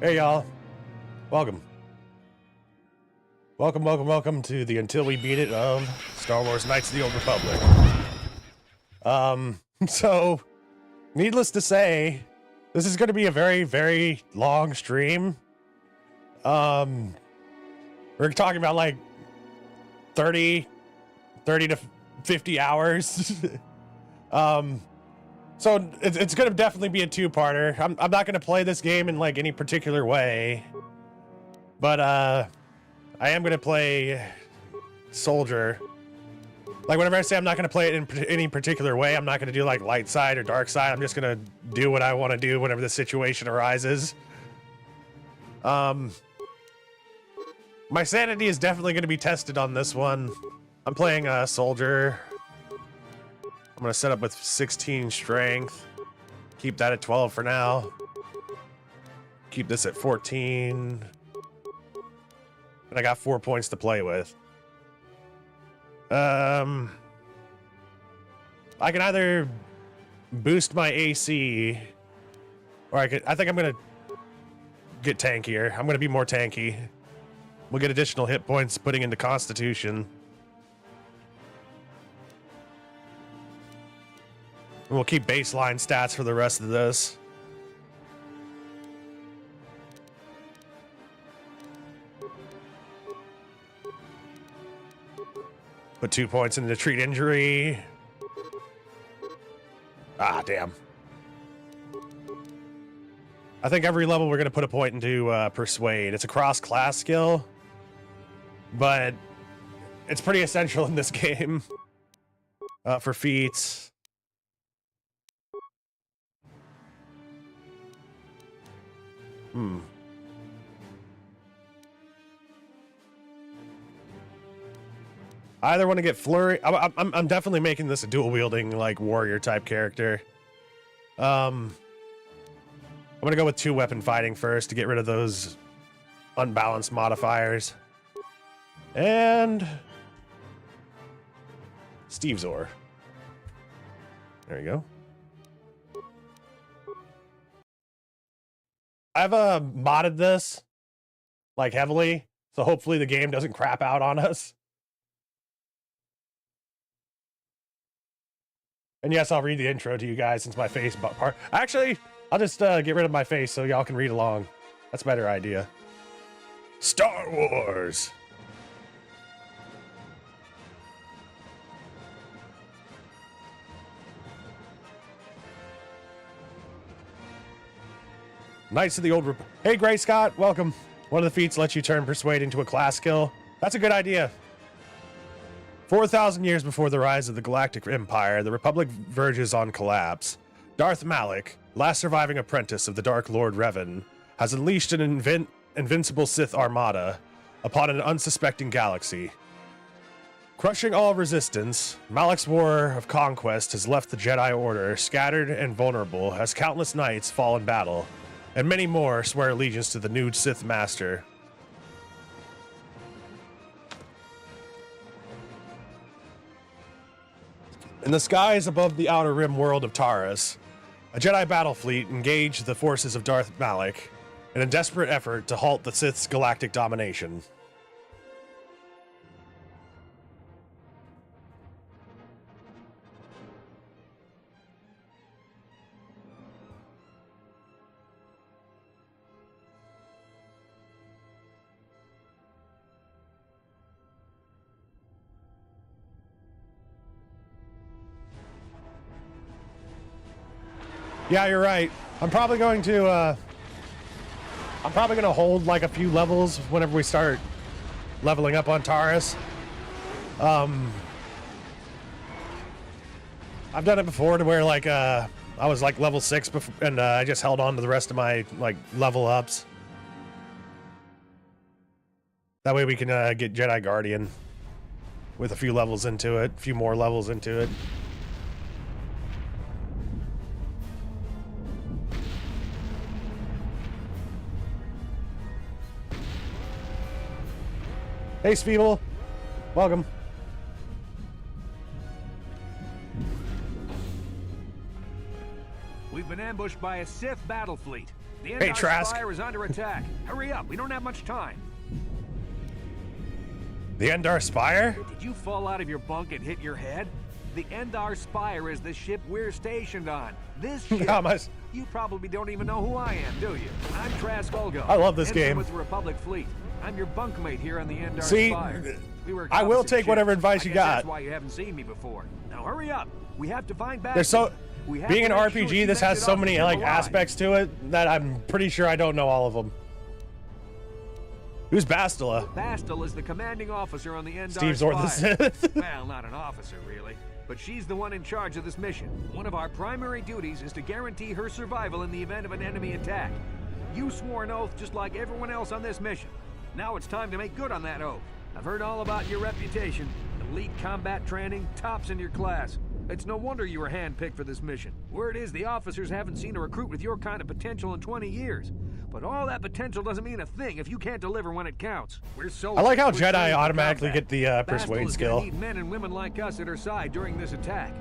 Hey y'all, welcome to the Until We Beat It of Star Wars Knights of the Old Republic. So needless to say, this is going to be a very long stream. We're talking about like 30 to 50 hours. So it's going to definitely be a two-parter. I'm not going to play this game in like any particular way, but I am going to play Soldier. Like whenever I say I'm not going to play it in any particular way, I'm not going to do like light side or dark side. I'm just going to do what I want to do whenever the situation arises. My sanity is definitely going to be tested on this one. I'm playing Soldier. I'm going to set up with 16 strength. Keep that at 12 for now. Keep this at 14. And I got 4 points to play with. I can either boost my AC, or I think I'm going to get tankier. I'm going to be more tanky. We'll get additional hit points putting into Constitution. We'll keep baseline stats for the rest of this. Put 2 points into treat injury. Ah, damn. I think every level we're going to put a point into Persuade. It's a cross-class skill, but it's pretty essential in this game for feats. I either want to get flurry. I'm definitely making this a dual wielding like warrior type character. I'm gonna go with 2 weapon fighting first to get rid of those unbalanced modifiers. And Steve Zor. There you go. I've modded this like heavily, so hopefully the game doesn't crap out on us. And yes, I'll read the intro to you guys since my face part. Actually, I'll just get rid of my face so y'all can read along. That's a better idea. Star Wars. Knights of the Old Republic. Hey, Gray Scott, welcome. One of the feats lets you turn Persuade into a class skill. That's a good idea. 4,000 years before the rise of the Galactic Empire, the Republic verges on collapse. Darth Malak, last surviving apprentice of the Dark Lord Revan, has unleashed an invincible Sith armada upon an unsuspecting galaxy. Crushing all resistance, Malak's war of conquest has left the Jedi Order scattered and vulnerable as countless knights fall in battle, and many more swear allegiance to the new Sith Master. In the skies above the outer rim world of Taurus, a Jedi battle fleet engaged the forces of Darth Malak in a desperate effort to halt the Sith's galactic domination. Yeah, you're right. I'm probably going to hold like a few levels whenever we start leveling up on Taurus. I've done it before to where like I was like level 6 before, and I just held on to the rest of my like level ups. That way we can get Jedi Guardian with a few levels into it, a few more levels into it. Hey, Speeble. Welcome. We've been ambushed by a Sith battle fleet. The Hey, Endar Trask. Spire is under attack. Hurry up, we don't have much time. The Endar Spire? Did you fall out of your bunk and hit your head? The Endar Spire is the ship we're stationed on. This ship. You probably don't even know who I am, do you? I'm Trask. I love this ensign game. with the Republic Fleet. I'm your bunkmate here on the Endar See, Spire. We were I will opposite take ships. whatever advice you got. That's why you haven't seen me before. Now hurry up. We have to find back. There's being an RPG, this has so many like aspects to it that I'm pretty sure I don't know all of them. Who's Bastila? Bastila is the commanding officer on the Endar Steve Zor the Spire. Sith. Well, not an officer, really. But she's the one in charge of this mission. One of our primary duties is to guarantee her survival in the event of an enemy attack. You swore an oath just like everyone else on this mission. Now it's time to make good on that oath. I've heard all about your reputation. Elite combat training, tops in your class. It's no wonder you were handpicked for this mission. Word is the officers haven't seen a recruit with your kind of potential in 20 years. But all that potential doesn't mean a thing if you can't deliver when it counts. We're so I like how Jedi automatically get the persuade skill. Need men and women like us at her side during this attack.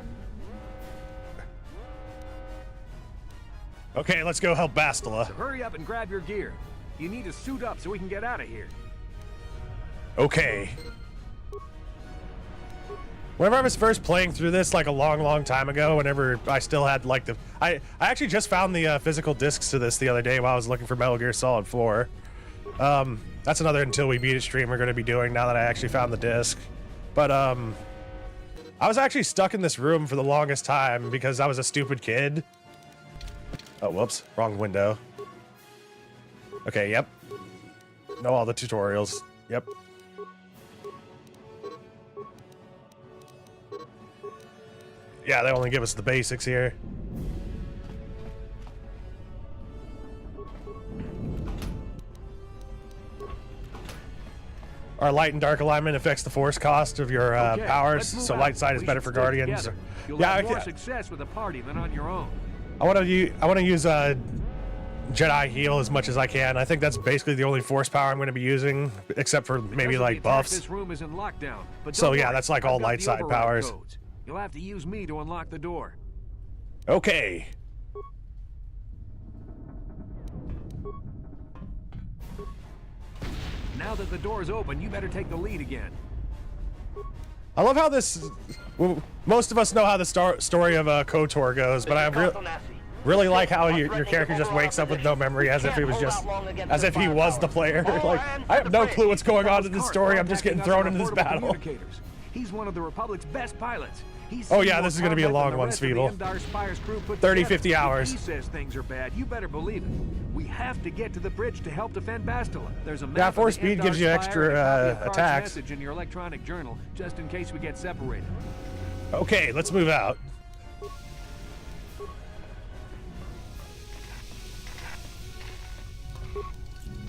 Okay, let's go help Bastila. So hurry up and grab your gear. You need to suit up so we can get out of here. Okay. Whenever I was first playing through this, like a long time ago, whenever I still had like I actually just found the physical discs to this the other day while I was looking for Metal Gear Solid 4. That's another Until We Beat It stream we're going to be doing now that I actually found the disc. But I was actually stuck in this room for the longest time because I was a stupid kid. Oh, whoops, wrong window. Okay, yep. Know all the tutorials. Yep. Yeah, they only give us the basics here. Our light and dark alignment affects the force cost of your powers, so light side is better for guardians. You'll have more success with a party than on your own. I want to use Jedi heal as much as I can. I think that's basically the only force power I'm going to be using, except for maybe like buffs. This room is in lockdown, but so yeah, that's like all light side powers. Codes. You'll have to use me to unlock the door. Okay. Now that the door's open, you better take the lead again. I love how this... Well, most of us know how the story of KOTOR goes, but I really like how your character just wakes up with no memory as if he was the player. Like, I have no clue what's going on in this story. I'm just getting thrown into this battle. He's one of the Republic's best pilots. Oh yeah, this is going to be a long one, Sveeble. 30, 50 hours. He says things are bad. You better believe it. We have to get to the bridge to help defend Bastila. There's a map force speed gives you extra attacks. Message in your electronic journal, just in case we get separated. Okay, let's move out.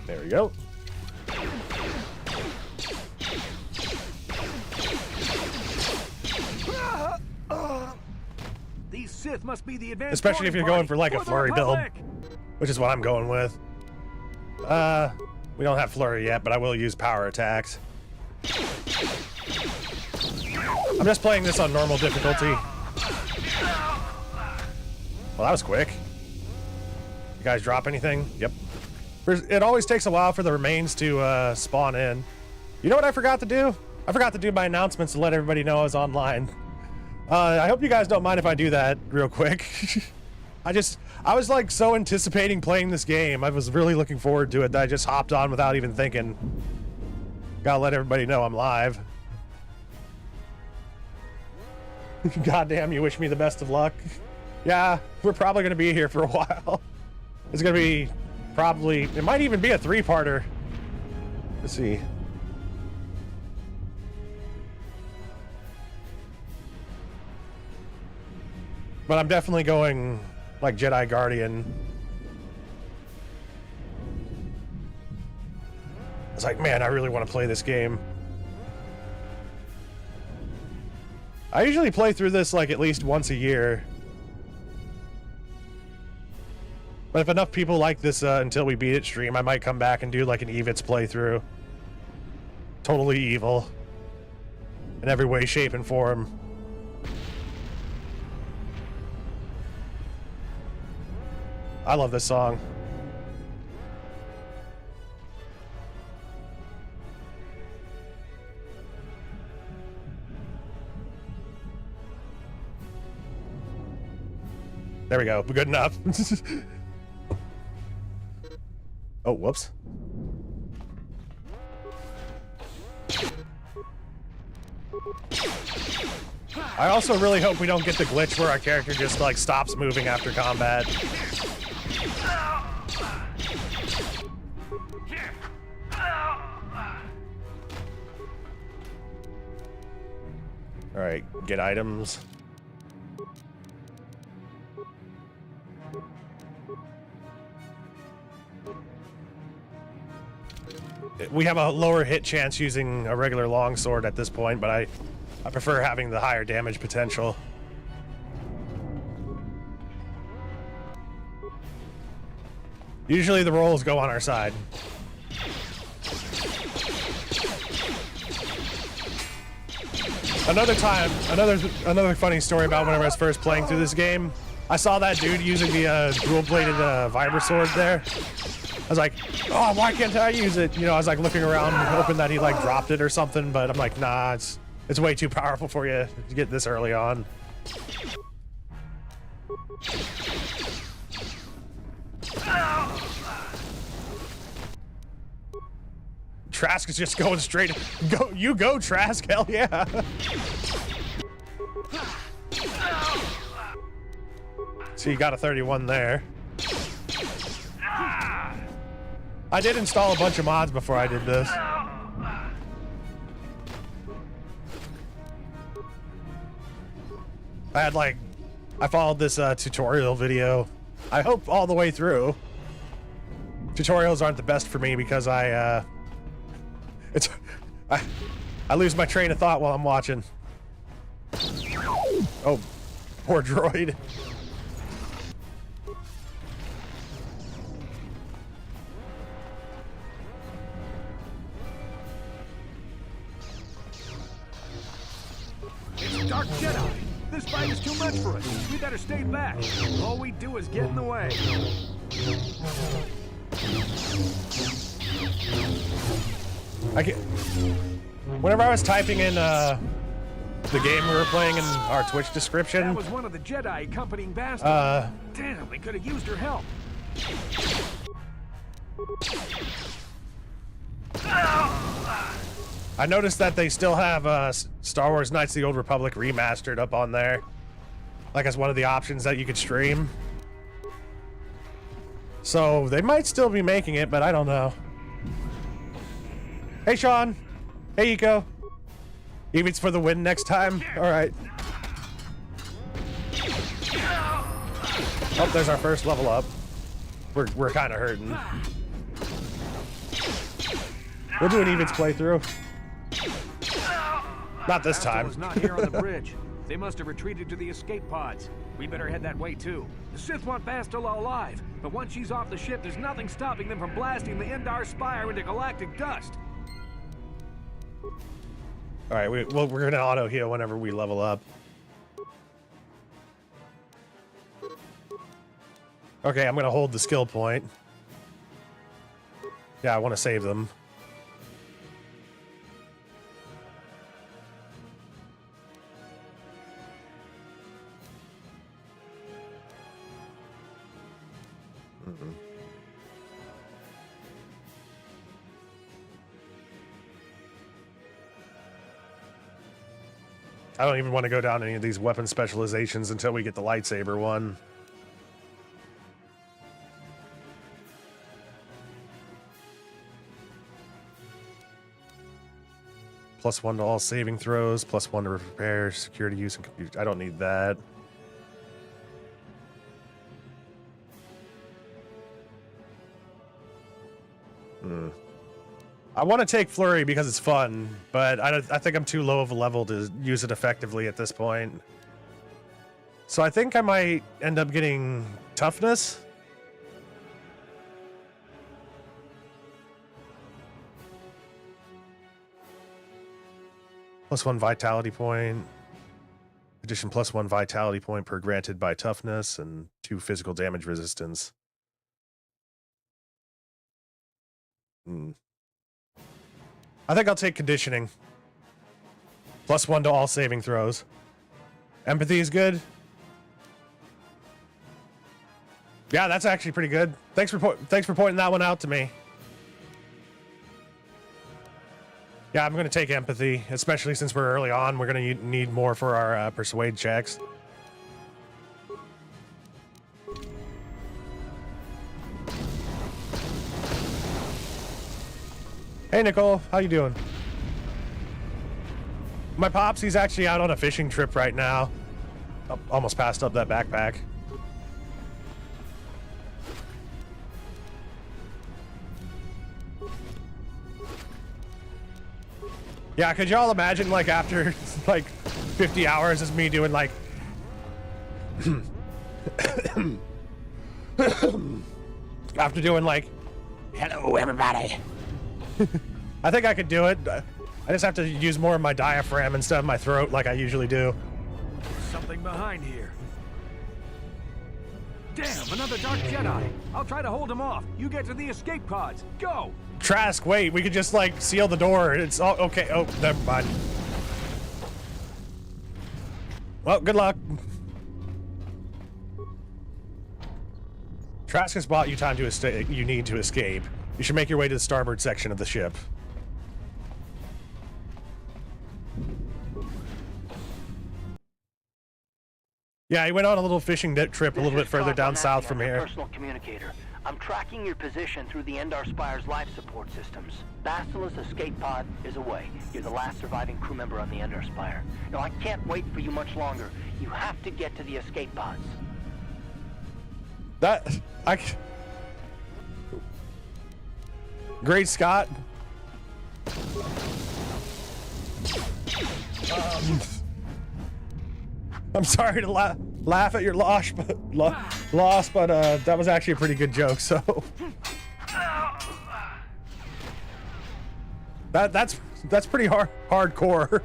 There we go. These Sith must be the advanced. Especially if you're going for like a flurry build, which is what I'm going with. We don't have flurry yet, but I will use power attacks. I'm just playing this on normal difficulty. Well, that was quick. You guys drop anything? Yep. It always takes a while for the remains to spawn in. You know what I forgot to do? I forgot to do my announcements to let everybody know I was online. I hope you guys don't mind if I do that real quick. I was like so anticipating playing this game. I was really looking forward to it that I just hopped on without even thinking. Gotta let everybody know I'm live. Goddamn, you wish me the best of luck. Yeah, we're probably gonna be here for a while. It's gonna be it might even be a 3-parter. Let's see. But I'm definitely going like Jedi Guardian. It's like, man, I really want to play this game. I usually play through this like at least once a year. But if enough people like this Until We Beat It stream, I might come back and do like an Evitz playthrough. Totally evil. In every way, shape, and form. I love this song. There we go. Good enough. Oh, whoops. I also really hope we don't get the glitch where our character just like stops moving after combat. All right, get items. We have a lower hit chance using a regular longsword at this point, but I prefer having the higher damage potential. Usually the rolls go on our side. Another funny story about whenever I was first playing through this game, I saw that dude using the dual-bladed vibra sword there. I was like, oh, why can't I use it? You know, I was like looking around hoping that he like dropped it or something, but I'm like, nah, it's way too powerful for you to get this early on. Trask is just going straight. Go, you go, Trask, hell yeah. So you got a 31 there. I did install a bunch of mods before I did this. I followed this tutorial video. I hope all the way through. Tutorials aren't the best for me because I lose my train of thought while I'm watching. Oh, poor droid. It's Dark Jedi. This fight is too much for us. We better stay back. All we do is get in the way. Whenever I was typing in the game we were playing in our Twitch description, that was one of the Jedi accompanying bastards. Damn, we could have used her help. I noticed that they still have Star Wars Knights of the Old Republic remastered up on there, like as one of the options that you could stream. So they might still be making it, but I don't know. Hey, Sean. Hey, Eco. Even it's for the win next time. All right. Oh, there's our first level up. We're kind of hurting. We'll do an evens playthrough. Not this time. Was not here on the bridge. They must have retreated to the escape pods. We better head that way too. The Sith want Bastila alive, but once she's off the ship, there's nothing stopping them from blasting the Endar Spire into galactic dust. All right, we're gonna auto heal whenever we level up. Okay, I'm gonna hold the skill point. Yeah, I want to save them. I don't even want to go down any of these weapon specializations until we get the lightsaber one. +1 to all saving throws, +1 to repair, security use, and compute. I don't need that. I want to take Flurry because it's fun, but I think I'm too low of a level to use it effectively at this point. So I think I might end up getting Toughness. +1 Vitality point. Addition +1 Vitality point per granted by Toughness and 2 physical damage resistance. I think I'll take Conditioning. +1 to all saving throws. Empathy is good. Yeah, that's actually pretty good. Thanks for pointing that one out to me. Yeah, I'm going to take empathy, especially since we're early on. We're going to need more for our persuade checks. Hey, Nicole. How you doing? My pops, he's actually out on a fishing trip right now. Oh, almost passed up that backpack. Yeah, could y'all imagine, like, after, like, 50 hours is me doing, like... after doing, like... Hello, everybody. I think I could do it. I just have to use more of my diaphragm instead of my throat like I usually do. There's something behind here. Damn, another Dark Jedi. I'll try to hold him off. You get to the escape pods. Go! Trask, wait, we could just, like, seal the door. It's all okay. Oh, never mind. Well, good luck. Trask has bought you time to you need to escape. You should make your way to the starboard section of the ship. Yeah, he went on a little fishing trip a little bit further down south from here. Personal communicator. I'm tracking your position through the Endar Spire's life support systems. Basila's escape pod is away. You're the last surviving crew member on the Endar Spire. No, I can't wait for you much longer. You have to get to the escape pods. Great Scott. I'm sorry to laugh at your loss, but that was actually a pretty good joke. So that's pretty hardcore.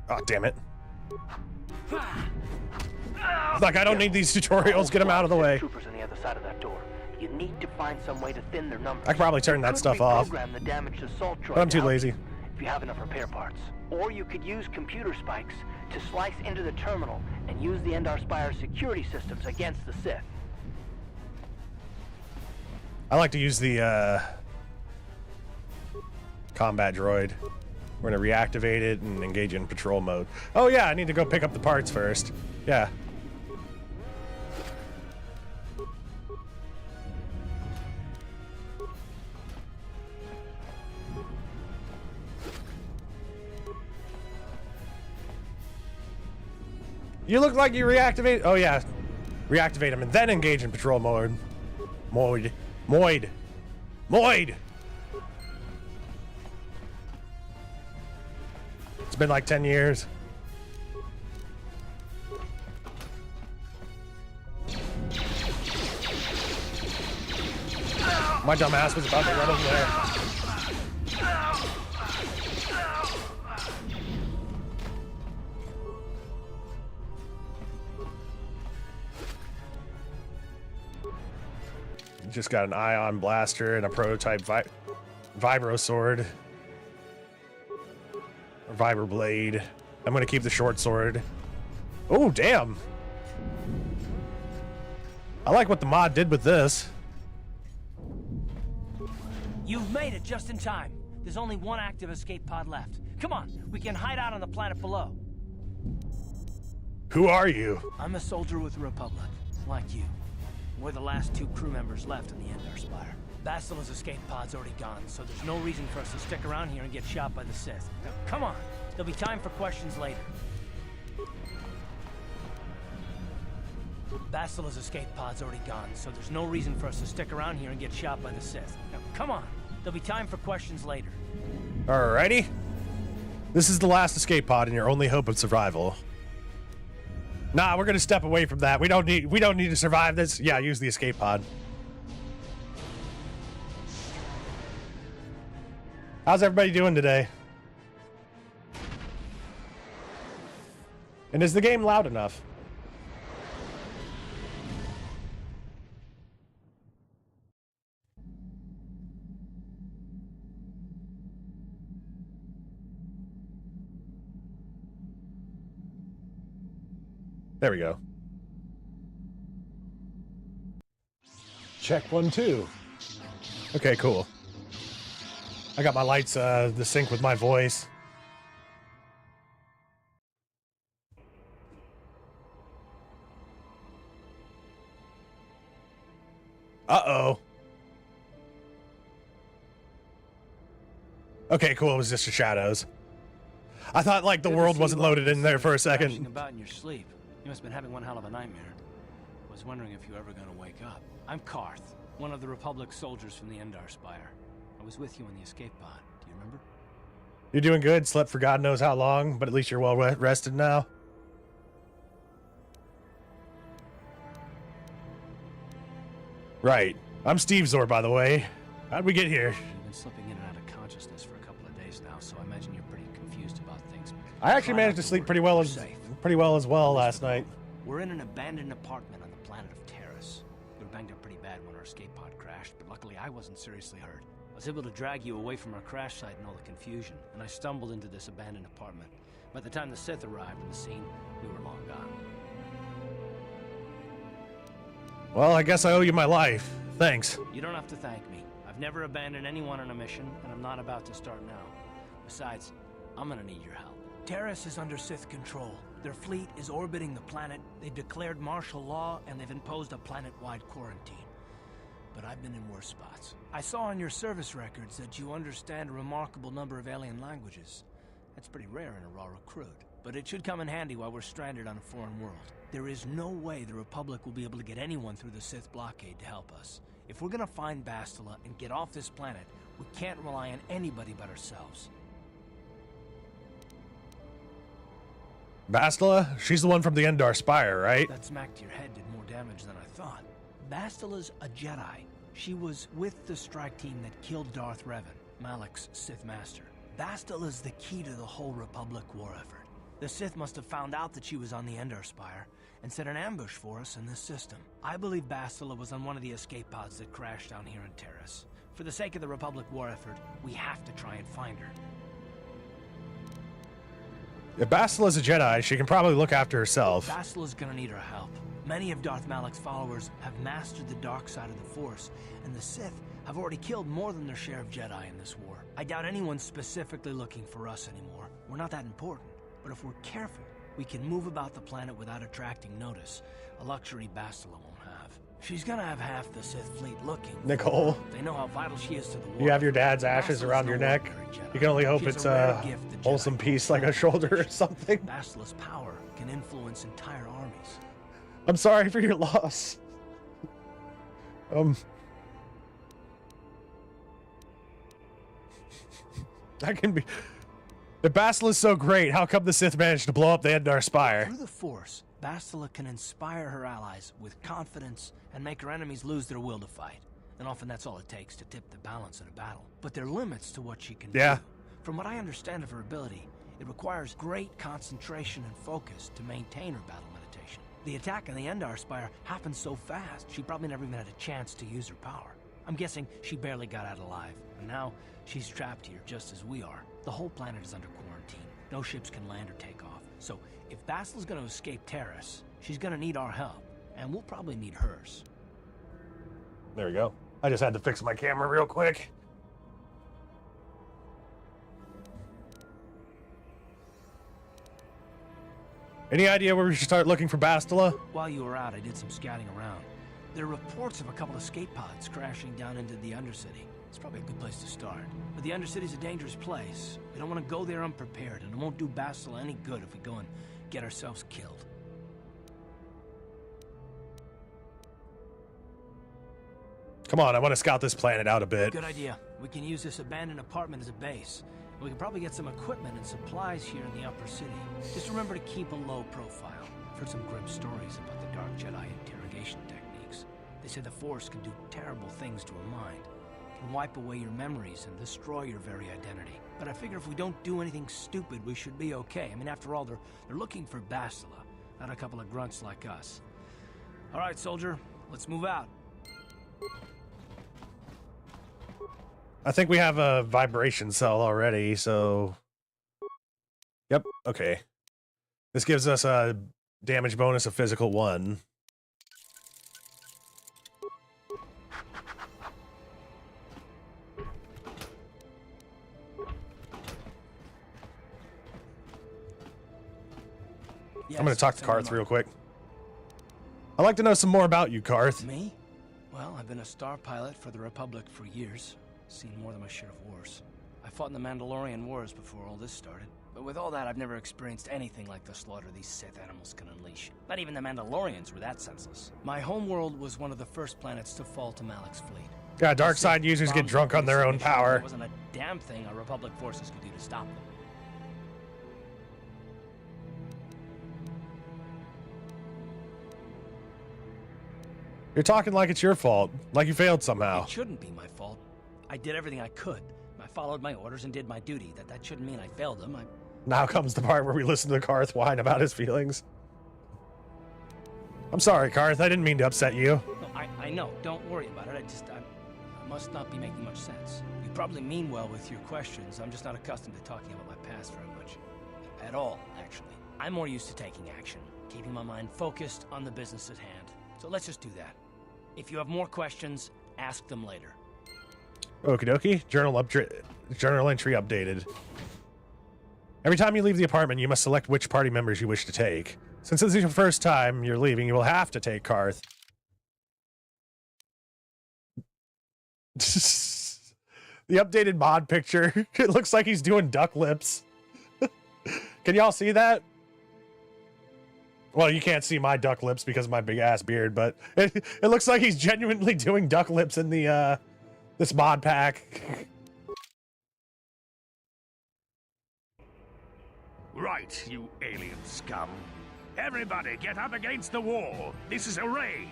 Oh, damn it. Like, I don't need these tutorials. Get them out of the way. Troopers on the other side of that door. You need to find some way to thin their numbers. I could probably turn that stuff off. The damaged assault droid But I'm too lazy. If you have enough repair parts. Or you could use computer spikes to slice into the terminal and use the Endar Spire's security systems against the Sith. I like to use the combat droid. We're gonna reactivate it and engage in patrol mode. Oh yeah, I need to go pick up the parts first. Yeah. You look like you reactivate. Oh yeah, reactivate them and then engage in patrol mode. Moid. It's been like 10 years. My dumb ass was about to run over there. Just got an ion blaster and a prototype vibro sword. Or vibro blade. I'm gonna keep the short sword. Oh, damn. I like what the mod did with this. You've made it just in time. There's only one active escape pod left. Come on, we can hide out on the planet below. Who are you? I'm a soldier with the Republic, like you. We're the last two crew members left in the Endar Spire. Basila's escape pod's already gone, so there's no reason for us to stick around here and get shot by the Sith. Now, come on, there'll be time for questions later. Basila's escape pod's already gone, so there's no reason for us to stick around here and get shot by the Sith. Now, come on, there'll be time for questions later. Alrighty. This is the last escape pod and your only hope of survival. Nah, we're gonna step away from that. We don't need to survive this. Yeah, use the escape pod. How's everybody doing today? And is the game loud enough? There we go. Check 1, 2. Okay, cool. I got my lights to sync with my voice. Uh-oh. Okay, cool. It was just the shadows. I thought, like, the world wasn't loaded in there for a second. About in your sleep. You must have been having one hell of a nightmare. I was wondering if you were ever going to wake up. I'm Karth, one of the Republic soldiers from the Endar Spire. I was with you in the escape pod. Do you remember? You're doing good. Slept for God knows how long, but at least you're well rested now. Right. I'm Steve Zor, by the way. How'd we get here? You've been slipping in and out of consciousness for a couple of days now, so I imagine you're pretty confused about things. I actually managed to sleep pretty well as well last night. We're in an abandoned apartment on the planet of Terrace. We were banged up pretty bad when our escape pod crashed, but luckily I wasn't seriously hurt. I was able to drag you away from our crash site and all the confusion, and I stumbled into this abandoned apartment. By the time the Sith arrived on the scene, we were long gone. Well, I guess I owe you my life. Thanks. You don't have to thank me. I've never abandoned anyone on a mission, and I'm not about to start now. Besides, I'm gonna need your help. Terrace is under Sith control. Their fleet is orbiting the planet, they've declared martial law, and they've imposed a planet-wide quarantine. But I've been in worse spots. I saw on your service records that you understand a remarkable number of alien languages. That's pretty rare in a raw recruit, but it should come in handy while we're stranded on a foreign world. There is no way the Republic will be able to get anyone through the Sith blockade to help us. If we're gonna find Bastila and get off this planet, we can't rely on anybody but ourselves. Bastila? She's the one from the Endar Spire, right? That smack to your head did more damage than I thought. Bastila's a Jedi. She was with the strike team that killed Darth Revan, Malik's Sith master. Bastila's the key to the whole Republic war effort. The Sith must have found out that she was on the Endar Spire and set an ambush for us in this system. I believe Bastila was on one of the escape pods that crashed down here in Terrace. For the sake of the Republic war effort, we have to try and find her. If Bastila's a Jedi, she can probably look after herself. Bastila's gonna need our help. Many of Darth Malik's followers have mastered the dark side of the Force, and the Sith have already killed more than their share of Jedi in this war. I doubt anyone's specifically looking for us anymore. We're not that important. But if we're careful, we can move about the planet without attracting notice, a luxury Bastila won't have. She's gonna have half the Sith fleet looking. Nicole, They know how vital she is to the war. you have your dad's ashes around your neck. You can only hope it's a wholesome piece like a shoulder or something. Bastila's power can influence entire armies. I'm sorry for your loss. That can be... If Bastila's so great, how come the Sith managed to blow up the Endar Spire? Through the Force, Bastila can inspire her allies with confidence and make her enemies lose their will to fight. And often that's all it takes to tip the balance in a battle. But there are limits to what she can do. From what I understand of her ability, it requires great concentration and focus to maintain her battle meditation. The attack on the Endar Spire happened so fast, she probably never even had a chance to use her power. I'm guessing she barely got out alive, and now she's trapped here just as we are. The whole planet is under quarantine. No ships can land or take off. So if Bastila's gonna escape Terrace, she's gonna need our help, and we'll probably need hers. There we go. I just had to fix my camera real quick. Any idea where we should start looking for Bastila? While you were out, I did some scouting around. There are reports of a couple of escape pods crashing down into the Undercity. It's probably a good place to start. But the Undercity's a dangerous place. We don't want to go there unprepared, and it won't do Bastila any good if we go and get ourselves killed. Come on, I want to scout this planet out a bit. Good idea. We can use this abandoned apartment as a base. We can probably get some equipment and supplies here in the upper city. Just remember to keep a low profile. I've heard some grim stories about the Dark Jedi interrogation techniques. They say the Force can do terrible things to a mind. It can wipe away your memories and destroy your very identity. But I figure if we don't do anything stupid, we should be okay. I mean, after all, they're looking for Bastila, not a couple of grunts like us. All right, soldier, let's move out. I think we have a vibration cell already, so... Yep, okay. This gives us a damage bonus of physical 1. Yes, I'm gonna talk to tell me Karth more. real quick. I'd like to know some more about you, Karth. Me? Well, I've been a star pilot for the Republic for years. Seen more than my share of wars. I fought in the Mandalorian Wars before all this started. But with all that, I've never experienced anything like the slaughter these Sith animals can unleash. Not even the Mandalorians were that senseless. My homeworld was one of the first planets to fall to Malik's fleet. Yeah, dark The side Sith users get bombed drunk the on their own mission. power. There wasn't a damn thing our Republic forces could do to stop them. You're talking like it's your fault, like you failed somehow. It shouldn't be my fault. I did everything I could. I followed my orders and did my duty. That shouldn't mean I failed them. Now comes the part where we listen to Karth whine about his feelings. I'm sorry, Karth. I didn't mean to upset you. No, I know. Don't worry about it. I must not be making much sense. You probably mean well with your questions. I'm just not accustomed to talking about my past very much. At all, actually. I'm more used to taking action, keeping my mind focused on the business at hand. So let's just do that. If you have more questions, ask them later. Okie dokie. Journal entry updated. Every time you leave the apartment, you must select which party members you wish to take. Since this is your first time you're leaving, you will have to take Karth. The updated mod picture. It looks like he's doing duck lips. Can y'all see that? Well, you can't see my duck lips because of my big ass beard, but it looks like he's genuinely doing duck lips in the this mod pack. Right, you alien scum. Everybody get up against the wall. This is a raid.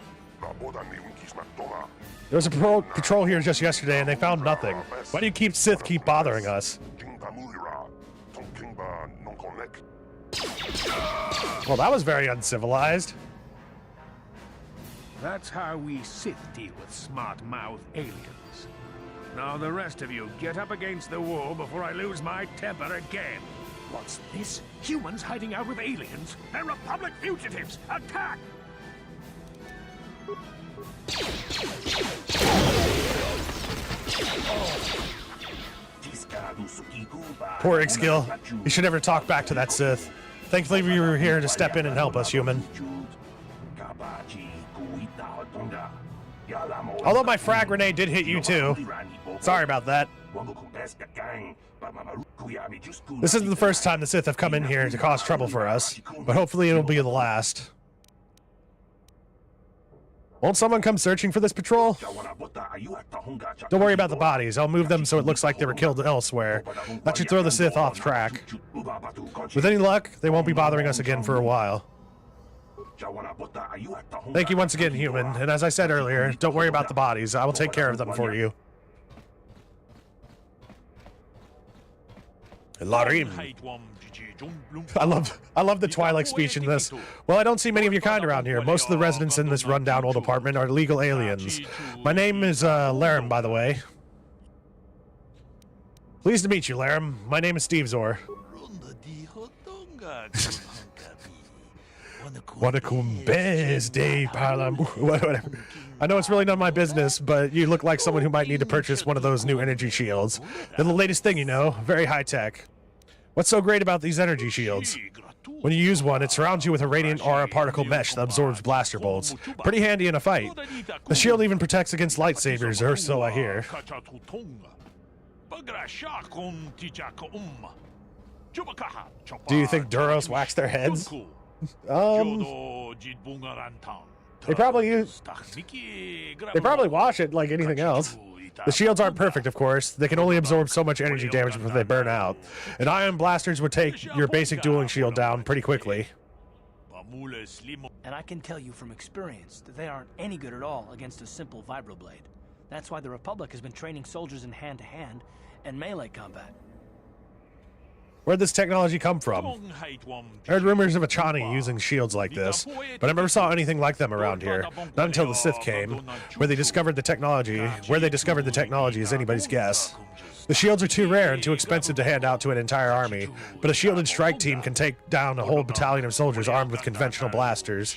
There was a patrol here just yesterday and they found nothing. Why do you Sith keep bothering us? Well, that was very uncivilized. That's how we Sith deal with smart-mouthed aliens. Now the rest of you, get up against the wall before I lose my temper again. What's this? Humans hiding out with aliens? They're Republic fugitives! Attack! Poor Ixgil. You should never talk back to that Sith. Thankfully, you were here to step in and help us, human. Although my frag grenade did hit you too. Sorry about that. This isn't the first time the Sith have come in here to cause trouble for us, but hopefully it'll be the last. Won't someone come searching for this patrol? Don't worry about the bodies. I'll move them so it looks like they were killed elsewhere. That should throw the Sith off track. With any luck, they won't be bothering us again for a while. Thank you once again, human. And as I said earlier, don't worry about the bodies. I will take care of them for you. Larim. I love the Twilight speech in this. Well, I don't see many of your kind around here. Most of the residents in this rundown old apartment are legal aliens. My name is Larim, by the way. Pleased to meet you, Larim. My name is Steve Zor. Wanakumbes de Parlam. Whatever. I know it's really none of my business, but you look like someone who might need to purchase one of those new energy shields. They're the latest thing, you know. Very high tech. What's so great about these energy shields? When you use one, it surrounds you with a radiant aura particle mesh that absorbs blaster bolts. Pretty handy in a fight. The shield even protects against lightsabers, or so I hear. Do you think Duros waxed their heads? They probably wash it like anything else. The shields aren't perfect, of course. They can only absorb so much energy damage before they burn out. And ion blasters would take your basic dueling shield down pretty quickly. And I can tell you from experience that they aren't any good at all against a simple vibroblade. That's why the Republic has been training soldiers in hand-to-hand and melee combat. Where'd this technology come from? I heard rumors of Achani using shields like this, but I never saw anything like them around here. Not until the Sith came, where they discovered the technology. Where they discovered the technology is anybody's guess. The shields are too rare and too expensive to hand out to an entire army, but a shielded strike team can take down a whole battalion of soldiers armed with conventional blasters.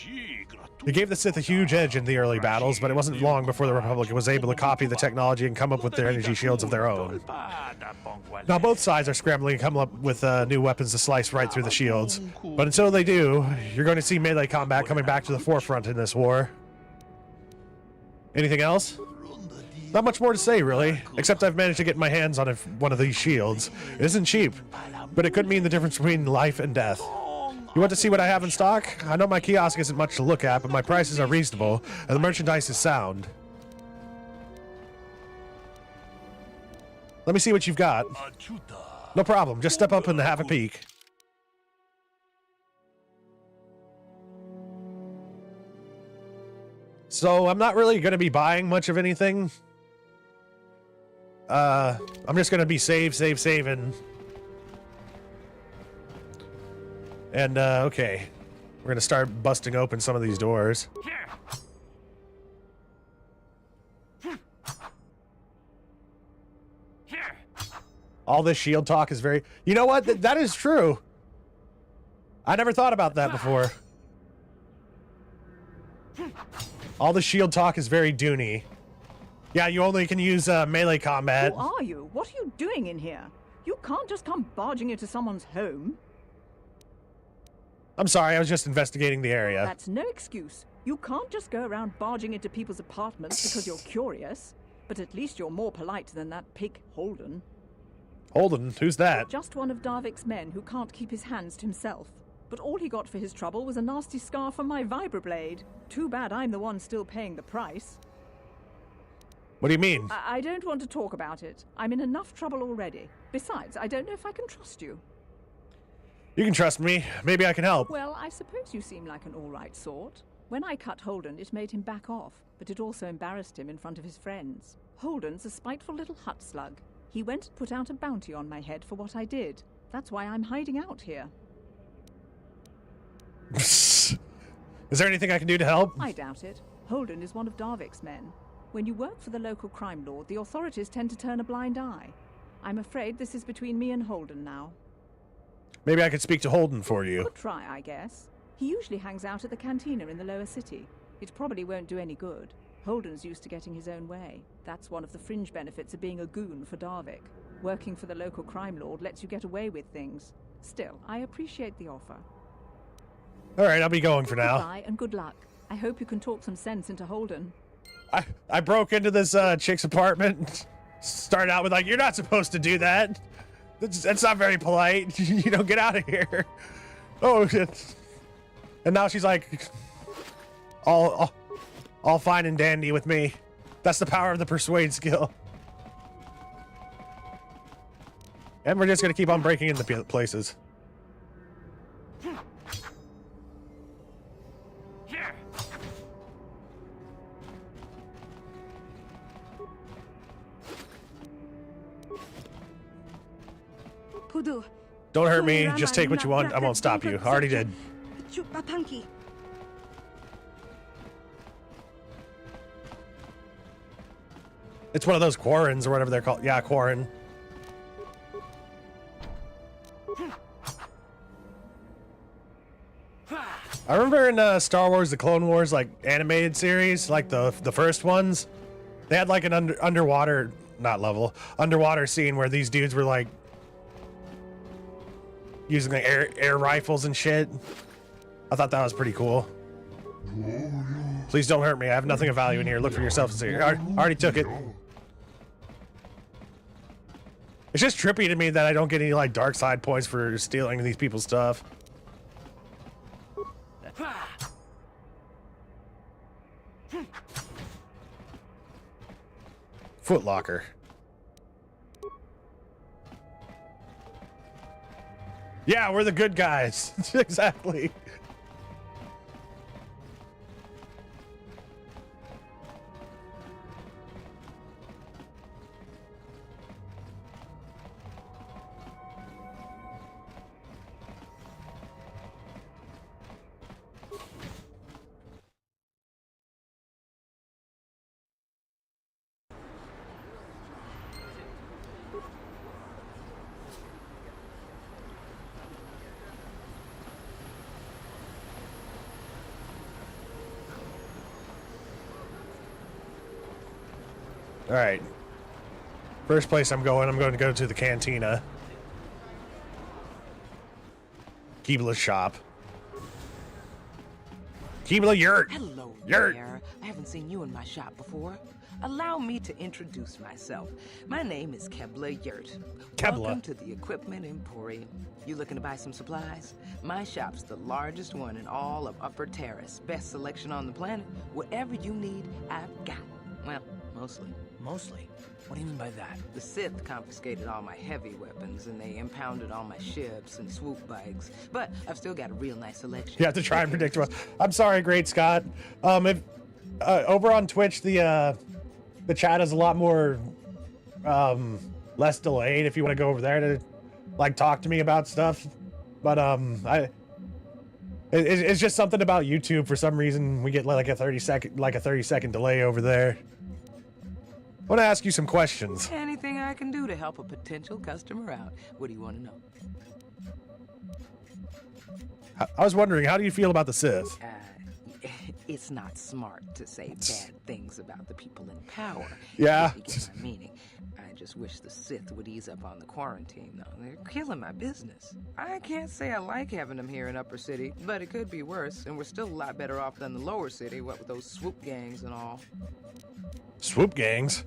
It gave the Sith a huge edge in the early battles, but it wasn't long before the Republic was able to copy the technology and come up with their energy shields of their own. Now both sides are scrambling to come up with new weapons to slice right through the shields, but until they do, you're going to see melee combat coming back to the forefront in this war. Anything else? Not much more to say, really, except I've managed to get my hands on one of these shields. It isn't cheap, but it could mean the difference between life and death. You want to see what I have in stock? I know my kiosk isn't much to look at, but my prices are reasonable, and the merchandise is sound. Let me see what you've got. No problem, just step up and have a peek. So, I'm not really going to be buying much of anything. I'm just going to be saving. And, okay. We're gonna start busting open some of these doors. All this shield talk is very... You know what? That is true. I never thought about that before. All the shield talk is very Dune-y. Yeah, you only can use melee combat. Who are you? What are you doing in here? You can't just come barging into someone's home. I'm sorry, I was just investigating the area. That's no excuse. You can't just go around barging into people's apartments because you're curious. But at least you're more polite than that pig Holden. Holden? Who's that? Just one of Darvik's men who can't keep his hands to himself. But all he got for his trouble was a nasty scar from my vibroblade. Too bad I'm the one still paying the price. What do you mean? I don't want to talk about it. I'm in enough trouble already. Besides, I don't know if I can trust you. You can trust me. Maybe I can help. Well, I suppose you seem like an all-right sort. When I cut Holden, it made him back off, but it also embarrassed him in front of his friends. Holden's a spiteful little hut slug. He went and put out a bounty on my head for what I did. That's why I'm hiding out here. Is there anything I can do to help? I doubt it. Holden is one of Darvik's men. When you work for the local crime lord, the authorities tend to turn a blind eye. I'm afraid this is between me and Holden now. Maybe I could speak to Holden for you. Could try, I guess. He usually hangs out at the cantina in the lower city. It probably won't do any good. Holden's used to getting his own way. That's one of the fringe benefits of being a goon for Darvik. Working for the local crime lord lets you get away with things. Still, I appreciate the offer. Alright, I'll be going for now. Goodbye and good luck. I hope you can talk some sense into Holden. I broke into this chick's apartment. Started out with like, you're not supposed to do that. That's not very polite. You know, get out of here. Oh shit. And now she's like all fine and dandy with me. That's the power of the persuade skill. And we're just gonna keep on breaking into places. Don't hurt me, just take what you want. I won't stop you. I already did. It's one of those Quarrens or whatever they're called. Yeah, Quarren. I remember in Star Wars, the Clone Wars, like animated series, like the first ones, they had like an underwater scene where these dudes were like using like air rifles and shit. I thought that was pretty cool. Please don't hurt me. I have nothing of value in here. Look for yourself. I already took it. It's just trippy to me that I don't get any like dark side points for stealing these people's stuff. Footlocker. Yeah, we're the good guys. Exactly. All right. First place I'm going to go to the cantina. Keebla's shop. Keebla Yurt. Hello Yurt. there. I haven't seen you in my shop before. Allow me to introduce myself. My name is Kebla Yurt. Kebla. Welcome to the Equipment Emporium. You looking to buy some supplies? My shop's the largest one in all of Upper Terrace. Best selection on the planet. Whatever you need, I've got. Well, mostly. Mostly? What do you mean by that? The Sith confiscated all my heavy weapons, and they impounded all my ships and swoop bikes. But I've still got a real nice selection. You have to try and predict what. I'm sorry, Great Scott. If over on Twitch, the chat is a lot more less delayed. If you want to go over there to like talk to me about stuff, but it's just something about YouTube. For some reason, we get like a 30-second delay over there. I want to ask you some questions. Anything I can do to help a potential customer out. What do you want to know? I was wondering, how do you feel about the Sith? It's not smart to say bad things about the people in power. Yeah. If you get my meaning. I just wish the Sith would ease up on the quarantine, though. They're killing my business. I can't say I like having them here in Upper City, but it could be worse, and we're still a lot better off than the Lower City, what with those swoop gangs and all. Swoop gangs?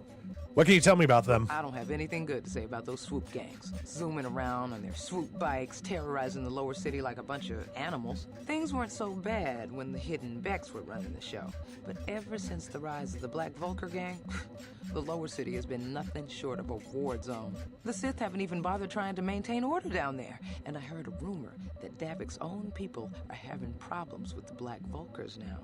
What can you tell me about them? I don't have anything good to say about those swoop gangs. Zooming around on their swoop bikes, terrorizing the Lower City like a bunch of animals. Things weren't so bad when the Hidden Becks were running the show. But ever since the rise of the Black Vulcar gang, the Lower City has been nothing short of a war zone. The Sith haven't even bothered trying to maintain order down there. And I heard a rumor that Davik's own people are having problems with the Black Vulcars now.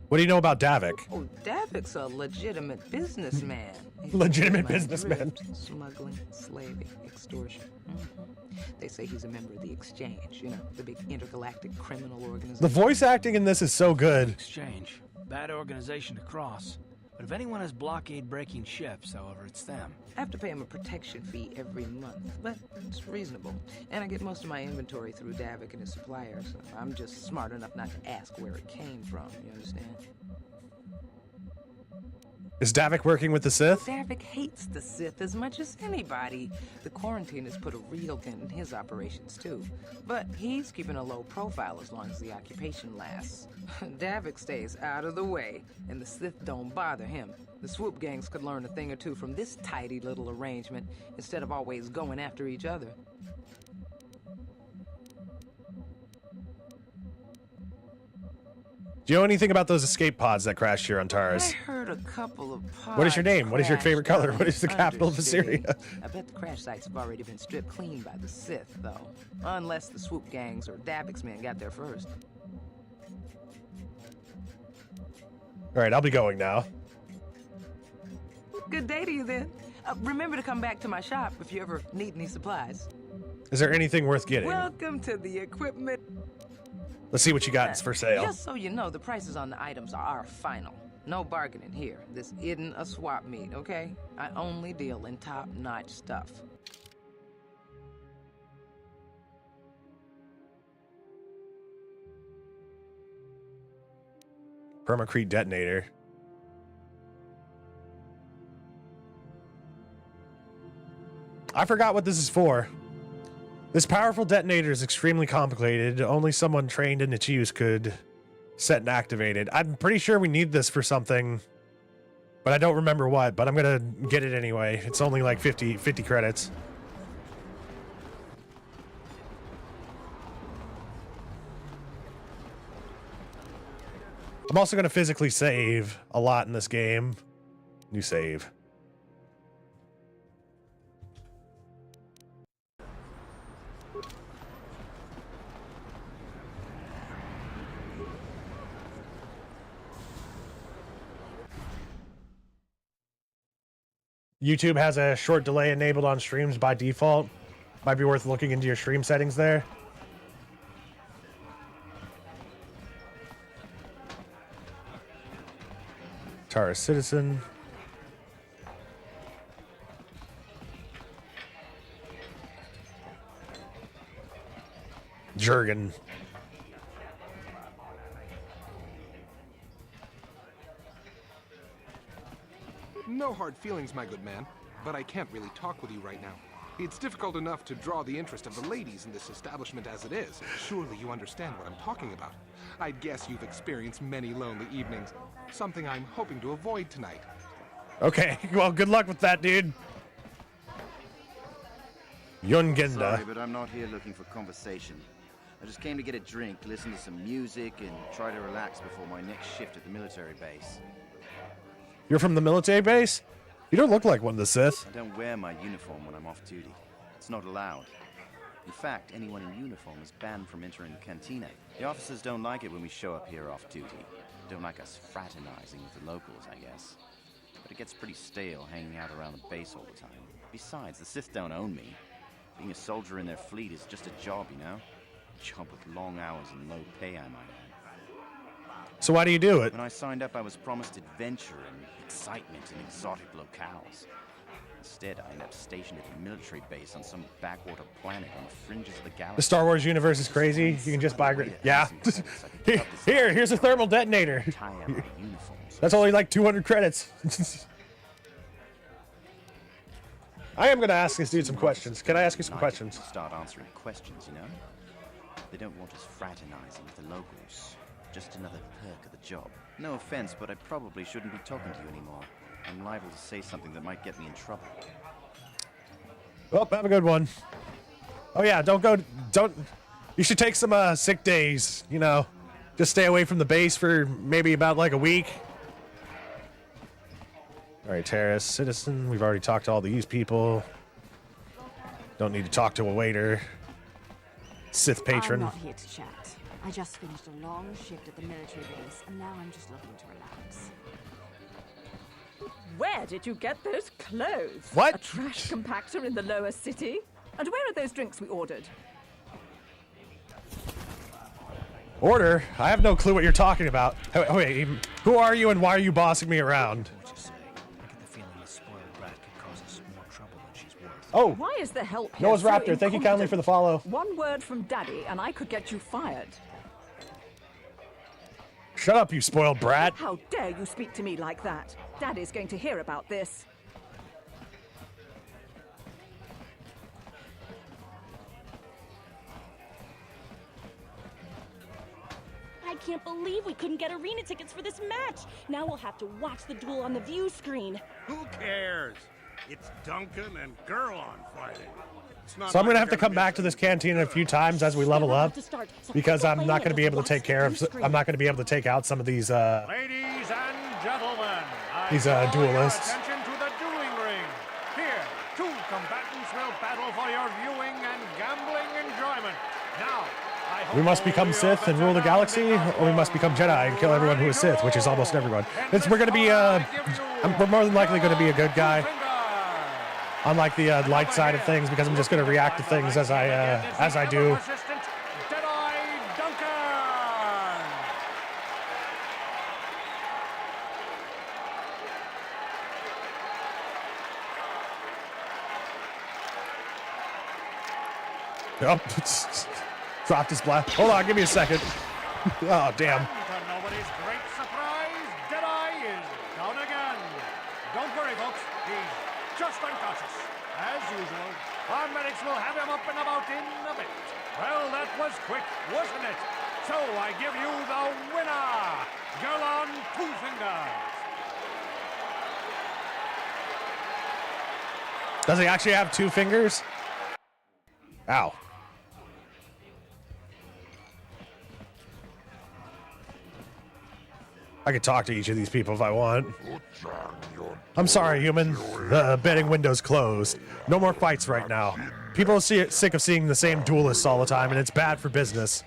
What do you know about Davik? Oh, Davik's a legitimate businessman. He's Legitimate like businessman. thrift, smuggling, slaving, extortion. They say he's a member of the Exchange, you know, the big intergalactic criminal organization. The voice acting in this is so good. Exchange. Bad organization to cross. But if anyone has blockade-breaking ships, however, it's them. I have to pay him a protection fee every month, but it's reasonable. And I get most of my inventory through Davik and his suppliers. So I'm just smart enough not to ask where it came from, you understand? Is Davik working with the Sith? Davik hates the Sith as much as anybody. The quarantine has put a real dent in his operations, too. But he's keeping a low profile as long as the occupation lasts. Davik stays out of the way, and the Sith don't bother him. The swoop gangs could learn a thing or two from this tidy little arrangement, instead of always going after each other. Do you know anything about those escape pods that crashed here on Taurus? I heard a couple of pods. What is your name? What is your favorite crashed color? What is the capital of Undercity. Assyria? I bet the crash sites have already been stripped clean by the Sith, though. Unless the swoop gangs or Davik's men got there first. All right, I'll be going now. Good day to you, then. Remember to come back to my shop if you ever need any supplies. Is there anything worth getting? Welcome to the equipment. Let's see what you got for sale. Just so you know, the prices on the items are final. No bargaining here. This isn't a swap meet, okay? I only deal in top-notch stuff. Permacrete detonator. I forgot what this is for. This powerful detonator is extremely complicated. Only someone trained in its use could set and activate it. I'm pretty sure we need this for something, but I don't remember what, but I'm gonna get it anyway. It's only like 50 credits. I'm also gonna physically save a lot in this game. New save. YouTube has a short delay enabled on streams by default. Might be worth looking into your stream settings there. Tara Citizen. Jurgen. No hard feelings, my good man, but I can't really talk with you right now. It's difficult enough to draw the interest of the ladies in this establishment as it is. Surely you understand what I'm talking about. I'd guess you've experienced many lonely evenings, something I'm hoping to avoid tonight. Okay, well, good luck with that, dude. Yungenda. Sorry, but I'm not here looking for conversation. I just came to get a drink, listen to some music, and try to relax before my next shift at the military base. You're from the military base? You don't look like one of the Sith. I don't wear my uniform when I'm off duty. It's not allowed. In fact, anyone in uniform is banned from entering the cantina. The officers don't like it when we show up here off duty. Don't like us fraternizing with the locals, I guess. But it gets pretty stale hanging out around the base all the time. Besides, the Sith don't own me. Being a soldier in their fleet is just a job, you know? A job with long hours and low pay, I might add. So why do you do it? When I signed up, I was promised adventure and excitement in exotic locales. Instead, I ended up stationed at a military base on some backwater planet on the fringes of the galaxy. The Star Wars universe is crazy. You can just buy... Yeah. Here's a thermal detonator. That's only like 200 credits. I am going to ask this dude some questions. Can I ask you some questions? Start answering questions, you know? They don't want us fraternizing with the locals. Just another perk of the job. No offense, but I probably shouldn't be talking to you anymore. I'm liable to say something that might get me in trouble. Well, have a good one. Oh yeah, don't... You should take some sick days, you know. Just stay away from the base for maybe about like a week. Alright, terrorist, citizen. We've already talked to all these people. Don't need to talk to a waiter. Sith patron. I'm not here to chat. I just finished a long shift at the military base, and now I'm just looking to relax. Where did you get those clothes? What? A trash compactor in the lower city? And where are those drinks we ordered? Order? I have no clue what you're talking about. Wait, who are you and why are you bossing me around? Oh! Why is the help here Noah's so Raptor, thank you kindly for the follow. One word from Daddy and I could get you fired. Shut up, you spoiled brat. How dare you speak to me like that? Daddy's going to hear about this. I can't believe we couldn't get arena tickets for this match. Now we'll have to watch the duel on the view screen. Who cares? It's Duncan and Gurlon fighting. So I'm gonna have to come back to this cantina a few times as we level up, because I'm not gonna be able to take care of. I'm not gonna be able to take out some of these. Ladies and gentlemen, these duelists. Attention to the dueling ring. Here, two combatants will battle for your viewing and gambling enjoyment. Now, We must become Sith and rule the galaxy, or we must become Jedi and kill everyone who is Sith, which is almost everyone. We're gonna be we're more than likely gonna be a good guy. Unlike the light side of things, because I'm just going to react to things as I do. Oh, dropped his blast. Hold on, give me a second. Oh, damn. To nobody's great surprise, Jedi is down again. Don't worry, folks. He's just unconscious. As usual, our medics will have him up and about in a bit. Well, that was quick, wasn't it? So I give you the winner, Gurlon Two Fingers. Does he actually have 2 fingers? Ow. I could talk to each of these people if I want. I'm sorry, human. The betting window's closed. No more fights right now. People are sick of seeing the same duelists all the time, and it's bad for business.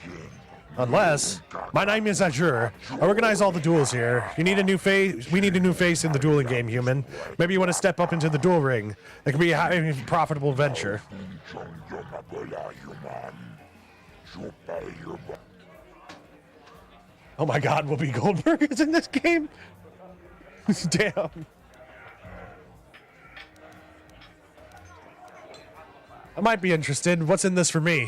Unless, my name is Azure. I organize all the duels here. You need a new face. We need a new face in the dueling game, human. Maybe you want to step up into the duel ring. It could be a profitable venture. Oh my God, Whoopi Goldberg is in this game? Damn. I might be interested. What's in this for me?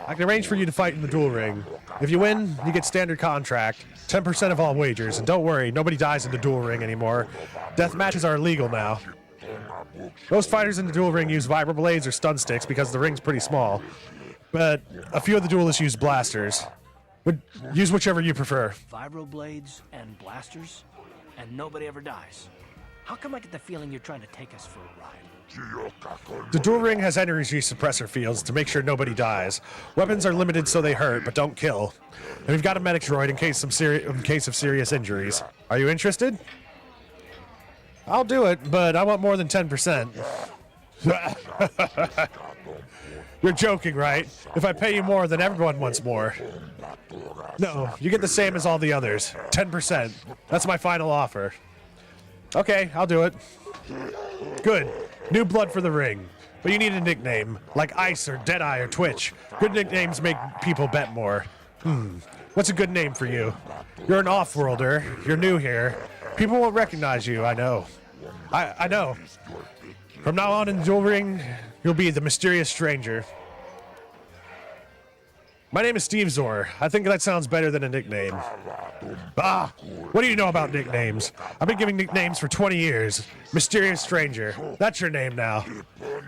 I can arrange for you to fight in the duel ring. If you win, you get standard contract, 10% of all wagers, and don't worry, nobody dies in the duel ring anymore. Death matches are illegal now. Most fighters in the duel ring use vibroblades or stun sticks because the ring's pretty small, but a few of the duelists use blasters. But use whichever you prefer. Vibroblades and blasters, and nobody ever dies. How come I get the feeling you're trying to take us for a ride? The duel ring has energy suppressor fields to make sure nobody dies. Weapons are limited so they hurt, but don't kill. And we've got a medic droid in case of serious injuries. Are you interested? I'll do it, but I want more than 10%. You're joking, right? If I pay you more, then everyone wants more. No, you get the same as all the others. 10%. That's my final offer. Okay, I'll do it. Good. New blood for the ring. But you need a nickname, like Ice or Deadeye or Twitch. Good nicknames make people bet more. What's a good name for you? You're an off-worlder. You're new here. People won't recognize you, I know. I know. From now on in the duel ring, you'll be the mysterious stranger. My name is Steve Zor. I think that sounds better than a nickname. What do you know about nicknames? I've been giving nicknames for 20 years. Mysterious Stranger. That's your name now.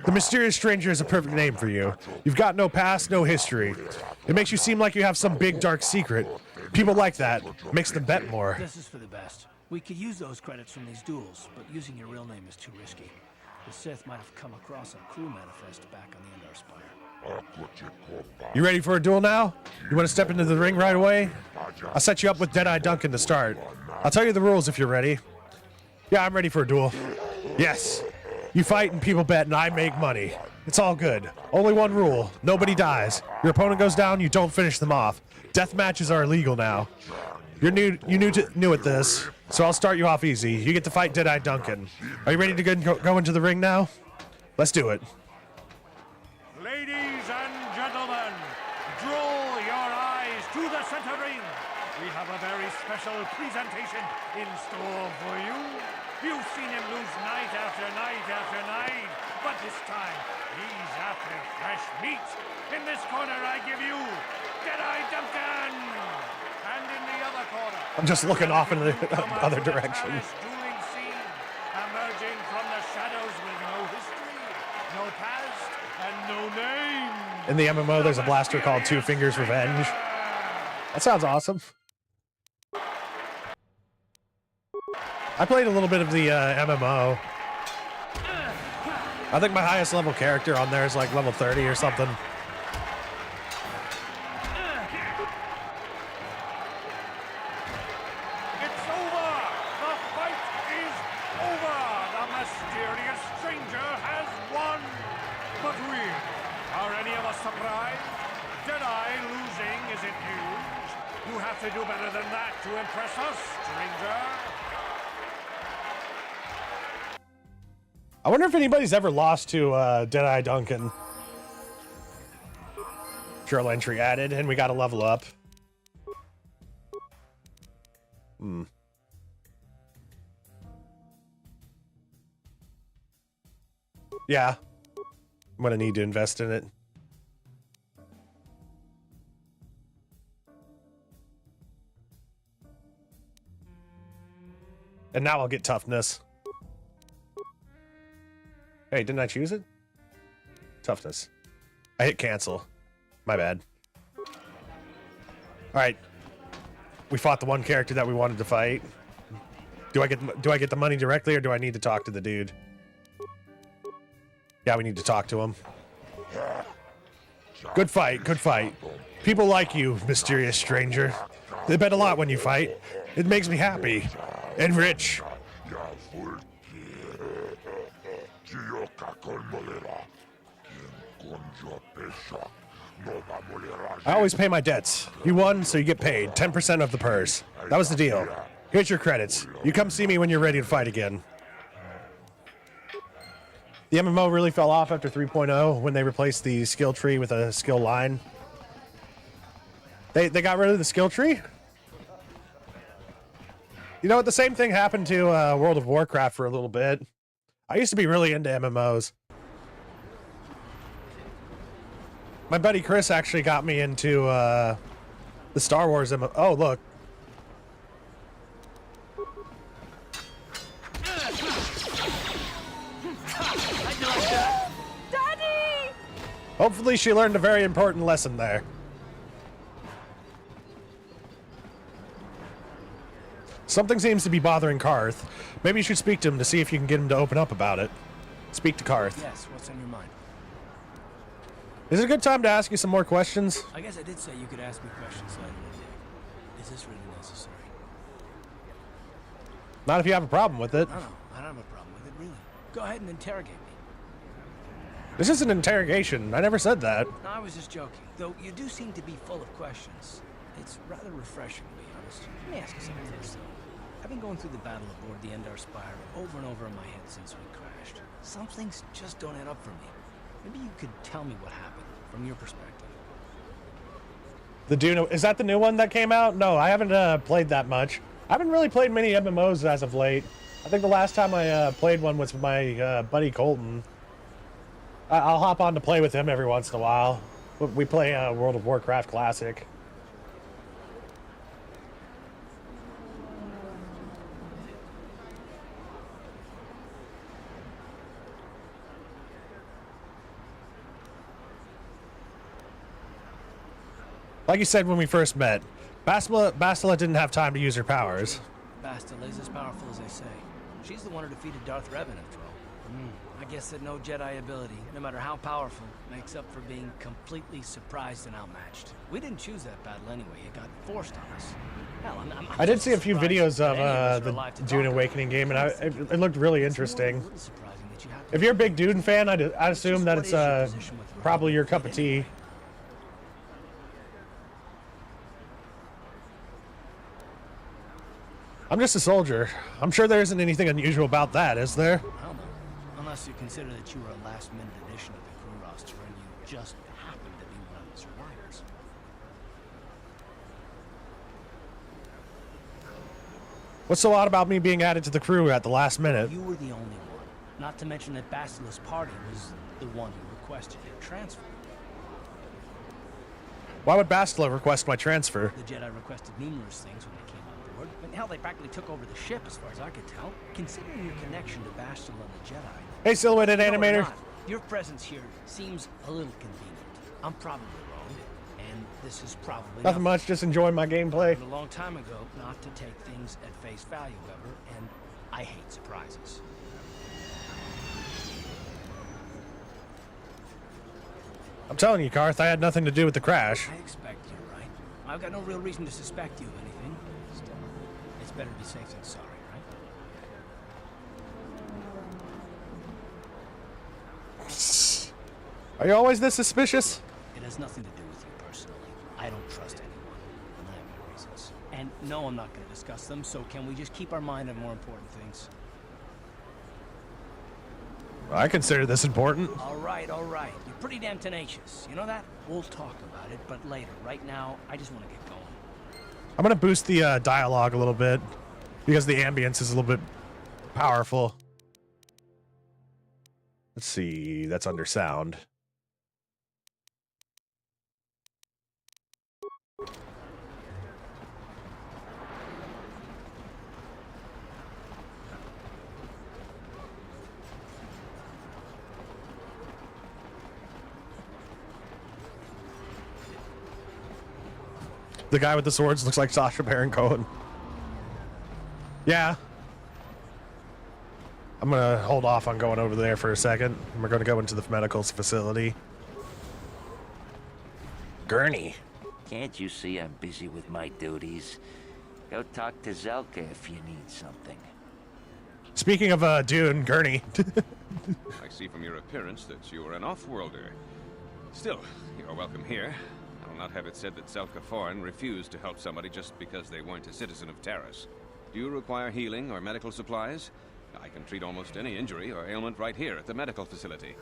The Mysterious Stranger is a perfect name for you. You've got no past, no history. It makes you seem like you have some big, dark secret. People like that. Makes them bet more. This is for the best. We could use those credits from these duels, but using your real name is too risky. The Sith might have come across a crew manifest back on the Endar Spire. You ready for a duel now? You want to step into the ring right away? I'll set you up with Deadeye Duncan to start. I'll tell you the rules if you're ready. Yeah, I'm ready for a duel. Yes. You fight and people bet and I make money. It's all good. Only one rule. Nobody dies. Your opponent goes down, you don't finish them off. Death matches are illegal now. You're new at this, so I'll start you off easy. You get to fight Deadeye Duncan. Are you ready to go into the ring now? Let's do it. Ladies and gentlemen, draw your eyes to the center ring. We have a very special presentation in store for you. You've seen him lose night after night after night, but this time he's after fresh meat. In this corner, I give you Jedi Duncan, and in the other corner, I'm just looking off in the other direction. Dueling scene, emerging from the shadows with no history, no past, and no name. In the MMO, there's a blaster called Two Fingers Revenge. That sounds awesome. I played a little bit of the MMO. I think my highest level character on there is like level 30 or something. It's over! The fight is over! The mysterious stranger has won! But are any of us surprised? Jedi losing isn't huge. You have to do better than that to impress us, stranger. I wonder if anybody's ever lost to Deadeye Duncan. Journal entry added, and we got to level up. Yeah. I'm gonna need to invest in it. And now I'll get toughness. Hey, didn't I choose it? Toughness. I hit cancel. My bad. Alright. We fought the one character that we wanted to fight. Do I get the money directly, or do I need to talk to the dude? Yeah, we need to talk to him. Good fight, good fight. People like you, mysterious stranger. They bet a lot when you fight. It makes me happy. And rich. I always pay my debts. You won, so you get paid. 10% of the purse. That was the deal. Here's your credits. You come see me when you're ready to fight again. The MMO really fell off after 3.0 when they replaced the skill tree with a skill line. They got rid of the skill tree? You know what? The same thing happened to World of Warcraft for a little bit. I used to be really into MMOs. My buddy Chris actually got me into The Star Wars MMO. Oh, look. Daddy! Hopefully she learned a very important lesson there. Something seems to be bothering Karth. Maybe you should speak to him to see if you can get him to open up about it. Speak to Karth. Yes, what's on your mind? Is it a good time to ask you some more questions? I guess I did say you could ask me questions later in the day. Is this really necessary? Not if you have a problem with it. No, I don't have a problem with it, really. Go ahead and interrogate me. This is an interrogation. I never said that. No, I was just joking. Though you do seem to be full of questions. It's rather refreshing, to be honest. Let me ask you something first, though. I've been going through the battle aboard the Endar Spire over and over in my head since we crashed. Some things just don't add up for me. Maybe you could tell me what happened from your perspective. The Dune, is that the new one that came out? No, I haven't played that much. I haven't really played many MMOs as of late. I think the last time I played one was with my buddy Colton. I'll hop on to play with him every once in a while. We play World of Warcraft Classic. Like you said when we first met, Bastila didn't have time to use her powers. Bastila is as powerful as they say. She's the one who defeated Darth Revan, after all. I guess that no Jedi ability, no matter how powerful, makes up for being completely surprised and outmatched. We didn't choose that battle anyway. It got forced on us. Hell, I did see a few videos of the Dune Awakening game, and it looked really interesting. If you're a big Dune fan, I'd assume that it's probably your cup of tea. I'm just a soldier. I'm sure there isn't anything unusual about that, is there? Hell no. Unless you consider that you were a last-minute addition to the crew roster and you just happened to be one of the survivors. What's so odd about me being added to the crew at the last minute? You were the only one. Not to mention that Bastila's party was the one who requested your transfer. Why would Bastila request my transfer? The Jedi requested numerous things when they came on board, but hell, they practically took over the ship as far as I could tell. Considering your connection to Bastila and the Jedi... Hey, Silhouetted Animator. Not, your presence here seems a little convenient. I'm probably wrong, and this is probably... Nothing much, just enjoying my gameplay. A long time ago, not to take things at face value ever, and I hate surprises. I'm telling you, Karth, I had nothing to do with the crash. I expect you're right. I've got no real reason to suspect you of anything. Still, it's better to be safe than sorry, right? Are you always this suspicious? It has nothing to do with you personally. I don't trust anyone, and I have my reasons. And no, I'm not going to discuss them, so can we just keep our mind on more important things? I consider this important. All right, all right. You're pretty damn tenacious. You know that? We'll talk about it, but later. Right now, I just want to get going. I'm going to boost the dialogue a little bit, because the ambience is a little bit powerful. Let's see, that's under sound. The guy with the swords looks like Sacha Baron Cohen. Yeah. I'm gonna hold off on going over there for a second. We're gonna go into the medical facility. Gurney. Can't you see I'm busy with my duties? Go talk to Zelka if you need something. Speaking of Dune, Gurney. I see from your appearance that you are an off-worlder. Still, you're welcome here. I will not have it said that Zelka Foreign refused to help somebody just because they weren't a citizen of Terrace. Do you require healing or medical supplies? I can treat almost any injury or ailment right here at the medical facility.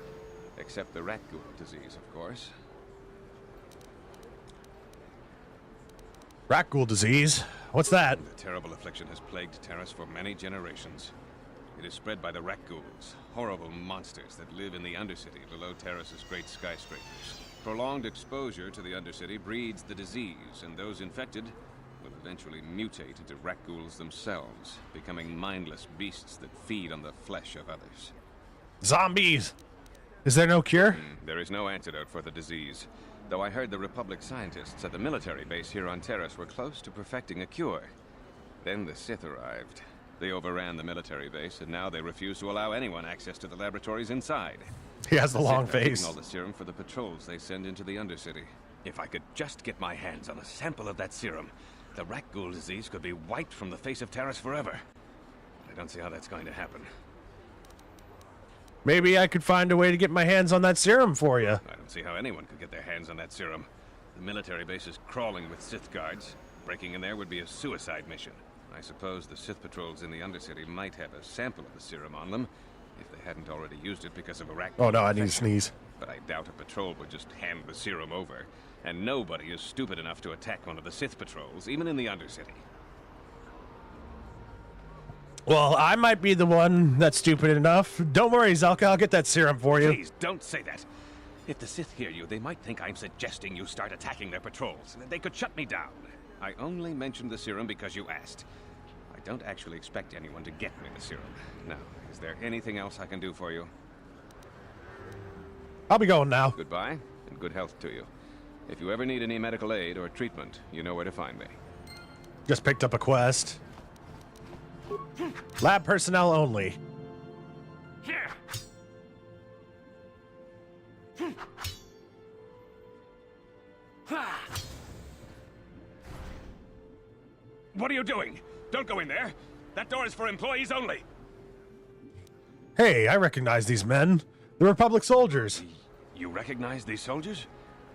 Except the rat ghoul disease, of course. Rat ghoul disease? What's that? The terrible affliction has plagued Terrace for many generations. It is spread by the rat ghouls, horrible monsters that live in the Undercity below Terrace's great skyscrapers. Prolonged exposure to the Undercity breeds the disease, and those infected will eventually mutate into rat ghouls themselves, becoming mindless beasts that feed on the flesh of others. Zombies! Is there no cure? There is no antidote for the disease, though I heard the Republic scientists at the military base here on Terrace were close to perfecting a cure. Then the Sith arrived. They overran the military base, and now they refuse to allow anyone access to the laboratories inside. He has the long Sith have face. eaten all the serum for the patrols they send into the Undercity. If I could just get my hands on a sample of that serum, the rat ghoul disease could be wiped from the face of Terrace forever. I don't see how that's going to happen. Maybe I could find a way to get my hands on that serum for you. I don't see how anyone could get their hands on that serum. The military base is crawling with Sith guards. Breaking in there would be a suicide mission. I suppose the Sith patrols in the Undercity might have a sample of the serum on them, if they hadn't already used it because of a rat. Oh no, I need to sneeze. But I doubt a patrol would just hand the serum over. And nobody is stupid enough to attack one of the Sith patrols, even in the Undercity. Well, I might be the one that's stupid enough. Don't worry, Zelka, I'll get that serum for you. Please, don't say that. If the Sith hear you, they might think I'm suggesting you start attacking their patrols. They could shut me down. I only mentioned the serum because you asked. I don't actually expect anyone to get me the serum. Now, is there anything else I can do for you? I'll be going now. Goodbye, and good health to you. If you ever need any medical aid or treatment, you know where to find me. Just picked up a quest. Lab personnel only. What are you doing? Don't go in there. That door is for employees only. Hey, I recognize these men. The Republic soldiers. You recognize these soldiers?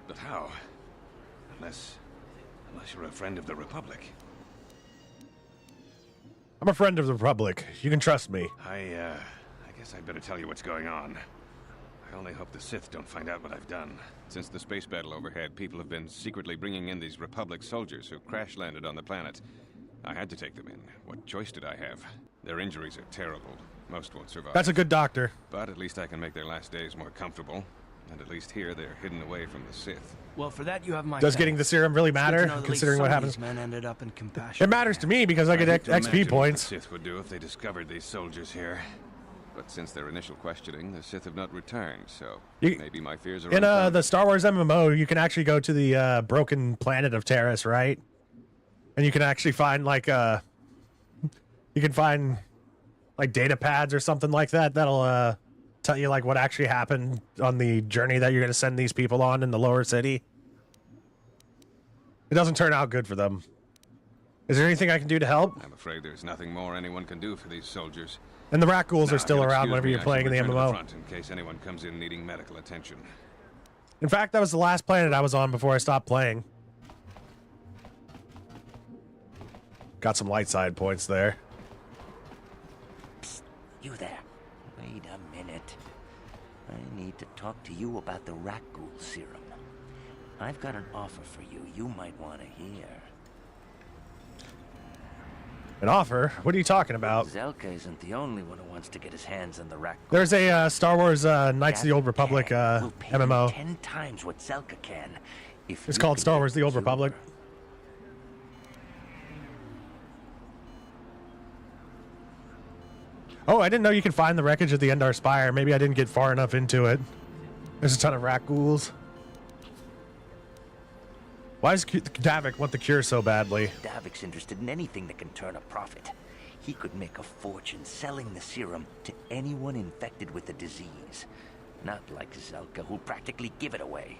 But how? Unless you're a friend of the Republic. I'm a friend of the Republic. You can trust me. I guess I'd better tell you what's going on. I only hope the Sith don't find out what I've done. Since the space battle overhead, people have been secretly bringing in these Republic soldiers who crash-landed on the planet. I had to take them in. What choice did I have? Their injuries are terrible. Most won't survive. That's a good doctor. But at least I can make their last days more comfortable. And at least here, they're hidden away from the Sith. Well, for that you have my Does getting the serum really It's good matter, to know that at least considering some what of happens? these men ended up in compassion. It matters to me because I get hate to XP imagine points. what the Sith would do if they discovered these soldiers here. But since their initial questioning, the Sith have not returned, so maybe my fears are In unfounded. the Star Wars MMO, you can actually go to the broken planet of Terrace, right? And you can actually find like you can find like data pads or something like that that'll tell you like what actually happened on the journey that you're going to send these people on in the lower city. It doesn't turn out good for them. Is there anything I can do to help? I'm afraid there's nothing more anyone can do for these soldiers. And the rat ghouls Now, are still if you'll around excuse whenever me, you're I playing in should the return to MMO. front in case anyone comes in needing medical attention. In fact, that was the last planet I was on before I stopped playing. Got some light side points there. Psst, you there. Wait a minute. I need to talk to you about the rat ghoul serum. I've got an offer for you might want to hear. An offer? What are you talking about? Zelka isn't the only one who wants to get his hands on the rat ghoul. There's a Star Wars Knights of the Old Republic We'll pay you MMO. 10 times what Zelka can. If It's you called can Star get Wars: The Old cure. Republic. Oh, I didn't know you could find the wreckage of the Endar Spire. Maybe I didn't get far enough into it. There's a ton of rat ghouls. Why does Davik want the cure so badly? Davik's interested in anything that can turn a profit. He could make a fortune selling the serum to anyone infected with the disease. Not like Zelka, who'll practically give it away.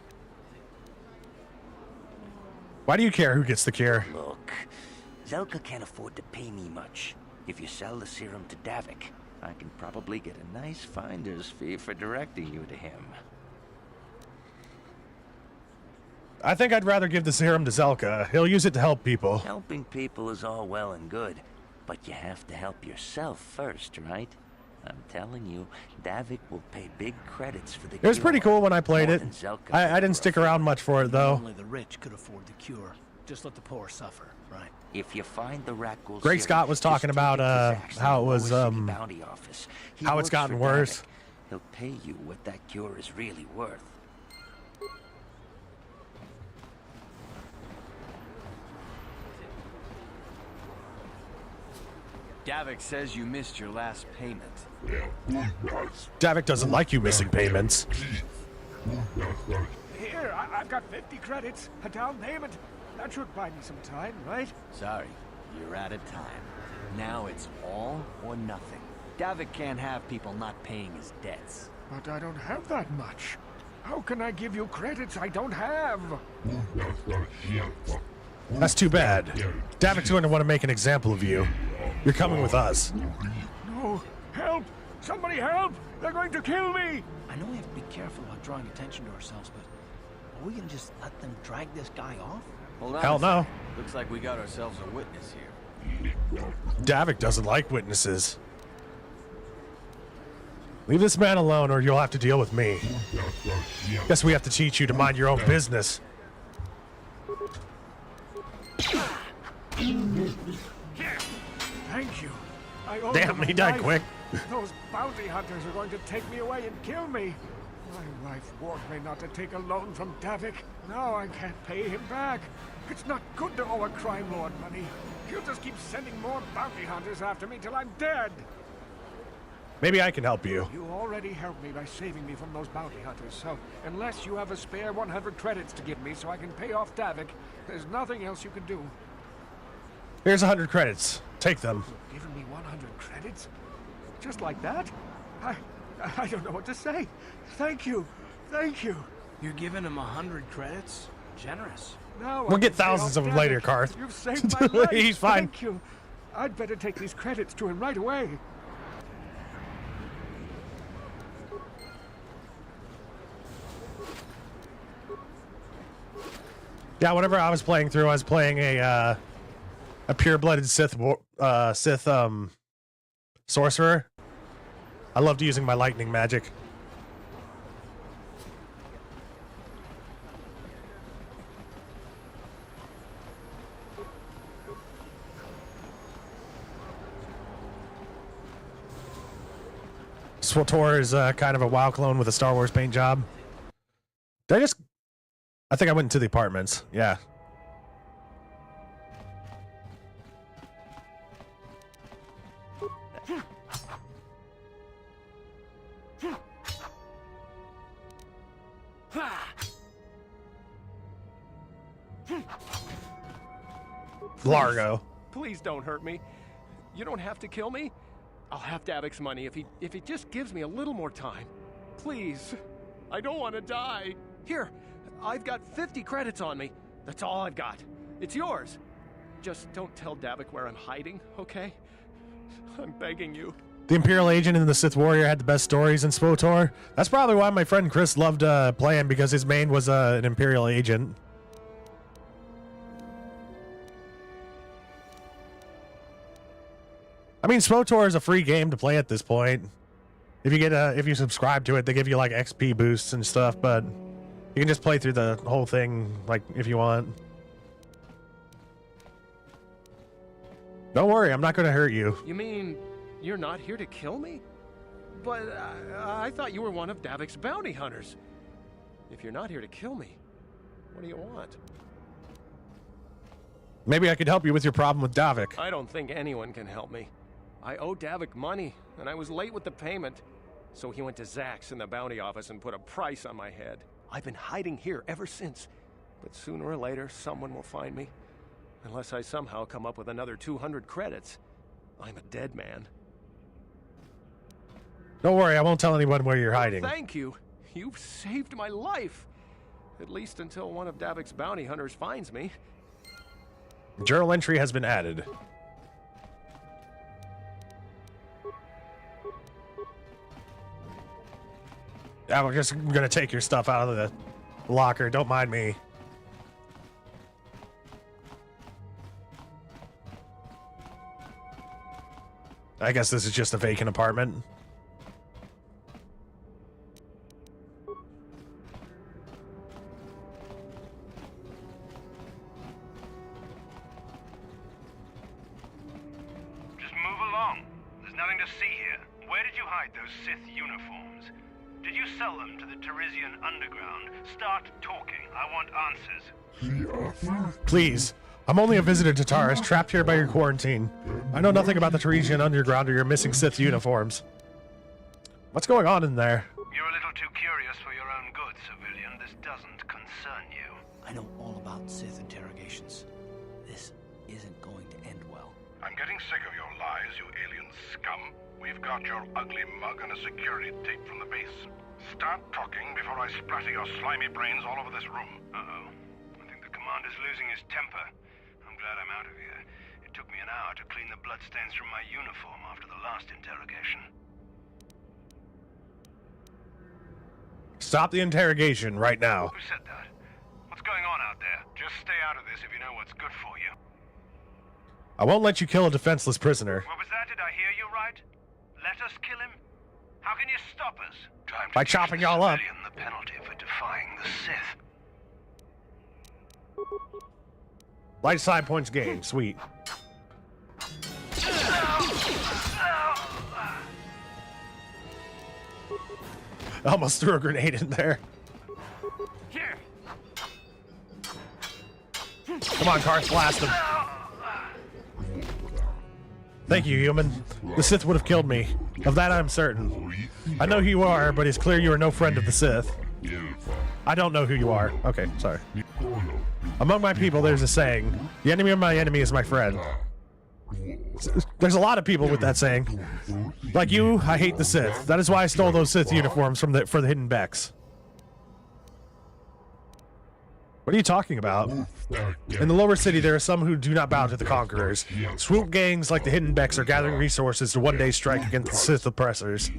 Why do you care who gets the cure? Look, Zelka can't afford to pay me much. If you sell the serum to Davik, I can probably get a nice finder's fee for directing you to him. I think I'd rather give the serum to Zelka. He'll use it to help people. Helping people is all well and good, but you have to help yourself first, right? I'm telling you, Davik will pay big credits for the It was cure, pretty cool when I played more it. than Zelka I ever didn't stick around much for it, though. Only the rich could afford the cure. Just let the poor suffer, right? If you find the rat ghoul Greg serum, Scott was talking just about take it to Zaxxon, how it Lower was City bounty office. He how it's works gotten for worse. Davik. He'll pay you what that cure is really worth. Davik says you missed your last payment. Davik doesn't like you missing payments. Here, I've got 50 credits, a down payment. That should buy me some time, right? Sorry, you're out of time. Now it's all or nothing. Davik can't have people not paying his debts. But I don't have that much. How can I give you credits I don't have? That's too bad. Davik's going to want to make an example of you. You're coming with us. No, help! Somebody help! They're going to kill me! I know we have to be careful about drawing attention to ourselves, but are we gonna just let them drag this guy off? Hold on. Hell no. Looks like we got ourselves a witness here. Davik doesn't like witnesses. Leave this man alone or you'll have to deal with me. Guess we have to teach you to mind your own business. Thank you. I owe Damn, them he a died life. quick. Those bounty hunters are going to take me away and kill me. My wife warned me not to take a loan from Davik. Now I can't pay him back. It's not good to owe a crime lord money. He'll just keep sending more bounty hunters after me till I'm dead. Maybe I can help you. You already helped me by saving me from those bounty hunters, so unless you have a spare 100 credits to give me so I can pay off Davik, there's nothing else you can do. Here's 100 credits. Take them. You've given me 100 credits? Just like that? I don't know what to say. Thank you. Thank you. You're giving him 100 credits? Generous. Now We'll I get can pay thousands off of them later, Davik. Karth. You've saved my life. He's fine. Thank you. I'd better take these credits to him right away. Yeah, whenever I was playing through, I was playing a pure-blooded Sith sorcerer. I loved using my lightning magic. SWTOR is kind of a WoW clone with a Star Wars paint job. I think I went into the apartments. Yeah. Largo. Please don't hurt me. You don't have to kill me. I'll have Davik's money if he just gives me a little more time. Please. I don't want to die. Here, I've got 50 credits on me. That's all I've got. It's yours. Just don't tell Davik where I'm hiding, okay? I'm begging you. The Imperial Agent and the Sith Warrior had the best stories in SWTOR. That's probably why my friend Chris loved playing, because his main was an Imperial Agent. I mean, SWTOR is a free game to play at this point. If you get if you subscribe to it, they give you like XP boosts and stuff, but you can just play through the whole thing like if you want. Don't worry, I'm not going to hurt you. You mean you're not here to kill me? But I thought you were one of Davik's bounty hunters. If you're not here to kill me, what do you want? Maybe I could help you with your problem with Davik. I don't think anyone can help me. I owe Davik money, and I was late with the payment. So he went to Zack's in the bounty office and put a price on my head. I've been hiding here ever since. But sooner or later, someone will find me. Unless I somehow come up with another 200 credits. I'm a dead man. Don't worry, I won't tell anyone where you're hiding. Thank you. You've saved my life. At least until one of Davik's bounty hunters finds me. Journal entry has been added. I'm just gonna take your stuff out of the locker. Don't mind me. I guess this is just a vacant apartment. Just move along. There's nothing to see here. Where did you hide those Sith uniforms? Did you sell them to the Teresian underground? Start talking. I want answers. Please, I'm only a visitor to Taurus, trapped here by your quarantine. I know nothing about the Teresian underground or your missing Sith uniforms. What's going on in there? You're a little too curious for your own good, civilian. This doesn't concern you. I know all about Sith interrogations. This isn't going to end well. I'm getting sick of your lies, you alien scum. We've got your ugly mug and a security tape from the base. Start talking before I splatter your slimy brains all over this room. Uh-oh. I think the commander's losing his temper. I'm glad I'm out of here. It took me an hour to clean the bloodstains from my uniform after the last interrogation. Stop the interrogation right now. Who said that? What's going on out there? Just stay out of this if you know what's good for you. I won't let you kill a defenseless prisoner. What was that? Did I hear you right? Let us kill him? How can you stop us? Time to By chopping y'all up. The penalty for defying the Sith. Light side points gained. Sweet. I almost threw a grenade in there. Here. Come on, Karth, blast him. Thank you, human. The Sith would have killed me. Of that I'm certain. I know who you are, but it's clear you are no friend of the Sith. I don't know who you are. Okay, sorry. Among my people, there's a saying, the enemy of my enemy is my friend. There's a lot of people with that saying. Like you, I hate the Sith. That is why I stole those Sith uniforms for the hidden Becks. What are you talking about? In the lower city, there are some who do not bow to the conquerors. Swoop gangs like the hidden Becks are gathering resources to one day strike against the Sith oppressors.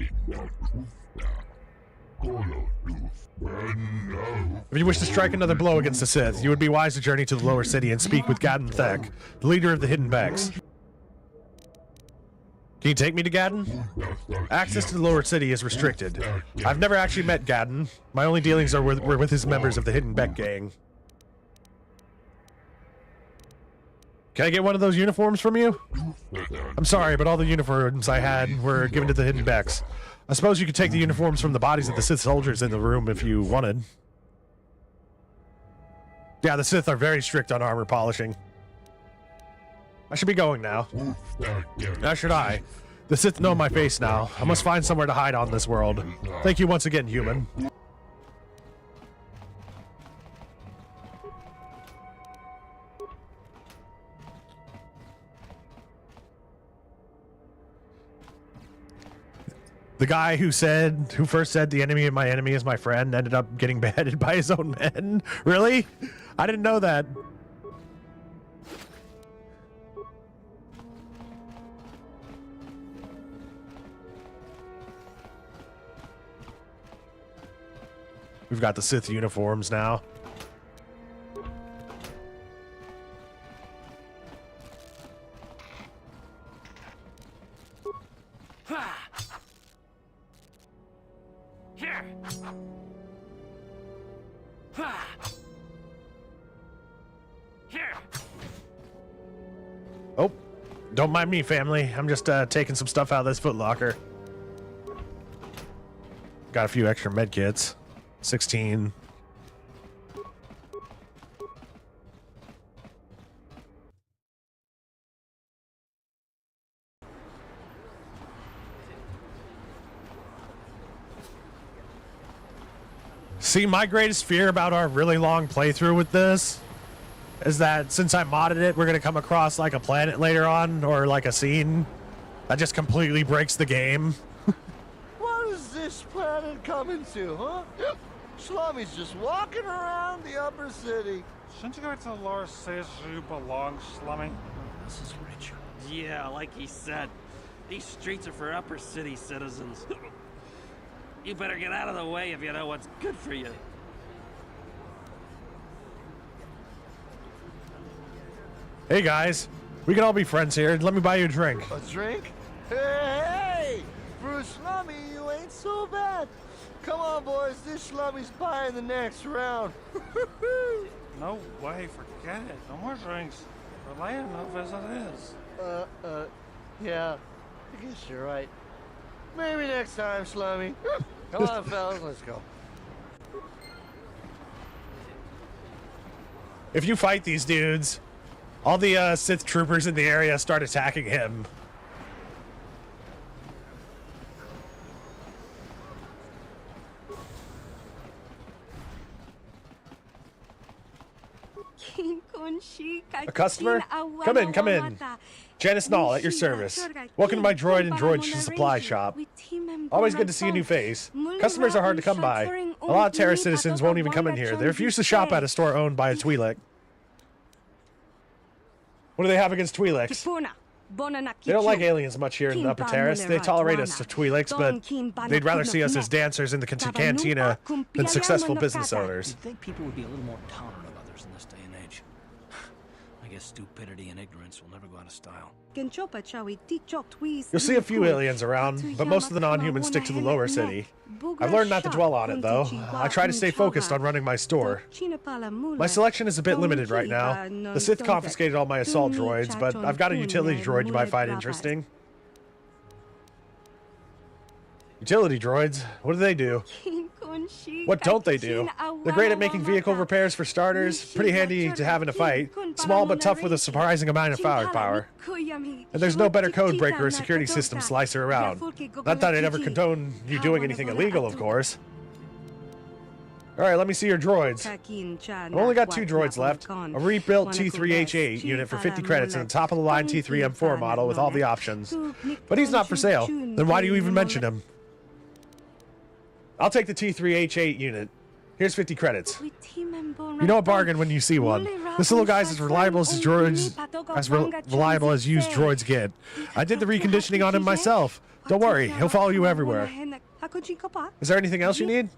If you wish to strike another blow against the Sith, you would be wise to journey to the lower city and speak with Gadden Thek, the leader of the hidden Becks. Can you take me to Gadden? Access to the lower city is restricted. I've never actually met Gadden. My only dealings were with his members of the hidden Beck gang. Can I get one of those uniforms from you? I'm sorry, but all the uniforms I had were given to the hidden Becks. I suppose you could take the uniforms from the bodies of the Sith soldiers in the room if you wanted. Yeah, the Sith are very strict on armor polishing. I should be going now. How should I? The Sith know my face now. I must find somewhere to hide on this world. Thank you once again, human. The guy who first said the enemy of my enemy is my friend ended up getting beheaded by his own men. Really? I didn't know that. We've got the Sith uniforms now. Here. Here. Oh, don't mind me, family. I'm just taking some stuff out of this footlocker. Got a few extra med kits. 16. See, my greatest fear about our really long playthrough with this is that since I modded it, we're going to come across like a planet later on or like a scene that just completely breaks the game. What is this planet coming to, huh? Slummy's just walking around the upper city. Shouldn't you go to the lower cities where you belong, Slummy? This is rich. Yeah, like he said, these streets are for upper city citizens. You better get out of the way if you know what's good for you. Hey guys, we can all be friends here. Let me buy you a drink. A drink? Hey! For a Slummy, you ain't so bad. Come on, boys. This Slummy's buying the next round. No way, forget it. No more drinks. We're late enough as it is. Yeah. I guess you're right. Maybe next time, Slummy. Come on, fellas, let's go. If you fight these dudes, All the Sith troopers in the area start attacking him. A customer? Come in, come in. Janice Nall at your service. Welcome to my droid and droid supply shop. Always good to see a new face. Customers are hard to come by. A lot of Terra citizens won't even come in here. They refuse to shop at a store owned by a Twi'lek. What do they have against Twi'leks? They don't like aliens much here in the Upper Terrace. They tolerate us Twi'leks, but they'd rather see us as dancers in the cantina than successful business owners. You'd think people would be a little more tolerant of others in this day and age. I guess stupidity and ignorance will never go out of style. You'll see a few aliens around, but most of the non-humans stick to the lower city. I've learned not to dwell on it, though. I try to stay focused on running my store. My selection is a bit limited right now. The Sith confiscated all my assault droids, but I've got a utility droid you might find interesting. Utility droids? What do they do? What don't they do? They're great at making vehicle repairs for starters, pretty handy to have in a fight, small but tough with a surprising amount of firepower. And there's no better code breaker or security system slicer around. Not that I'd ever condone you doing anything illegal, of course. Alright, let me see your droids. I've only got 2 droids left. A rebuilt T3H8 unit for 50 credits and a top-of-the-line T3M4 model with all the options. But he's not for sale. Then why do you even mention him? I'll take the T3H8 unit. Here's 50 credits. You know a bargain when you see one. This little guy's as reliable as reliable as used droids get. I did the reconditioning on him myself. Don't worry, he'll follow you everywhere. Is there anything else you need?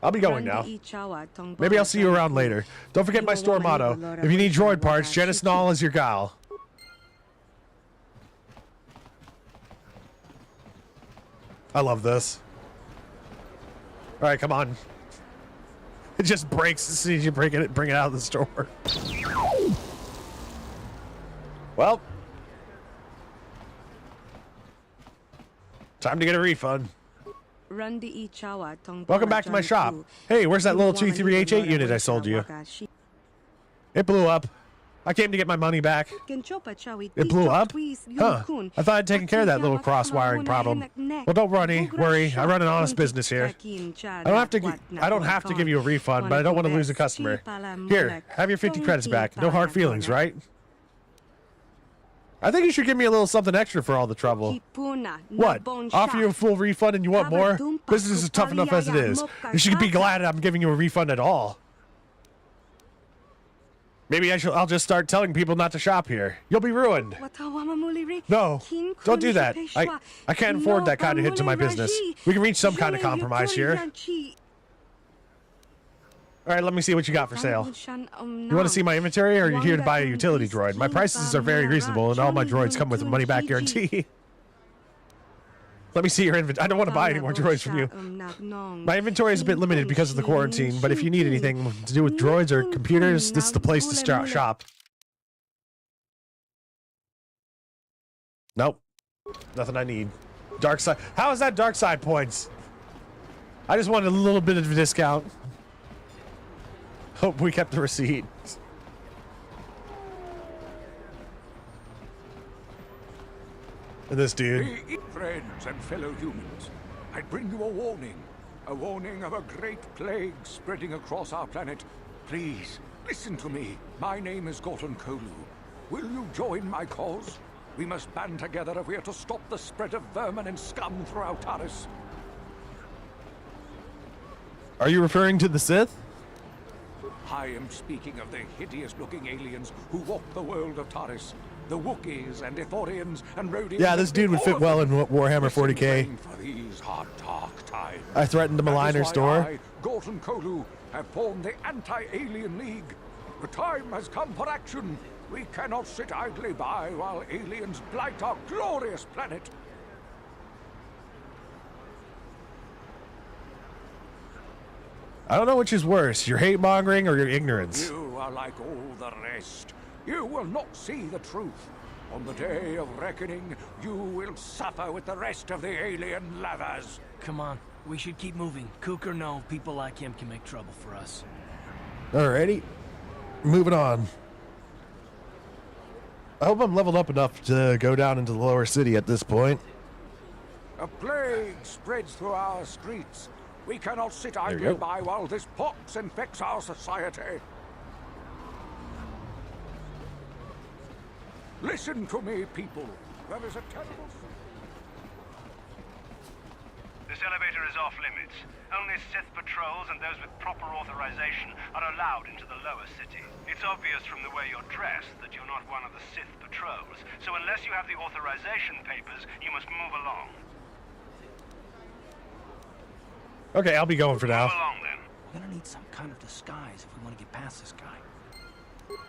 I'll be going now. Maybe I'll see you around later. Don't forget my store motto. If you need droid parts, Janice Nall is your gal. I love this. Alright, come on. It just breaks as soon as you bring it out of the store. Well. Time to get a refund. Welcome back to my shop. Hey, where's that little T3H8 unit I sold you? It blew up. I came to get my money back. It blew up? Huh. I thought I'd taken care of that little cross-wiring problem. Well, don't worry. I run an honest business here. I don't have to give you a refund, but I don't want to lose a customer. Here, have your 50 credits back. No hard feelings, right? I think you should give me a little something extra for all the trouble. What? Offer you a full refund and you want more? Business is tough enough as it is. You should be glad I'm giving you a refund at all. Maybe I'll just start telling people not to shop here. You'll be ruined. No, don't do that. I can't afford that kind of hit to my business. We can reach some kind of compromise here. Alright, let me see what you got for sale. You want to see my inventory, or are you here to buy a utility droid? My prices are very reasonable, and all my droids come with a money-back guarantee. Let me see your inventory. I don't want to buy any more droids from you. My inventory is a bit limited because of the quarantine, but if you need anything to do with droids or computers, this is the place to start shop. Nope. Nothing I need. Dark side. How is that dark side points? I just wanted a little bit of a discount. Hope we kept the receipt. And this dude. Friends and fellow humans, I bring you a warning of a great plague spreading across our planet. Please, listen to me. My name is Gorton Kolu. Will you join my cause? We must band together if we are to stop the spread of vermin and scum throughout Taris. Are you referring to the Sith? I am speaking of the hideous-looking aliens who walk the world of Taris. The Wookiees and Ithorians and Rhodians. Yeah, this dude would fit well in Warhammer 40k. For these hard, dark times. I threatened to malign her store. I, Gorton Kolu, have formed the Anti-Alien League. The time has come for action. We cannot sit idly by while aliens blight our glorious planet. I don't know which is worse, your hate-mongering or your ignorance. You are like all the rest. You will not see the truth. On the day of reckoning, you will suffer with the rest of the alien lovers. Come on, we should keep moving. Kook or no, people like him can make trouble for us. Alrighty. Moving on. I hope I'm leveled up enough to go down into the lower city at this point. A plague spreads through our streets. We cannot sit There you idly go. by while this pox infects our society. Listen to me, people. There is a terrible... This elevator is off limits. Only Sith patrols and those with proper authorization are allowed into the lower city. It's obvious from the way you're dressed that you're not one of the Sith patrols, so unless you have the authorization papers, you must move along. Okay, I'll be going for now. Move along then. We're gonna need some kind of disguise if we want to get past this guy.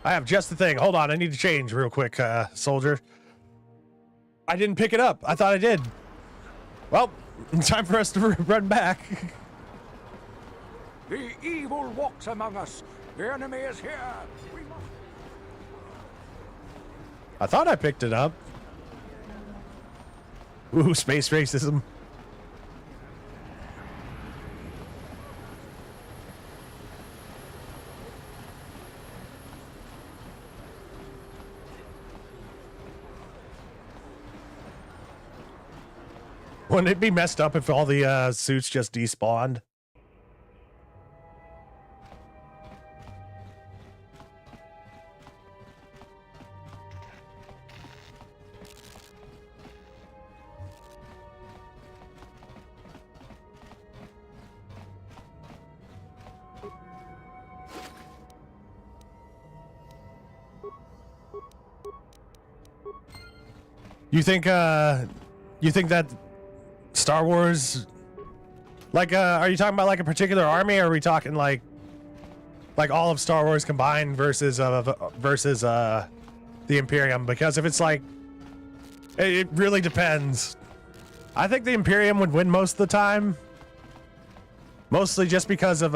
I have just the thing. Hold on, I need to change real quick, soldier. I didn't pick it up. I thought I did. Well, time for us to run back. The evil walks among us. The enemy is here. We must... I thought I picked it up. Ooh, space racism. Wouldn't it be messed up if all the suits just despawned? You think that Star Wars, like, are you talking about like a particular army, or are we talking like all of Star Wars combined versus the Imperium? Because if it's like, it really depends. I think the Imperium would win most of the time, mostly just because of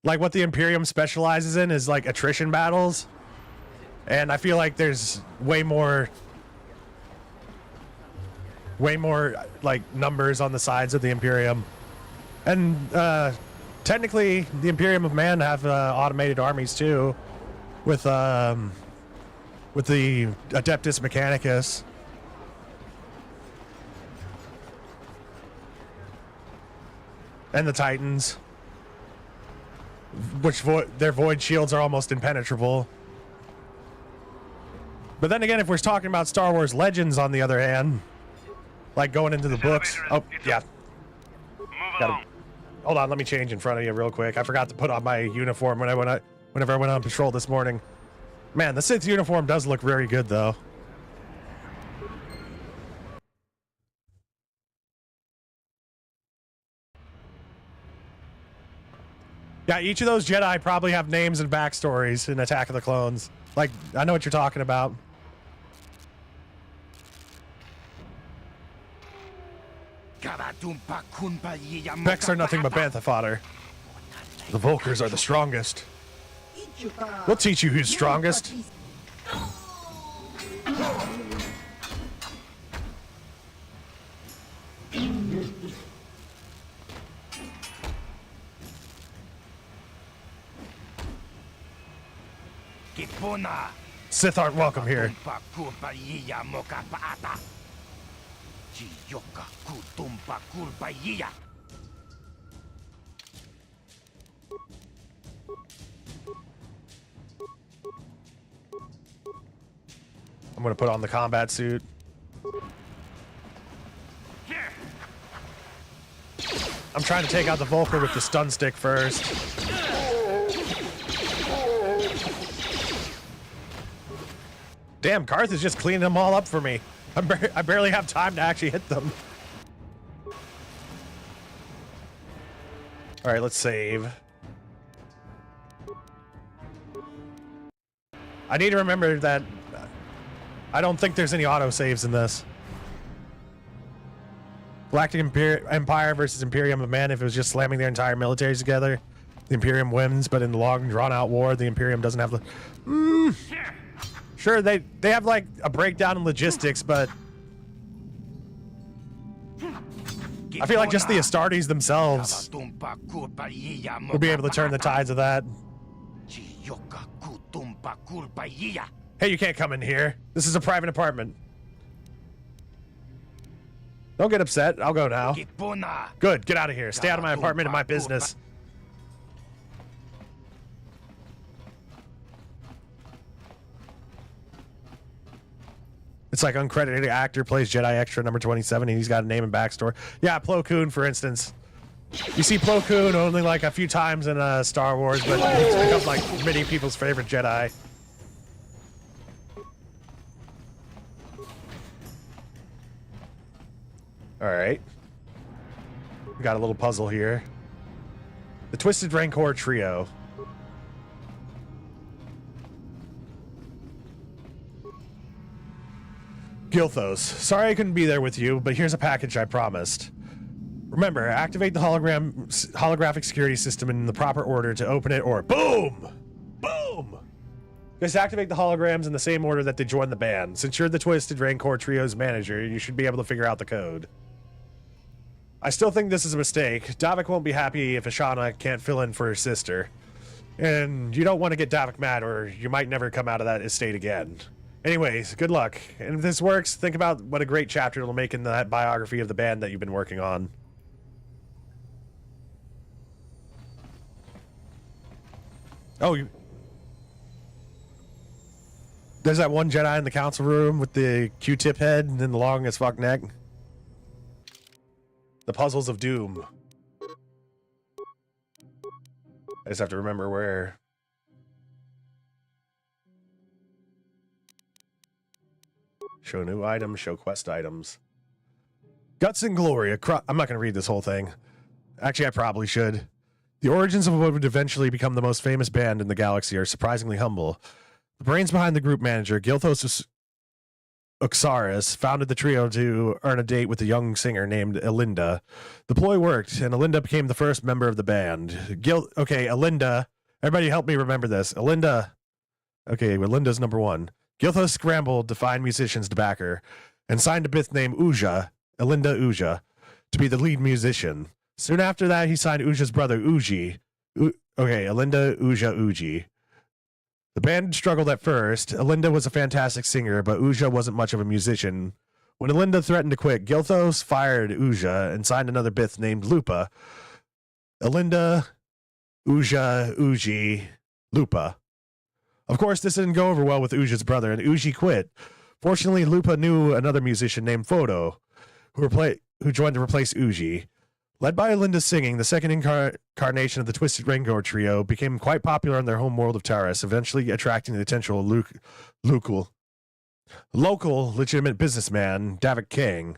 like what the Imperium specializes in is like attrition battles, and I feel like there's way more like numbers on the sides of the Imperium, and technically the Imperium of Man have automated armies too, with the Adeptus Mechanicus. And the Titans, which their void shields are almost impenetrable. But then again, if we're talking about Star Wars Legends, on the other hand, like going into the books. Oh, yeah. Hold on, let me change in front of you real quick. I forgot to put on my uniform whenever I went on patrol this morning. Man, the Sith uniform does look very good, though. Yeah, each of those Jedi probably have names and backstories in Attack of the Clones. Like, I know what you're talking about. Beks are nothing but bantha fodder. The Volkers are the strongest. We'll teach you who's strongest. Sith aren't welcome here. I'm gonna put on the combat suit. I'm trying to take out the Volker with the stun stick first. Damn, Karth is just cleaning them all up for me. I barely have time to actually hit them. All right, let's save. I need to remember that I don't think there's any auto-saves in this. Galactic Empire versus Imperium of Man, if it was just slamming their entire militaries together, the Imperium wins, but in the long, drawn-out war, the Imperium doesn't have the... Sure, they have, like, a breakdown in logistics, but... I feel like just the Astartes themselves will be able to turn the tides of that. Hey, you can't come in here. This is a private apartment. Don't get upset. I'll go now. Good. Get out of here. Stay out of my apartment and my business. It's like uncredited actor plays Jedi Extra number 27, and he's got a name and backstory. Yeah, Plo Koon, for instance. You see Plo Koon only like a few times in Star Wars, but he's become like many people's favorite Jedi. Alright. We got a little puzzle here. The Twisted Rancor Trio. Gilthos, sorry I couldn't be there with you, but here's a package I promised. Remember, activate the holographic security system in the proper order to open it, or boom! Boom! Just activate the holograms in the same order that they joined the band. Since you're the Twisted Rancor Trio's manager, you should be able to figure out the code. I still think this is a mistake. Davik won't be happy if Ashana can't fill in for her sister. And you don't want to get Davik mad, or you might never come out of that estate again. Anyways, good luck. And if this works, think about what a great chapter it'll make in that biography of the band that you've been working on. Oh, there's that one Jedi in the council room with the Q-tip head and then the long as fuck neck. The Puzzles of Doom. I just have to remember where. Show new items, show quest items. Guts and Glory. I'm not going to read this whole thing. Actually, I probably should. The origins of what would eventually become the most famous band in the galaxy are surprisingly humble. The brains behind the group manager, Gilthos Oxaris, founded the trio to earn a date with a young singer named Elinda. The ploy worked, and Elinda became the first member of the band. Okay, Elinda. Everybody help me remember this. Elinda. Okay, Elinda's number one. Gilthos scrambled to find musicians to back her, and signed a bith named Uja, Elinda Uja, to be the lead musician. Soon after that, he signed Uja's brother, Uji. Okay, Elinda, Uja, Uji. The band struggled at first. Elinda was a fantastic singer, but Uja wasn't much of a musician. When Elinda threatened to quit, Gilthos fired Uja and signed another bith named Lupa. Elinda, Uja, Uji, Lupa. Of course, this didn't go over well with Uja's brother, and Uji quit. Fortunately, Lupa knew another musician named Photo, who joined to replace Uji. Led by Elinda's singing, the second incarnation of the Twisted Rancor Trio became quite popular in their home world of Taris, eventually attracting the attention of local legitimate businessman, Davik King.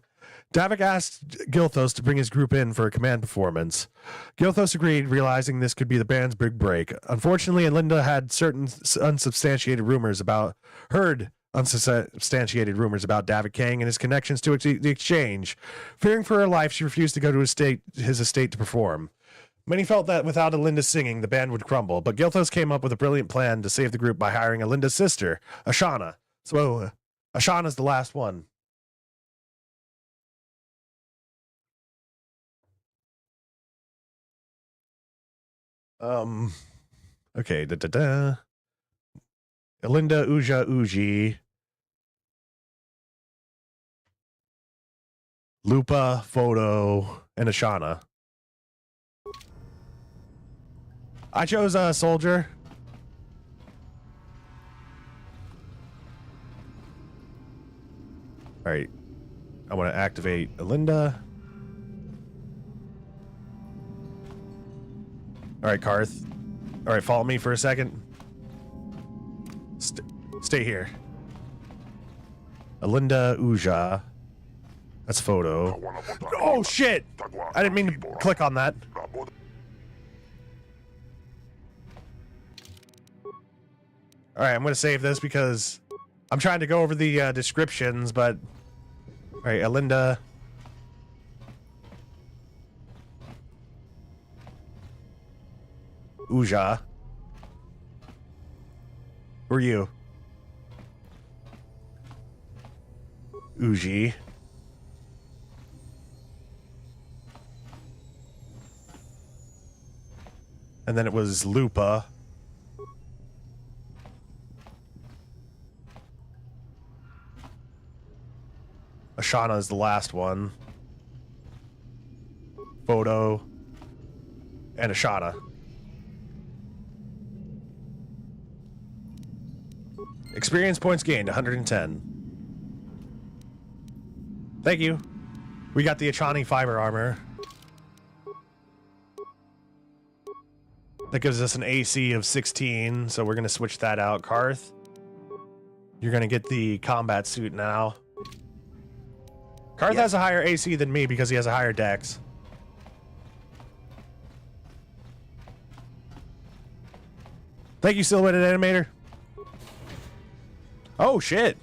Davik asked Gilthos to bring his group in for a command performance. Gilthos agreed, realizing this could be the band's big break. Unfortunately, Elinda had certain unsubstantiated rumors about Davik King and his connections to the exchange. Fearing for her life, she refused to go to his estate to perform. Many felt that without Elinda singing, the band would crumble, but Gilthos came up with a brilliant plan to save the group by hiring Elinda's sister, Ashana. So, Ashana's the last one. Okay, Elinda, Uja, Uji. Lupa, Photo, and Ashana. I chose a soldier. Alright. I want to activate Elinda. Alright, Karth. Alright, follow me for a second. Stay here. Elinda, Uja. That's Photo. Oh, shit! I didn't mean to click on that. Alright, I'm going to save this because I'm trying to go over the descriptions, but... Alright, Elinda. Uja. Who are you? Uji. And then it was Lupa. Ashana is the last one. Photo. And Ashana. Experience points gained, 110. Thank you. We got the Achani fiber armor. That gives us an AC of 16, so we're going to switch that out. Karth, you're going to get the combat suit now. Karth has a higher AC than me because he has a higher dex. Thank you, Silhouetted Animator. Oh, shit.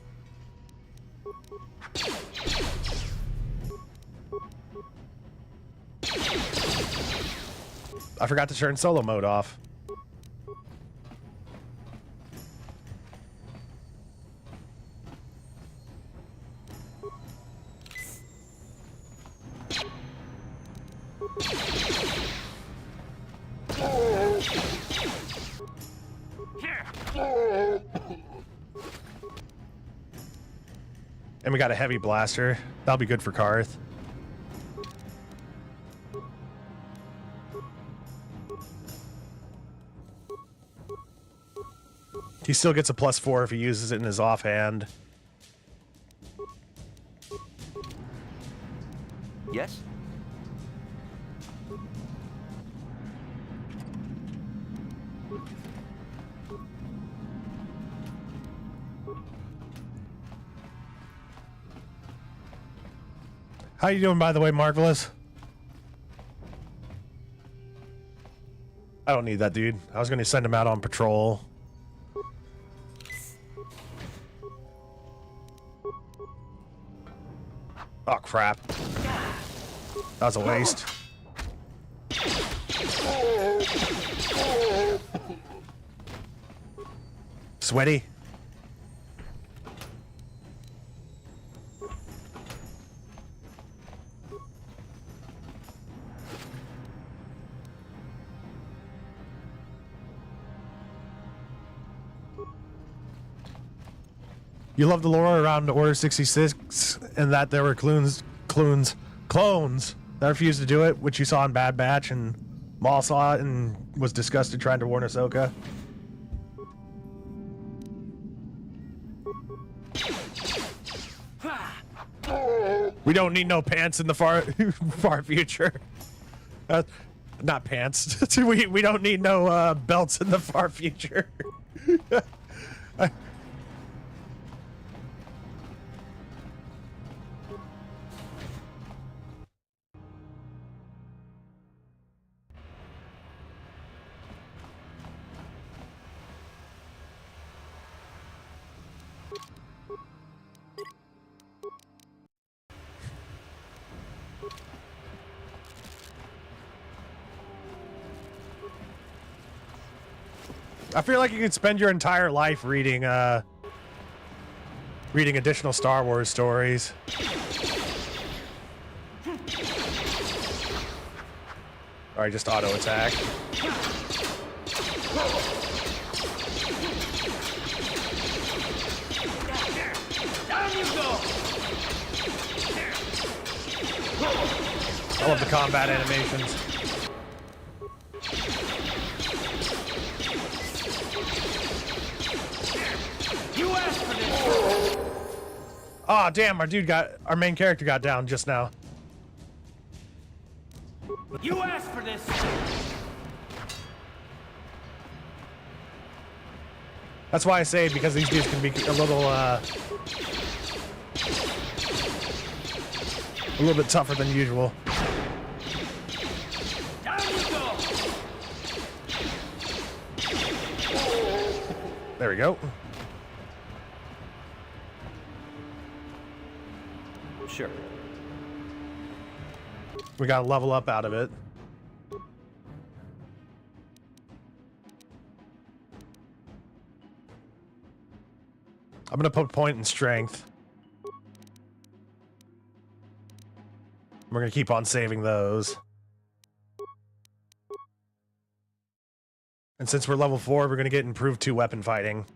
I forgot to turn solo mode off. And we got a heavy blaster. That'll be good for Karth. He still gets a +4 if he uses it in his offhand. Yes? How you doing, by the way, Marvelous? I don't need that, dude. I was going to send him out on patrol. Oh, crap. That was a waste. Sweaty. You love the lore around Order 66 and that there were clones that refused to do it, which you saw in Bad Batch, and Maul saw it and was disgusted trying to warn Ahsoka. We don't need no pants in the far future. Not pants. we don't need no belts in the far future. I feel like you could spend your entire life reading additional Star Wars stories. Alright, just auto attack. Down you go. I love the combat animations. You asked for this. Oh, damn, our main character got down just now. You asked for this. That's why I say it, because these dudes can be a little bit tougher than usual. Down you go. There we go. Sure. We gotta level up out of it. I'm gonna put point in strength. We're gonna keep on saving those. And since we're level 4, we're gonna get improved 2 weapon fighting.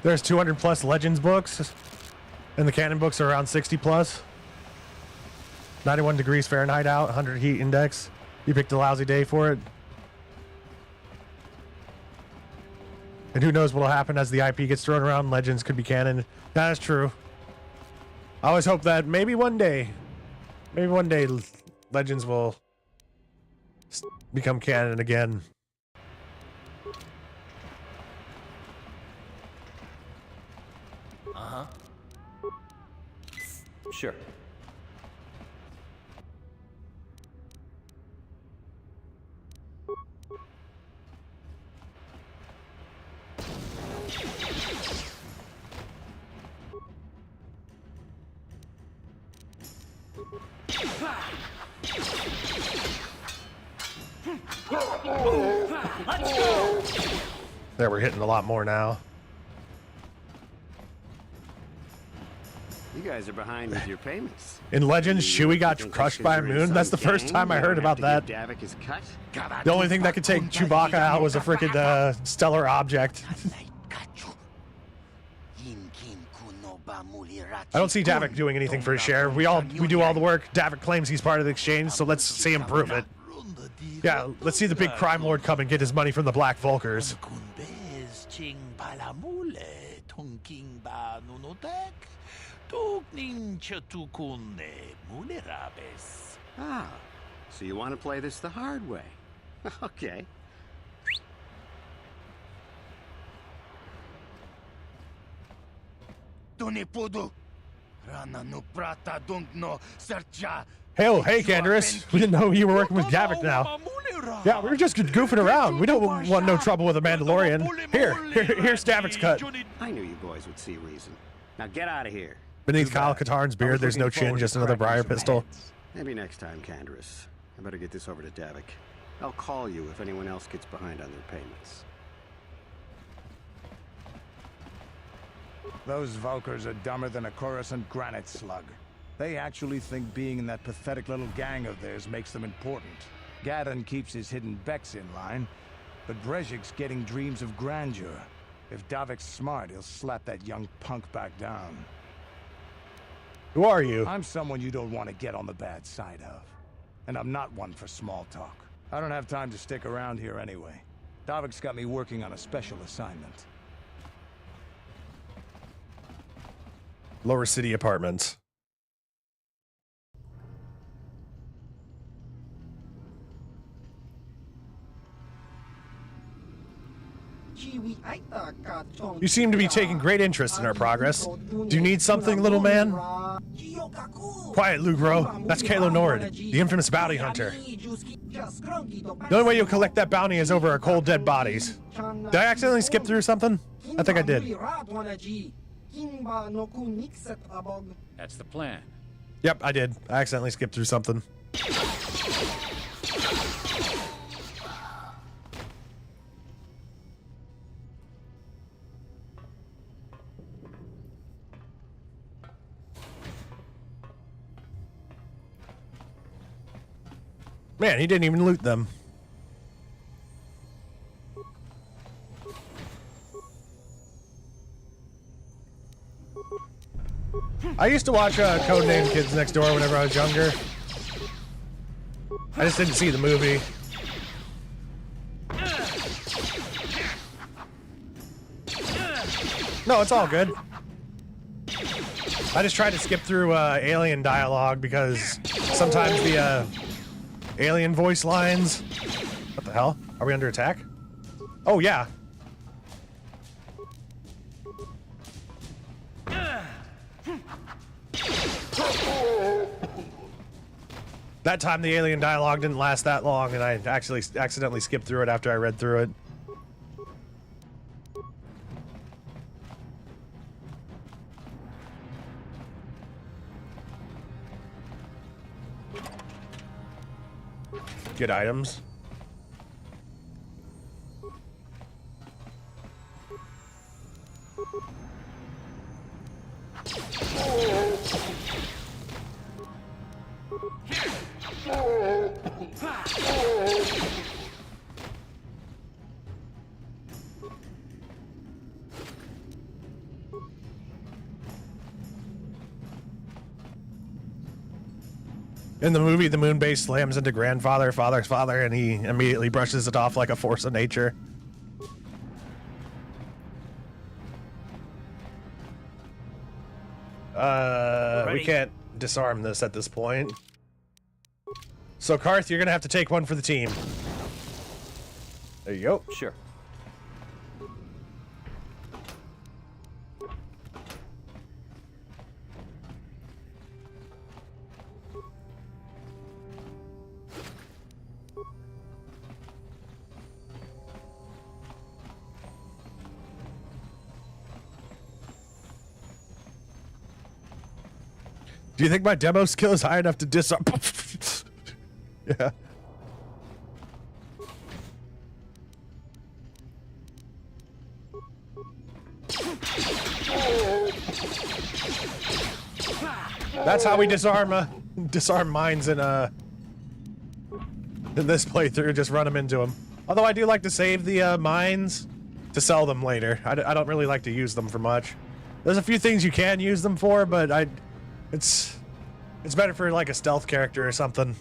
There's 200 plus Legends books, and the canon books are around 60 plus. 91 degrees Fahrenheit out, 100 heat index. You picked a lousy day for it. And who knows what'll happen as the IP gets thrown around. Legends could be canon. That is true. I always hope that maybe one day Legends will become canon again. Uh-huh. Sure. Let's go! There, we're hitting a lot more now. You guys are behind with your payments. In Legends, Chewie got crushed by a moon. That's the first time I heard about that. The only thing that could take Chewbacca out was a freaking stellar object. I don't see Davik doing anything for his share. We do all the work. Davik claims he's part of the exchange, so let's see him prove it. Yeah, let's see the big crime lord come and get his money from the Black Vulkars. Ah, so you want to play this the hard way. Okay. Hey, Canderous. We didn't know you were working with Davik now. Yeah, we were just goofing around. We don't want no trouble with a Mandalorian. Here's Davik's cut. I knew you boys would see reason. Now get out of here. Beneath Kyle Katarn's beard, there's no chin, just another briar pistol. Maybe next time, Canderous. I better get this over to Davik. I'll call you if anyone else gets behind on their payments. Those Vulkars are dumber than a Coruscant granite slug. They actually think being in that pathetic little gang of theirs makes them important. Gadon keeps his hidden Becks in line, but Brezhik's getting dreams of grandeur. If Davik's smart, he'll slap that young punk back down. Who are you? I'm someone you don't want to get on the bad side of. And I'm not one for small talk. I don't have time to stick around here anyway. Davik's got me working on a special assignment. Lower City Apartments. You seem to be taking great interest in our progress. Do you need something, little man? Quiet, Lugro. That's Kalo Nord, the infamous bounty hunter. The only way you'll collect that bounty is over our cold, dead bodies. Did I accidentally skip through something? I think I did. That's the plan. Yep, I did. I accidentally skipped through something. Man, he didn't even loot them. I used to watch Codename Kids Next Door whenever I was younger. I just didn't see the movie. No, it's all good. I just tried to skip through alien dialogue because sometimes the alien voice lines. What the hell? Are we under attack? Oh, yeah. That time the alien dialogue didn't last that long, and I actually accidentally skipped through it after I read through it. Get items. In the movie, the moon base slams into grandfather, father's father, and he immediately brushes it off like a force of nature. We can't disarm this at this point. So, Karth, you're gonna have to take one for the team. There you go. Sure. Do you think my demo skill is high enough to disarm? Yeah. That's how we disarm mines in this playthrough. Just run them into them. Although I do like to save the mines to sell them later. I don't really like to use them for much. There's a few things you can use them for, but it's better for like a stealth character or something.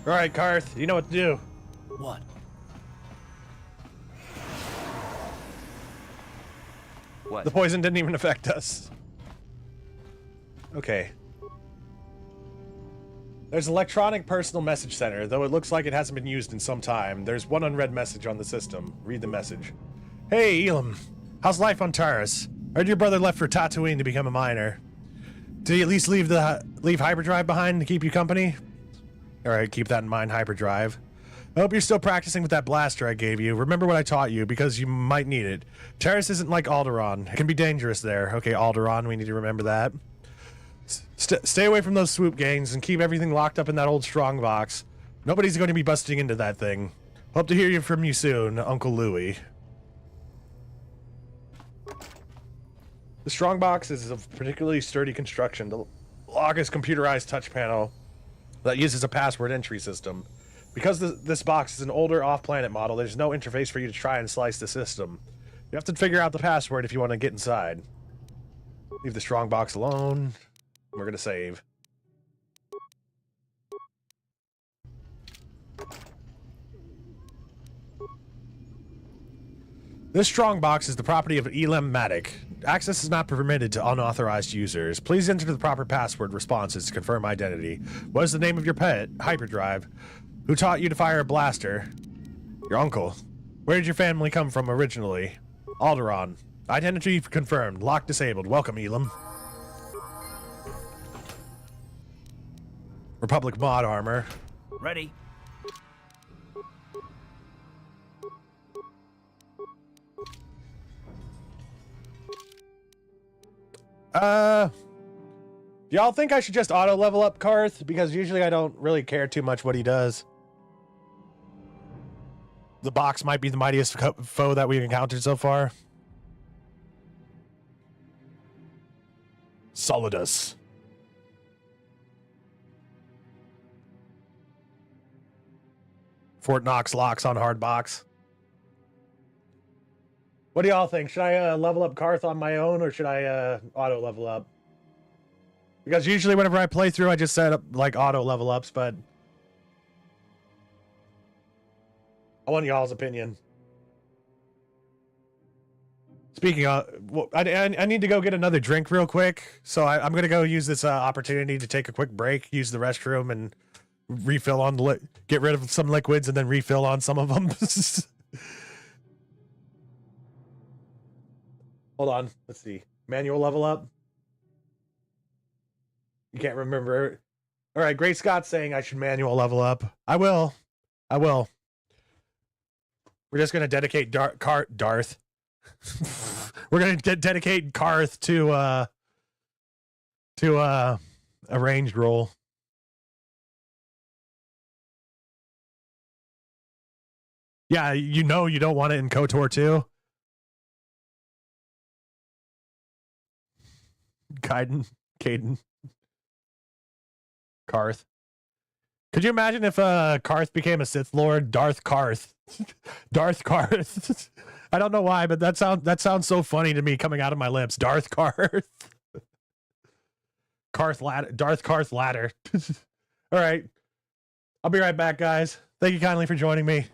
All right, Karth, you know what to do. What? What? The poison didn't even affect us. Okay. There's an electronic personal message center, though it looks like it hasn't been used in some time. There's one unread message on the system. Read the message. Hey, Elam. How's life on Taurus? Heard your brother left for Tatooine to become a miner. Did he at least leave hyperdrive behind to keep you company? Alright, keep that in mind, hyperdrive. I hope you're still practicing with that blaster I gave you. Remember what I taught you, because you might need it. Taurus isn't like Alderaan. It can be dangerous there. Okay, Alderaan, we need to remember that. Stay away from those swoop gangs and keep everything locked up in that old strongbox. Nobody's going to be busting into that thing. Hope to hear from you soon, Uncle Louie. The strongbox is of particularly sturdy construction. The lock is computerized touch panel that uses a password entry system. Because this box is an older off-planet model, there's no interface for you to try and slice the system. You have to figure out the password if you want to get inside. Leave the strongbox alone. We're going to save. This strongbox is the property of Elam Matic. Access is not permitted to unauthorized users. Please enter the proper password responses to confirm identity. What is the name of your pet? Hyperdrive. Who taught you to fire a blaster? Your uncle. Where did your family come from originally? Alderaan. Identity confirmed. Lock disabled. Welcome, Elam. Republic mod armor. Ready. Y'all think I should just auto level up Karth? Because usually I don't really care too much what he does. The box might be the mightiest foe that we've encountered so far. Solidus. Fort Knox locks on hard box. What do y'all think? Should I level up Karth on my own, or should I auto level up? Because usually whenever I play through, I just set up like auto level ups, but I want y'all's opinion. Speaking of, well, I need to go get another drink real quick, so I'm gonna go use this opportunity to take a quick break, use the restroom, and refill on get rid of some liquids, and then refill on some of them. Hold on, let's see. Manual level up. You can't remember. All right, Great Scott's saying I should manual level up. I will. We're just gonna dedicate Darth. We're gonna dedicate Karth to a ranged role. Yeah, you know you don't want it in KOTOR 2. Caden. Karth. Could you imagine if Karth became a Sith Lord? Darth Karth. Darth Karth. I don't know why, but that sounds so funny to me coming out of my lips. Darth Karth. Darth Karth ladder. All right. I'll be right back, guys. Thank you kindly for joining me.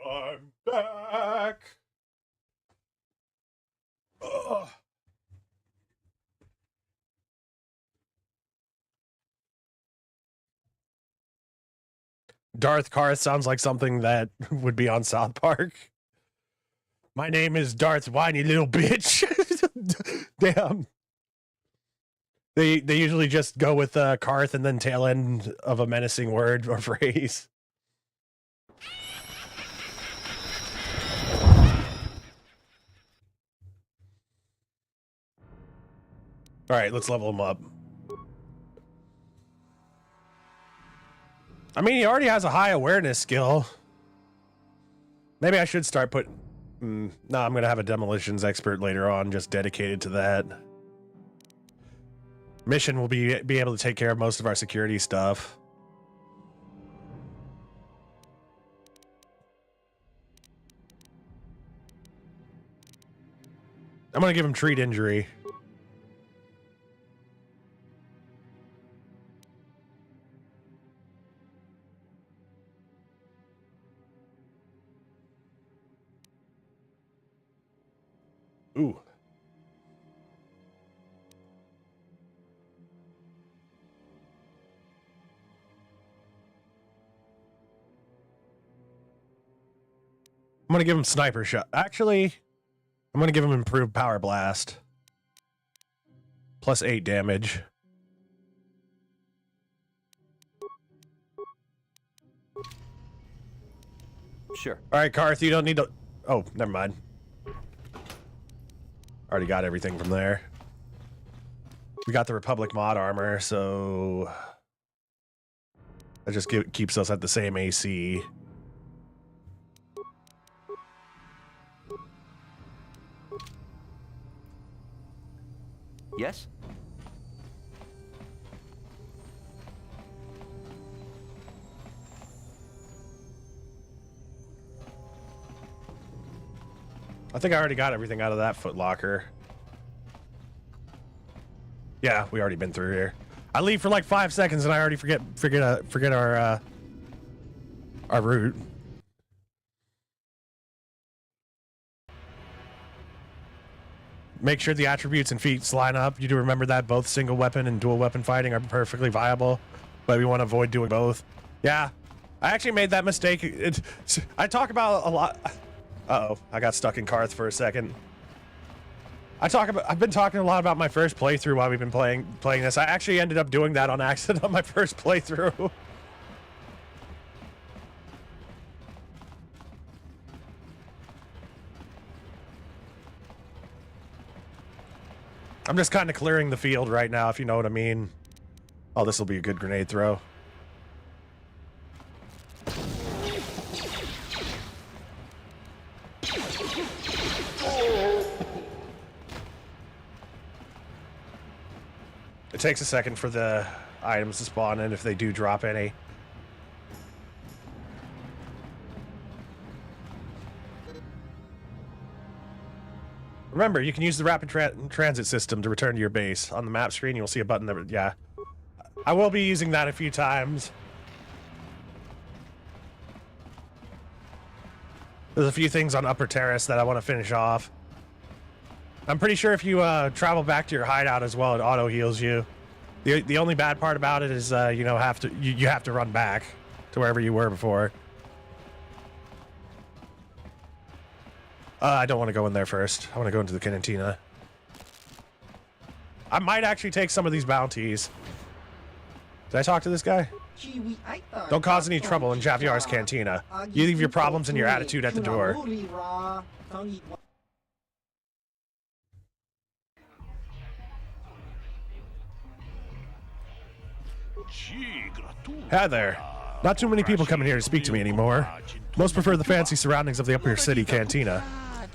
I'm back. Ugh. Darth Karth sounds like something that would be on South Park. My name is Darth Whiny Little Bitch. Damn. They usually just go with Karth and then tail end of a menacing word or phrase. All right, let's level him up. I mean, he already has a high awareness skill. Maybe I should start No, I'm going to have a demolitions expert later on just dedicated to that. Mission will be able to take care of most of our security stuff. I'm going to give him treat injury. Ooh. I'm going to give him sniper shot. Actually, I'm going to give him improved power blast. Plus 8 damage. Sure. All right, Karth, you don't need to... Oh, never mind. Already got everything from there. We got the Republic mod armor, so... That just keeps us at the same AC. Yes? I think I already got everything out of that footlocker. Yeah, we already been through here. I leave for like 5 seconds and I already forget our route. Make sure the attributes and feats line up. You do remember that both single weapon and dual weapon fighting are perfectly viable, but we want to avoid doing both. Yeah, I actually made that mistake. I talk about a lot. Uh-oh, I got stuck in Karth for a second. I've been talking a lot about my first playthrough while we've been playing this. I actually ended up doing that on accident on my first playthrough. I'm just kind of clearing the field right now, if you know what I mean. Oh, this will be a good grenade throw. It takes a second for the items to spawn in if they do drop any. Remember, you can use the rapid transit system to return to your base. On the map screen, you'll see a button that, yeah. I will be using that a few times. There's a few things on Upper Terrace that I want to finish off. I'm pretty sure if you travel back to your hideout as well, it auto heals you. The only bad part about it is you know you have to run back to wherever you were before. I don't want to go in there first. I want to go into the cantina. I might actually take some of these bounties. Did I talk to this guy? Don't cause any trouble in Javiar's cantina. You leave your problems and your attitude at the door. Hi there. Not too many people coming here to speak to me anymore. Most prefer the fancy surroundings of the upper city cantina.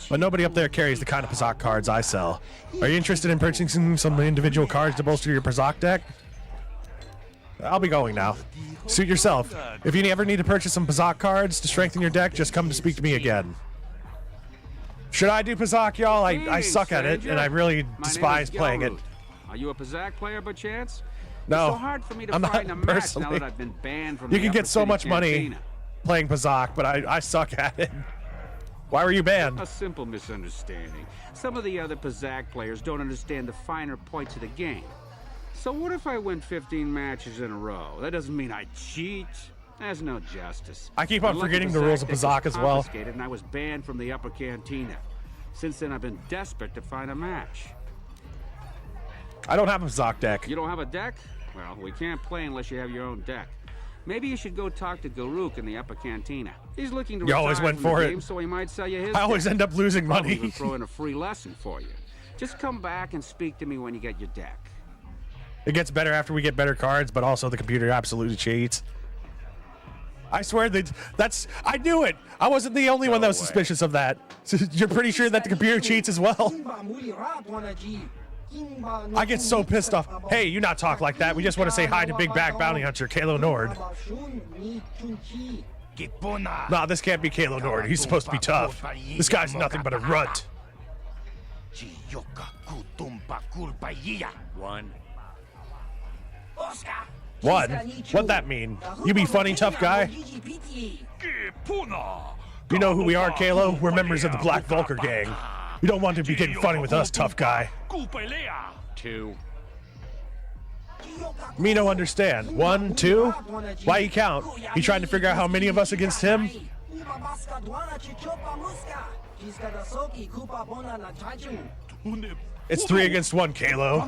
But nobody up there carries the kind of Pazak cards I sell. Are you interested in purchasing some individual cards to bolster your Pazak deck? I'll be going now. Suit yourself. If you ever need to purchase some Pazak cards to strengthen your deck, just come to speak to me again. Should I do Pazak, y'all? I suck at it, and I really despise playing it. Are you a Pazak player by chance? No, it's so hard for me to I'm find not a match personally. now that I've been banned from You the can Upper get so City much money Cantina. playing Pazak, but I suck at it. Why were you banned? A simple misunderstanding. Some of the other Pazak players don't understand the finer points of the game. So what if I win 15 matches in a row? That doesn't mean I cheat. There's no justice. I keep on forgetting the rules of Pazak as well. And I was banned from the Upper Cantina. Since then, I've been desperate to find a match. I don't have a Pazak deck. You don't have a deck? Well, we can't play unless you have your own deck. Maybe you should go talk to Garuk in the Upper Cantina. He's looking to You always retire went from for the it. game, so he might sell you his I always deck. end up losing I'll money. even throw in a free lesson for you. Just come back and speak to me when you get your deck. It gets better after we get better cards, but also the computer absolutely cheats. I swear I knew it. I wasn't the only one that was suspicious of that. You're pretty sure that the computer cheats as well? I get so pissed off. Hey, you not talk like that. We just want to say hi to Big Bag Bounty Hunter, Kalo Nord. Nah, this can't be Kalo Nord. He's supposed to be tough. This guy's nothing but a runt. One? What'd that mean? You be funny, tough guy? You know who we are, Kalo? We're members of the Black Vulcar gang. You don't want to be getting funny with us, tough guy. 2. Me no understand. 1, 2? Why you count? You trying to figure out how many of us against him? It's 3 against 1, Kalo.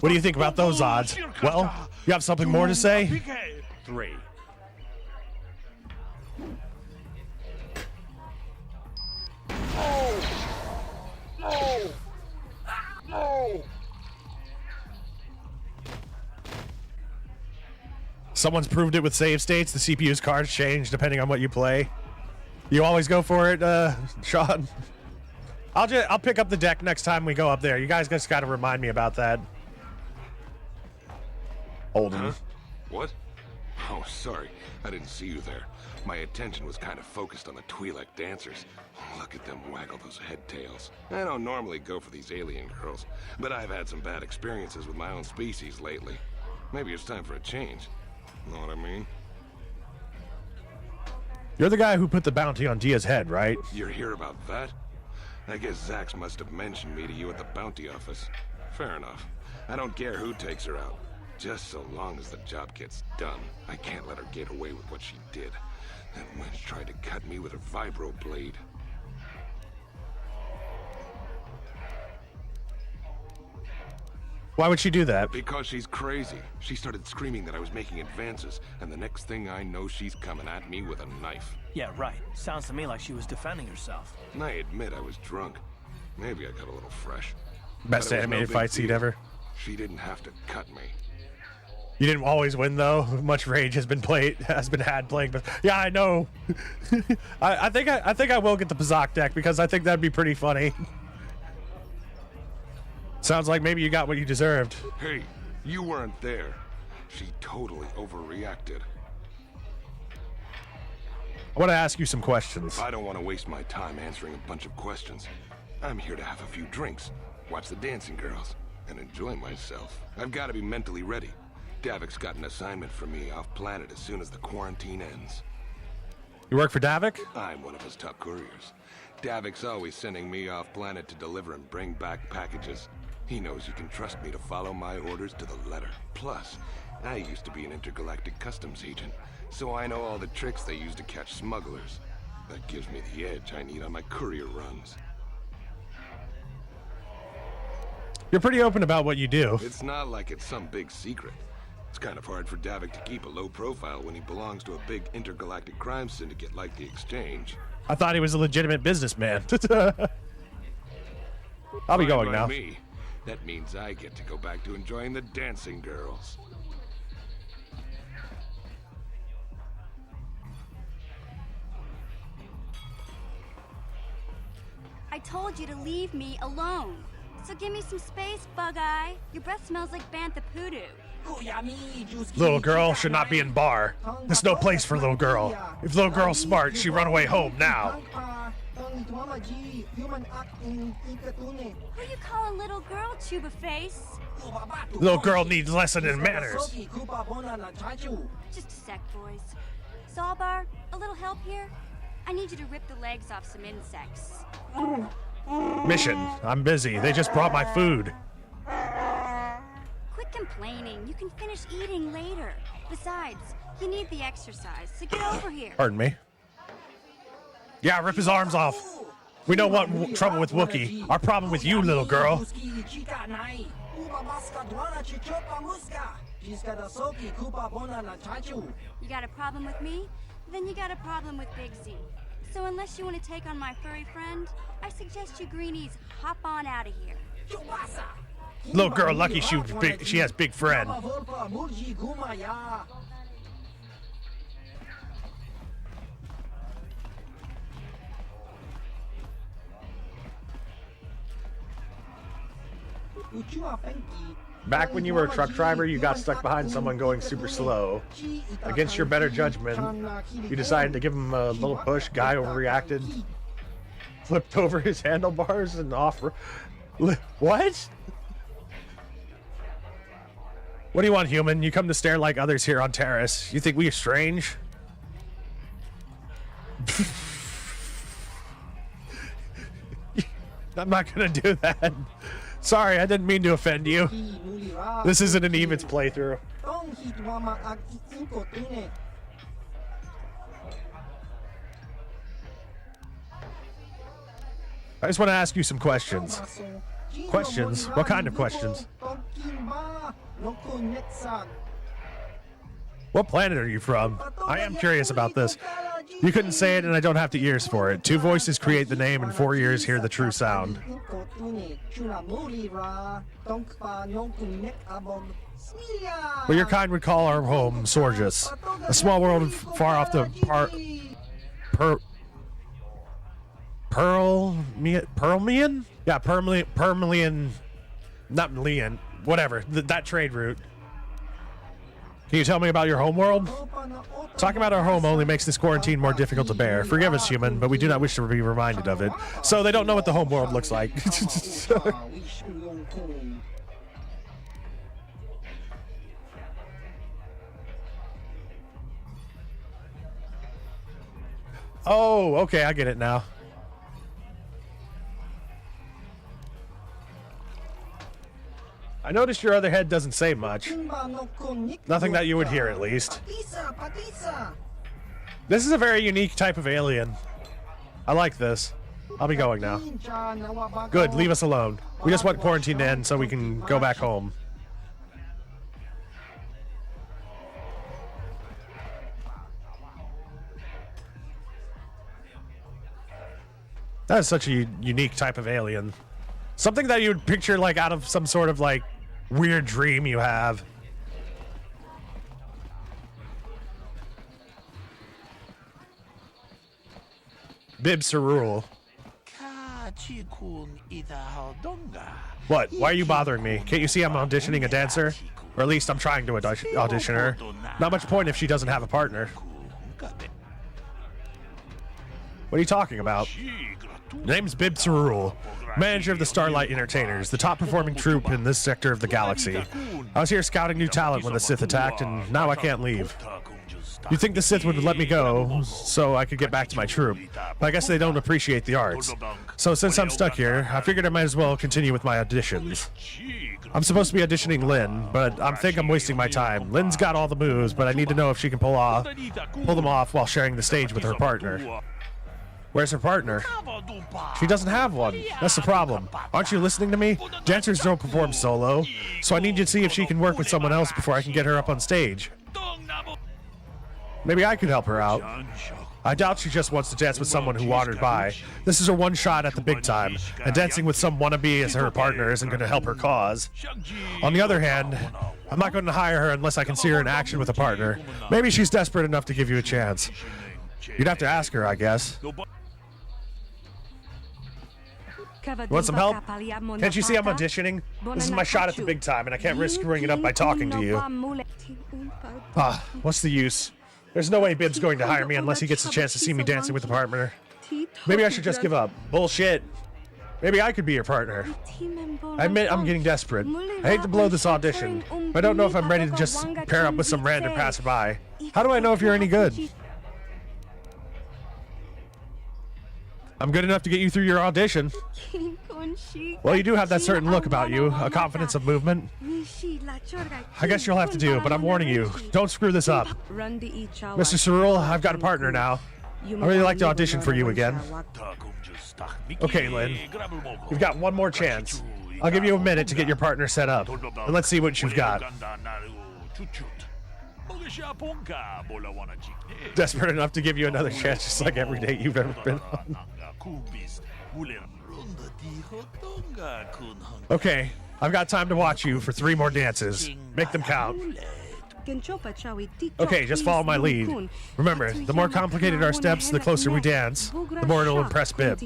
What do you think about those odds? Well, you have something more to say? 3. No! Someone's proved it with save states. The CPU's cards change depending on what you play. You always go for it, Sean? I'll pick up the deck next time we go up there. You guys just gotta remind me about that. Holden. Huh? What? Oh, sorry. I didn't see you there. My attention was kind of focused on the Twi'lek dancers. Look at them waggle those head tails. I don't normally go for these alien girls, but I've had some bad experiences with my own species lately. Maybe it's time for a change. Know what I mean? You're the guy who put the bounty on Dia's head, right? You're here about that? I guess Zax must have mentioned me to you at the bounty office. Fair enough. I don't care who takes her out. Just so long as the job gets done. I can't let her get away with what she did. That wench tried to cut me with her vibro blade. Why would she do that? Because she's crazy. She started screaming that I was making advances, and the next thing I know, she's coming at me with a knife. Yeah, right. Sounds to me like she was defending herself. And I admit I was drunk. Maybe I got a little fresh. Best animated fight scene ever. She didn't have to cut me. You didn't always win though. Much rage has been had playing, but yeah, I know. I think I will get the Pazak deck because I think that'd be pretty funny. Sounds like maybe you got what you deserved. Hey, you weren't there. She totally overreacted. I want to ask you some questions. I don't want to waste my time answering a bunch of questions. I'm here to have a few drinks, watch the dancing girls, and enjoy myself. I've got to be mentally ready. Davik's got an assignment for me off planet as soon as the quarantine ends. You work for Davik? I'm one of his top couriers. Davik's always sending me off planet to deliver and bring back packages. He knows you can trust me to follow my orders to the letter. Plus, I used to be an intergalactic customs agent, so I know all the tricks they use to catch smugglers. That gives me the edge I need on my courier runs. You're pretty open about what you do. It's not like it's some big secret. It's kind of hard for Davik to keep a low profile when he belongs to a big intergalactic crime syndicate like the Exchange. I thought he was a legitimate businessman. I'll be going now. Me. That means I get to go back to enjoying the dancing girls. I told you to leave me alone. So give me some space, Bug-Eye. Your breath smells like Bantha Poodoo. Little girl should not be in bar. There's no place for little girl. If little girl's smart, she run away home now. Who you calling little girl, Chuba Face? Little girl needs lesson in manners. Just a sec, boys. Zalbar, a little help here? I need you to rip the legs off some insects. Mission. I'm busy. They just brought my food. Quit complaining. You can finish eating later. Besides, you need the exercise, so get over here. Pardon me. Yeah, rip his arms off. We don't want trouble with Wookiee. Our problem with you, little girl. You got a problem with me? Then you got a problem with Big Z. So unless you want to take on my furry friend, I suggest you greenies hop on out of here. Little girl lucky she has big friend. Back when you were a truck driver, you got stuck behind someone going super slow. Against your better judgment, you decided to give him a little push. Guy overreacted, flipped over his handlebars and off. What? What do you want, human? You come to stare like others here on Terrace. You think we are strange? I'm not gonna do that. Sorry, I didn't mean to offend you. This isn't an Evit's playthrough. I just want to ask you some questions. Questions? What kind of questions? What planet are you from? I am curious about this. You couldn't say it and I don't have the ears for it. 2 voices create the name and 4 ears hear the true sound. What your kind would call our home, Sorgus. A small world far off the Perlmian? Yeah, Permalian, not Malian, whatever, that trade route. Can you tell me about your home world? Talking about our home only makes this quarantine more difficult to bear. Forgive us, human, but we do not wish to be reminded of it. So they don't know what the home world looks like. Oh, okay, I get it now. I noticed your other head doesn't say much. Nothing that you would hear, at least. This is a very unique type of alien. I like this. I'll be going now. Good, leave us alone. We just want quarantine to end so we can go back home. That is such a unique type of alien. Something that you would picture like out of some sort of like weird dream you have. Bib Cerule. What? Why are you bothering me? Can't you see I'm auditioning a dancer? Or at least I'm trying to audition her. Not much point if she doesn't have a partner. What are you talking about? Name's Bib Cerule, manager of the Starlight Entertainers, the top performing troupe in this sector of the galaxy. I was here scouting new talent when the Sith attacked, and now I can't leave. You'd think the Sith would let me go so I could get back to my troupe, but I guess they don't appreciate the arts. So since I'm stuck here, I figured I might as well continue with my auditions. I'm supposed to be auditioning Lynn, but I think I'm wasting my time. Lynn's got all the moves, but I need to know if she can pull them off while sharing the stage with her partner. Where's her partner? She doesn't have one. That's the problem. Aren't you listening to me? Dancers don't perform solo, so I need you to see if she can work with someone else before I can get her up on stage. Maybe I could help her out. I doubt she just wants to dance with someone who wandered by. This is her one shot at the big time, and dancing with some wannabe as her partner isn't going to help her cause. On the other hand, I'm not going to hire her unless I can see her in action with a partner. Maybe she's desperate enough to give you a chance. You'd have to ask her, I guess. Want some help? Can't you see I'm auditioning? This is my shot at the big time, and I can't risk screwing it up by talking to you. What's the use? There's no way Bib's going to hire me unless he gets a chance to see me dancing with a partner. Maybe I should just give up. Bullshit. Maybe I could be your partner. I admit I'm getting desperate. I hate to blow this audition, but I don't know if I'm ready to just pair up with some random passerby. How do I know if you're any good? I'm good enough to get you through your audition. Well, you do have that certain look about you, a confidence of movement. I guess you'll have to do, but I'm warning you, don't screw this up. Mr. Cerule, I've got a partner now. I really like to audition for you again. Okay, Lynn, you've got one more chance. I'll give you a minute to get your partner set up, and let's see what you've got. Desperate enough to give you another chance, just like every date you've ever been on. Okay, I've got time to watch you for 3 more dances. Make them count. Okay, just follow my lead. Remember, the more complicated our steps, the closer we dance, the more it'll impress Bib.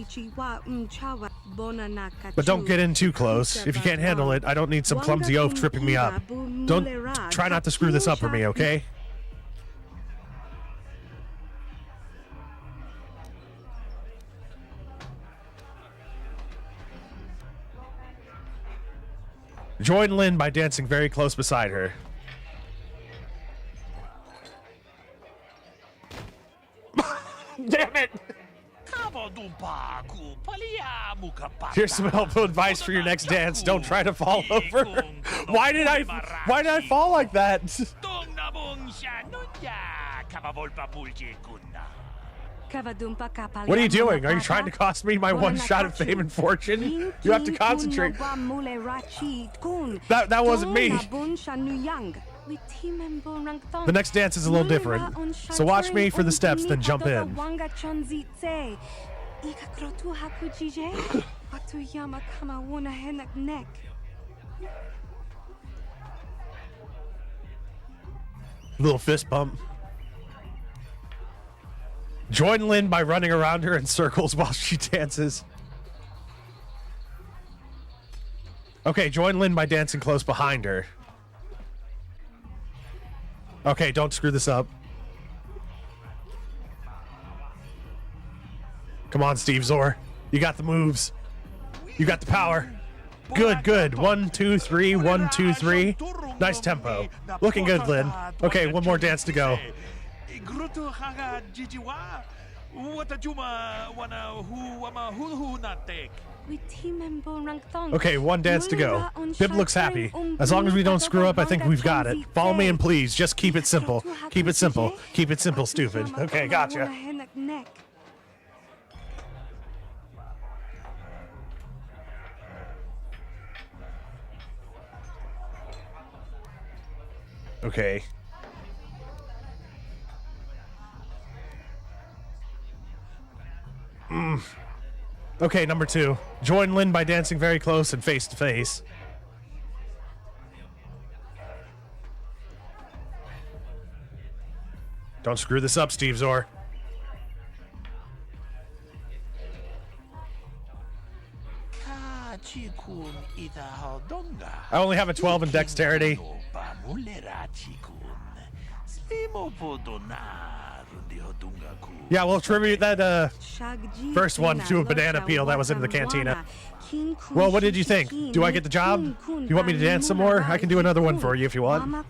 But don't get in too close. If you can't handle it, I don't need some clumsy oaf tripping me up. Try not to screw this up for me, okay? Join Lynn by dancing very close beside her. Damn it! Here's some helpful advice for your next dance. Don't try to fall over. Why did I fall like that? What are you doing? Are you trying to cost me my one shot of fame and fortune? You have to concentrate. That wasn't me. The next dance is a little different, so watch me for the steps, then jump in. Little fist bump. Join Lynn by running around her in circles while she dances. Okay, join Lynn by dancing close behind her. Okay, don't screw this up. Come on, Steve Zor. You got the moves. You got the power. Good, good. 1, 2, 3, 1, 2, 3. Nice tempo. Looking good, Lynn. Okay, one more dance to go. Okay, one dance to go. Bib looks happy. As long as we don't screw up, I think we've got it. Follow me and please, just keep it simple. Keep it simple. Keep it simple, stupid. Okay, gotcha. Okay. Okay, number 2. Join Lynn by dancing very close and face to face. Don't screw this up, Steve Zor. I only have a 12 in dexterity. Yeah, we'll attribute that first one to a banana peel that was in the cantina. Well, what did you think? Do I get the job? Do you want me to dance some more? I can do another one for you if you want.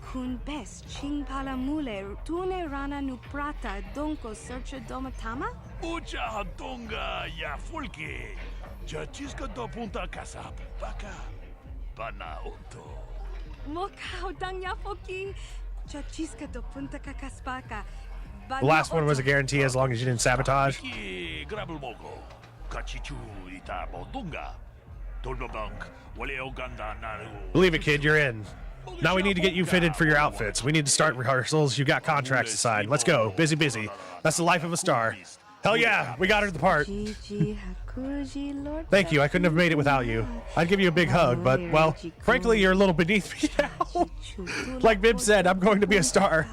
The last one was a guarantee as long as you didn't sabotage. Believe it, kid, you're in. Now we need to get you fitted for your outfits. We need to start rehearsals. You got contracts to sign. Let's go. Busy, busy. That's the life of a star. Hell yeah, we got her the part. Thank you, I couldn't have made it without you. I'd give you a big hug, but, well, frankly, you're a little beneath me now. Like Bib said, I'm going to be a star.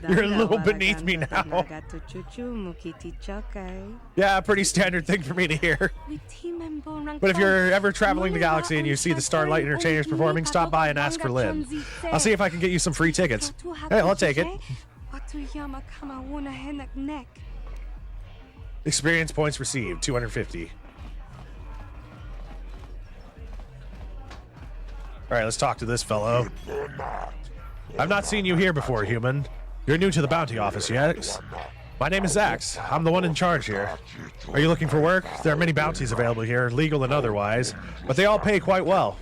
You're a little beneath me now. Yeah, pretty standard thing for me to hear. But if you're ever traveling the galaxy and you see the Starlight Entertainers performing, stop by and ask for Lynn. I'll see if I can get you some free tickets. Hey, I'll take it. Experience points received, 250. Alright, let's talk to this fellow. I've not seen you here before, human. You're new to the bounty office, yes? My name is Zax. I'm the one in charge here. Are you looking for work? There are many bounties available here, legal and otherwise, but they all pay quite well.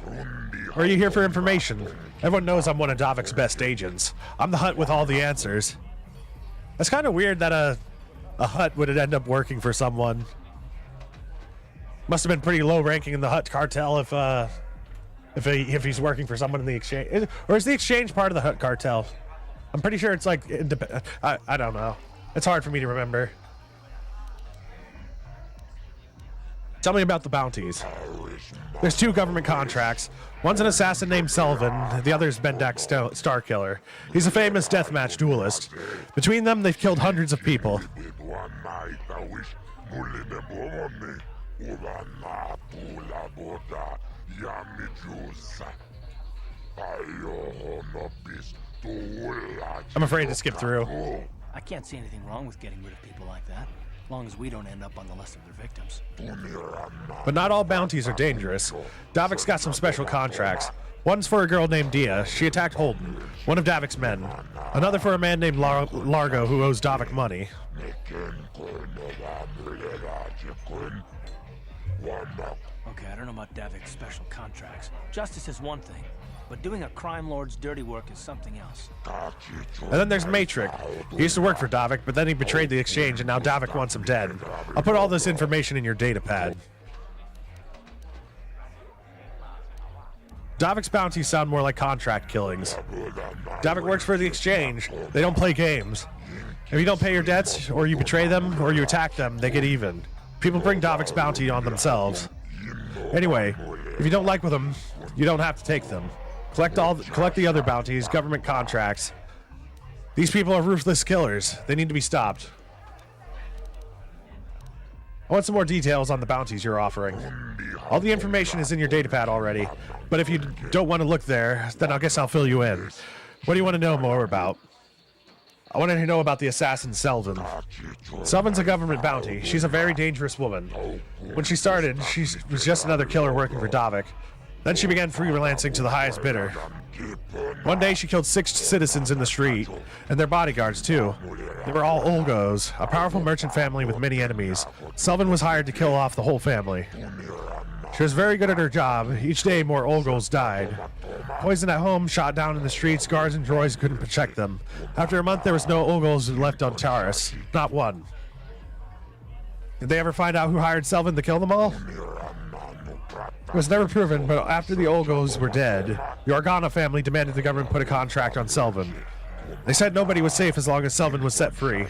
Or are you here for information? Everyone knows I'm one of Davik's best agents. I'm the Hutt with all the answers. It's kind of weird that a Hutt would end up working for someone. Must have been pretty low ranking in the Hutt cartel if he's working for someone in the exchange. Or is the exchange part of the Hutt cartel? I'm pretty sure it's like I don't know. It's hard for me to remember. Tell me about the bounties. There's 2 government contracts. One's an assassin named Selvin, the other's Bendak Starkiller. He's a famous deathmatch duelist. Between them, they've killed hundreds of people. I'm afraid to skip through. I can't see anything wrong with getting rid of people like that, as long as we don't end up on the list of their victims. But not all bounties are dangerous. Davik's got some special contracts. One's for a girl named Dia. She attacked Holden, one of Davik's men. Another for a man named Largo who owes Davik money. Okay, I don't know about Davik's special contracts. Justice is one thing, but doing a crime lord's dirty work is something else. And then there's Matrix. He used to work for Davik, but then he betrayed the exchange and now Davik wants him dead. I'll put all this information in your data pad. Davik's bounties sound more like contract killings. Davik works for the exchange. They don't play games. If you don't pay your debts, or you betray them, or you attack them, they get even. People bring Davik's bounty on themselves. Anyway, if you don't like with them, you don't have to take them. Collect the other bounties, government contracts. These people are ruthless killers. They need to be stopped. I want some more details on the bounties you're offering. All the information is in your datapad already, but if you don't want to look there, then I guess I'll fill you in. What do you want to know more about? I wanted to know about the assassin Selvin. Selvin's a government bounty. She's a very dangerous woman. When she started, she was just another killer working for Davik. Then she began freelancing to the highest bidder. One day she killed 6 citizens in the street, and their bodyguards too. They were all Olgos, a powerful merchant family with many enemies. Selvin was hired to kill off the whole family. She was very good at her job. Each day more Olgos died. Poisoned at home, shot down in the streets, guards and droids couldn't protect them. After a month there was no Olgos left on Taris. Not one. Did they ever find out who hired Selvin to kill them all? It was never proven, but after the Olgos were dead, the Organa family demanded the government put a contract on Selvin. They said nobody was safe as long as Selvin was set free.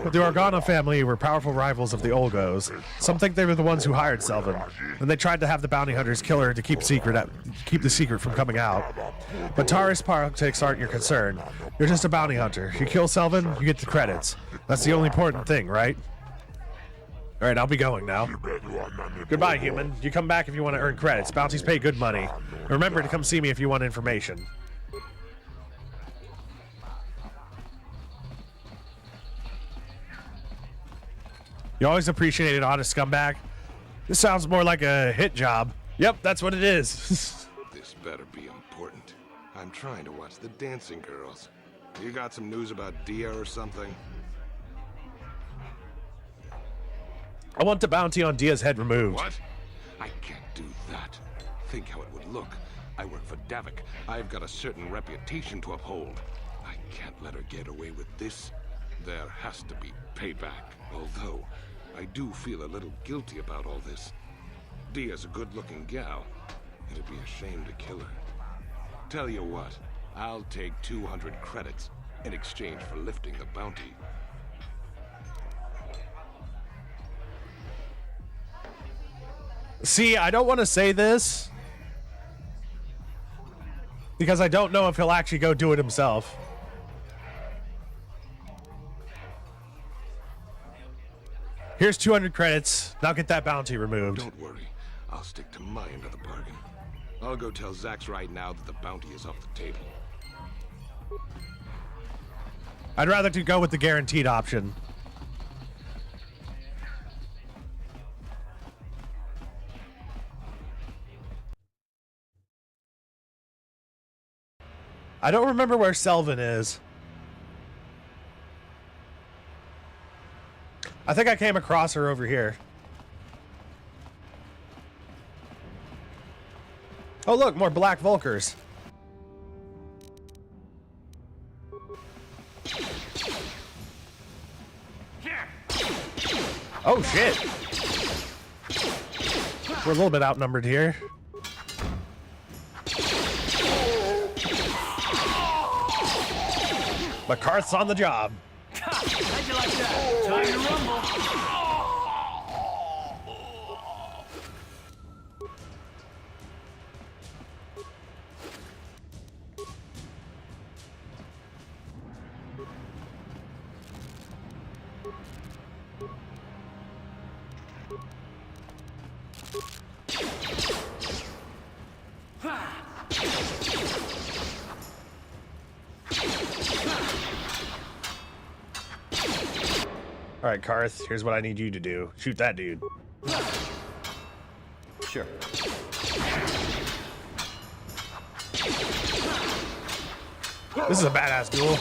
But the Organa family were powerful rivals of the Olgos. Some think they were the ones who hired Selvin, and they tried to have the bounty hunters kill her to keep the secret from coming out. But Taris politics aren't your concern. You're just a bounty hunter. You kill Selvin, you get the credits. That's the only important thing, right? Alright, I'll be going now. Goodbye, human. You come back if you want to earn credits. Bounties pay good money. Remember to come see me if you want information. You always appreciate an honest scumbag? This sounds more like a hit job. Yep, that's what it is. This better be important. I'm trying to watch the dancing girls. You got some news about Dia or something? I want the bounty on Dia's head removed. What? I can't do that. Think how it would look. I work for Davik. I've got a certain reputation to uphold. I can't let her get away with this. There has to be payback. Although, I do feel a little guilty about all this. Dia's a good-looking gal. It'd be a shame to kill her. Tell you what, I'll take 200 credits in exchange for lifting the bounty. See, I don't want to say this because I don't know if he'll actually go do it himself. Here's 200 credits. Now get that bounty removed. Don't worry. I'll stick to my end of the bargain. I'll go tell Zax right now that the bounty is off the table. I'd rather to go with the guaranteed option. I don't remember where Selvin is. I think I came across her over here. Oh look, more black Vulkars. Oh shit. We're a little bit outnumbered here. But Karth's on the job. How'd you like that? Time to rumble. Alright, Karth, here's what I need you to do. Shoot that dude. Sure. This is a badass duel.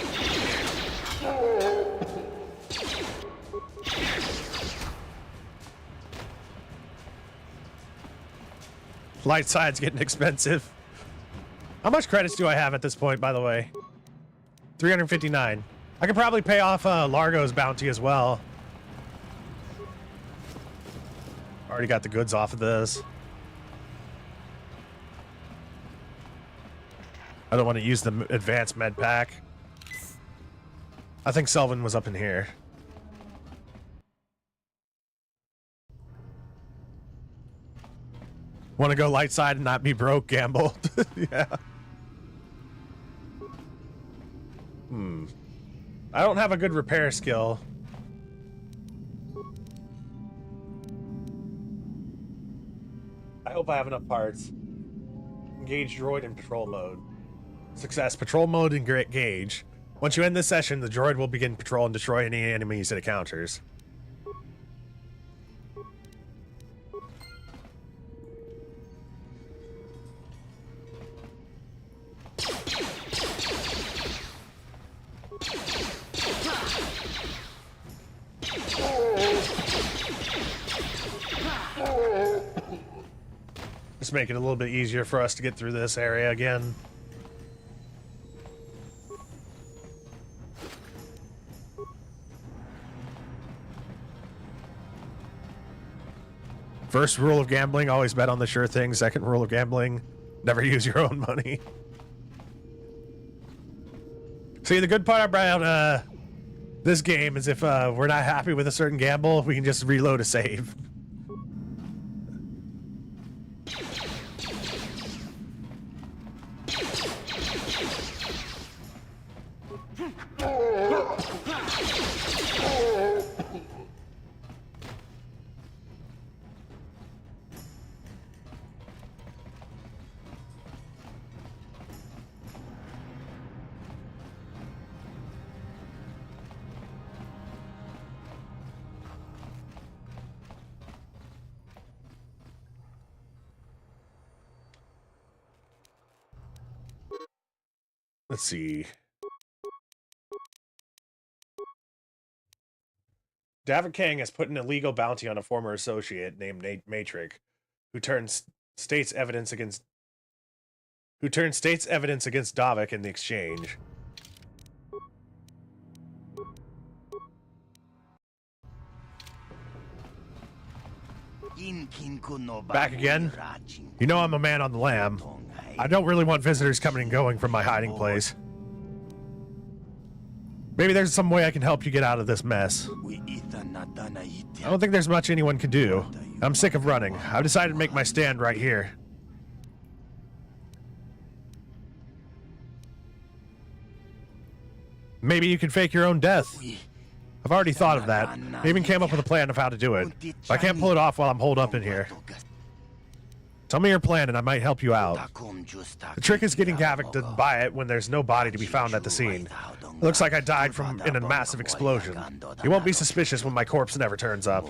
Light side's getting expensive. How much credits do I have at this point, by the way? 359. I could probably pay off Largo's bounty as well. Already got the goods off of this. I don't want to use the advanced med pack. I think Selvin was up in here. Want to go light side and not be broke, gamble? Yeah. I don't have a good repair skill. I hope I have enough parts. Engage droid in patrol mode. Success. Patrol mode engage. Once you end this session, the droid will begin patrol and destroy any enemies it encounters. Just make it a little bit easier for us to get through this area again. First rule of gambling, always bet on the sure thing. Second rule of gambling, never use your own money. See, the good part about this game is if we're not happy with a certain gamble, we can just reload a save. Let's see. Davin Kang has put an illegal bounty on a former associate named Matrix, who turns state's evidence against Davik in the exchange. Back again? You know I'm a man on the lam. I don't really want visitors coming and going from my hiding place. Maybe there's some way I can help you get out of this mess. I don't think there's much anyone can do. I'm sick of running. I've decided to make my stand right here. Maybe you can fake your own death. I've already thought of that. I even came up with a plan of how to do it. But I can't pull it off while I'm holed up in here. Tell me your plan and I might help you out. The trick is getting Davik to buy it when there's no body to be found at the scene. It looks like I died in a massive explosion. He won't be suspicious when my corpse never turns up.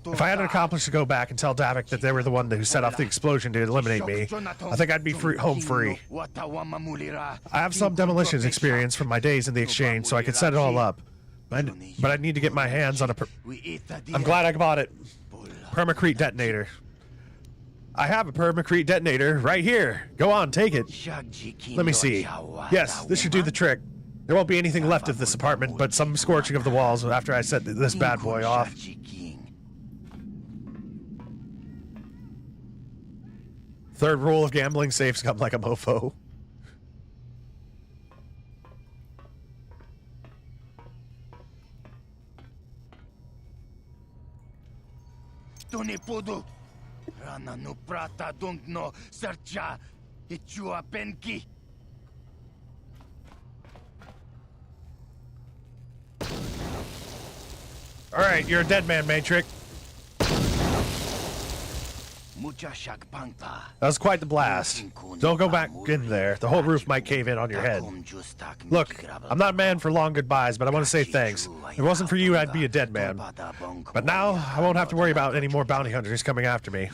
If I had an accomplice to go back and tell Davik that they were the one who set off the explosion to eliminate me, I think I'd be home free. I have some demolitions experience from my days in the exchange, so I could set it all up. But I need to get my hands on a I'm glad I bought it. Permacrete detonator. I have a permacrete detonator right here. Go on, take it. Let me see. Yes, this should do the trick. There won't be anything left of this apartment but some scorching of the walls after I set this bad boy off. Third rule of gambling, save scum like a mofo. Rana no prata dungno sercha ichua penki. All right, you're a dead man, Matrix. That was quite the blast. Don't go back in there. The whole roof might cave in on your head. Look, I'm not a man for long goodbyes, but I want to say thanks. If it wasn't for you, I'd be a dead man. But now, I won't have to worry about any more bounty hunters coming after me.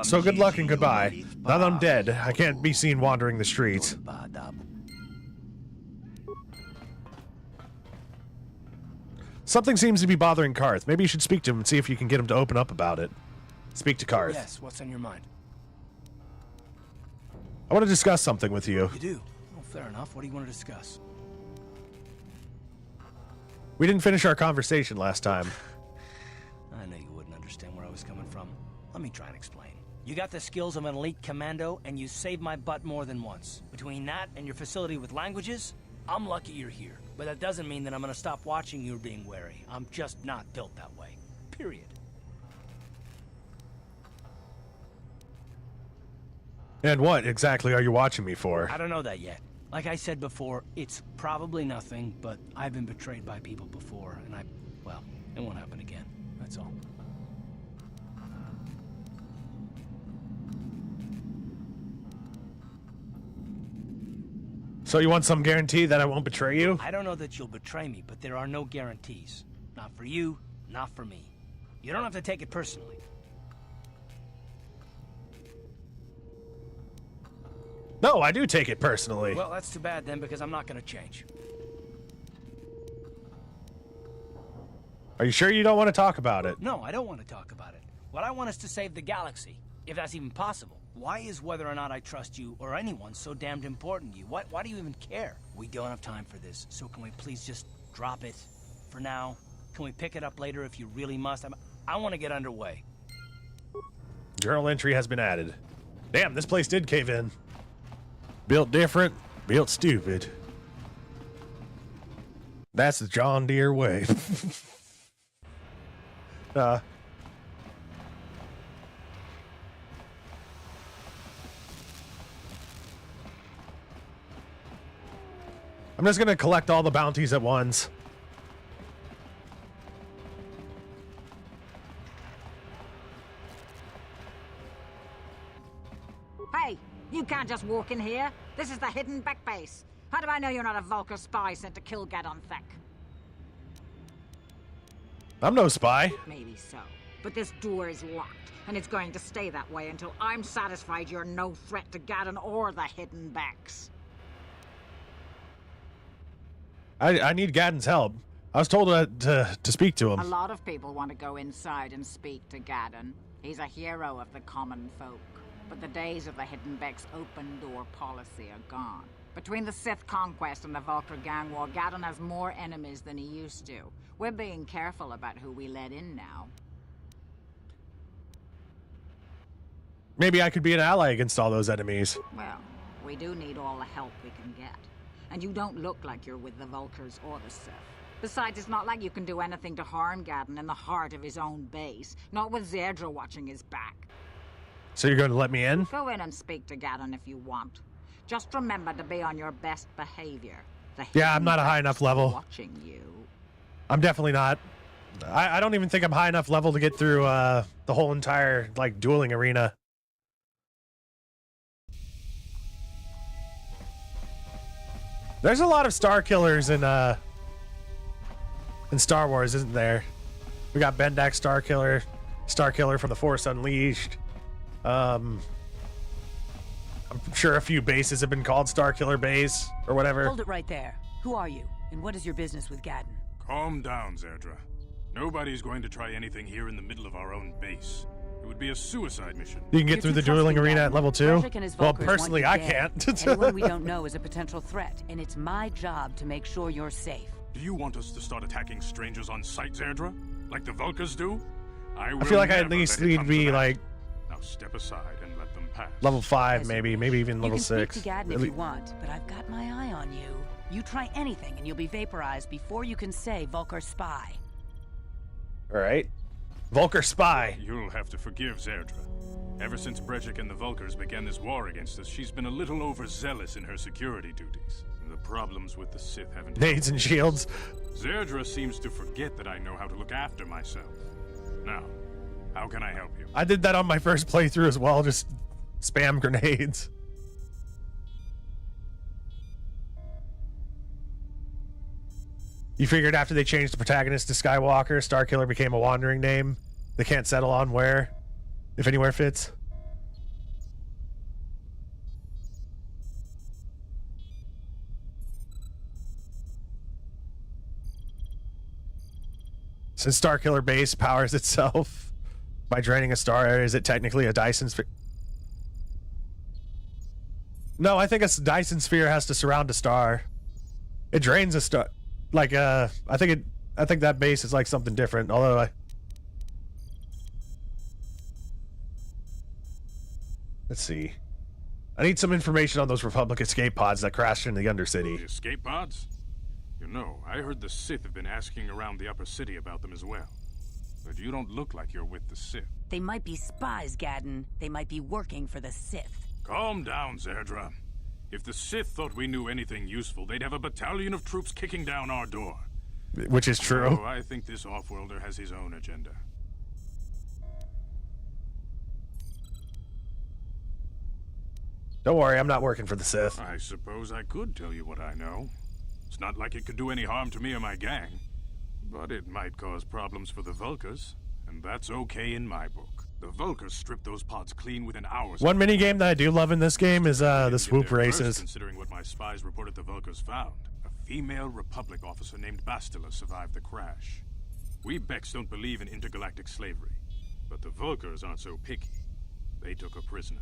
So good luck and goodbye. Now that I'm dead, I can't be seen wandering the streets. Something seems to be bothering Karth. Maybe you should speak to him and see if you can get him to open up about it. Speak to Karth. Yes, what's on your mind? I want to discuss something with you. You do? Well, fair enough. What do you want to discuss? We didn't finish our conversation last time. I know you wouldn't understand where I was coming from. Let me try and explain. You got the skills of an elite commando, and you saved my butt more than once. Between that and your facility with languages, I'm lucky you're here. But that doesn't mean that I'm gonna stop watching you or being wary. I'm just not built that way. Period. And what exactly are you watching me for? I don't know that yet. Like I said before, it's probably nothing, but I've been betrayed by people before, and well, it won't happen again. That's all. So you want some guarantee that I won't betray you? I don't know that you'll betray me, but there are no guarantees. Not for you, not for me. You don't have to take it personally. No, I do take it personally. Well, that's too bad then, because I'm not gonna change. Are you sure you don't want to talk about it? No, I don't want to talk about it. What I want is to save the galaxy, if that's even possible. Why is whether or not I trust you or anyone so damned important to you? Why do you even care? We don't have time for this, so can we please just drop it for now? Can we pick it up later if you really must? I want to get underway. Journal entry has been added. Damn, this place did cave in. Built different, built stupid. That's the John Deere way. I'm just gonna collect all the bounties at once. Hey, you can't just walk in here. This is the hidden back base. How do I know you're not a Vulcar spy sent to kill Gadon Thek? I'm no spy. Maybe so. But this door is locked, and it's going to stay that way until I'm satisfied you're no threat to Gadon or the hidden backs. I need Gadon's help. I was told to speak to him. A lot of people want to go inside and speak to Gadon. He's a hero of the common folk. But the days of the Hidden Beck's open door policy are gone. Between the Sith conquest and the Vulcar gang war, Gadon has more enemies than he used to. We're being careful about who we let in now. Maybe I could be an ally against all those enemies. Well, we do need all the help we can get. And you don't look like you're with the Vulcars or the Sith. Besides, it's not like you can do anything to harm Gadon in the heart of his own base. Not with Zerdra watching his back. So you're going to let me in? Go in and speak to Gadon if you want. Just remember to be on your best behavior. Yeah, I'm not a high enough level. Watching you. I'm definitely not. I don't even think I'm high enough level to get through the whole entire dueling arena. There's a lot of Star Killers in Star Wars, isn't there? We got Bendak Star Killer from the Force Unleashed. I'm sure a few bases have been called Star Killer Base or whatever. Hold it right there. Who are you, and what is your business with Gadon? Calm down, Zerdra. Nobody's going to try anything here in the middle of our own base. It would be a suicide mission. You can get through the dueling arena at level 2? Well, personally, I can't. Anyone we don't know is a potential threat, and it's my job to make sure you're safe. Do you want us to start attacking strangers on sight, Zerdra? Like the Vulcars do? I feel like I at least need to be now step aside and let them pass. Level 5, maybe even level 6. You can speak to Gadon if you want, but I've got my eye on you. You try anything and you'll be vaporized before you can say Vulcar spy. All right. Vulcar spy. You'll have to forgive Zerdra. Ever since Brejik and the Vulkars began this war against us, she's been a little overzealous in her security duties. The problems with the Sith haven't... Nades and shields. Zerdra seems to forget that I know how to look after myself. Now, how can I help you? I did that on my first playthrough as well, just spam grenades. You figured after they changed the protagonist to Skywalker, Starkiller became a wandering name. They can't settle on where, if anywhere fits. Since Starkiller base powers itself by draining a star, is it technically a Dyson sphere? No, I think a Dyson sphere has to surround a star. It drains a star. Like I think that base is like something different. Although let's see. I need some information on those Republic escape pods that crashed in the Undercity. The escape pods? You know, I heard the Sith have been asking around the upper city about them as well. But you don't look like you're with the Sith. They might be spies, Gadden. They might be working for the Sith. Calm down, Zerdra. If the Sith thought we knew anything useful, they'd have a battalion of troops kicking down our door. Which is true. Oh, I think this off-worlder has his own agenda. Don't worry, I'm not working for the Sith. I suppose I could tell you what I know. It's not like it could do any harm to me or my gang. But it might cause problems for the Vulkars, and that's okay in my book. The Vulkars stripped those pods clean within hours. One minigame that I do love in this game is the swoop races. Considering what my spies reported the Vulkars found, a female Republic officer named Bastila survived the crash. We Becks don't believe in intergalactic slavery, but the Vulkars aren't so picky. They took her prisoner.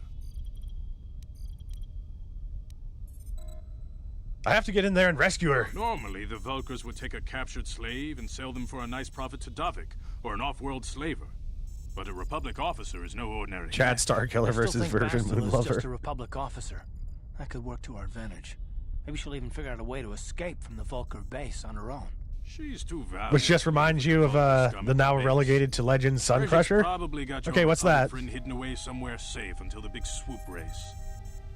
I have to get in there and rescue her. Normally, the Vulkars would take a captured slave and sell them for a nice profit to Davik, or an off-world slaver. But a Republic officer is no ordinary. Chad Starkiller versus Virgin Moonlover. Just a Republic officer. That could work to our advantage. Maybe she'll even figure out a way to escape from the Vulkar base on her own. She's too valuable. Which just reminds you of the now relegated to Legends Sun Crusher. Probably got your Okay, what's that? friend hidden away somewhere safe until the big swoop race.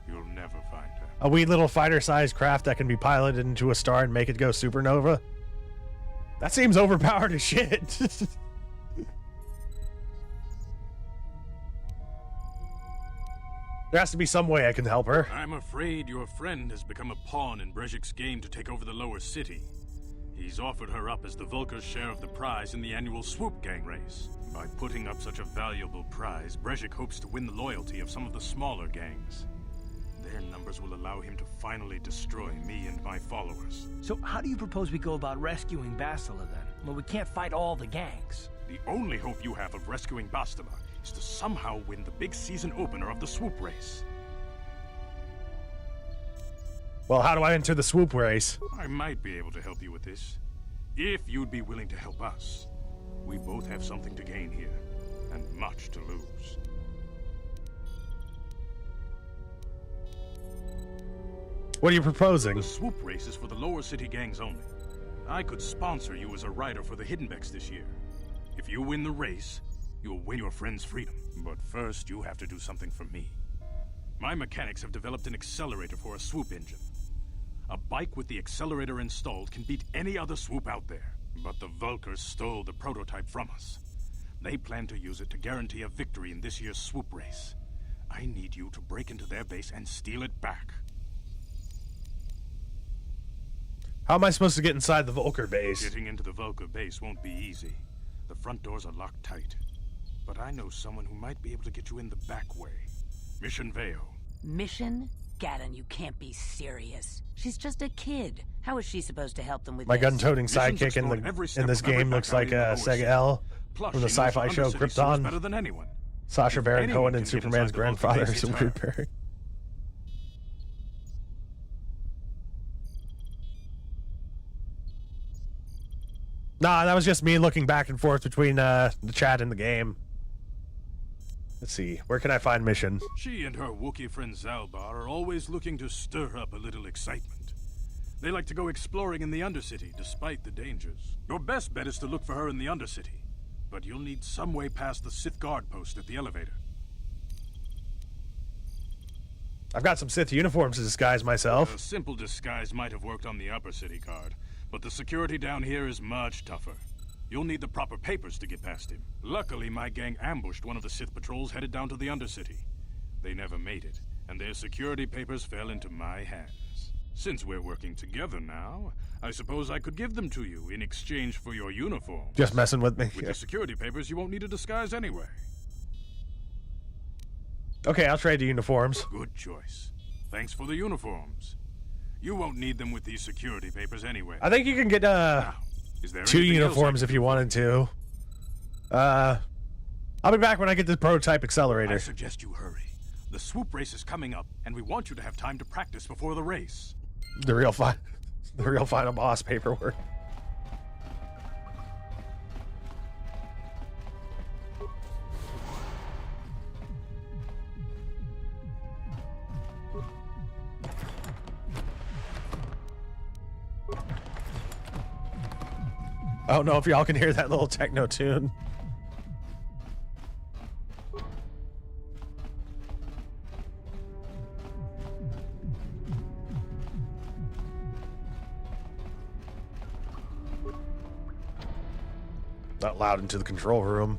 You'll never find her. A wee little fighter-sized craft that can be piloted into a star and make it go supernova. That seems overpowered as shit. There has to be some way I can help her. I'm afraid your friend has become a pawn in Brejik's game to take over the lower city. He's offered her up as the Vulkar's share of the prize in the annual swoop gang race. By putting up such a valuable prize, Brejik hopes to win the loyalty of some of the smaller gangs. Their numbers will allow him to finally destroy me and my followers. So how do you propose we go about rescuing Bastila then? Well, we can't fight all the gangs. The only hope you have of rescuing Bastila is to somehow win the big season opener of the swoop race. Well, how do I enter the swoop race? I might be able to help you with this, if you'd be willing to help us. We both have something to gain here, and much to lose. What are you proposing? The swoop race is for the lower city gangs only. I could sponsor you as a rider for the Hidden Becks this year. If you win the race, you'll win your friend's freedom. But first, you have to do something for me. My mechanics have developed an accelerator for a swoop engine. A bike with the accelerator installed can beat any other swoop out there. But the Vulkars stole the prototype from us. They plan to use it to guarantee a victory in this year's swoop race. I need you to break into their base and steal it back. How am I supposed to get inside the Vulkar base? Getting into the Vulkar base won't be easy. The front doors are locked tight. But I know someone who might be able to get you in the back way. Mission Veo. Mission? Gadden, you can't be serious. She's just a kid. How is she supposed to help them with My this? gun-toting sidekick in this game looks like Sega L from the sci-fi show Krypton. Better than anyone. Sacha Baron Cohen and Superman's grandfather is a weird pairing. Nah, that was just me looking back and forth between the chat and the game. Let's see, where can I find Mission? She and her Wookiee friend Zalbar are always looking to stir up a little excitement. They like to go exploring in the Undercity, despite the dangers. Your best bet is to look for her in the Undercity, but you'll need some way past the Sith guard post at the elevator. I've got some Sith uniforms to disguise myself. A simple disguise might have worked on the upper city guard, but the security down here is much tougher. You'll need the proper papers to get past him. Luckily, my gang ambushed one of the Sith patrols headed down to the Undercity. They never made it, and their security papers fell into my hands. Since we're working together now, I suppose I could give them to you in exchange for your uniform. Just messing with me. With your security papers, you won't need a disguise anyway. Okay, I'll trade the uniforms. Good choice. Thanks for the uniforms. You won't need them with these security papers anyway. I think you can get Is there 2 anything else uniforms if you wanted to. I'll be back when I get this prototype accelerator. I suggest you hurry. The swoop race is coming up, and we want you to have time to practice before the race. The real final boss paperwork. I don't know if y'all can hear that little techno tune. Not loud into the control room.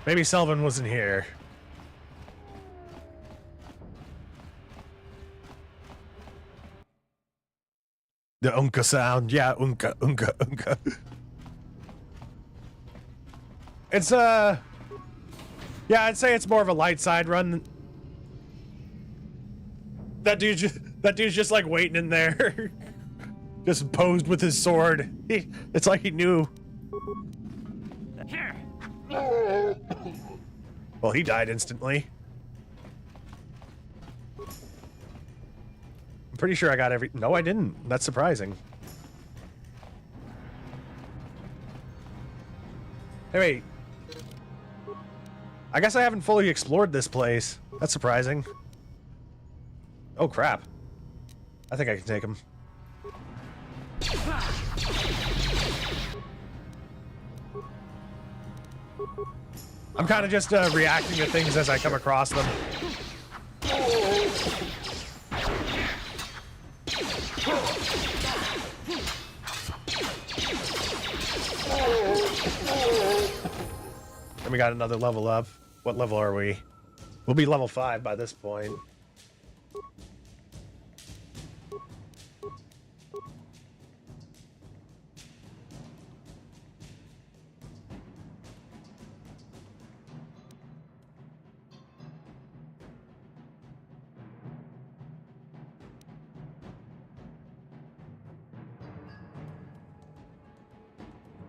Maybe Selvin wasn't here. The unka sound. Yeah, unka, unka, unka. It's, yeah, I'd say it's more of a light side run. That dude's just like waiting in there. Just posed with his sword. It's like he knew. Here. Well, he died instantly. I'm pretty sure I got every... No, I didn't. That's surprising. Hey, wait. I guess I haven't fully explored this place. That's surprising. Oh, crap. I think I can take him. I'm kind of just reacting to things as I come across them. And we got another level up. What level are we? We'll be level 5 by this point.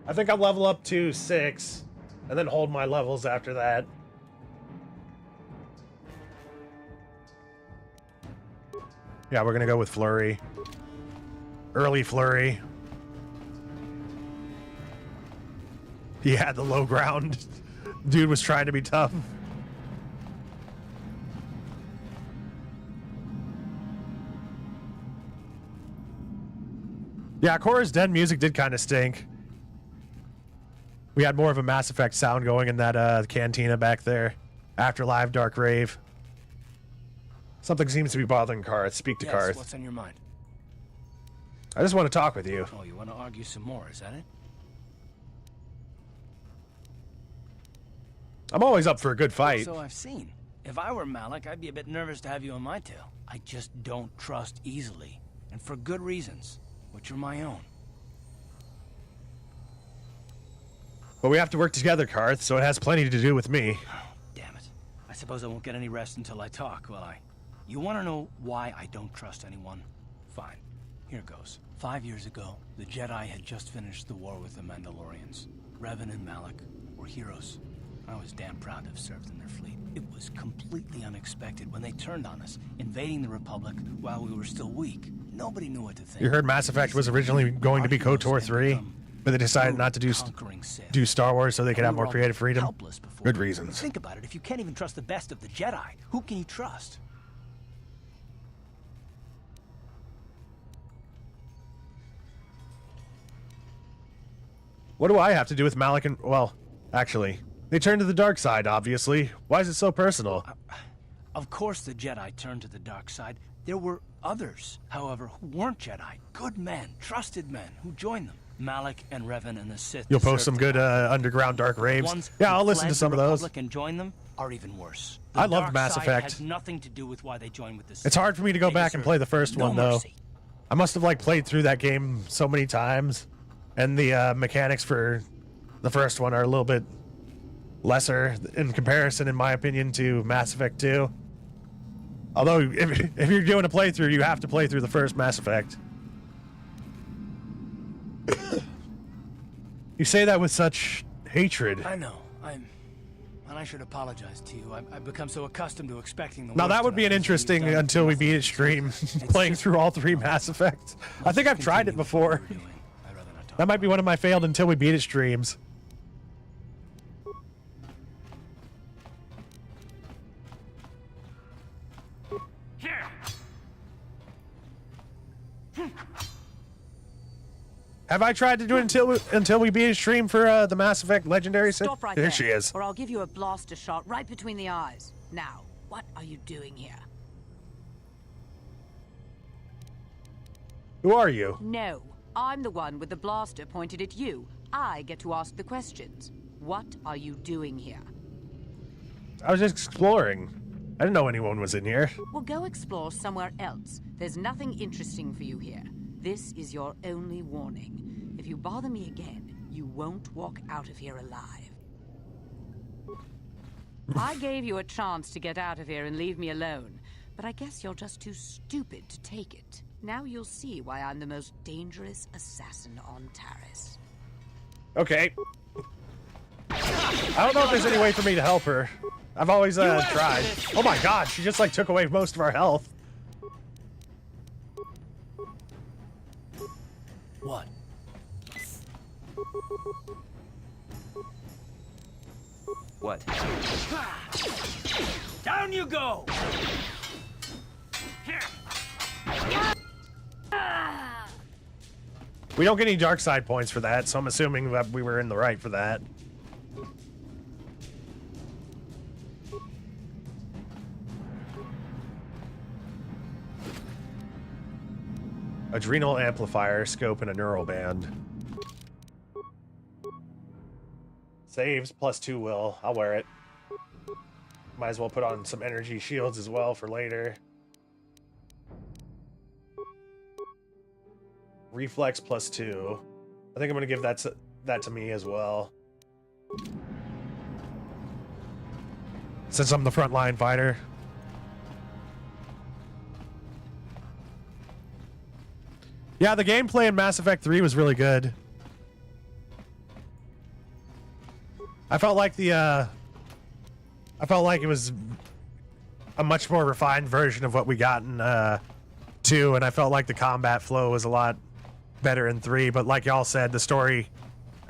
I think I'll level up to 6 and then hold my levels after that. Yeah, we're gonna go with Flurry. Early Flurry. He had the low ground. Dude was trying to be tough. Yeah, Korra's Den music did kind of stink. We had more of a Mass Effect sound going in that cantina back there. Afterlife, Dark Rave. Something seems to be bothering Karth. Speak to Karth. What's on your mind? I just want to talk with you. Oh, you want to argue some more, is that it? I'm always up for a good fight. So I've seen. If I were Malik, I'd be a bit nervous to have you on my tail. I just don't trust easily. And for good reasons, which are my own. But we have to work together, Karth, so it has plenty to do with me. Damn it. I suppose I won't get any rest until I talk, will I? You want to know why I don't trust anyone? Fine. Here goes. 5 years ago, the Jedi had just finished the war with the Mandalorians. Revan and Malik were heroes. I was damn proud to have served in their fleet. It was completely unexpected when they turned on us, invading the Republic while we were still weak. Nobody knew what to think. You heard Mass Effect was originally going to be KOTOR 3? But they decided not to do Star Wars so they could have more creative freedom. Good reasons. Think about it. If you can't even trust the best of the Jedi, who can you trust? What do I have to do with Malik and... Well, actually, they turned to the dark side, obviously. Why is it so personal? Of course the Jedi turned to the dark side. There were others, however, who weren't Jedi. Good men, trusted men, who joined them. Malik and Revan and the Sith. You'll post some good underground dark raves. Yeah, I'll listen to some of those. And join them are even worse. I loved Mass Effect. Has nothing to do with why they joined with the Sith. It's hard for me to go back and play the first one, though. I must have like played through that game so many times, and the mechanics for the first one are a little bit lesser in comparison, in my opinion, to Mass Effect 2. Although, if you're doing a playthrough, you have to play through the first Mass Effect. You say that with such hatred. I know. And I should apologize to you. I've become so accustomed to expecting the Now worst that would be an interesting until we beat it stream, playing through all 3 Mass Effects. I think I've tried it before. That might be one of my failed until we beat it streams. Have I tried to do it until we beat a stream for the Mass Effect Legendary Sith? Stop right there there, she is. or I'll give you a blaster shot right between the eyes. Now, what are you doing here? Who are you? No, I'm the one with the blaster pointed at you. I get to ask the questions. What are you doing here? I was just exploring. I didn't know anyone was in here. Well, go explore somewhere else. There's nothing interesting for you here. This is your only warning. If you bother me again, you won't walk out of here alive. I gave you a chance to get out of here and leave me alone, but I guess you're just too stupid to take it. Now you'll see why I'm the most dangerous assassin on Taris. Okay. I don't know if there's any way for me to help her. I've always tried. Oh my god, she just like took away most of our health. What? What? Down you go! We don't get any dark side points for that, so I'm assuming that we were in the right for that. Adrenal amplifier, scope, and a neural band. Saves, +2 will. I'll wear it. Might as well put on some energy shields as well for later. Reflex +2. I think I'm gonna give that to me as well. Since I'm the frontline fighter. Yeah, the gameplay in Mass Effect 3 was really good. I felt like it was a much more refined version of what we got in 2, and I felt like the combat flow was a lot better in 3, but like y'all said, the story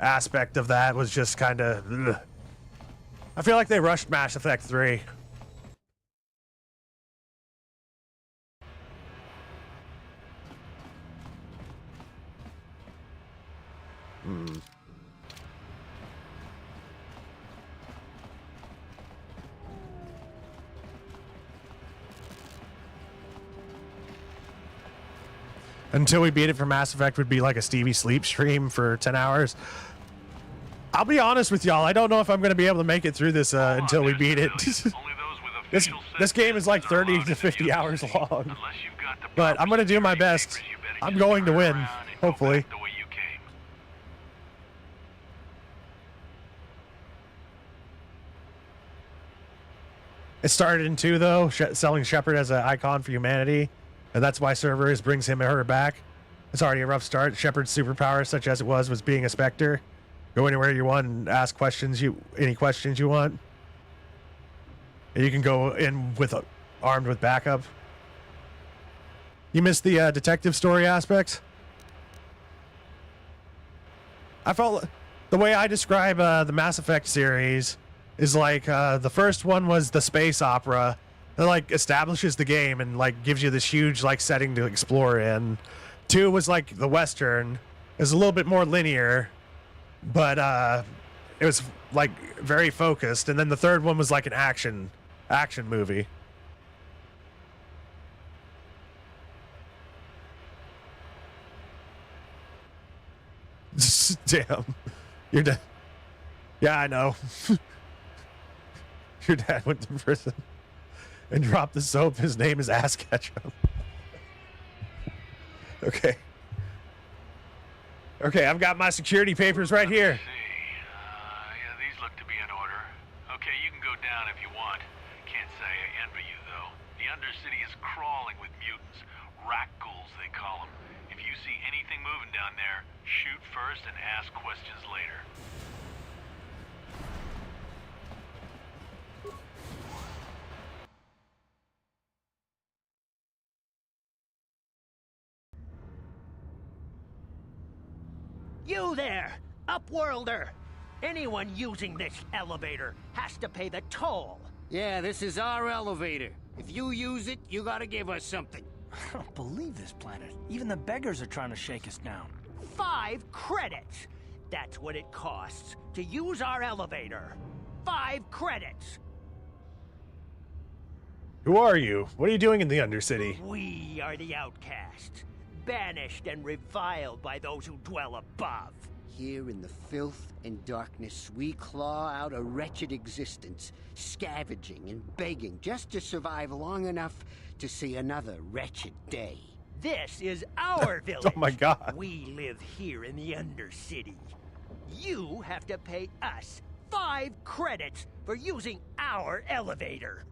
aspect of that was just kind of... I feel like they rushed Mass Effect 3. Until we beat it for Mass Effect would be like a Stevie Sleep stream for 10 hours. I'll be honest with y'all, I don't know if I'm going to be able to make it through this until we beat it. This game is like 30 to 50 hours long. But I'm going to do my best. I'm going to win, hopefully. It started in 2, though, selling Shepard as an icon for humanity. And that's why Cerberus brings him and her back. It's already a rough start. Shepard's superpower, such as it was being a Spectre. Go anywhere you want and ask any questions you want. And you can go in armed with backup. You missed the detective story aspects? I felt the way I describe the Mass Effect series is like the first one was the space opera that like establishes the game and like gives you this huge like setting to explore in. 2 was like the Western. It's a little bit more linear, but it was like very focused. And then the third one was like an action movie. Damn. Your dad. Yeah, I know. Your dad went to prison and dropped the soap. His name is Ass Ketchup. Okay. Okay, I've got my security papers right here. Yeah, these look to be in order. Okay, you can go down if you want. Can't say I envy you, though. The Undercity is crawling with mutants. Rat ghouls, they call them. If you see anything moving down there, shoot first and ask questions later. You there, Upworlder! Anyone using this elevator has to pay the toll. Yeah, this is our elevator. If you use it, you gotta give us something. I don't believe this planet. Even the beggars are trying to shake us down. 5 credits! That's what it costs to use our elevator. 5 credits! Who are you? What are you doing in the Undercity? We are the outcasts, banished and reviled by those who dwell above. Here in the filth and darkness, we claw out a wretched existence, scavenging and begging just to survive long enough to see another wretched day. This is our village. Oh my God. We live here in the Undercity. You have to pay us 5 credits for using our elevator.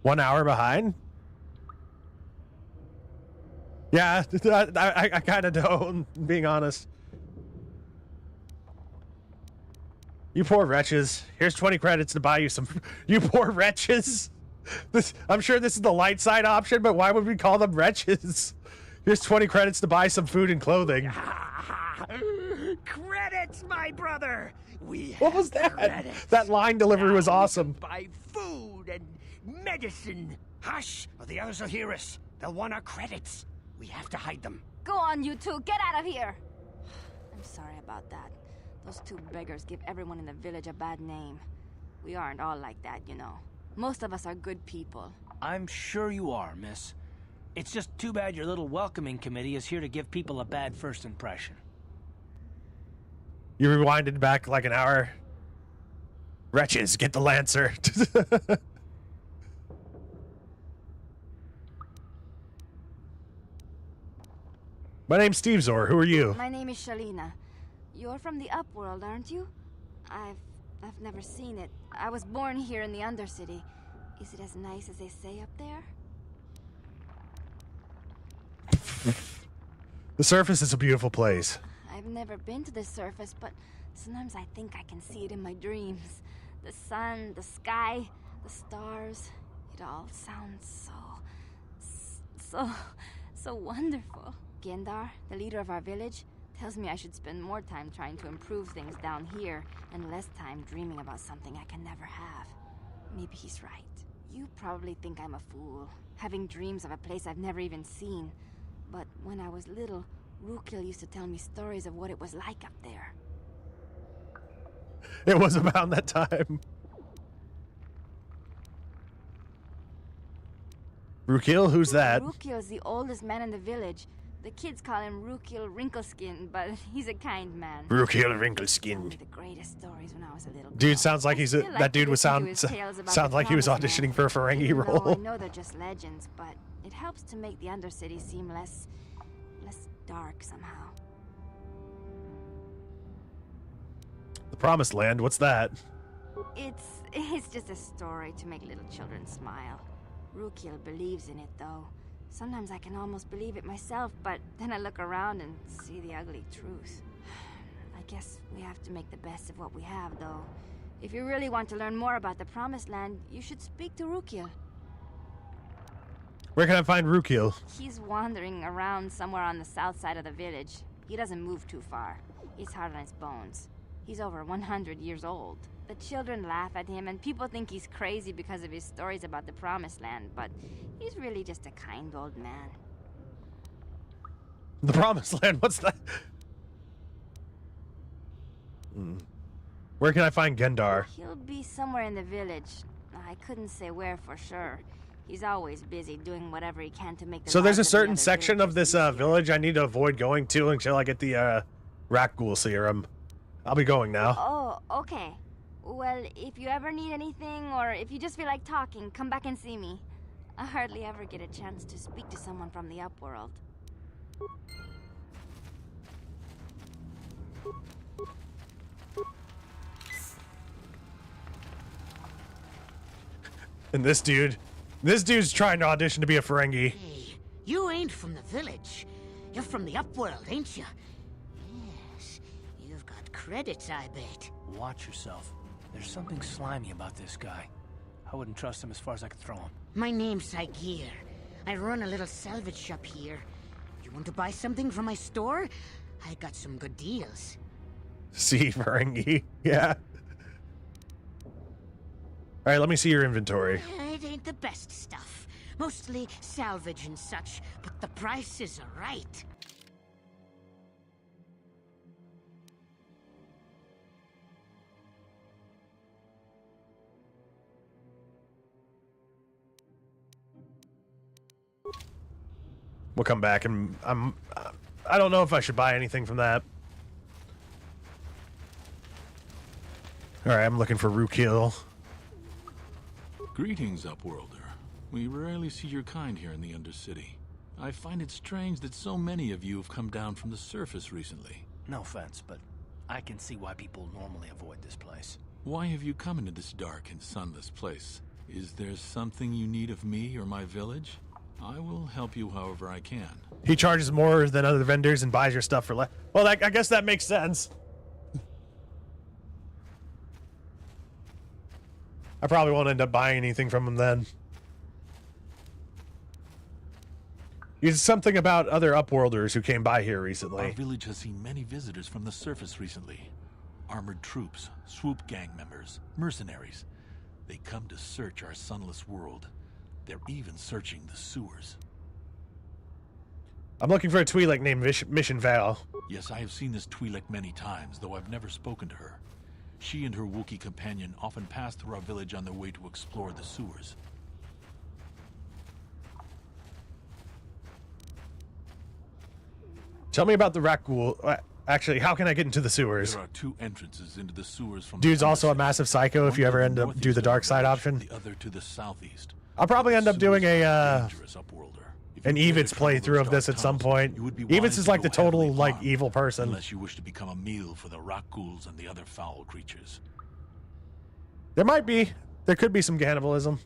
1 hour behind? Yeah, I kind of don't, being honest. You poor wretches. Here's 20 credits to buy you some... You poor wretches. I'm sure this is the light side option, but why would we call them wretches? Here's 20 credits to buy some food and clothing. Credits, my brother! What was that? Credits. That line delivery was awesome. Buy food and medicine. Hush, or the others will hear us. They'll want our credits. We have to hide them. Go on, you two. Get out of here. I'm sorry about that. Those 2 beggars give everyone in the village a bad name. We aren't all like that, you know. Most of us are good people. I'm sure you are, miss. It's just too bad your little welcoming committee is here to give people a bad first impression. You rewinded back like an hour. Wretches, get the Lancer. My name's Steve Zor. Who are you? My name is Shalina. You're from the Upworld, aren't you? I've never seen it. I was born here in the Undercity. Is it as nice as they say up there? The surface is a beautiful place. I've never been to the surface, but sometimes I think I can see it in my dreams. The sun, the sky, the stars. It all sounds so wonderful. Gendar, the leader of our village, tells me I should spend more time trying to improve things down here and less time dreaming about something I can never have. Maybe he's right. You probably think I'm a fool, having dreams of a place I've never even seen. But when I was little, Rukil used to tell me stories of what it was like up there. It was about that time. Rukil? Who's that? Rukil is the oldest man in the village. The kids call him Rukil Wrinkleskin, but he's a kind man. Rukil Wrinkleskin. The greatest stories when I was a little girl. Dude sounds like he's a, that dude was sound like he was auditioning for a Ferengi role. I know they're just legends, but it helps to make the Undercity seem less dark somehow. The Promised Land, what's that? It's just a story to make little children smile. Rukil believes in it, though. Sometimes I can almost believe it myself, but then I look around and see the ugly truth. I guess we have to make the best of what we have, though. If you really want to learn more about the Promised Land, you should speak to Rukil. Where can I find Rukil? He's wandering around somewhere on the south side of the village. He doesn't move too far. He's hard on his bones. He's over 100 years old. The children laugh at him, and people think he's crazy because of his stories about the Promised Land, but he's really just a kind old man. The Promised Land? What's that? Where can I find Gendar? He'll be somewhere in the village. I couldn't say where for sure. He's always busy doing whatever he can to make the So there's a lives of the certain other section of this village I need to avoid going to until I get the Rakghoul serum. I'll be going now. Oh, okay. Well, if you ever need anything, or if you just feel like talking, come back and see me. I hardly ever get a chance to speak to someone from the Upworld. And this dude's trying to audition to be a Ferengi. Hey, you ain't from the village. You're from the Upworld, ain't you? Yes, you've got credits, I bet. Watch yourself. There's something slimy about this guy. I wouldn't trust him as far as I could throw him. My name's Saigir. I run a little salvage shop here. You want to buy something from my store? I got some good deals. See, Ferengi. Yeah. All right, let me see your inventory. It ain't the best stuff. Mostly salvage and such, but the prices are right. We'll come back, and I don't know if I should buy anything from that. All right, I'm looking for Rookil. Greetings, Upworlder. We rarely see your kind here in the Undercity. I find it strange that so many of you have come down from the surface recently. No offense, but I can see why people normally avoid this place. Why have you come into this dark and sunless place? Is there something you need of me or my village? I will help you however I can. He charges more than other vendors and buys your stuff for less. Well, I guess that makes sense. I probably won't end up buying anything from him then. It's something about other Upworlders who came by here recently. Our village has seen many visitors from the surface recently. Armored troops, swoop gang members, mercenaries. They come to search our sunless world. They're even searching the sewers. I'm looking for a Twi'lek named Mission Vale. Yes, I have seen this Twi'lek many times, though I've never spoken to her. She and her Wookiee companion often pass through our village on their way to explore the sewers. Tell me about the Rakghoul. Actually, how can I get into the sewers? There are two entrances into the sewers from Dude's also a massive psycho if you ever end up do the dark side option. The other to the southeast. I'll probably end up doing an Evitz playthrough of this at some point. Evitz is like the total evil person. Unless you wish to become a meal for the Rakghouls and the other foul creatures. There might be. There could be some cannibalism.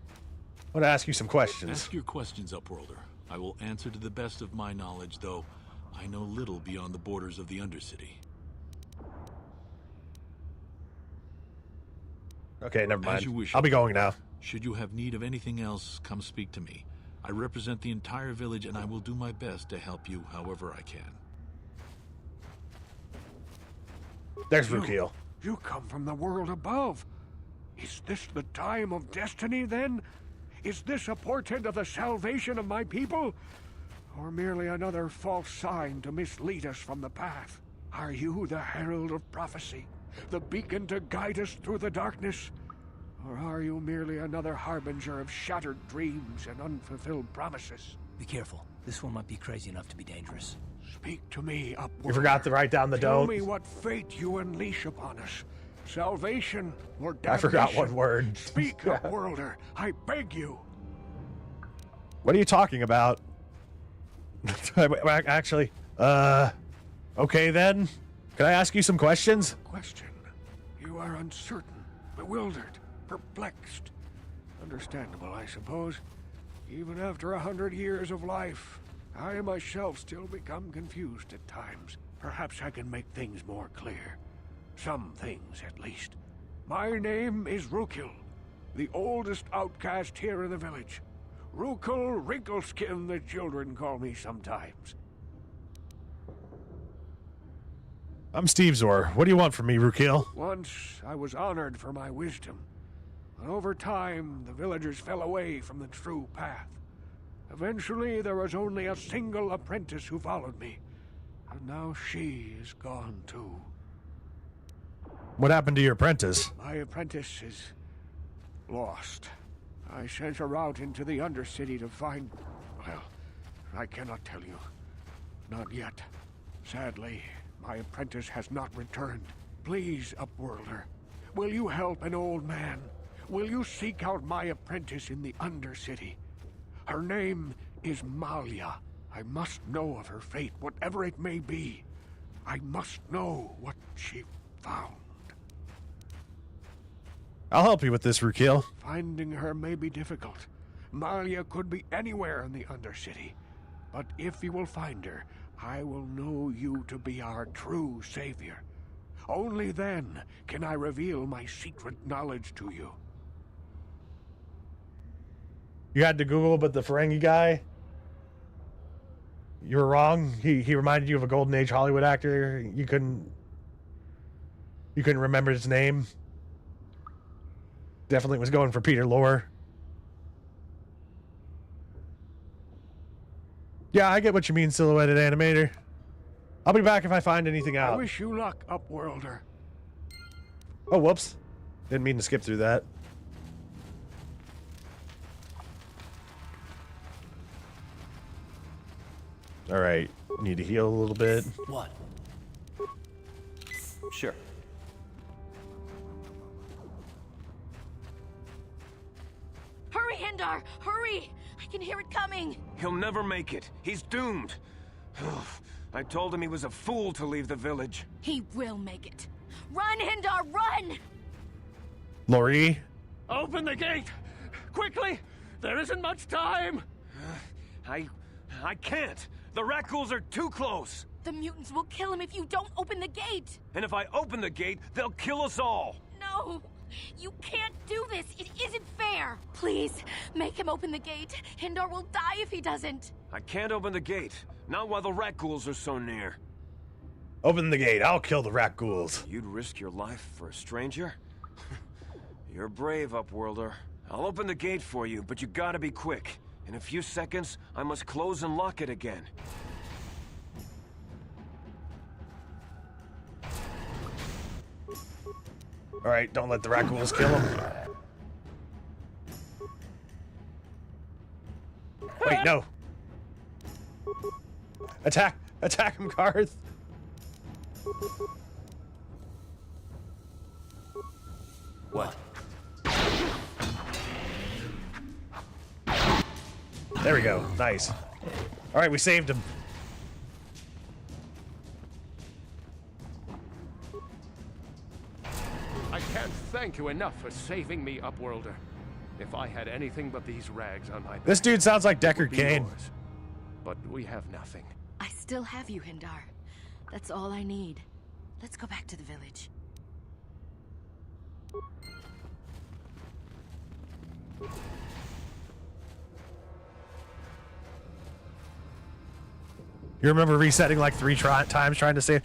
I want to ask you some questions. Ask your questions, Upworlder. I will answer to the best of my knowledge, though I know little beyond the borders of the Undercity. Okay, never mind. As you wish. I'll be going now. Should you have need of anything else, come speak to me. I represent the entire village, and I will do my best to help you however I can. There's Rookil. You come from the world above. Is this the time of destiny, then? Is this a portent of the salvation of my people? Or merely another false sign to mislead us from the path? Are you the herald of prophecy? The beacon to guide us through the darkness? Or are you merely another harbinger of shattered dreams and unfulfilled promises? Be careful. This one might be crazy enough to be dangerous. Speak to me, Upworlder. You forgot to write down the Tell don't. me what fate you unleash upon us. Salvation or damnation? I forgot one word. Speak, Upworlder. I beg you. What are you talking about? Actually, okay then. Can I ask you some questions? Question. You are uncertain, bewildered, perplexed. Understandable, I suppose. Even after 100 years of life, I myself still become confused at times. Perhaps I can make things more clear. Some things, at least. My name is Rookil, the oldest outcast here in the village. Rookil Wrinkleskin, the children call me sometimes. I'm Steve Zor. What do you want from me, Rukil? Once I was honored for my wisdom, but over time the villagers fell away from the true path. Eventually there was only a single apprentice who followed me, and now she is gone too. What happened to your apprentice? My apprentice is lost. I sent her out into the Undercity to find... well, I cannot tell you. Not yet. Sadly, my apprentice has not returned. Please, Upworlder, will you help an old man? Will you seek out my apprentice in the Undercity? Her name is Malia. I must know of her fate, whatever it may be. I must know what she found. I'll help you with this, Rukil. Finding her may be difficult. Malia could be anywhere in the Undercity. But if you will find her, I will know you to be our true savior. Only then can I reveal my secret knowledge to you. You had to Google, but the Ferengi guy, you were wrong. He reminded you of a Golden Age Hollywood actor. You couldn't remember his name. Definitely was going for Peter Lorre. Yeah, I get what you mean, silhouetted animator. I'll be back if I find anything out. I wish you luck, Upworlder. Oh, whoops. Didn't mean to skip through that. Alright, need to heal a little bit. What? Sure. Hurry, Hindar! Hurry! I can hear it coming! He'll never make it. He's doomed. I told him he was a fool to leave the village. He will make it. Run, Hindar, run! Lori? Open the gate! Quickly! There isn't much time! I can't. The rat ghouls are too close. The mutants will kill him if you don't open the gate! And if I open the gate, they'll kill us all. No! You can't do this! It isn't fair! Please, make him open the gate. Hindar will die if he doesn't. I can't open the gate. Not while the rat ghouls are so near. Open the gate. I'll kill the rat ghouls. You'd risk your life for a stranger? You're brave, Upworlder. I'll open the gate for you, but you gotta be quick. In a few seconds, I must close and lock it again. Alright, don't let the rat ghouls kill him. Wait, no. Attack! Attack him, Garth! What? There we go. Nice. Alright, we saved him. I can't thank you enough for saving me, Upworlder. If I had anything but these rags on my back... This dude sounds like Deckard it would be Cain. yours. But we have nothing. I still have you, Hindar. That's all I need. Let's go back to the village. You remember resetting like 3 times trying to save...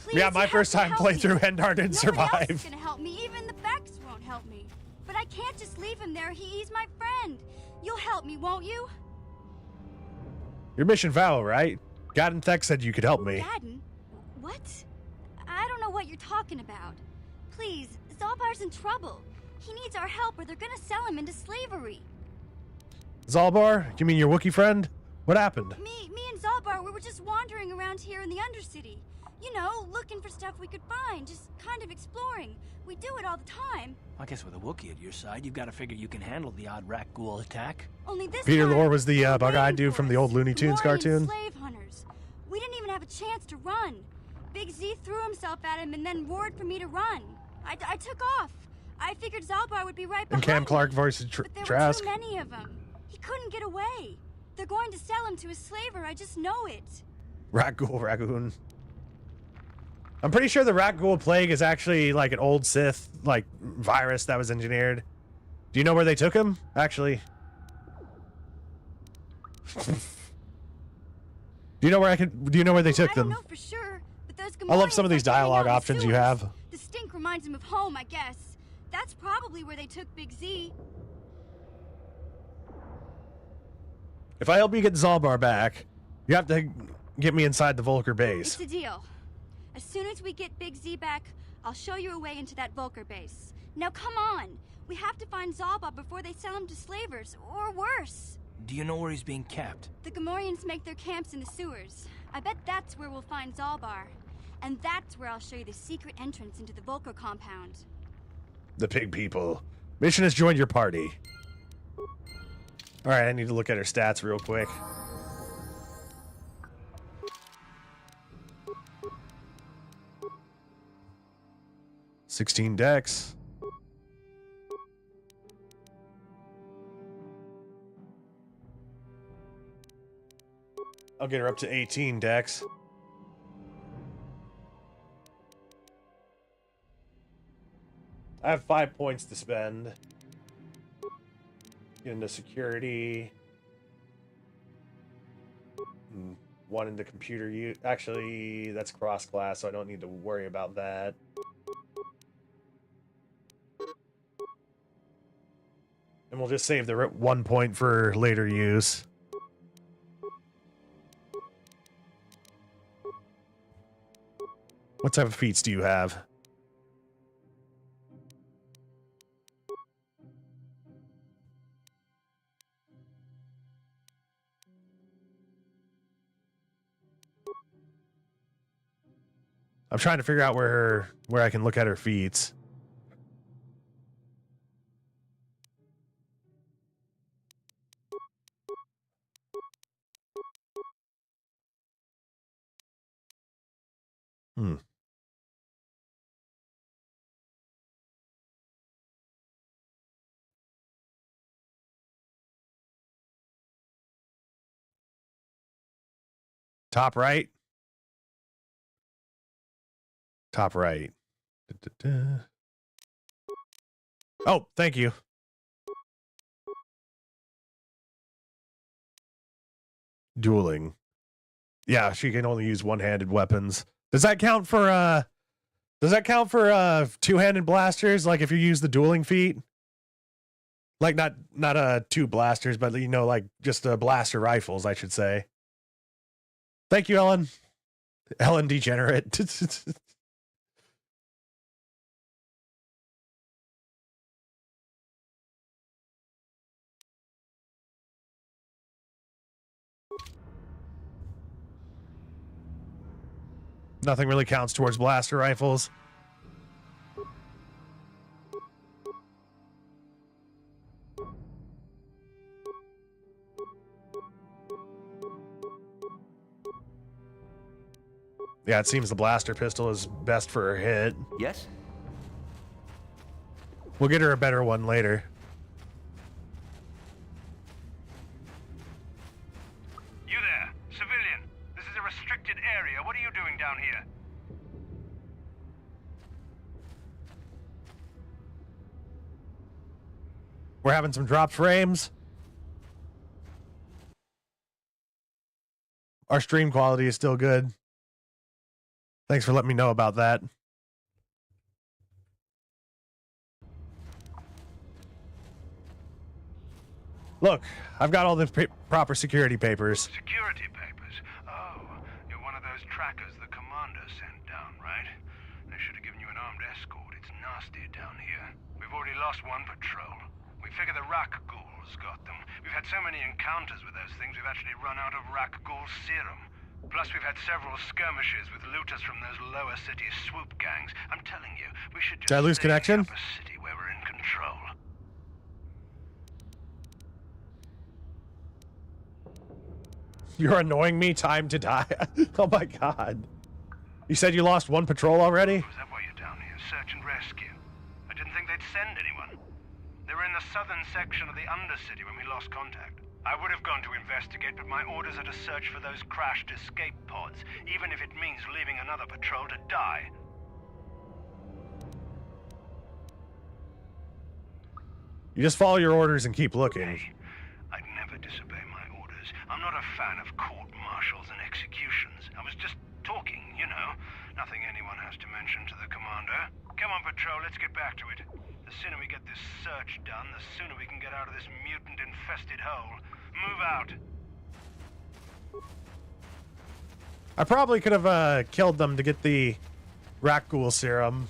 Please, yeah, my first time playthrough, Hendar didn't survive. Nobody else is gonna help me. Even the Becks won't help me. But I can't just leave him there. He's my friend. You'll help me, won't you? Your mission valid, right? Gadden Thek said you could help me. Gadden? What? I don't know what you're talking about. Please, Zalbar's in trouble. He needs our help or they're gonna sell him into slavery. Zalbar? You mean your Wookiee friend? What happened? Me and Zalbar, we were just wandering around here in the Undercity. You know, looking for stuff we could find, just kind of exploring. We do it all the time. I guess with a Wookiee at your side, you've got to figure you can handle the odd rat ghoul attack. Only this Peter time, Lorre was the bug-eyed dude from the old Looney Tunes cartoon. Slave hunters. We didn't even have a chance to run. Big Z threw himself at him and then roared for me to run. I took off. I figured Zalbar would be right behind And Cam me, Clark voices but there were Trask. too many of them. He couldn't get away. They're going to sell him to a slaver. I just know it. Rat Ghoul Raccoon. I'm pretty sure the Rat Ghoul Plague is actually like an old Sith like virus that was engineered. Do you know where they took him? Actually. Do you know where they took them? I don't know for sure, but those I love some of these dialogue options you have. The stink reminds him of home, I guess. That's probably where they took Big Z. If I help you get Zalbar back, you have to get me inside the Volker base. It's a deal. As soon as we get Big Z back, I'll show you a way into that Volker base. Now come on! We have to find Zalbar before they sell him to slavers, or worse. Do you know where he's being kept? The Gamorreans make their camps in the sewers. I bet that's where we'll find Zalbar. And that's where I'll show you the secret entrance into the Volker compound. The pig people. Mission has joined your party. Alright, I need to look at her stats real quick. $16 dex. I'll get her up to 18 dex. I have 5 points to spend. Get into security. 1 into computer use. Actually, that's cross-class, so I don't need to worry about that. And we'll just save the 1 point for later use. What type of feats do you have? I'm trying to figure out where I can look at her feats. Top right. Top right. Oh, thank you. Dueling. Yeah, she can only use one-handed weapons. Does that count for two-handed blasters? Like if you use the dueling feat? Like not two blasters, but you know, like just blaster rifles, I should say. Thank you, Ellen. Ellen Degenerate. Nothing really counts towards blaster rifles. Yeah, it seems the blaster pistol is best for her hit. Yes? We'll get her a better one later. You there, civilian. This is a restricted area. What are you doing down here? We're having some dropped frames. Our stream quality is still good. Thanks for letting me know about that. Look, I've got all the proper security papers. Security papers? Oh, you're one of those trackers the commander sent down, right? They should have given you an armed escort. It's nasty down here. We've already lost one patrol. We figure the Rak ghouls got them. We've had so many encounters with those things, we've actually run out of Rak ghoul serum. Plus, we've had several skirmishes with looters from those lower city swoop gangs. I'm telling you, we should just Did I lose stay in connection? the upper city where we're in control. You're annoying me. Time to die. Oh my god. You said you lost one patrol already? Is that why you're down here? Search and rescue. I didn't think they'd send anyone. They were in the southern section of the Undercity when we lost contact. I would have gone to investigate, but my orders are to search for those crashed escape pods, even if it means leaving another patrol to die. You just follow your orders and keep looking. Hey, I'd never disobey my orders. I'm not a fan of court-martials and executions. I was just talking, you know. Nothing Come on, Patrol, let's get back to it. The sooner we get this search done, the sooner we can get out of this mutant-infested hole. Move out. I probably could have killed them to get the Rakghoul serum.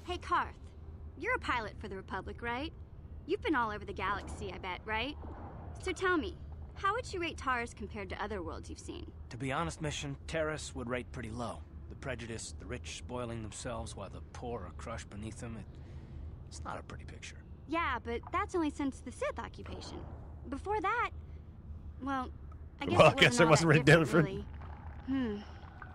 Hey, Karth. You're a pilot for the Republic, right? You've been all over the galaxy, I bet, right? So tell me, how would you rate Taurus compared to other worlds you've seen? To be honest, Mission, Terrace would rate pretty low. The prejudice, the rich spoiling themselves while the poor are crushed beneath them, it's not a pretty picture. Yeah, but that's only since the Sith occupation. Before that, well, I guess it wasn't really different. Really.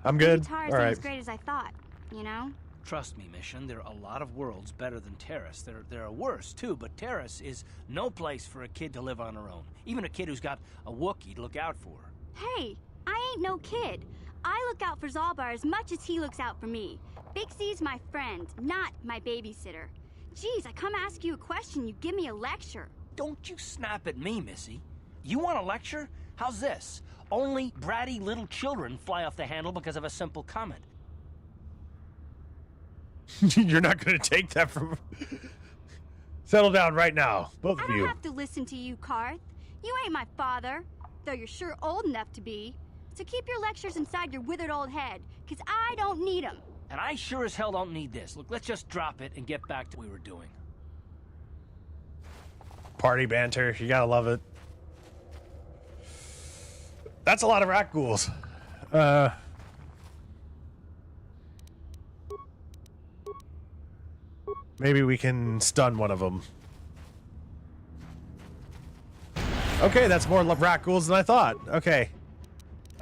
I'm good. Maybe Taurus All ain't right. as great as I thought, you know? Trust me, Mission, there are a lot of worlds better than Terrace. There are worse, too, but Terrace is no place for a kid to live on her own. Even a kid who's got a Wookiee to look out for. Hey, I ain't no kid. I look out for Zalbar as much as he looks out for me. Big C's my friend, not my babysitter. Geez, I come ask you a question, you give me a lecture. Don't you snap at me, Missy. You want a lecture? How's this? Only bratty little children fly off the handle because of a simple comment. You're not going to take that from... Settle down right now, both of I don't you. have to listen to you, Karth. You ain't my father, though you're sure old enough to be. So keep your lectures inside your withered old head, because I don't need them. And I sure as hell don't need this. Look, let's just drop it and get back to what we were doing. Party banter, you gotta love it. That's a lot of Rakghouls. Maybe we can stun one of them. Okay, that's more Rakghouls than I thought. Okay.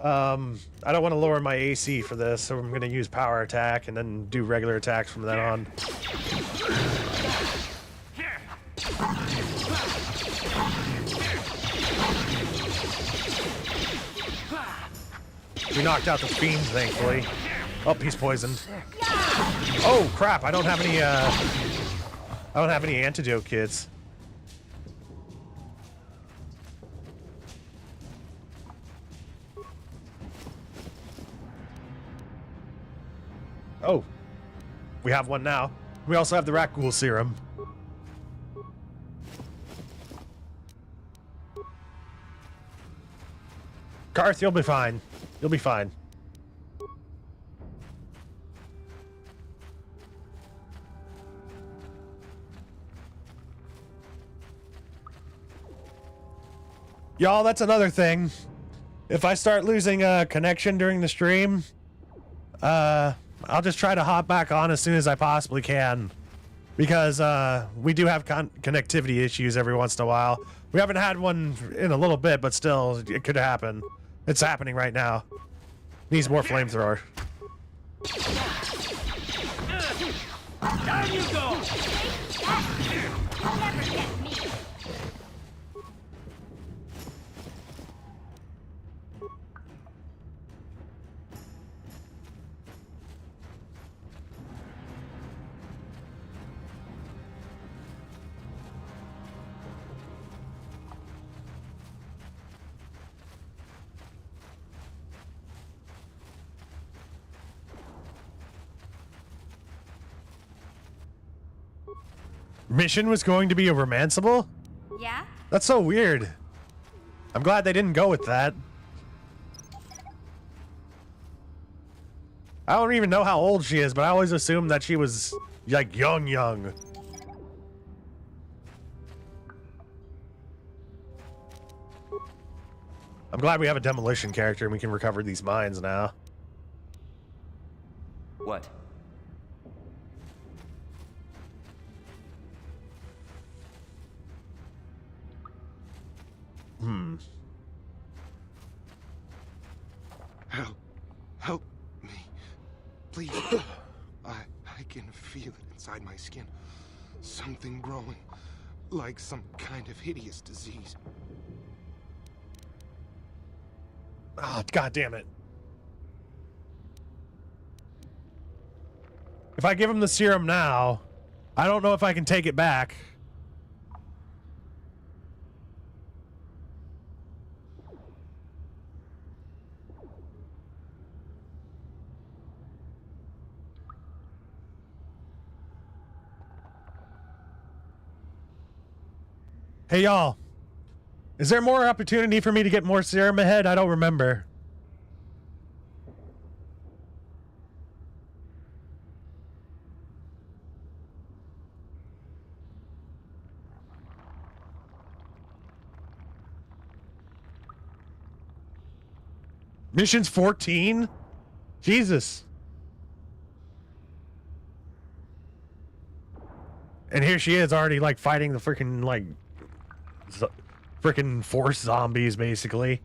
I don't want to lower my AC for this, so I'm going to use power attack and then do regular attacks from then on. We knocked out the fiends, thankfully. Oh, he's poisoned. Oh crap! I don't have any antidote kits. Oh, we have one now. We also have the Rakghoul serum. Karth, you'll be fine. You'll be fine. Y'all, that's another thing. If I start losing connection during the stream, I'll just try to hop back on as soon as I possibly can. Because we do have connectivity issues every once in a while. We haven't had one in a little bit, but still, it could happen. It's happening right now. Needs more flamethrower. Down you go! You'll never get me! Mission was going to be a romanceable? Yeah? That's so weird. I'm glad they didn't go with that. I don't even know how old she is, but I always assumed that she was, like, young. I'm glad we have a demolition character and we can recover these mines now. What? Help me. Please. I can feel it inside my skin. Something growing. Like some kind of hideous disease. Oh, God damn it. If I give him the serum now, I don't know if I can take it back. Hey, y'all. Is there more opportunity for me to get more serum ahead? I don't remember. Mission's 14? Jesus. And here she is already, like, fighting the freaking, like, freaking force zombies, basically.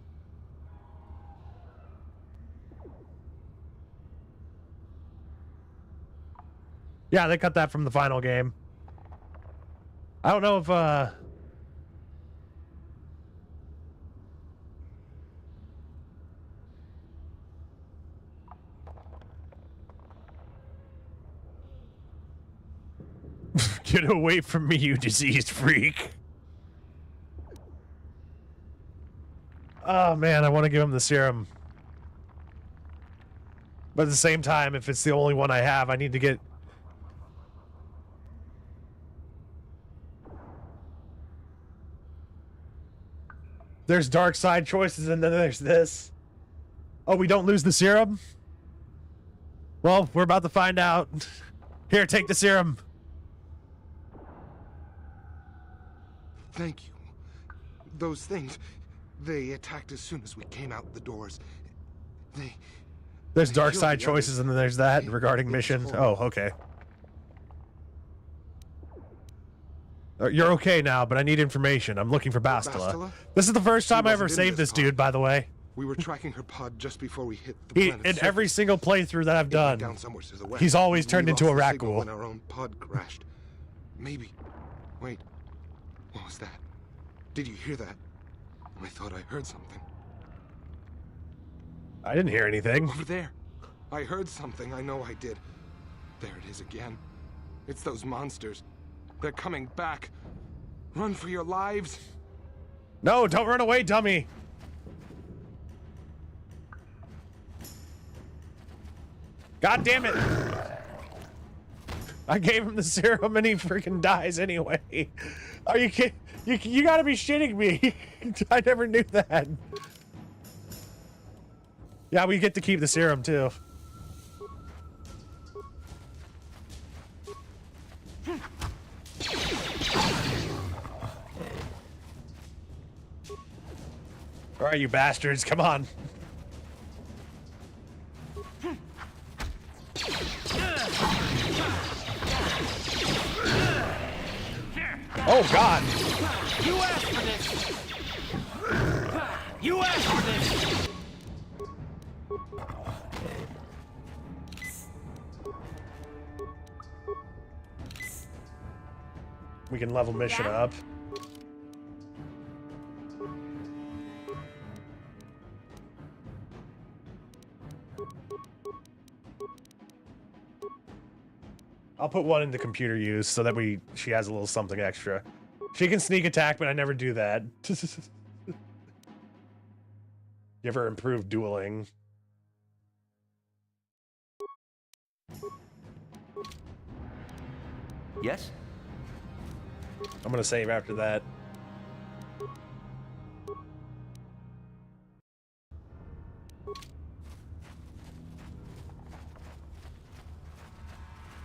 Yeah, they cut that from the final game. I don't know if, Get away from me, you diseased freak. Oh, man, I want to give him the serum. But at the same time, if it's the only one I have, I need to get... There's dark side choices, and then there's this. Oh, we don't lose the serum? Well, we're about to find out. Here, take the serum. Thank you. Those things, they attacked as soon as we came out the doors. There's dark side choices, and then there's that regarding mission. Oh, okay. You're okay now, but I need information. I'm looking for Bastila. This is the first time I ever saved this dude, by the way. We were tracking her pod just before we hit the planet. In every single playthrough that I've done, he's always turned into a rat ghoul. When our own pod crashed. Maybe. Wait. What was that? Did you hear that? I thought I heard something. I didn't hear anything. Over there. I heard something. I know I did. There it is again. It's those monsters. They're coming back. Run for your lives. No, don't run away, dummy. God damn it. I gave him the serum and he freaking dies anyway. Are you kidding? You gotta be shitting me. I never knew that. Yeah, we get to keep the serum too. All right, you bastards, come on. Oh, God. You asked for this. You asked for this. We can level mission up. I'll put one into computer use so that she has a little something extra. She can sneak attack, but I never do that. Give her improved dueling. Yes? I'm gonna save after that.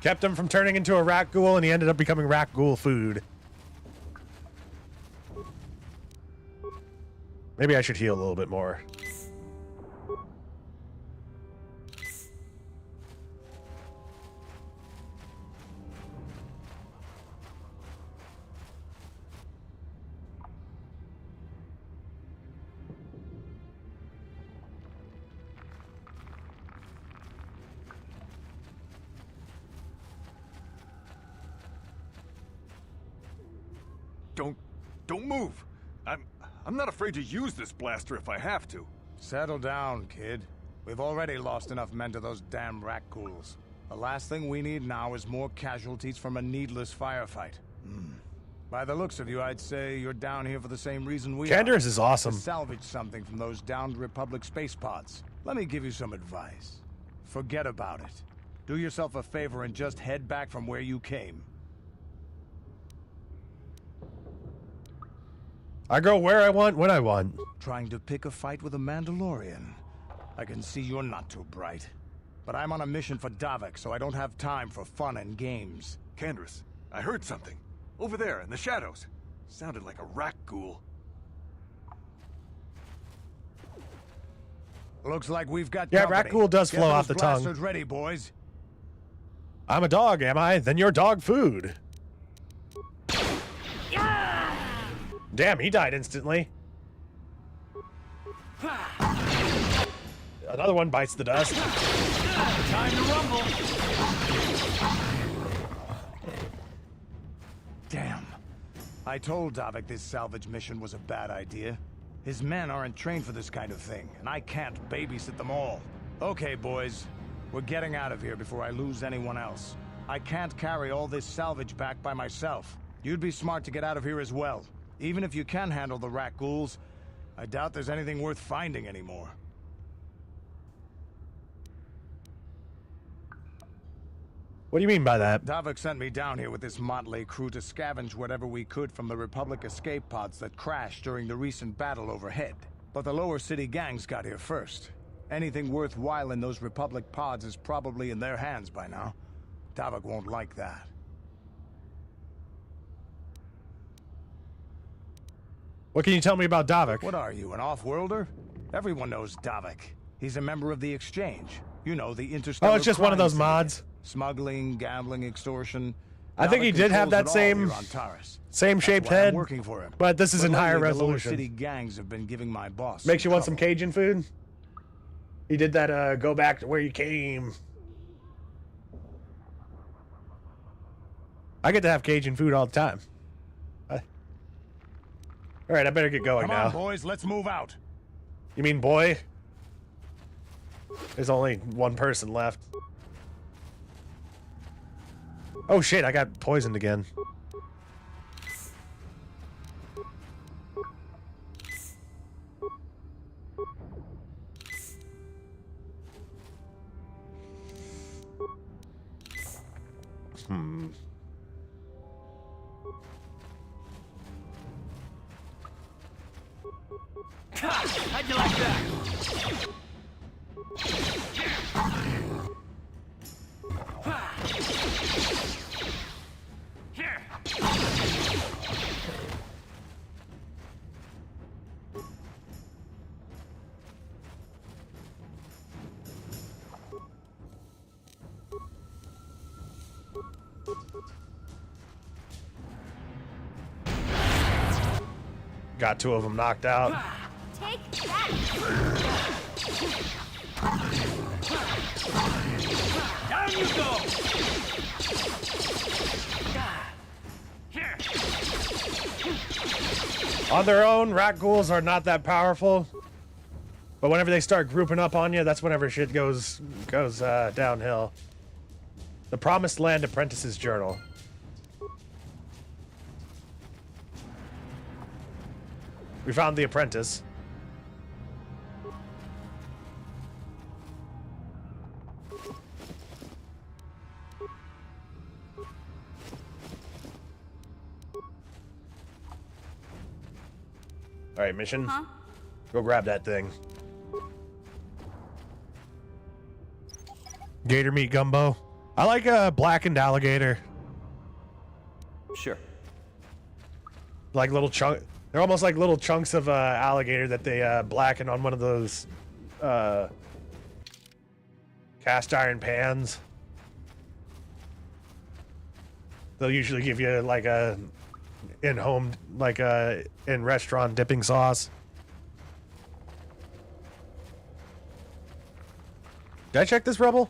Kept him from turning into a rat ghoul, and he ended up becoming rat ghoul food. Maybe I should heal a little bit more. Don't move. I'm not afraid to use this blaster if I have to. Settle down, kid. We've already lost enough men to those damn rat ghouls. The last thing we need now is more casualties from a needless firefight. By the looks of you, I'd say you're down here for the same reason we are. Canderous is awesome. To salvage something from those downed Republic space pods. Let me give you some advice. Forget about it. Do yourself a favor and just head back from where you came. I go where I want, when I want. Trying to pick a fight with a Mandalorian. I can see you're not too bright. But I'm on a mission for Davik, so I don't have time for fun and games. Candace, I heard something. Over there, in the shadows. Sounded like a rat ghoul. Looks like we've got Yeah, company. rat ghoul does Get flow those off the tongue. blasters ready, boys. I'm a dog, am I? Then you're dog food. Damn, he died instantly. Another one bites the dust. Time to rumble. Damn. I told Davik this salvage mission was a bad idea. His men aren't trained for this kind of thing, and I can't babysit them all. Okay, boys. We're getting out of here before I lose anyone else. I can't carry all this salvage back by myself. You'd be smart to get out of here as well. Even if you can handle the rat ghouls, I doubt there's anything worth finding anymore. What do you mean by that? Davik sent me down here with this motley crew to scavenge whatever we could from the Republic escape pods that crashed during the recent battle overhead. But the lower city gangs got here first. Anything worthwhile in those Republic pods is probably in their hands by now. Davik won't like that. What can you tell me about Davik? What are you, an off-worlder? Everyone knows Davik. He's a member of the Exchange. You know, the interstellar. Oh, it's just one of crime those mods. syndicate. Smuggling, gambling, extortion. I think he did have that same shaped head, working for him. but this is in higher lately, the lower resolution. city gangs have been giving my boss Makes you want some trouble. Cajun food? He did that, go back to where you came. I get to have Cajun food all the time. Alright, I better get going Come now. on, boys, let's move out. You mean boy? There's only one person left. Oh shit, I got poisoned again. How'd you like that? Got two of them knocked out. Take that! Down you go! On their own, rat ghouls are not that powerful. But whenever they start grouping up on you, that's whenever shit goes downhill. The Promised Land Apprentice's Journal. We found the apprentice. All right, mission. Huh? Go grab that thing. Gator meat gumbo. I like a blackened alligator. Sure. Like little chunk. They're almost like little chunks of alligator that they blacken on one of those cast iron pans. They'll usually give you like a in-home, like a in-restaurant dipping sauce. Did I check this rebel?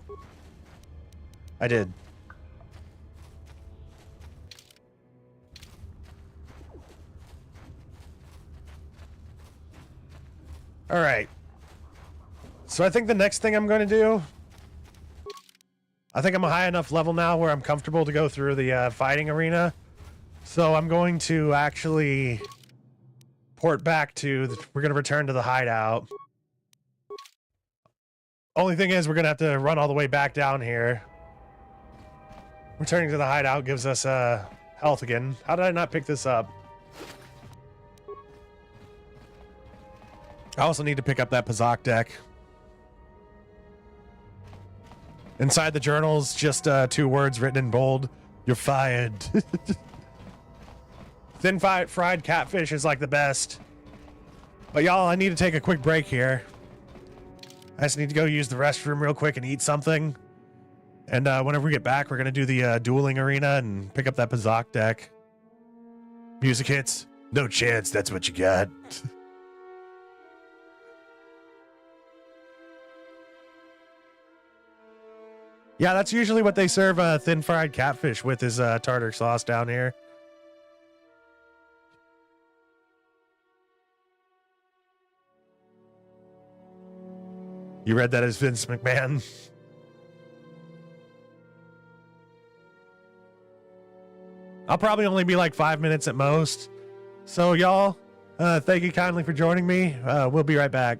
I did. All right. So I think the next thing I'm going to do, I think I'm a high enough level now where I'm comfortable to go through the fighting arena. So I'm going to actually port back to, we're going to return to the hideout. Only thing is we're going to have to run all the way back down here. Returning to the hideout gives us health again. How did I not pick this up? I also need to pick up that Pazak deck. Inside the journals, just 2 words written in bold. You're fired. Thin fried catfish is like the best. But y'all, I need to take a quick break here. I just need to go use the restroom real quick and eat something. And whenever we get back, we're going to do the dueling arena and pick up that Pazak deck. Music hits. No chance that's what you got. Yeah, that's usually what they serve thin fried catfish with is tartar sauce down here. You read that as Vince McMahon? I'll probably only be like 5 minutes at most. So y'all, thank you kindly for joining me. We'll be right back.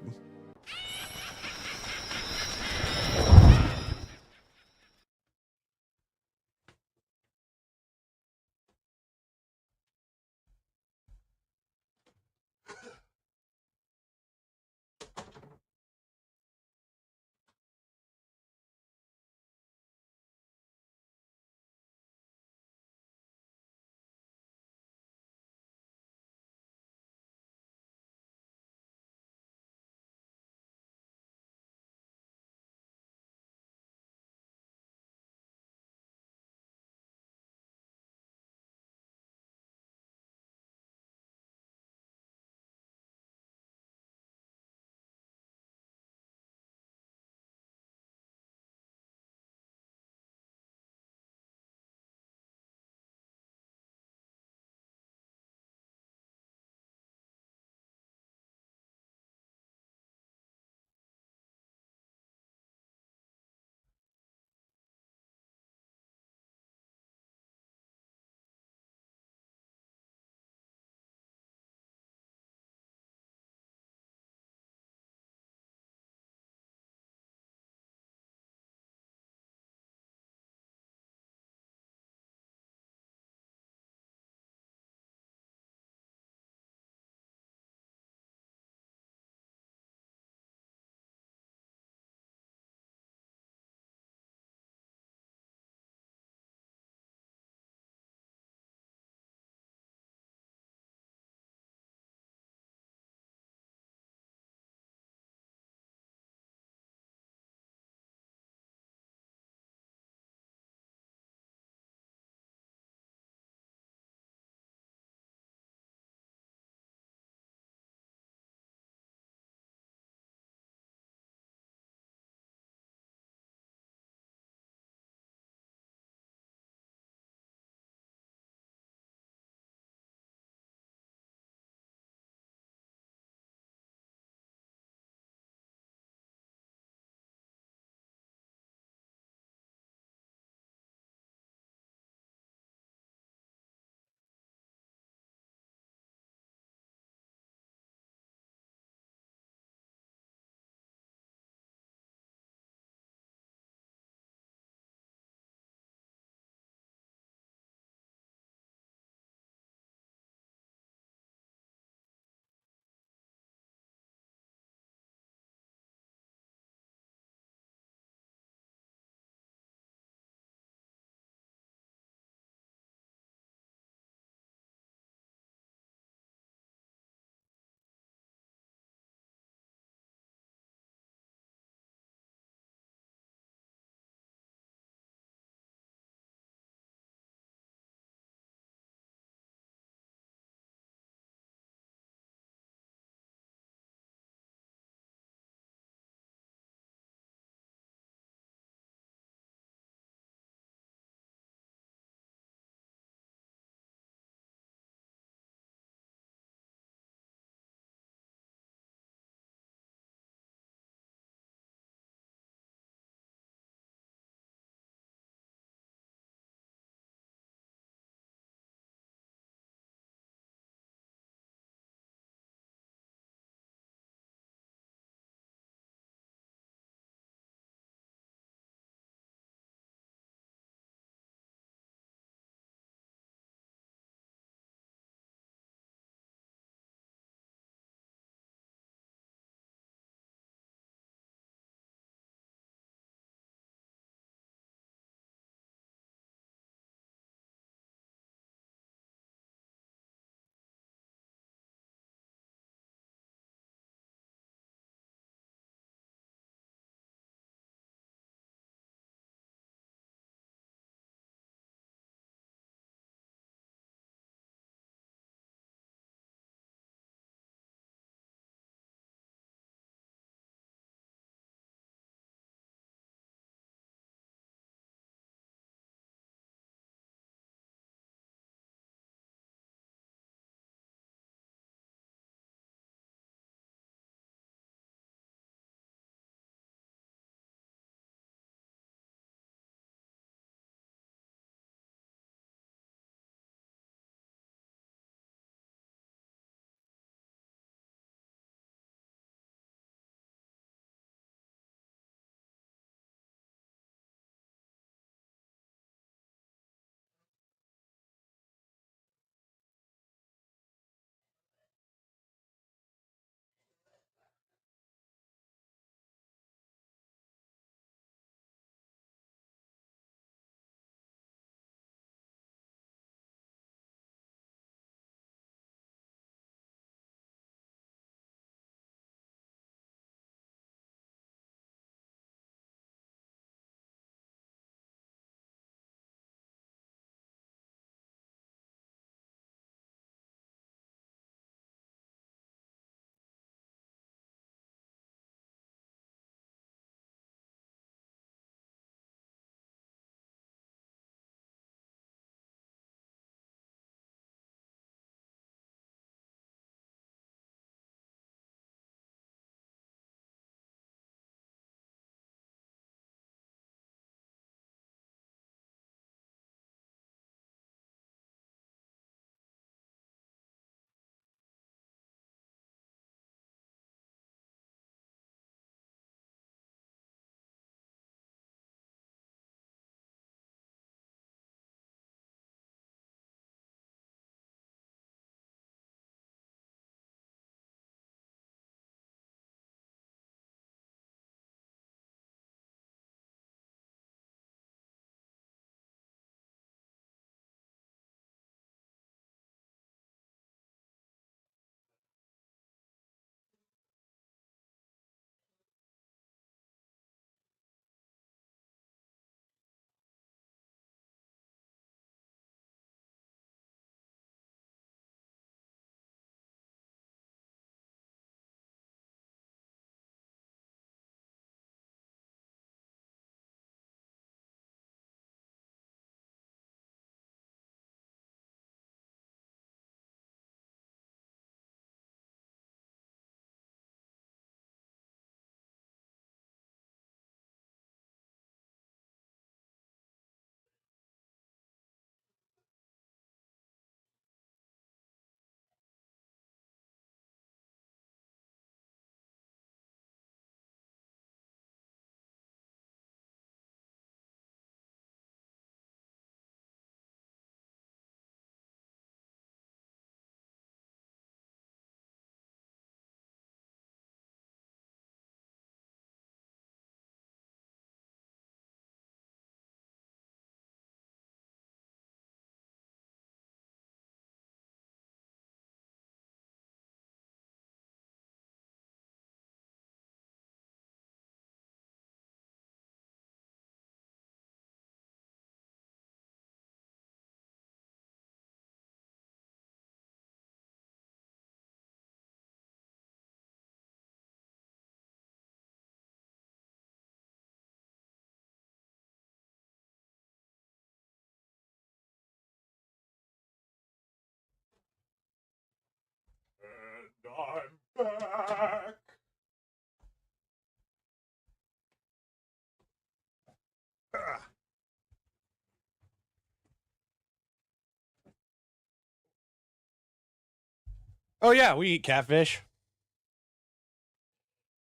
Oh yeah, we eat catfish.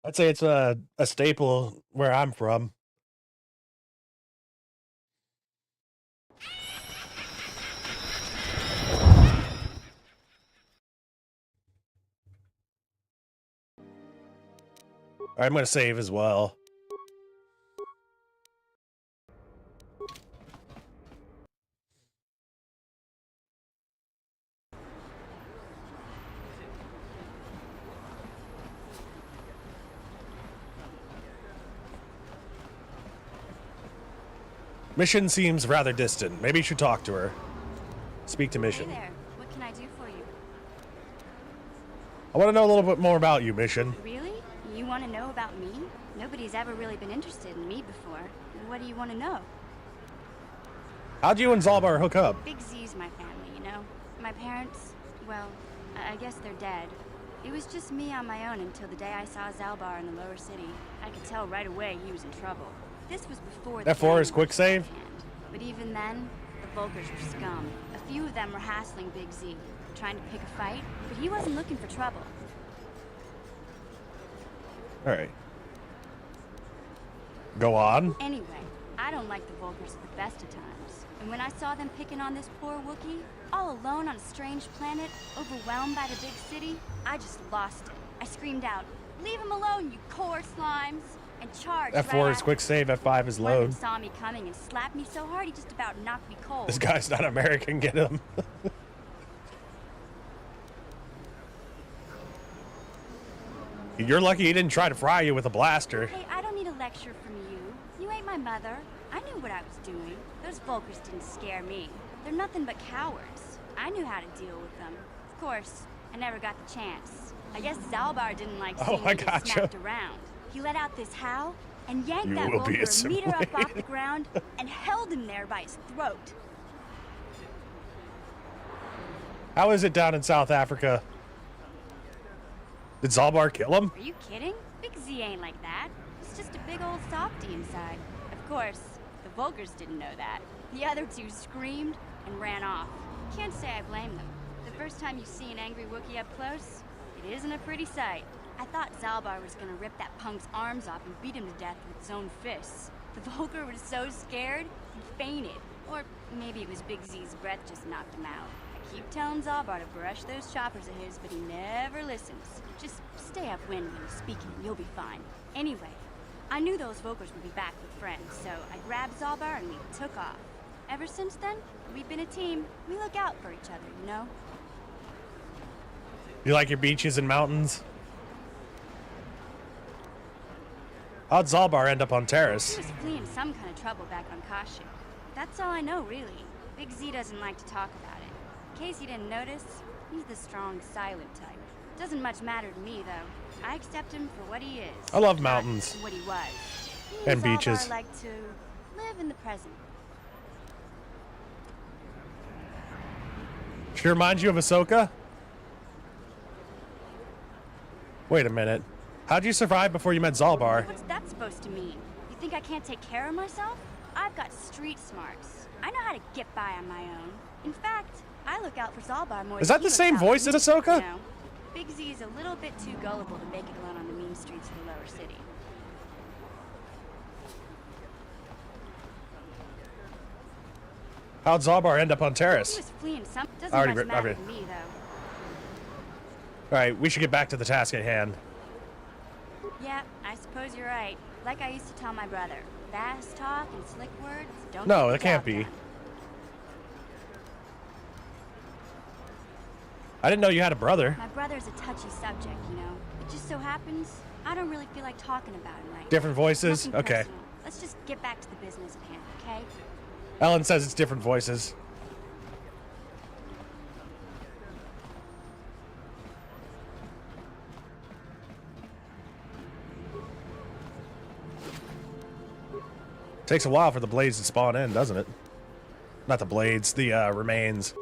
I'd say it's a staple where I'm from. I'm gonna save as well. Mission seems rather distant. Maybe you should talk to her. Speak to Mission. Hey there. What can I do for you? I want to know a little bit more about you, Mission. Really? You want to know about me? Nobody's ever really been interested in me before. What do you want to know? How'd you and Zalbar hook up? Big Z's my family, you know? My parents, well, I guess they're dead. It was just me on my own until the day I saw Zalbar in the lower city. I could tell right away he was in trouble. This was before the F4 is quick save? But even then, the Vulkars were scum. A few of them were hassling Big Z, trying to pick a fight, but he wasn't looking for trouble. Alright. Go on. Anyway, I don't like the Vulkars at the best of times. And when I saw them picking on this poor Wookiee, all alone on a strange planet, overwhelmed by the big city, I just lost it. I screamed out, "Leave him alone, you core slimes!" and charged F4 right is quick save, F5 is One of load. them saw me coming and slapped me so hard he just about knocked me cold. This guy's not American, get him. You're lucky he didn't try to fry you with a blaster. Hey, I don't need a lecture from you. You ain't my mother. I knew what I was doing. Those Vulkars didn't scare me. They're nothing but cowards. I knew how to deal with them. Of course, I never got the chance. I guess Zalbar didn't like seeing me get smacked around. He let out this howl and yanked that Vulkar a meter up off the ground and held him there by his throat. How is it down in South Africa? Did Zalbar kill him? Are you kidding? Big Z ain't like that. He's just a big old softy inside. Of course, the Vulkars didn't know that. The other two screamed and ran off. Can't say I blame them. The first time you see an angry Wookiee up close, it isn't a pretty sight. I thought Zalbar was gonna rip that punk's arms off and beat him to death with his own fists. The Vulkar was so scared, he fainted. Or maybe it was Big Z's breath just knocked him out. I keep telling Zalbar to brush those choppers of his, but he never listens. Just stay upwind when he's speaking and you'll be fine. Anyway, I knew those Vulkars would be back with friends, so I grabbed Zalbar and we took off. Ever since then, we've been a team. We look out for each other, you know? You like your beaches and mountains? How'd Zalbar end up on Terrace? He was fleeing some kind of trouble back on Kashyyyk. That's all I know, really. Big Z doesn't like to talk about it. In case you didn't notice, he's the strong, silent type. Doesn't much matter to me, though. I accept him for what he is. I love mountains. What he was. And beaches. Zalbar like to live in the present. She reminds you of Ahsoka? Wait a minute. How'd you survive before you met Zalbar? What's that supposed to mean? You think I can't take care of myself? I've got street smarts. I know how to get by on my own. In fact, I look out for Zalbar more. Is that the same voice as Ahsoka? You know, Big Z's a little bit too gullible to make it alone on the mean streets of the lower city. How'd Zalbar end up on Terrace? He was fleeing some. Doesn't much matter to me, though. Alright, we should get back to the task at hand. Yeah, I suppose you're right. Like I used to tell my brother, fast talk and slick words don't. No, it can't be. I didn't know you had a brother. My brother's a touchy subject, you know. It just so happens I don't really feel like talking about him right Different now. voices? Nothing Okay. personal. Let's just get back to the business at hand, okay? Ellen says it's different voices. Takes a while for the blades to spawn in, doesn't it? Not the blades, the remains.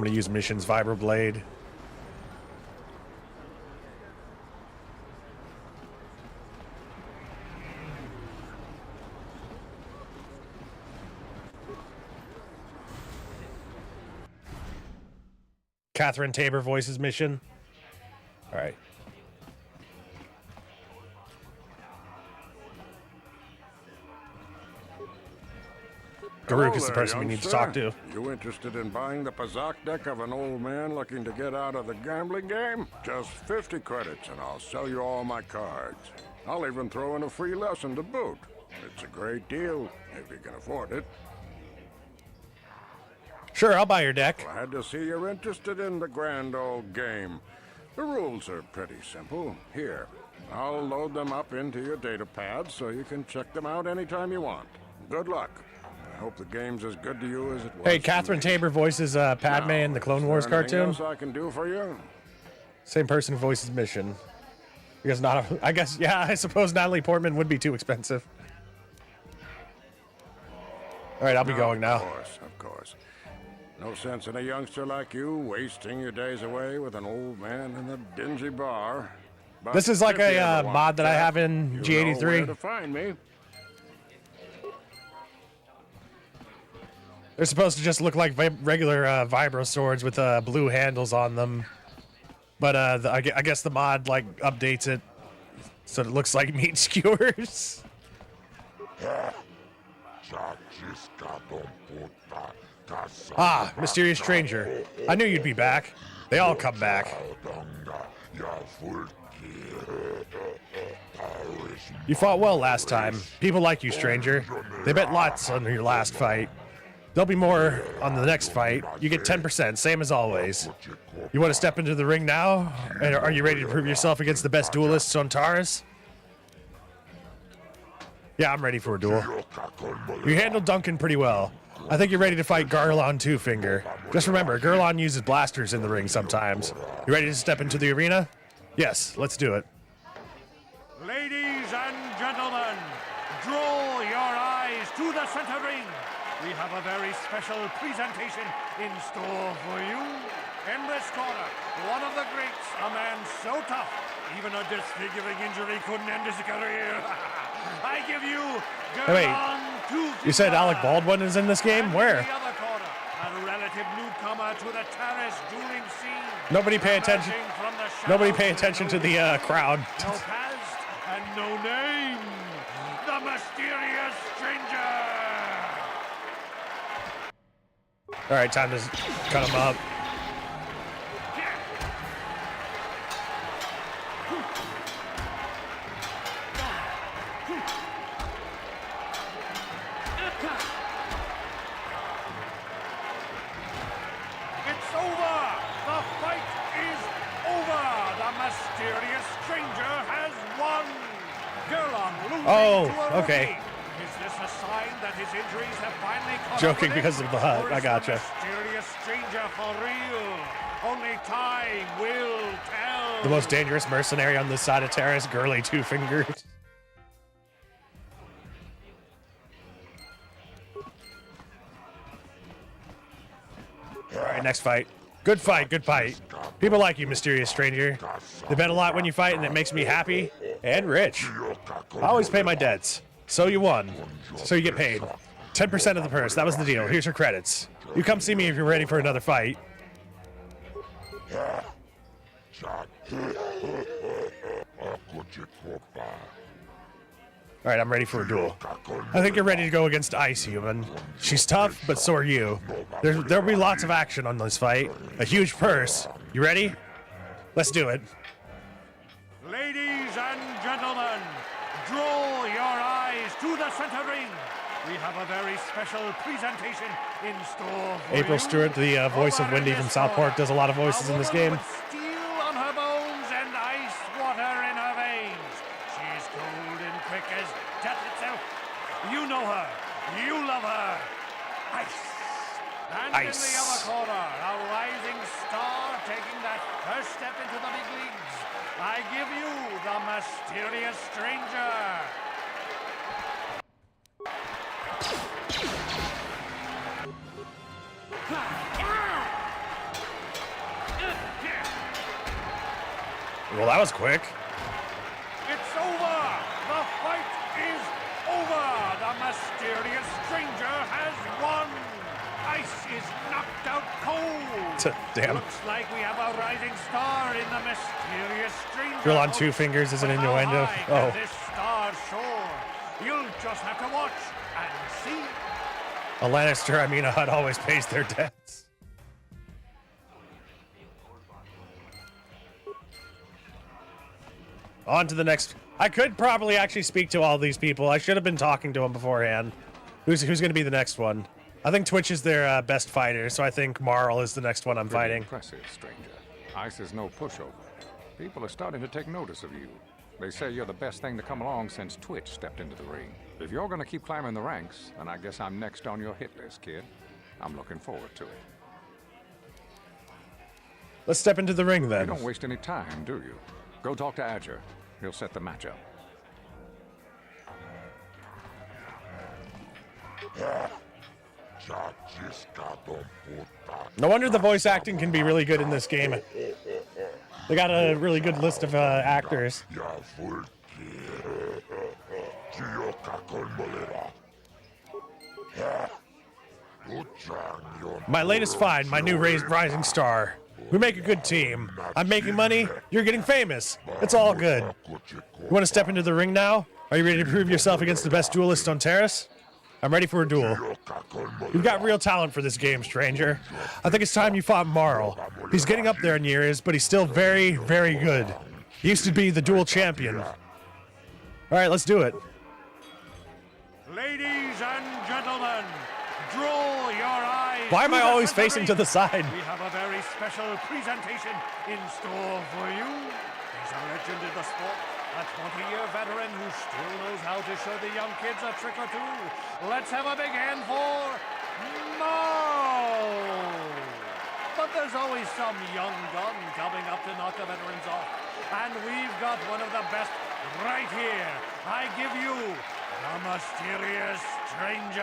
going to use Mission's Vibroblade. Catherine Tabor voices Mission. All right. Garuk is the person we need to talk to. You interested in buying the Pazak deck of an old man looking to get out of the gambling game? Just 50 credits and I'll sell you all my cards. I'll even throw in a free lesson to boot. It's a great deal, if you can afford it. Sure, I'll buy your deck. Glad to see you're interested in the grand old game. The rules are pretty simple. Here, I'll load them up into your data pad so you can check them out anytime you want. Good luck. I hope the game's as good to you as it was. Hey, Catherine Tabor voices Padme in the Clone Wars cartoon. Anything else I can do for you? Same person who voices Mission. Because not, I guess, yeah, I suppose Natalie Portman would be too expensive. All right, I'll be going now. Of course. No sense in a youngster like you wasting your days away with an old man in a dingy bar. But this is like if you a ever want mod that I have in you know G83. where to find me. They're supposed to just look like regular vibro swords with blue handles on them, but I guess the mod like updates it so it looks like meat skewers. Ah, mysterious stranger. I knew you'd be back. They all come back. You fought well last time. People like you, stranger. They bet lots on your last fight. There'll be more on the next fight. You get 10%, same as always. You want to step into the ring now? And are you ready to prove yourself against the best duelists on Taurus? Yeah, I'm ready for a duel. You handled Duncan pretty well. I think you're ready to fight Garlon Two Finger. Just remember, Garlon uses blasters in the ring sometimes. You ready to step into the arena? Yes, let's do it. Ladies and gentlemen, draw your eyes to the center ring. We have a very special presentation in store for you. In this corner, one of the greats, a man so tough, even a disfiguring injury couldn't end his career. I give you Hey, wait, you said Alec Baldwin is in this game? Where? the other corner, a relative newcomer to the terrace dueling scene. Nobody pay attention. Nobody pay attention to the crowd. No past and no name. The mysterious stranger. All right, time to cut him up. It's over! The fight is over! The mysterious stranger has won! Gerlon losing to a okay. rookie. Is this a sign that his injuries have finally caught Joking up with because him? of the HUD. Or I is gotcha. the mysterious stranger for real? Only time will tell. The most dangerous mercenary on this side of Terrace, Girly Two Fingers. All right, next fight. Good fight, good fight. People like you, mysterious stranger. They bet a lot when you fight, and it makes me happy and rich. I always pay my debts. So you won. So you get paid. 10% of the purse. That was the deal. Here's your credits. You come see me if you're ready for another fight. All right, I'm ready for a duel. I think you're ready to go against Ice Human. She's tough, but so are you. There'll be lots of action on this fight. A huge purse. You ready? Let's do it. Ladies and gentlemen, draw your eyes to the center ring. We have a very special presentation in store for April you. Stewart, the voice of Wendy from South Park, does a lot of voices in this game. Steel on her bones and ice water in her veins. She's cold and quick as death itself. You know her. You love her. Ice. And in the other corner, a rising star taking that first step into the big leagues. I give you the mysterious stranger. Well, that was quick. It's over! The fight is over! The mysterious stranger has won! Ice is knocked out cold! Damn. Looks like we have a rising star in the mysterious stranger. Drill on 2 fingers is an innuendo. Oh. This star soar. You'll just have to watch and see. A Lannister, I mean a Hutt, always pays their debts. On to the next. I could probably actually speak to all these people. I should have been talking to them beforehand. Who's going to be the next one? I think Twitch is their best fighter, so I think Marl is the next one I'm fighting. Impressive, stranger. Ice is no pushover. People are starting to take notice of you. They say you're the best thing to come along since Twitch stepped into the ring. If you're going to keep climbing the ranks, then I guess I'm next on your hit list, kid. I'm looking forward to it. Let's step into the ring, then. You don't waste any time, do you? Go talk to Adger. He'll set the matchup. No wonder the voice acting can be really good in this game. They got a really good list of actors. My latest find, my new rising star. We make a good team. I'm making money, you're getting famous. It's all good. You want to step into the ring now? Are you ready to prove yourself against the best duelist on Terrace? I'm ready for a duel. You've got real talent for this game, stranger. I think it's time you fought Marl. He's getting up there in years, but he's still very, very good. He used to be the duel champion. All right, let's do it. Ladies and gentlemen, draw your eyes. Why am I always facing to the side? We have a very special presentation in store for you. He's a legend in the sport, a 20-year veteran who still knows how to show the young kids a trick or two. Let's have a big hand for Marl. But there's always some young gun coming up to knock the veterans off. And we've got one of the best right here. I give you the mysterious stranger.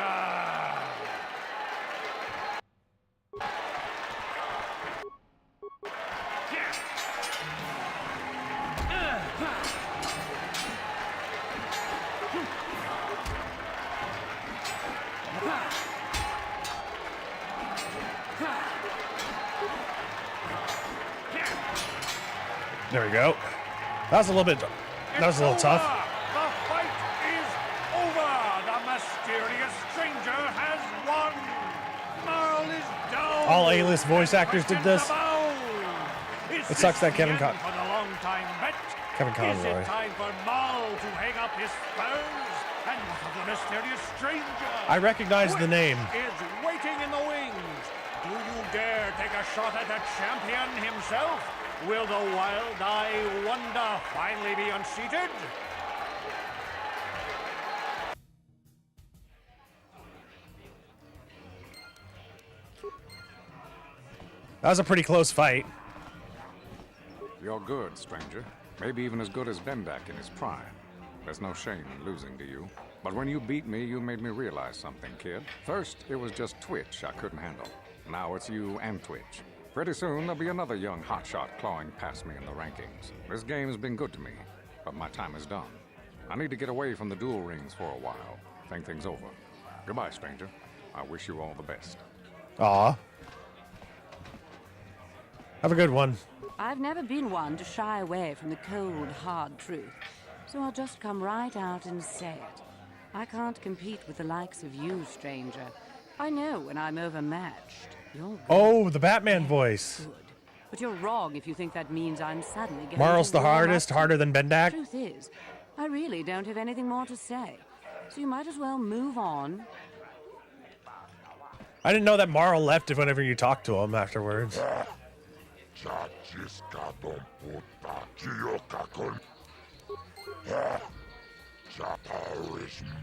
There we go. That was a little tough. The fight is over. The mysterious stranger has won. Marl is down. All A-list voice actors did this. It sucks that Kevin Conroy. Conroy. Is it time for Marl to hang up his spurs? And what of the mysterious stranger? I recognize the name. Is waiting in the wings. Do you dare take a shot at the champion himself? Will the wild-eye wonder finally be unseated? That was a pretty close fight. You're good, stranger. Maybe even as good as Bendak in his prime. There's no shame in losing to you. But when you beat me, you made me realize something, kid. First, it was just Twitch I couldn't handle. Now it's you and Twitch. Pretty soon, there'll be another young hotshot clawing past me in the rankings. This game's been good to me, but my time is done. I need to get away from the duel rings for a while. Think things over. Goodbye, stranger. I wish you all the best. Aw. Have a good one. I've never been one to shy away from the cold, hard truth, so I'll just come right out and say it. I can't compete with the likes of you, stranger. I know when I'm overmatched. You're good. Oh, the Batman voice. Good. But you're wrong if you think that means I'm suddenly getting Marl's the hardest, harder than Bendak. The truth is, I really don't have anything more to say, so you might as well move on. I didn't know that Marl left whenever you talked to him afterwards.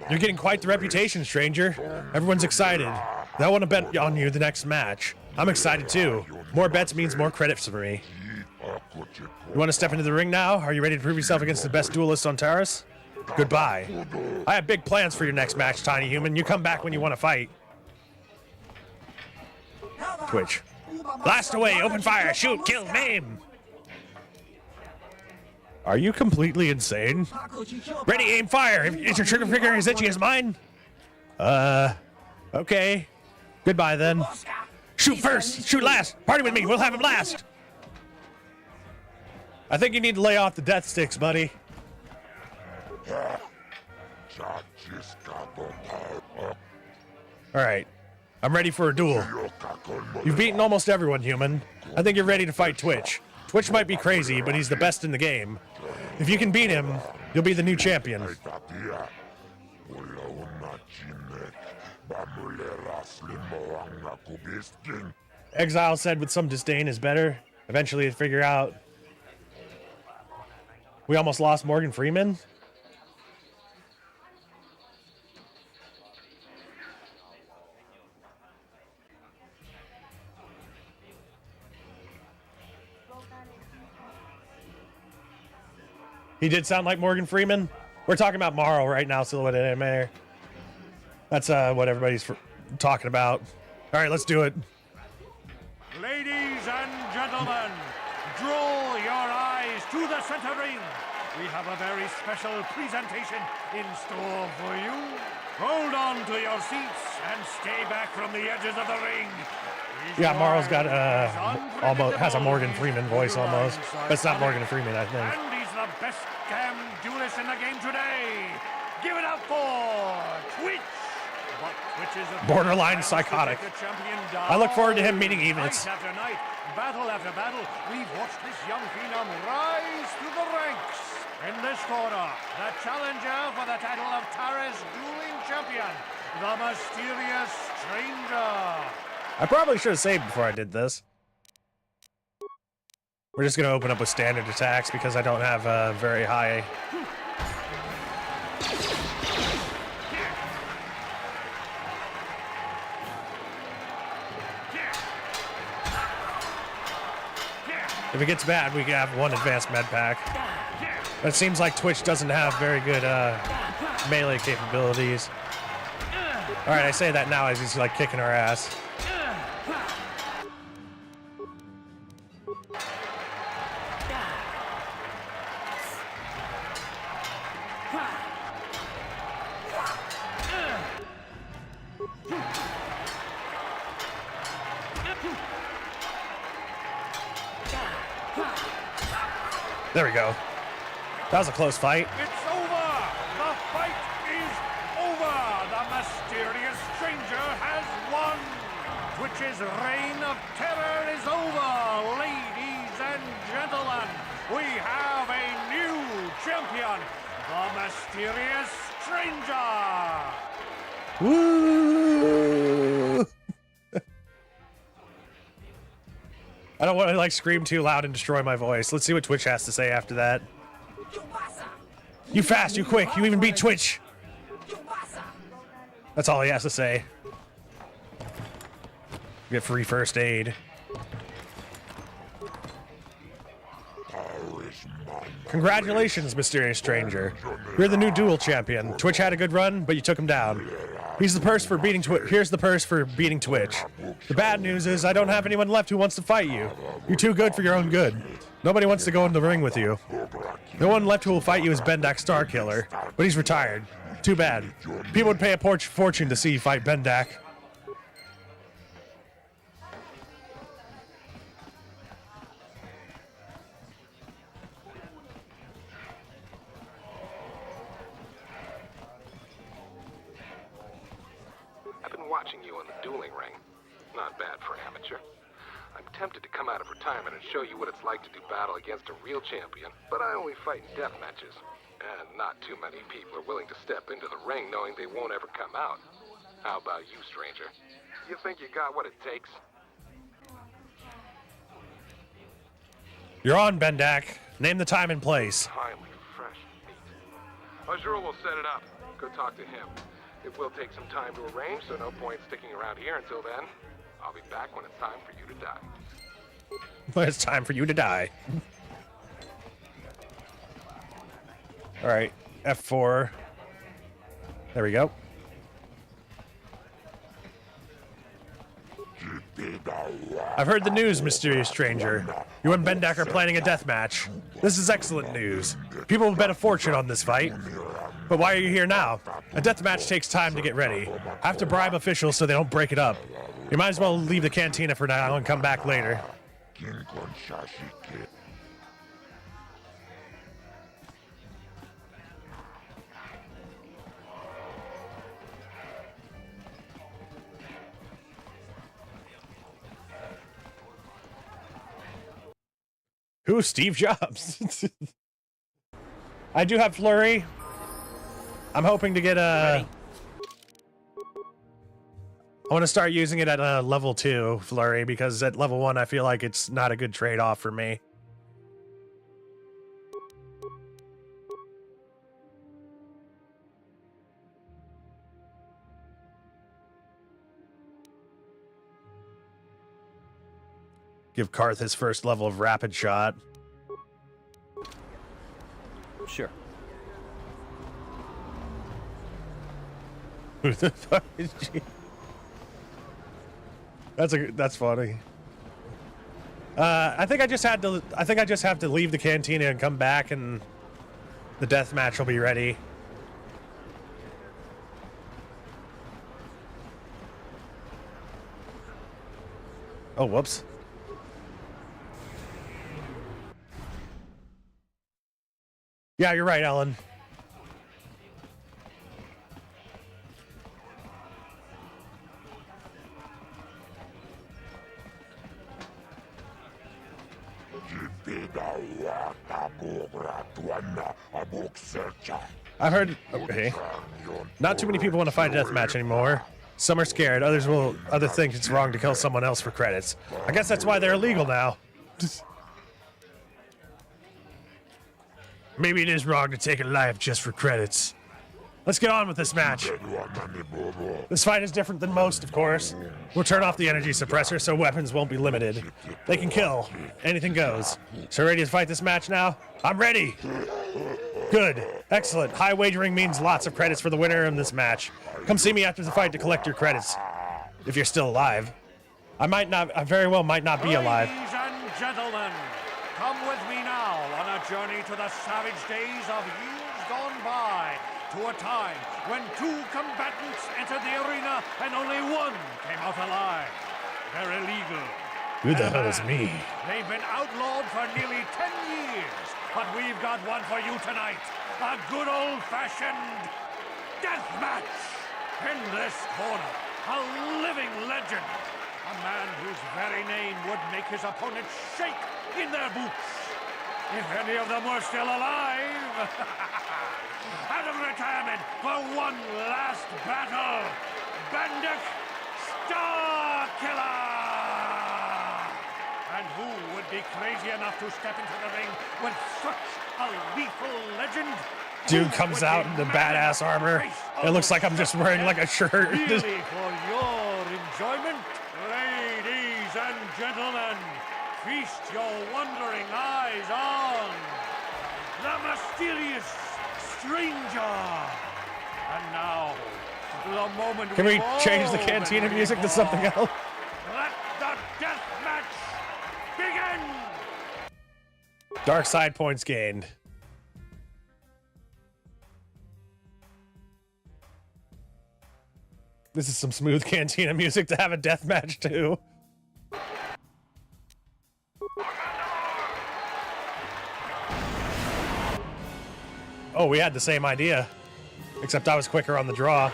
You're getting quite the reputation, stranger. Everyone's excited. They want to bet on you the next match. I'm excited too. More bets means more credits for me. You want to step into the ring now? Are you ready to prove yourself against the best duelist on Taurus? Goodbye. I have big plans for your next match, Tiny Human. You come back when you want to fight. Twitch. Blast away, open fire, shoot, kill, maim. Are you completely insane? Ready, aim, fire. Is your trigger finger as itchy as mine? Okay. Goodbye then. Shoot first, shoot last. Party with me, we'll have a blast. I think you need to lay off the death sticks, buddy. Alright. I'm ready for a duel. You've beaten almost everyone, human. I think you're ready to fight Twitch. Twitch might be crazy, but he's the best in the game. If you can beat him, you'll be the new champion. Exile said with some disdain is better. Eventually he'd figure out. We almost lost Morgan Freeman. He did sound like Morgan Freeman. We're talking about Marl right now, Silhouette Anime. That's what everybody's talking about. All right, let's do it. Ladies and gentlemen, draw your eyes to the center ring. We have a very special presentation in store for you. Hold on to your seats and stay back from the edges of the ring. Yeah, Marl's got almost has a Morgan Freeman voice almost. But it's not Morgan Freeman, I think. And he's the best damn duelist in the game today. Give it up for Twitch. But Twitch is a borderline psychotic. I look forward to him meeting Evans. Night after night, battle after battle, we've watched this young phenom rise through the ranks. In this corner, the challenger for the title of Tara's dueling champion, the mysterious stranger. I probably should have saved before I did this. We're just going to open up with standard attacks because I don't have very high. If it gets bad, we can have one advanced med pack. But it seems like Twitch doesn't have very good melee capabilities. Alright, I say that now as he's like kicking our ass. There we go. That was a close fight. It's over! The fight is over! The mysterious stranger has won! Twitch's reign of terror is over! Ladies and gentlemen, we have a new champion! The mysterious stranger! Woo! I don't want to like scream too loud and destroy my voice. Let's see what Twitch has to say after that. You fast, you quick, you even beat Twitch. That's all he has to say. Get free first aid. Congratulations, mysterious stranger. You're the new duel champion. Twitch had a good run, but you took him down. Here's the purse for beating Twitch. The bad news is I don't have anyone left who wants to fight you. You're too good for your own good. Nobody wants to go in the ring with you. No one left who will fight you is Bendak Starkiller, but he's retired. Too bad. People would pay a fortune to see you fight Bendak. I've been watching you on the dueling ring. Not bad for an amateur. I'm tempted to come out of retirement and show you what it's like to do battle against a real champion, but I only fight in death matches. And not too many people are willing to step into the ring knowing they won't ever come out. How about you, stranger? You think you got what it takes? You're on, Bendak. Name the time and place. Highly fresh meat. Azure will set it up. Go talk to him. It will take some time to arrange, so no point sticking around here until then. I'll be back when it's time for you to die. When it's time for you to die. Alright, F4. There we go. I've heard the news, mysterious stranger. You and Bendak are planning a death match. This is excellent news. People will bet a fortune on this fight. But why are you here now? A death match takes time to get ready. I have to bribe officials so they don't break it up. You might as well leave the cantina for now and come back later. Who's Steve Jobs? I do have Flurry. I'm hoping to get a... I want to start using it at level 2, Flurry, because at level 1 I feel like it's not a good trade-off for me. Give Karth his first level of rapid shot. Sure. Who the fuck is she? That's funny. I think I just have to leave the cantina and come back, and the death match will be ready. Oh, whoops. Yeah, you're right, Ellen. I've heard, okay, not too many people want to fight a death match anymore. Some are scared, others think it's wrong to kill someone else for credits. I guess that's why they're illegal now. Maybe it is wrong to take a life just for credits. Let's get on with this match. This fight is different than most, of course. We'll turn off the energy suppressor so weapons won't be limited. They can kill. Anything goes. So ready to fight this match now? I'm ready! Good. Excellent. High wagering means lots of credits for the winner in this match. Come see me after the fight to collect your credits. If you're still alive. I very well might not be alive. Ladies and gentlemen, come with me now on a journey to the savage days of years gone by, to a time when 2 combatants entered the arena and only 1 came out alive. They're illegal. Who the hell is me? They've been outlawed for nearly 10 years, but we've got one for you tonight. A good old-fashioned death match. In this corner, a living legend. A man whose very name would make his opponents shake in their boots. If any of them were still alive. Out of retirement for one last battle. Bandit Starkiller! And who would be crazy enough to step into the ring with such a lethal legend? Dude comes out in the badass armor. It looks like I'm just wearing like a shirt. Really for your enjoyment, ladies and gentlemen, feast your wondering eyes on the mysterious stranger. And now, the moment Can we change the cantina music to something else? Let the death match begin! Dark side points gained. This is some smooth cantina music to have a death match too. Oh, we had the same idea, except I was quicker on the draw.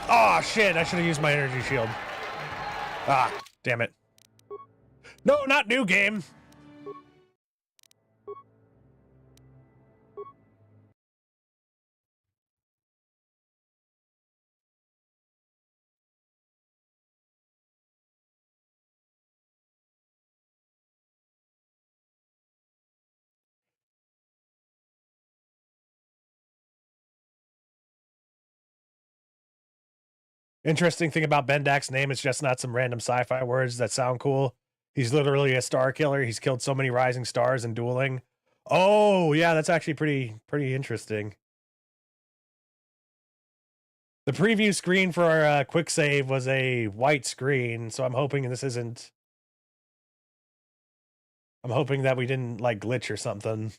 Oh shit, I should have used my energy shield. Ah, damn it. not new game. Interesting thing about Bendak's name, it's just not some random sci-fi words that sound cool. He's literally a star killer. He's killed so many rising stars in dueling. Oh, yeah, that's actually pretty interesting. The preview screen for our quick save was a white screen, so I'm hoping this isn't... I'm hoping that we didn't, like, glitch or something.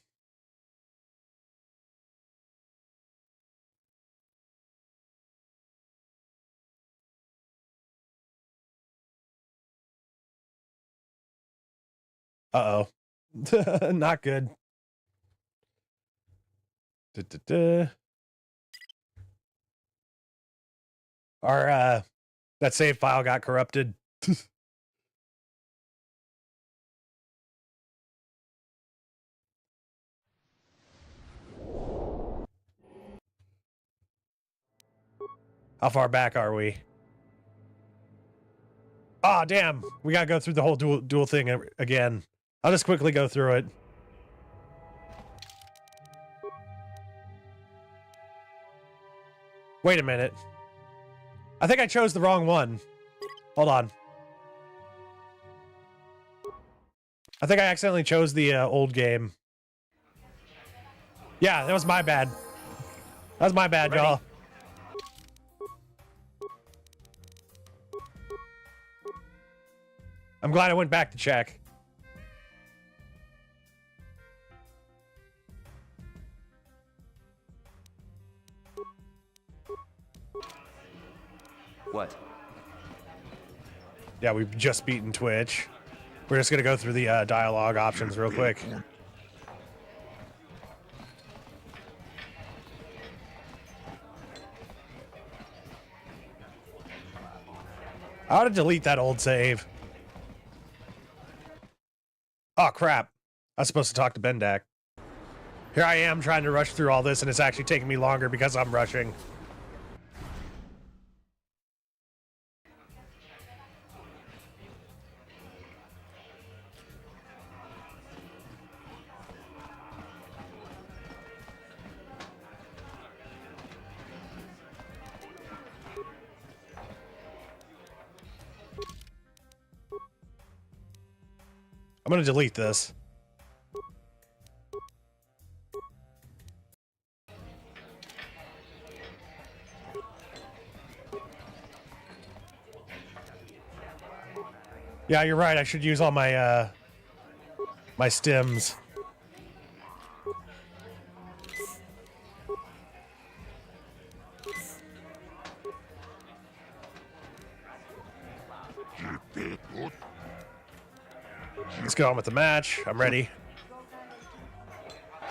Uh-oh. Not good. Our, that save file got corrupted. How far back are we? Ah, damn. We gotta go through the whole dual thing again. I'll just quickly go through it. Wait a minute. I think I chose the wrong one. Hold on. I think I accidentally chose the old game. Yeah, that was my bad. That was my bad, y'all. I'm glad I went back to check. What? Yeah, we've just beaten Twitch. We're just gonna go through the dialogue options real quick. I ought to delete that old save. Oh, crap. I was supposed to talk to Bendak. Here I am trying to rush through all this, and it's actually taking me longer because I'm rushing. I'm gonna delete this. Yeah, you're right. I should use all my my stims. Let's go on with the match. I'm ready.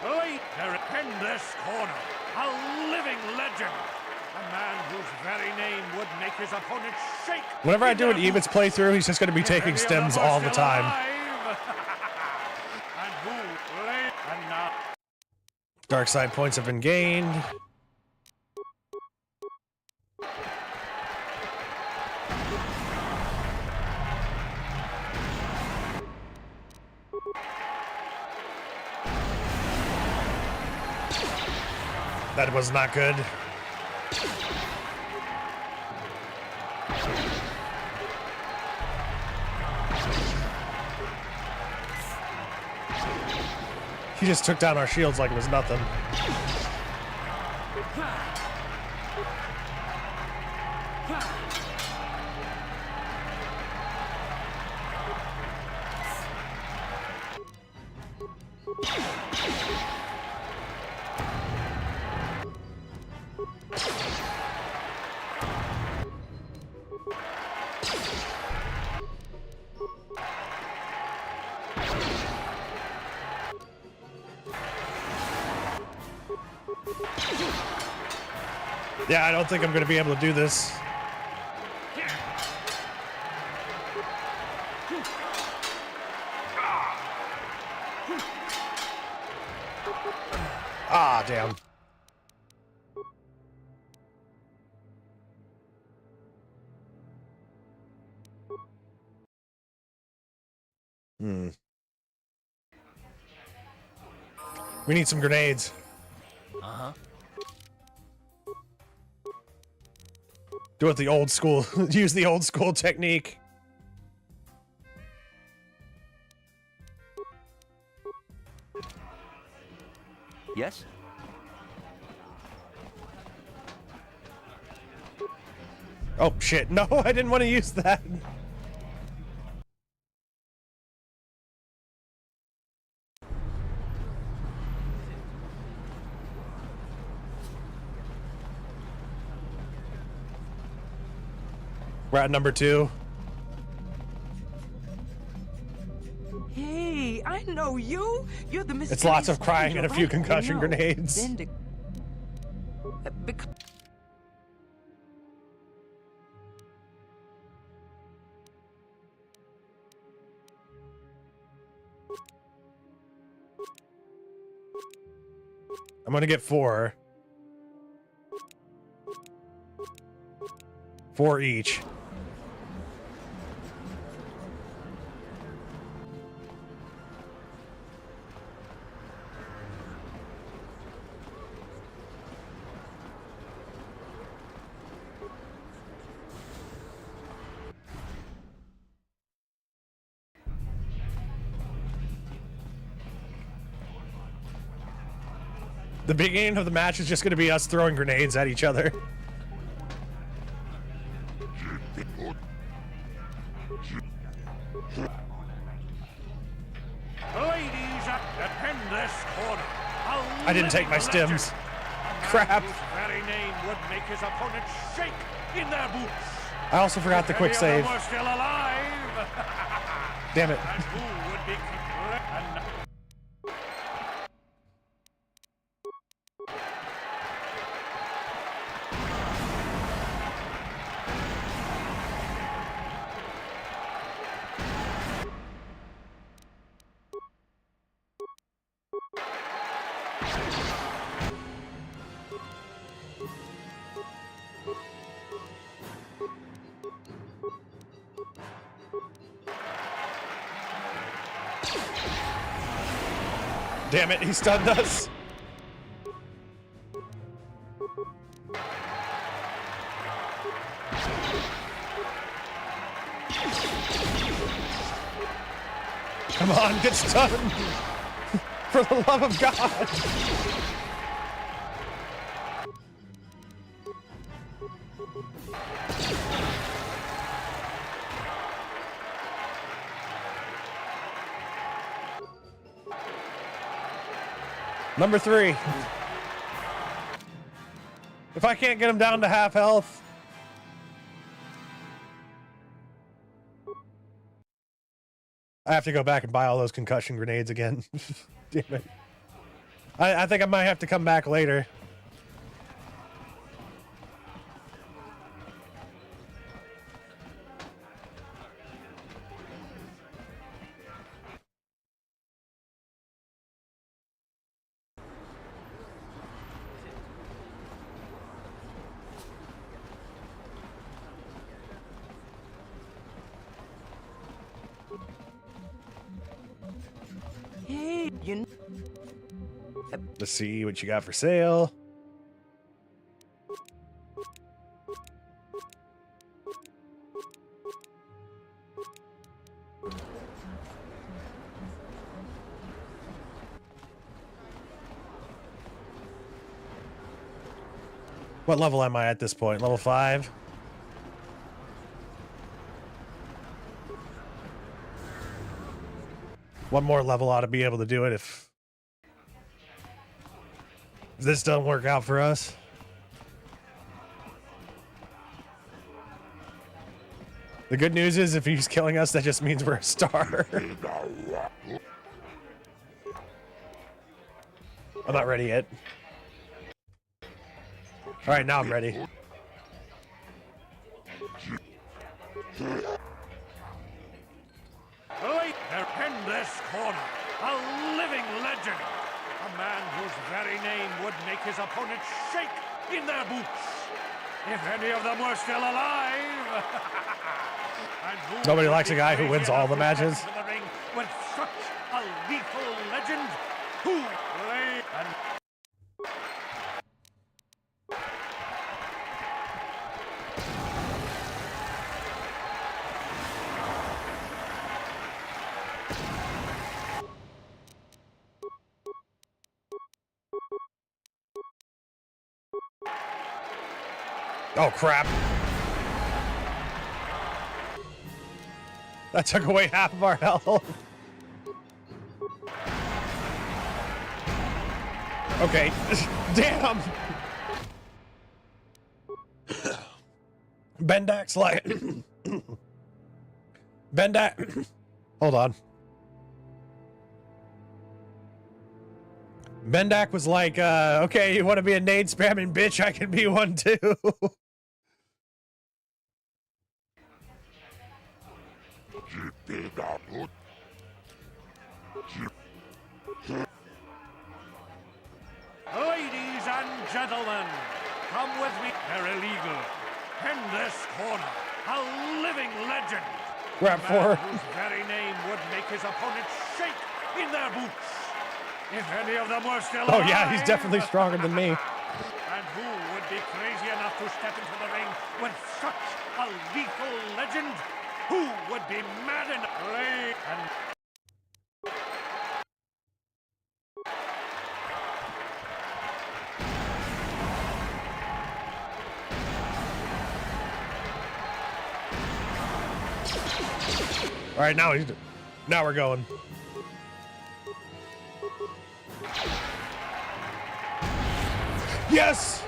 Right there in this corner, a living legend. A man whose very name would make his opponent shake. Whenever I do an Evet's playthrough, he's just going to be taking stims all the time. And who lay and now. Dark side points have been gained. That was not good. He just took down our shields like it was nothing. Yeah, I don't think I'm going to be able to do this. Ah, damn. We need some grenades. Uh-huh. Do it the old school. Use the old school technique. Yes? Oh, shit. No, I didn't want to use that. We're at number 2. Hey, I know you. You're the mysterious It's lots of crying stranger, and a few right? concussion You know, grenades. I'm gonna get 4. 4 each. The beginning of the match is just going to be us throwing grenades at each other. Ladies, attend this corner. I didn't take my stims. Crap. His very name would make his opponents shake in their boots. I also forgot the quick If save. any of them were still alive. Damn it. And who would be and Damn it, he stunned us. Come on, get stunned. For the love of God. Number 3. If I can't get him down to half health. I have to go back and buy all those concussion grenades again. Damn it. I think I might have to come back later. Hey, Let's see what you got for sale. What level am I at this point? Level 5? One more level ought to be able to do it if this doesn't work out for us. The good news is if he's killing us, that just means we're a star. I'm not ready yet. All right, now I'm ready. Wait, they're in this corner. A legend. A man whose very name would make his opponents shake in their boots. If any of them were still alive. Nobody likes a guy who wins all the matches. The ring with such a lethal legend. Who lay and oh, crap. That took away half of our health. Okay. Damn. Bendak's like... Bendak... Hold on. Bendak was like, okay, you want to be a nade spamming bitch? I can be one too. ladies and gentlemen, come with me. They're illegal. In this corner, a living legend. Grab A man four. whose very name would make his opponents shake in their boots. If any of them were still Oh alive. yeah, he's definitely stronger than me. And who would be crazy enough to step into the ring with such a lethal legend? Who would be mad enough to lay and... All right, now we're going. Yes!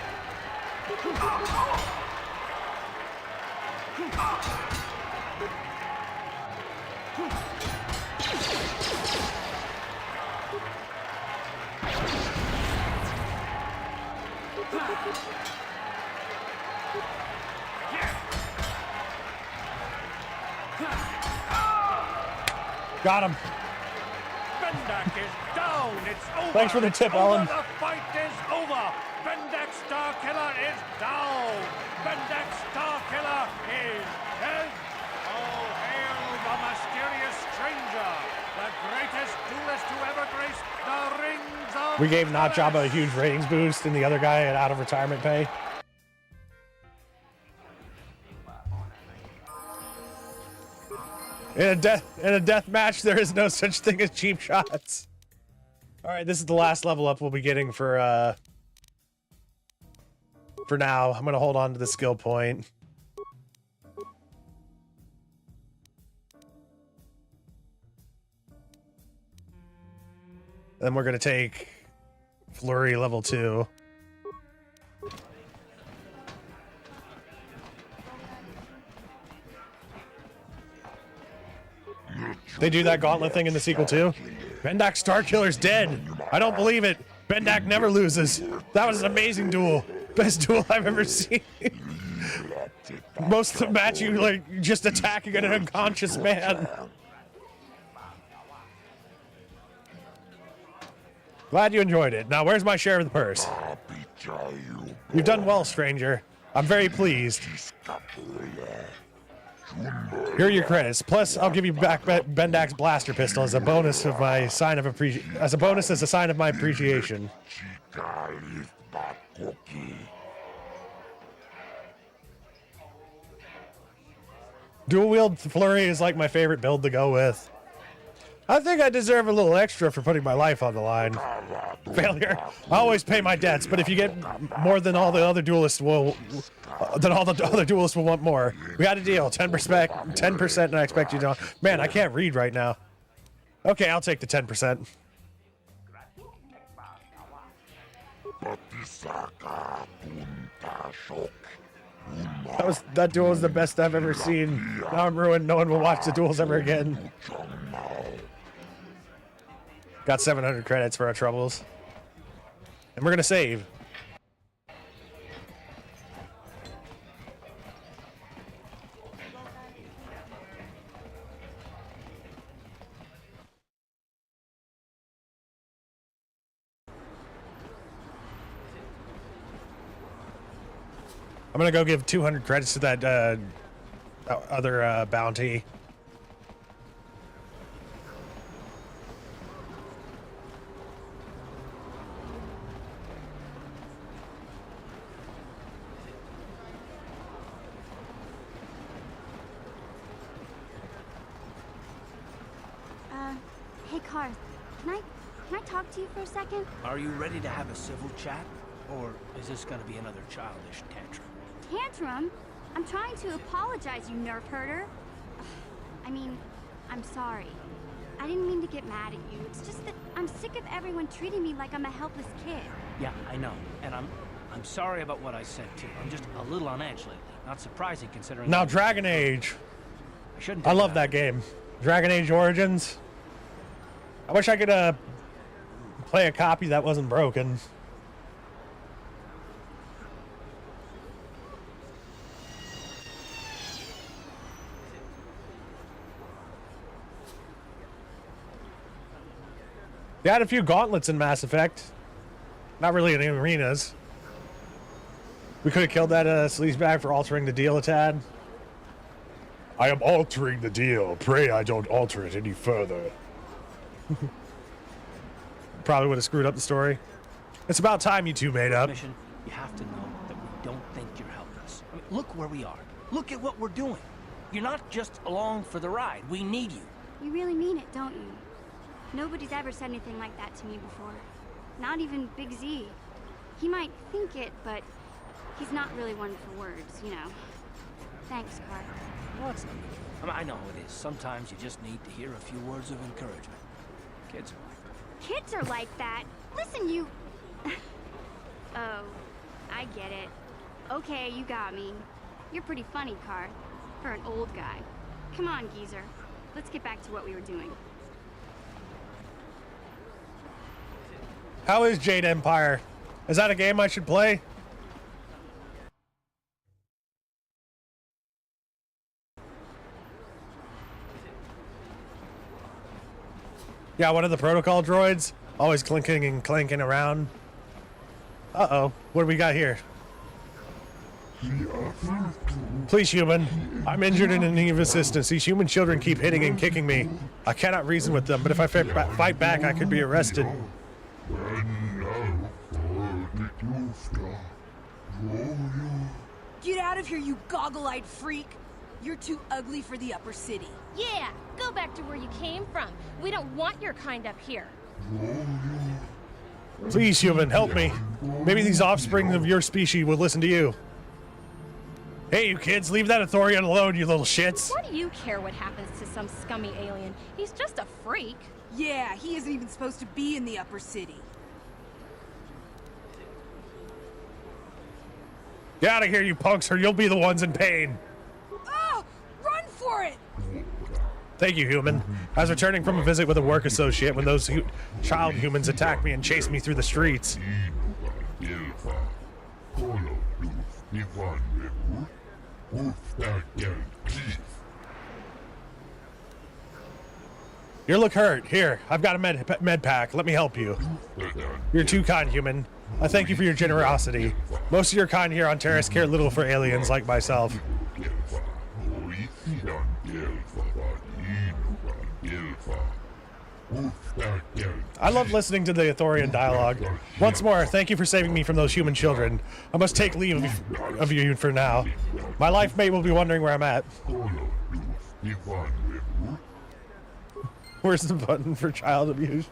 Got him. Bendak is down. It's over. Thanks for the tip, It's over. Alan. The fight is over. Bendak Starkiller is down. Bendak Starkiller is dead. Oh, hail the mysterious stranger, the greatest duelist to ever grace the rings of... We gave Not Jabba a huge ratings boost and the other guy had out of retirement pay. In a death match, there is no such thing as cheap shots. All right, this is the last level up we'll be getting for now. I'm gonna hold on to the skill point. Then we're gonna take Flurry level 2. They do that gauntlet thing in the sequel too? Bendak Starkiller's dead. I don't believe it. Bendak never loses. That was an amazing duel. Best duel I've ever seen. Most of the match you like just attacking an unconscious man. Glad you enjoyed it. Now where's my share of the purse? You've done well, stranger. I'm very pleased. Here are your credits. Plus, I'll give you back Bendak's blaster pistol as a bonus of my sign of as a sign of my appreciation. Dual wield Flurry is like my favorite build to go with. I think I deserve a little extra for putting my life on the line. Failure. I always pay my debts, but if you get more than all the other duelists will, then all the other duelists will want more. We got a deal. 10%, and I expect you to. Man, I can't read right now. Okay, I'll take the 10%. That duel was the best I've ever seen. Now I'm ruined. No one will watch the duels ever again. Got 700 credits for our troubles. And we're gonna save. I'm gonna go give 200 credits to that other bounty. Hey, Karth, can I talk to you for a second? Are you ready to have a civil chat? Or is this gonna be another childish tantrum? Tantrum? I'm trying to apologize, you nerf herder. I mean, I'm sorry. I didn't mean to get mad at you. It's just that I'm sick of everyone treating me like I'm a helpless kid. Yeah, I know. And I'm sorry about what I said, too. I'm just a little on edge lately. Not surprising considering... Now, Dragon Age. I love that game. Dragon Age Origins. I wish I could play a copy that wasn't broken. They had a few gauntlets in Mass Effect. Not really in arenas. We could have killed that sleazebag for altering the deal a tad. I am altering the deal. Pray I don't alter it any further. Probably would have screwed up the story. It's about time you two made up. Mission, you have to know that we don't think you're helpless. I mean, look where we are. Look at what we're doing. You're not just along for the ride. We need you. You really mean it, don't you? Nobody's ever said anything like that to me before. Not even Big Z. He might think it, but he's not really one for words, you know. Thanks, Karth. Well, it's not. I know it is. Sometimes you just need to hear a few words of encouragement. Kids are like that. Kids are like that? Listen, you... Oh, I get it. Okay, you got me. You're pretty funny, Karth. For an old guy. Come on, geezer. Let's get back to what we were doing. How is Jade Empire? Is that a game I should play? Yeah, one of the protocol droids. Always clinking and clanking around. Uh-oh. What do we got here? Please, human. I'm injured and in need of assistance. These human children keep hitting and kicking me. I cannot reason with them, but if I fight back, I could be arrested. Get out of here, you goggle-eyed freak! You're too ugly for the upper city. Yeah, go back to where you came from. We don't want your kind up here. Please, human, help me. Maybe these offspring of your species will listen to you. Hey, you kids, leave that Ithorian alone, you little shits. Why do you care what happens to some scummy alien? He's just a freak. Yeah, he isn't even supposed to be in the upper city. Get out of here, you punks, or you'll be the ones in pain. Oh! Run for it! Thank you, human. I was returning from a visit with a work associate when those child humans attacked me and chased me through the streets. You look hurt. Here, I've got a med pack. Let me help you. You're too kind, human. I thank you for your generosity. Most of your kind here on Terrace care little for aliens like myself. I love listening to the Ithorian dialogue. Once more, thank you for saving me from those human children. I must take leave of you for now. My life mate will be wondering where I'm at. Where's the button for child abuse?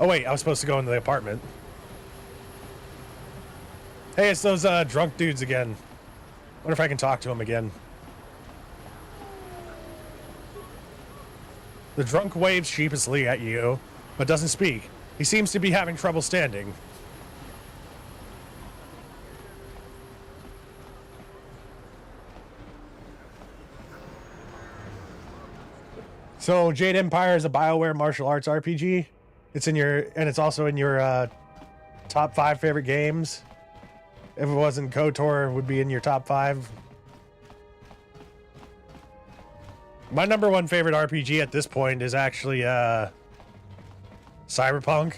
Oh wait, I was supposed to go into the apartment. Hey, it's those drunk dudes again. Wonder if I can talk to them again. The drunk waves sheepishly at you, but doesn't speak. He seems to be having trouble standing. So, Jade Empire is a BioWare martial arts RPG. It's in your, and it's also in your top 5 favorite games. If it wasn't KOTOR, it would be in your top 5. My number one favorite RPG at this point is actually Cyberpunk.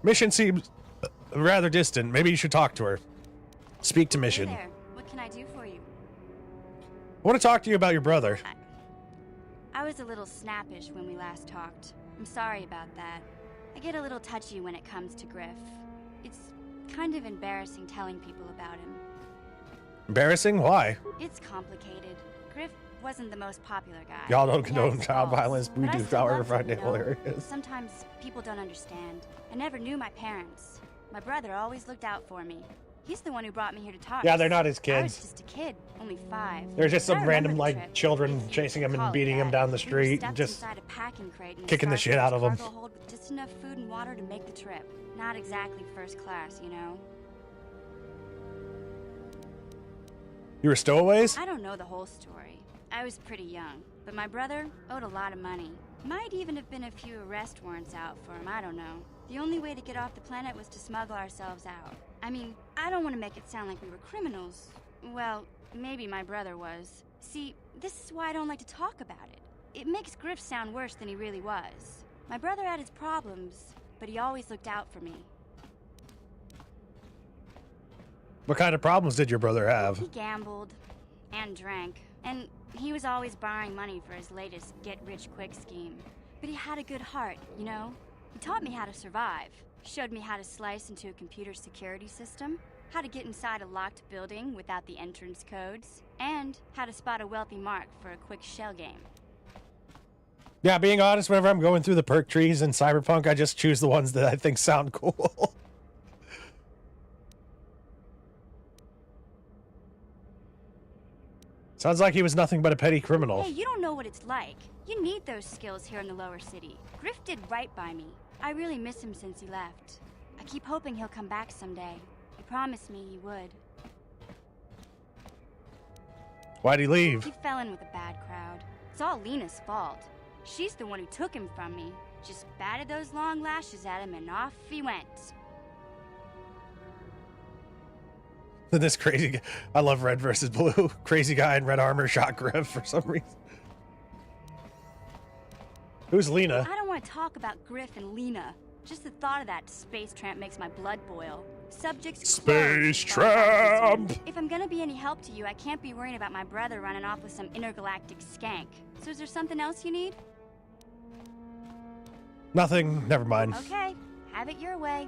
Mission seems rather distant. Maybe you should talk to her. Speak to Mission. Hey there. What can I do for you? I want to talk to you about your brother. I was a little snappish when we last talked. I'm sorry about that. I get a little touchy when it comes to Griff. It's kind of embarrassing telling people about him. Embarrassing? Why? It's complicated. Griff wasn't the most popular guy. Y'all don't He condone had his child faults, violence. We but I do, still however, loved find him, it you know? hilarious. Sometimes people don't understand. I never knew my parents. My brother always looked out for me. He's the one who brought me here to talk. Yeah, they're not his I was kids. just a kid, only 5. There's just But I some remember random, the like, trip. children chasing him and beating him down the We were street, stuffed just inside a packing crate in kicking the Star shit out of Wars them. cargo hold with just enough food and water to make the trip. Not exactly first class, you know. You were stowaways? I don't know the whole story. I was pretty young, but my brother owed a lot of money. Might even have been a few arrest warrants out for him, I don't know. The only way to get off the planet was to smuggle ourselves out. I mean, I don't want to make it sound like we were criminals. Well, maybe my brother was. See, this is why I don't like to talk about it. It makes Griff sound worse than he really was. My brother had his problems, but he always looked out for me. What kind of problems did your brother have? He gambled and drank, and he was always borrowing money for his latest get-rich-quick scheme. But he had a good heart, you know? He taught me how to survive, showed me how to slice into a computer security system, how to get inside a locked building without the entrance codes, and how to spot a wealthy mark for a quick shell game. Yeah, being honest, whenever I'm going through the perk trees in Cyberpunk, I just choose the ones that I think sound cool. Sounds like he was nothing but a petty criminal. Hey, you don't know what it's like. You need those skills here in the lower city. Griff did right by me. I really miss him since he left. I keep hoping he'll come back someday. He promised me he would. Why'd he leave? He fell in with a bad crowd. It's all Lena's fault. She's the one who took him from me. Just batted those long lashes at him and off he went. This crazy guy. I love red versus blue. Crazy guy in red armor shot Griff for some reason. Who's Lena? I don't want to talk about Griff and Lena. Just the thought of that space tramp makes my blood boil. Subjects Space tramp! If I'm gonna be any help to you, I can't be worrying about my brother running off with some intergalactic skank. So is there something else you need? Nothing. Never mind. Okay, have it your way.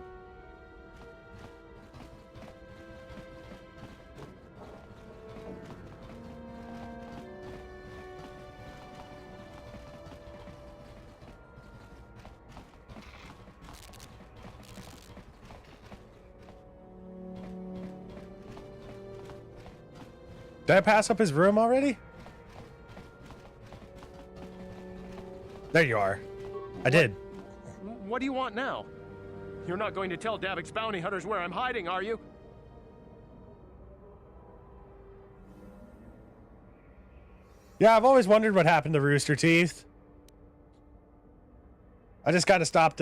Did I pass up his room already? There you are. I did. What do you want now? You're not going to tell Davik's bounty hunters where I'm hiding, are you? Yeah, I've always wondered what happened to Rooster Teeth. I just kind of stopped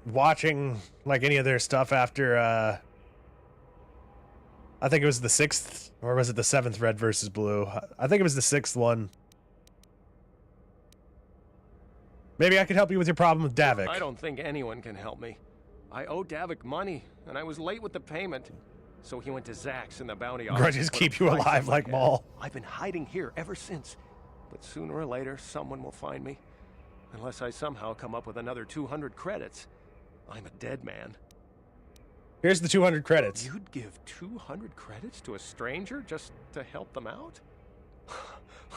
watching like any of their stuff after I think it was the 6th, or was it the 7th Red versus Blue? I think it was the 6th one. Maybe I could help you with your problem with Davik. I don't think anyone can help me. I owe Davik money, and I was late with the payment. So he went to Zax in the bounty office. Grudges keep you alive like Maul. I've been hiding here ever since. But sooner or later, someone will find me. Unless I somehow come up with another 200 credits. I'm a dead man. Here's the 200 credits. You'd give 200 credits to a stranger just to help them out?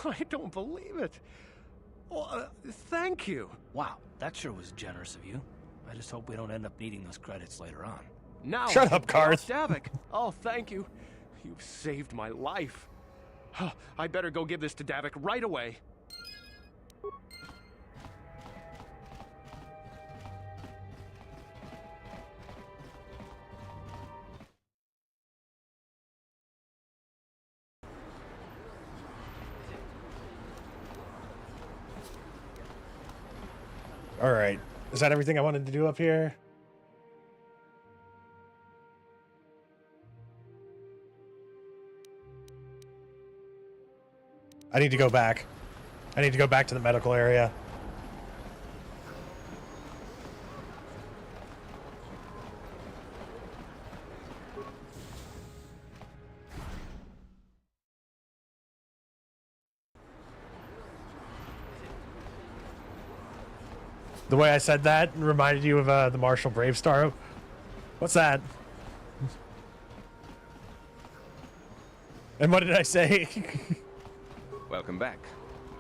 I don't believe it. Well, thank you. Wow, that sure was generous of you. I just hope we don't end up needing those credits later on. Now Shut up, Karth. Davik. Oh, thank you. You've saved my life. I better go give this to Davik right away. All right. Is that everything I wanted to do up here? I need to go back. I need to go back to the medical area. The way I said that reminded you of the Marshall Bravestar. What's that? And what did I say? Welcome back.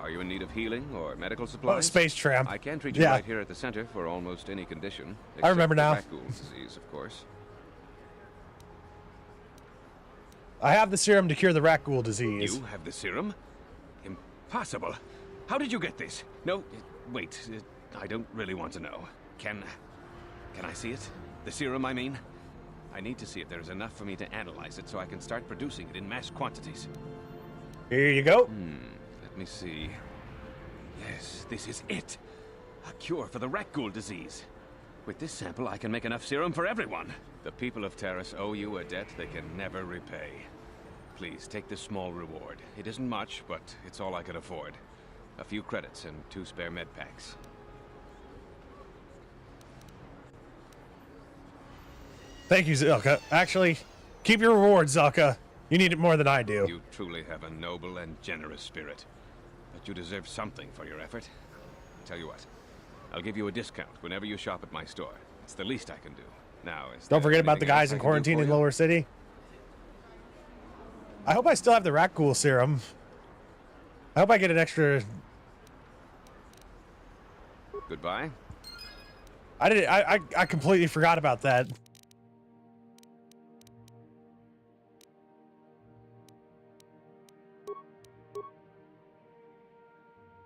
Are you in need of healing or medical supplies? Oh, space tramp. I can treat you right here at the center for almost any condition. I remember now. Rat ghoul disease, of course. I have the serum to cure the rat ghoul disease. You have the serum? Impossible. How did you get this? No, wait. I don't really want to know. Can I see it? The serum, I mean? I need to see if there's enough for me to analyze it so I can start producing it in mass quantities. Here you go. Let me see. Yes, this is it. A cure for the rat ghoul disease. With this sample, I can make enough serum for everyone. The people of Terrace owe you a debt they can never repay. Please, take this small reward. It isn't much, but it's all I could afford. A few credits and 2 spare med packs. Thank you, Zelka. Actually, keep your reward, Zelka. You need it more than I do. You truly have a noble and generous spirit. But you deserve something for your effort. Tell you what, I'll give you a discount whenever you shop at my store. It's the least I can do. Now, don't forget about the guys in quarantine in Lower City. I hope I still have the rat ghoul serum. I hope I get an extra... Goodbye. I completely forgot about that.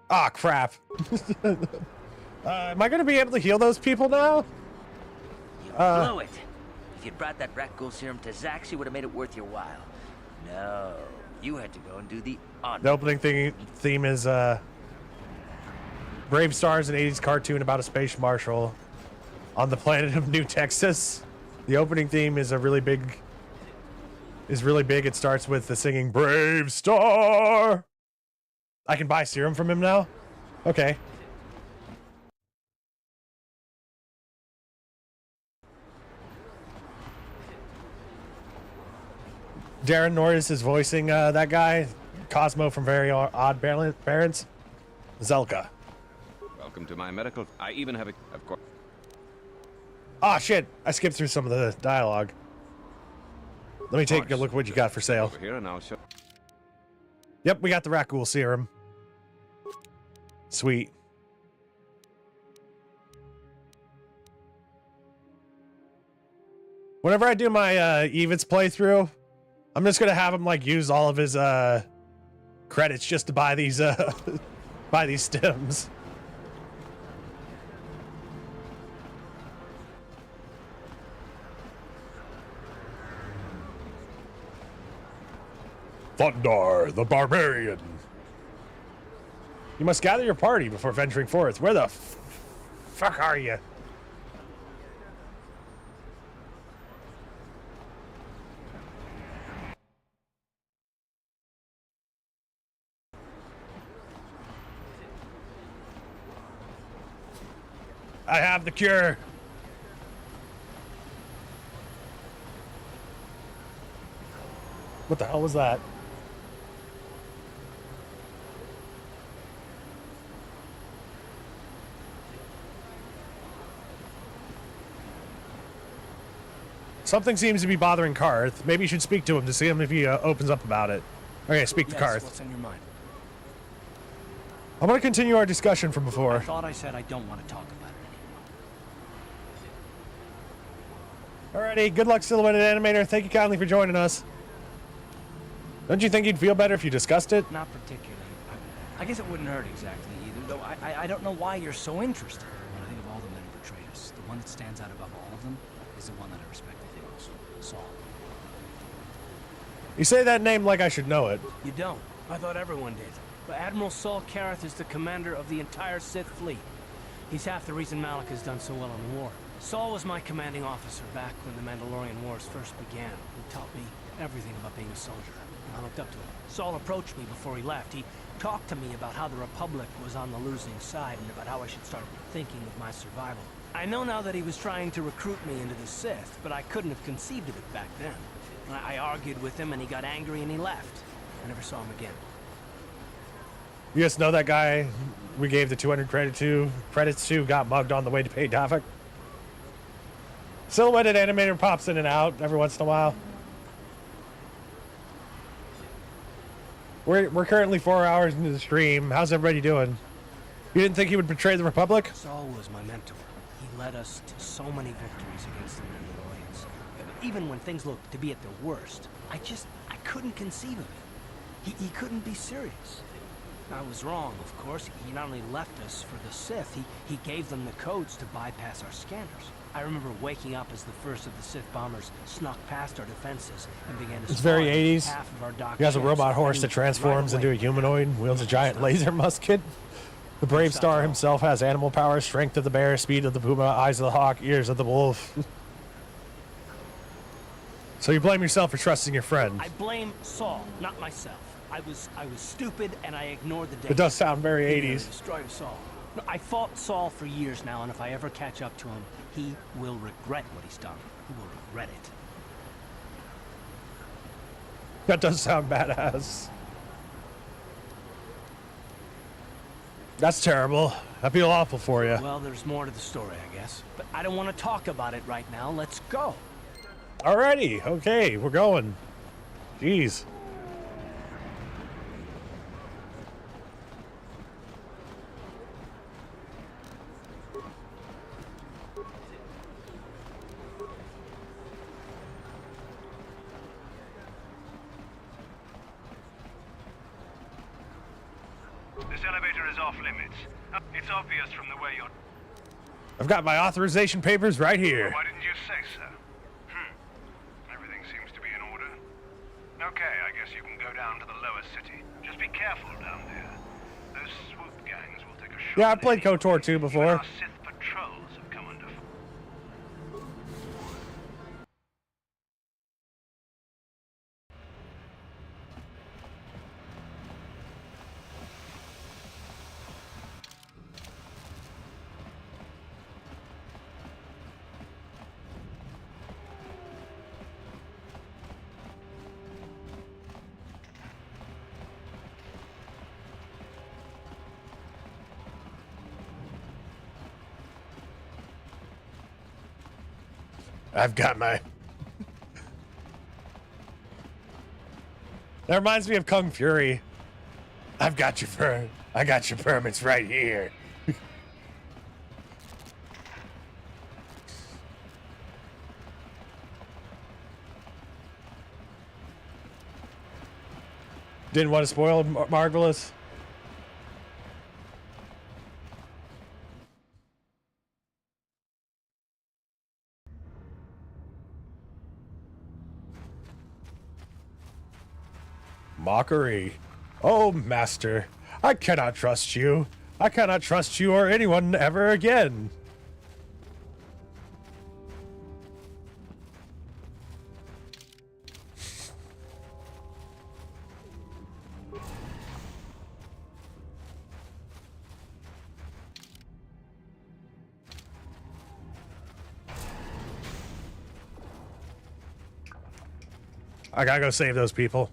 Ah, crap. Am I going to be able to heal those people now? You blew it. If you'd brought that rat ghoul serum to Zax, you would have made it worth your while. No, you had to go and do the honor. The opening theme is Brave Stars, an 80s cartoon about a space marshal on the planet of New Texas. The opening theme is really big. It starts with the singing Brave Star. I can buy serum from him now? Okay. Darren Norris is voicing that guy, Cosmo from Very Odd Parents. Zelka. Welcome to my medical... I even have a... Of course. Ah, shit. I skipped through some of the dialogue. Let me take a look at what you got for sale. Over here and I'll show... Yep, we got the rat ghoul serum. Sweet. Whenever I do my Evitz playthrough, I'm just gonna have him like use all of his credits just to buy these buy these stems. Thundar, the barbarian. You must gather your party before venturing forth. Where the fuck are you? I have the cure. What the hell was that? Something seems to be bothering Karth. Maybe you should speak to him to see him if he opens up about it. Okay, speak to Karth. What's on your mind? I'm going to continue our discussion from before. I thought I said I don't want to talk about it anymore. Alrighty, good luck, Silhouetted Animator. Thank you kindly for joining us. Don't you think you'd feel better if you discussed it? Not particularly. I guess it wouldn't hurt exactly either, though I don't know why you're so interested. When I think of all the men who betrayed us, the one that stands out above all of them is the one that I respect the most, Saul. You say that name like I should know it. You don't. I thought everyone did. But Admiral Saul Karath is the commander of the entire Sith fleet. He's half the reason Malak has done so well in the war. Saul was my commanding officer back when the Mandalorian Wars first began. He taught me everything about being a soldier, and I looked up to him. Saul approached me before he left. He talked to me about how the Republic was on the losing side and about how I should start thinking of my survival. I know now that he was trying to recruit me into the Sith, but I couldn't have conceived of it back then. I argued with him and he got angry and he left. I never saw him again. You guys know that guy we gave the 200 credits to got mugged on the way to pay Davik? Silhouetted animator pops in and out every once in a while. We're currently 4 hours into the stream. How's everybody doing? You didn't think he would betray the Republic? Saul was my mentor. He led us to so many victories against the Mandalorians. Even when things looked to be at their worst, I couldn't conceive of it. He couldn't be serious. I was wrong, of course. He not only left us for the Sith, he gave them the codes to bypass our scanners. I remember waking up as the first of the Sith bombers snuck past our defenses and began to It's very 80s. half of our dock He has a ships, robot horse that right transforms away. into a humanoid, wields a giant laser musket. The Brave Star himself has animal power, strength of the bear, speed of the puma, eyes of the hawk, ears of the wolf. So you blame yourself for trusting your friend. I blame Saul, not myself. I was stupid and I ignored the danger. It does sound very He 80s. nearly destroyed us all. No, I fought Saul for years now, and if I ever catch up to him, he will regret what he's done. He will regret it. That does sound badass. That's terrible. I feel awful for you. Well, there's more to the story, I guess. But I don't want to talk about it right now. Let's go. Alrighty. Okay, we're going. Jeez. This elevator is off limits. It's obvious from the way you're... I've got my authorization papers right here. Why didn't you say so? Everything seems to be in order. Okay, I guess you can go down to the lower city. Just be careful down there. Those swoop gangs will take a shot. Yeah, I played KOTOR 2 before. Our Sith patrols have come under... I've got my... That reminds me of Kung Fury. I got your permits right here. Didn't want to spoil Marvelous. Mockery. Oh, Master, I cannot trust you. I cannot trust you or anyone ever again. I gotta go save those people.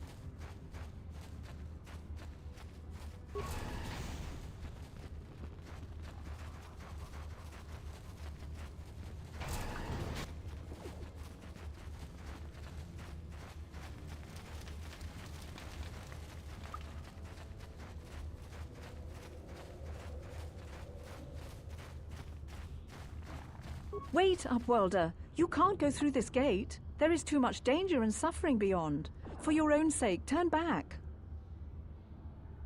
Wait, Upworlder. You can't go through this gate. There is too much danger and suffering beyond. For your own sake, turn back.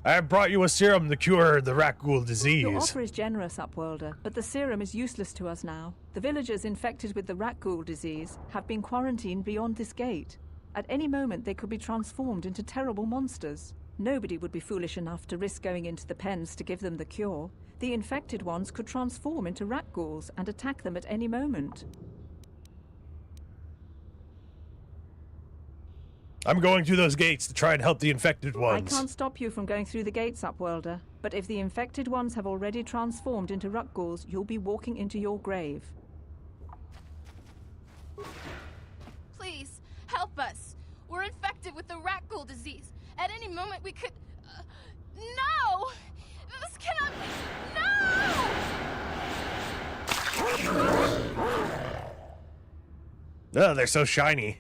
I have brought you a serum to cure the Rakghoul disease. Your offer is generous, Upworlder, but the serum is useless to us now. The villagers infected with the Rakghoul disease have been quarantined beyond this gate. At any moment, they could be transformed into terrible monsters. Nobody would be foolish enough to risk going into the pens to give them the cure. The infected ones could transform into rat ghouls and attack them at any moment. I'm going through those gates to try and help the infected ones. I can't stop you from going through the gates, Upworlder, but if the infected ones have already transformed into rat ghouls, you'll be walking into your grave. Please, help us. We're infected with the rat ghoul disease. At any moment we could... no! This cannot be... No! Oh, they're so shiny.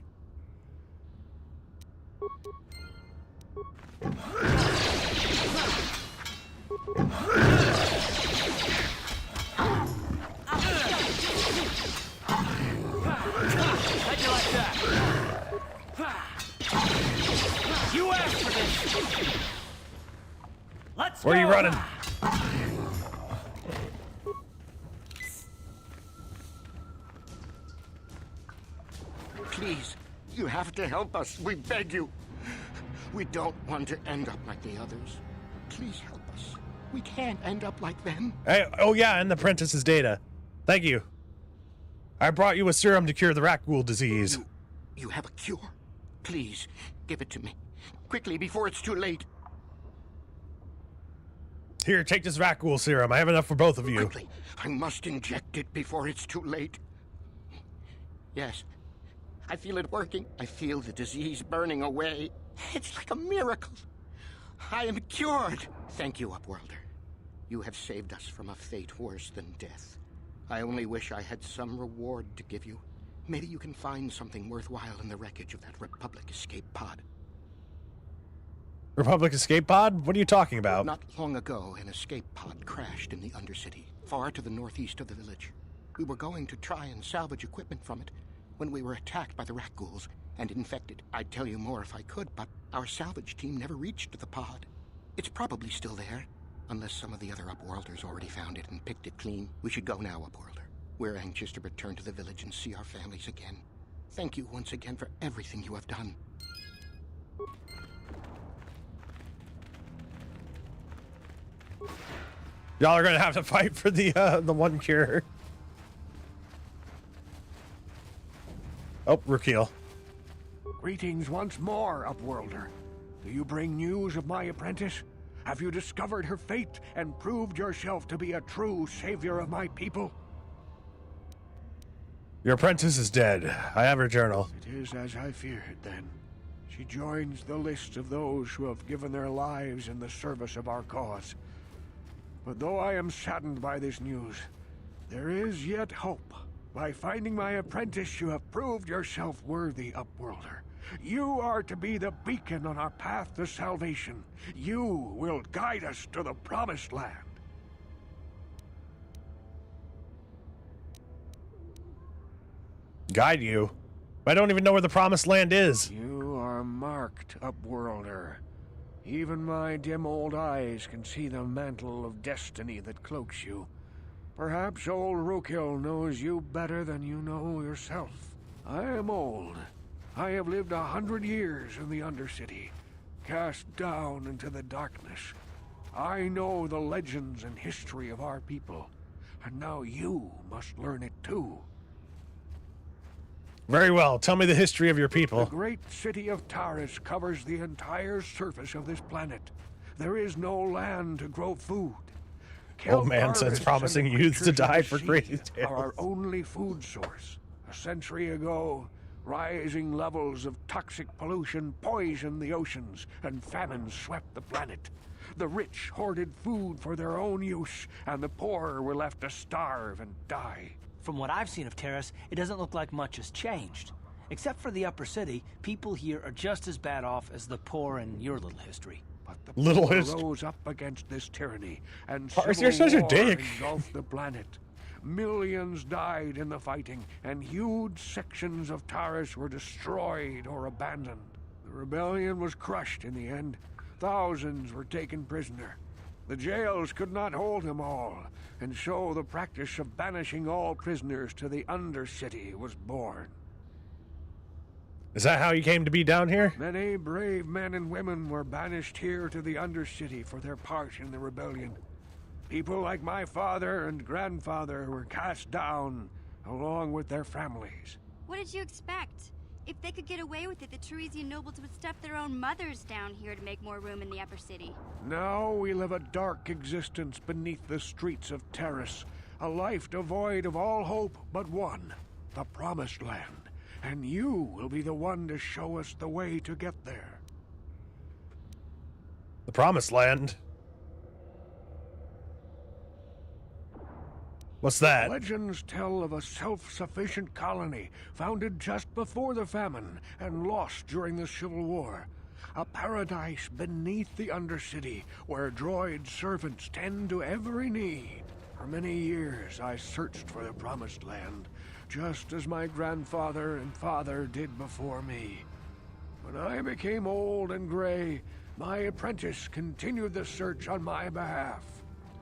How'd you like that? You asked for this. Let's Where are you running? Please, you have to help us. We beg you. We don't want to end up like the others. Please help us. We can't end up like them. Hey, oh yeah, and the apprentice's data. Thank you. I brought you a serum to cure the rat ghoul disease. You have a cure. Please, give it to me. Quickly, before it's too late. Here, take this rat ghoul serum. I have enough for both of you. Quickly, I must inject it before it's too late. Yes, I feel it working. I feel the disease burning away. It's like a miracle. I am cured. Thank you, Upworlder. You have saved us from a fate worse than death. I only wish I had some reward to give you. Maybe you can find something worthwhile in the wreckage of that Republic escape pod. Republic escape pod? What are you talking about? Not long ago, an escape pod crashed in the Undercity, far to the northeast of the village. We were going to try and salvage equipment from it when we were attacked by the rat ghouls and infected. I'd tell you more if I could, but our salvage team never reached the pod. It's probably still there, unless some of the other Upworlders already found it and picked it clean. We should go now, Upworlder. We're anxious to return to the village and see our families again. Thank you once again for everything you have done. Y'all are gonna have to fight for the one cure. Oh, Rukeel. Greetings once more, Upworlder. Do you bring news of my apprentice? Have you discovered her fate and proved yourself to be a true savior of my people? Your apprentice is dead. I have her journal. It is as I feared, then. She joins the list of those who have given their lives in the service of our cause. But though I am saddened by this news, there is yet hope. By finding my apprentice, you have proved yourself worthy, Upworlder. You are to be the beacon on our path to salvation. You will guide us to the Promised Land. Guide you? I don't even know where the Promised Land is. You are marked, Upworlder. Even my dim old eyes can see the mantle of destiny that cloaks you. Perhaps old Rukeel knows you better than you know yourself. I am old. I have lived 100 years in the Undercity, cast down into the darkness. I know the legends and history of our people, and now you must learn it too. Very well. Tell me the history of your people. The great city of Taris covers the entire surface of this planet. There is no land to grow food. Old man says promising youths to die for crazy tales. Are our only food source. A century ago, rising levels of toxic pollution poisoned the oceans, and famine swept the planet. The rich hoarded food for their own use, and the poor were left to starve and die. From what I've seen of Taris, it doesn't look like much has changed. Except for the upper city, people here are just as bad off as the poor in your little history. But the little poor history rose up against this tyranny, and Taris, you're such a dick. engulfed the planet. Millions died in the fighting, and huge sections of Taris were destroyed or abandoned. The rebellion was crushed in the end. Thousands were taken prisoner. The jails could not hold them all, and so the practice of banishing all prisoners to the Undercity was born. Is that how you came to be down here? Many brave men and women were banished here to the Undercity for their part in the rebellion. People like my father and grandfather were cast down, along with their families. What did you expect? If they could get away with it, the Teresian nobles would stuff their own mothers down here to make more room in the upper city. Now we live a dark existence beneath the streets of Terrace, a life devoid of all hope but one, the Promised Land. And you will be the one to show us the way to get there. The Promised Land? What's that? Legends tell of a self-sufficient colony founded just before the famine and lost during the Civil War. A paradise beneath the Undercity where droid servants tend to every need. For many years I searched for the Promised Land, just as my grandfather and father did before me. When I became old and gray, my apprentice continued the search on my behalf.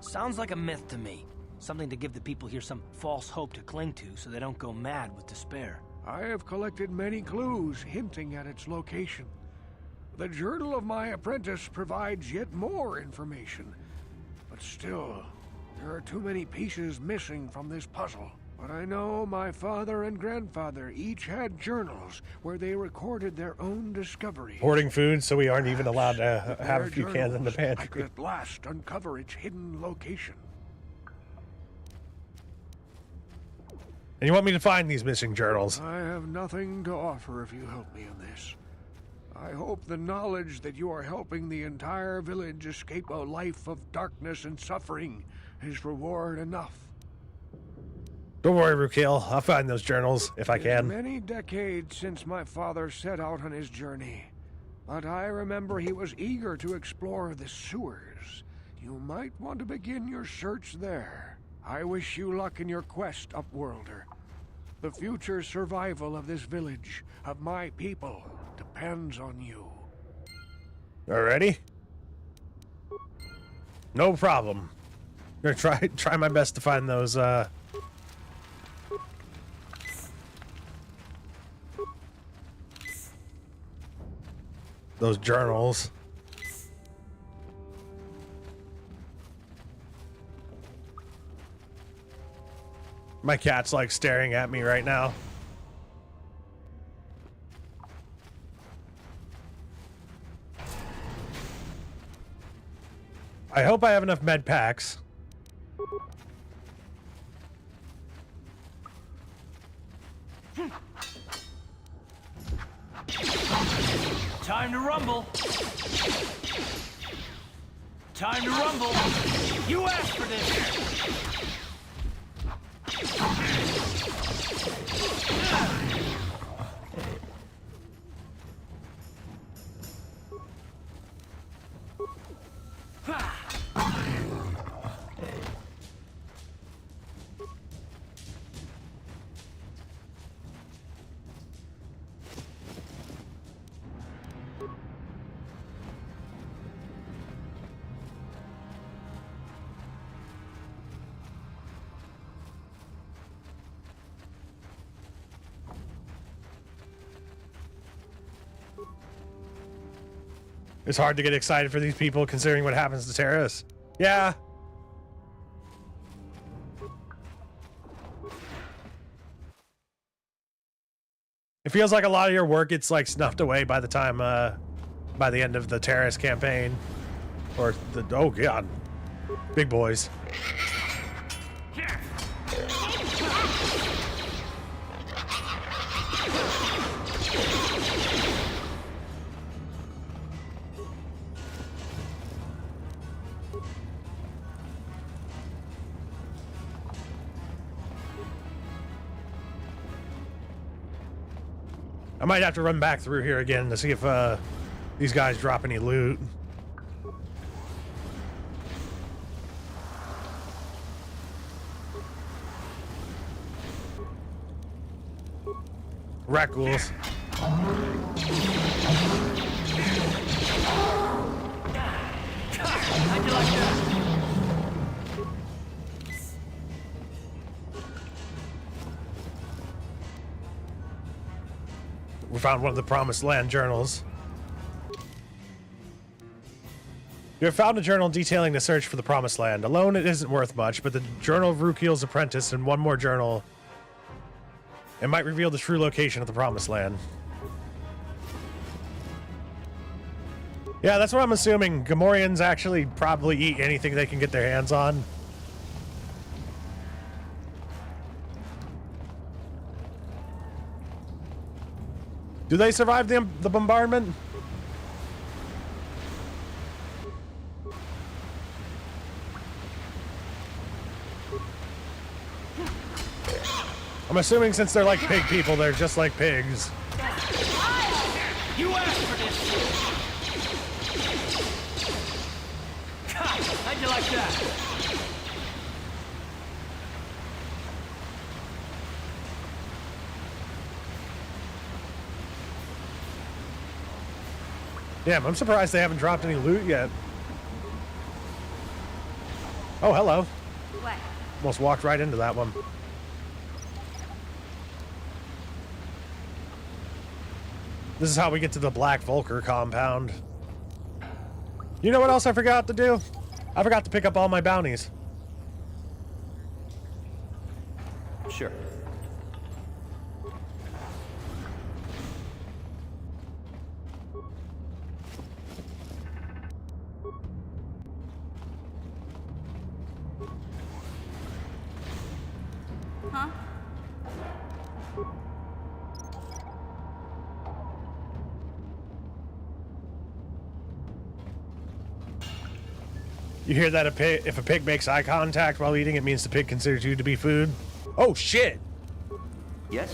Sounds like a myth to me. Something to give the people here some false hope to cling to so they don't go mad with despair. I have collected many clues hinting at its location. The journal of my apprentice provides yet more information. But still, there are too many pieces missing from this puzzle. But I know my father and grandfather each had journals where they recorded their own discoveries. Hoarding food, so we aren't even allowed to have a few cans in the I pantry. could at last uncover its hidden location. And you want me to find these missing journals? I have nothing to offer if you help me in this. I hope the knowledge that you are helping the entire village escape a life of darkness and suffering is reward enough. Don't worry, Rukil. I'll find those journals if I can. Many decades since my father set out on his journey, but I remember he was eager to explore the sewers. You might want to begin your search there. I wish you luck in your quest, Upworlder. The future survival of this village, of my people, depends on you. Alrighty. No problem. I'm gonna try my best to find those journals. My cat's like staring at me right now. I hope I have enough med packs. Time to rumble. Time to rumble. You asked for this. It's hard to get excited for these people considering what happens to Terrace. Yeah. It feels like a lot of your work gets like snuffed away by the time by the end of the Terrace campaign. Or the oh god. Big boys. I might have to run back through here again to see if these guys drop any loot. Rat ghouls. How'd you like that? We found one of the Promised Land journals. You have found a journal detailing the search for the Promised Land. Alone, it isn't worth much, but the Journal of Rukiel's Apprentice and one more journal, it might reveal the true location of the Promised Land. Yeah, that's what I'm assuming. Gamorreans actually probably eat anything they can get their hands on. Do they survive the bombardment? I'm assuming since they're like pig people, they're just like pigs. You asked for this! How'd you like that? Damn, I'm surprised they haven't dropped any loot yet. Oh, hello. What? Almost walked right into that one. This is how we get to the Black Vulker compound. You know what else I forgot to do? I forgot to pick up all my bounties. Sure. Huh? You hear that if a pig makes eye contact while eating, it means the pig considers you to be food? Oh, shit! Yes?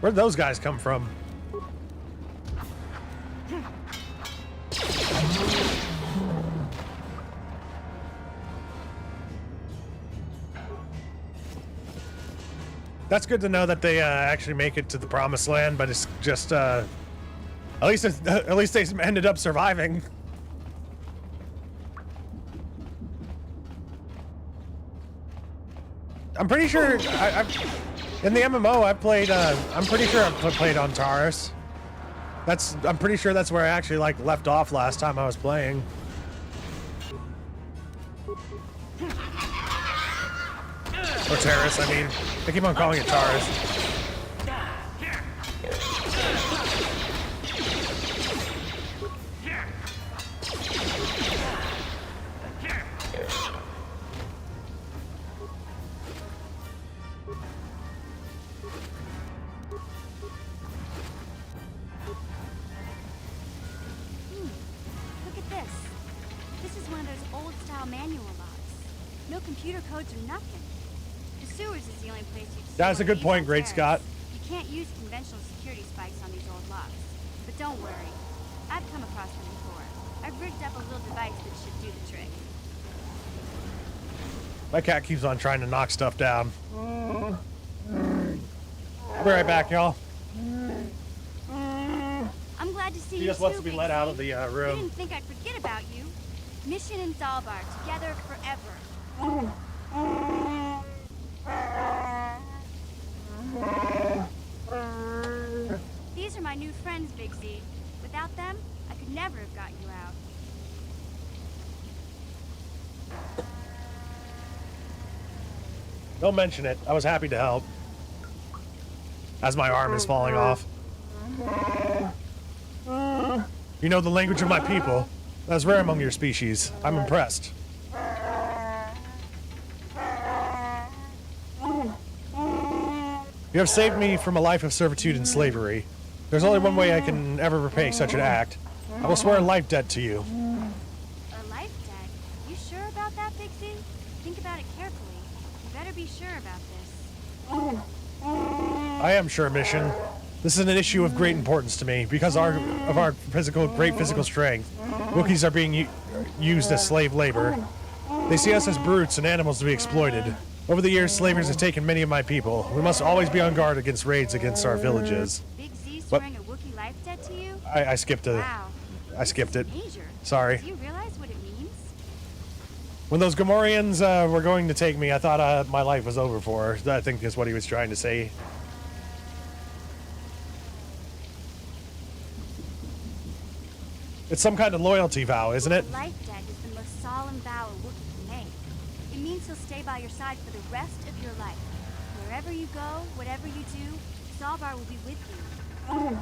Where'd those guys come from? That's good to know that they actually make it to the Promised Land, but it's just at least they ended up surviving. I'm pretty sure in the MMO I played. I'm pretty sure I played on Taurus. I'm pretty sure that's where I actually like left off last time I was playing. Or Terrace, I mean. I keep on calling it Taurus. Look at this. This is one of those old-style manual locks. No computer codes or nothing. The sewers is the only place you'd see. That's a good point, Great Terrace. Scott. You can't use conventional security spikes on these old locks. But don't worry. I've come across them before. I've rigged up a little device that should do the trick. My cat keeps on trying to knock stuff down. I'll be right back, y'all. I'm glad to see He you just wants too, to be Big let out C. of the I room. didn't think I'd forget about you. Mission in Zalbar, together forever. These are my new friends, Big Z. Without them, I could never have got you out. Don't mention it. I was happy to help. As my arm is falling off. You know the language of my people. That's rare among your species. I'm impressed. You have saved me from a life of servitude and slavery. There's only one way I can ever repay such an act. I will swear a life debt to you. A life debt? You sure about that, Big Z? Think about it carefully. You better be sure about this. I am sure, Mission. This is an issue of great importance to me because of our great physical strength. Wookiees are being used as slave labor. They see us as brutes and animals to be exploited. Over the years, slavers have taken many of my people. We must always be on guard against raids against our villages. Big Z What? swearing a Wookiee life life debt to you? I skipped it. Wow. I skipped it. Major. Sorry. Do you realize what it means? When those Gamorreans were going to take me, I thought my life was over for. I think is what he was trying to say. It's some kind of loyalty vow, isn't it? Life debt is the most solemn vow a Wookiee can make. It means he'll stay by your side for the rest of your life. Wherever you go, whatever you do, Zalbar will be with you.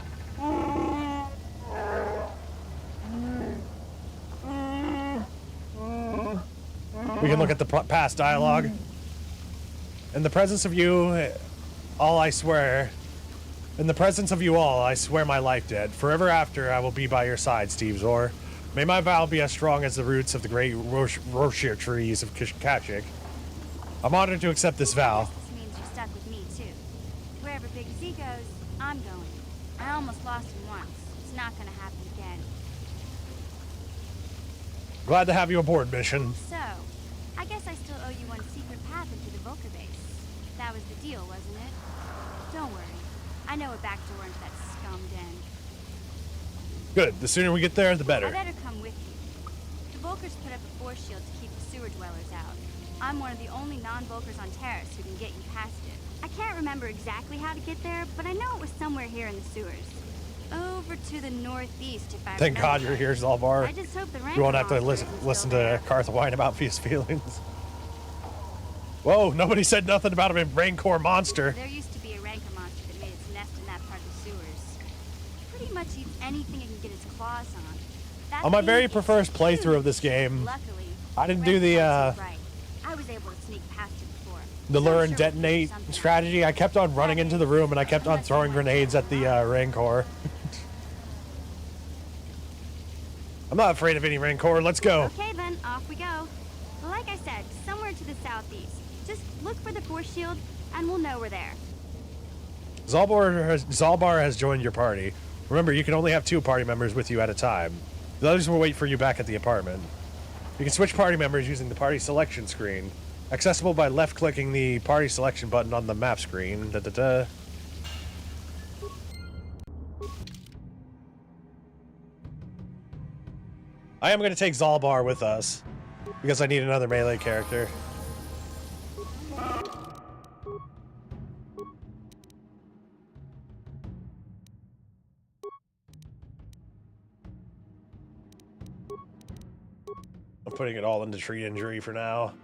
We can look at the past dialogue. In the presence of you, all I swear. In the presence of you all, I swear my life debt. Forever after, I will be by your side, Steve Zor. May my vow be as strong as the roots of the great Roshir trees of Kashyyyk. I'm honored to accept this vow. This means you're stuck with me, too. Wherever Big Z goes, I'm going. I almost lost him once. It's not gonna happen again. Glad to have you aboard, Mission. So, I guess I still owe you one secret path into the Volker base. That was the deal, wasn't it? Don't worry. I know a back door into that scum den. Good. The sooner we get there, the better. I better come with you. The Volkers put up a force shield to keep the sewer dwellers out. I'm one of the only non-Volkers on Terrace who can get you past it. I can't remember exactly how to get there, but I know it was somewhere here in the sewers. Over to the northeast, if I Thank God remember. you're here, Zalbar. I just hope the You won't have to Rancor listen to Karth whine about his feelings. Whoa, nobody said nothing about him in Rancor monster. There used to be a Rancor monster that made its nest in that part of the sewers. Pretty much eats anything it can get its claws on. That On my thing very is first playthrough huge. of this game, Luckily, I didn't do the right. I was able to sneak past it before. the lure and detonate strategy. I kept on running into the room and I kept on throwing grenades at the Rancor. I'm not afraid of any Rancor. Let's go. Okay then, off we go. Like I said, somewhere to the southeast. Just look for the force shield, and we'll know we're there. Zalbar has joined your party. Remember, you can only have 2 party members with you at a time. The others will wait for you back at the apartment. You can switch party members using the party selection screen. Accessible by left-clicking the party selection button on the map screen. I am going to take Zalbar with us, because I need another melee character. I'm putting it all into tree injury for now.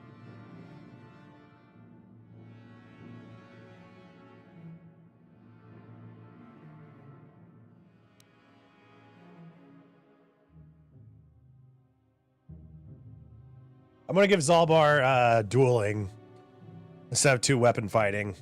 I'm gonna give Zalbar dueling instead of 2 weapon fighting.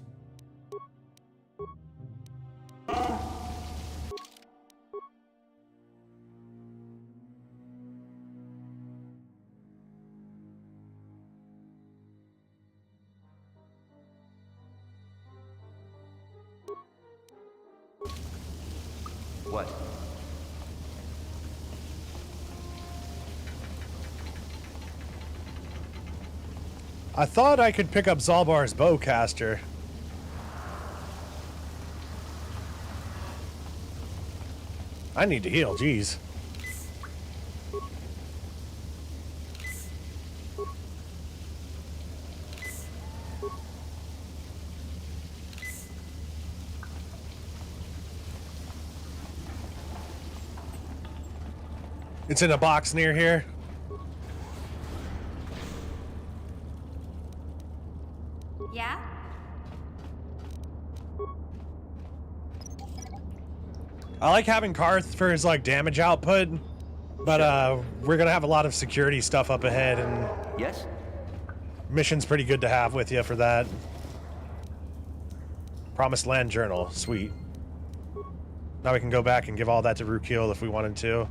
What? I thought I could pick up Zalbar's bowcaster. I need to heal, jeez. It's in a box near here. Yeah? I like having Karth for his like damage output, but we're gonna have a lot of security stuff up ahead, and yes, mission's pretty good to have with you for that. Promised Land Journal, sweet. Now we can go back and give all that to Rukil if we wanted to.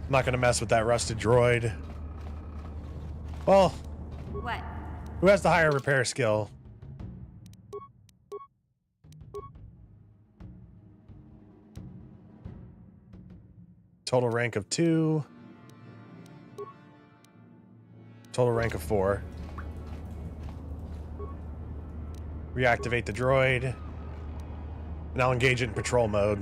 I'm not gonna mess with that rusted droid. Well, What? who has the higher repair skill? Total rank of 2. Total rank of 4. Reactivate the droid. And I'll engage it in patrol mode.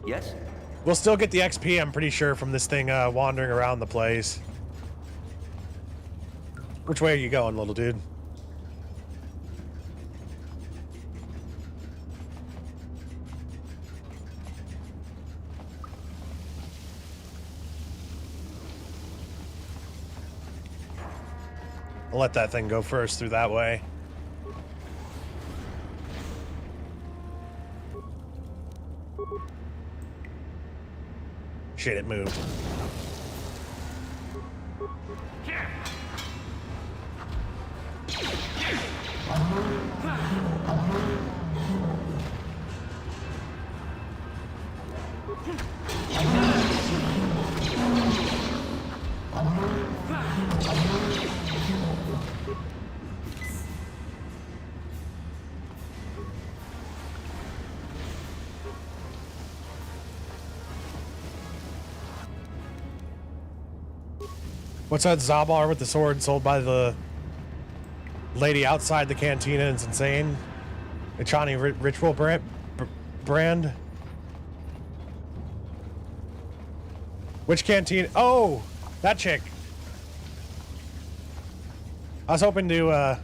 Yes? We'll still get the XP, I'm pretty sure, from this thing wandering around the place. Which way are you going, little dude? I'll let that thing go first through that way. Shit, it moved. What's that Zabar with the sword sold by the lady outside the cantina? It's insane. Ichani ritual brand. Which canteen? Oh, that chick. I was hoping to. I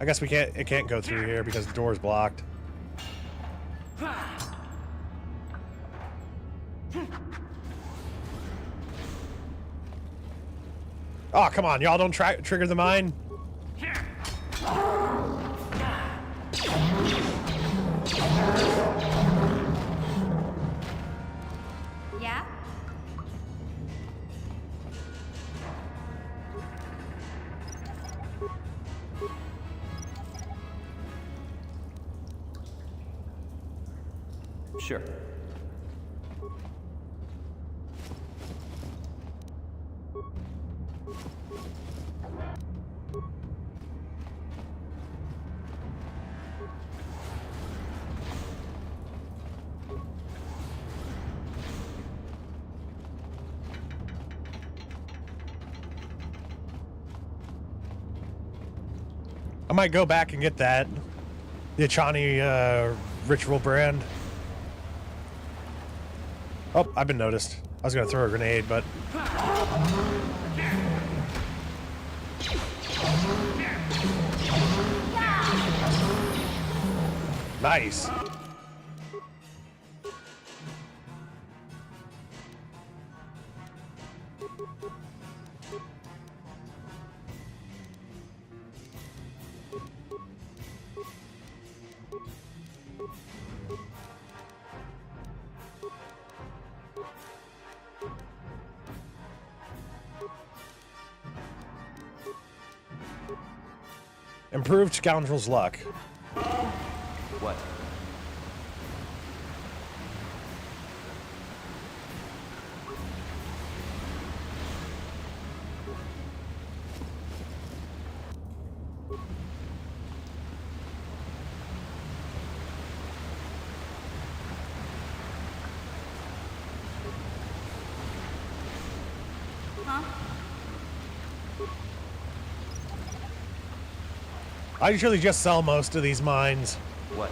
guess we can't. It can't go through here because the door's blocked. Oh, come on. Y'all don't trigger the mine. Yeah? Sure. I might go back and get that. The Ichani ritual brand. Oh, I've been noticed. I was gonna throw a grenade, but... Nice. Improved scoundrel's luck. What? Huh? I usually just sell most of these mines. What?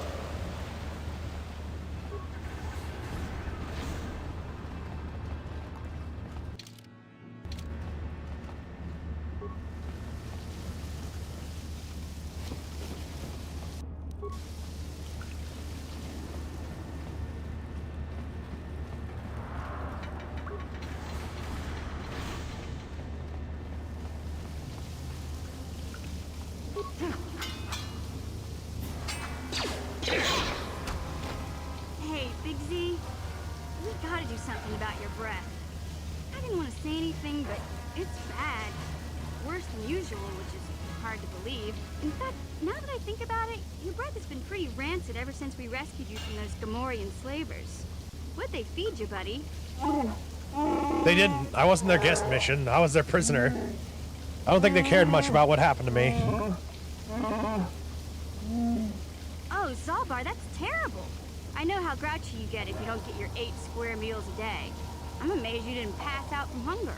Hey, Big Z, you gotta do something about your breath. I didn't want to say anything, but it's bad. Worse than usual, which is hard to believe. In fact, now that I think about it, your breath has been pretty rancid ever since we rescued you from those Gamorrean slavers. What'd they feed you, buddy? They didn't. I wasn't their guest mission. I was their prisoner. I don't think they cared much about what happened to me. Oh, Zalbar, that's terrible. I know how grouchy you get if you don't get your 8 square meals a day. I'm amazed you didn't pass out from hunger.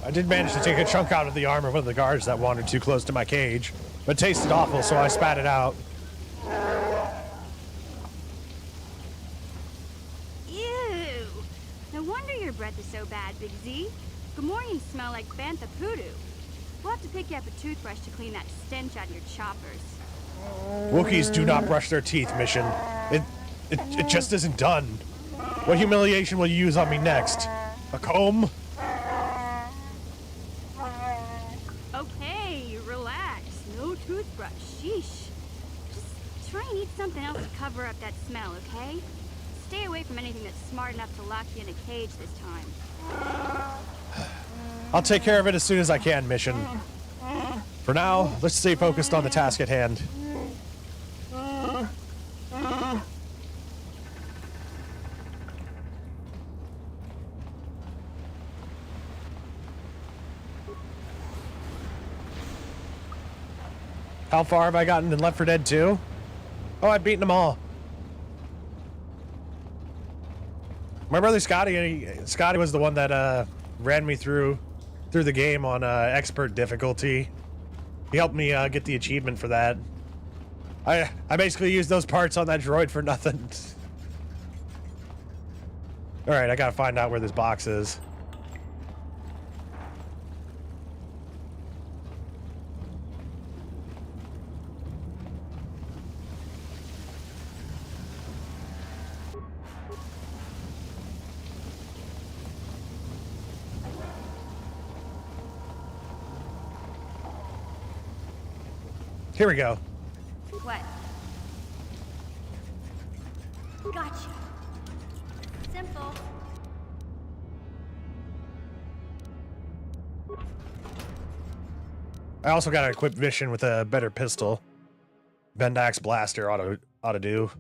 I did manage to take a chunk out of the arm of one of the guards that wandered too close to my cage, but it tasted awful, so I spat it out. Ew! No wonder your breath is so bad, Big Z. Gamorreans smell like bantha poodoo. We'll have to pick you up a toothbrush to clean that stench out of your choppers. Wookiees do not brush their teeth, Mission. It just isn't done. What humiliation will you use on me next? A comb? Okay, relax. No toothbrush. Sheesh. Just try and eat something else to cover up that smell, okay? Stay away from anything that's smart enough to lock you in a cage this time. I'll take care of it as soon as I can, Mission. For now, let's stay focused on the task at hand. How far have I gotten in Left 4 Dead 2? Oh, I've beaten them all. My brother Scotty was the one that ran me through the game on expert difficulty. He helped me get the achievement for that. I basically used those parts on that droid for nothing. All right, I gotta find out where this box is. Here we go. What? Gotcha. Simple. I also got an equipped Mission with a better pistol. Bendax blaster ought to do.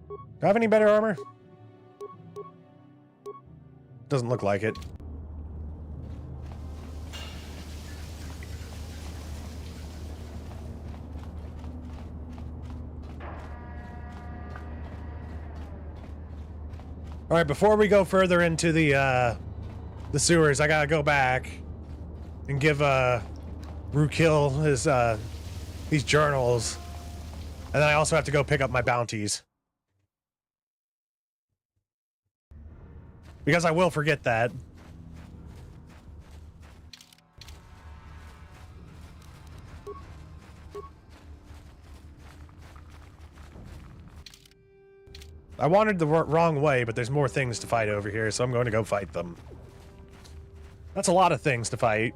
Do I have any better armor? Doesn't look like it. All right, before we go further into the sewers, I gotta go back and give Rukil his these journals, and then I also have to go pick up my bounties because I will forget that. I wandered the wrong way, but there's more things to fight over here, so I'm going to go fight them. That's a lot of things to fight.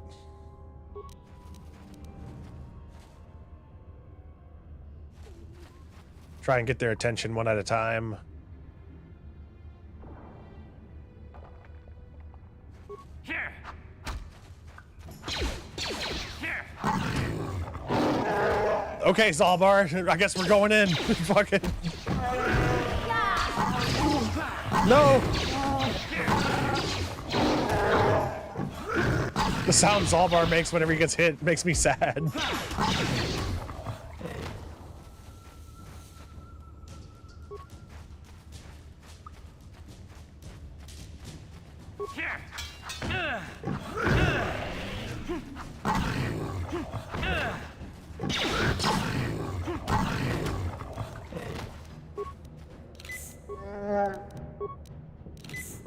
Try and get their attention one at a time. Okay, Zalbar, I guess we're going in. Fucking. No! The sound Zalbar makes whenever he gets hit makes me sad.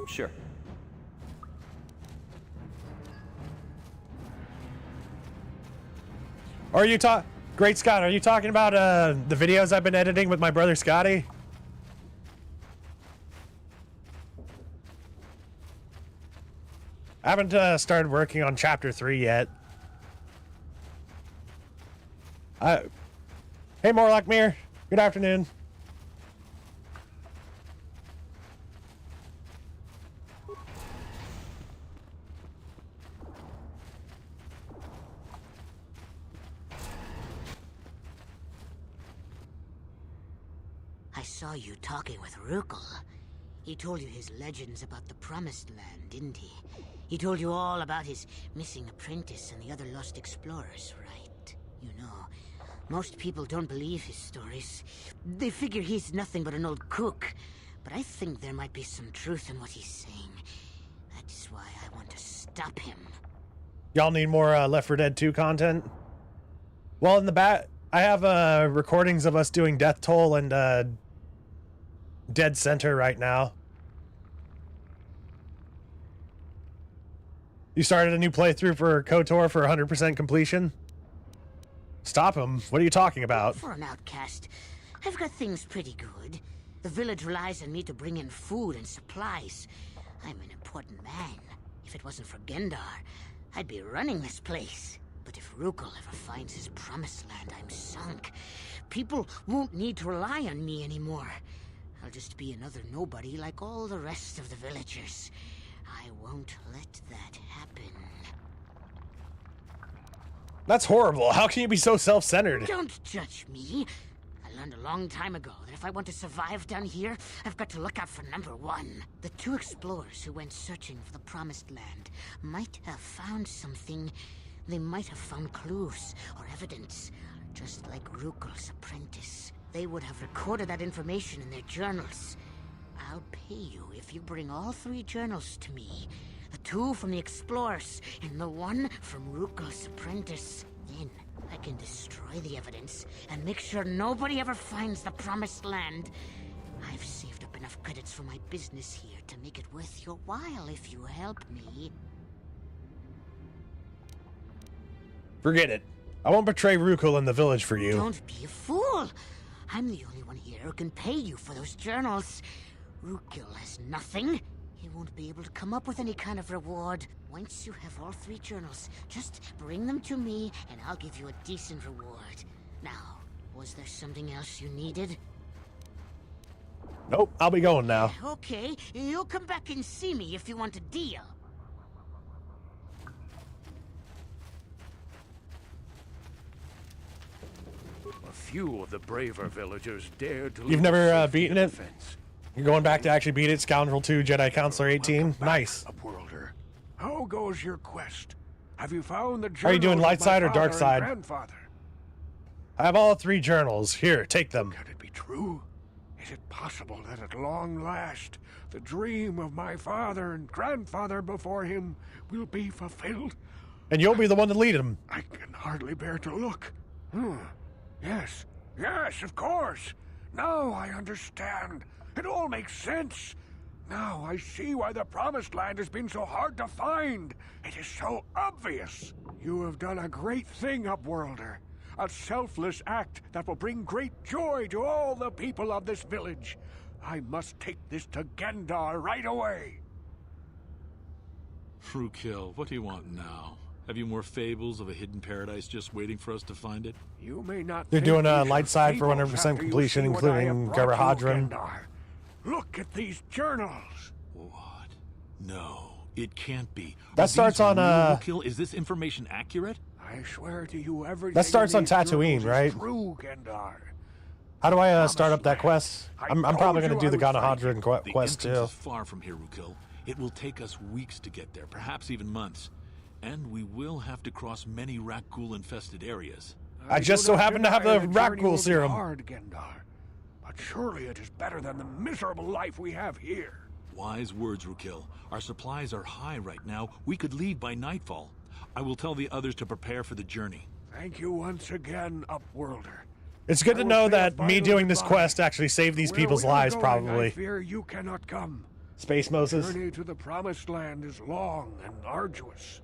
Sure. Are you Great Scott, are you talking about the videos I've been editing with my brother Scotty? I haven't started working on chapter 3 yet. Hey Morlock Mir, good afternoon. I saw you talking with Rukil. He told you his legends about the Promised Land, didn't he? He told you all about his missing apprentice and the other lost explorers, right? You know, most people don't believe his stories. They figure he's nothing but an old cook. But I think there might be some truth in what he's saying. That is why I want to stop him. Y'all need more Left 4 Dead 2 content? Well, in the back, I have recordings of us doing Death Toll and Dead Center right now. You started a new playthrough for KOTOR for 100% completion? Stop him. What are you talking about? For an outcast, I've got things pretty good. The village relies on me to bring in food and supplies. I'm an important man. If it wasn't for Gendar, I'd be running this place. But if Rukul ever finds his promised land, I'm sunk. People won't need to rely on me anymore. I'll just be another nobody like all the rest of the villagers. I won't let that happen. That's horrible. How can you be so self-centered? Don't judge me. I learned a long time ago that if I want to survive down here, I've got to look out for number one. The two explorers who went searching for the Promised Land might have found something. They might have found clues or evidence, just like Rukul's apprentice. They would have recorded that information in their journals. I'll pay you if you bring all 3 journals to me. The 2 from the explorers and the 1 from Rukul's apprentice. Then I can destroy the evidence and make sure nobody ever finds the Promised Land. I've saved up enough credits for my business here to make it worth your while if you help me. Forget it. I won't betray Rukul and the village for you. Don't be a fool. I'm the only one here who can pay you for those journals. Rukul has nothing. He won't be able to come up with any kind of reward. Once you have all 3 journals, just bring them to me and I'll give you a decent reward. Now, was there something else you needed? Nope, I'll be going now. Okay, you'll come back and see me if you want a deal. A few of the braver villagers dared to. You've never beaten it? You're going back to actually beat it? Scoundrel 2, Jedi Counselor 18? Nice. Upworlder. How goes your quest? Have you found the journals? Are you doing light side or dark side? Grandfather? I have all 3 journals. Here, take them. Can it be true? Is it possible that at long last, the dream of my father and grandfather before him will be fulfilled? And you'll be the one to lead them. I can hardly bear to look. Yes, of course. Now I understand. It all makes sense. Now I see why the Promised Land has been so hard to find. It is so obvious. You have done a great thing, Upworlder. A selfless act that will bring great joy to all the people of this village. I must take this to Gendar right away. Rukil, what do you want now? Have you more fables of a hidden paradise just waiting for us to find it? You may not. They're doing a light side for 100% completion, including Garahadron. Look at these journals. What? No, it can't be. That starts on Rukil, is this information accurate? I swear to you, everything. That starts on Tatooine, right? True, Gendar. How do I start up that quest? I'm probably going to do the Garahadron quest too. The entrance is far from here, Rukil. It will take us weeks to get there, perhaps even months. And we will have to cross many Rakghoul-infested areas. I just so happen to have the Rakghoul serum. Hard, Gendar. But surely it is better than the miserable life we have here. Wise words, Rukil. Our supplies are high right now. We could leave by nightfall. I will tell the others to prepare for the journey. Thank you once again, Upworlder. It's good to know that me doing this quest actually saved these people's lives, probably. I fear you cannot come. Space Moses. The journey to the Promised Land is long and arduous.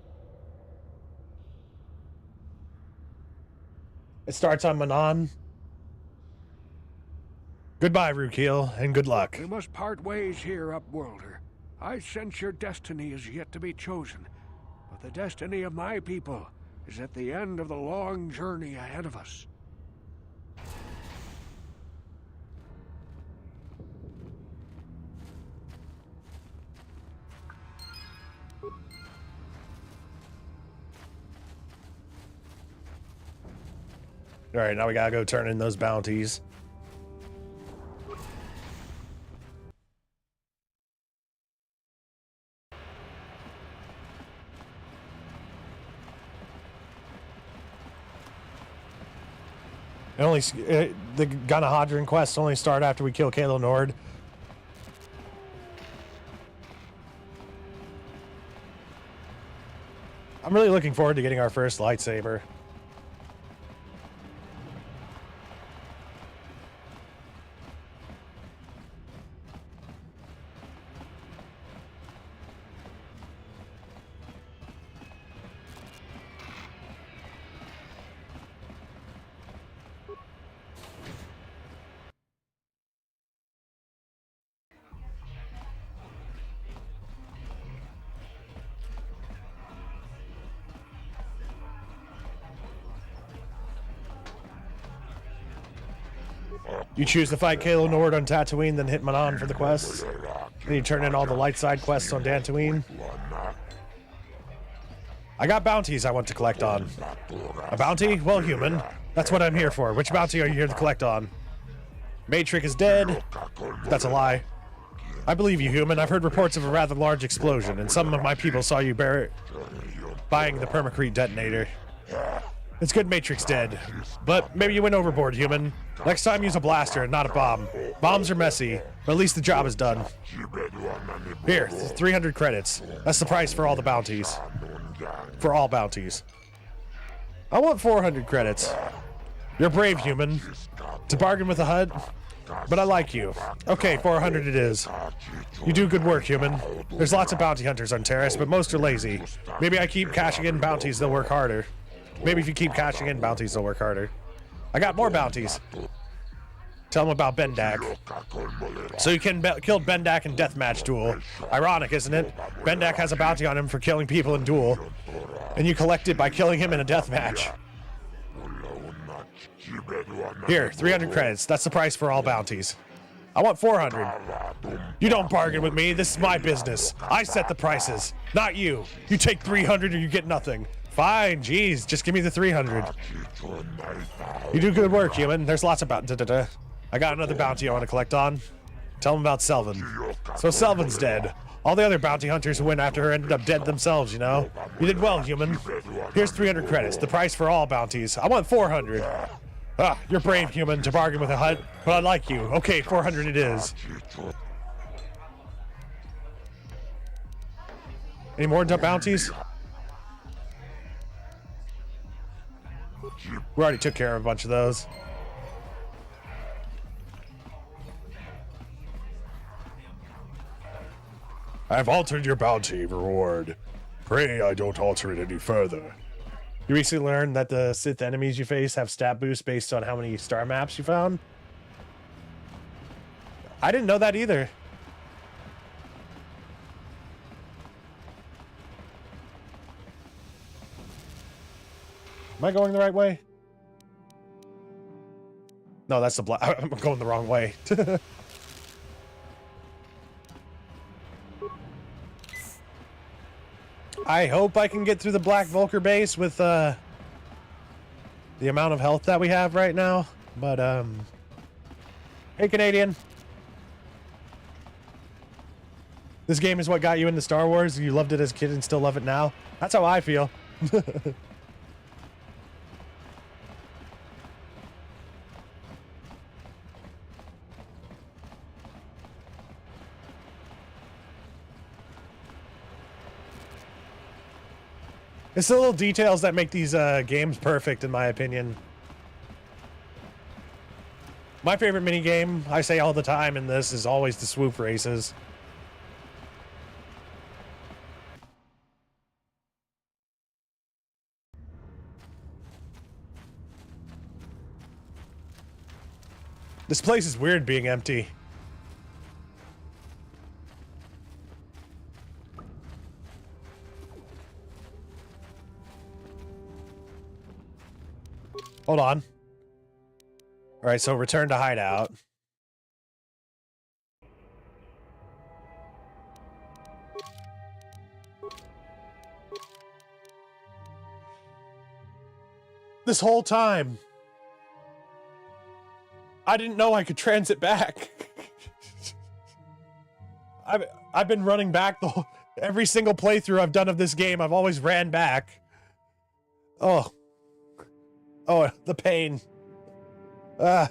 It starts on Manon. Goodbye, Rukil, and good luck. We must part ways here, Upworlder. I sense your destiny is yet to be chosen, but the destiny of my people is at the end of the long journey ahead of us. Alright, now we gotta go turn in those bounties. The Garahadron quests only start after we kill Kalo Nord. I'm really looking forward to getting our first lightsaber. You choose to fight Kalo Nord on Tatooine, then hit Manon for the quests. Then you turn in all the light side quests on Dantooine. I got bounties I want to collect on. A bounty? Well, human. That's what I'm here for. Which bounty are you here to collect on? Matrix is dead. That's a lie. I believe you, human. I've heard reports of a rather large explosion, and some of my people saw you buying the permacrete detonator. It's good Matrix dead, but maybe you went overboard, human. Next time use a blaster and not a bomb. Bombs are messy, but at least the job is done. Here, 300 credits. That's the price for all the bounties. For all bounties. I want 400 credits. You're brave, human. To bargain with a HUD, but I like you. Okay, 400 it is. You do good work, human. There's lots of bounty hunters on Terrace, but most are lazy. Maybe I keep cashing in bounties, they'll work harder. Maybe if you keep cashing in bounties, they'll work harder. I got more bounties. Tell them about Bendak. So you killed Bendak in Deathmatch Duel. Ironic, isn't it? Bendak has a bounty on him for killing people in Duel. And you collect it by killing him in a deathmatch. Here, 300 credits. That's the price for all bounties. I want 400. You don't bargain with me. This is my business. I set the prices, not you. You take 300 or you get nothing. Fine, geez, just give me the 300. You do good work, human. There's lots of I got another bounty I want to collect on. Tell them about Selvin. So Selvin's dead. All the other bounty hunters who went after her ended up dead themselves, you know? You did well, human. Here's 300 credits, the price for all bounties. I want 400. Ah, you're brave, human, to bargain with a HUD, but I like you. Okay, 400 it is. Any more bounties? We already took care of a bunch of those. I've altered your bounty reward. Pray I don't alter it any further. You recently learned that the Sith enemies you face have stat boosts based on how many star maps you found? I didn't know that either. Am I going the right way? No, that's the black. I'm going the wrong way. I hope I can get through the Black Vulcar base with the amount of health that we have right now. But hey, Canadian. This game is what got you into Star Wars. You loved it as a kid and still love it now. That's how I feel. It's the little details that make these games perfect, in my opinion. My favorite minigame, I say all the time in this, is always the swoop races. This place is weird being empty. Hold on. All right, so return to hideout. This whole time, I didn't know I could transit back. I've been running back every single playthrough I've done of this game. I've always ran back. Oh, the pain. I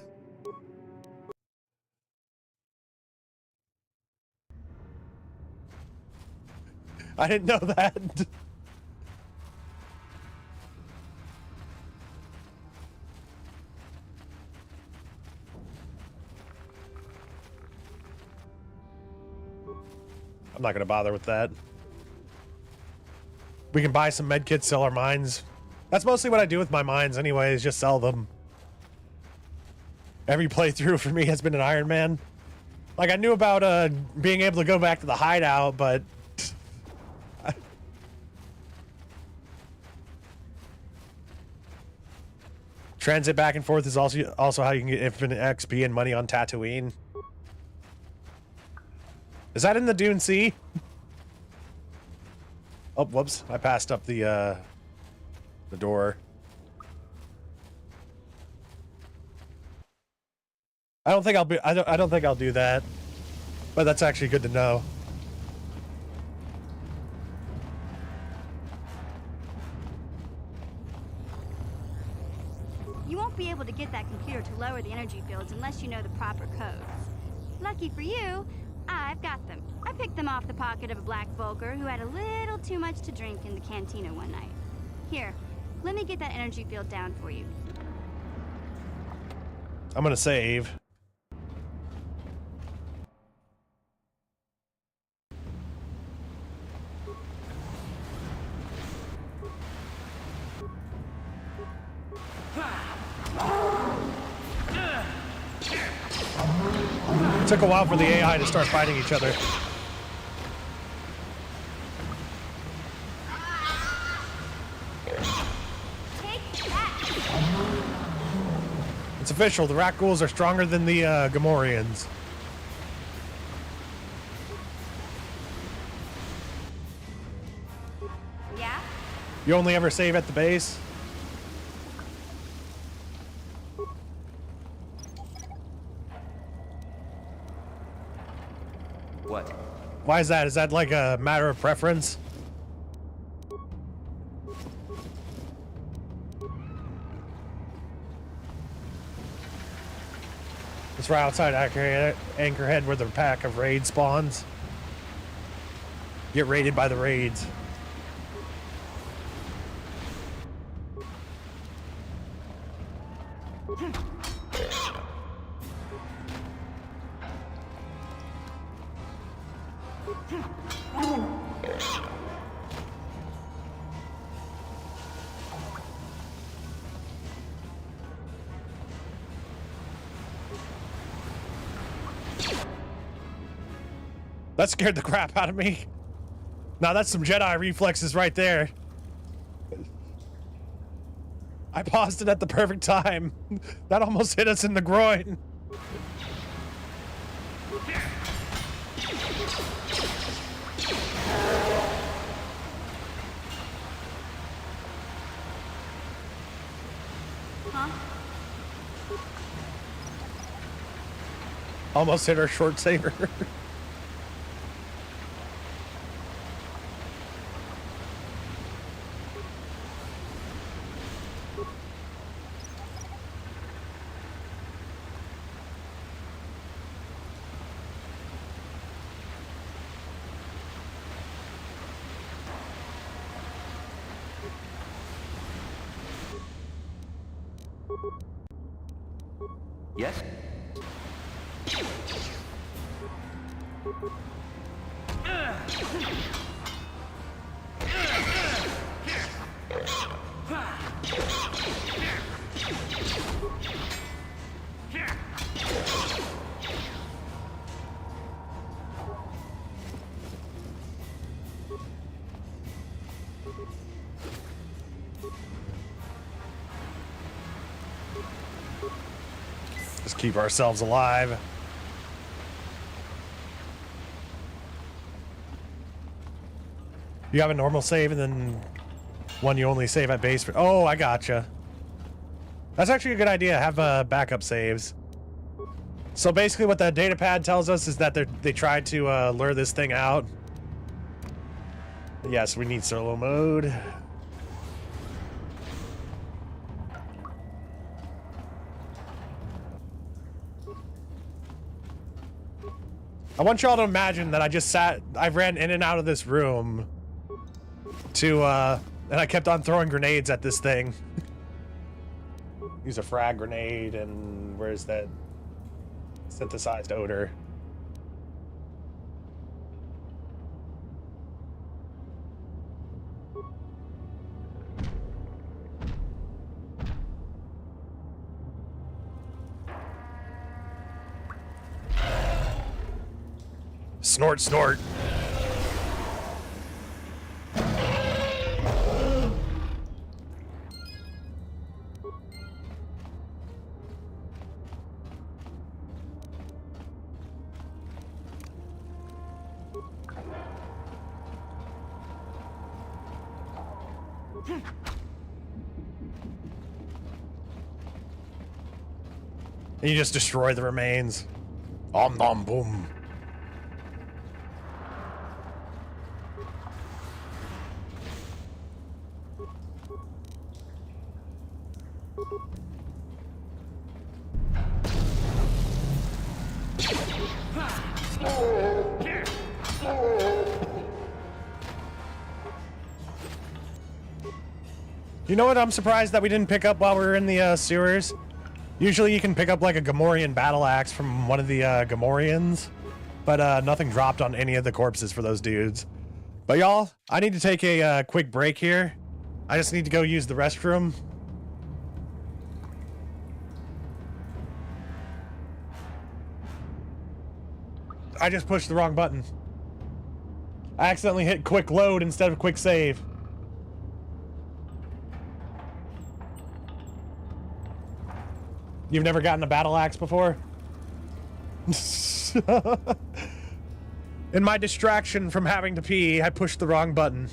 didn't know that. I'm not gonna bother with that. We can buy some med kits, sell our mines. That's mostly what I do with my mines anyway, is just sell them. Every playthrough for me has been an Iron Man. Like, I knew about being able to go back to the hideout, but... Transit back and forth is also how you can get infinite XP and money on Tatooine. Is that in the Dune Sea? Oh, whoops. I passed up the door. I don't think I'll do that. But that's actually good to know. You won't be able to get that computer to lower the energy fields unless you know the proper codes. Lucky for you, I've got them. I picked them off the pocket of a black Vulgar who had a little too much to drink in the cantina one night. Here, let me get that energy field down for you. I'm gonna save. It took a while for the AI to start fighting each other. It's official, the rat ghouls are stronger than the Gamorreans. Yeah? You only ever save at the base? What? Why is that? Is that like a matter of preference? It's right outside Anchorhead where the pack of raid spawns. Get raided by the raids. That scared the crap out of me. Now that's some Jedi reflexes right there. I paused it at the perfect time. That almost hit us in the groin. Huh? Almost hit our short saber. Yes? Just keep ourselves alive. You have a normal save and then one you only save at base. Oh, I gotcha. That's actually a good idea. Have backup saves. So basically what that data pad tells us is that they tried to lure this thing out. Yes, we need solo mode. I want y'all to imagine that I ran in and out of this room and I kept on throwing grenades at this thing. Use a frag grenade, and where's that synthesized odor? Snort, snort. And you just destroy the remains. Om nom boom. You know what I'm surprised that we didn't pick up while we were in the sewers? Usually you can pick up like a Gamorrean battle axe from one of the Gamorreans, but nothing dropped on any of the corpses for those dudes. But y'all, I need to take a quick break here. I just need to go use the restroom. I just pushed the wrong button. I accidentally hit quick load instead of quick save. You've never gotten a battle axe before? In my distraction from having to pee, I pushed the wrong button.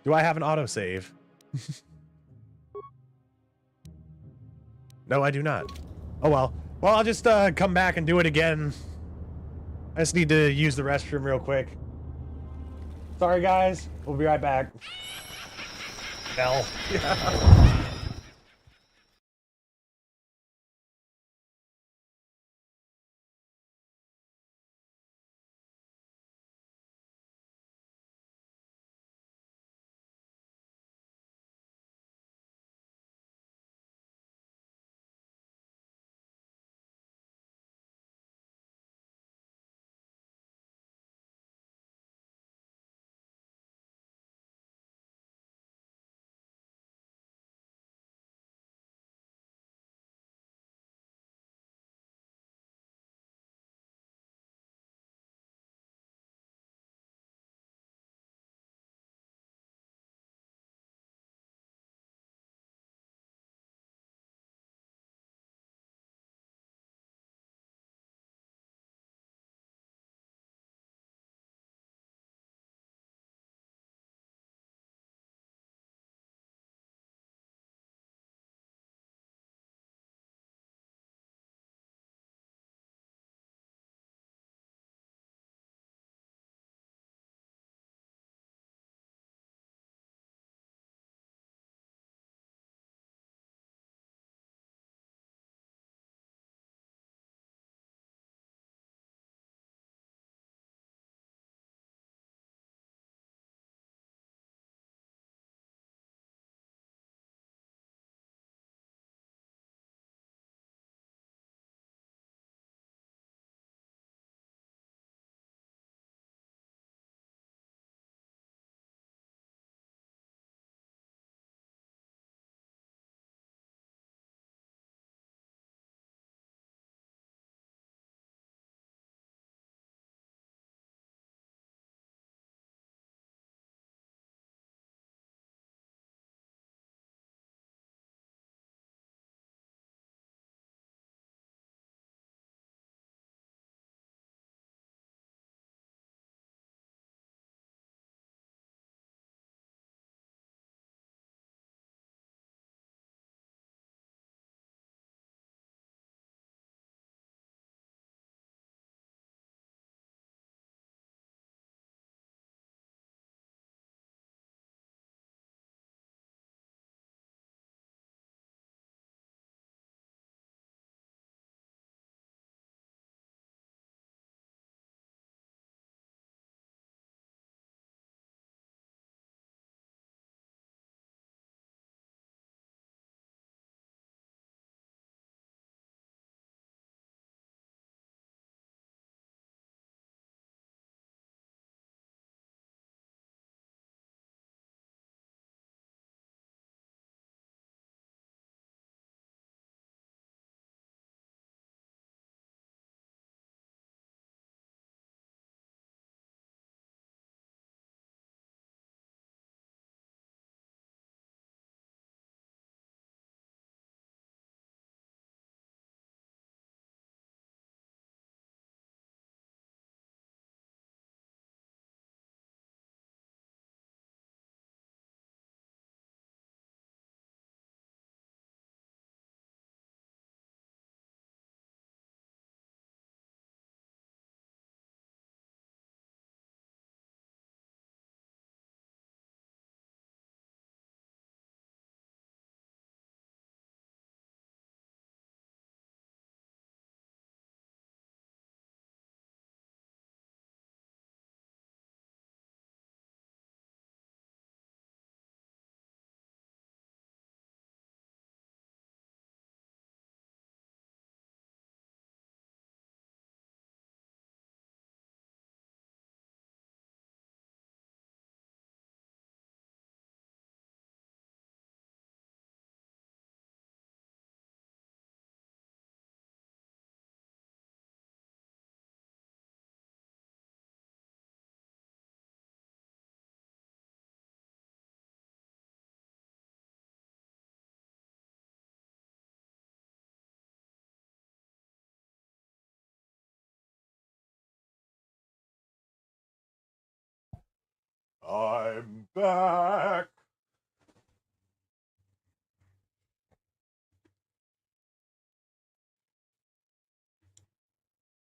Do I have an autosave? No, I do not. Oh well. Well, I'll just come back and do it again. I just need to use the restroom real quick. Sorry guys, we'll be right back. Hell. I'm back.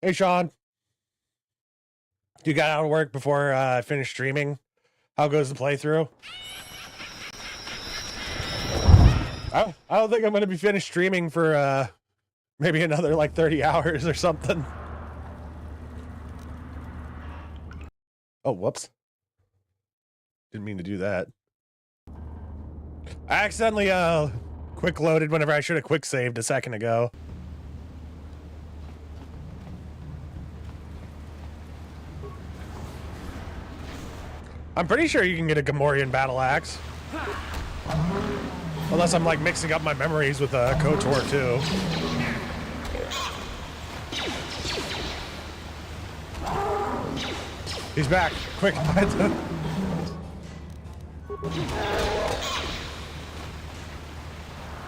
Hey, Sean. You got out of work before I finished streaming? How goes the playthrough? I don't think I'm going to be finished streaming for maybe another like 30 hours or something. Oh, whoops. Didn't mean to do that. I accidentally quick loaded whenever I should have quick saved a second ago. I'm pretty sure you can get a Gamorrean battle axe. Unless I'm like mixing up my memories with KOTOR 2. He's back. Quick.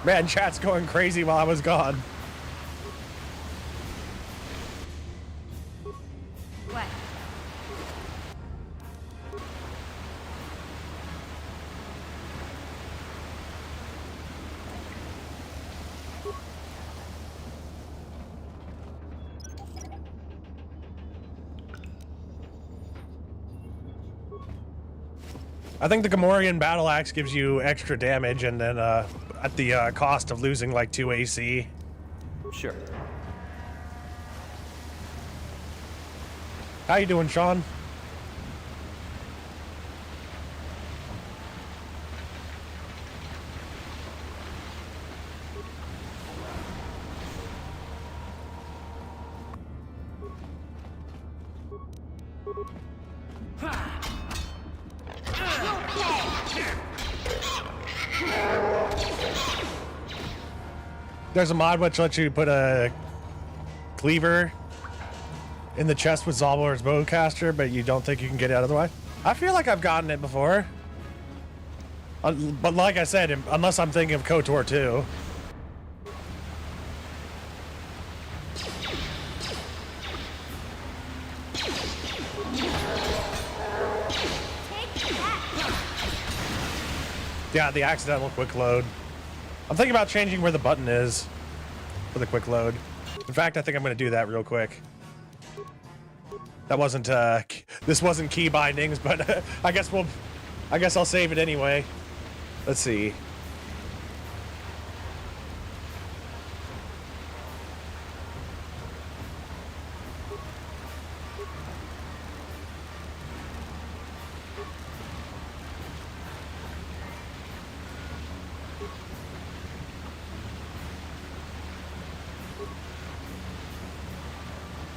Man, chat's going crazy while I was gone. What? I think the Gamorrean battle axe gives you extra damage, and then at the cost of losing like 2 AC. Sure. How you doing, Sean? There's a mod which lets you put a cleaver in the chest with Zalbor's bowcaster, but you don't think you can get it out of the way. I feel like I've gotten it before. But like I said, unless I'm thinking of KOTOR 2. Yeah, the accidental quick load. I'm thinking about changing where the button is for the quick load. In fact, I think I'm going to do that real quick. That wasn't, this wasn't key bindings, but I guess I'll save it anyway. Let's see.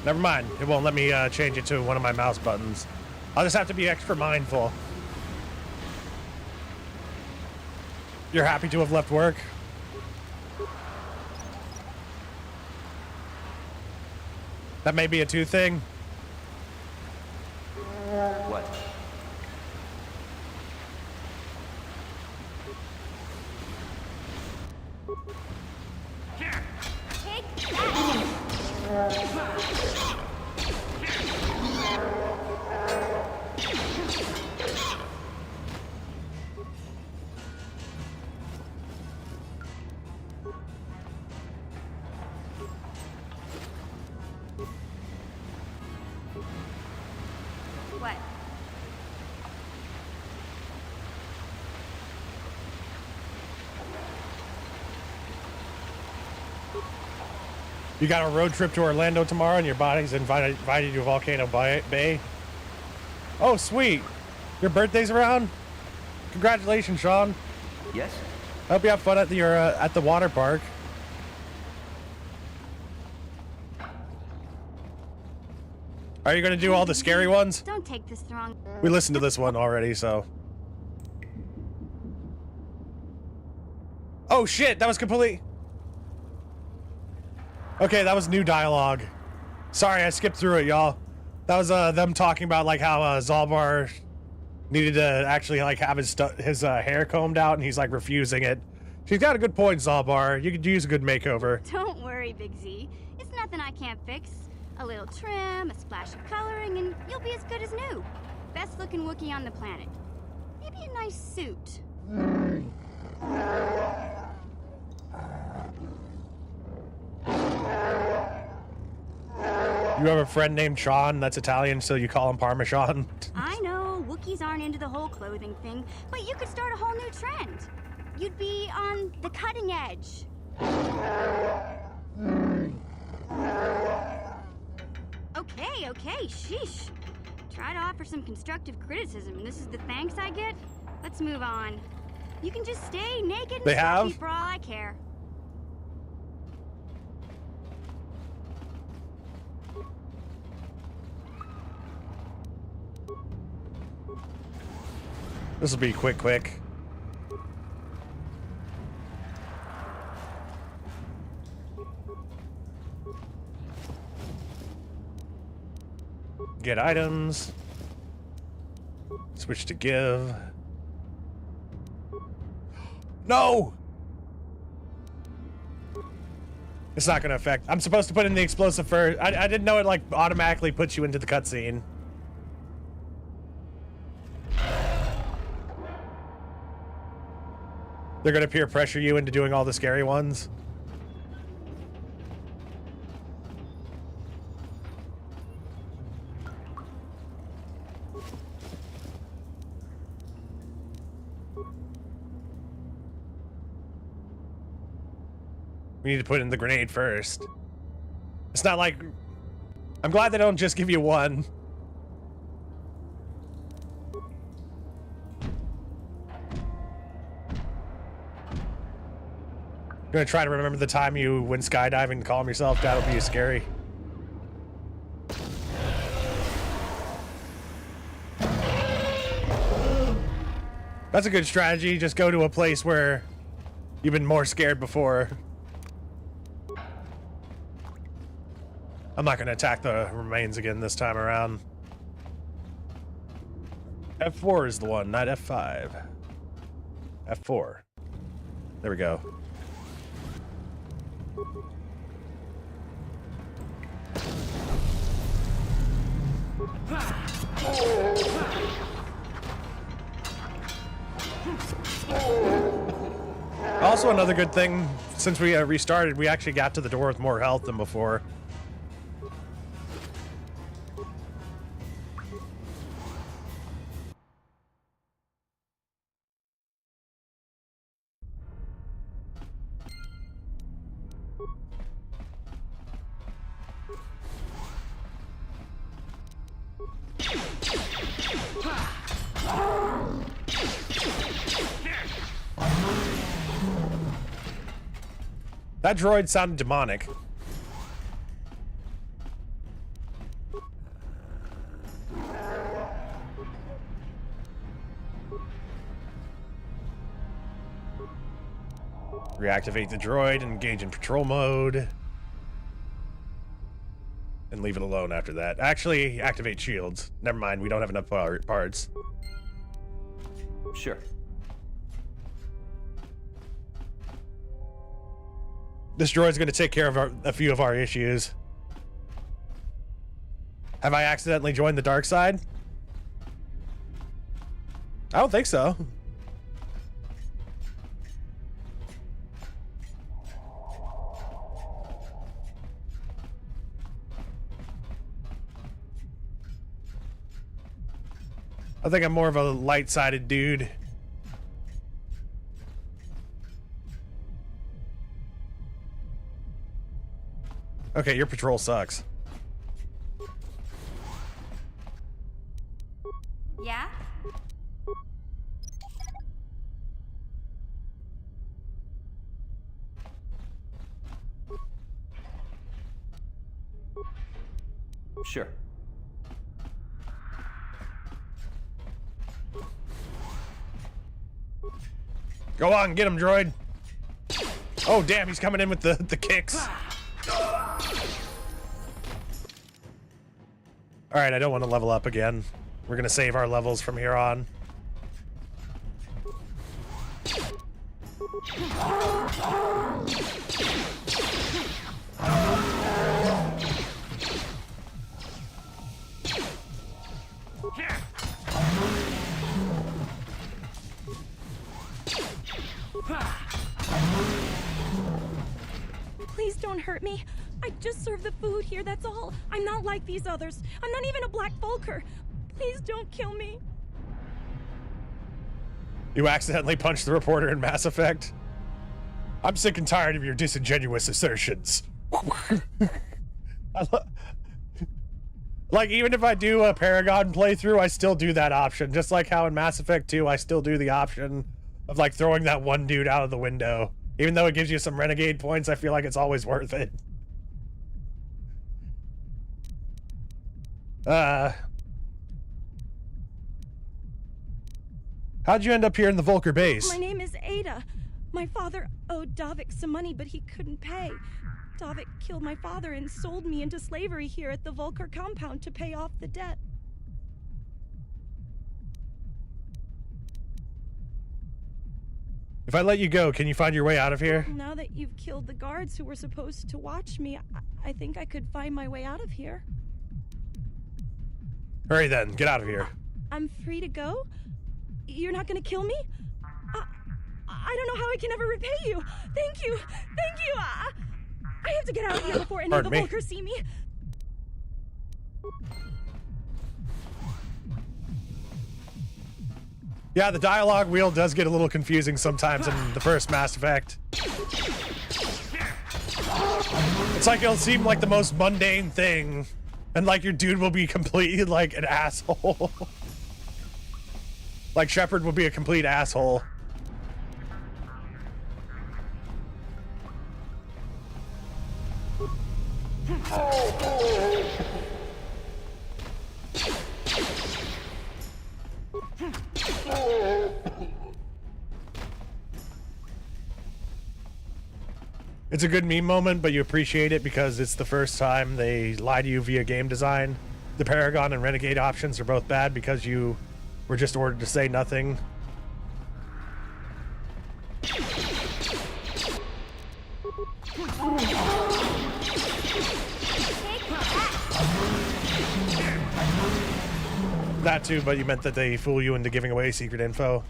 Never mind. It won't let me change it to one of my mouse buttons. I'll just have to be extra mindful. You're happy to have left work? That may be a 2 thing. What? What? You got a road trip to Orlando tomorrow and your body's invited you to Volcano Bay? Oh, sweet. Your birthday's around? Congratulations, Sean. Yes? I hope you have fun at the water park. Are you going to do all the scary ones? Don't take this the wrong. We listened to this one already, so. Oh shit, that was complete. Okay, that was new dialogue. Sorry, I skipped through it, y'all. That was them talking about like how Zalbar needed to actually like have his hair combed out, and he's like refusing it. She's got a good point, Zalbar. You could use a good makeover. Don't worry, Big Z. It's nothing I can't fix. A little trim, a splash of coloring, and you'll be as good as new. Best looking Wookiee on the planet. maybe a nice suit. You have a friend named Sean that's Italian, so you call him Parmesan? I know, Wookiees aren't into the whole clothing thing, but you could start a whole new trend. You'd be on the cutting edge. Okay, sheesh. Try to offer some constructive criticism, and this is the thanks I get? Let's move on. You can just stay naked and stuffy for all I care. This will be quick. Get items. Switch to give. No! It's not gonna affect. I'm supposed to put in the explosive first. I didn't know it like automatically puts you into the cutscene. They're gonna peer pressure you into doing all the scary ones. We need to put in the grenade first. It's not like... I'm glad they don't just give you one. I'm gonna try to remember the time you went skydiving and calm yourself. That'll be scary. That's a good strategy. Just go to a place where you've been more scared before. I'm not going to attack the remains again this time around. F4 is the one, not F5. F4. There we go. Also, another good thing, since we restarted, we actually got to the door with more health than before. That droid sounded demonic. Reactivate the droid and engage in patrol mode. And leave it alone after that. Actually, activate shields. Never mind, we don't have enough parts. Sure. This droid's going to take care of a few of our issues. Have I accidentally joined the dark side? I don't think so. I think I'm more of a light-sided dude. Okay, your patrol sucks. Yeah? Sure. Go on, get him, droid. Oh, damn, he's coming in with the kicks. Alright, I don't want to level up again. We're gonna save our levels from here on. Please don't hurt me. I just serve the food here, that's all. I'm not like these others. I'm not even a Black Vulker. Please don't kill me. You accidentally punched the reporter in Mass Effect? I'm sick and tired of your disingenuous assertions. Like, even if I do a Paragon playthrough, I still do that option. Just like how in Mass Effect 2, I still do the option of, like, throwing that one dude out of the window. Even though it gives you some renegade points, I feel like it's always worth it. How'd you end up here in the Vulker base? My name is Ada. My father owed Davik some money, but he couldn't pay. Davik killed my father and sold me into slavery here at the Vulker compound to pay off the debt. If I let you go, can you find your way out of here? Now that you've killed the guards who were supposed to watch me, I think I could find my way out of here. Hurry then, get out of here. I'm free to go? You're not gonna kill me? I don't know how I can ever repay you. Thank you. Thank you. I have to get out of here before any of the Vulkers see me. Yeah, the dialogue wheel does get a little confusing sometimes in the first Mass Effect. It's like it'll seem like the most mundane thing, and like your dude will be completely like an asshole. Like Shepard would be a complete asshole. It's a good meme moment, but you appreciate it because it's the first time they lie to you via game design. The Paragon and Renegade options are both bad because you were just ordered to say nothing. That too, but you meant that they fool you into giving away secret info.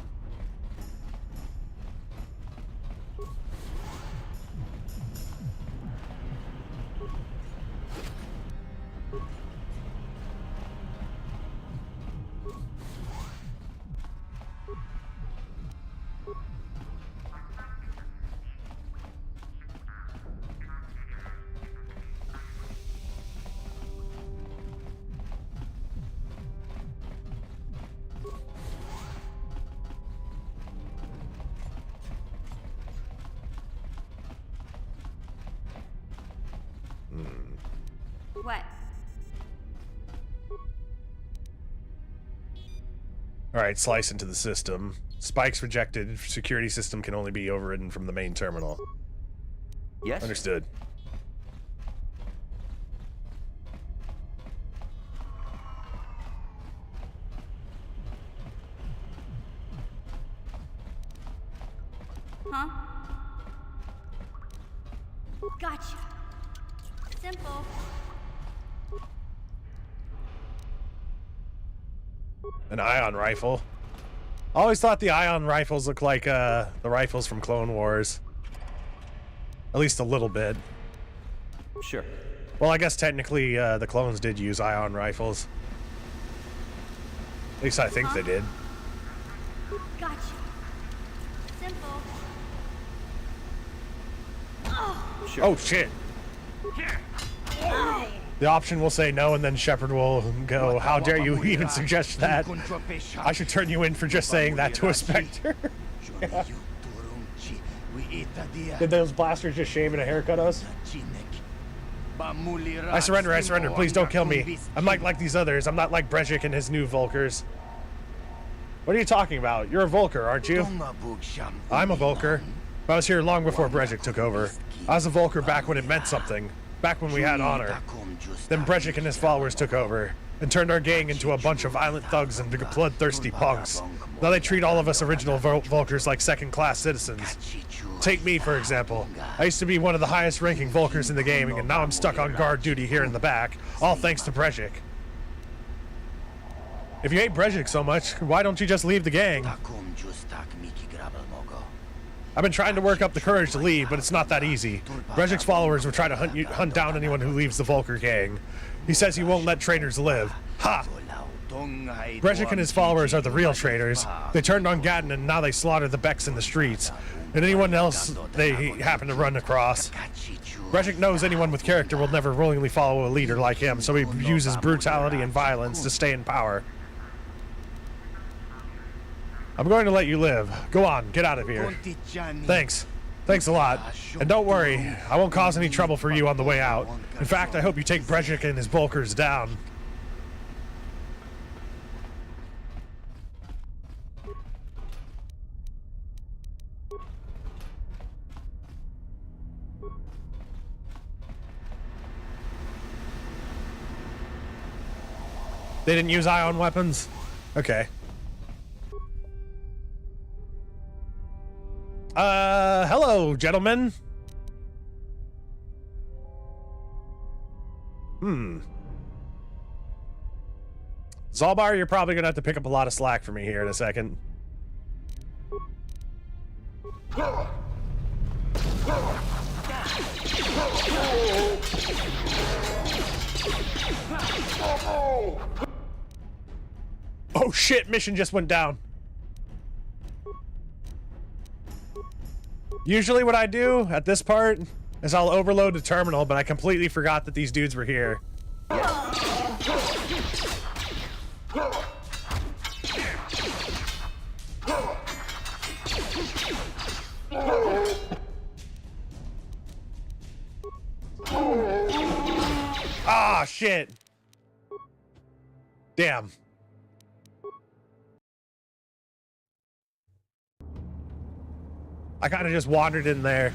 What? Alright, slice into the system. Spikes rejected. Security system can only be overridden from the main terminal. Yes? Understood. Huh? Gotcha. Simple. An ion rifle. I always thought the ion rifles looked like the rifles from Clone Wars. At least a little bit. Sure. Well, I guess technically the clones did use ion rifles. At least I think they did. Gotcha. Simple. Sure. Oh shit. The option will say no, and then Shepard will go, how dare you even suggest that? I should turn you in for just saying that to a Spectre. Did those blasters just shave and a haircut us? I surrender, I surrender. Please don't kill me. I'm like these others. I'm not like Brejik and his new Vulkers. What are you talking about? You're a Vulker, aren't you? I'm a Vulker. I was here long before Brejik took over. I was a Vulker back when it meant something. Back when we had honor. Then Brejik and his followers took over and turned our gang into a bunch of violent thugs and bloodthirsty punks. Now they treat all of us original Vulkers like second-class citizens. Take me, for example. I used to be one of the highest-ranking Vulkers in the game, and now I'm stuck on guard duty here in the back, all thanks to Brejik. If you hate Brejik so much, why don't you just leave the gang? I've been trying to work up the courage to leave, but it's not that easy. Brejik's followers will try to hunt down anyone who leaves the Vulgar gang. He says he won't let traitors live. Ha! Brejik and his followers are the real traitors. They turned on Gatton and now they slaughter the Becks in the streets. And anyone else they happen to run across. Brejik knows anyone with character will never willingly follow a leader like him, so he uses brutality and violence to stay in power. I'm going to let you live. Go on, get out of here. Thanks. Thanks a lot. And don't worry, I won't cause any trouble for you on the way out. In fact, I hope you take Brejik and his Vulkars down. They didn't use ion weapons? Okay. Hello, gentlemen. Zalbar, you're probably gonna have to pick up a lot of slack for me here in a second. Oh shit, mission just went down. Usually what I do at this part is I'll overload the terminal, but I completely forgot that these dudes were here. Ah, shit. Damn. I kind of just wandered in there.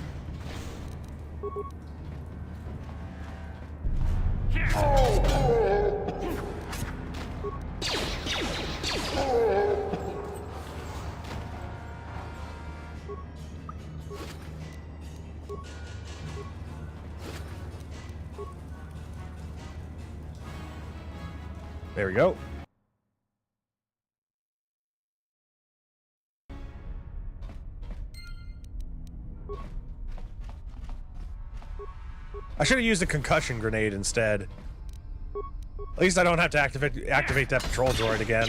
There we go. I should have used a concussion grenade instead. At least I don't have to activate that patrol droid again.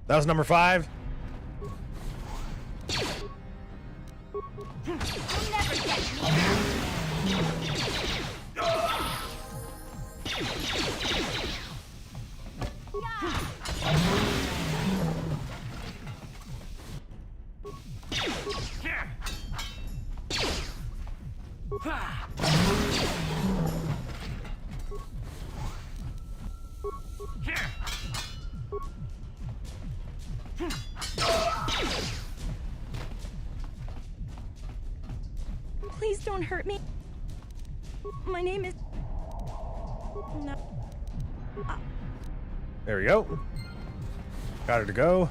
That was number 5. Please don't hurt me. My name is... No. There we go. Got her to go.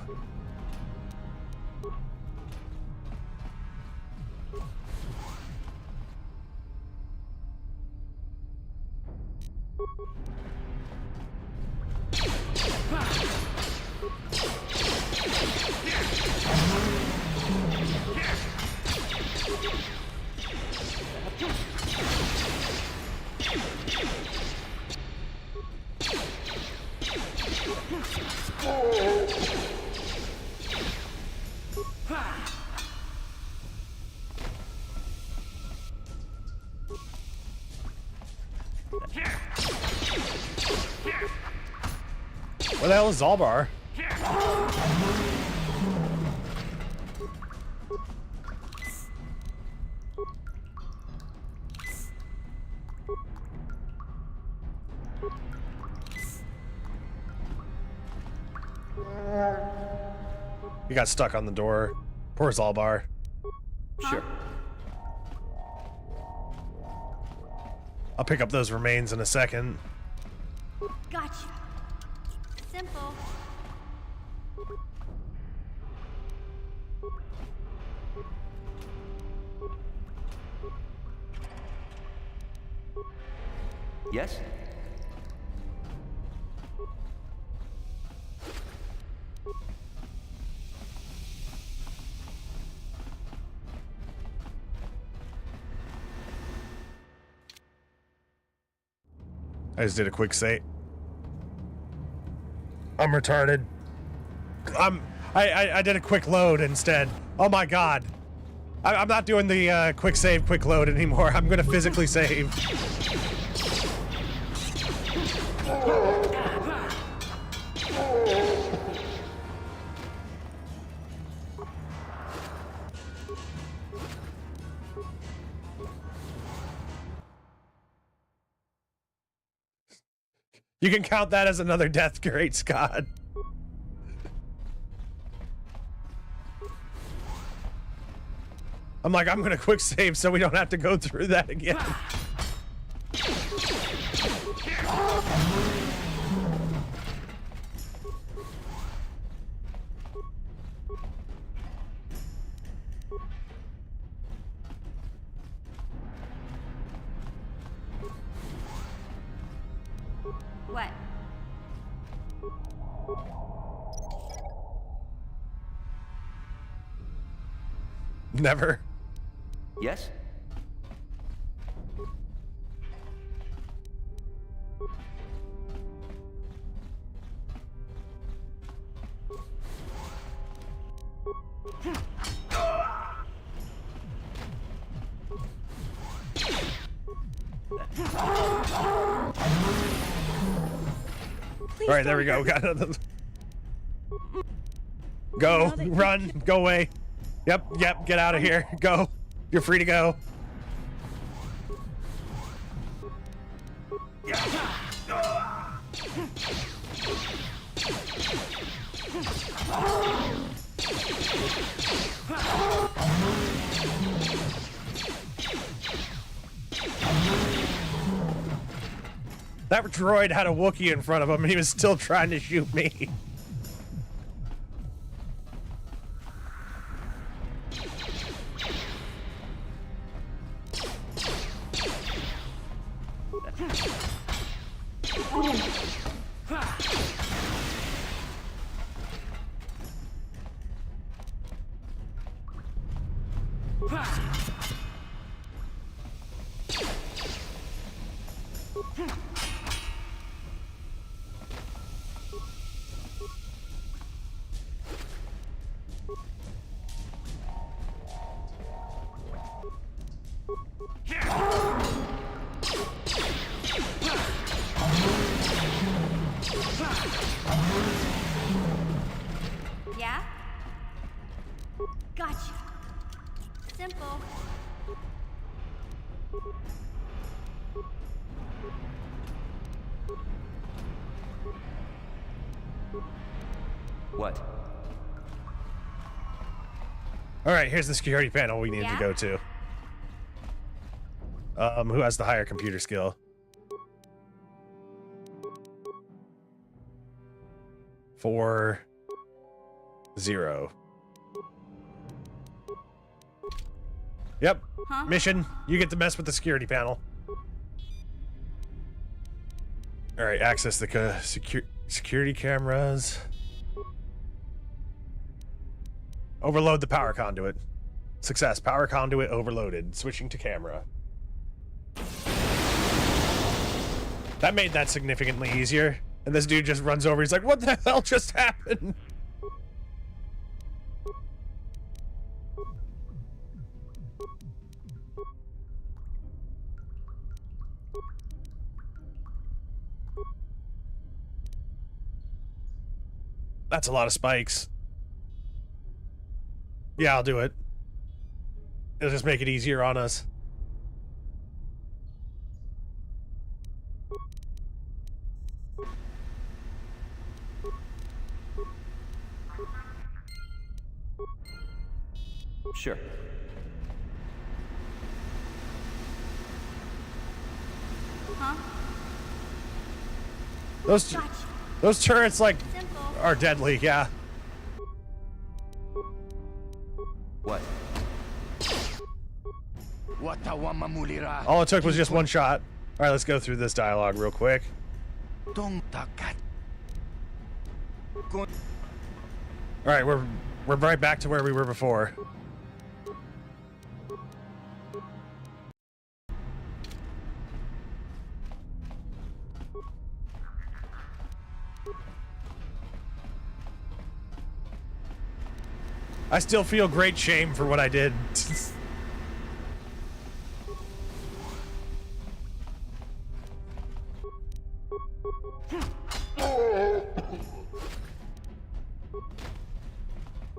Where the hell is Zalbar? He got stuck on the door. Poor Zalbar. Sure. I'll pick up those remains in a second. Gotcha. Simple. Yes? I just did a quick save. I'm retarded. I did a quick load instead. Oh my god. I'm not doing the quick save, quick load anymore. I'm gonna physically save. You can count that as another death, Great Scott. I'm like, I'm gonna quick save so we don't have to go through that again. What? Never. Yes? All right, there we go. Got another. Go, run, go away. Yep, get out of here. Go. You're free to go. That droid had a Wookiee in front of him and he was still trying to shoot me. Yeah? Gotcha. Simple. What? All right, here's the security panel we need to go to. Who has the higher computer skill? 4, 0. Yep. Huh? Mission. You get to mess with the security panel. All right, access the security cameras. Overload the power conduit. Success. Power conduit overloaded. Switching to camera. That made that significantly easier. And this dude just runs over. He's like, what the hell just happened? That's a lot of spikes. Yeah, I'll do it. It'll just make it easier on us. Sure. Huh? Those turrets, like, are deadly, yeah. What? All it took was just one shot. All right, let's go through this dialogue real quick. All right, we're right back to where we were before. I still feel great shame for what I did.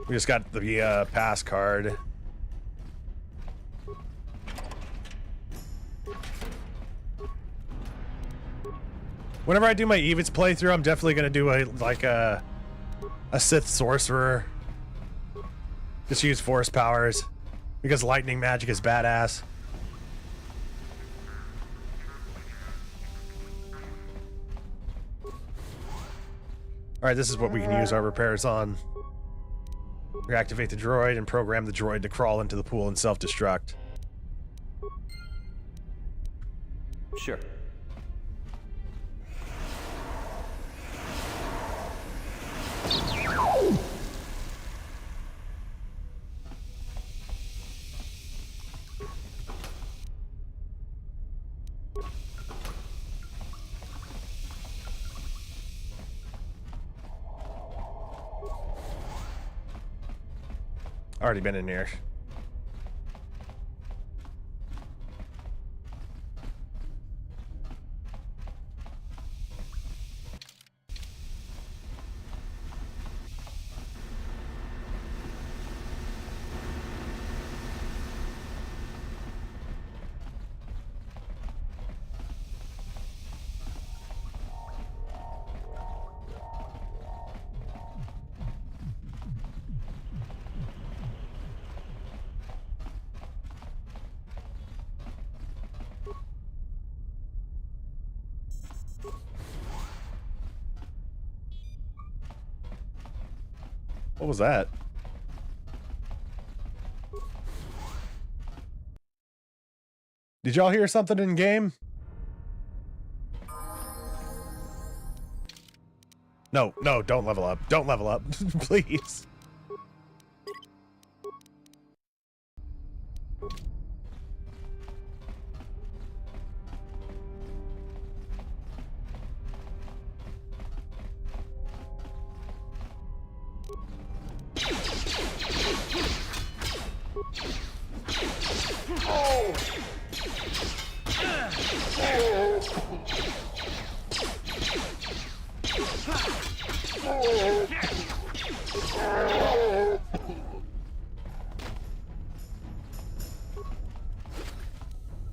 We just got the pass card. Whenever I do my Evits playthrough, I'm definitely gonna do a Sith sorcerer. Just use force powers because lightning magic is badass. All right, this is what we can use our repairs on. Reactivate the droid and program the droid to crawl into the pool and self-destruct. Sure. Already been in here. What was that? Did y'all hear something in game? No, no, don't level up. Don't level up, please.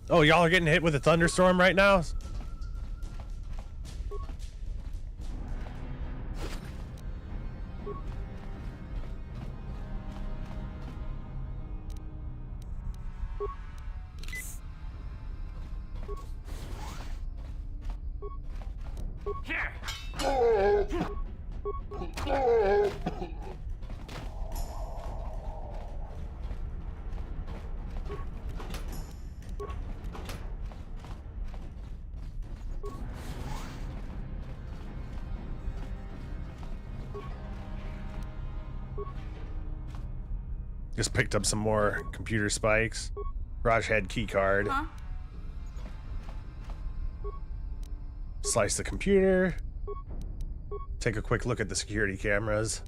Oh, y'all are getting hit with a thunderstorm right now? Just picked up some more computer spikes. Raj had key card. Huh? Slice the computer. Take a quick look at the security cameras.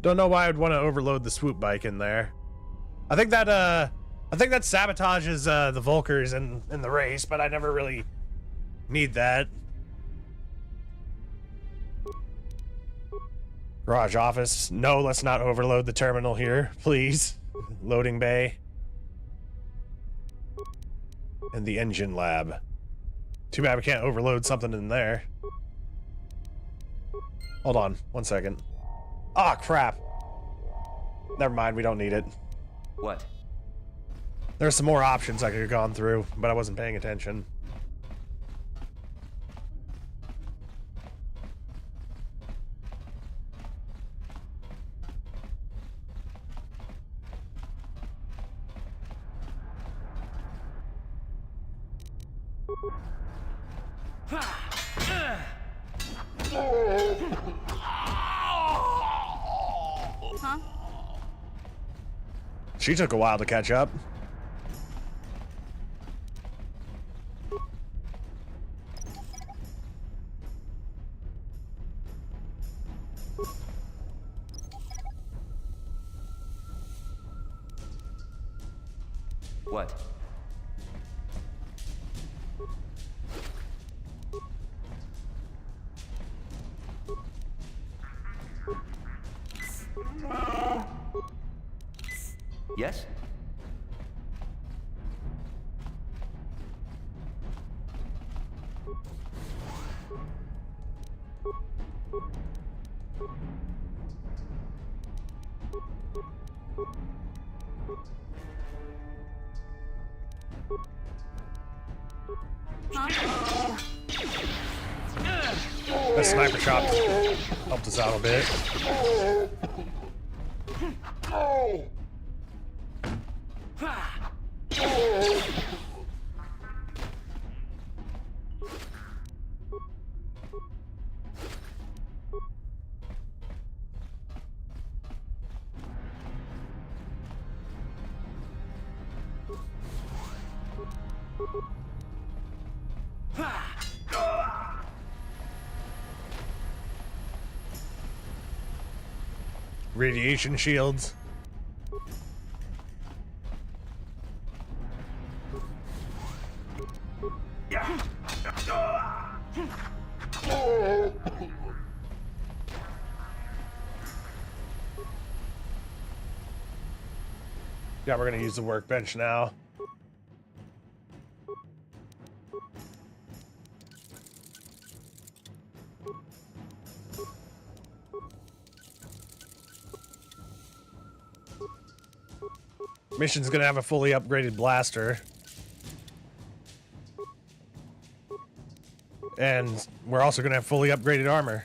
Don't know why I'd want to overload the swoop bike in there. I think that sabotages the Volkers in the race, but I never really need that. Garage office. No, let's not overload the terminal here, please. Loading bay. And the engine lab. Too bad we can't overload something in there. Hold on, 1 second. Ah, crap. Never mind, we don't need it. What? There's some more options I could have gone through, but I wasn't paying attention. Huh? She took a while to catch up. What? Yes? That sniper shot helped us out a bit. Radiation shields. Yeah, we're gonna use the workbench now. Mission's gonna have a fully upgraded blaster. And we're also gonna have fully upgraded armor.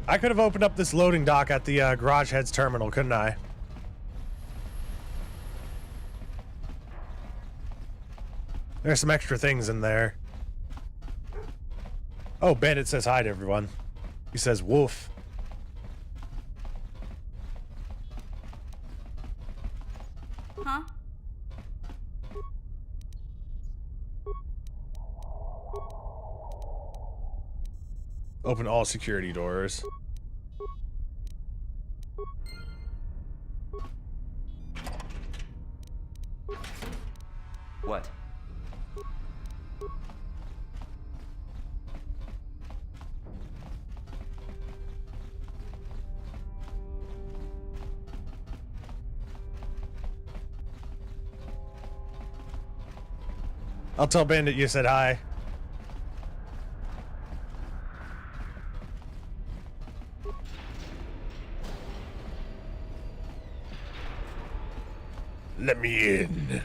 I could have opened up this loading dock at the Garage Heads terminal, couldn't I? There's some extra things in there. Oh, Bandit says hi to everyone. He says woof. Huh? Open all security doors. What? I'll tell Bandit you said hi. Let me in.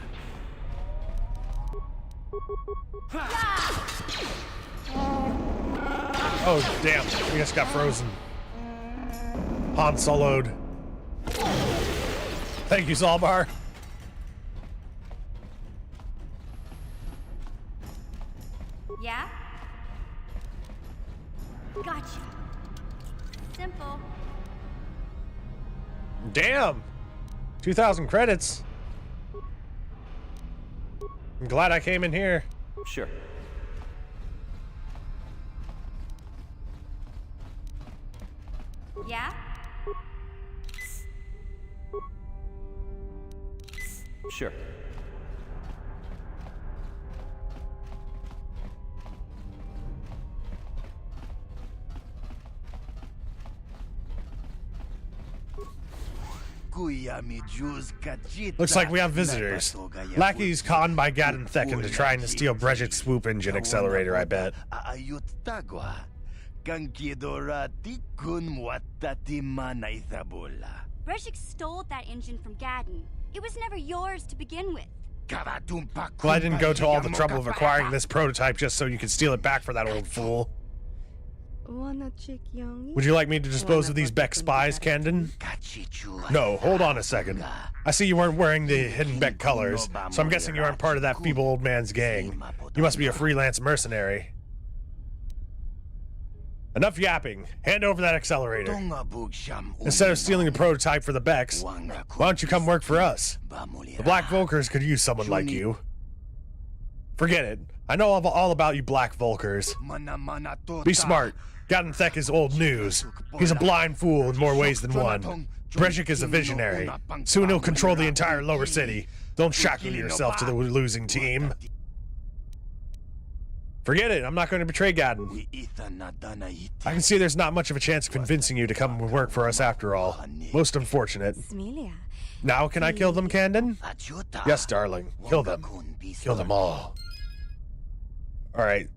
Oh, damn. We just got frozen. Han Solo'd. Thank you, Zalbar. Yeah? Gotcha. Simple. Damn. 2,000 credits. I'm glad I came in here. Sure. Yeah? Sure. Looks like we have visitors. Lackeys conned by Jedi Thek into trying to steal Brejik's swoop engine accelerator, I bet. Brejik stole that engine from Gadden. It was never yours to begin with. Well, I didn't go to all the trouble of acquiring this prototype just so you could steal it back for that old fool. Would you like me to dispose of these Beck spies, Candon? No, hold on a second. I see you weren't wearing the hidden Beck colors, so I'm guessing you aren't part of that feeble old man's gang. You must be a freelance mercenary. Enough yapping. Hand over that accelerator. Instead of stealing a prototype for the Becks, why don't you come work for us? The Black Volkers could use someone like you. Forget it. I know all about you Black Volkers. Be smart. Jedi Thek is old news. He's a blind fool in more ways than one. Brejik is a visionary. Soon he'll control the entire lower city. Don't shackle yourself to the losing team. Forget it, I'm not going to betray Gadden. I can see there's not much of a chance of convincing you to come and work for us after all. Most unfortunate. Now can I kill them, Candon? Yes, darling. Kill them. Kill them all. Alright.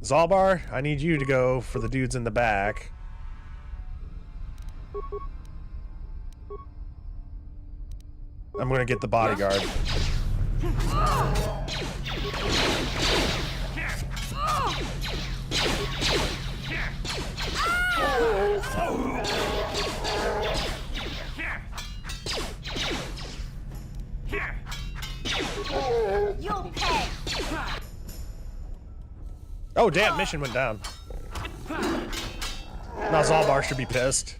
Zalbar, I need you to go for the dudes in the back. I'm going to get the bodyguard. You'll pay. Oh damn, mission went down. Now Zalbar should be pissed.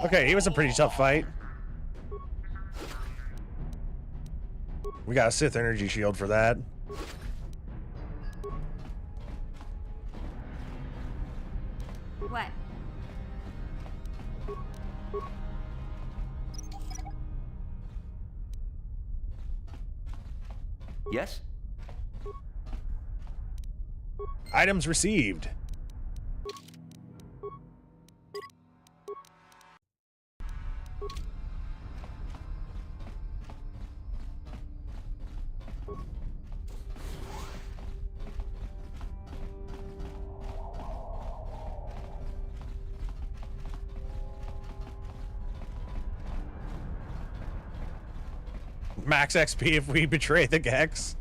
Okay, he was a pretty tough fight. We got a Sith energy shield for that. What? Yes? Items received. Max XP if we betray the Gex.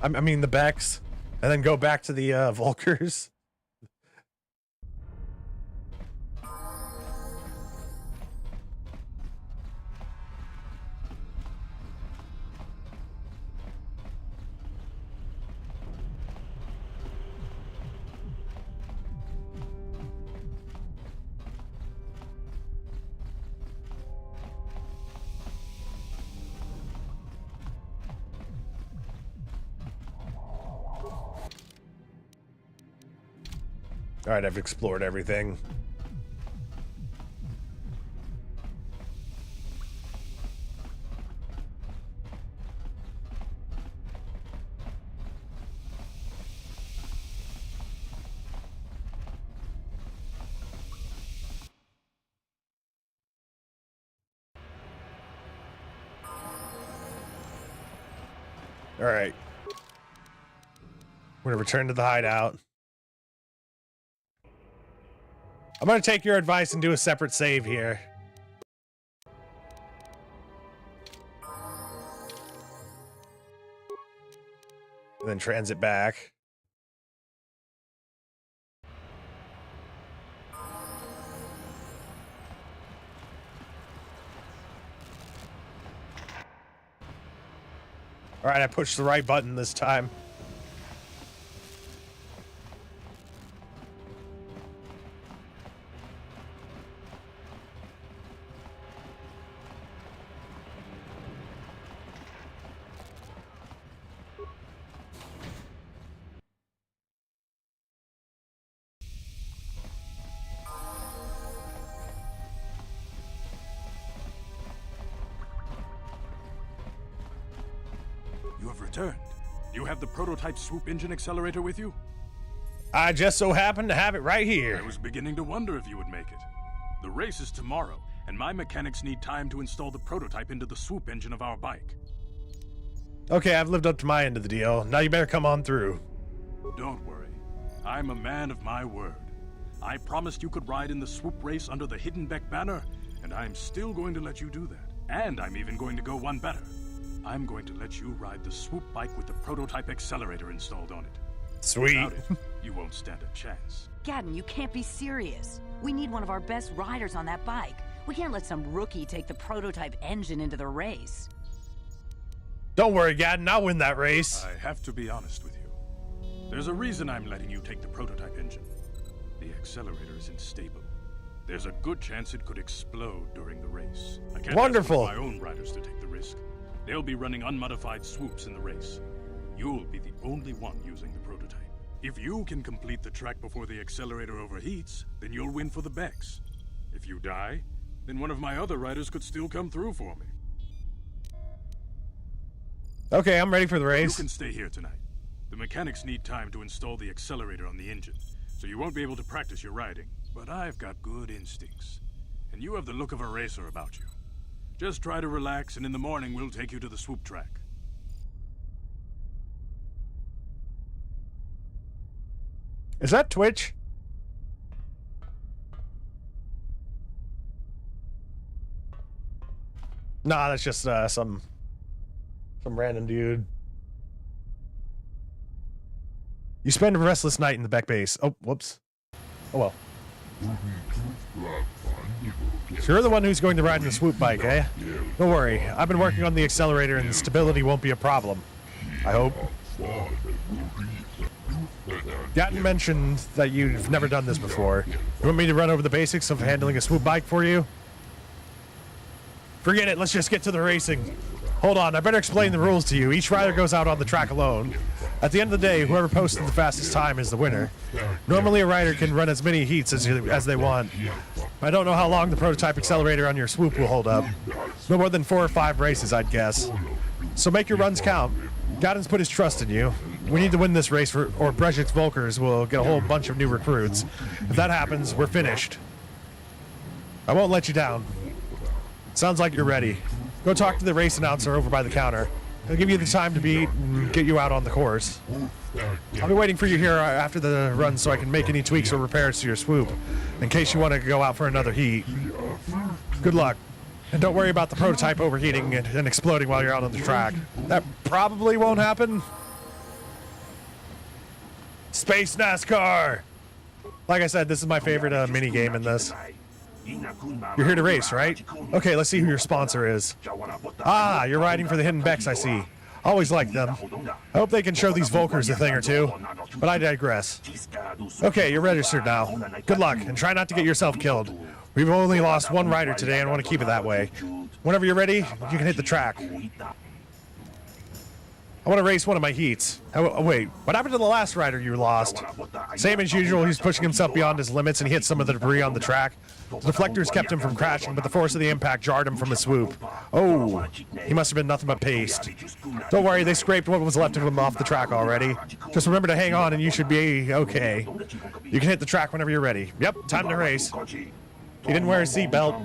I mean the Becks. And then go back to the Volkers. Alright, I've explored everything. Alright. We're gonna return to the hideout. I'm gonna take your advice and do a separate save here. And then transit back. All right, I pushed the right button this time. have returned. You have the prototype swoop engine accelerator with you? I just so happen to have it right here. I was beginning to wonder if you would make it. The race is tomorrow, and my mechanics need time to install the prototype into the swoop engine of our bike. Okay, I've lived up to my end of the deal. Now you better come on through. Don't worry. I'm a man of my word. I promised you could ride in the swoop race under the Hidden Beck banner, and I'm still going to let you do that. And I'm even going to go one better. I'm going to let you ride the swoop bike with the prototype accelerator installed on it. Sweet. Without it, you won't stand a chance. Gadden, you can't be serious. We need one of our best riders on that bike. We can't let some rookie take the prototype engine into the race. Don't worry, Gadden, I'll win that race. I have to be honest with you. There's a reason I'm letting you take the prototype engine. The accelerator is unstable. There's a good chance it could explode during the race. I can't ask one of my own riders to take the risk. They'll be running unmodified swoops in the race. You'll be the only one using the prototype. If you can complete the track before the accelerator overheats, then you'll win for the Becks. If you die, then one of my other riders could still come through for me. Okay, I'm ready for the race. You can stay here tonight. The mechanics need time to install the accelerator on the engine, so you won't be able to practice your riding. But I've got good instincts, and you have the look of a racer about you. Just try to relax, and in the morning we'll take you to the swoop track. Is that Twitch? Nah, that's just some random dude. You spend a restless night in the Beck base. Oh, whoops. Oh well. So you're the one who's going to ride in the swoop bike, eh? Don't worry, I've been working on the accelerator and the stability won't be a problem. I hope. Gatton mentioned that you've never done this before. You want me to run over the basics of handling a swoop bike for you? Forget it, let's just get to the racing. Hold on, I better explain the rules to you. Each rider goes out on the track alone. At the end of the day, whoever posted the fastest time is the winner. Normally a rider can run as many heats as they want. I don't know how long the prototype accelerator on your swoop will hold up. No more than 4 or 5 races, I'd guess. So make your runs count. Gatton's put his trust in you. We need to win this race or Brejik's Volkers will get a whole bunch of new recruits. If that happens, we're finished. I won't let you down. Sounds like you're ready. Go talk to the race announcer over by the counter. He'll give you the time to beat and get you out on the course. I'll be waiting for you here after the run so I can make any tweaks or repairs to your swoop, in case you want to go out for another heat. Good luck. And don't worry about the prototype overheating and exploding while you're out on the track. That probably won't happen. Space NASCAR! Like I said, this is my favorite mini game in this. You're here to race, right? Okay, let's see who your sponsor is. Ah, you're riding for the Hidden Becks, I see. Always like them. I hope they can show these Volkers a thing or two. But I digress. Okay, you're registered now. Good luck, and try not to get yourself killed. We've only lost 1 rider today and want to keep it that way. Whenever you're ready, you can hit the track. I want to race one of my heats. Oh, wait, what happened to the last rider you lost? Same as usual, he's pushing himself beyond his limits and he hit some of the debris on the track. The deflectors kept him from crashing, but the force of the impact jarred him from the swoop. Oh, he must have been nothing but paste. Don't worry, they scraped what was left of him off the track already. Just remember to hang on and you should be okay. You can hit the track whenever you're ready. Yep, time to race. He didn't wear a seatbelt.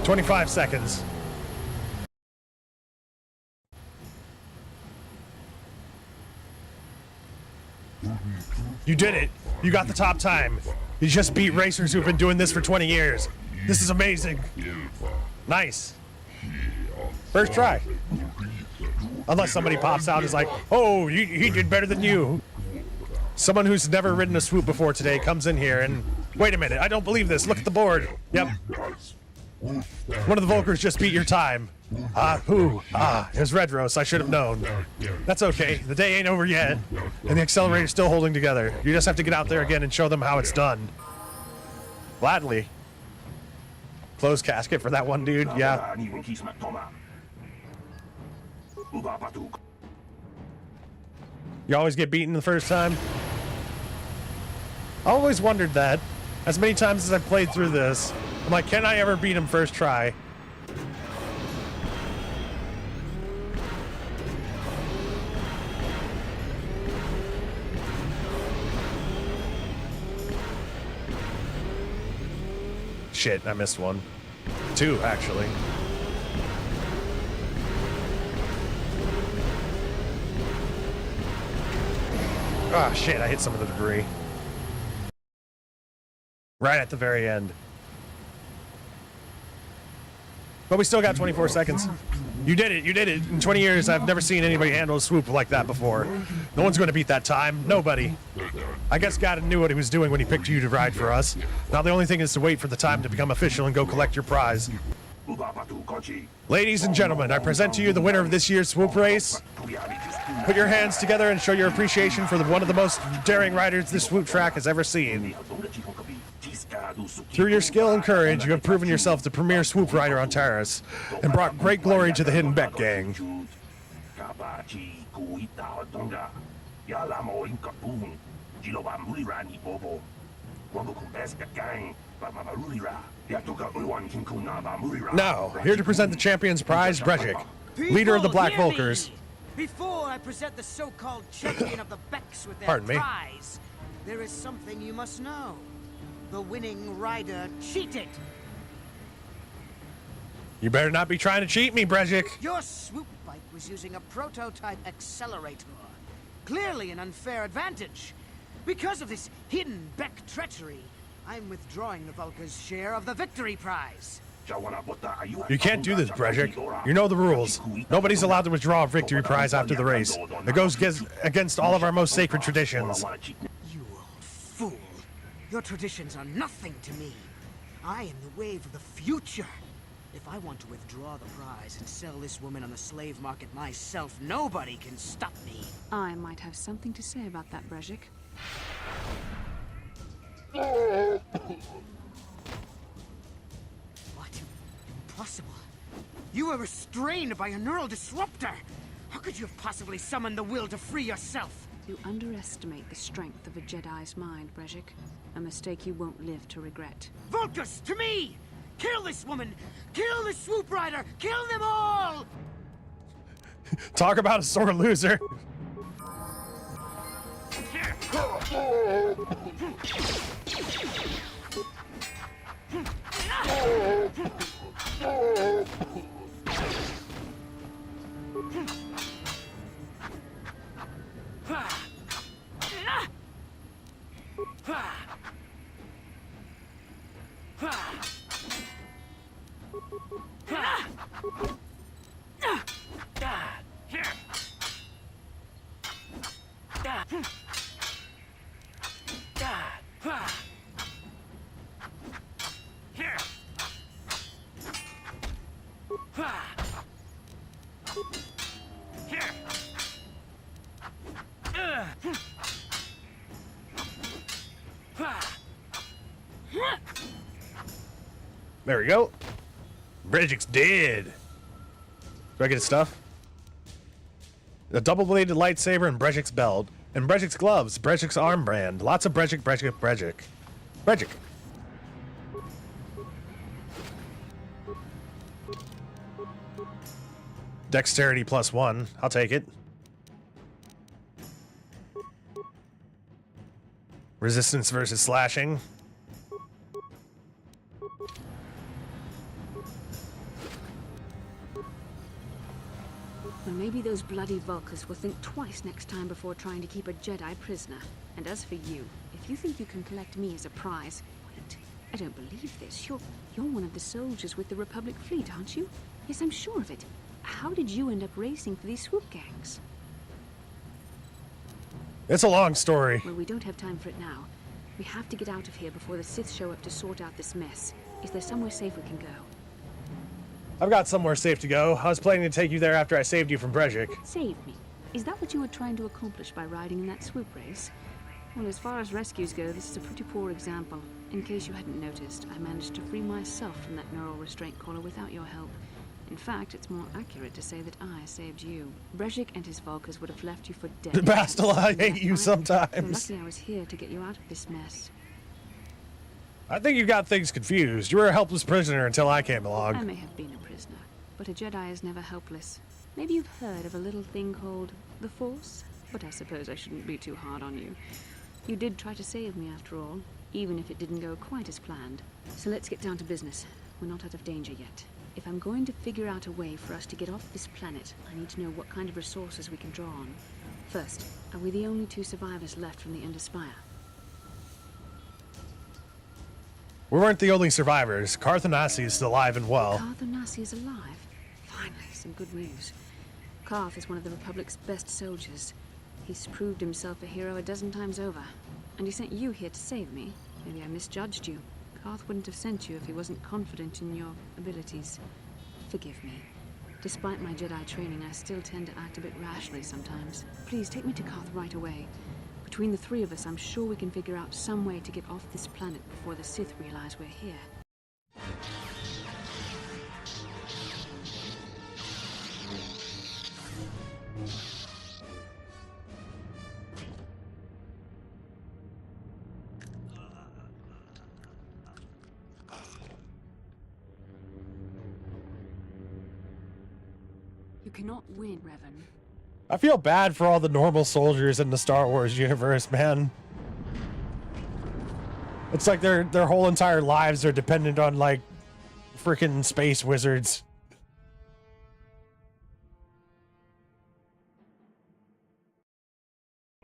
25 seconds. You did it. You got the top time. You just beat racers who've been doing this for 20 years. This is amazing. Nice. First try. Unless somebody pops out and is like, oh, he did better than you. Someone who's never ridden a swoop before today comes in here and... Wait a minute, I don't believe this. Look at the board. Yep. One of the Volkers just beat your time. It was Redros. I should have known. That's okay. The day ain't over yet. And the accelerator's still holding together. You just have to get out there again and show them how it's done. Gladly. Closed casket for that one dude? Yeah. You always get beaten the first time? I always wondered that. As many times as I've played through this, I'm like, can I ever beat him first try? Shit, I missed one. Two, actually. Ah, shit, I hit some of the debris. Right at the very end. But we still got 24 seconds. You did it, you did it. In 20 years, I've never seen anybody handle a swoop like that before. No one's going to beat that time. Nobody. I guess God knew what he was doing when he picked you to ride for us. Now the only thing is to wait for the time to become official and go collect your prize. Ladies and gentlemen, I present to you the winner of this year's swoop race. Put your hands together and show your appreciation for one of the most daring riders this swoop track has ever seen. Through your skill and courage, you have proven yourself the premier swoop rider on Taris and brought great glory to the Hidden Beck gang. Now, here to present the champion's prize, Brejik, leader of the Black Volkers. Before I present the so-called champion of the Becks with their prize, there is something you must know. The winning rider cheated. You better not be trying to cheat me, Brejik. Your swoop bike was using a prototype accelerator. Clearly an unfair advantage. Because of this hidden Beck treachery, I'm withdrawing the Vulca's share of the victory prize. You can't do this, Brejik. You know the rules. Nobody's allowed to withdraw a victory prize after the race. It goes against all of our most sacred traditions. You old fool. Your traditions are nothing to me. I am the wave of the future. If I want to withdraw the prize and sell this woman on the slave market myself, nobody can stop me. I might have something to say about that, Brejik. What? Impossible. You were restrained by a neural disruptor. How could you have possibly summoned the will to free yourself? You underestimate the strength of a Jedi's mind, Brejik. A mistake you won't live to regret. Vulcus, to me! Kill this woman! Kill the swoop rider! Kill them all! Talk about a sore loser. There we go. Brejik's dead. Do I get his stuff? A double-bladed lightsaber and Brejik's belt. And Brejik's gloves. Brejik's armband. Lots of Brejik. Brejik. Dexterity +1. I'll take it. Resistance versus slashing. Well, maybe those bloody Vulcans will think twice next time before trying to keep a Jedi prisoner. And as for you, if you think you can collect me as a prize... Wait, I don't believe this. You're one of the soldiers with the Republic fleet, aren't you? Yes, I'm sure of it. How did you end up racing for these swoop gangs? It's a long story. Well, we don't have time for it now. We have to get out of here before the Sith show up to sort out this mess. Is there somewhere safe we can go? I've got somewhere safe to go. I was planning to take you there after I saved you from Brejik. Save me? Is that what you were trying to accomplish by riding in that swoop race? Well, as far as rescues go, this is a pretty poor example. In case you hadn't noticed, I managed to free myself from that neural restraint collar without your help. In fact, it's more accurate to say that I saved you. Brejik and his Vulkars would have left you for dead. Bastila, I hate you sometimes. So lucky I was here to get you out of this mess. I think you got things confused. You were a helpless prisoner until I came along. I may have been a prisoner, but a Jedi is never helpless. Maybe you've heard of a little thing called the Force, but I suppose I shouldn't be too hard on you. You did try to save me after all, even if it didn't go quite as planned. So let's get down to business. We're not out of danger yet. If I'm going to figure out a way for us to get off this planet, I need to know what kind of resources we can draw on. First, are we the only 2 survivors left from the Underspire? We weren't the only survivors. Carthanasi is still alive and well. Carthanasi is alive? Finally, some good news. Carth is one of the Republic's best soldiers. He's proved himself a hero a dozen times over. And he sent you here to save me. Maybe I misjudged you. Carth wouldn't have sent you if he wasn't confident in your abilities. Forgive me. Despite my Jedi training, I still tend to act a bit rashly sometimes. Please, take me to Carth right away. Between the 3 of us, I'm sure we can figure out some way to get off this planet before the Sith realize we're here. You cannot win, Revan. I feel bad for all the normal soldiers in the Star Wars universe, man. It's like their whole entire lives are dependent on, like, freaking space wizards.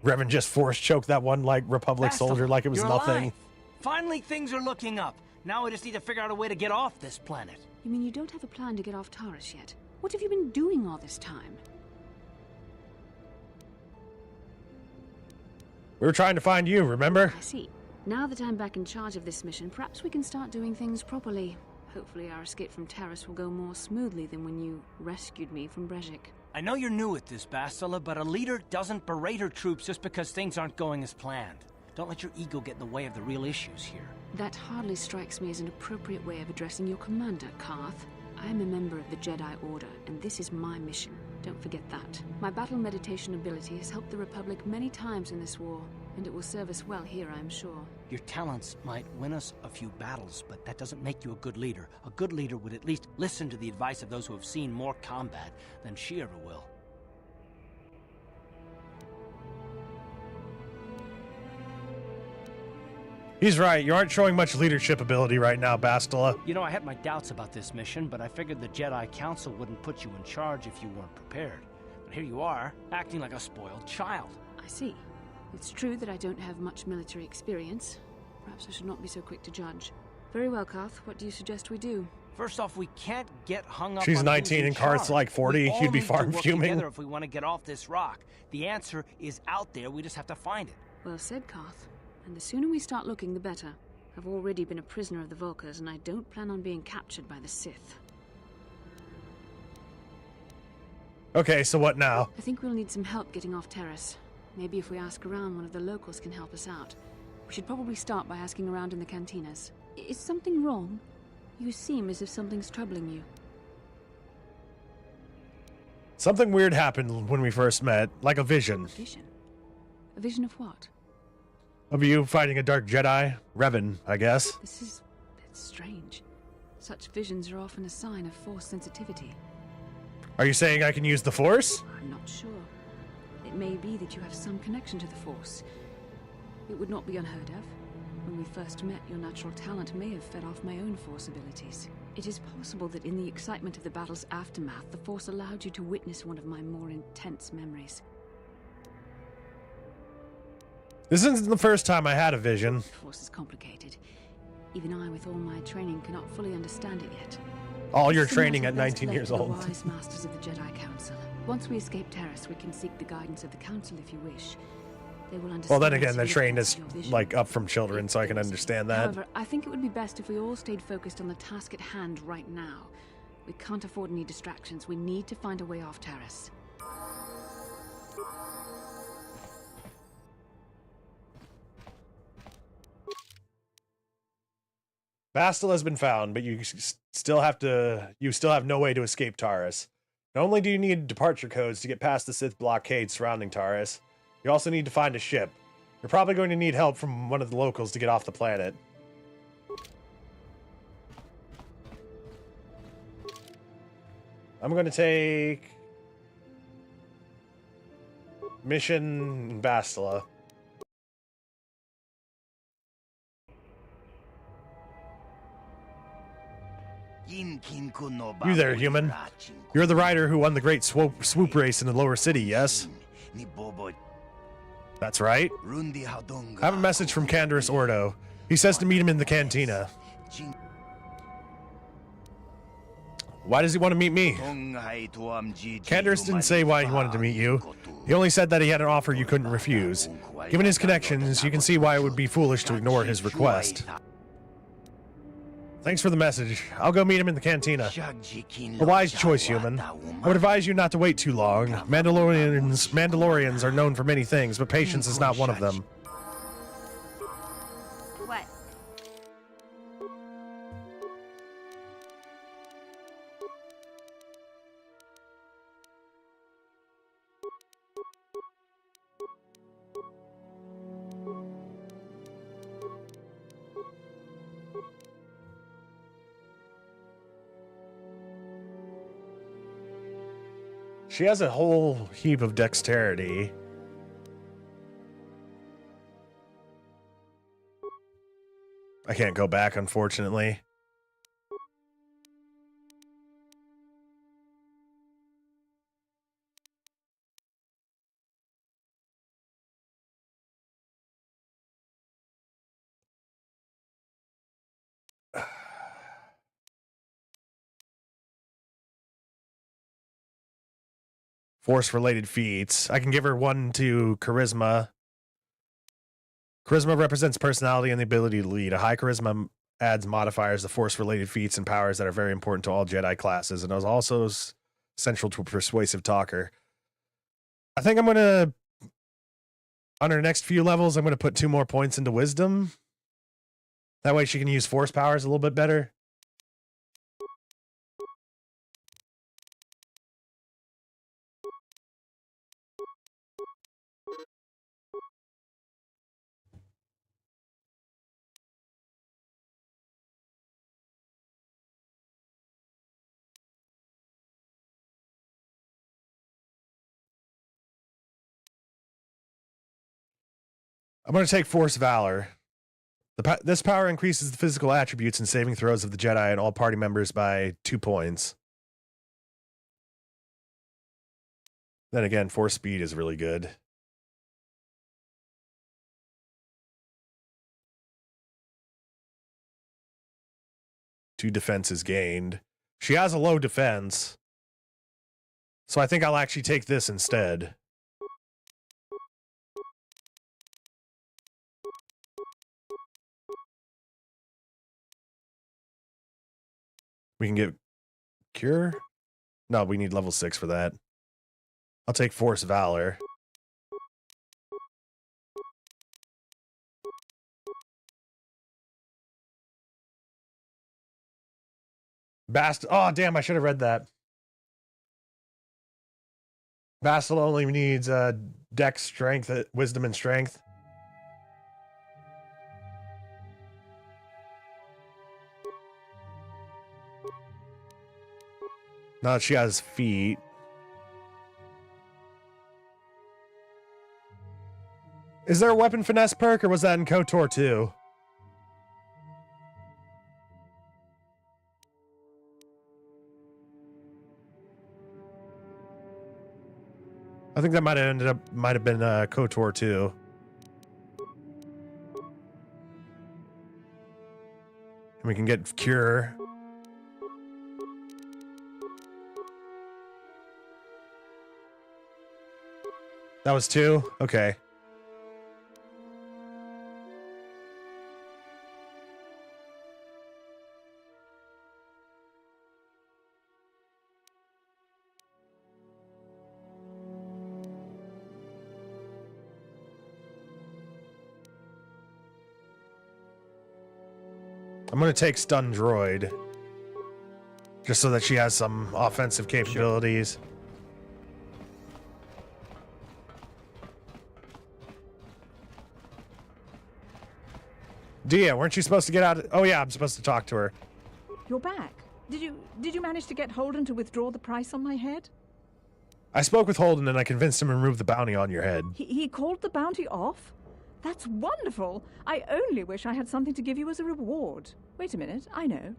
Revan just force choked that one, like, Republic soldier like it was nothing. Alive. Finally, things are looking up. Now we just need to figure out a way to get off this planet. You mean you don't have a plan to get off Taurus yet? What have you been doing all this time? We were trying to find you, remember? I see. Now that I'm back in charge of this mission, perhaps we can start doing things properly. Hopefully our escape from Taurus will go more smoothly than when you rescued me from Brejik. I know you're new at this, Bastila, but a leader doesn't berate her troops just because things aren't going as planned. Don't let your ego get in the way of the real issues here. That hardly strikes me as an appropriate way of addressing your commander, Carth. I am a member of the Jedi Order, and this is my mission. Don't forget that. My battle meditation ability has helped the Republic many times in this war, and it will serve us well here, I'm sure. Your talents might win us a few battles, but that doesn't make you a good leader. A good leader would at least listen to the advice of those who have seen more combat than she ever will. He's right. You aren't showing much leadership ability right now, Bastila. You know, I had my doubts about this mission, but I figured the Jedi Council wouldn't put you in charge if you weren't prepared. But here you are, acting like a spoiled child. I see. It's true that I don't have much military experience. Perhaps I should not be so quick to judge. Very well, Carth. What do you suggest we do? First off, we can't get hung up. She's on 19 and Carth's like 40. You'd be far fuming. Together if we want to get off this rock. The answer is out there. We just have to find it. Well said, Carth. And the sooner we start looking, the better. I've already been a prisoner of the Vulkars, and I don't plan on being captured by the Sith. Okay, so what now? I think we'll need some help getting off Taurus. Maybe if we ask around, one of the locals can help us out. We should probably start by asking around in the cantinas. Is something wrong? You seem as if something's troubling you. Something weird happened when we first met, like a vision. A vision? A vision of what? Of you fighting a dark Jedi? Revan, I guess. It's strange. Such visions are often a sign of Force sensitivity. Are you saying I can use the Force? I'm not sure. It may be that you have some connection to the Force. It would not be unheard of. When we first met, your natural talent may have fed off my own Force abilities. It is possible that in the excitement of the battle's aftermath, the Force allowed you to witness one of my more intense memories. This isn't the first time I had a vision. The Force is complicated. Even I, with all my training, cannot fully understand it yet. All your training at 19 years old. The wise masters of the Jedi Council. Once we escape Taurus, we can seek the guidance of the Council if you wish. They will understand. Well, then again, the they're trained as significance of your vision. like up from children, so I can understand that. However, I think it would be best if we all stayed focused on the task at hand right now. We can't afford any distractions. We need to find a way off Terrace. Bastila has been found, but you still have no way to escape Taurus. Not only do you need departure codes to get past the Sith blockade surrounding Taurus, you also need to find a ship. You're probably going to need help from one of the locals to get off the planet. I'm going to take Mission Bastila. You there, human. You're the rider who won the great swoop race in the lower city, yes? That's right. I have a message from Canderous Ordo. He says to meet him in the cantina. Why does he want to meet me? Canderous didn't say why he wanted to meet you. He only said that he had an offer you couldn't refuse. Given his connections, you can see why it would be foolish to ignore his request. Thanks for the message. I'll go meet him in the cantina. A wise choice, human. I would advise you not to wait too long. Mandalorians are known for many things, but patience is not one of them. What? She has a whole heap of dexterity. I can't go back, unfortunately. Force-related feats. I can give her one to Charisma. Charisma represents personality and the ability to lead. A high Charisma adds modifiers to Force-related feats and powers that are very important to all Jedi classes, and is also central to a persuasive talker. I think I'm going to, on her next few levels, I'm going to put 2 more points into Wisdom. That way she can use Force powers a little bit better. I'm going to take Force Valor. This power increases the physical attributes and saving throws of the Jedi and all party members by 2 points. Then again, Force Speed is really good. Two defenses gained. She has a low defense, so I think I'll actually take this instead. We can get Cure? No, we need level 6 for that. I'll take Force Valor. Oh, damn, I should have read that. Bastil only needs Dex, Strength, Wisdom, and Strength. Now that she has feet. Is there a weapon finesse perk, or was that in KOTOR 2? I think that might have been KOTOR 2. And we can get Cure. That was 2? Okay. I'm gonna take stun droid. Just so that she has some offensive capabilities. Sure. Dia, weren't you supposed to get out? Oh yeah, I'm supposed to talk to her. You're back. Did you manage to get Holden to withdraw the price on my head? I spoke with Holden and I convinced him to remove the bounty on your head. He called the bounty off? That's wonderful. I only wish I had something to give you as a reward. Wait a minute, I know.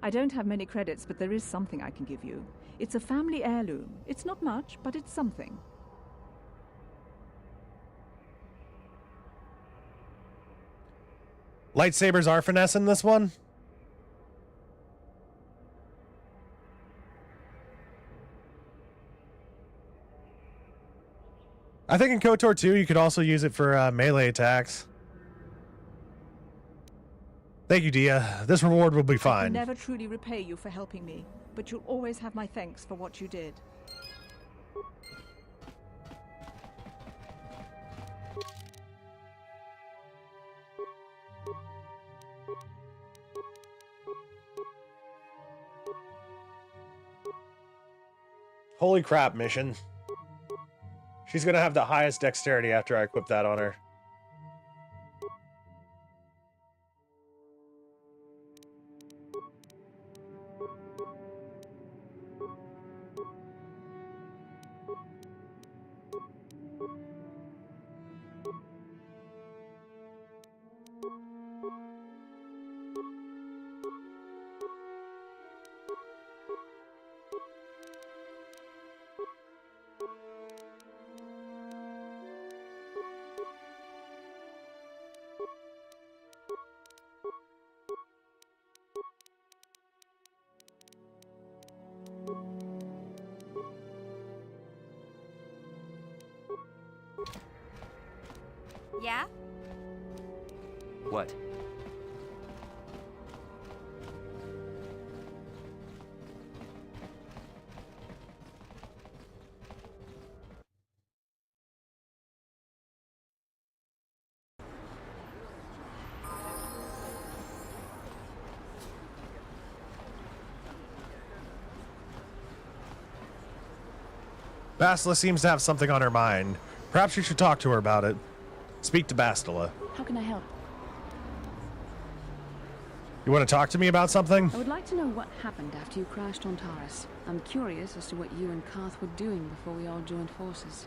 I don't have many credits, but there is something I can give you. It's a family heirloom. It's not much, but it's something. Lightsabers are finesse in this one? I think in KOTOR 2 you could also use it for melee attacks. Thank you, Dia. This reward will be fine. I can never truly repay you for helping me, but you'll always have my thanks for what you did. Holy crap, mission. She's gonna have the highest dexterity after I equip that on her. Yeah? What? Bastila seems to have something on her mind. Perhaps you should talk to her about it. Speak to Bastila. How can I help? You want to talk to me about something? I would like to know what happened after you crashed on Taurus. I'm curious as to what you and Karth were doing before we all joined forces.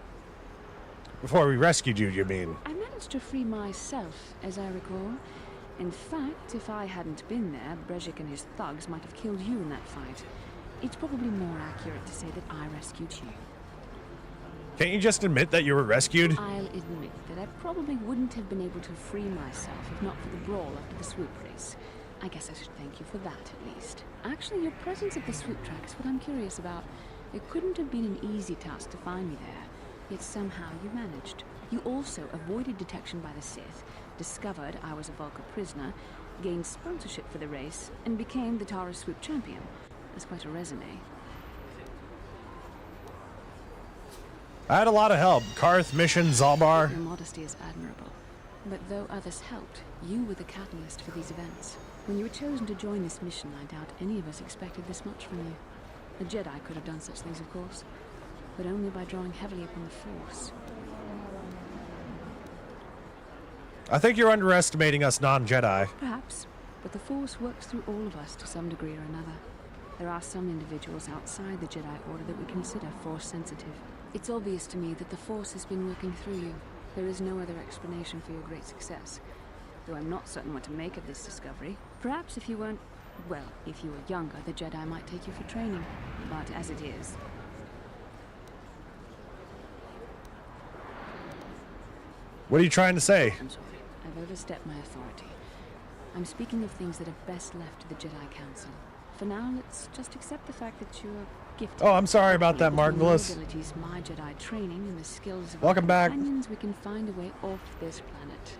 Before we rescued you, you mean? I managed to free myself, as I recall. In fact, if I hadn't been there, Brejik and his thugs might have killed you in that fight. It's probably more accurate to say that I rescued you. Can't you just admit that you were rescued? I'll admit that I probably wouldn't have been able to free myself if not for the brawl after the swoop race. I guess I should thank you for that, at least. Actually, your presence at the swoop track is what I'm curious about. It couldn't have been an easy task to find me there, yet somehow you managed. You also avoided detection by the Sith, discovered I was a Vulcan prisoner, gained sponsorship for the race, and became the Taurus swoop champion. That's quite a resume. I had a lot of help. Karth, Mission, Zalbar. Your modesty is admirable. But though others helped, you were the catalyst for these events. When you were chosen to join this mission, I doubt any of us expected this much from you. A Jedi could have done such things, of course, but only by drawing heavily upon the Force. I think you're underestimating us non-Jedi. Perhaps, but the Force works through all of us to some degree or another. There are some individuals outside the Jedi Order that we consider Force-sensitive. It's obvious to me that the Force has been working through you. There is no other explanation for your great success. Though I'm not certain what to make of this discovery. Perhaps if you weren't... well, if you were younger, the Jedi might take you for training. But as it is... What are you trying to say? I'm sorry. I've overstepped my authority. I'm speaking of things that are best left to the Jedi Council. For now, let's just accept the fact that you're gifted. Oh, I'm sorry about that, Margulis. My Jedi training and the skills of Welcome back. companions, we can find a way off this planet.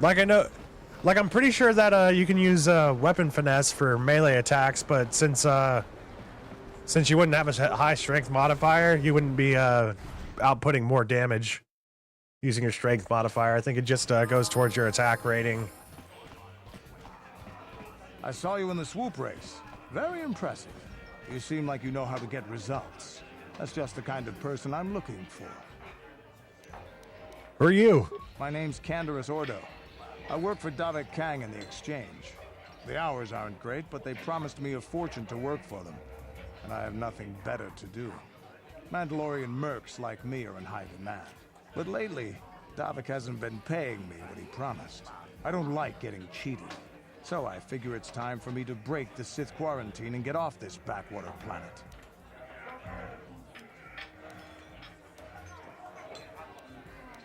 Like I know, like I'm pretty sure that you can use weapon finesse for melee attacks, but since you wouldn't have a high strength modifier, you wouldn't be outputting more damage using your strength modifier. I think it just goes towards your attack rating. I saw you in the swoop race. Very impressive. You seem like you know how to get results. That's just the kind of person I'm looking for. Who are you? My name's Canderous Ordo. I work for Davik Kang in the Exchange. The hours aren't great, but they promised me a fortune to work for them. And I have nothing better to do. Mandalorian mercs like me are in high demand. But lately, Davik hasn't been paying me what he promised. I don't like getting cheated. So I figure it's time for me to break the Sith quarantine and get off this backwater planet.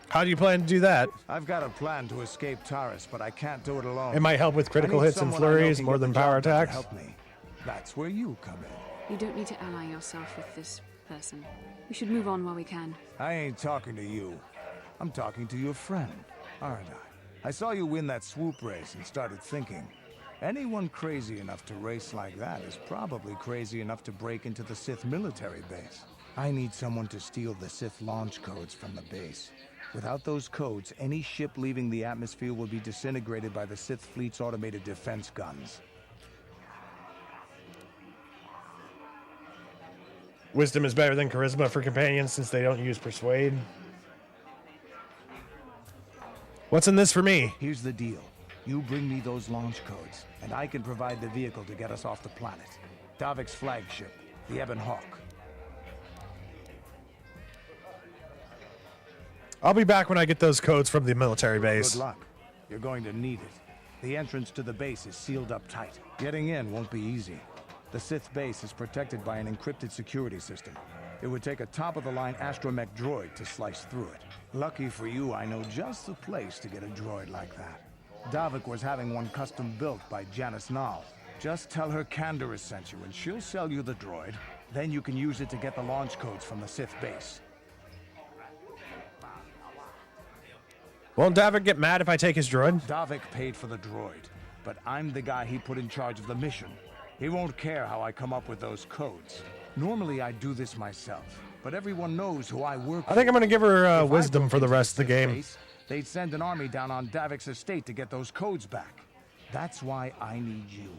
How do you plan to do that? I've got a plan to escape Taris, but I can't do it alone. It might help with critical hits and flurries more than power attacks. Help me. That's where you come in. You don't need to ally yourself with this person. We should move on while we can. I ain't talking to you. I'm talking to your friend, aren't I? I saw you win that swoop race and started thinking, anyone crazy enough to race like that is probably crazy enough to break into the Sith military base. I need someone to steal the Sith launch codes from the base. Without those codes, any ship leaving the atmosphere will be disintegrated by the Sith fleet's automated defense guns. Wisdom is better than charisma for companions since they don't use persuade. What's in this for me? Here's the deal. You bring me those launch codes, and I can provide the vehicle to get us off the planet. Davik's flagship, the Ebon Hawk. I'll be back when I get those codes from the military base. Good luck. You're going to need it. The entrance to the base is sealed up tight. Getting in won't be easy. The Sith base is protected by an encrypted security system. It would take a top-of-the-line astromech droid to slice through it. Lucky for you, I know just the place to get a droid like that. Davik was having one custom built by Janice Nall. Just tell her Canderous sent you, and she'll sell you the droid. Then you can use it to get the launch codes from the Sith base. Won't Davik get mad if I take his droid? Davik paid for the droid, but I'm the guy he put in charge of the mission. He won't care how I come up with those codes. Normally I'd do this myself, but everyone knows who I work for. I think I'm going to give her wisdom for the rest of the game. Base, they'd send an army down on Davik's estate to get those codes back. That's why I need you.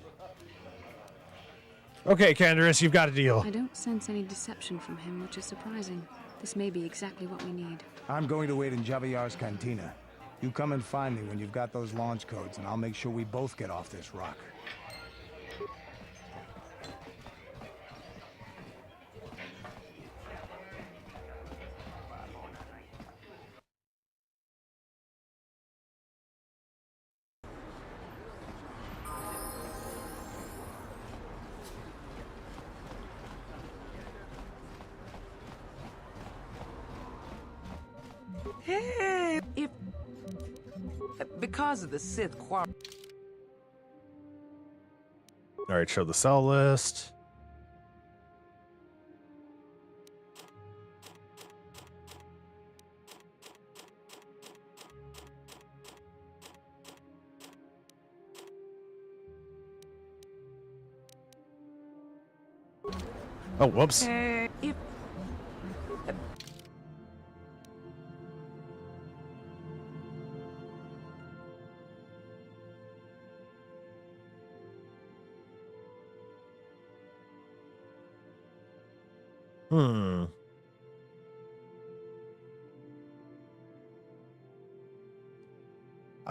Okay, Canderous, you've got a deal. I don't sense any deception from him, which is surprising. This may be exactly what we need. I'm going to wait in Javiyar's cantina. You come and find me when you've got those launch codes, and I'll make sure we both get off this rock. Hey, if because of the Sith quarantine. All right, show the cell list. Oh, whoops. If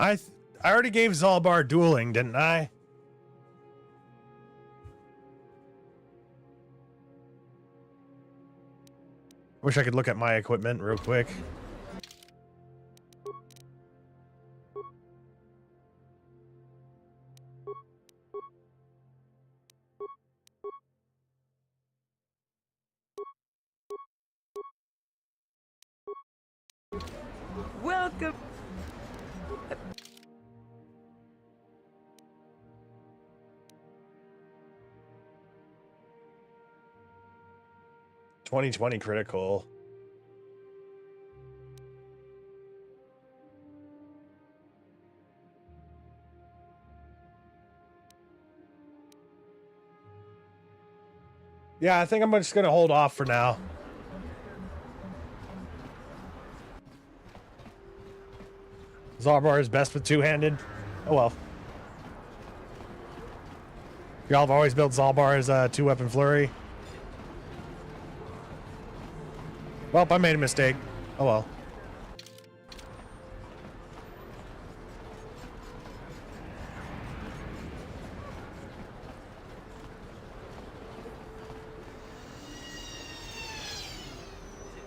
I already gave Zalbar dueling, didn't I? Wish I could look at my equipment real quick. welcome. 2020 critical. Yeah, I think I'm just gonna hold off for now. Zalbar is best with two-handed. Oh well. Y'all have always built Zalbar as a two-weapon flurry. Well, I made a mistake. Oh well.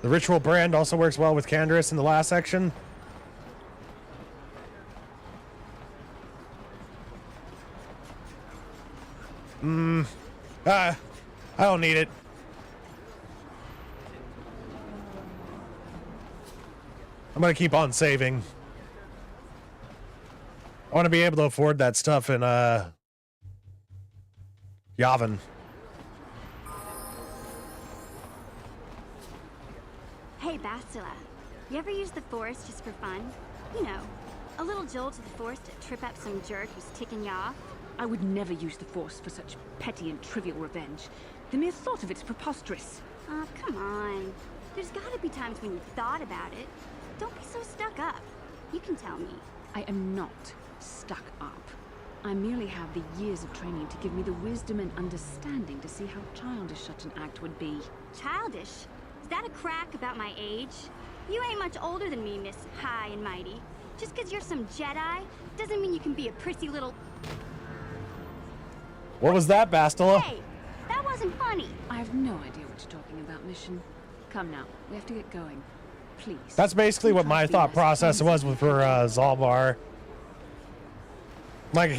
The ritual brand also works well with Canderous in the last section. I don't need it. I'm gonna keep on saving. I want to be able to afford that stuff in Yavin. Hey, Bastila. You ever use the Force just for fun? You know, a little jolt to the Force to trip up some jerk who's ticking you off? I would never use the Force for such petty and trivial revenge. The mere thought of it's preposterous. Oh, come on. There's gotta be times when you've thought about it. Don't be so stuck up. You can tell me. I am not stuck up. I merely have the years of training to give me the wisdom and understanding to see how childish such an act would be. Childish? Is that a crack about my age? You ain't much older than me, Miss High and Mighty. Just 'cause you're some Jedi doesn't mean you can be a prissy little... What was that, Bastila? Hey, that wasn't funny. I have no idea what you're talking about, Mission. Come now, we have to get going. Please. That's basically what my thought process was with for Zalbar. Like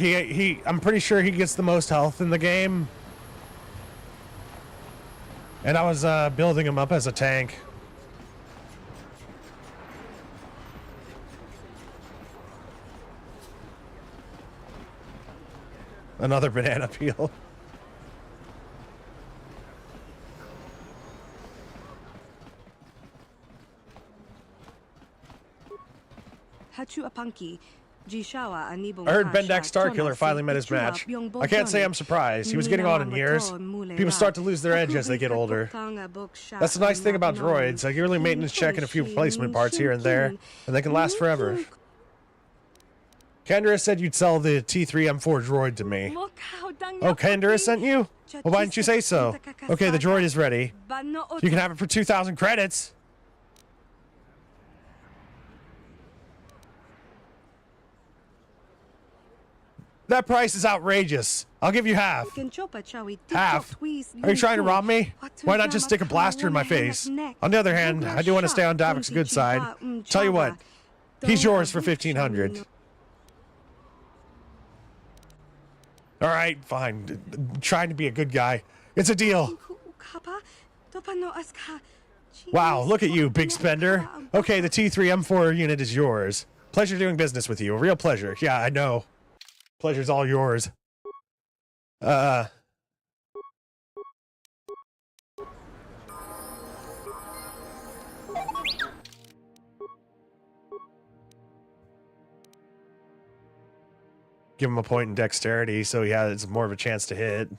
I'm pretty sure he gets the most health in the game. And I was building him up as a tank. Another banana peel. I heard Bendak Starkiller finally met his match. I can't say I'm surprised. He was getting on in years. People start to lose their edge as they get older. That's the nice thing about droids. Like, yearly maintenance check and a few replacement parts here and there, and they can last forever. Kendra said you'd sell the T3M4 droid to me. Oh, Kendra sent you? Well, why didn't you say so? Okay, the droid is ready. You can have it for 2,000 credits. That price is outrageous. I'll give you half. Half? Are you trying to rob me? Why not just stick a blaster in my face? On the other hand, I do want to stay on Davik's good side. Tell you what, he's yours for 1,500. All right, fine. I'm trying to be a good guy. It's a deal. Wow, look at you, big spender. Okay, the T3M4 unit is yours. Pleasure doing business with you. A real pleasure. Yeah, I know. Pleasure's all yours. Give him a point in dexterity so he has more of a chance to hit.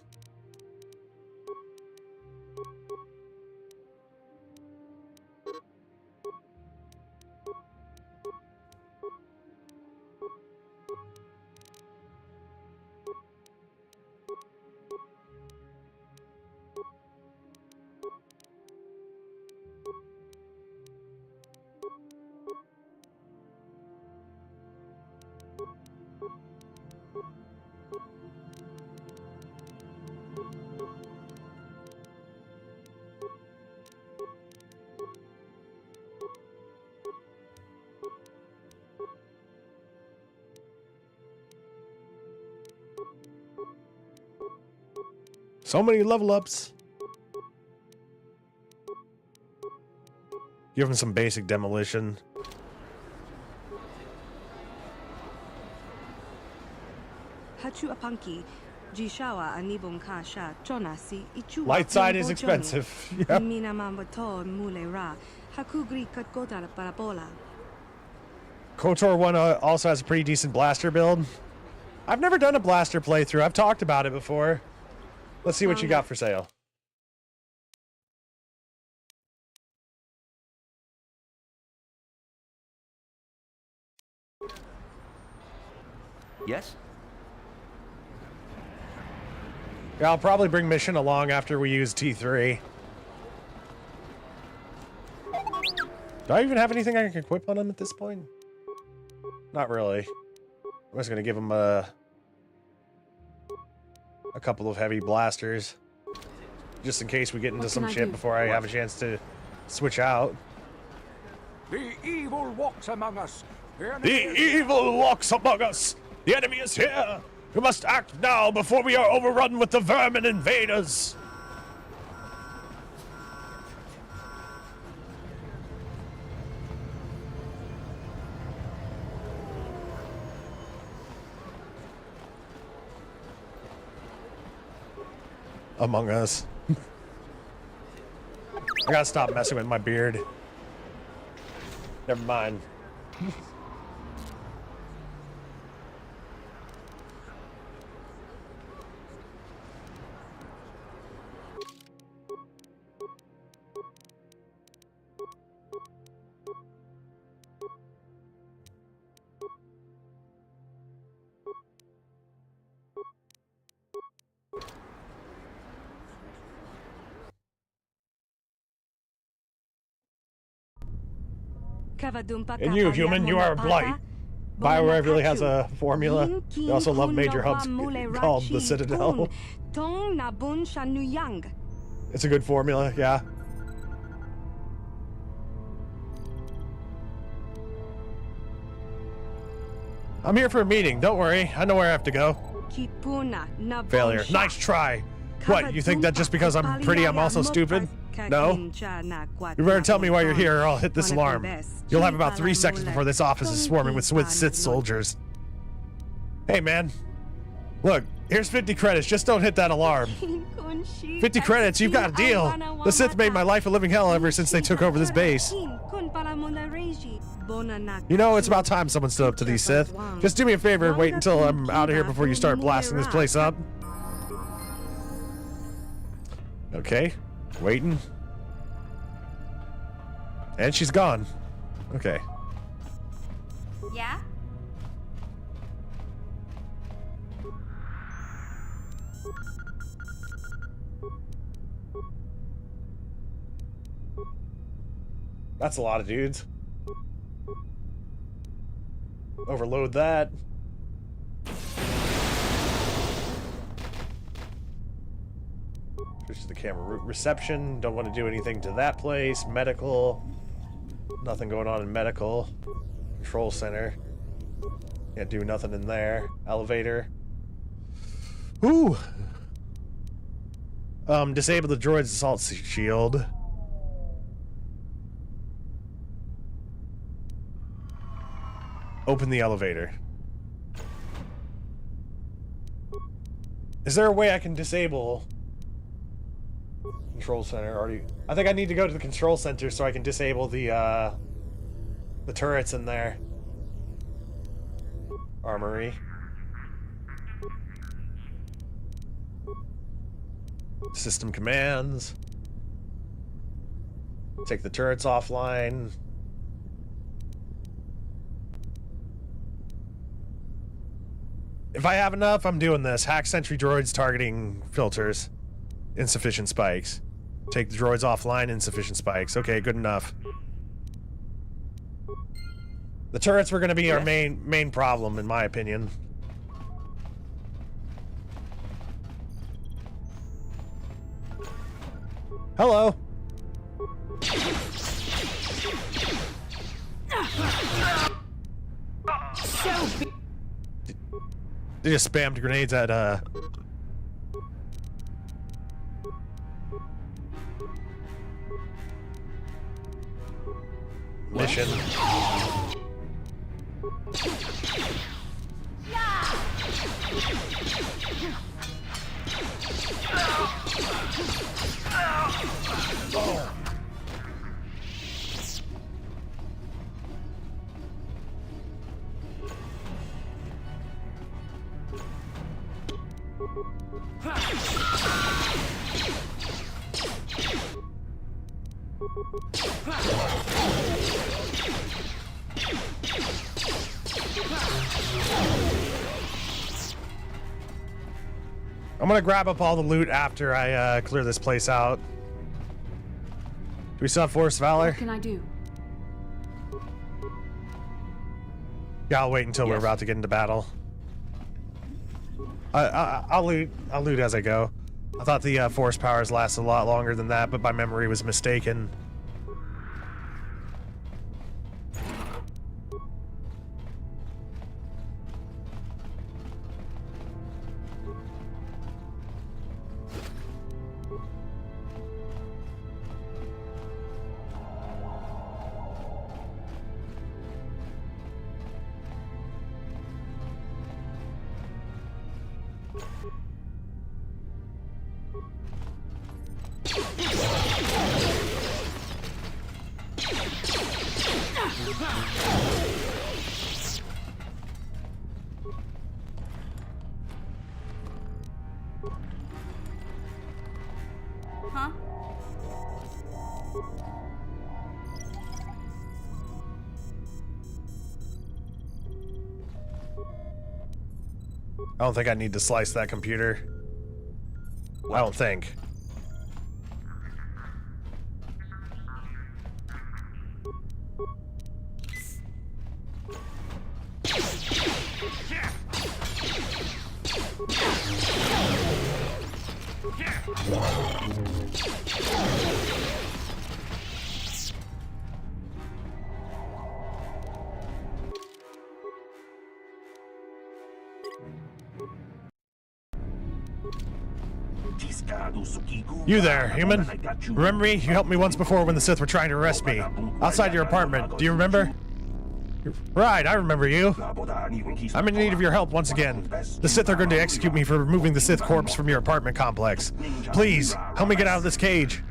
So many level ups. Give him some basic demolition. Light side is expensive. Yep. KOTOR 1 also has a pretty decent blaster build. I've never done a blaster playthrough. I've talked about it before. Let's see what you got for sale. Yes? Yeah, I'll probably bring Mission along after we use T3. Do I even have anything I can equip on him at this point? Not really. I'm just gonna give him a couple of heavy blasters. Just in case we get into some shit before I have a chance to switch out. The evil walks among us. The evil walks among us! The enemy is here! We must act now before we are overrun with the vermin invaders! Among Us. I gotta stop messing with my beard. Never mind. And you, human, you are a blight. BioWare really has a formula. They also love major hubs called the Citadel. It's a good formula, yeah. I'm here for a meeting. Don't worry. I know where I have to go. Failure. Nice try. What, you think that just because I'm pretty, I'm also stupid? No? You better tell me why you're here or I'll hit this alarm. You'll have about 3 seconds before this office is swarming with Sith soldiers. Hey, man. Look, here's 50 credits. Just don't hit that alarm. 50 credits? You've got a deal. The Sith made my life a living hell ever since they took over this base. You know, it's about time someone stood up to these Sith. Just do me a favor and wait until I'm out of here before you start blasting this place up. Okay. Waiting. And she's gone. Okay. Yeah? That's a lot of dudes. Overload that. Switch to the camera reception. Don't want to do anything to that place. Medical. Nothing going on in medical. Control center. Can't do nothing in there. Elevator. Ooh. Disable the droid's assault shield. Open the elevator. Is there a way I can disable control center already? I think I need to go to the control center so I can disable the turrets in there. Armory. System commands. Take the turrets offline. If I have enough, I'm doing this. Hack sentry droids targeting filters. Insufficient spikes. Take the droids offline, insufficient spikes. Okay, good enough. The turrets were going to be our main problem, in my opinion. Hello. They just spammed grenades at mission. Oh. I'm gonna grab up all the loot after I clear this place out. Do we still have Force Valor? What can I do? Yeah, I'll wait until we're about to get into battle. I'll loot as I go. I thought the force powers lasted a lot longer than that, but my memory was mistaken. Huh? I don't think I need to slice that computer. I don't think. You there, human? Remember me? You helped me once before when the Sith were trying to arrest me. Outside your apartment. Do you remember? Right, I remember you. I'm in need of your help once again. The Sith are going to execute me for removing the Sith corpse from your apartment complex. Please, help me get out of this cage.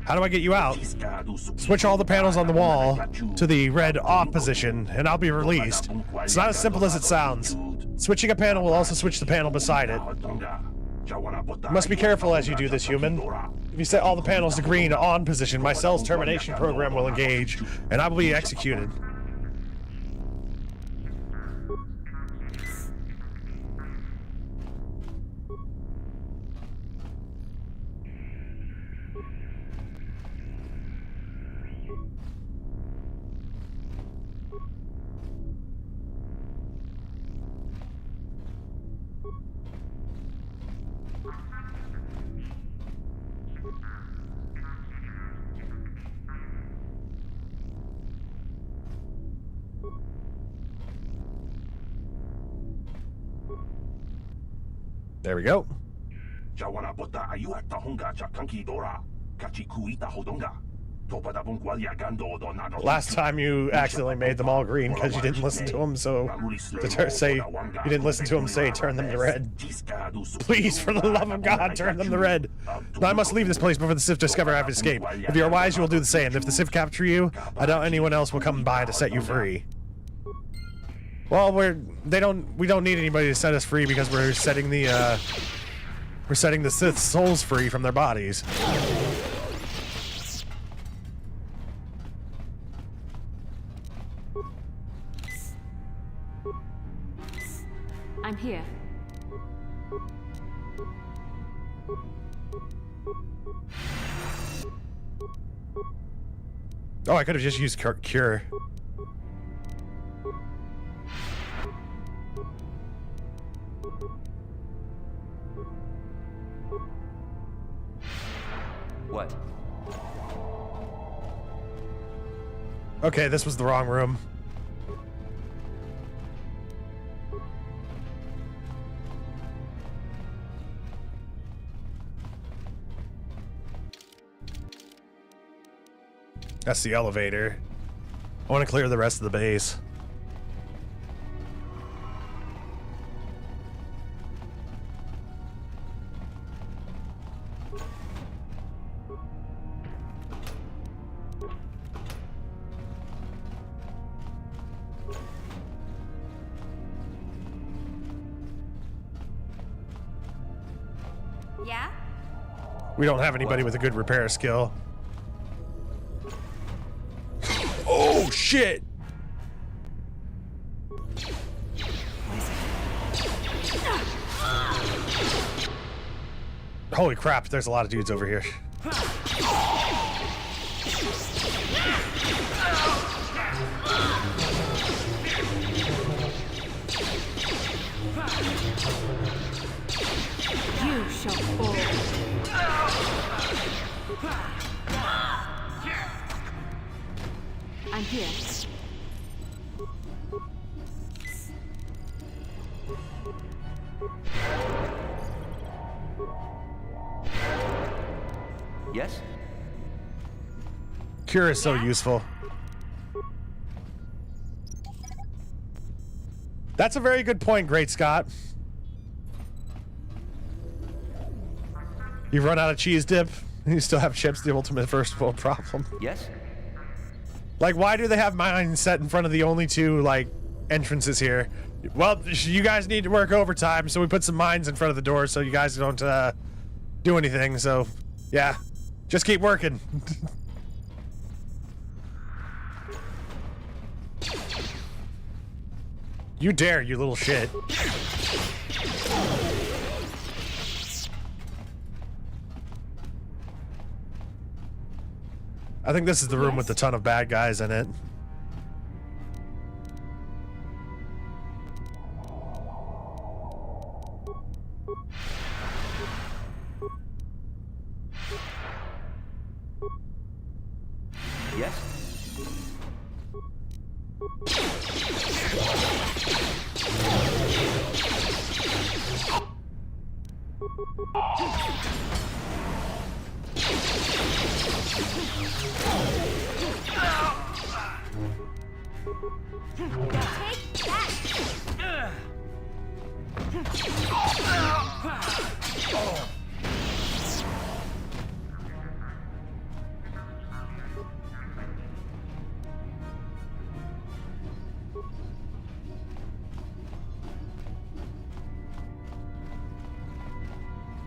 How do I get you out? Switch all the panels on the wall to the red off position, and I'll be released. It's not as simple as it sounds. Switching a panel will also switch the panel beside it. You must be careful as you do this, human. If you set all the panels to green on position, my cell's termination program will engage, and I will be executed. There we go. Last time you accidentally made them all green because you didn't listen to him, so you didn't listen to him say turn them to red. Please, for the love of God, turn them to red. I must leave this place before the Sith discover I have escaped. If you are wise, you will do the same. If the Sith capture you, I doubt anyone else will come by to set you free. Well, we don't need anybody to set us free because we're setting the Sith's souls free from their bodies. I'm here. Oh, I could have just used cure. What? Okay, this was the wrong room. That's the elevator. I want to clear the rest of the base. Yeah? We don't have anybody with a good repair skill. Oh, shit! Holy crap, there's a lot of dudes over here. You shall fall. I'm here. Yes? Cure is so useful. That's a very good point, Great Scott. You've run out of cheese dip, and you still have chips, the ultimate first world problem. Yes? Like, why do they have mines set in front of the only two, like, entrances here? Well, you guys need to work overtime, so we put some mines in front of the door so you guys don't, do anything, so, yeah. Just keep working. You dare, you little shit. I think this is the room with a ton of bad guys in it. Yes?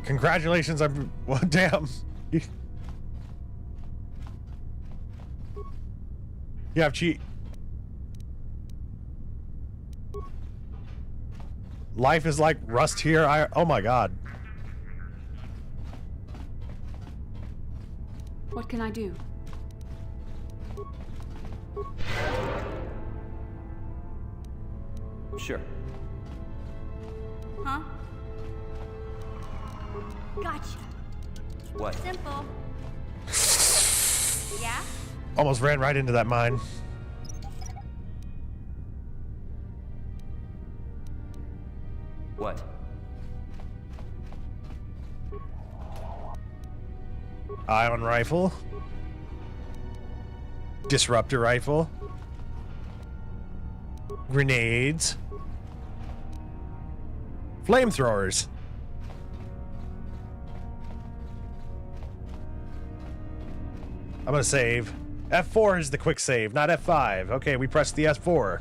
Congratulations, I'm... Well, damn. You have cheat. Life is like rust here. Oh my god. What can I do? Sure. Huh? Gotcha. What? Simple. Yeah? Almost ran right into that mine. What? Ion rifle. Disruptor rifle. Grenades. Flamethrowers. I'm gonna save. F4 is the quick save, not F5. Okay, we pressed the S4.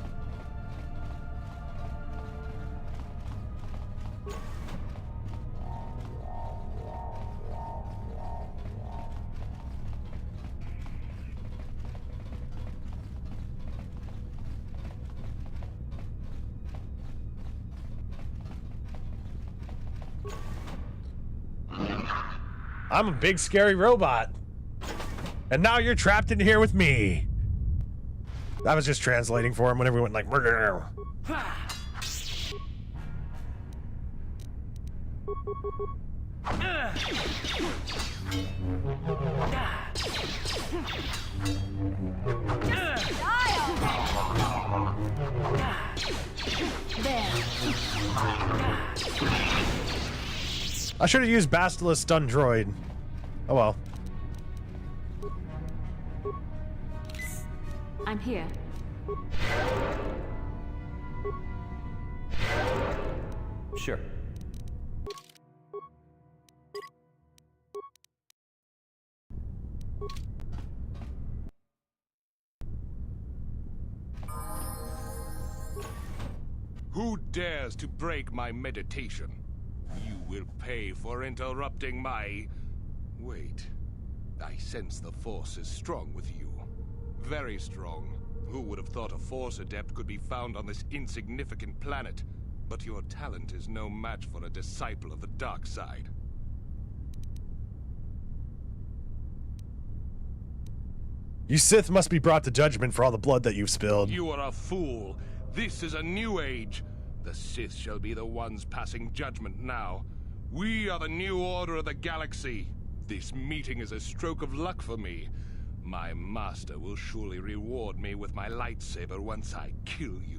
I'm a big scary robot. And now you're trapped in here with me. I was just translating for him whenever we went like murder. I should have used Basilisk Stun Droid. Oh well. I'm here. Sure. Who dares to break my meditation? You will pay for interrupting my... Wait. I sense the Force is strong with you. Very strong. Who would have thought a Force adept could be found on this insignificant planet? But your talent is no match for a disciple of the dark side. You Sith must be brought to judgment for all the blood that you've spilled. You are a fool. This is a new age. The Sith shall be the ones passing judgment now. We are the new order of the galaxy. This meeting is a stroke of luck for me. My master will surely reward me with my lightsaber once I kill you.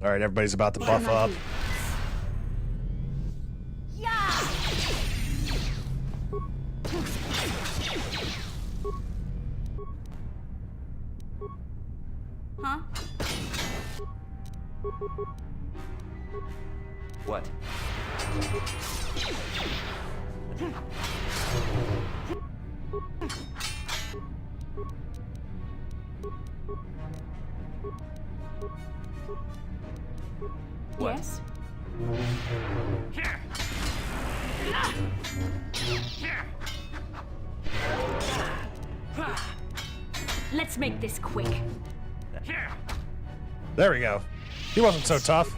All right, everybody's about to buff up. Huh? What? Yes? Let's make this quick. There we go. He wasn't so tough.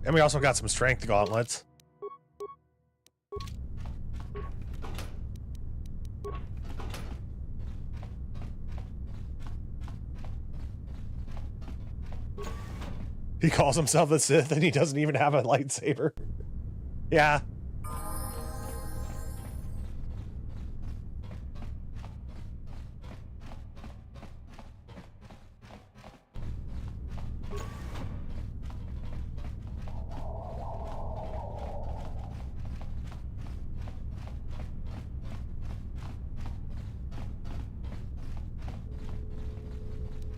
And we also got some strength gauntlets. He calls himself a Sith and he doesn't even have a lightsaber. Yeah.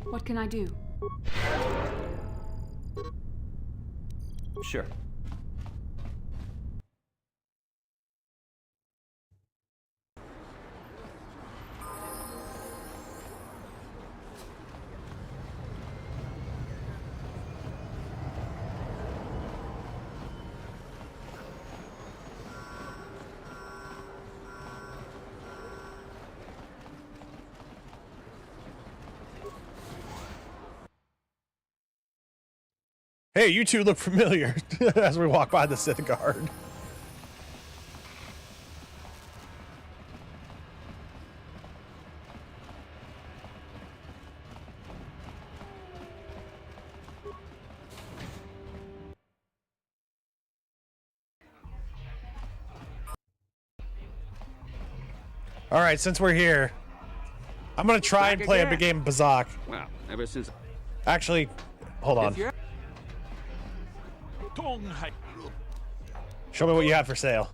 What can I do? Sure. Hey, you two look familiar as we walk by the Sith guard. All right, since we're here, I'm gonna try and play a big game of Bazak. Well, ever since... Actually, hold on. Show me what you have for sale.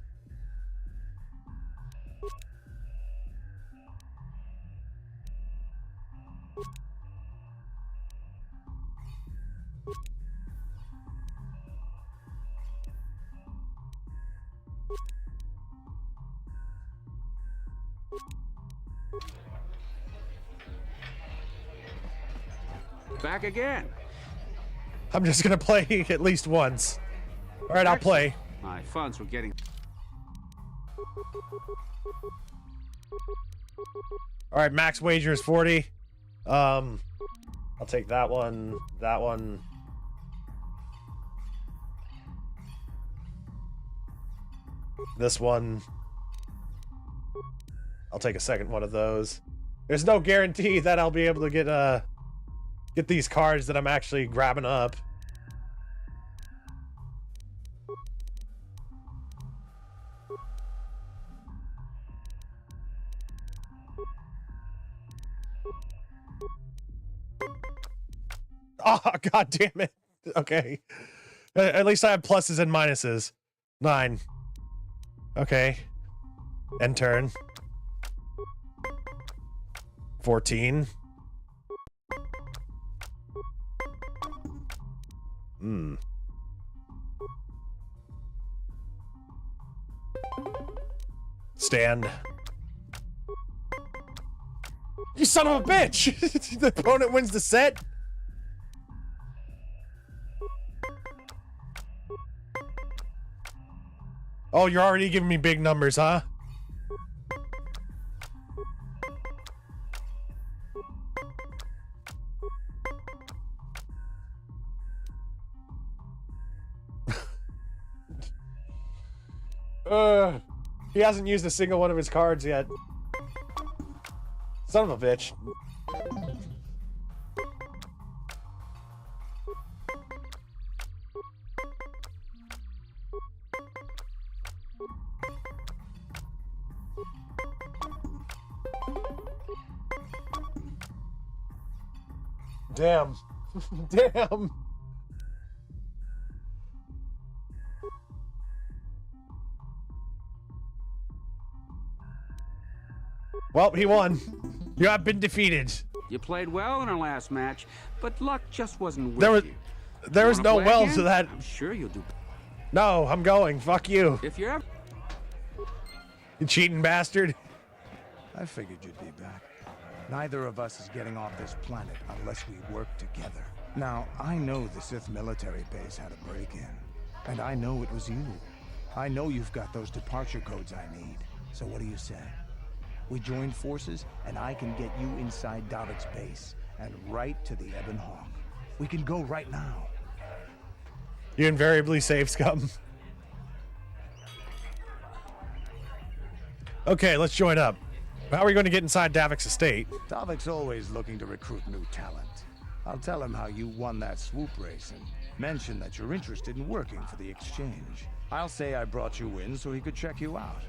Back again. I'm just gonna play at least once. All right, I'll play. My funds were getting... All right, max wager is 40. I'll take that one, this one. I'll take a second one of those. There's no guarantee that I'll be able to get these cards that I'm actually grabbing up. Oh, god damn it. Okay. At least I have pluses and minuses. 9. Okay. End turn. 14. Stand. You son of a bitch! The opponent wins the set? Oh, you're already giving me big numbers, huh? He hasn't used a single one of his cards yet. Son of a bitch. Damn. Damn. Well, he won. You have been defeated. You played well in our last match, but luck just wasn't with you. There was no well again? to that. I'm sure you'll do. No, I'm going. Fuck you. If you're ever... You cheating bastard. I figured you'd be back. Neither of us is getting off this planet unless we work together. Now, I know the Sith military base had a break-in, and I know it was you. I know you've got those departure codes I need. So what do you say? We join forces, and I can get you inside Davik's base, and right to the Ebon Hawk. We can go right now. You invariably save scum. Okay, let's join up. How are we going to get inside Davik's estate? Davik's always looking to recruit new talent. I'll tell him how you won that swoop race, and mention that you're interested in working for the exchange. I'll say I brought you in so he could check you out.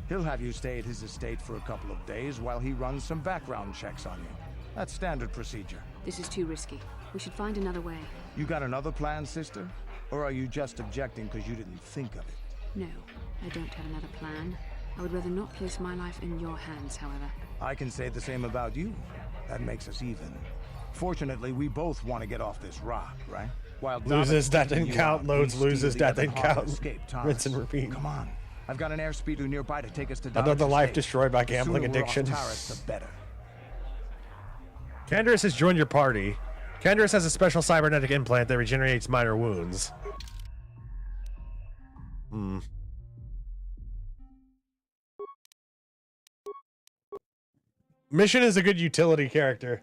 He'll have you stay at his estate for a couple of days while he runs some background checks on you. That's standard procedure. This is too risky. We should find another way. You got another plan, sister? Or are you just objecting because you didn't think of it? No, I don't have another plan. I would rather not place my life in your hands, however. I can say the same about you. That makes us even. Fortunately, we both want to get off this rock, right? While loses, that didn't count. Loads, loses, that didn't count. Rinse and repeat. Come on. I've got an airspeeder nearby to take us to Another life destroyed by gambling addiction. The better. Canderous has joined your party. Canderous has a special cybernetic implant that regenerates minor wounds. Mission is a good utility character.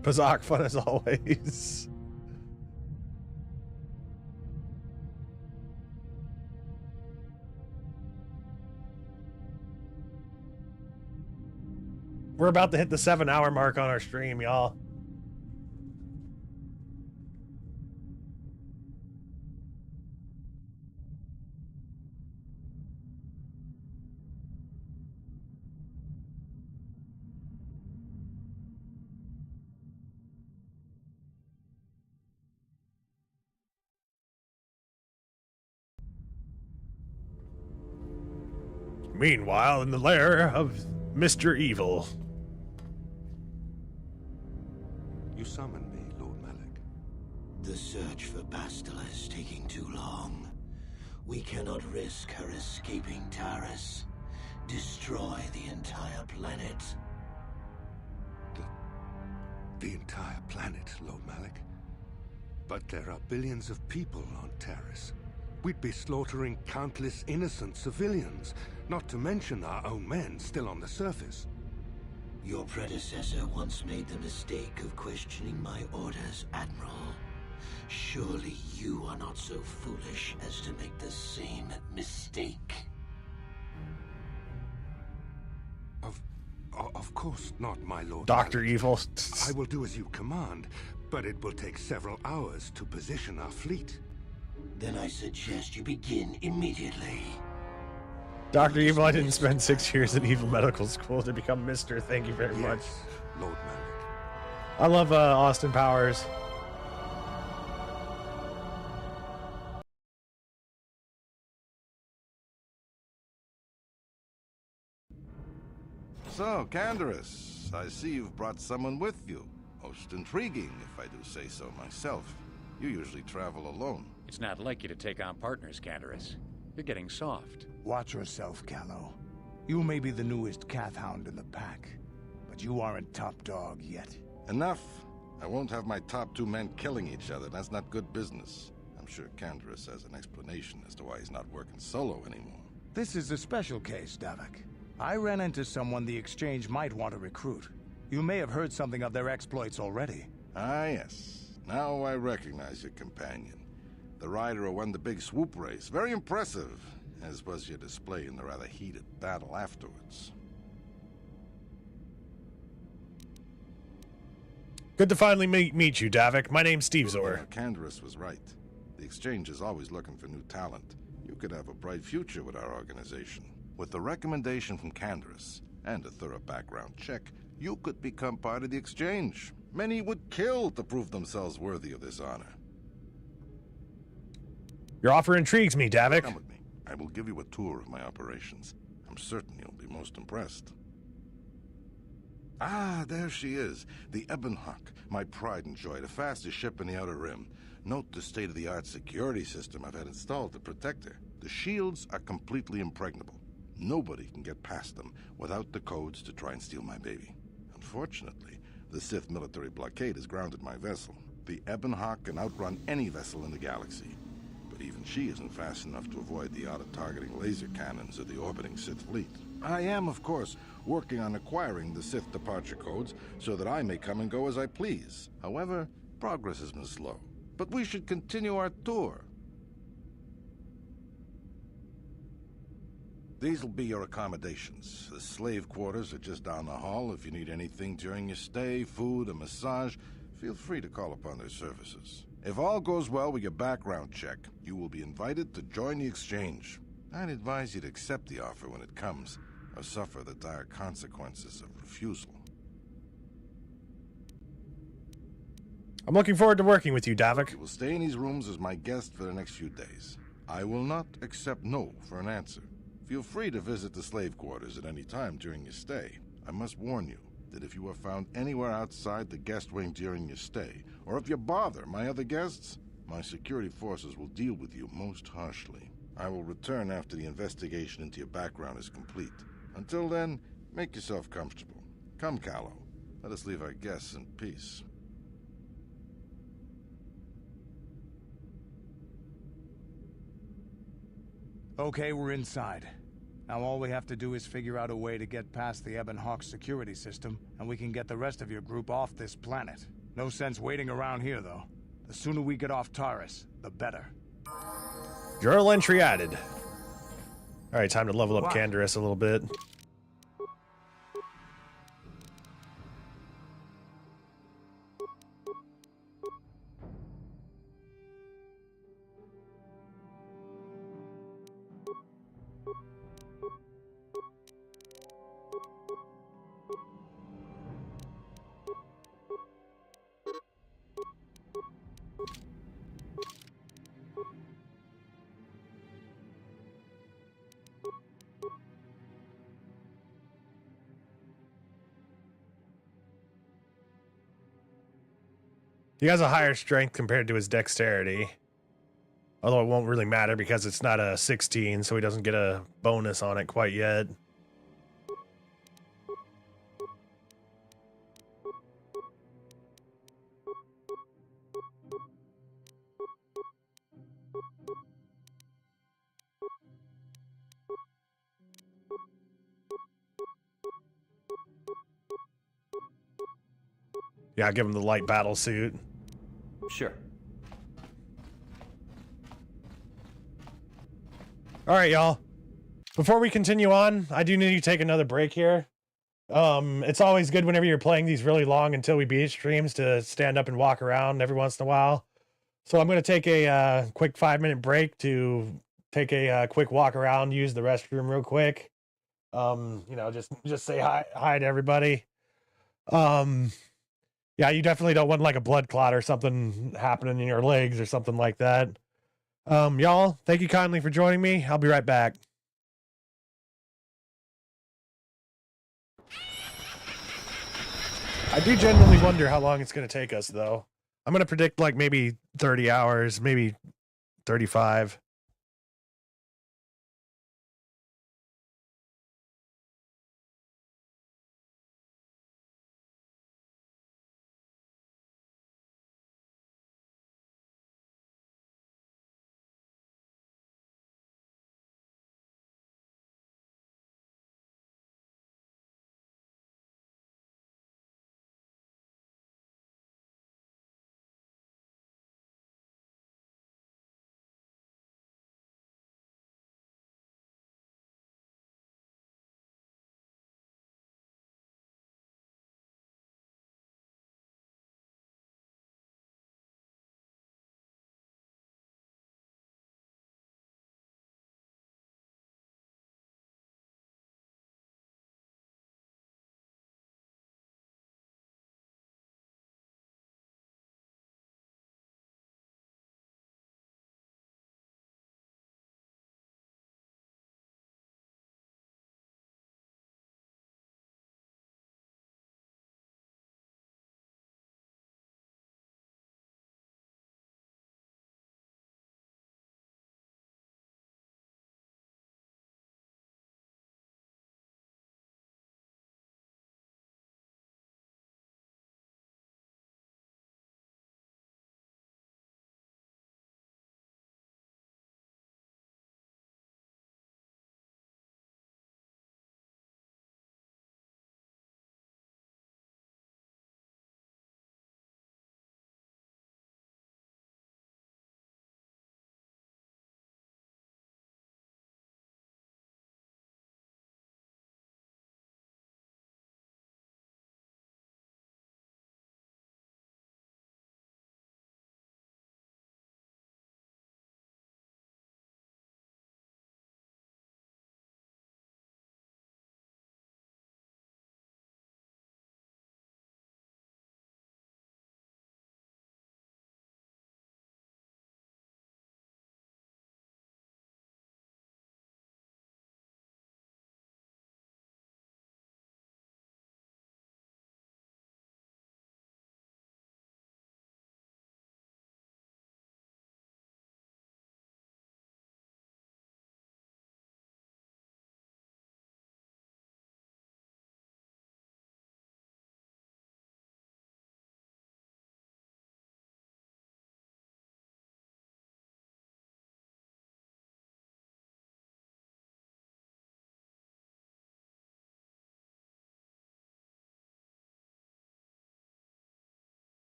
Pazak fun as always. We're about to hit the 7-hour mark on our stream, y'all. Meanwhile, in the lair of Mr. Evil. You summoned me, Lord Malak. The search for Bastila is taking too long. We cannot risk her escaping Taris. Destroy the entire planet. The entire planet, Lord Malak? But there are billions of people on Taris. We'd be slaughtering countless innocent civilians, not to mention our own men still on the surface. Your predecessor once made the mistake of questioning my orders, Admiral. Surely you are not so foolish as to make the same mistake. Of course not, my lord. Dr. Evil. I will do as you command, but it will take several hours to position our fleet. Then I suggest you begin immediately. Dr. Evil, I didn't spend 6 years at Evil Medical School to become Mr. Thank you very much. Lord Malik. I love Austin Powers. So, Canderous, I see you've brought someone with you. Most intriguing, if I do say so myself. You usually travel alone. It's not like you to take on partners, Canderous. You're getting soft. Watch yourself, Callow. You may be the newest Cath Hound in the pack, but you aren't top dog yet. Enough. I won't have my top 2 men killing each other. That's not good business. I'm sure Canderous has an explanation as to why he's not working solo anymore. This is a special case, Davik. I ran into someone the Exchange might want to recruit. You may have heard something of their exploits already. Ah, yes. Now I recognize your companion. The rider who won the big swoop race. Very impressive, as was your display in the rather heated battle afterwards. Good to finally meet you, Davik. My name's Steve Zor. Canderous was right. The Exchange is always looking for new talent. You could have a bright future with our organization. With the recommendation from Canderous and a thorough background check, you could become part of the Exchange. Many would kill to prove themselves worthy of this honor. Your offer intrigues me, Davik. Come with me. I will give you a tour of my operations. I'm certain you'll be most impressed. Ah, there she is. The Ebon Hawk, my pride and joy, the fastest ship in the Outer Rim. Note the state-of-the-art security system I've had installed to protect her. The shields are completely impregnable. Nobody can get past them without the codes to try and steal my baby. Unfortunately, the Sith military blockade has grounded my vessel. The Ebon Hawk can outrun any vessel in the galaxy. But even she isn't fast enough to avoid the auto-targeting laser cannons of the orbiting Sith fleet. I am, of course, working on acquiring the Sith departure codes so that I may come and go as I please. However, progress has been slow. But we should continue our tour. These will be your accommodations. The slave quarters are just down the hall. If you need anything during your stay, food, a massage, feel free to call upon their services. If all goes well with your background check, you will be invited to join the Exchange. I'd advise you to accept the offer when it comes, or suffer the dire consequences of refusal. I'm looking forward to working with you, Davik. You will stay in these rooms as my guest for the next few days. I will not accept no for an answer. Feel free to visit the slave quarters at any time during your stay. I must warn you that if you are found anywhere outside the guest wing during your stay, or if you bother my other guests, my security forces will deal with you most harshly. I will return after the investigation into your background is complete. Until then, make yourself comfortable. Come, Callow. Let us leave our guests in peace. Okay, we're inside. Now all we have to do is figure out a way to get past the Ebon Hawk security system, and we can get the rest of your group off this planet. No sense waiting around here, though. The sooner we get off Taurus, the better. Journal entry added. Alright, time to level up Canderous a little bit. He has a higher strength compared to his dexterity. Although it won't really matter because it's not a 16, so he doesn't get a bonus on it quite yet. Yeah, I'll give him the light battle suit. Sure. All right, y'all. Before we continue on, I do need to take another break here. It's always good whenever you're playing these really long until we beat streams to stand up and walk around every once in a while. So I'm going to take a quick 5-minute break to take a quick walk around, use the restroom real quick. You know, just say hi to everybody. Yeah, you definitely don't want like a blood clot or something happening in your legs or something like that. Y'all, thank you kindly for joining me. I'll be right back. I do genuinely wonder how long it's going to take us, though. I'm going to predict like maybe 30 hours, maybe 35.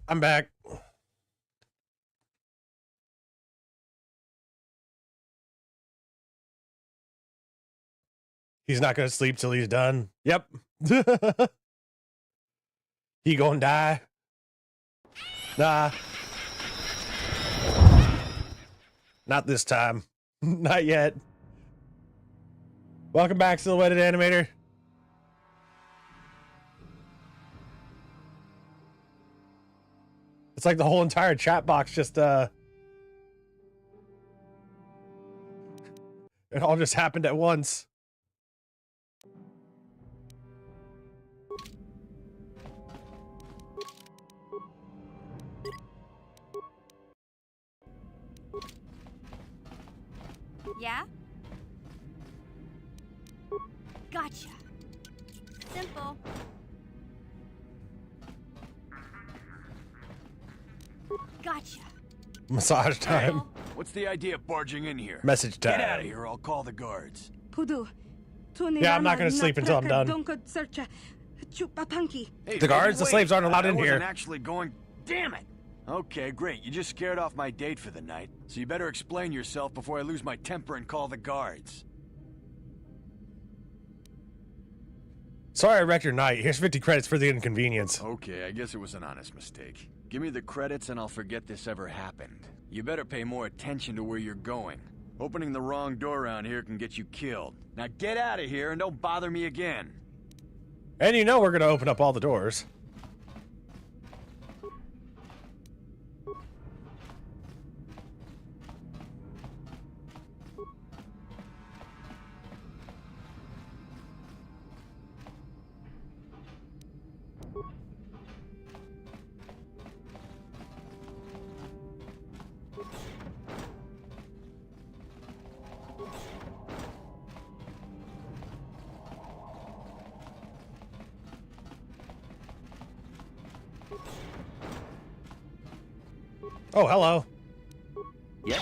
I'm back. He's not gonna sleep till he's done. Yep. He gonna die. Nah. Not this time. Not yet. Welcome back, Silhouetted Animator. It's like the whole entire chat box just, it all just happened at once. Yeah? Gotcha. Simple. Gotcha. Massage time. What's the idea of barging in here? Message time. Get out of here, I'll call the guards. Yeah, I'm not gonna sleep until I'm done. Hey, The guards, the wait. slaves aren't allowed I in wasn't here. actually going... Damn it! Okay, great. You just scared off my date for the night. So you better explain yourself before I lose my temper and call the guards. Sorry I wrecked your night. Here's 50 credits for the inconvenience. Okay, I guess it was an honest mistake. Give me the credits and I'll forget this ever happened. You better pay more attention to where you're going. Opening the wrong door around here can get you killed. Now get out of here and don't bother me again. And you know we're gonna open up all the doors. Oh, hello. Yep.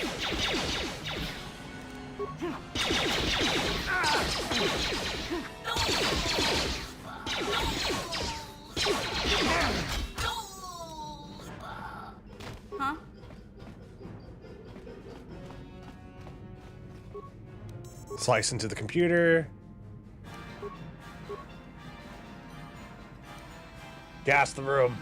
Huh? Slice into the computer. Gas the room.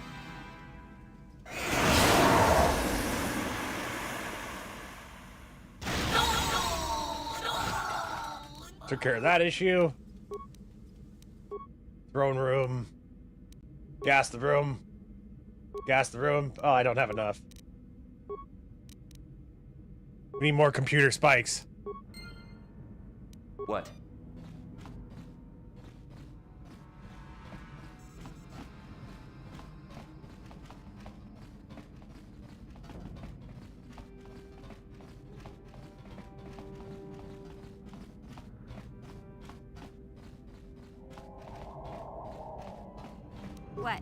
Took care of that issue. Throne room. Gas the room. Gas the room. Oh, I don't have enough. We need more computer spikes. What? What?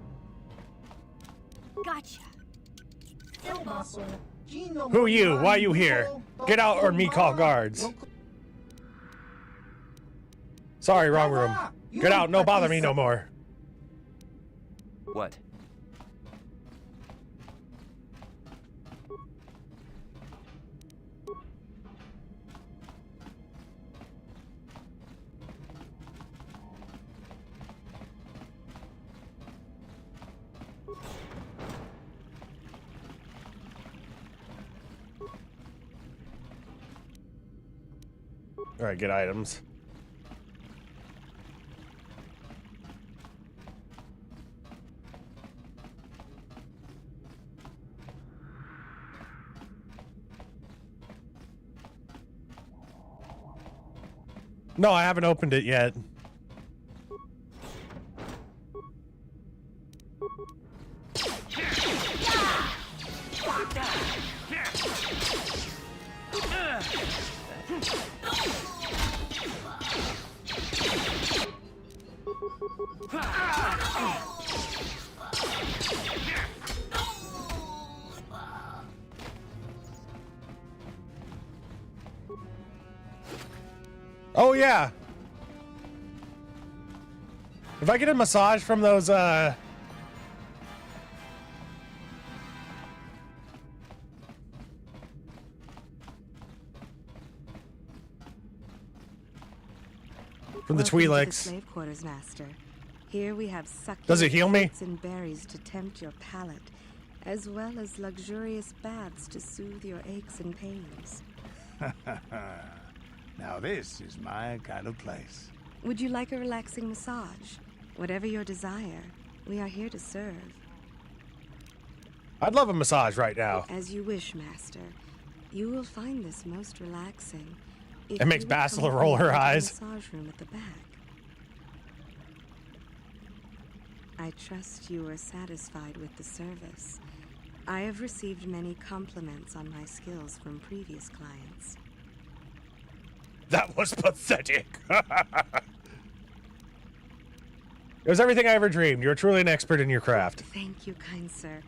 Gotcha. Simple. Who you? Why you here? Get out or me call guards. Sorry, wrong room. Get out, no bother me no more. What? All right, get items. No, I haven't opened it yet. Oh yeah. If I get a massage from those From the Welcome to Twi'leks. the slave quarters, Master. Here we have succulent Does it heal me? fruits and berries to tempt your palate, as well as luxurious baths to soothe your aches and pains. Now this is my kind of place. Would you like a relaxing massage? Whatever your desire, we are here to serve. I'd love a massage right now. As you wish, Master. You will find this most relaxing. It makes Bastila roll her eyes. Massage room at the back. I trust you are satisfied with the service. I have received many compliments on my skills from previous clients. That was pathetic. It was everything I ever dreamed. You're truly an expert in your craft. Thank you, kind sir.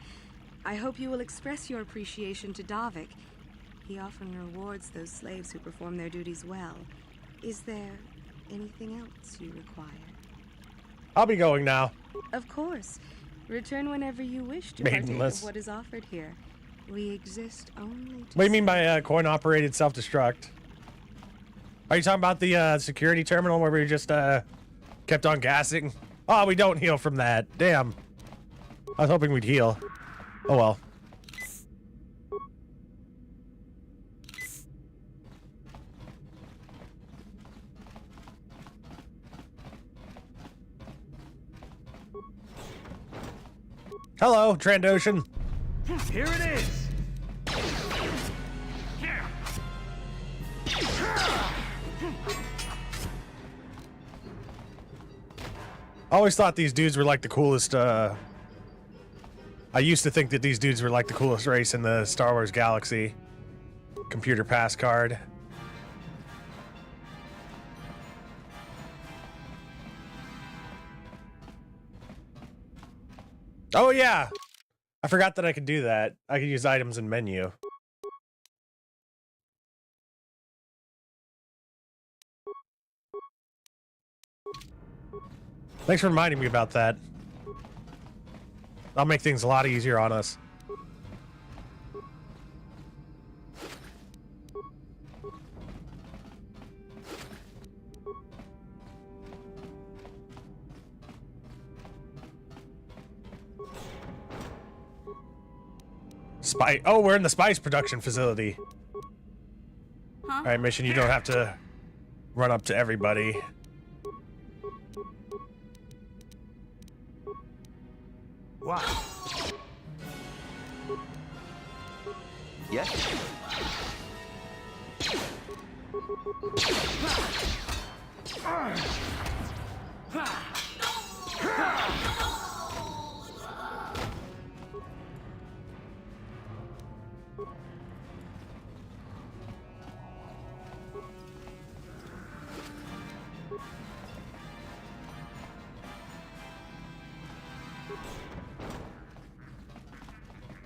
I hope you will express your appreciation to Davik. He often rewards those slaves who perform their duties well. Is there anything else you require? I'll be going now. Of course. Return whenever you wish to partake Maidenless. of what is offered here. We exist only to... What do you mean by coin-operated self-destruct? Are you talking about the security terminal where we just kept on gassing? Oh, we don't heal from that. Damn. I was hoping we'd heal. Oh well. Hello, Trandoshan. Here it is. I always thought these dudes were like the coolest, I used to think that these dudes were like the coolest race in the Star Wars galaxy. Computer pass card. Oh yeah! I forgot that I could do that. I could use items in menu. Thanks for reminding me about that. That'll make things a lot easier on us. Oh, we're in the spice production facility. Huh? All right, mission. You don't have to run up to everybody. Wow. Yes?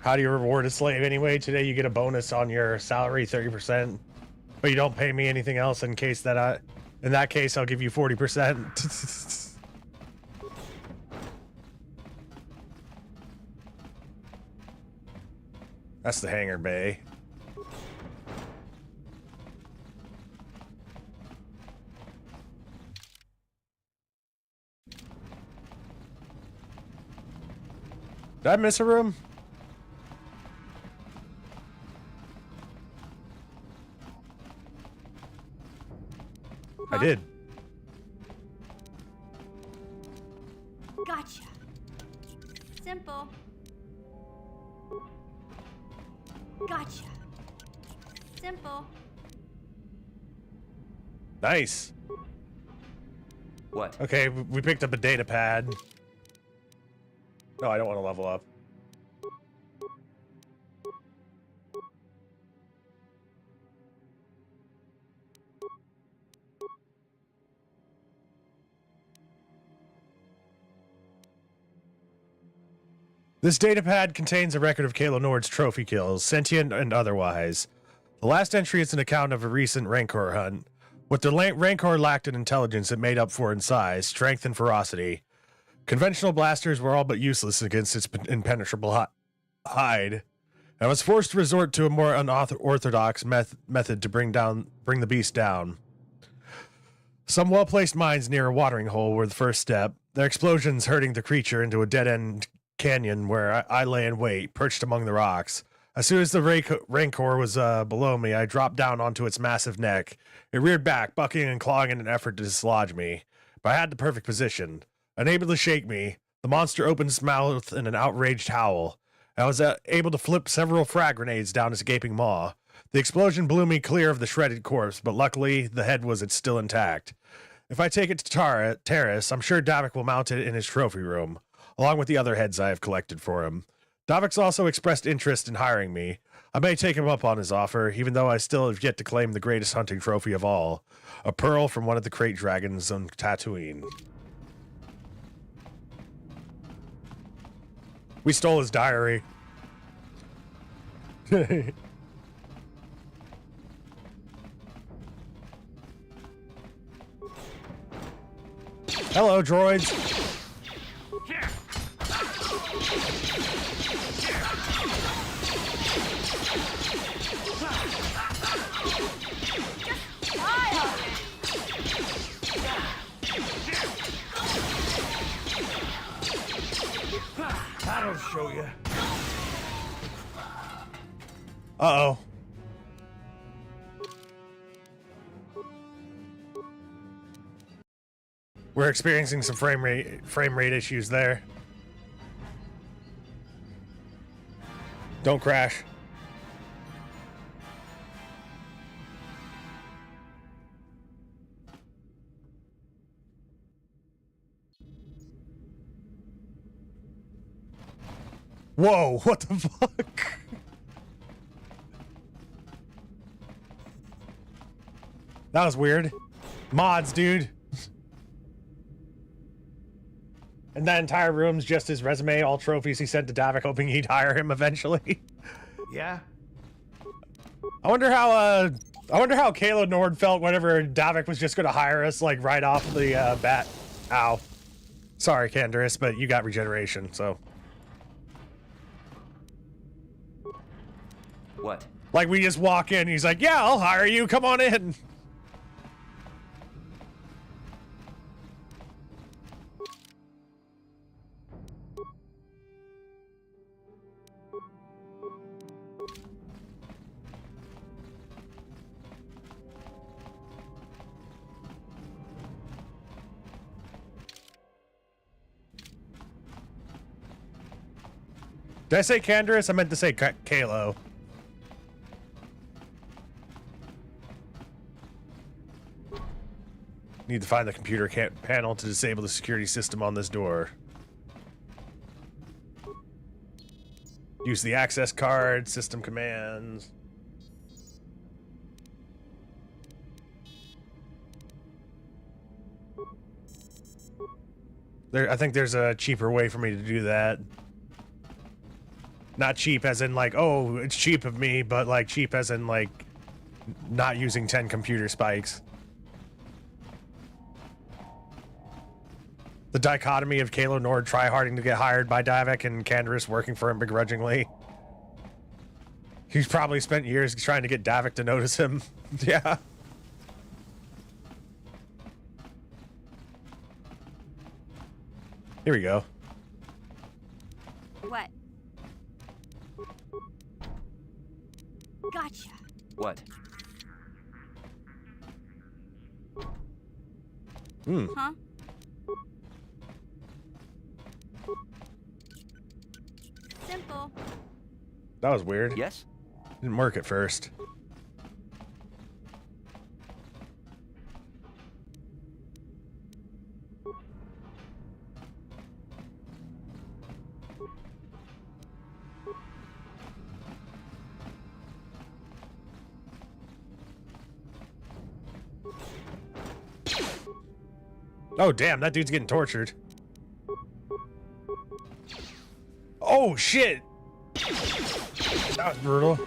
How do you reward a slave anyway? Today you get a bonus on your salary, 30%, but you don't pay me anything else in case that in that case, I'll give you 40%. That's the hangar bay. Did I miss a room? I did. Gotcha. Simple. Gotcha. Simple. Nice. What? Okay, we picked up a data pad. No, I don't want to level up. This datapad contains a record of Kalo Nord's trophy kills, sentient and otherwise. The last entry is an account of a recent Rancor hunt. What the Rancor lacked in intelligence, it made up for in size, strength, and ferocity. Conventional blasters were all but useless against its impenetrable hide. I was forced to resort to a more unorthodox method to bring the beast down. Some well-placed mines near a watering hole were the first step, their explosions hurting the creature into a dead-end canyon where I lay in wait, perched among the rocks. As soon as the Rancor was below me, I dropped down onto its massive neck. It reared back, bucking and clawing in an effort to dislodge me. But I had the perfect position. Unable to shake me, the monster opened its mouth in an outraged howl. I was able to flip several frag grenades down its gaping maw. The explosion blew me clear of the shredded corpse, but luckily the head was still intact. If I take it to Terrace, I'm sure Davik will mount it in his trophy room, along with the other heads I have collected for him. Davik's also expressed interest in hiring me. I may take him up on his offer, even though I still have yet to claim the greatest hunting trophy of all, a pearl from one of the crate dragons on Tatooine. We stole his diary. Hello, droids. That'll show you. Uh-oh. We're experiencing some frame rate issues there. Don't crash. Whoa, what the fuck? That was weird. Mods, dude. And that entire room's just his resume, all trophies he sent to Davik, hoping he'd hire him eventually. Yeah? I wonder how Kayla Nord felt whenever Davik was just gonna hire us, like, right off the bat. Ow. Sorry, Candaris, but you got regeneration, so. What? Like, we just walk in, he's like, yeah, I'll hire you, come on in. Did I say Candaris? I meant to say Kalo. Need to find the computer panel to disable the security system on this door. Use the access card, system commands. I think there's a cheaper way for me to do that. Not cheap as in like, oh, it's cheap of me, but like cheap as in like not using 10 computer spikes. The dichotomy of Kalo Nord tryharding to get hired by Davik and Candaris working for him begrudgingly. He's probably spent years trying to get Davik to notice him. Yeah. Here we go. What? Gotcha. What? Hmm. Huh? Simple. That was weird. Yes? Didn't work at first. Oh, damn, that dude's getting tortured. Oh, shit! That was brutal.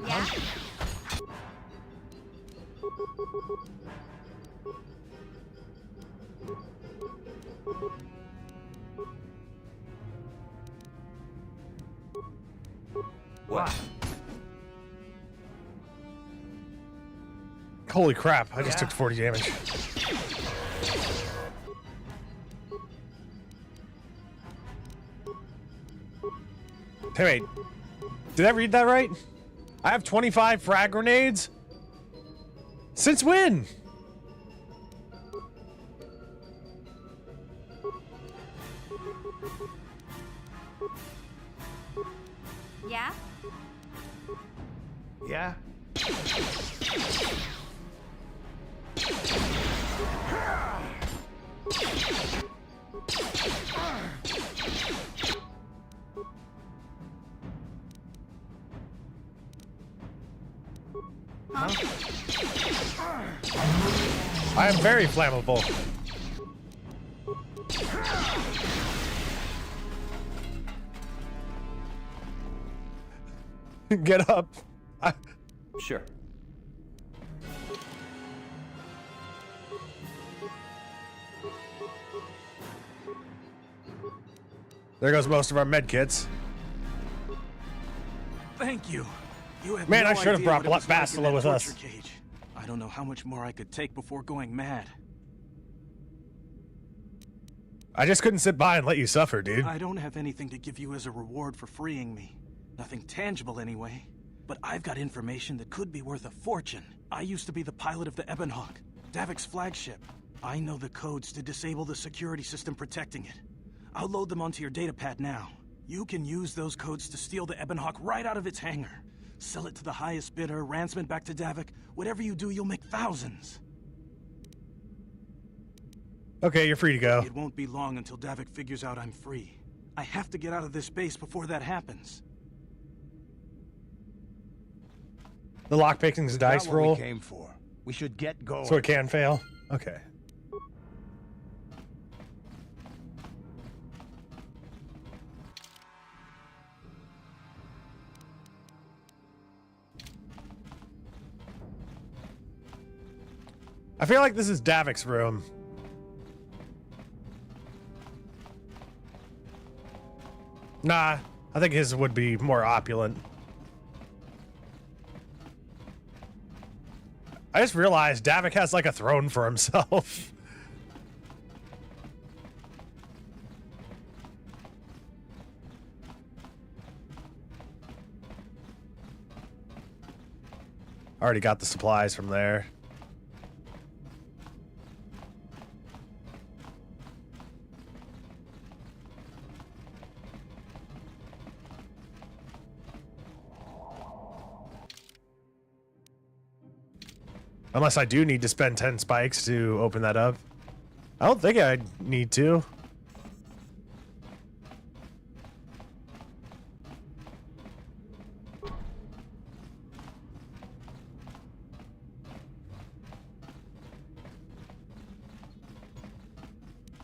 Yeah? What? Holy crap, I just took 40 damage. Hey, wait. Did I read that right? I have 25 frag grenades? Since when? Yeah? Yeah? I am very flammable. Get up. Sure. There goes most of our med kits. Thank you. You have Man, no I should have idea brought what it was like in Bastila that with us. torture cage. I don't know how much more I could take before going mad. I just couldn't sit by and let you suffer, dude. I don't have anything to give you as a reward for freeing me. Nothing tangible anyway. But I've got information that could be worth a fortune. I used to be the pilot of the Ebonhawk, Davik's flagship. I know the codes to disable the security system protecting it. I'll load them onto your datapad now. You can use those codes to steal the Ebonhawk right out of its hangar. Sell it to the highest bidder, ransom it back to Davik. Whatever you do, you'll make thousands. Okay, you're free to go. It won't be long until Davik figures out I'm free. I have to get out of this base before that happens. The lockpicking's a dice Not what roll. we came for. We should get going. So it can fail? Okay. I feel like this is Davik's room. Nah, I think his would be more opulent. I just realized Davik has like a throne for himself. Already got the supplies from there. Unless I do need to spend 10 spikes to open that up. I don't think I need to.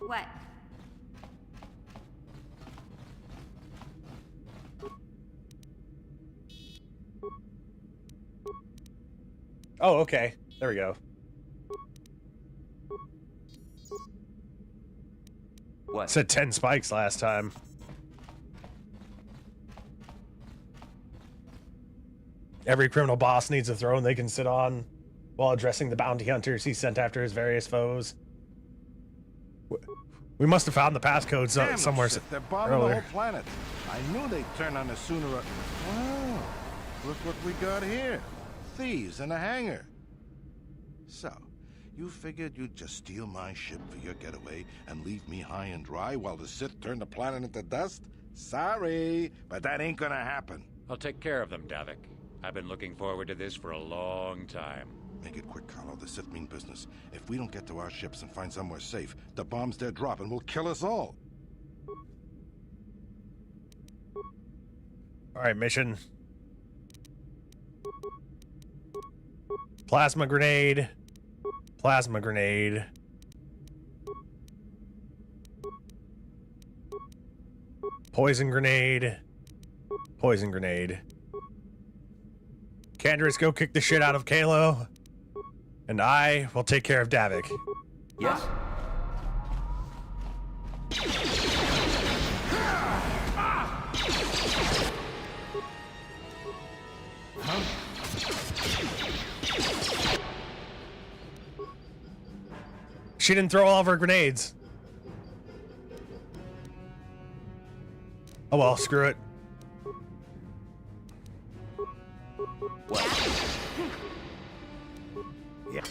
What? Oh, okay. There we go. What? Said 10 spikes last time. Every criminal boss needs a throne they can sit on while addressing the bounty hunters he sent after his various foes. We must have found the passcode somewhere They're bombing earlier. the whole planet. I knew they'd turn on us sooner or... Wow, look what we got here. Thieves in a hangar. So, you figured you'd just steal my ship for your getaway and leave me high and dry while the Sith turn the planet into dust? Sorry, but that ain't gonna happen. I'll take care of them, Davik. I've been looking forward to this for a long time. Make it quick, Carlo. The Sith mean business. If we don't get to our ships and find somewhere safe, the bombs they're dropping will kill us all. All right, mission. Plasma grenade. Plasma grenade. Poison grenade. Poison grenade. Canderous, go kick the shit out of Kalo. And I will take care of Davik. Yes. She didn't throw all of her grenades. Oh well, screw it. What? Yeah.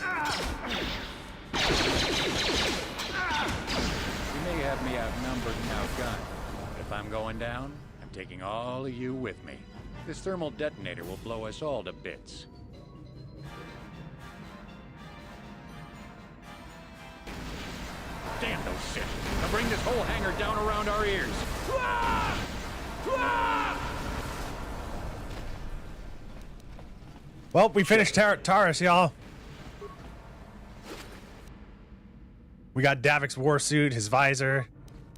You may have me outnumbered and outgunned, but if I'm going down, I'm taking all of you with me. This thermal detonator will blow us all to bits. Damn those Sith! Now bring this whole hangar down around our ears! Well, we finished Taris, y'all. We got Davik's warsuit, his visor.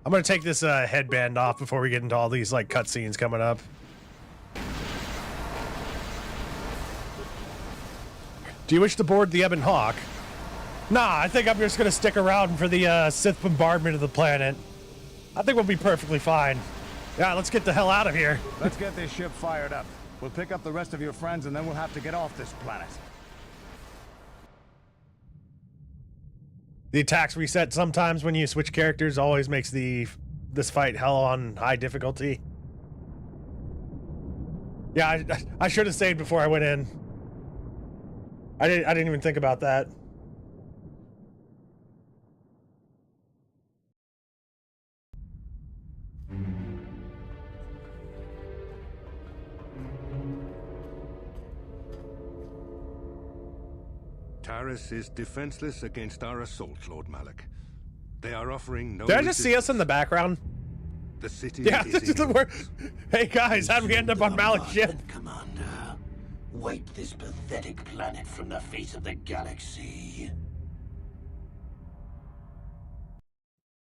I'm gonna take this headband off before we get into all these like cutscenes coming up. Do you wish to board the Ebon Hawk? Nah, I think I'm just gonna stick around for the Sith bombardment of the planet. I think we'll be perfectly fine. Yeah, let's get the hell out of here. Let's get this ship fired up. We'll pick up the rest of your friends and then we'll have to get off this planet. The attacks reset sometimes when you switch characters, always makes this fight hell on high difficulty. Yeah, I should have stayed before I went in. I didn't even think about that. Taris is defenseless against our assault, Lord Malak. They are offering no Did I just see us in the background? The city yeah, is this is the word. Hey guys, how'd we end up on Malik's ship? Commander, wipe this pathetic planet from the face of the galaxy.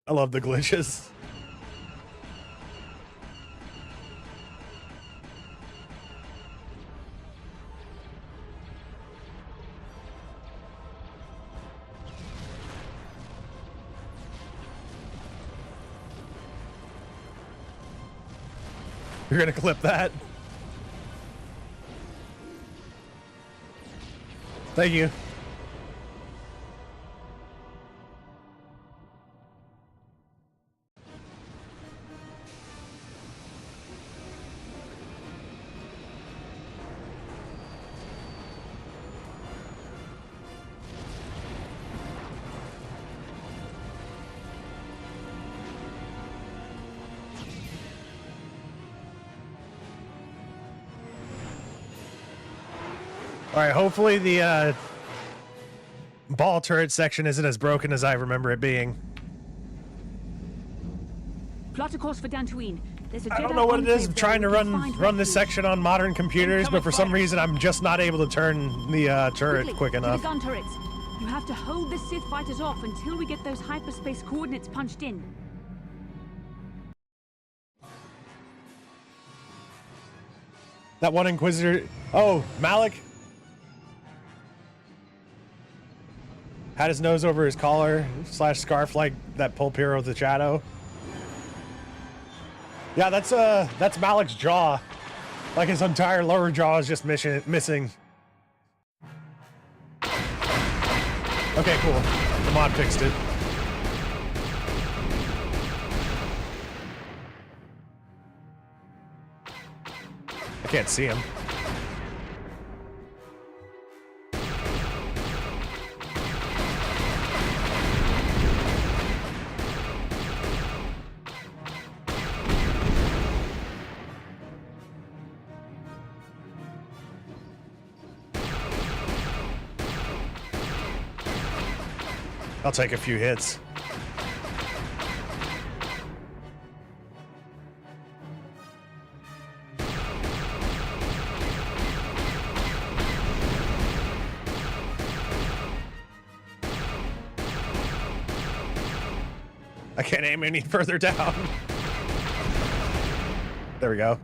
I love the glitches. You're gonna clip that. Thank you. All right, hopefully the ball turret section isn't as broken as I remember it being. Plot a course for Dantooine. There's a Jedi I don't know what it is. I'm enclave trying to there we can find run this refuge. section on modern computers, but for some reason I'm just not able to turn the turret Quickly, quick to enough. the gun turrets. You have to hold the Sith fighters off until we get those hyperspace coordinates punched in. That one Inquisitor. Oh, Malik had his nose over his collar / scarf like that pulp hero of the shadow. Yeah, that's Malik's jaw. Like his entire lower jaw is just missing. Okay, cool. The mod fixed it. I can't see him. I'll take a few hits. I can't aim any further down. There we go.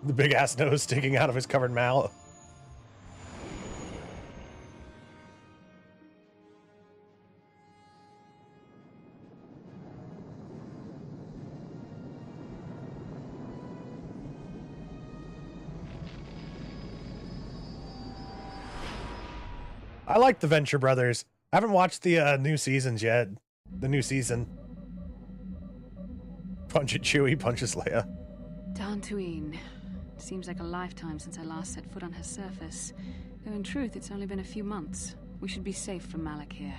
The big ass nose sticking out of his covered mouth. I like the Venture Brothers. I haven't watched the new seasons yet. The new season. Punch it Chewie, punches Leia. Dantooine. Seems like a lifetime since I last set foot on her surface. Though in truth, it's only been a few months. We should be safe from Malak here.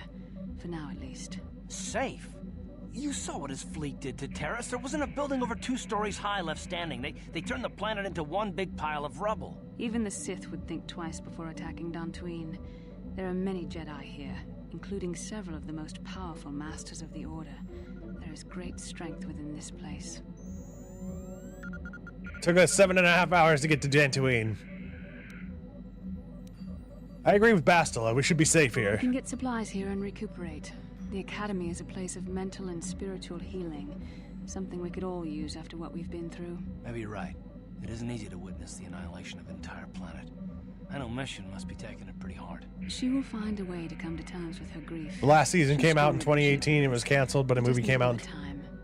For now, at least. Safe? You saw what his fleet did to Terrace. There wasn't a building over 2 stories high left standing. They turned the planet into one big pile of rubble. Even the Sith would think twice before attacking Dantooine. There are many Jedi here, including several of the most powerful masters of the Order. There is great strength within this place. Took us 7.5 hours to get to Dantooine. I agree with Bastila. We should be safe We here. can get supplies here and recuperate. The Academy is a place of mental and spiritual healing. Something we could all use after what we've been through. Maybe you're right. It isn't easy to witness the annihilation of an entire planet. I know Mission must be taking it pretty hard. She will find a way to come to terms with her grief. The last season came out in 2018. It was canceled, but a movie came out.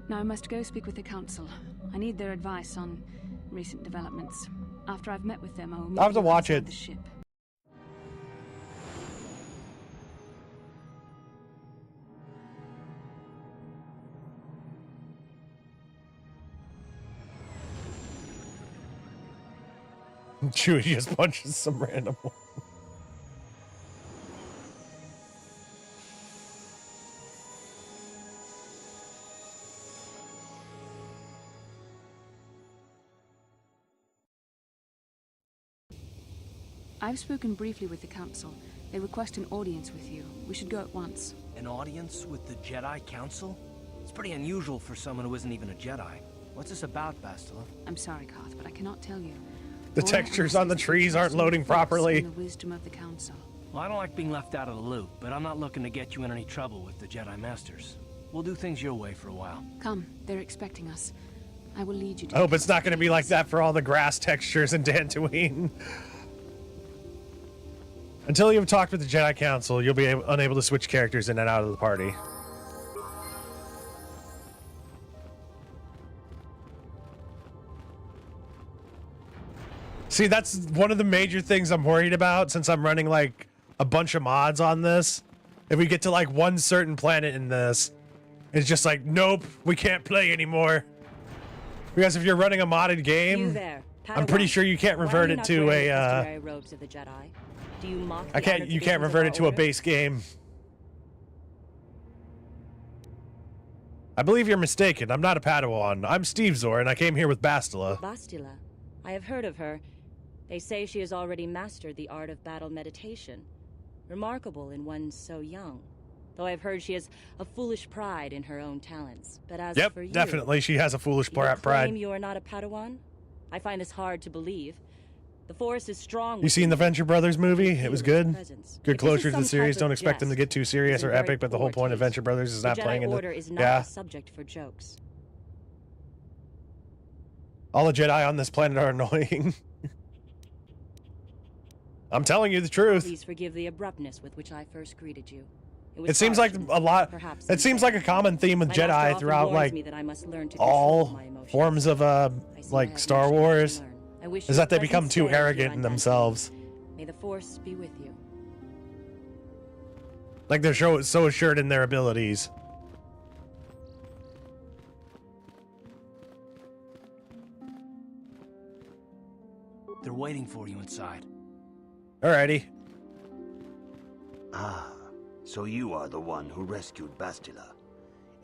Now I must go speak with the Council. I need their advice on recent developments. After I've met with them, I will meet I'll have to you watch outside it. the ship. Chewie just punches some random one. I've spoken briefly with the Council. They request an audience with you. We should go at once. An audience with the Jedi Council? It's pretty unusual for someone who isn't even a Jedi. What's this about, Bastila? I'm sorry, Koth, but I cannot tell you. The All I textures ask on the is that you trees aren't trust in the loading Force properly. and the wisdom of the Council. Well, I don't like being left out of the loop, but I'm not looking to get you in any trouble with the Jedi Masters. We'll do things your way for a while. Come, they're expecting us. I will lead you to I hope it's not going to be like that for all the grass textures in Dantooine. Until you've talked with the Jedi Council, you'll be unable to switch characters in and out of the party. See, that's one of the major things I'm worried about since I'm running like a bunch of mods on this. If we get to like one certain planet in this, it's just like, nope, we can't play anymore. Because if you're running a modded game, I'm pretty sure you can't revert it to a robes of the Jedi? Do you mock you can't revert it to a base game. I believe you're mistaken. I'm not a Padawan. I'm Steve Zor, and I came here with Bastila. Bastila. I have heard of her. They say she has already mastered the art of battle meditation. Remarkable in one so young. Though I've heard she has a foolish pride in her own talents. But as for you, definitely she has a foolish pride. Claim you are not a Padawan? I find this hard to believe. The Force is strong. You seen the Venture Brothers movie? It was good. Good closure to the series. Don't expect them to get too serious or epic, but the whole point of Venture Brothers is not playing in the... Order is not a subject for jokes. All the Jedi on this planet are annoying. I'm telling you the truth. Please forgive the abruptness with which I first greeted you. It seems like a lot. It seems like a common theme with Jedi throughout like all forms of like Star Wars is that they become too arrogant in themselves. May the Force be with you. Like they're so assured in their abilities. They're waiting for you inside. Alrighty. Ah, so you are the one who rescued Bastila.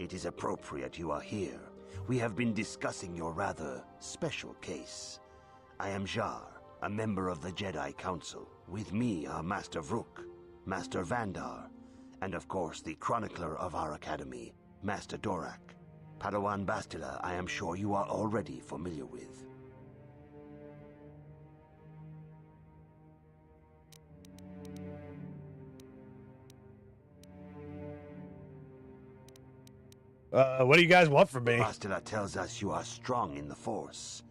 It is appropriate you are here. We have been discussing your rather special case. I am Jar, a member of the Jedi Council. With me are Master Vrook, Master Vandar, and of course the chronicler of our academy, Master Dorak. Padawan Bastila, I am sure you are already familiar with. What do you guys want from me? Bastila tells us you are strong in the Force.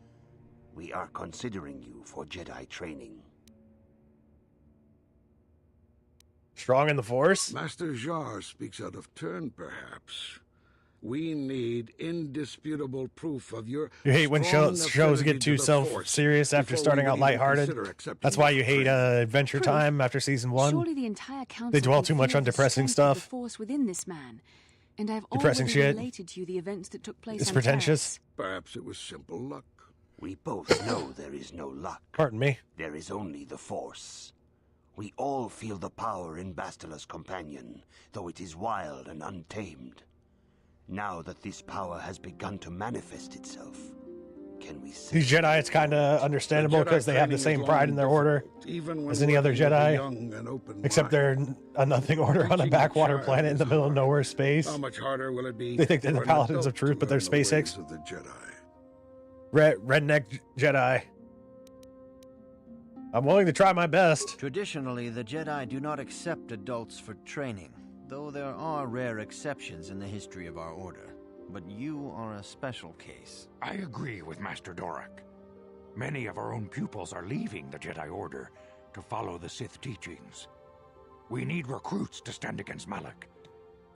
We are considering you for Jedi training. Strong in the Force? Master Jar speaks out of turn, perhaps. We need indisputable proof of your. You hate when strong shows get affinity too to the Force self-serious after before starting we out would even lighthearted. consider accepting That's why your you hate trade. Adventure Proof. Time after season 1. Surely the entire council They dwell can too much feel on the depressing strength of the stuff. force within this man. And I've Depressing already shit. related to you the events that took place It's on pretentious. Perhaps it was simple luck. We both know there is no luck. Pardon me. There is only the Force. We all feel the power in Bastila's companion, though it is wild and untamed. Now that this power has begun to manifest itself, can we say... These Jedi, it's kind of understandable because they have the same pride in their order as any other Jedi. Except they're a nothing order on a backwater planet in the middle of nowhere space. How much harder will it be? They think they're the Paladins of Truth, but they're SpaceX. Redneck Jedi. I'm willing to try my best. Traditionally, the Jedi do not accept adults for training, though there are rare exceptions in the history of our order. But you are a special case. I agree with Master Dorak. Many of our own pupils are leaving the Jedi Order to follow the Sith teachings. We need recruits to stand against Malak.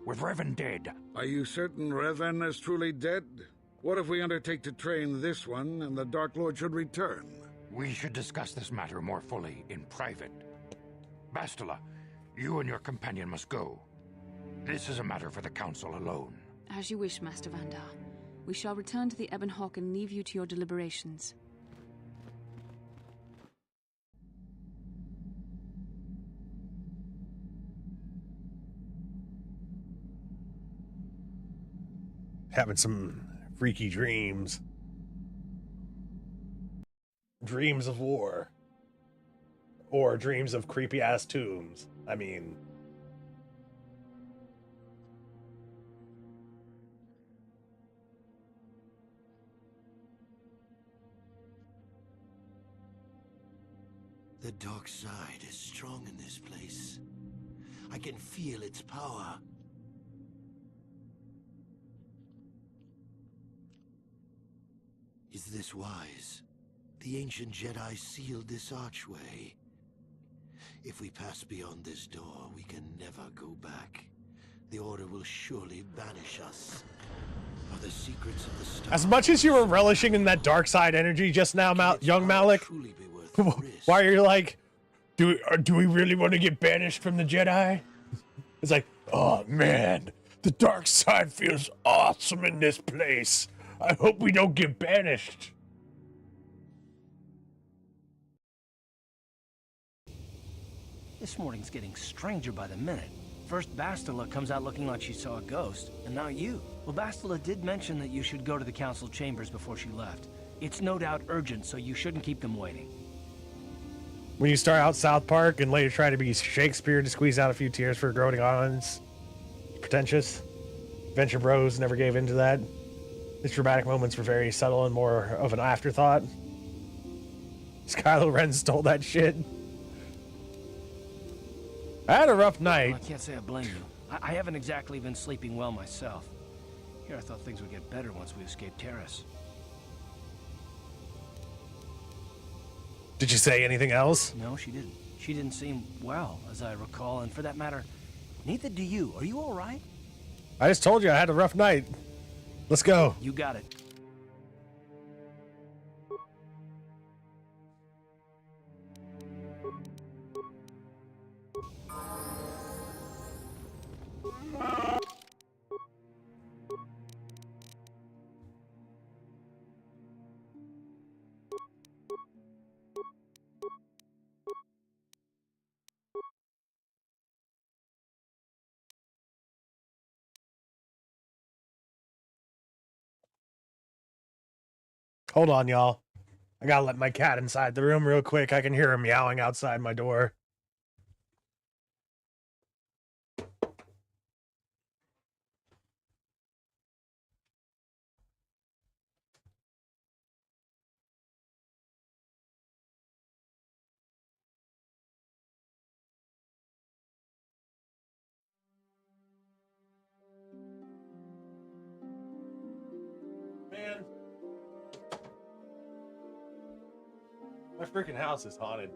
With Revan dead... Are you certain Revan is truly dead? What if we undertake to train this one and the Dark Lord should return? We should discuss this matter more fully in private. Bastila, you and your companion must go. This is a matter for the Council alone. As you wish, Master Vandar. We shall return to the Ebon Hawk and leave you to your deliberations. Having some freaky dreams. Dreams of war. Or dreams of creepy-ass tombs. I mean... The dark side is strong in this place. I can feel its power. Is this wise? The ancient Jedi sealed this archway. If we pass beyond this door, we can never go back. The Order will surely banish us. Are the secrets of the stars... As much as you were relishing in that dark side energy just now, young Malik, why are you like, do we really want to get banished from the Jedi? It's like, oh man, the dark side feels awesome in this place. I hope we don't get banished. This morning's getting stranger by the minute. First Bastila comes out looking like she saw a ghost, and now you. Well, Bastila did mention that you should go to the council chambers before she left. It's no doubt urgent, so you shouldn't keep them waiting. When you start out South Park and later try to be Shakespeare to squeeze out a few tears for a growing audience, pretentious. Venture Bros never gave into that. These dramatic moments were very subtle and more of an afterthought. Kylo Ren stole that shit. I had a rough night. Well, I can't say I blame you. I haven't exactly been sleeping well myself. Here I thought things would get better once we escaped Terrace. Did you say anything else? No, she didn't. She didn't seem well, as I recall, and for that matter, neither do you. Are you all right? I just told you I had a rough night. Let's go. You got it. Hold on, y'all. I gotta let my cat inside the room real quick. I can hear him meowing outside my door. Man. My freaking house is haunted.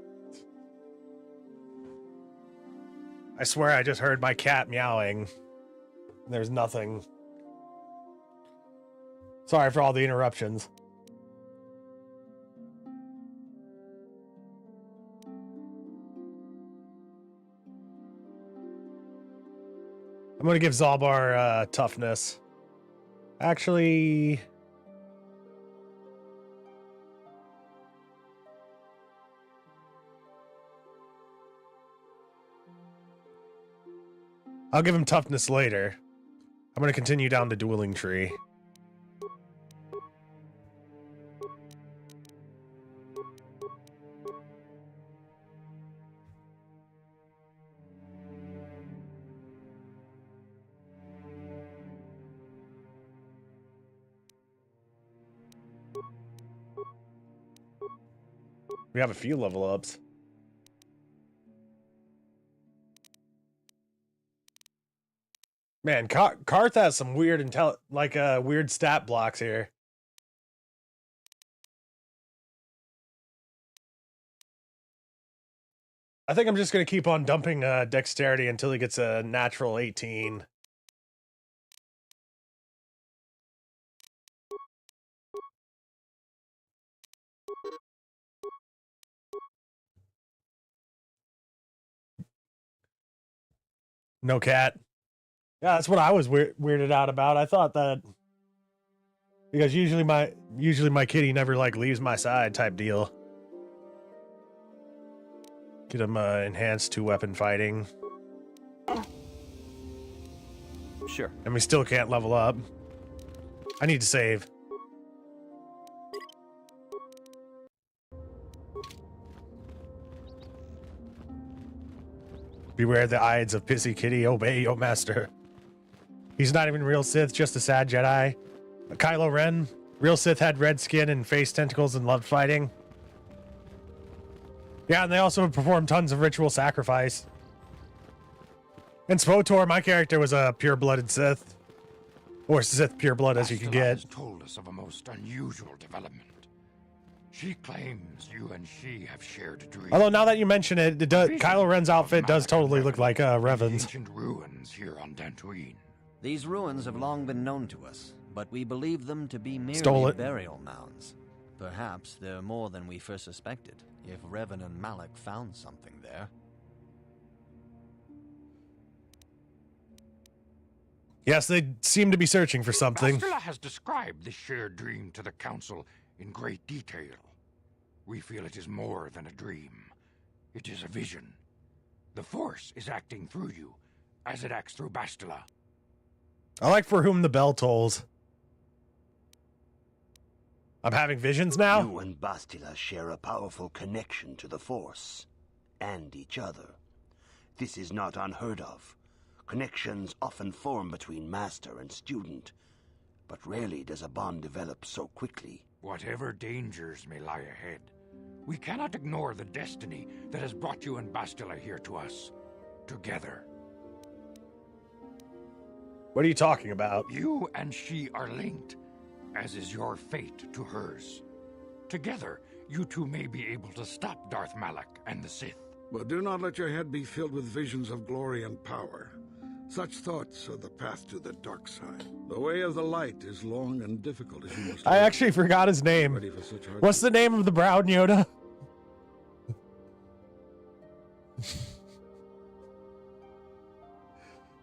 I swear I just heard my cat meowing. There's nothing. Sorry for all the interruptions. I'm gonna give Zalbar toughness. Actually, I'll give him toughness later. I'm gonna continue down the dueling tree. We have a few level ups. Man, Karth has some weird weird stat blocks here. I think I'm just gonna keep on dumping dexterity until he gets a natural 18. No cat. Yeah, that's what I was weirded out about. I thought that because usually my kitty never like leaves my side type deal. Get him enhanced 2-weapon fighting. Sure. And we still can't level up. I need to save. Beware the Ides of Pissy Kitty, obey your master. He's not even real Sith, just a sad Jedi. Kylo Ren, real Sith, had red skin and face tentacles and loved fighting. Yeah, and they also performed tons of ritual sacrifice. And SWTOR, my character, was a pure-blooded Sith. Or Sith pure-blood as you can get. Has told us of a most unusual development. She claims you and she have shared a dream. Although now that you mention it, Kylo Ren's outfit does totally look like Revan's. Ancient ruins here on Dantooine. These ruins have long been known to us, but we believe them to be Stole merely it. burial mounds. Perhaps they're more than we first suspected, if Revan and Malak found something there. Yes, they seem to be searching for something. Bastila has described this shared dream to the Council in great detail. We feel it is more than a dream. It is a vision. The Force is acting through you, as it acts through Bastila. I like for whom the bell tolls. I'm having visions now? You and Bastila share a powerful connection to the Force, and each other. This is not unheard of. Connections often form between master and student, but rarely does a bond develop so quickly. Whatever dangers may lie ahead, we cannot ignore the destiny that has brought you and Bastila here to us. Together. What are you talking about? You and she are linked, as is your fate to hers. Together, you two may be able to stop Darth Malak and the Sith. But do not let your head be filled with visions of glory and power. Such thoughts are the path to the dark side. The way of the light is long and difficult as you must. I actually forgot his name. What's the name of the brown Yoda?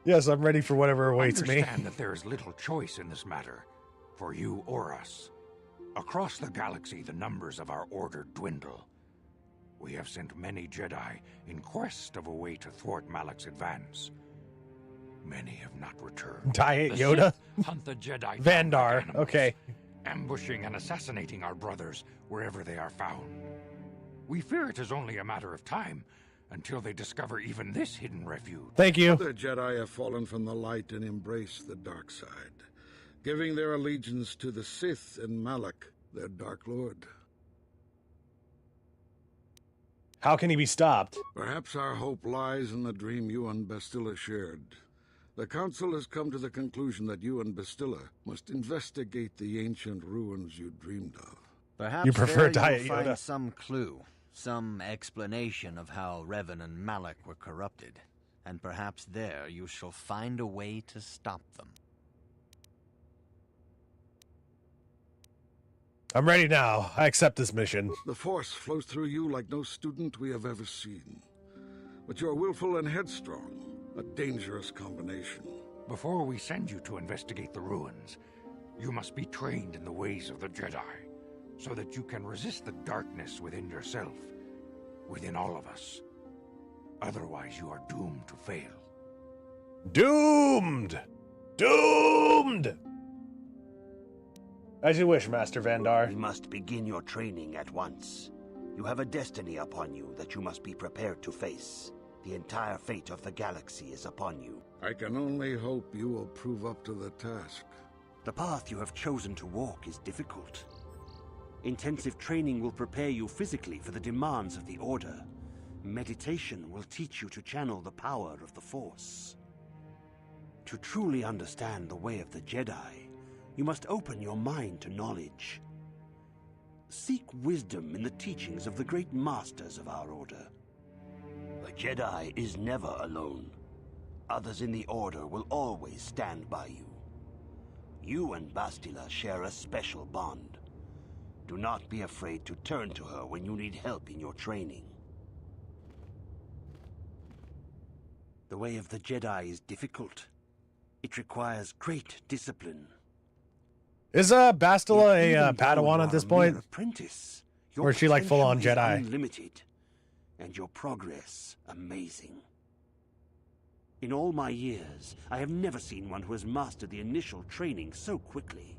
Yes, I'm ready for whatever awaits me. Understand that there is little choice in this matter, for you or us. Across the galaxy, the numbers of our order dwindle. We have sent many Jedi in quest of a way to thwart Malak's advance. Many have not returned. Diet The Yoda? Sith hunt the Jedi Vandar, like animals, okay. ambushing and assassinating our brothers wherever they are found. We fear it is only a matter of time until they discover even this hidden refuge. Thank you. Other Jedi have fallen from the light and embraced the dark side, giving their allegiance to the Sith and Malak, their Dark Lord. How can he be stopped? Perhaps our hope lies in the dream you and Bastila shared. The Council has come to the conclusion that you and Bastila must investigate the ancient ruins you dreamed of. Perhaps You prefer there Diet you'll find Yoda. some clue, some explanation of how Revan and Malak were corrupted, and perhaps there you shall find a way to stop them. I'm ready now. I accept this mission. The Force flows through you like no student we have ever seen. But you're willful and headstrong, a dangerous combination. Before we send you to investigate the ruins, you must be trained in the ways of the Jedi, so that you can resist the darkness within yourself, within all of us. Otherwise, you are doomed to fail. Doomed! Doomed! As you wish, Master Vandar. You must begin your training at once. You have a destiny upon you that you must be prepared to face. The entire fate of the galaxy is upon you. I can only hope you will prove up to the task. The path you have chosen to walk is difficult. Intensive training will prepare you physically for the demands of the Order. Meditation will teach you to channel the power of the Force. To truly understand the way of the Jedi, you must open your mind to knowledge. Seek wisdom in the teachings of the great masters of our Order. The Jedi is never alone. Others in the Order will always stand by you. You and Bastila share a special bond. Do not be afraid to turn to her when you need help in your training. The way of the Jedi is difficult. It requires great discipline. Is Bastila a Padawan at this point? Apprentice, or is she like full-on Jedi? Unlimited, and your progress amazing. In all my years, I have never seen one who has mastered the initial training so quickly.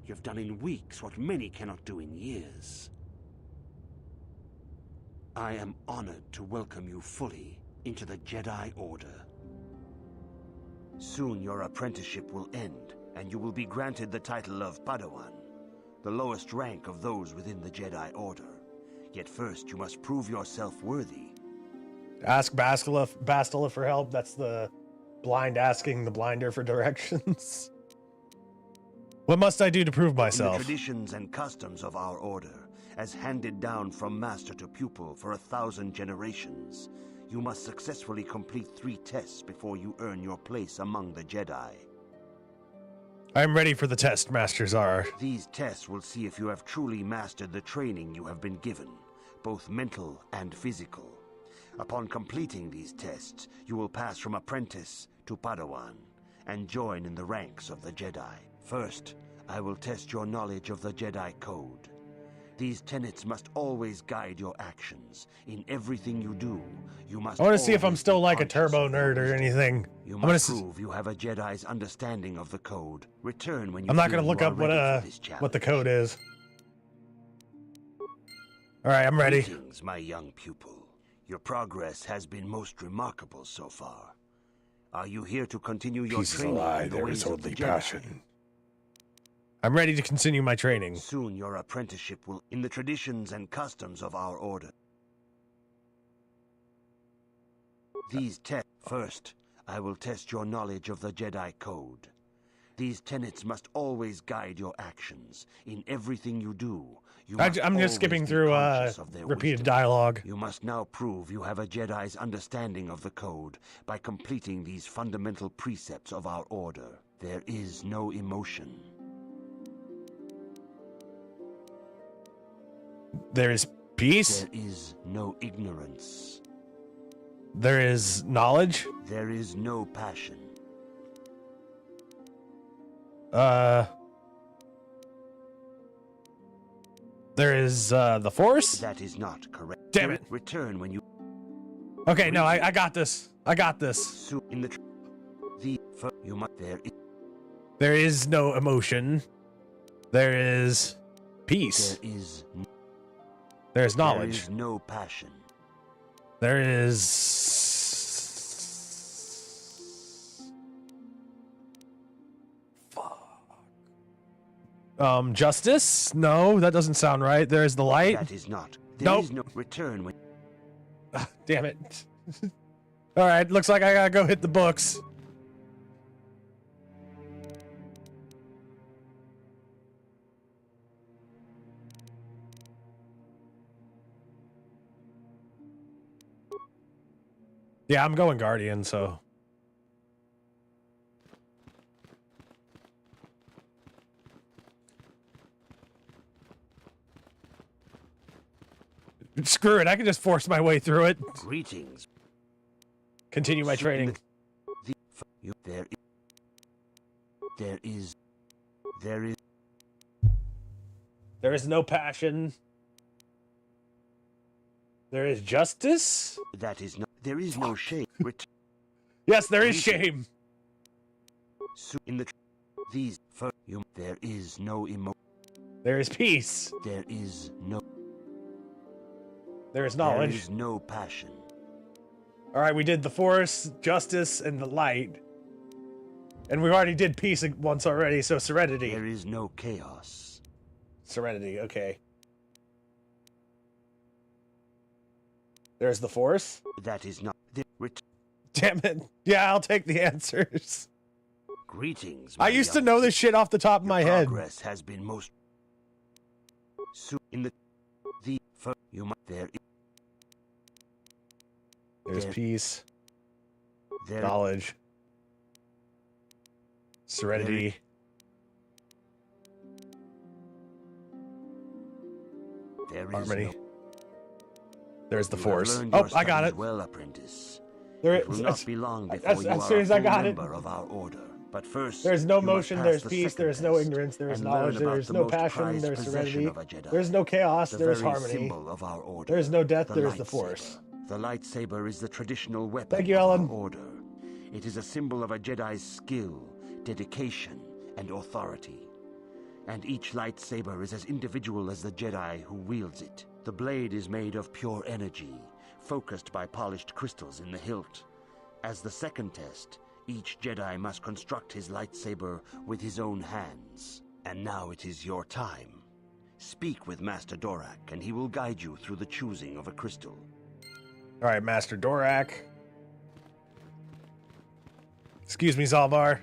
You have done in weeks what many cannot do in years. I am honored to welcome you fully into the Jedi Order. Soon your apprenticeship will end, and you will be granted the title of Padawan, the lowest rank of those within the Jedi Order. Yet first you must prove yourself worthy. Ask Bastila for help. That's the blind asking the blinder for directions. What must I do to prove myself? In the traditions and customs of our Order, as handed down from master to pupil for 1,000 generations, you must successfully complete 3 tests before you earn your place among the Jedi. I'm ready for the test, Master Zar. These tests will see if you have truly mastered the training you have been given, both mental and physical. Upon completing these tests, you will pass from apprentice to Padawan, and join in the ranks of the Jedi. First, I will test your knowledge of the Jedi Code. These tenets must always guide your actions. In everything you do, you must. I want to see if I'm still like a turbo nerd or anything. You must prove you have a Jedi's understanding of the code. Return when you. I'm not going to look up what the code is. All right, I'm ready. Greetings, my young pupil. Your progress has been most remarkable so far. Are you here to continue your training in the ways of the Jedi? I'm ready to continue my training. Soon your apprenticeship will, in the traditions and customs of our Order. These tests. First, I will test your knowledge of the Jedi Code. These tenets must always guide your actions. In everything you do, I'm just skipping through repeated dialogue. You must now prove you have a Jedi's understanding of the code by completing these fundamental precepts of our Order. There is no emotion. There is peace. There is no ignorance. There is knowledge. There is no passion. There is the Force. That is not correct. Damn it! Return when you. Okay, no, I got this. I got this. In the you must There is no emotion. There is peace. There is knowledge. There is no passion. There is justice? No, that doesn't sound right. There is the light. That is not. Nope. Is no return when. Damn it. All right, looks like I gotta go hit the books. Yeah, I'm going Guardian, so. Screw it, I can just force my way through it. Greetings. Continue my training. There is no passion. There is justice? There is no shame. Yes, there is shame. There is no emotion. There is peace. There is knowledge. There is no passion. Alright, we did the force, justice, and the light. And we already did peace once already, so serenity. There is no chaos. Serenity, okay. There's the force? That is not... Damn it. Yeah, I'll take the answers. Greetings. I used to know this shit off the top of my head. Progress has been most... There's peace. Knowledge. Serenity. Harmony. There's the force. Oh, I got it. Well, apprentice. It will not be long before you as soon as I got it. Of our order. But first, there's no motion, there's peace, there's no ignorance, there is knowledge, there is no passion, there's serenity, there's no chaos, there is harmony, there is no death, there is the force. The lightsaber is the traditional weapon Thank you, Ellen. of our order. It is a symbol of a Jedi's skill, dedication, and authority. And each lightsaber is as individual as the Jedi who wields it. The blade is made of pure energy, focused by polished crystals in the hilt. As the second test, each Jedi must construct his lightsaber with his own hands. And now it is your time. Speak with Master Dorak, and he will guide you through the choosing of a crystal. Alright, Master Dorak. Excuse me, Zalbar.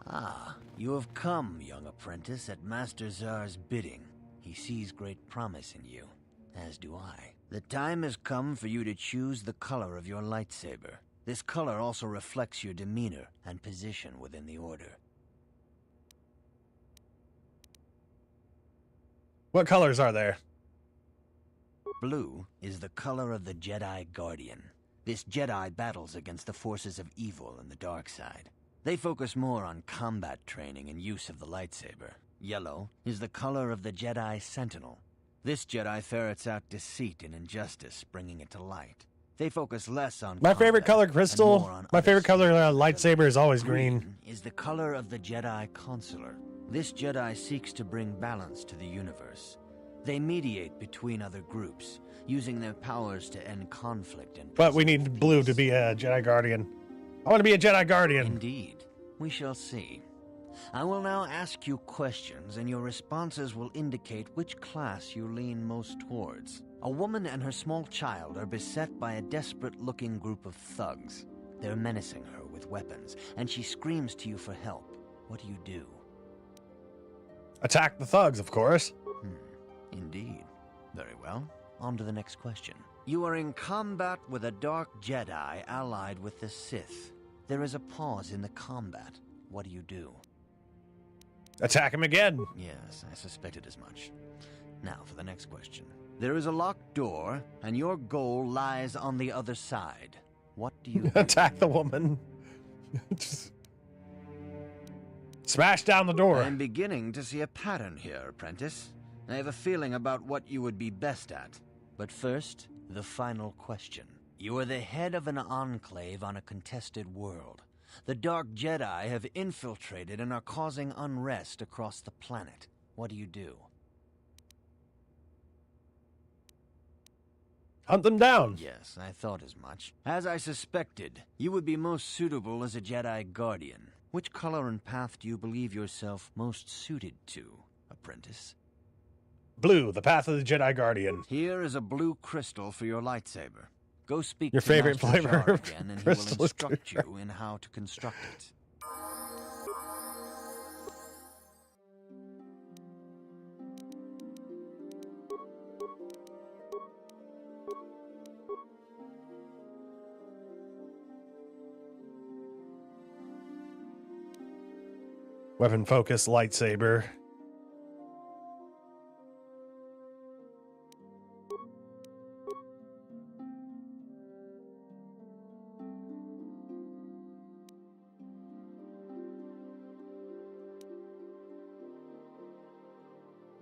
Ah, you have come, young apprentice, at Master Zar's bidding. He sees great promise in you, as do I. The time has come for you to choose the color of your lightsaber. This color also reflects your demeanor and position within the Order. What colors are there? Blue is the color of the Jedi Guardian. This Jedi battles against the forces of evil and the dark side. They focus more on combat training and use of the lightsaber. Yellow is the color of the Jedi Sentinel. This Jedi ferrets out deceit and injustice, bringing it to light. They focus less on my favorite color crystal. My favorite color lightsaber is always green. Is the color of the Jedi Consular. This Jedi seeks to bring balance to the universe. They mediate between other groups, using their powers to end conflict and... But we need blue to be a Jedi Guardian. I want to be a Jedi Guardian. Indeed. We shall see. I will now ask you questions, and your responses will indicate which class you lean most towards. A woman and her small child are beset by a desperate-looking group of thugs. They're menacing her with weapons, and she screams to you for help. What do? Attack the thugs, of course. Indeed. Very well. On to the next question. You are in combat with a dark Jedi allied with the Sith. There is a pause in the combat. What do? Attack him again. Yes, I suspected as much. Now for the next question. There is a locked door, and your goal lies on the other side. What do you do? Attack the woman. Just smash down the door. I'm beginning to see a pattern here, apprentice. I have a feeling about what you would be best at. But first, the final question. You are the head of an enclave on a contested world. The Dark Jedi have infiltrated and are causing unrest across the planet. What do? Hunt them down. Yes, I thought as much. As I suspected, you would be most suitable as a Jedi Guardian. Which color and path do you believe yourself most suited to, apprentice? Blue, the path of the Jedi Guardian. Here is a blue crystal for your lightsaber. Go speak your to favorite Master flavor Jar of again, and he crystal will instruct you in how to construct it. Weapon focus lightsaber.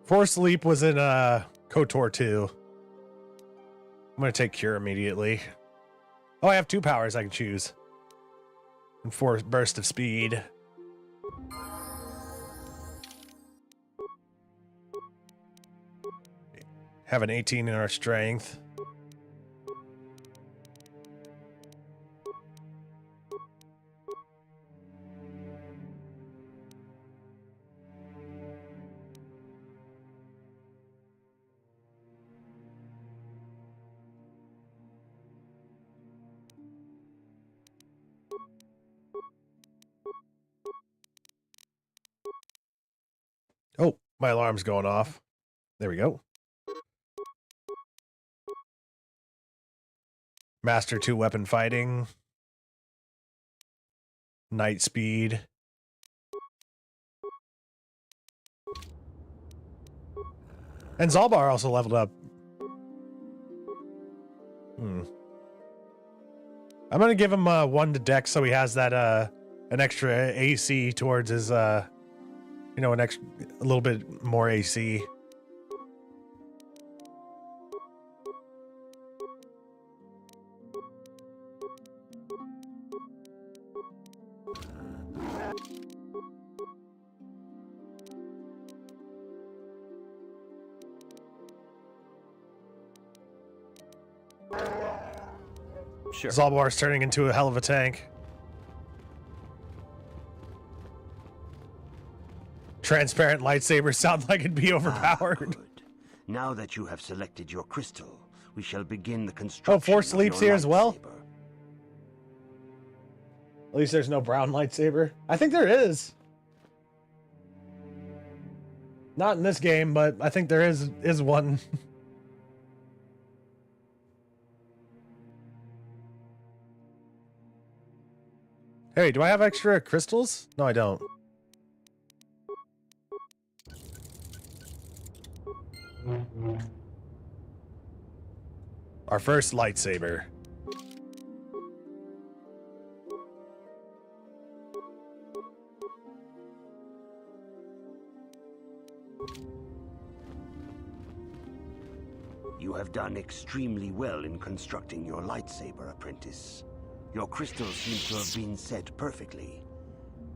Force Leap was in KOTOR 2. I'm going to take Cure immediately. Oh, I have 2 powers I can choose. And 4 burst of speed. Have an 18 in our strength. Oh, my alarm's going off. There we go. Master 2 weapon fighting. Night speed. And Zalbar also leveled up. I'm gonna give him 1 to Dex so he has that an extra AC towards his you know, a little bit more AC. Sure. Zalbar's turning into a hell of a tank. Transparent lightsabers sound like it'd be overpowered. Good. Now that you have selected your crystal, we shall begin the construction. Oh, Force Leap's of your here as well? lightsaber. At least there's no brown lightsaber. I think there is. Not in this game, but I think there is one. Hey, do I have extra crystals? No, I don't. Our first lightsaber. You have done extremely well in constructing your lightsaber, apprentice. Your crystals seem to have been set perfectly.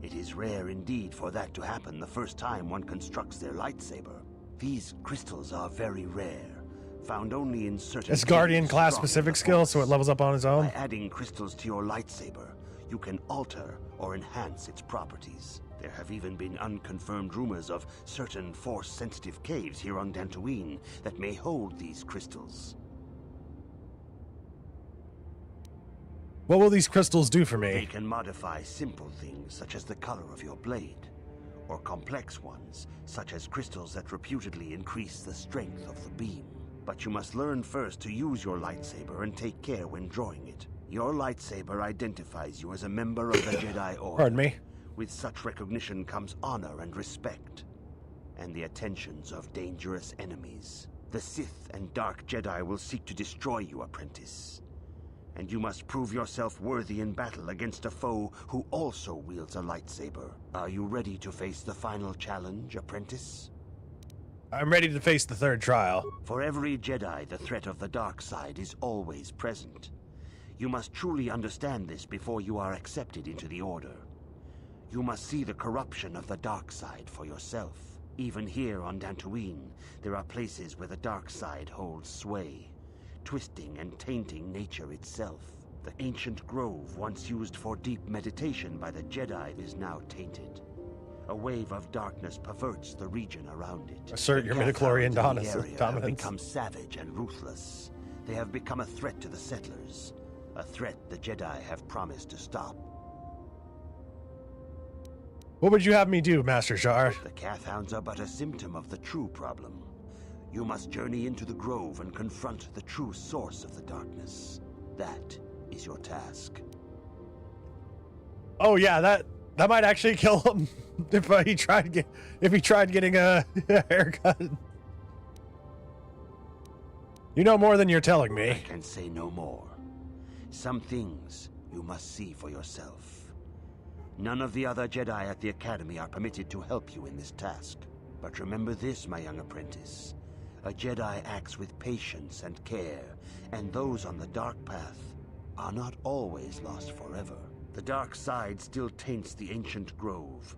It is rare indeed for that to happen the first time one constructs their lightsaber. These crystals are very rare, found only in certain... It's Guardian caves class strong in specific the skill, so it Force. levels up on its own. By adding crystals to your lightsaber, you can alter or enhance its properties. There have even been unconfirmed rumors of certain Force-sensitive caves here on Dantooine that may hold these crystals. What will these crystals do for me? They can modify simple things such as the color of your blade, or complex ones such as crystals that reputedly increase the strength of the beam. But you must learn first to use your lightsaber and take care when drawing it. Your lightsaber identifies you as a member of the Jedi Order. Pardon me? With such recognition comes honor and respect, and the attentions of dangerous enemies. The Sith and Dark Jedi will seek to destroy you, apprentice. And you must prove yourself worthy in battle against a foe who also wields a lightsaber. Are you ready to face the final challenge, apprentice? I'm ready to face the third trial. For every Jedi, the threat of the dark side is always present. You must truly understand this before you are accepted into the Order. You must see the corruption of the dark side for yourself. Even here on Dantooine, there are places where the dark side holds sway, twisting and tainting nature itself. The ancient grove, once used for deep meditation by the Jedi, is now tainted. A wave of darkness perverts the region around it. Assert your midichlorian dominance. Have become savage and ruthless. They have become a threat to the settlers. A threat the Jedi have promised to stop. What would you have me do, Master Jar? The Cathhounds are but a symptom of the true problem. You must journey into the grove and confront the true source of the darkness. That is your task. Oh yeah, That might actually kill him if he tried getting a haircut. You know more than you're telling me. I can say no more. Some things you must see for yourself. None of the other Jedi at the Academy are permitted to help you in this task. But remember this, my young apprentice. A Jedi acts with patience and care, and those on the dark path are not always lost forever. The dark side still taints the ancient grove.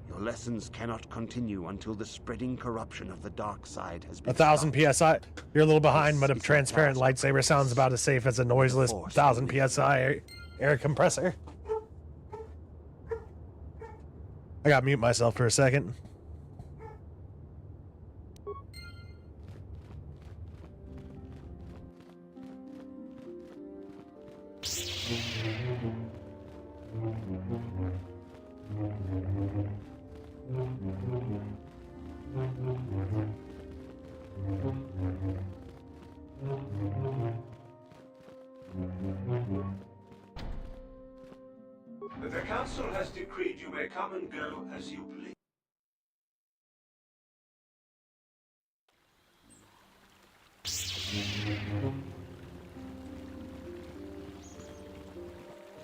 Your lessons cannot continue until the spreading corruption of the dark side has been 1,000 PSI. You're a little behind, but a transparent lightsaber sounds about as safe as a noiseless 1,000 PSI air compressor. I gotta mute myself for a second. The Council has decreed you may come and go as you please.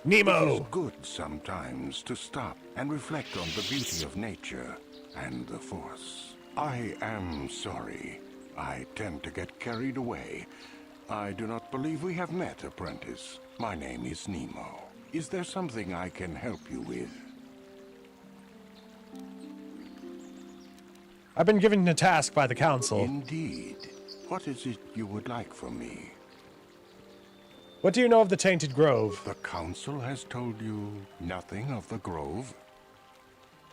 Nemo! It is good sometimes to stop and reflect on the beauty of nature and the Force. I am sorry. I tend to get carried away. I do not believe we have met, apprentice. My name is Nemo. Is there something I can help you with? I've been given a task by the Council. Indeed. What is it you would like from me? What do you know of the Tainted Grove? The Council has told you nothing of the Grove?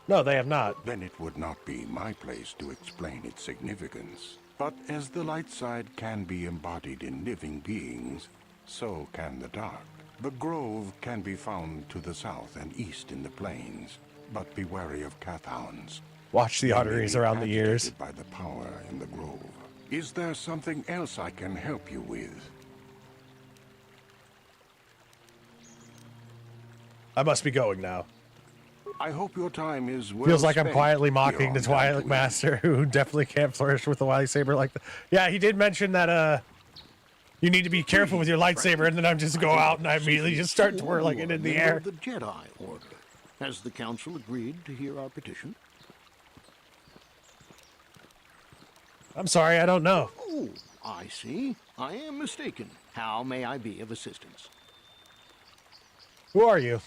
No, they have not. Then it would not be my place to explain its significance. But as the light side can be embodied in living beings, so can the dark. The Grove can be found to the south and east in the plains, but be wary of Cathhounds. Watch the arteries around the ears. By the power in the Grove. Is there something else I can help you with? I must be going now. I hope your time is well Feels like I'm spent quietly mocking beyond the Twilight Master, who definitely can't flourish with a lightsaber like that. Yeah, he did mention that you need to be careful with your lightsaber, and then I just go out and I immediately just start twirling it in the air. The Jedi Order. Has the Council agreed to hear our petition? I'm sorry, I don't know. Oh, I see. I am mistaken. How may I be of assistance? Who are you?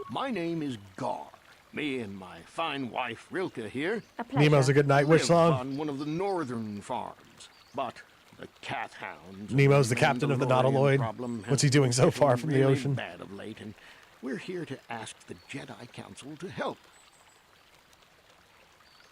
My name is Gar. Me and my fine wife, Rilke, here. Nemo's a good night wish live song. on one of the northern farms. But the Cathhounds... Nemo's the captain of the Nautiloid. What's he doing so far from the really ocean? Bad of late, and we're here to ask the Jedi Council to help.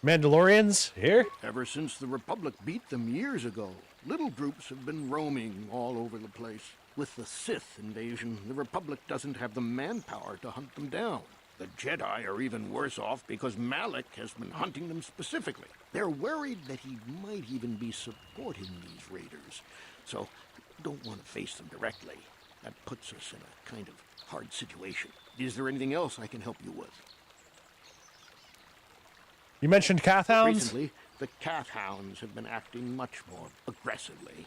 Mandalorians here? Ever since the Republic beat them years ago, little groups have been roaming all over the place. With the Sith invasion, the Republic doesn't have the manpower to hunt them down. The Jedi are even worse off because Malik has been hunting them specifically. They're worried that he might even be supporting these raiders. So, don't want to face them directly. That puts us in a kind of hard situation. Is there anything else I can help you with? You mentioned Cathhounds? Recently, the Cathhounds have been acting much more aggressively.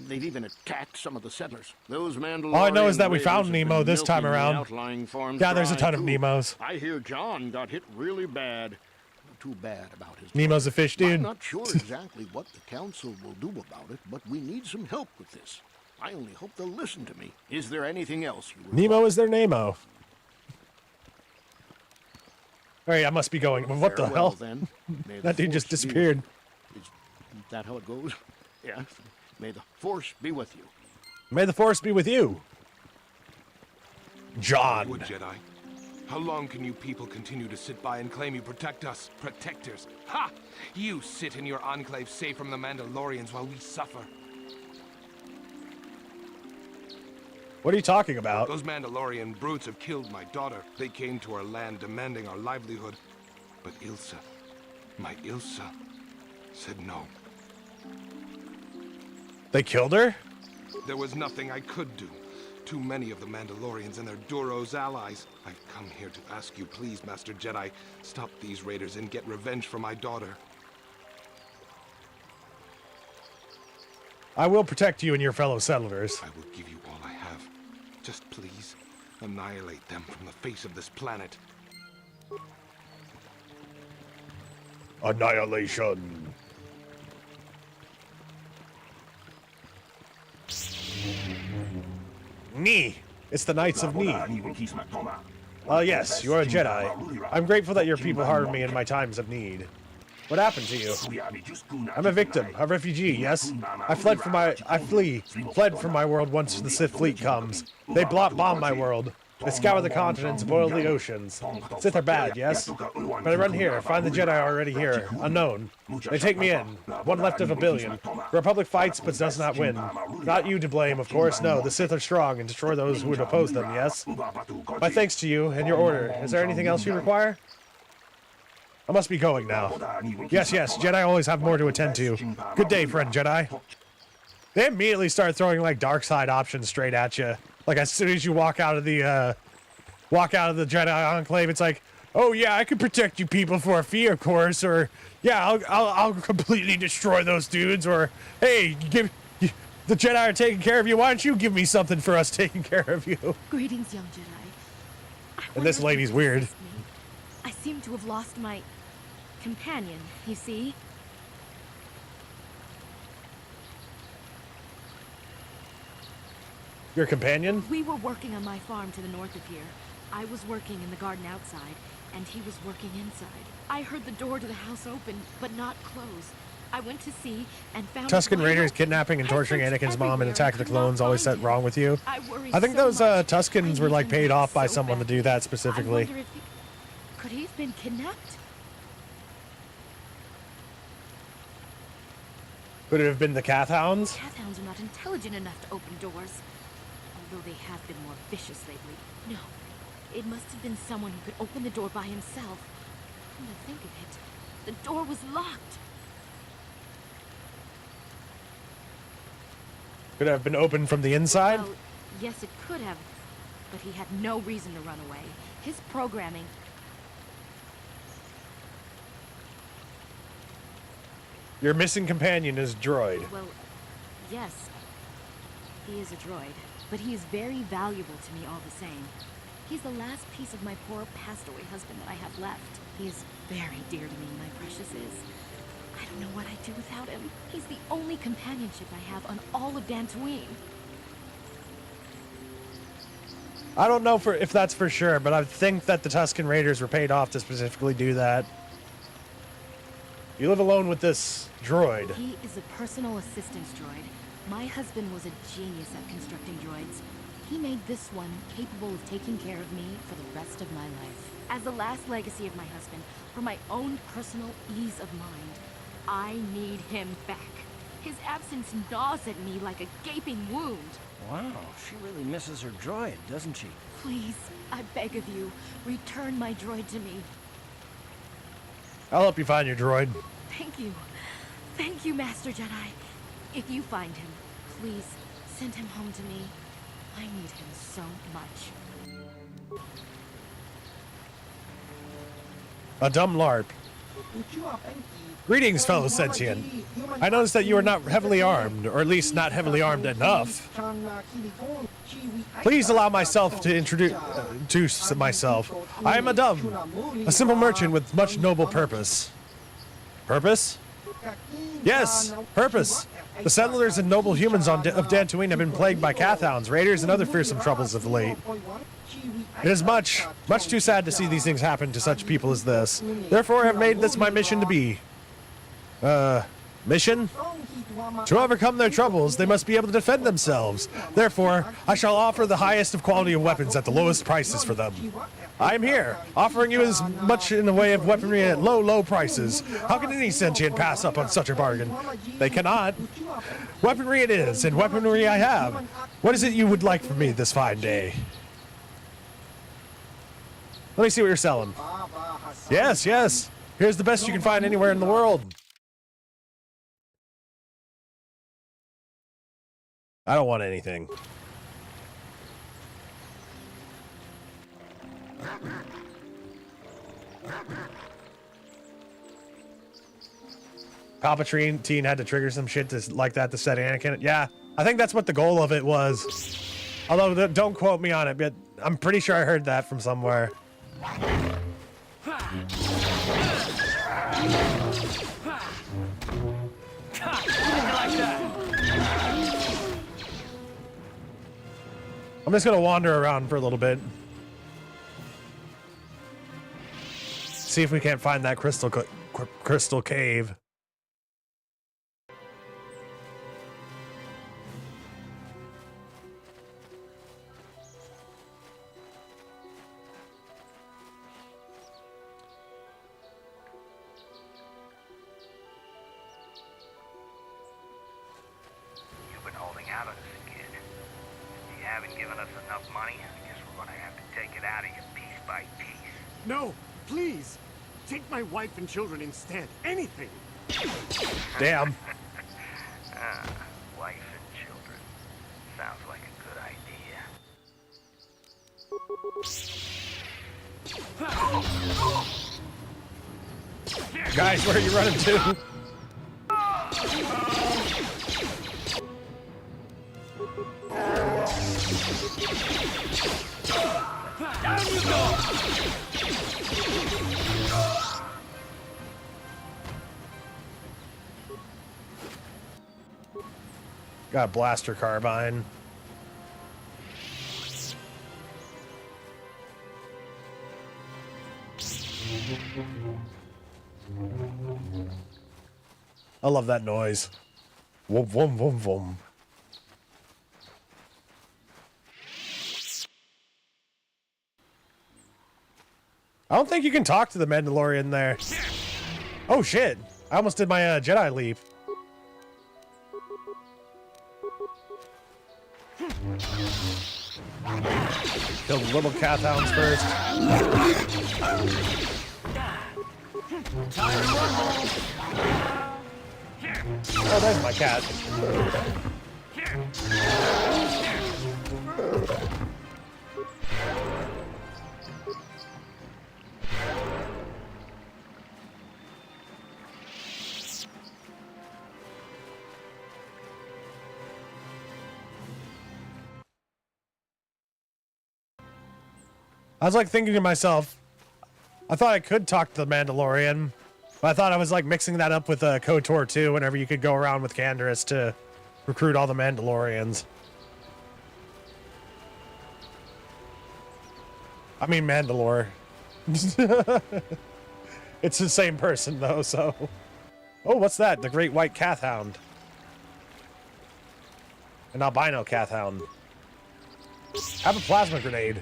They've even attacked some of the settlers. Those Mandalorian All I know is that we raiders found have Nemo been this time milking the around. outlying farms Yeah, there's a dry, ton of too. Nemos. I hear John got hit really bad. Too bad about his... Nemo's a fish dude. I'm not sure exactly what the Council will do about it, but we need some help with this. I only hope they'll listen to me. Is there anything else you require? Nemo is their Nemo. Alright, I must be going. What the Farewell, hell? then. May That the dude just Force be disappeared. with- Is that how it goes? Yes. May the Force be with you. May the Force be with you. John. Would Jedi? How long can you people continue to sit by and claim you protect us? Protectors. Ha! You sit in your enclave safe from the Mandalorians while we suffer. What are you talking about? Those Mandalorian brutes have killed my daughter. They came to our land demanding our livelihood. But Ilsa, my Ilsa, said no. They killed her? There was nothing I could do. Too many of the Mandalorians and their Duros allies. I've come here to ask you, please, Master Jedi, stop these raiders and get revenge for my daughter. I will protect you and your fellow settlers. I will give you all I have. Just please, annihilate them from the face of this planet. Annihilation. Ni. It's the Knights of Ni. Yes, you are a Jedi. I'm grateful that your people harmed me in my times of need. What happened to you? I'm a victim, a refugee, yes? fled from my world once the Sith fleet comes. They bomb my world. They scour the continents, boil the oceans. Sith are bad, yes? But I run here, find the Jedi already here, unknown. They take me in, one left of a billion. The Republic fights but does not win. Not you to blame, of course, no. The Sith are strong and destroy those who would oppose them, yes? My thanks to you and your order. Is there anything else you require? I must be going now. Yes, Jedi always have more to attend to. Good day, friend Jedi. They immediately start throwing, like, dark side options straight at you. Like, as soon as you walk out of the Jedi Enclave, it's like, oh yeah, I can protect you people for a fee, of course, or yeah, I'll completely destroy those dudes, or hey, the Jedi are taking care of you. Why don't you give me something for us taking care of you? Greetings, young Jedi. And this lady's weird. I seem to have lost my companion, you see? Your companion? We were working on my farm to the north of here. I was working in the garden outside, and he was working inside. I heard the door to the house open, but not close. I went to see and found Tusken Raiders kidnapping and torturing Anakin's mom and Attack of the Clones always set wrong with you. I think those Tuskens were like paid off by someone to do that specifically. Could he have been kidnapped? Could it have been the Cathhounds? Cathhounds are not intelligent enough to open doors. Although they have been more vicious lately. No, it must have been someone who could open the door by himself. Come to think of it, the door was locked. Could it have been opened from the inside? Well, yes, it could have, but he had no reason to run away. His programming... Your missing companion is droid. Well, yes, he is a droid, but he is very valuable to me all the same. He's the last piece of my poor passed-away husband that I have left. He is very dear to me, my precious is. I don't know what I'd do without him. He's the only companionship I have on all of Dantooine. I don't know if that's for sure, but I think that the Tusken Raiders were paid off to specifically do that. You live alone with this droid. He is a personal assistance droid. My husband was a genius at constructing droids. He made this one capable of taking care of me for the rest of my life. As the last legacy of my husband, for my own personal ease of mind, I need him back. His absence gnaws at me like a gaping wound. Wow, she really misses her droid, doesn't she? Please, I beg of you, return my droid to me. I'll help you find your droid. Thank you. Thank you, Master Jedi. If you find him, please send him home to me. I need him so much. A dumb LARP. Greetings, fellow sentient. I noticed that you are not heavily armed, or at least not heavily armed enough. Please allow myself to introduce myself. I am a dumb, a simple merchant with much noble purpose. Purpose? Yes, purpose. The settlers and noble humans of Dantooine have been plagued by Cathhounds, raiders, and other fearsome troubles of late. It is much too sad to see these things happen to such people as this. Therefore, I have made this my mission to be. Mission? To overcome their troubles, they must be able to defend themselves. Therefore, I shall offer the highest of quality of weapons at the lowest prices for them. I am here, offering you as much in the way of weaponry at low prices. How can any sentient pass up on such a bargain? They cannot. Weaponry it is, and weaponry I have. What is it you would like from me this fine day? Let me see what you're selling. Yes. Here's the best you can find anywhere in the world. I don't want anything. Palpatine had to trigger some shit like that to set Anakin. Yeah, I think that's what the goal of it was. Although, don't quote me on it, but I'm pretty sure I heard that from somewhere. I'm just gonna wander around for a little bit. See if we can't find that crystal cave. You've been holding out on us, kid. You haven't given us enough money. I guess we're gonna have to take it out of you piece by piece. No, please. Take my wife and children instead. Anything. Damn. Wife and children. Sounds like a good idea. Guys, where are you running to? Down you go! Got a blaster carbine. I love that noise. Vroom, vroom, vroom, vroom. I don't think you can talk to the Mandalorian there. Oh shit! I almost did my Jedi leap. Kill the little cat hounds first. Oh, there's my cat. I was like thinking to myself, I thought I could talk to the Mandalorian, but I thought I was like mixing that up with KOTOR 2 whenever you could go around with Canderous to recruit all the Mandalorians. I mean Mandalore. It's the same person though, so. Oh, what's that? The Great White Cathound. An albino Cathound. Have a plasma grenade.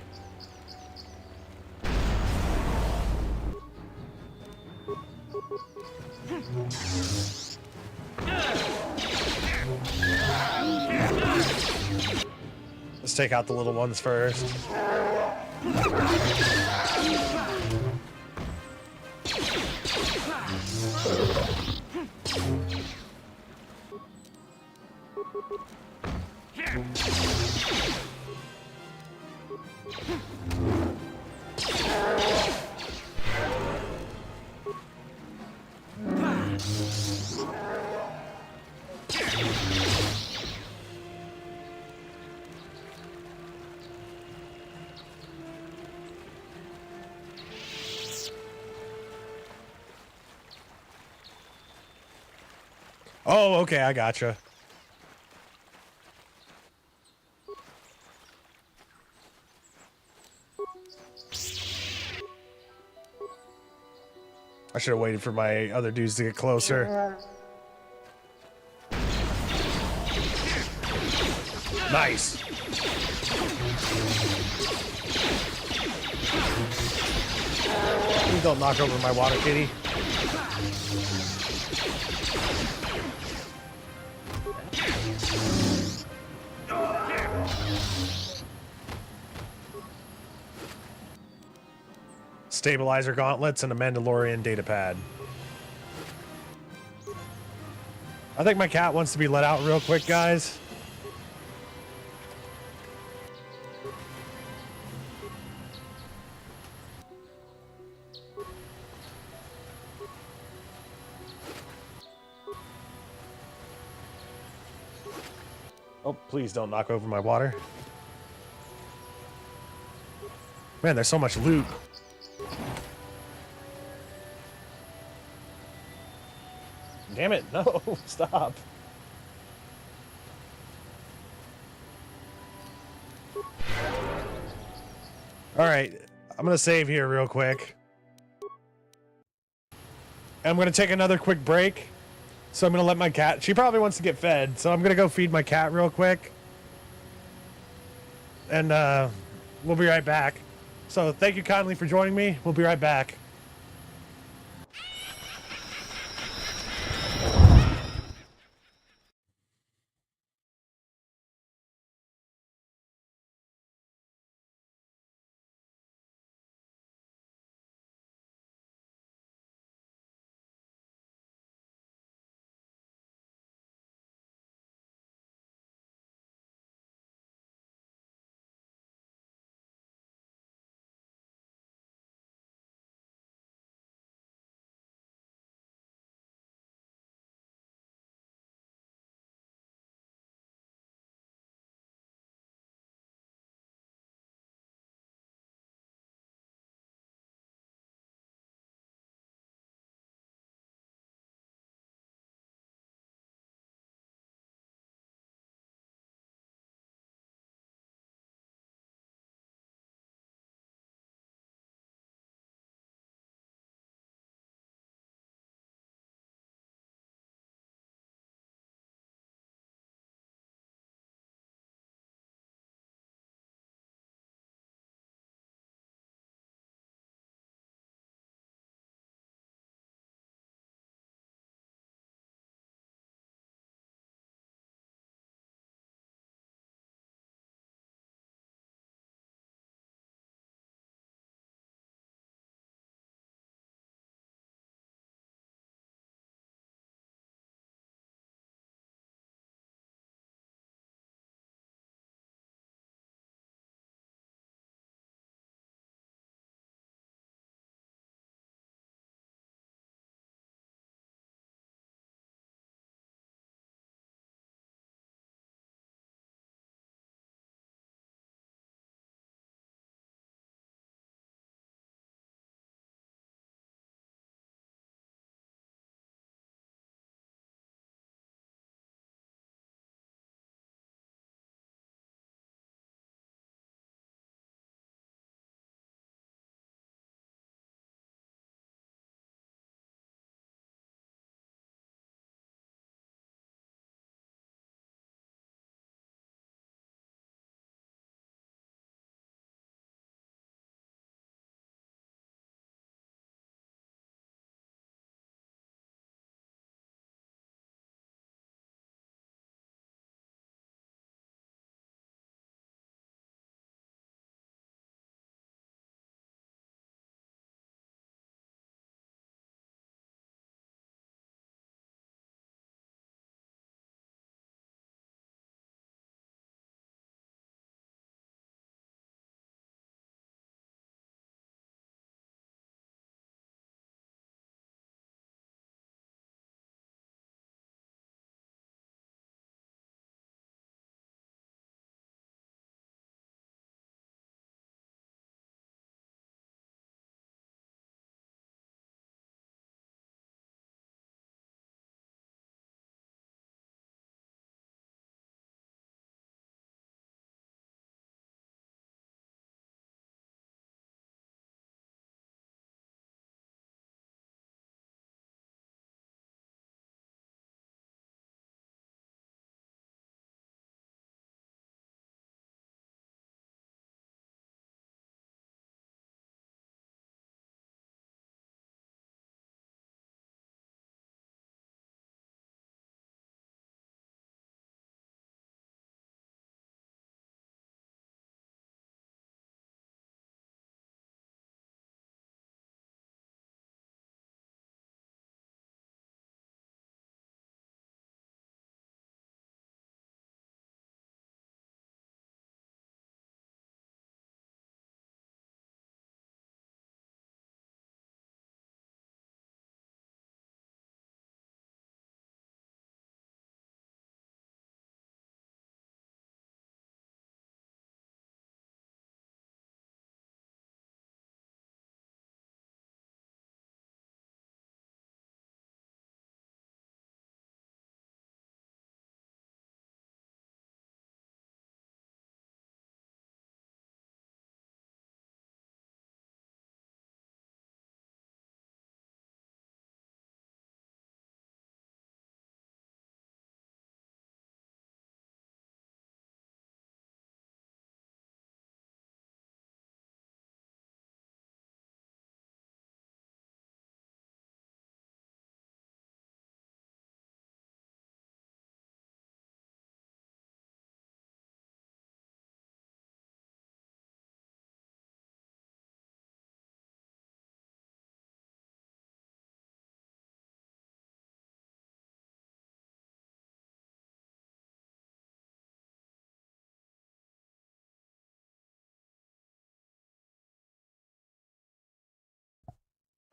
Let's take out the little ones first. Oh, okay, I gotcha. I should have waited for my other dudes to get closer. Nice. Please don't knock over my water kitty. Stabilizer gauntlets and a Mandalorian datapad. I think my cat wants to be let out real quick, guys. Oh, please don't knock over my water. Man, there's so much loot. Damn it, no, stop. Alright, I'm gonna save here real quick. I'm gonna take another quick break. So I'm gonna let my cat, she probably wants to get fed, so I'm gonna go feed my cat real quick. And we'll be right back. So thank you kindly for joining me. We'll be right back.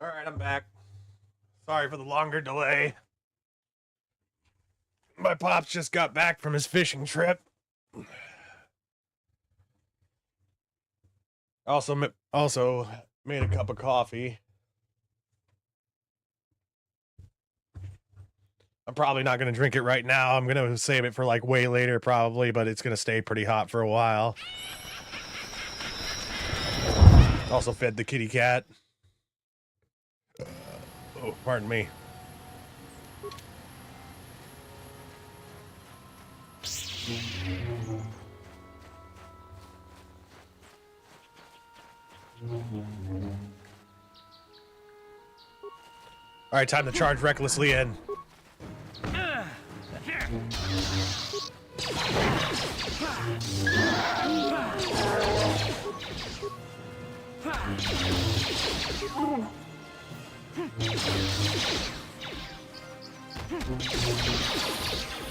All right, I'm back. Sorry for the longer delay. My pops just got back from his fishing trip. Also made a cup of coffee. I'm probably not going to drink it right now. I'm going to save it for like way later probably, but it's going to stay pretty hot for a while. Also fed the kitty cat. Oh, pardon me. All right, time to charge recklessly in.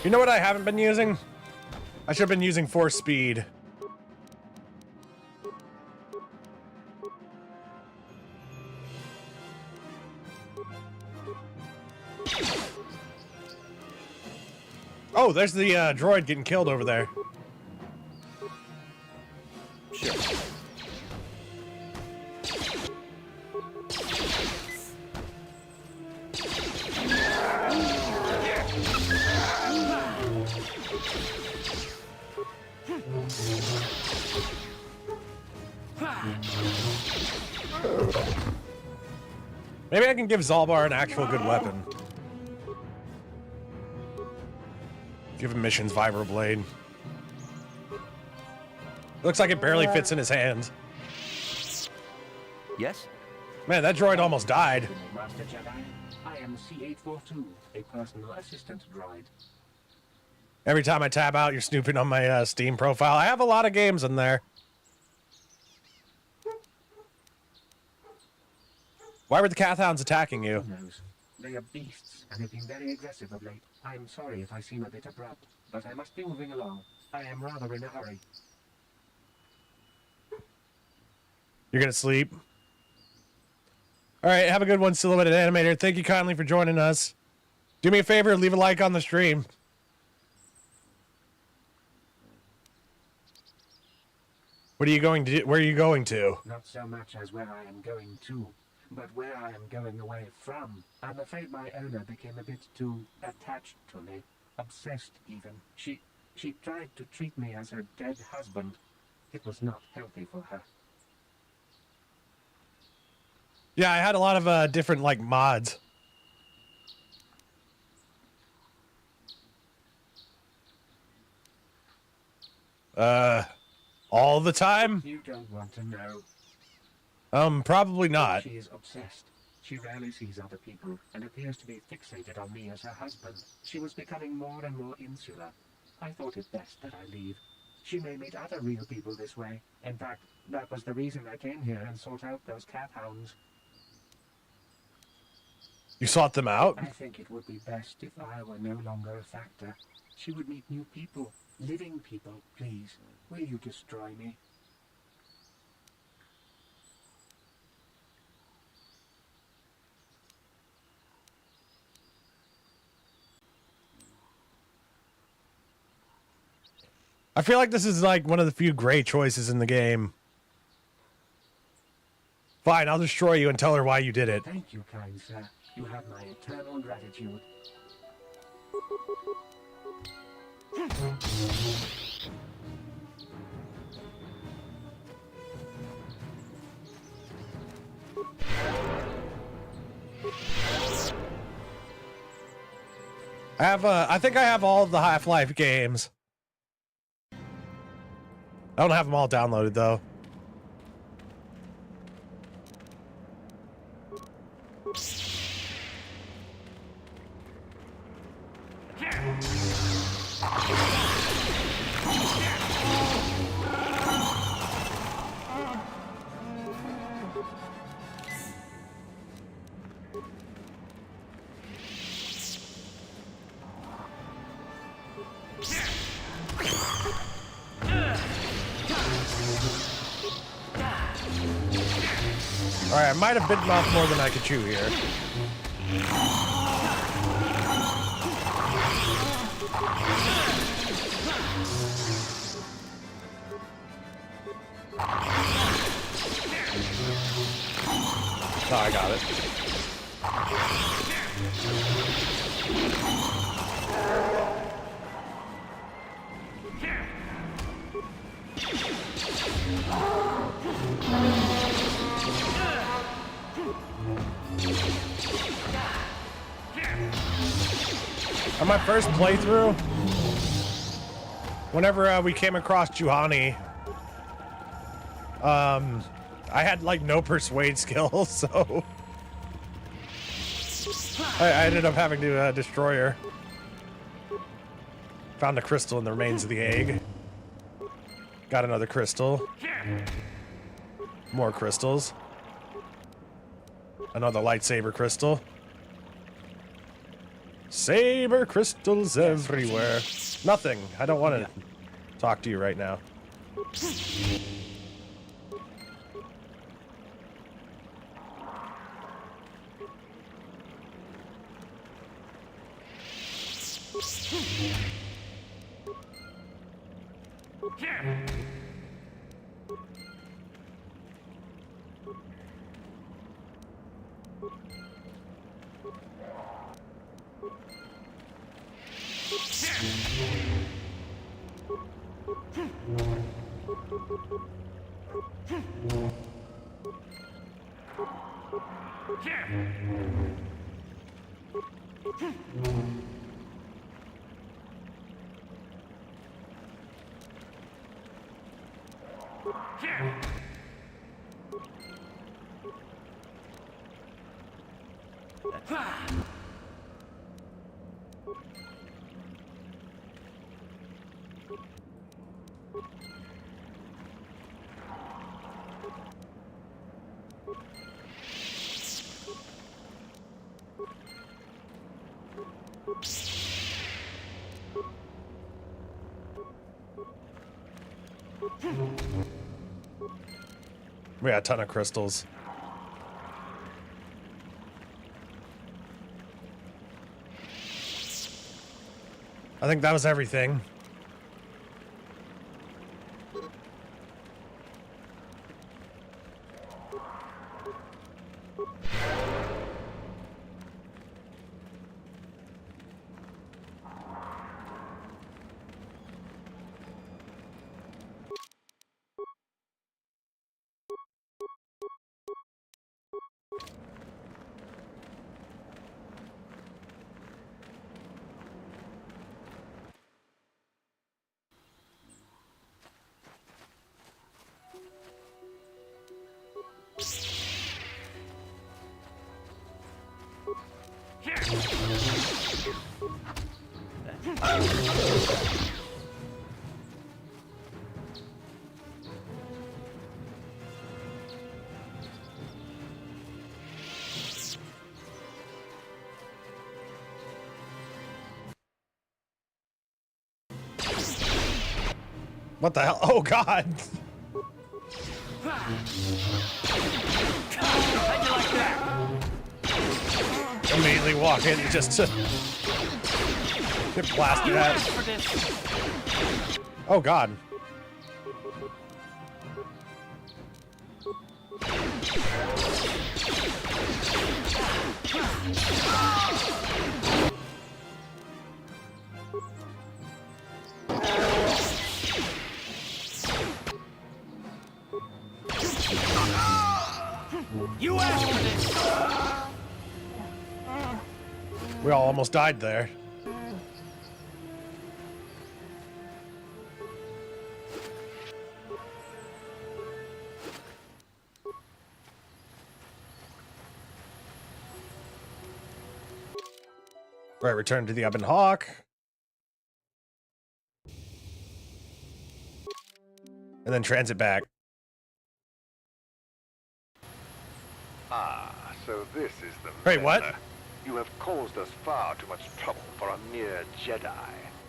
You know what I haven't been using? I should have been using force speed. Oh, there's the droid getting killed over there. Sure. Maybe I can give Zalbar an actual good weapon. Give him Mission's Vibroblade. Looks like it barely fits in his hands. Yes? Man, that droid almost died. Master Jedi, I am C842, a personal assistant droid. Every time I tab out, you're snooping on my Steam profile. I have a lot of games in there. Why were the Cathhounds attacking you? Who knows? They are beasts and have been very aggressive of late. I am sorry if I seem a bit abrupt, but I must be moving along. I am rather in a hurry. You're gonna sleep? Alright, have a good one, Silhouetted Animator. Thank you kindly for joining us. Do me a favor, leave a like on the stream. What are you going to do? Where are you going to? Not so much as where I am going to, but where I am going away from. I'm afraid my owner became a bit too attached to me. Obsessed, even. She tried to treat me as her dead husband. It was not healthy for her. Yeah, I had a lot of different, like, mods. All the time? You don't want to know. Probably not. She is obsessed. She rarely sees other people and appears to be fixated on me as her husband. She was becoming more and more insular. I thought it best that I leave. She may meet other real people this way. In fact, that was the reason I came here and sought out those cat hounds. You sought them out? I think it would be best if I were no longer a factor. She would meet new people, living people. Please, will you destroy me? I feel like this is like one of the few great choices in the game. Fine, I'll destroy you and tell her why you did it. Thank you, kind sir. You have my eternal gratitude. I think I have all of the Half-Life games. I don't have them all downloaded, though. Alright, I might have bitten off more than I could chew here. Oh, I got it. On my first playthrough, whenever we came across Juhani, I had like no persuade skills, so I ended up having to destroy her. Found a crystal in the remains of the egg. Got another crystal. More crystals. Another lightsaber crystal. Saber crystals everywhere. Nothing. I don't want to talk to you right now. We got a ton of crystals. I think that was everything. What the hell? Oh God! How'd you like that? Immediately walk in just to get blasted at. Oh God! You asked for this. We all almost died there. Right, return to the Ebon Hawk. And then transit back. Ah, so this is the Wait, what? matter. You have caused us far too much trouble for a mere Jedi.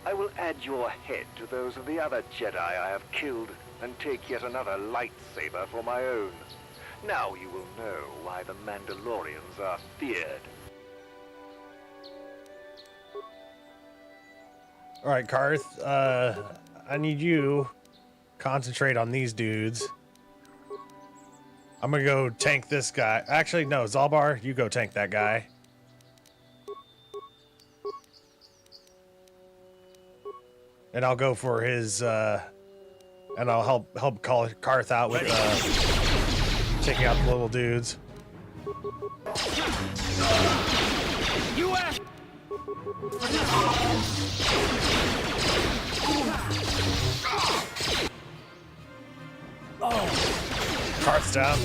I will add your head to those of the other Jedi I have killed and take yet another lightsaber for my own. Now you will know why the Mandalorians are feared. All right, Karth, I need you concentrate on these dudes. I'm gonna go tank this guy. Actually, no, Zalbar, you go tank that guy. And I'll go for his, and I'll help call Karth out with taking out the little dudes. Karth's down.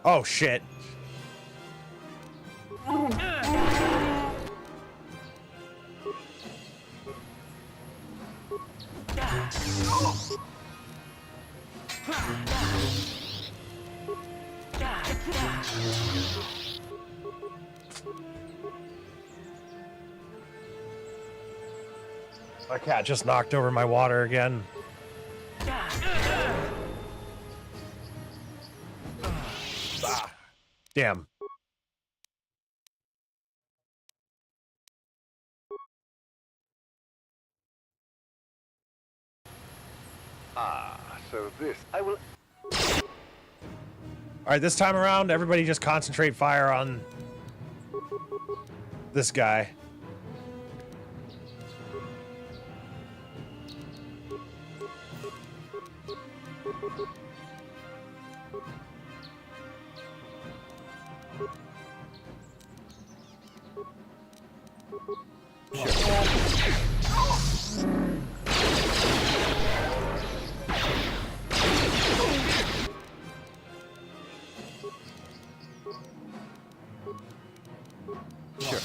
Oh shit. My cat just knocked over my water again. Ah, damn. So this, I will... All right, this time around, everybody just concentrate fire on this guy.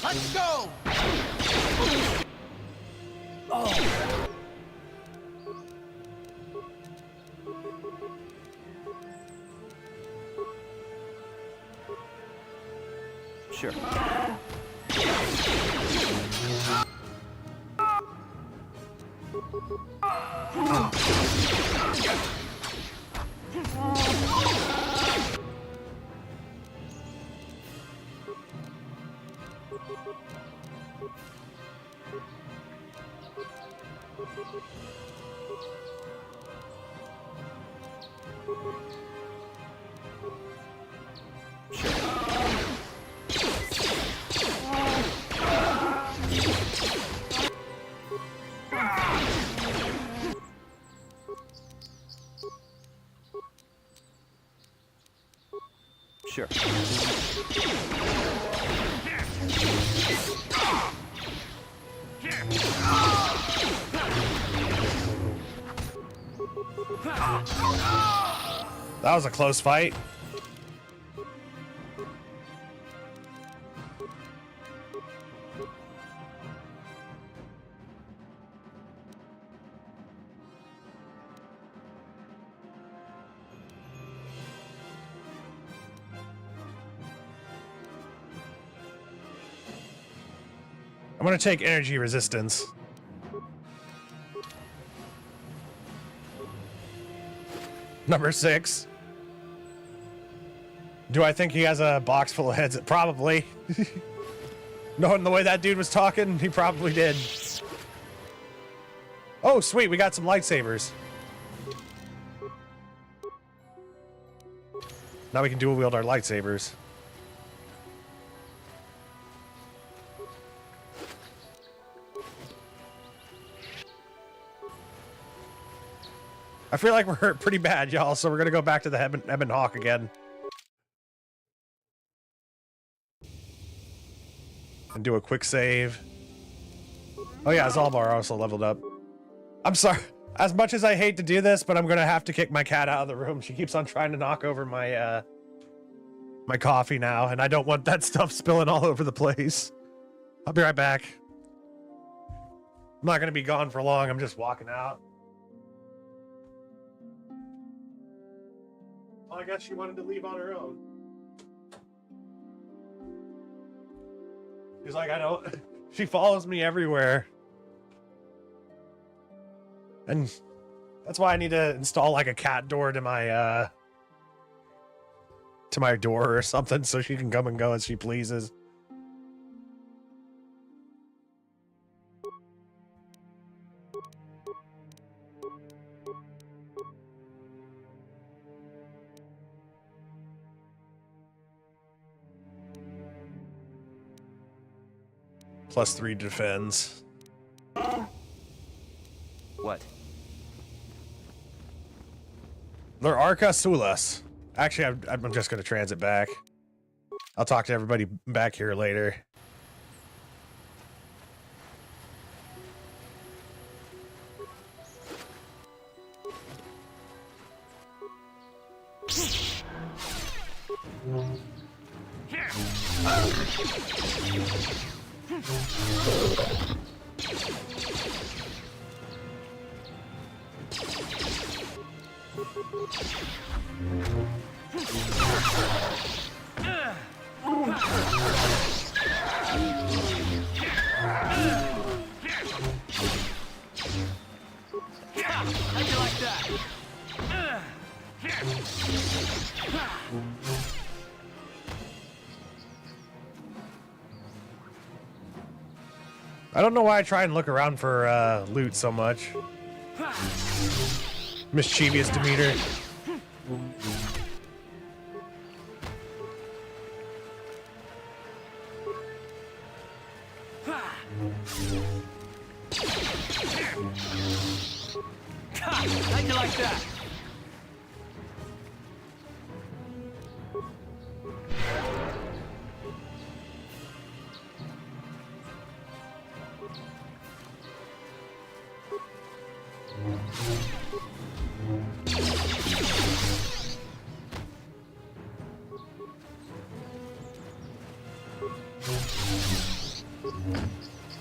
Let's go! Oh. Sure. Sure. That was a close fight. I'm gonna take energy resistance. Number 6. Do I think he has a box full of heads? Probably. Knowing the way that dude was talking, he probably did. Oh, sweet, we got some lightsabers. Now we can dual wield our lightsabers. I feel like we're hurt pretty bad, y'all, so we're gonna go back to the Ebon Hawk again. And do a quick save. Oh yeah, Zalbar also leveled up. I'm sorry. As much as I hate to do this, but I'm gonna have to kick my cat out of the room. She keeps on trying to knock over my my coffee now, and I don't want that stuff spilling all over the place. I'll be right back. I'm not gonna be gone for long. I'm just walking out. Well, I guess she wanted to leave on her own. She's like, I don't. She follows me everywhere. And that's why I need to install like a cat door to my door or something so she can come and go as she pleases. +3 defends. What? They're Arca Sulas. Actually, I'm just going to transit back. I'll talk to everybody back here later. How'd you like that? I don't know why I try and look around for loot so much. Mischievous Demeter. How'd you like that?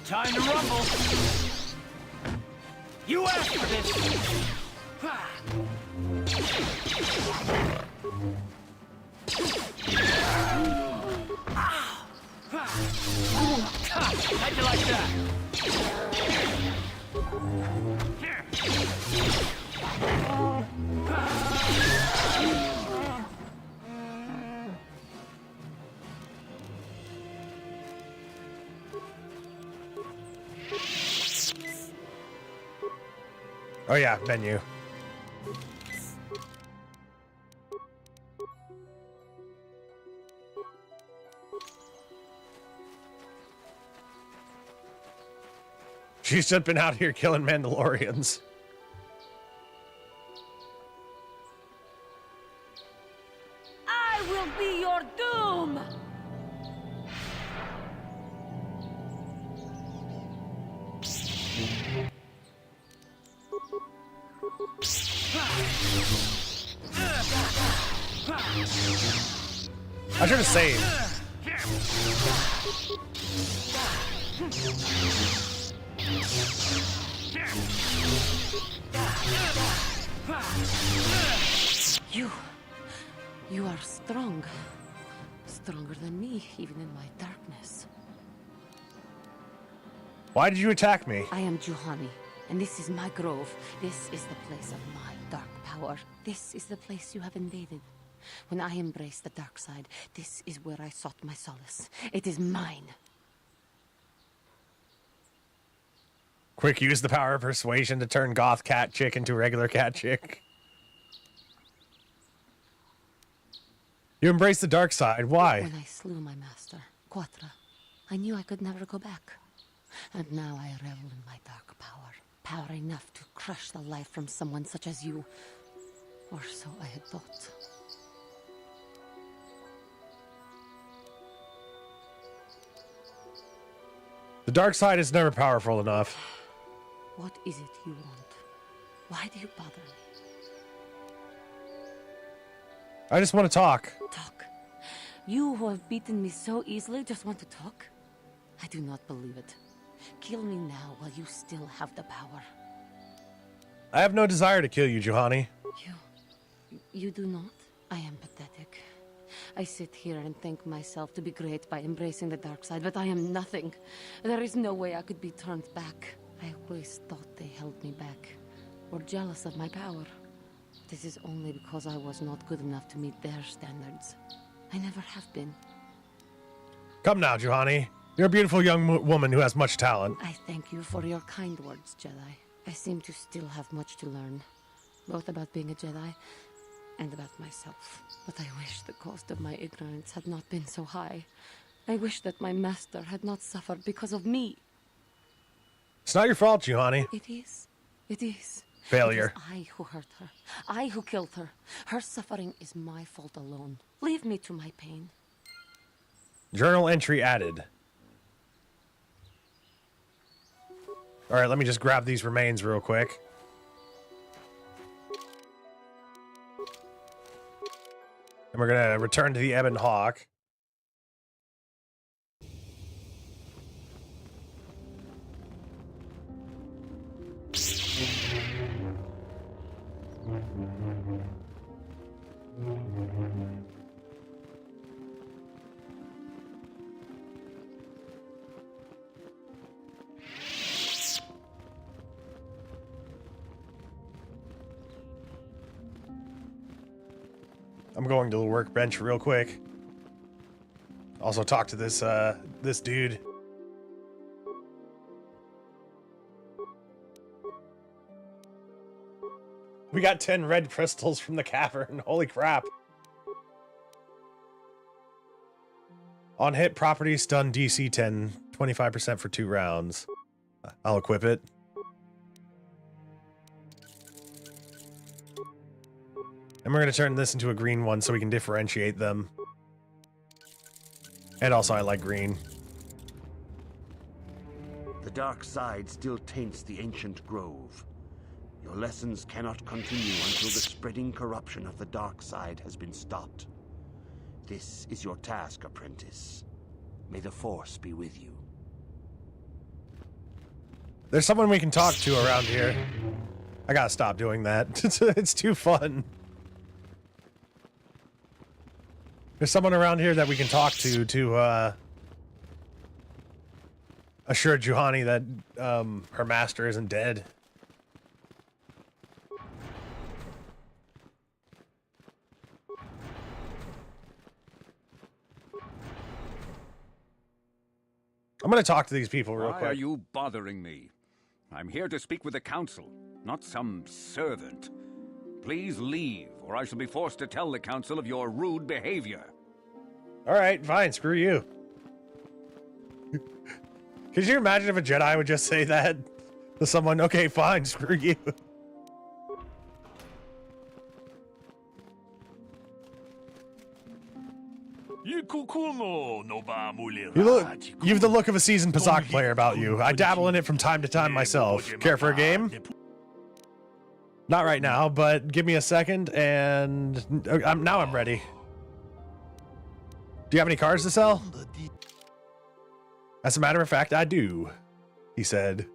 Time to rumble. You asked for this. How'd you like that? Oh yeah, menu. She's just been out here killing Mandalorians. I will be your doom! I should have saved. You are strong. Stronger than me, even in my darkness. Why did you attack me? I am Juhani, and this is my grove. This is the place of my dark power. This is the place you have invaded. When I embraced the dark side, this is where I sought my solace. It is mine. Quick, use the power of persuasion to turn goth cat chick into regular cat chick. You embrace the dark side. Why? When I slew my master, Quatra, I knew I could never go back. And now I revel in my dark power. Power enough to crush the life from someone such as you. Or so I had thought. The dark side is never powerful enough. What is it you want? Why do you bother me? I just want to talk. Talk? You who have beaten me so easily just want to talk? I do not believe it. Kill me now while you still have the power. I have no desire to kill you, Juhani. You do not? I am pathetic. I sit here and think myself to be great by embracing the dark side, but I am nothing. There is no way I could be turned back. I always thought they held me back, or jealous of my power. This is only because I was not good enough to meet their standards. I never have been. Come now, Juhani. You're a beautiful young woman who has much talent. I thank you for your kind words, Jedi. I seem to still have much to learn, both about being a Jedi and about myself. But I wish the cost of my ignorance had not been so high. I wish that my master had not suffered because of me. It's not your fault, Juhani. It is. It is. Failure. It is I who hurt her. I who killed her. Her suffering is my fault alone. Leave me to my pain. Journal entry added. All right, let me just grab these remains real quick. And we're going to return to the Ebon Hawk. I'm going to the workbench real quick. Also talk to this this dude. We got 10 red crystals from the cavern. Holy crap. On hit, property stun DC 10, 25% for 2 rounds. I'll equip it. And we're going to turn this into a green one so we can differentiate them. And also I like green. The dark side still taints the ancient grove. Your lessons cannot continue until the spreading corruption of the dark side has been stopped. This is your task, apprentice. May the Force be with you. There's someone we can talk to around here. I gotta stop doing that. It's too fun. There's someone around here that we can talk to assure Juhani that her master isn't dead. I'm gonna talk to these people real quick. Why are you bothering me? I'm here to speak with the council, not some servant. Please leave, or I shall be forced to tell the council of your rude behavior. All right, fine, screw you. Could you imagine if a Jedi would just say that to someone? Okay, fine, screw you. You have the look of a seasoned Pazak player about you. I dabble in it from time to time myself. Care for a game? Not right now, but give me a second and now I'm ready. Do you have any cards to sell? As a matter of fact, I do, he said.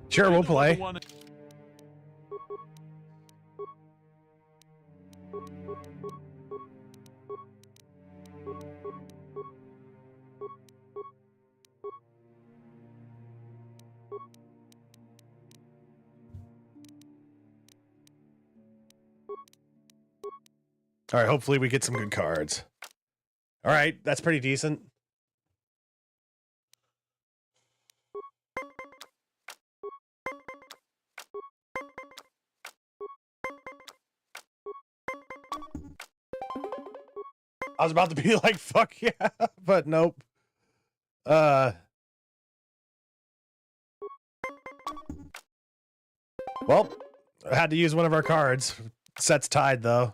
Sure, we'll play. All right, hopefully we get some good cards. All right, that's pretty decent. I was about to be like, fuck yeah, but nope. Well, I had to use one of our cards. Set's tied, though.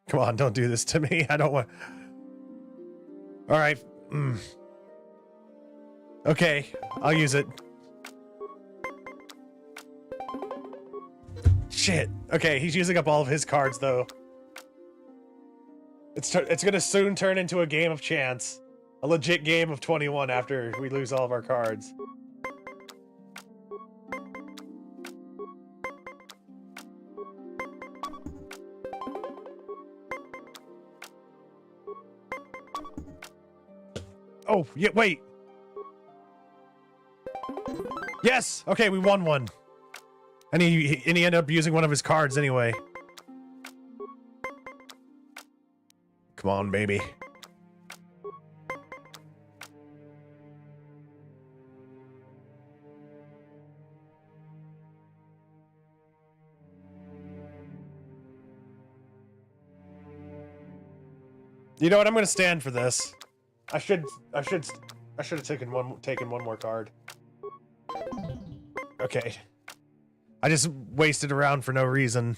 Come on, don't do this to me. I don't want... All right. Okay, I'll use it. Shit. Okay, he's using up all of his cards, though. It's gonna soon turn into a game of chance. A legit game of 21 after we lose all of our cards. Oh, yeah, wait. Yes! Okay, we won one. And he ended up using one of his cards anyway. Come on, baby. You know what? I'm gonna stand for this. I should have taken one more card. Okay. I just wasted around for no reason.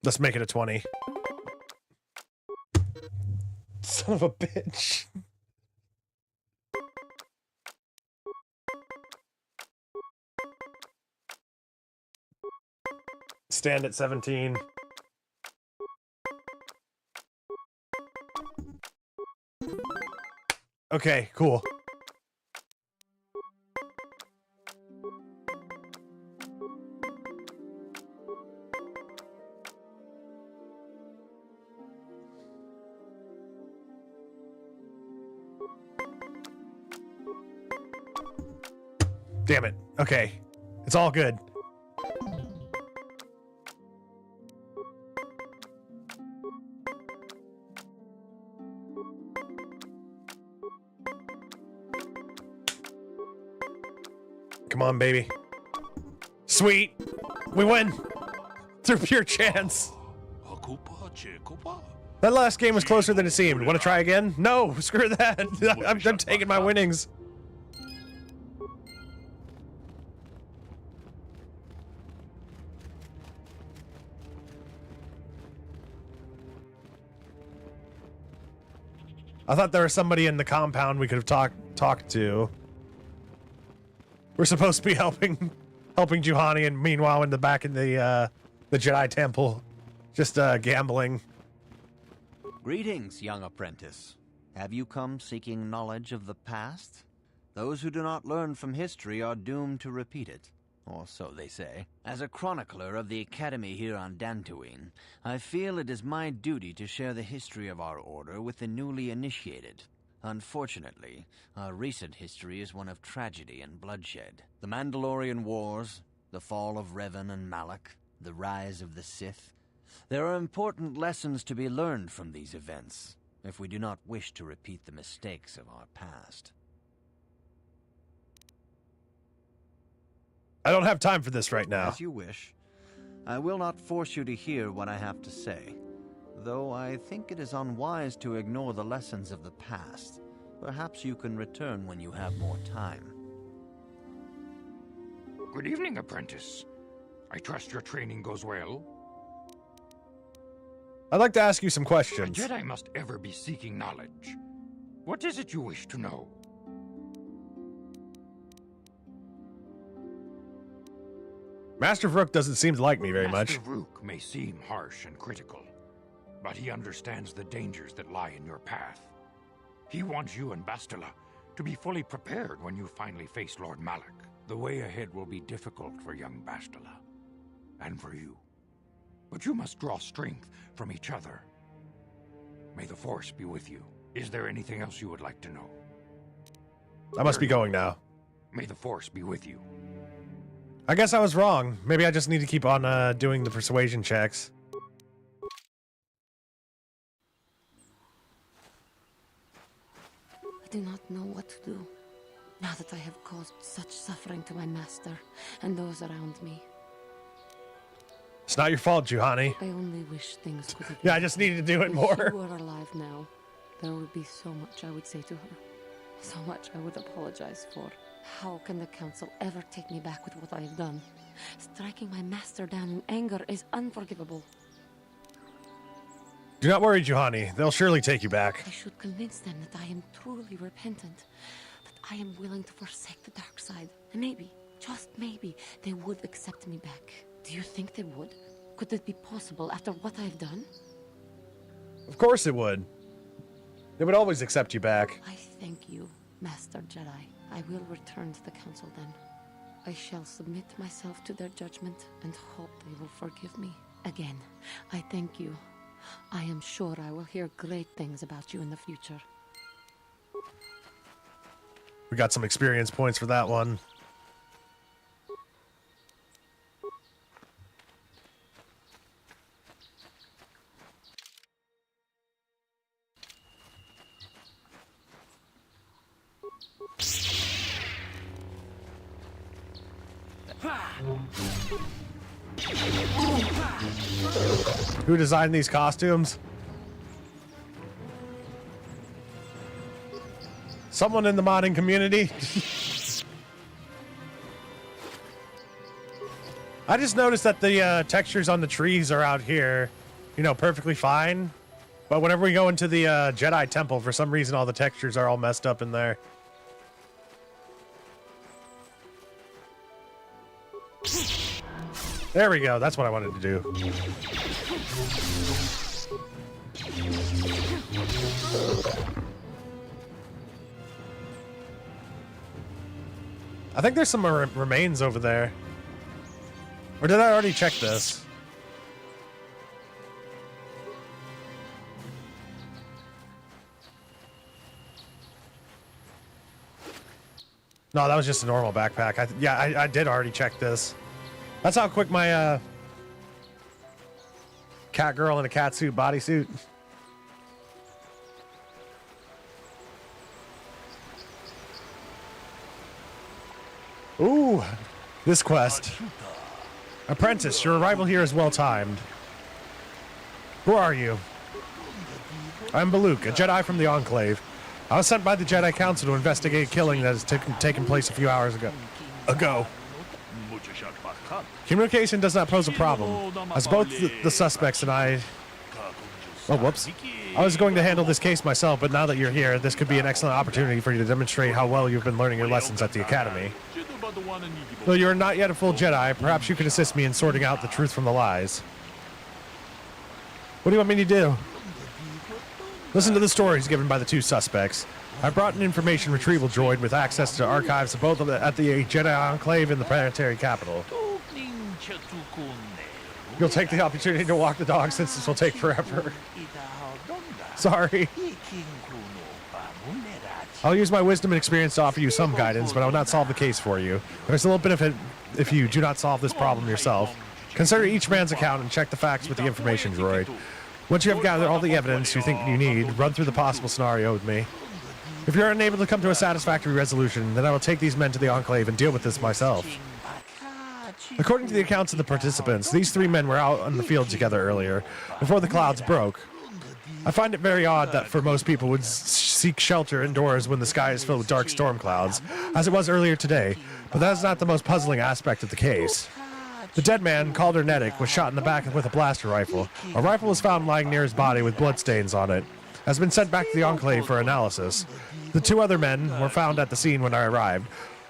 Let's make it a 20. Son of a bitch. Stand at 17. Okay, cool. Damn it. Okay. It's all good. Come on, baby. Sweet. We win. Through pure chance. That last game was closer than it seemed. Want to try again? No, screw that. I'm taking my winnings. I thought there was somebody in the compound we could have talked to. We're supposed to be helping Juhani, and meanwhile in the back in the Jedi Temple, just gambling. Greetings, young apprentice. Have you come seeking knowledge of the past? Those who do not learn from history are doomed to repeat it, or so they say. As a chronicler of the Academy here on Dantooine, I feel it is my duty to share the history of our order with the newly initiated. Unfortunately, our recent history is one of tragedy and bloodshed. The Mandalorian Wars, the fall of Revan and Malak, the rise of the Sith. There are important lessons to be learned from these events, if we do not wish to repeat the mistakes of our past. I don't have time for this right now. As you wish. I will not force you to hear what I have to say, though I think it is unwise to ignore the lessons of the past. Perhaps you can return when you have more time. Good evening, apprentice. I trust your training goes well. I'd like to ask you some A questions. Jedi must ever be seeking knowledge. What is it you wish to know? Master Vrook doesn't seem to like me very much. Master Vrook may seem harsh and critical, but he understands the dangers that lie in your path. He wants you and Bastila to be fully prepared when you finally face Lord Malak. The way ahead will be difficult for young Bastila, and for you. But you must draw strength from each other. May the Force be with you. Is there anything else you would like to know? I must be going now. May the Force be with you. I guess I was wrong. Maybe I just need to keep on doing the persuasion checks. I do not know what to do, now that I have caused such suffering to my master and those around me. It's not your fault, Juhani. I only wish things could have Yeah, I just needed to do it If more. she were alive now, there would be so much I would say to her. So much I would apologize for. How can the council ever take me back with what I have done? Striking my master down in anger is unforgivable. Do not worry, Juhani. They'll surely take you back. I should convince them that I am truly repentant, that I am willing to forsake the dark side. And maybe, just maybe, they would accept me back. Do you think they would? Could it be possible after what I've done? Of course it would. They would always accept you back. I thank you, Master Jedi. I will return to the Council then. I shall submit myself to their judgment and hope they will forgive me. Again, I thank you. I am sure I will hear great things about you in the future. We got some experience points for that one. Who designed these costumes? Someone in the modding community. I just noticed that the textures on the trees are out here, you know, perfectly fine. But whenever we go into the Jedi Temple, for some reason all the textures are all messed up in there. There we go. That's what I wanted to do. I think there's some remains over there. Or did I already check this? No, that was just a normal backpack. I did already check this. That's how quick my cat girl in a cat suit bodysuit. Ooh, this quest. Apprentice, your arrival here is well timed. Who are you? I'm Baluk, a Jedi from the Enclave. I was sent by the Jedi Council to investigate a killing that has taken place a few hours ago. Communication does not pose a problem, as both the suspects and I... Oh, whoops. I was going to handle this case myself, but now that you're here, this could be an excellent opportunity for you to demonstrate how well you've been learning your lessons at the Academy. Though you are not yet a full Jedi, perhaps you could assist me in sorting out the truth from the lies. What do you want me to do? Listen to the stories given by the two suspects. I brought an information retrieval droid with access to archives of both at the Jedi Enclave in the planetary capital. You'll take the opportunity to walk the dog since this will take forever. Sorry. I'll use my wisdom and experience to offer you some guidance, but I will not solve the case for you. There's a little benefit if you do not solve this problem yourself. Consider each man's account and check the facts with the information droid. Once you have gathered all the evidence you think you need, run through the possible scenario with me. If you're unable to come to a satisfactory resolution, then I will take these men to the Enclave and deal with this myself. According to the accounts of the participants, these three men were out on the field together earlier, before the clouds broke. I find it very odd that for most people would seek shelter indoors when the sky is filled with dark storm clouds, as it was earlier today, but that is not the most puzzling aspect of the case. The dead man, Calder Nedic, was shot in the back with a blaster rifle. A rifle was found lying near his body with bloodstains on it. Has been sent back to the Enclave for analysis. The two other men were found at the scene when I arrived.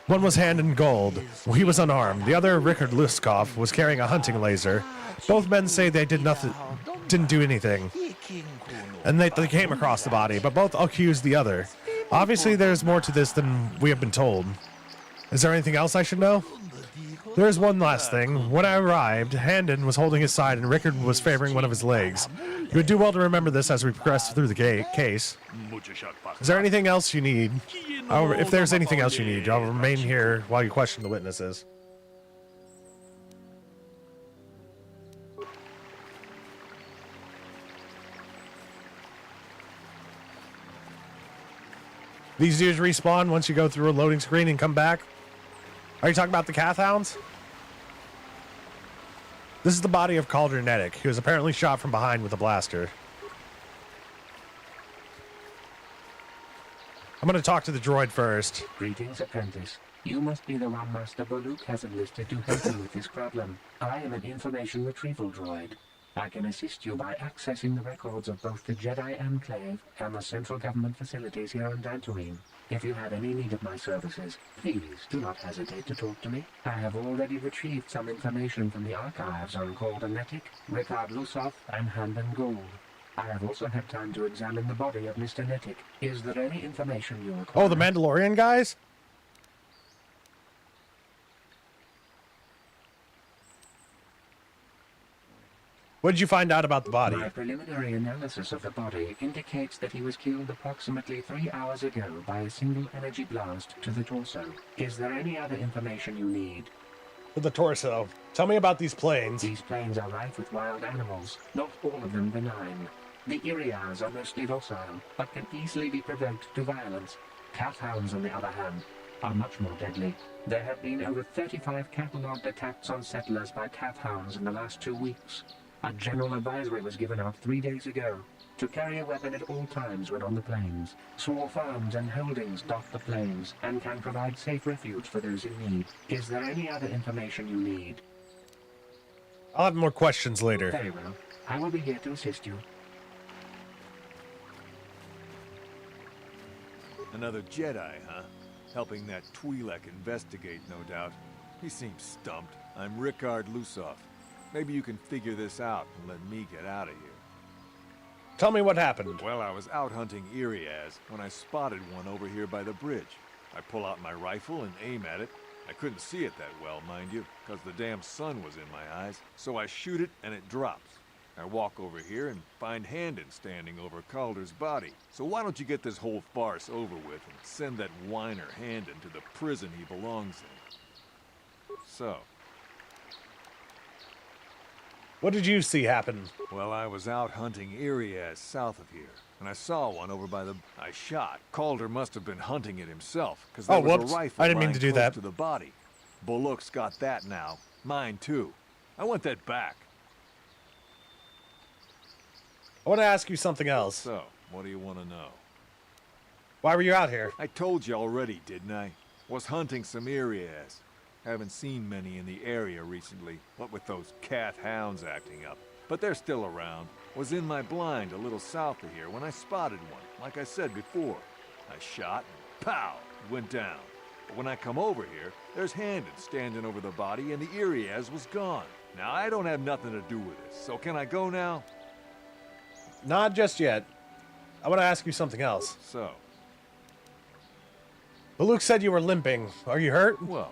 One was hand in gold. He was unarmed. The other, Richard Luskov, was carrying a hunting laser. Both men say they didn't do anything. And they came across the body, but both accused the other. Obviously, there's more to this than we have been told. Is there anything else I should know? There is one last thing. When I arrived, Handon was holding his side and Rickard was favoring one of his legs. You would do well to remember this as we progress through the case. Is there anything else you need? If there's anything else you need, I'll remain here while you question the witnesses. These dudes respawn once you go through a loading screen and come back? Are you talking about the Cath Hounds? This is the body of Calder Nedic, who was apparently shot from behind with a blaster. I'm going to talk to the droid first. Greetings, Apprentice. You must be the one Master Baluk has enlisted to help you with this problem. I am an information retrieval droid. I can assist you by accessing the records of both the Jedi Enclave and the central government facilities here on Dantooine. If you have any need of my services, please do not hesitate to talk to me. I have already retrieved some information from the archives on Caldernetic, Ricard Lusoff, and Handon Gould. I have also had time to examine the body of Mr. Netic. Is there any information you require? Oh, the Mandalorian guys? What did you find out about the body? My preliminary analysis of the body indicates that he was killed approximately 3 hours ago by a single energy blast to the torso. Is there any other information you need? For the torso. Tell me about these planes. These planes are rife with wild animals, not all of them benign. The Iriars are mostly docile, but can easily be provoked to violence. Cat hounds, on the other hand, are much more deadly. There have been over 35 catalogued attacks on settlers by cat hounds in the last 2 weeks. A general advisory was given out 3 days ago to carry a weapon at all times when on the plains. Small farms and holdings dot the plains and can provide safe refuge for those in need. Is there any other information you need? I'll have more questions later. Very well. I will be here to assist you. Another Jedi, huh? Helping that Twi'lek investigate, no doubt. He seems stumped. I'm Ricard Lusoff. Maybe you can figure this out and let me get out of here. Tell me what happened. Well, I was out hunting Iriaz when I spotted one over here by the bridge. I pull out my rifle and aim at it. I couldn't see it that well, mind you, because the damn sun was in my eyes. So I shoot it and it drops. I walk over here and find Handon standing over Calder's body. So why don't you get this whole farce over with and send that whiner Handon to the prison he belongs in? So... what did you see happen? Well, I was out hunting Iriaz south of here, and I saw one over by the... I shot. Calder must have been hunting it himself, because there was a rifle I didn't mean to do that. to the body. Bullock's got that now. Mine, too. I want that back. I want to ask you something else. So, what do you want to know? Why were you out here? I told you already, didn't I? Was hunting some Iriaz. Haven't seen many in the area recently, what with those cat hounds acting up. But they're still around. Was in my blind a little south of here when I spotted one, like I said before. I shot and pow, it went down. But when I come over here, there's Handon standing over the body and the Iriaz was gone. Now, I don't have nothing to do with this, so can I go now? Not just yet. I want to ask you something else. So? But Luke said you were limping. Are you hurt? Well,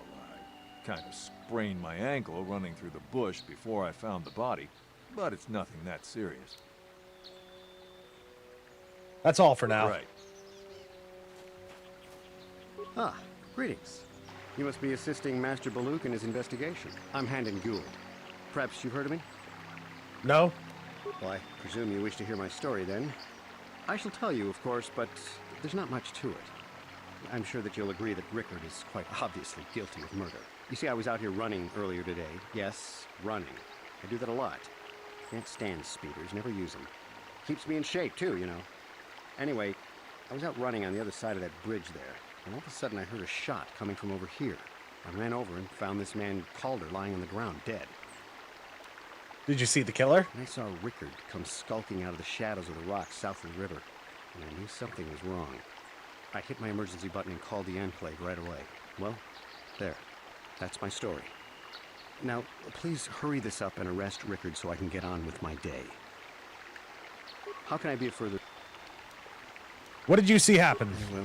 kind of sprained my ankle running through the bush before I found the body, but it's nothing that serious. That's all for now. Right. Ah, greetings. You must be assisting Master Baluk in his investigation. I'm Handon Gould. Perhaps you've heard of me? No. Well, I presume you wish to hear my story, then. I shall tell you, of course, but there's not much to it. I'm sure that you'll agree that Rickard is quite obviously guilty of murder. You see, I was out here running earlier today. Yes, running. I do that a lot. Can't stand speeders, never use them. Keeps me in shape, too, you know. Anyway, I was out running on the other side of that bridge there, and all of a sudden I heard a shot coming from over here. I ran over and found this man Calder lying on the ground, dead. Did you see the killer? And I saw Rickard come skulking out of the shadows of the rocks south of the river, and I knew something was wrong. I hit my emergency button and called the Enclave right away. Well, there. That's my story. Now, please hurry this up and arrest Rickard so I can get on with my day. How can I be of further... What did you see happen? Well,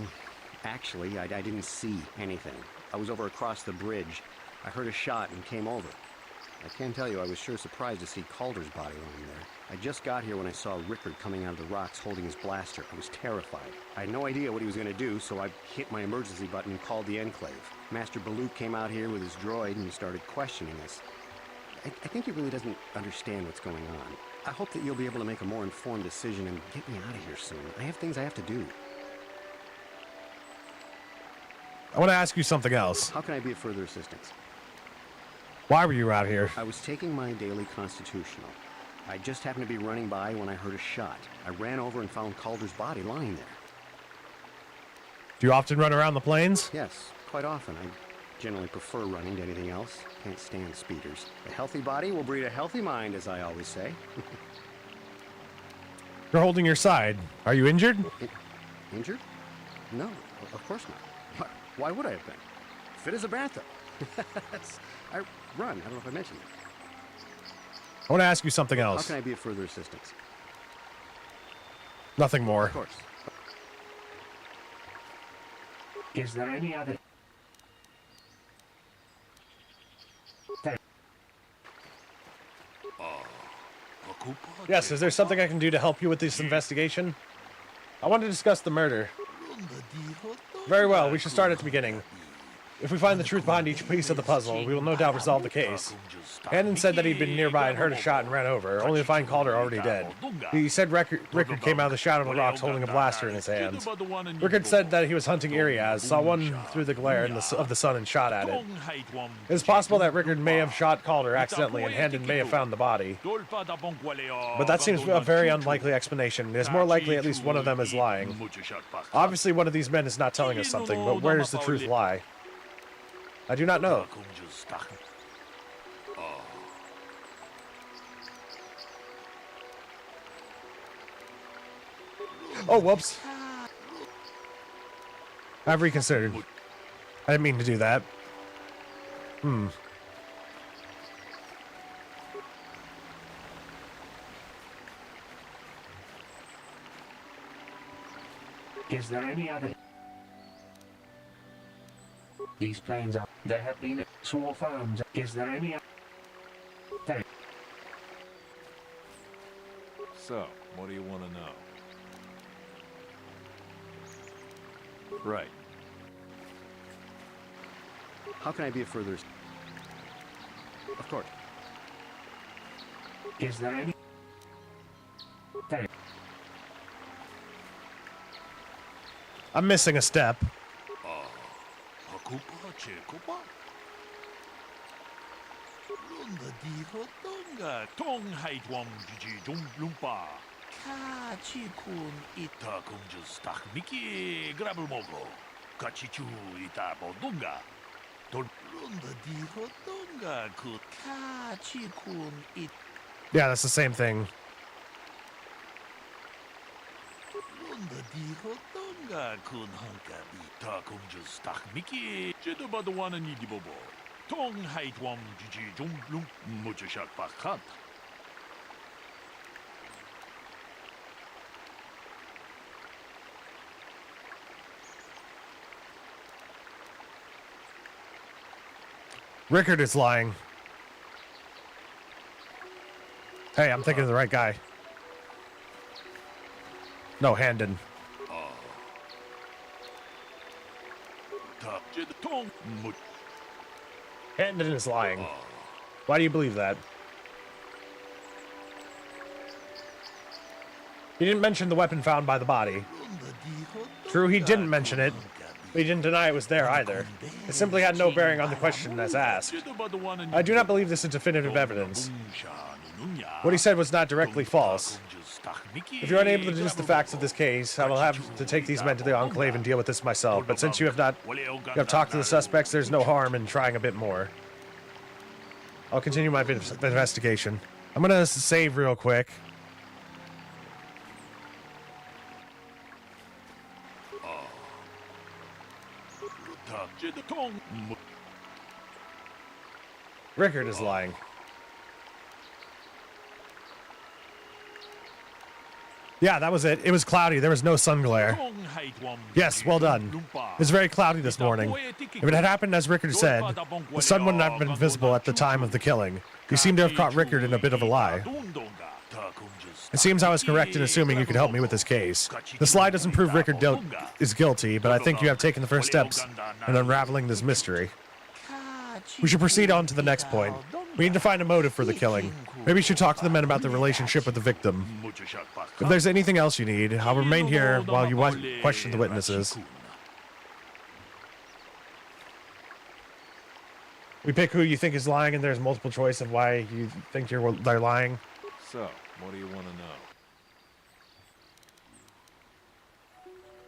actually, I didn't see anything. I was over across the bridge. I heard a shot and came over. I can tell you I was sure surprised to see Calder's body lying there. I just got here when I saw Rickard coming out of the rocks holding his blaster. I was terrified. I had no idea what he was going to do, so I hit my emergency button and called the Enclave. Master Baluk came out here with his droid and started questioning us. I think he really doesn't understand what's going on. I hope that you'll be able to make a more informed decision and get me out of here soon. I have things I have to do. I want to ask you something else. How can I be of further assistance? Why were you out here? I was taking my daily constitutional. I just happened to be running by when I heard a shot. I ran over and found Calder's body lying there. Do you often run around the plains? Yes, quite often. I generally prefer running to anything else. Can't stand speeders. A healthy body will breed a healthy mind, as I always say. You're holding your side. Are you injured? Injured? No, of course not. Why would I have been? Fit as a bantha. I run. I don't know if I mentioned it. I want to ask you something else. How can I be of further assistance? Nothing more. Of course. Is there any other... Yes, is there something I can do to help you with this investigation? I want to discuss the murder. Very well, we should start at the beginning. If we find the truth behind each piece of the puzzle, we will no doubt resolve the case. Handon said that he'd been nearby and heard a shot and ran over, only to find Calder already dead. He said Rickard came out of the shadow of the rocks holding a blaster in his hands. Rickard said that he was hunting Iriaz, saw one through the glare of the sun and shot at it. It is possible that Rickard may have shot Calder accidentally and Handon may have found the body. But that seems a very unlikely explanation. It is more likely at least one of them is lying. Obviously one of these men is not telling us something, but where does the truth lie? I do not know. Oh, whoops. I've reconsidered. I didn't mean to do that. Is there any other... These planes are... There have been small farms. Is there any... So, what do you want to know? Right. How can I be of further... Of course. Is there any... I'm missing a step. Yeah, that's the same thing. Rickard is lying. Hey, I'm thinking of the right guy. No, Handon. Handon is lying. Why do you believe that? He didn't mention the weapon found by the body. True, he didn't mention it, but he didn't deny it was there either. It simply had no bearing on the question as asked. I do not believe this is definitive evidence. What he said was not directly false. If you're unable to deduce the facts of this case, I will have to take these men to the Enclave and deal with this myself. But since you have talked to the suspects, there's no harm in trying a bit more. I'll continue my investigation. I'm gonna save real quick. Rickard is lying. Yeah, that was it. It was cloudy. There was no sun glare. Yes, well done. It was very cloudy this morning. If it had happened as Rickard said, the sun wouldn't have been visible at the time of the killing. You seem to have caught Rickard in a bit of a lie. It seems I was correct in assuming you could help me with this case. This lie doesn't prove Rickard is guilty, but I think you have taken the first steps in unraveling this mystery. We should proceed on to the next point. We need to find a motive for the killing. Maybe you should talk to the men about the relationship with the victim. If there's anything else you need, I'll remain here while you question the witnesses. We pick who you think is lying, and there's multiple choice of why you think they're lying. So, what do you want to know?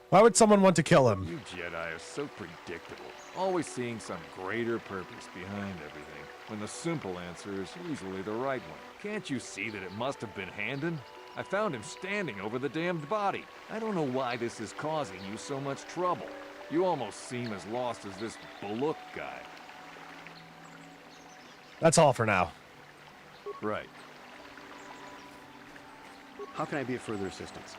Why would someone want to kill him? You Jedi are so predictable. Always seeing some greater purpose behind everything, when the simple answer is usually the right one. Can't you see that it must have been Handon? I found him standing over the damned body. I don't know why this is causing you so much trouble. You almost seem as lost as this Bullock guy. That's all for now. Right. How can I be of further assistance?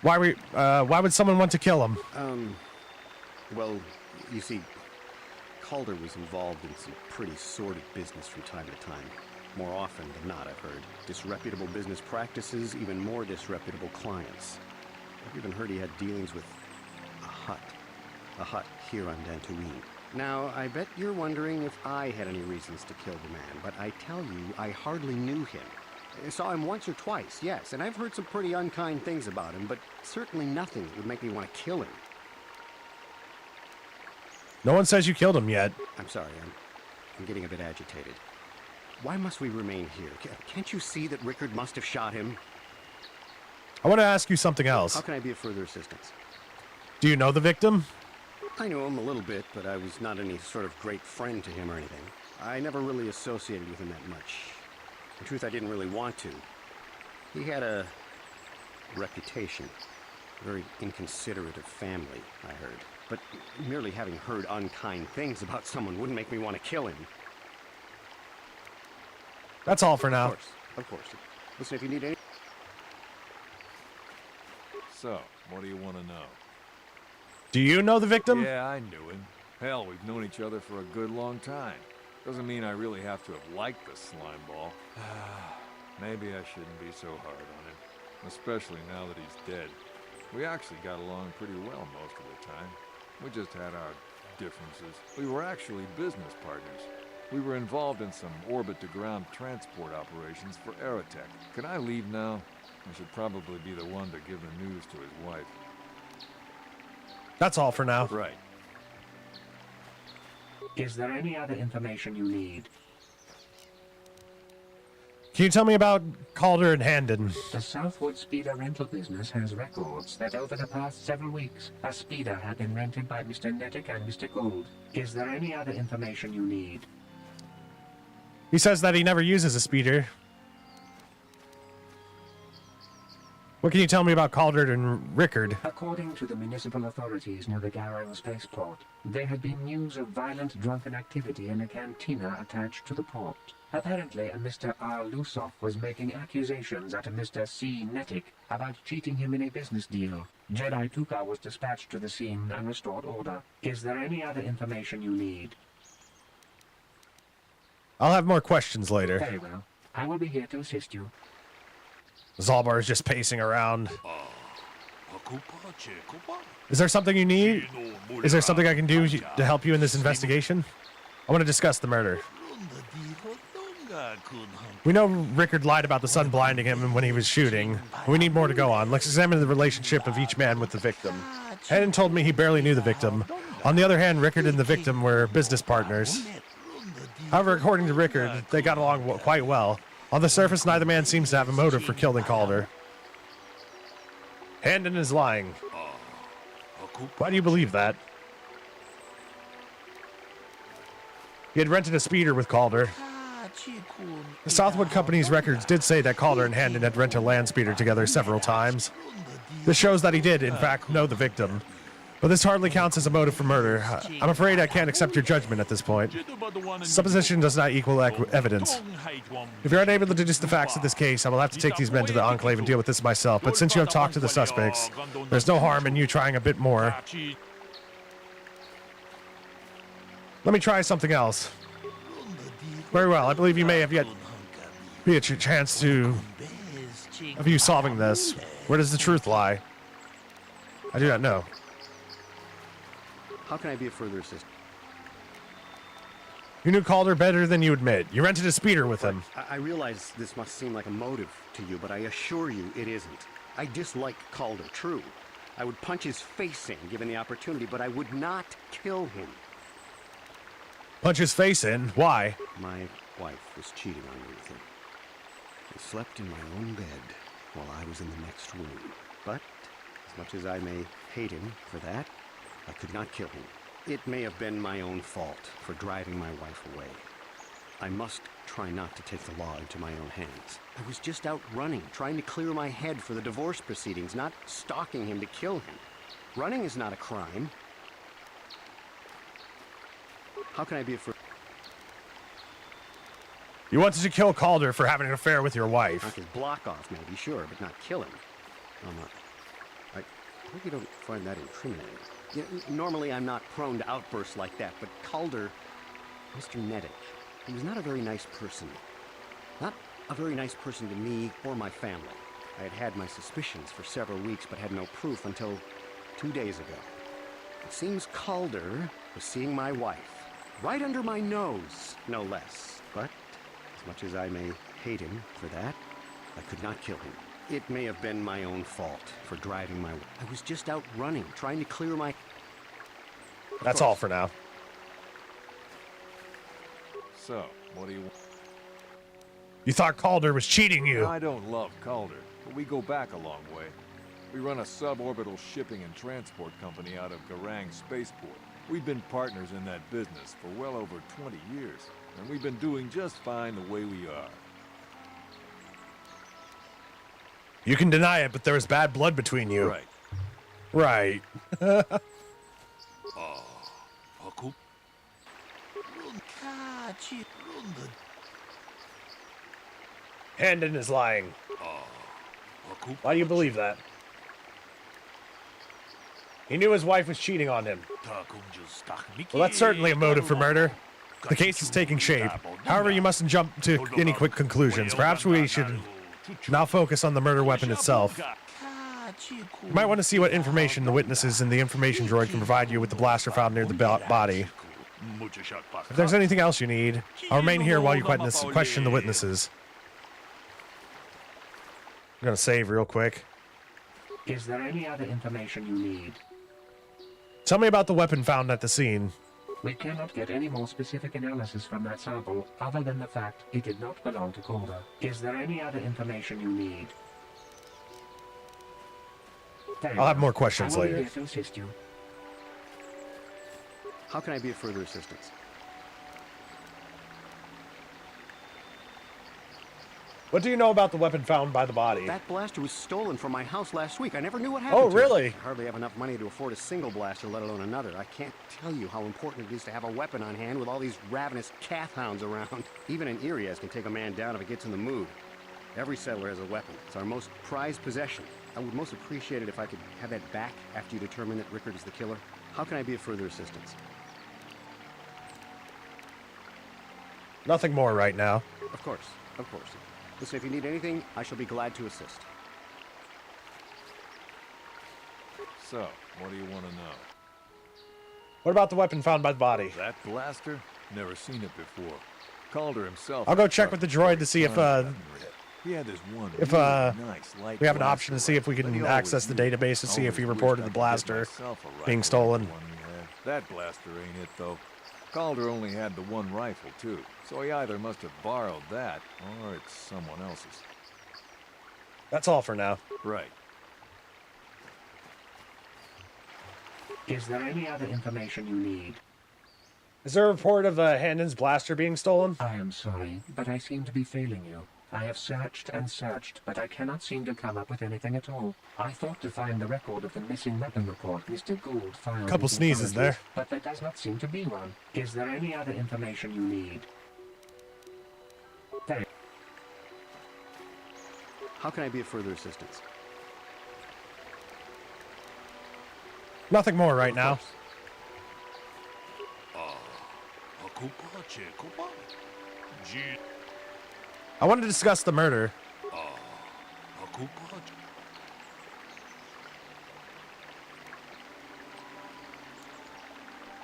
Why would someone want to kill him? Well, you see, Calder was involved in some pretty sordid business from time to time. More often than not, I've heard. Disreputable business practices, even more disreputable clients. I've even heard he had dealings with a hut here on Dantooine. Now, I bet you're wondering if I had any reasons to kill the man, but I tell you, I hardly knew him. I saw him once or twice, yes, and I've heard some pretty unkind things about him, but certainly nothing that would make me want to kill him. No one says you killed him yet. I'm sorry, I'm getting a bit agitated. Why must we remain here? Can't you see that Rickard must have shot him? I want to ask you something else. How can I be of further assistance? Do you know the victim? I knew him a little bit, but I was not any sort of great friend to him or anything. I never really associated with him that much. In truth, I didn't really want to. He had a reputation. Very inconsiderate of family, I heard. But merely having heard unkind things about someone wouldn't make me want to kill him. That's all for now. Of course. Listen, if you need any... So, what do you want to know? Do you know the victim? Yeah, I knew him. Hell, we've known each other for a good long time. Doesn't mean I really have to have liked the slimeball. Maybe I shouldn't be so hard on him. Especially now that he's dead. We actually got along pretty well most of the time. We just had our differences. We were actually business partners. We were involved in some orbit-to-ground transport operations for Aerotech. Can I leave now? I should probably be the one to give the news to his wife. That's all for now. Right. Is there any other information you need? Can you tell me about Calder and Handon? The Southwood Speeder rental business has records that over the past several weeks, a speeder had been rented by Mr. Nettic and Mr. Gould. Is there any other information you need? He says that he never uses a speeder. What can you tell me about Calder and Rickard? According to the municipal authorities near the Garrow spaceport, there had been news of violent drunken activity in a cantina attached to the port. Apparently, a Mr. R. Lusoff was making accusations at a Mr. C. Nettic about cheating him in a business deal. Jedi Tuka was dispatched to the scene and restored order. Is there any other information you need? I'll have more questions later. Very well. I will be here to assist you. Zalbar is just pacing around. Is there something you need? Is there something I can do to help you in this investigation? I want to discuss the murder. We know Rickard lied about the sun blinding him when he was shooting. We need more to go on. Let's examine the relationship of each man with the victim. Handon told me he barely knew the victim. On the other hand, Rickard and the victim were business partners. However, according to Rickard, they got along quite well. On the surface, neither man seems to have a motive for killing Calder. Handon is lying. Why do you believe that? He had rented a speeder with Calder. The Southwood Company's records did say that Calder and Handon had rented a land speeder together several times. This shows that he did, in fact, know the victim. But this hardly counts as a motive for murder. I'm afraid I can't accept your judgment at this point. Supposition does not equal evidence. If you're unable to deduce the facts of this case, I will have to take these men to the Enclave and deal with this myself. But since you have talked to the suspects, there's no harm in you trying a bit more. Let me try something else. Very well. I believe you may have yet be a chance of you solving this. Where does the truth lie? I do not know. How can I be of further assistance? You knew Calder better than you admit. You rented a speeder with him. I realize this must seem like a motive to you, but I assure you it isn't. I dislike Calder, true. I would punch his face in given the opportunity, but I would not kill him. Punch his face in? Why? My wife was cheating on me with him. I slept in my own bed while I was in the next room. But, as much as I may hate him for that, I could not kill him. It may have been my own fault for driving my wife away. I must try not to take the law into my own hands. I was just out running, trying to clear my head for the divorce proceedings, not stalking him to kill him. Running is not a crime. How can I be a You wanted to kill Calder for having an affair with your wife. Knock his block off, maybe, sure, but not kill him. I hope you don't find that incriminating. You know, normally I'm not prone to outbursts like that, but Calder, Mr. Nettich, he was not a very nice person. Not a very nice person to me or my family. I had had my suspicions for several weeks, but had no proof until 2 days ago. It seems Calder was seeing my wife, right under my nose, no less. But as much as I may hate him for that, I could not kill him. It may have been my own fault for driving my... I was just out running, trying to clear my... That's all for now. So, what do you want? You thought Calder was cheating you. I don't love Calder, but we go back a long way. We run a suborbital shipping and transport company out of Garang Spaceport. We've been partners in that business for well over 20 years, and we've been doing just fine the way we are. You can deny it, but there was bad blood between you. Right. Right. Handon is lying. Why do you believe that? He knew his wife was cheating on him. Well, that's certainly a motive for murder. The case is taking shape. However, you mustn't jump to any quick conclusions. Perhaps we should now focus on the murder weapon itself. You might want to see what information the witnesses and the information droid can provide you with the blaster found near the body. If there's anything else you need, I'll remain here while you question the witnesses. I'm gonna save real quick. Is there any other information you need? Tell me about the weapon found at the scene. We cannot get any more specific analysis from that sample other than the fact it did not belong to Calder. Is there any other information you need? I'll have more questions I will be later. here to assist you. How can I be of further assistance? What do you know about the weapon found by the body? That blaster was stolen from my house last week. I never knew what happened Oh, to really? it. I hardly have enough money to afford a single blaster, let alone another. I can't tell you how important it is to have a weapon on hand with all these ravenous cath hounds around. Even an Irias can take a man down if it gets in the mood. Every settler has a weapon. It's our most prized possession. I would most appreciate it if I could have that back after you determine that Rickard is the killer. How can I be of further assistance? Nothing more right now. Of course, of course. Listen, if you need anything, I shall be glad to assist. So, what do you want to know? What about the weapon found by the body? That blaster? Never seen it before. Calder himself... I'll go check with the droid to see if he had this one if really nice light we have an blaster option to see if we but he can always access the used it. database to see if he Always reported wished the I could get blaster myself a rifle being like stolen. the one he had. That blaster ain't it, though. Calder only had the one rifle, too, so he either must have borrowed that, or it's someone else's. That's all for now. Right. Is there any other information you need? Is there a report of Handon's blaster being stolen? I am sorry, but I seem to be failing you. I have searched and searched, but I cannot seem to come up with anything at all. I thought to find the record of the missing weapon report Mr. Gould filed. Couple with sneezes authorities, there. But there does not seem to be one. Is there any other information you need? Thank How can I be of further assistance? Nothing more right now. I wanted to discuss the murder.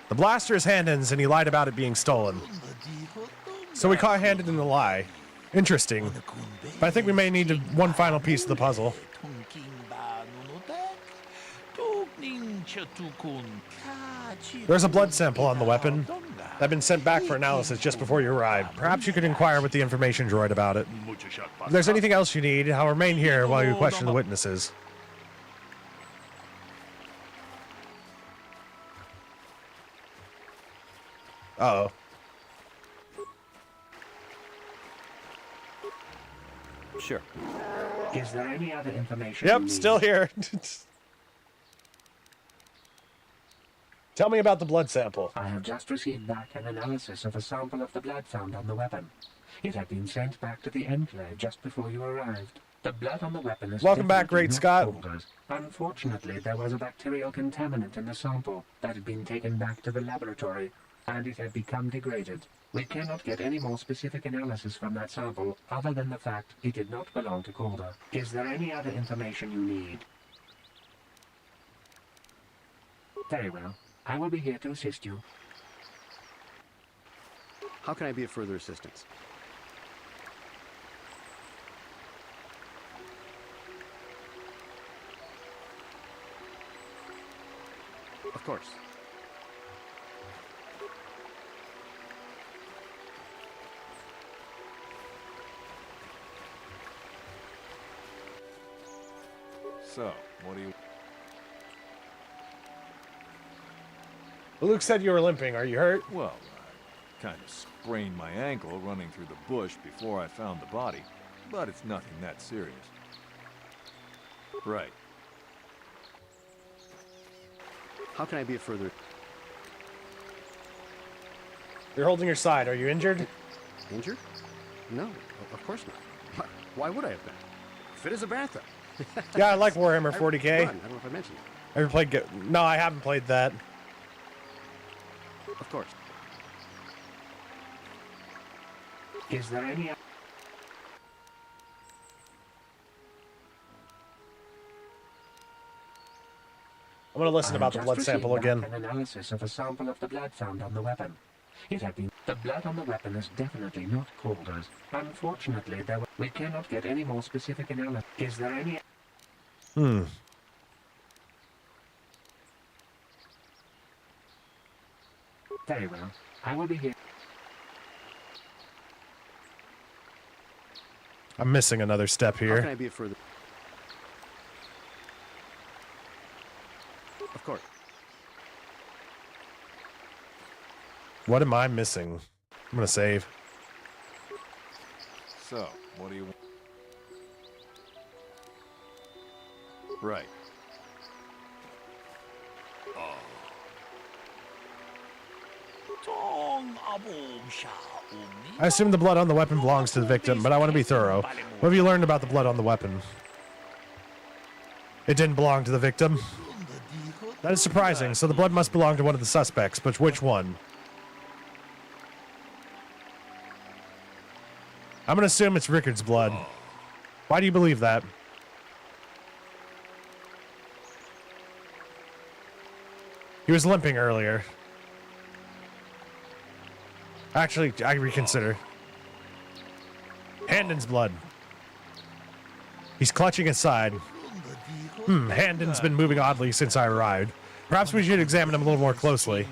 The blaster is Handon's and he lied about it being stolen. So we caught Handon in the lie. Interesting. But I think we may need one final piece of the puzzle. There's a blood sample on the weapon that had been sent back for analysis just before you arrived. Perhaps you could inquire with the information droid about it. If there's anything else you need, I'll remain here while you question the witnesses. Uh-oh. Sure. Is there any other information? Yep, still here. Tell me about the blood sample. I have just received back an analysis of a sample of the blood found on the weapon. It had been sent back to the Enclave just before you arrived. The blood on the weapon is Welcome back, Great Scott. Unfortunately, there was a bacterial contaminant in the sample that had been taken back to the laboratory, and it had become degraded. We cannot get any more specific analysis from that sample, other than the fact it did not belong to Calder. Is there any other information you need? Very well. I will be here to assist you. How can I be of further assistance? Of course. So, what do you... Luke said you were limping. Are you hurt? Well, I kind of sprained my ankle running through the bush before I found the body. But it's nothing that serious. Right. How can I be of further... You're holding your side. Are you injured? Injured? No, of course not. Why would I have been? Fit as a bathtub. Yeah, I like Warhammer 40K. I don't know if I mentioned it. Ever played... No, I haven't played that. Of course. Is there any... I'm going to listen about the blood sample again. An analysis of a sample of the blood found on the weapon. It had been... The blood on the weapon is definitely not Calder's. Unfortunately, we cannot get any more specific analysis. Is there any... Very well. I will be here. I'm missing another step here. How can I be of further... Of course. What am I missing? I'm going to save. So, what do you want? Right. I assume the blood on the weapon belongs to the victim, but I want to be thorough. What have you learned about the blood on the weapon? It didn't belong to the victim. That is surprising, so the blood must belong to one of the suspects, but which one? I'm going to assume it's Rickard's blood. Why do you believe that? He was limping earlier. Actually, I reconsider. Handon's blood. He's clutching his side. Handon's been moving oddly since I arrived. Perhaps we should examine him a little more closely.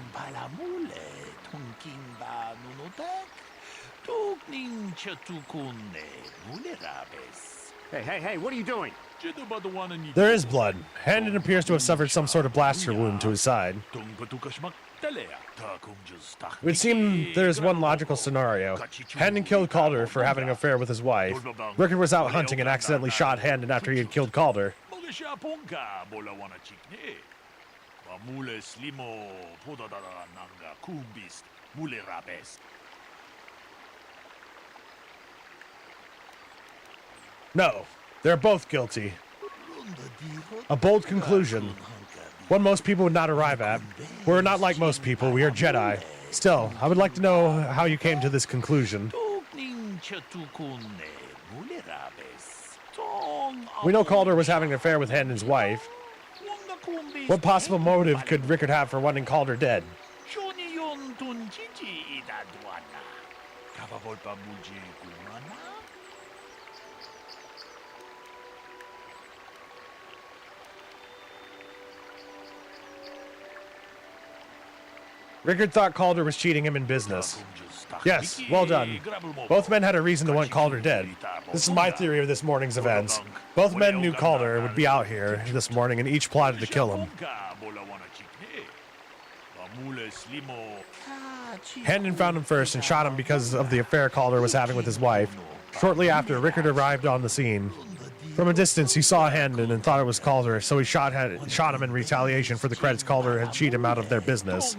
Hey, what are you doing? There is blood. Handon appears to have suffered some sort of blaster wound to his side. It would seem there is one logical scenario. Handon killed Calder for having an affair with his wife. Rickard was out hunting and accidentally shot Handon after he had killed Calder. No, they're both guilty. A bold conclusion. One most people would not arrive at. We're not like most people, we are Jedi. Still, I would like to know how you came to this conclusion. We know Calder was having an affair with Handon's wife. What possible motive could Rickard have for wanting Calder dead? Rickard thought Calder was cheating him in business. Yes, well done. Both men had a reason to want Calder dead. This is my theory of this morning's events. Both men knew Calder would be out here this morning and each plotted to kill him. Handon found him first and shot him because of the affair Calder was having with his wife. Shortly after, Rickard arrived on the scene. From a distance, he saw Handon and thought it was Calder, so he shot him in retaliation for the credits Calder had cheated him out of their business.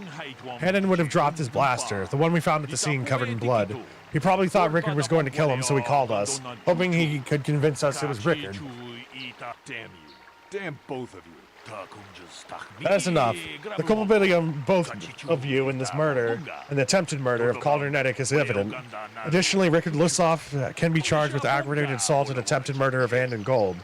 Handon would have dropped his blaster, the one we found at the scene covered in blood. He probably thought Rickard was going to kill him, so he called us, hoping he could convince us it was Rickard. Damn you. Damn both of you. That's enough. The culpability of both of you in this murder and the attempted murder of Calder Neddick is evident. Additionally, Rickard Lussoff can be charged with aggravated assault and attempted murder of Handon Gold.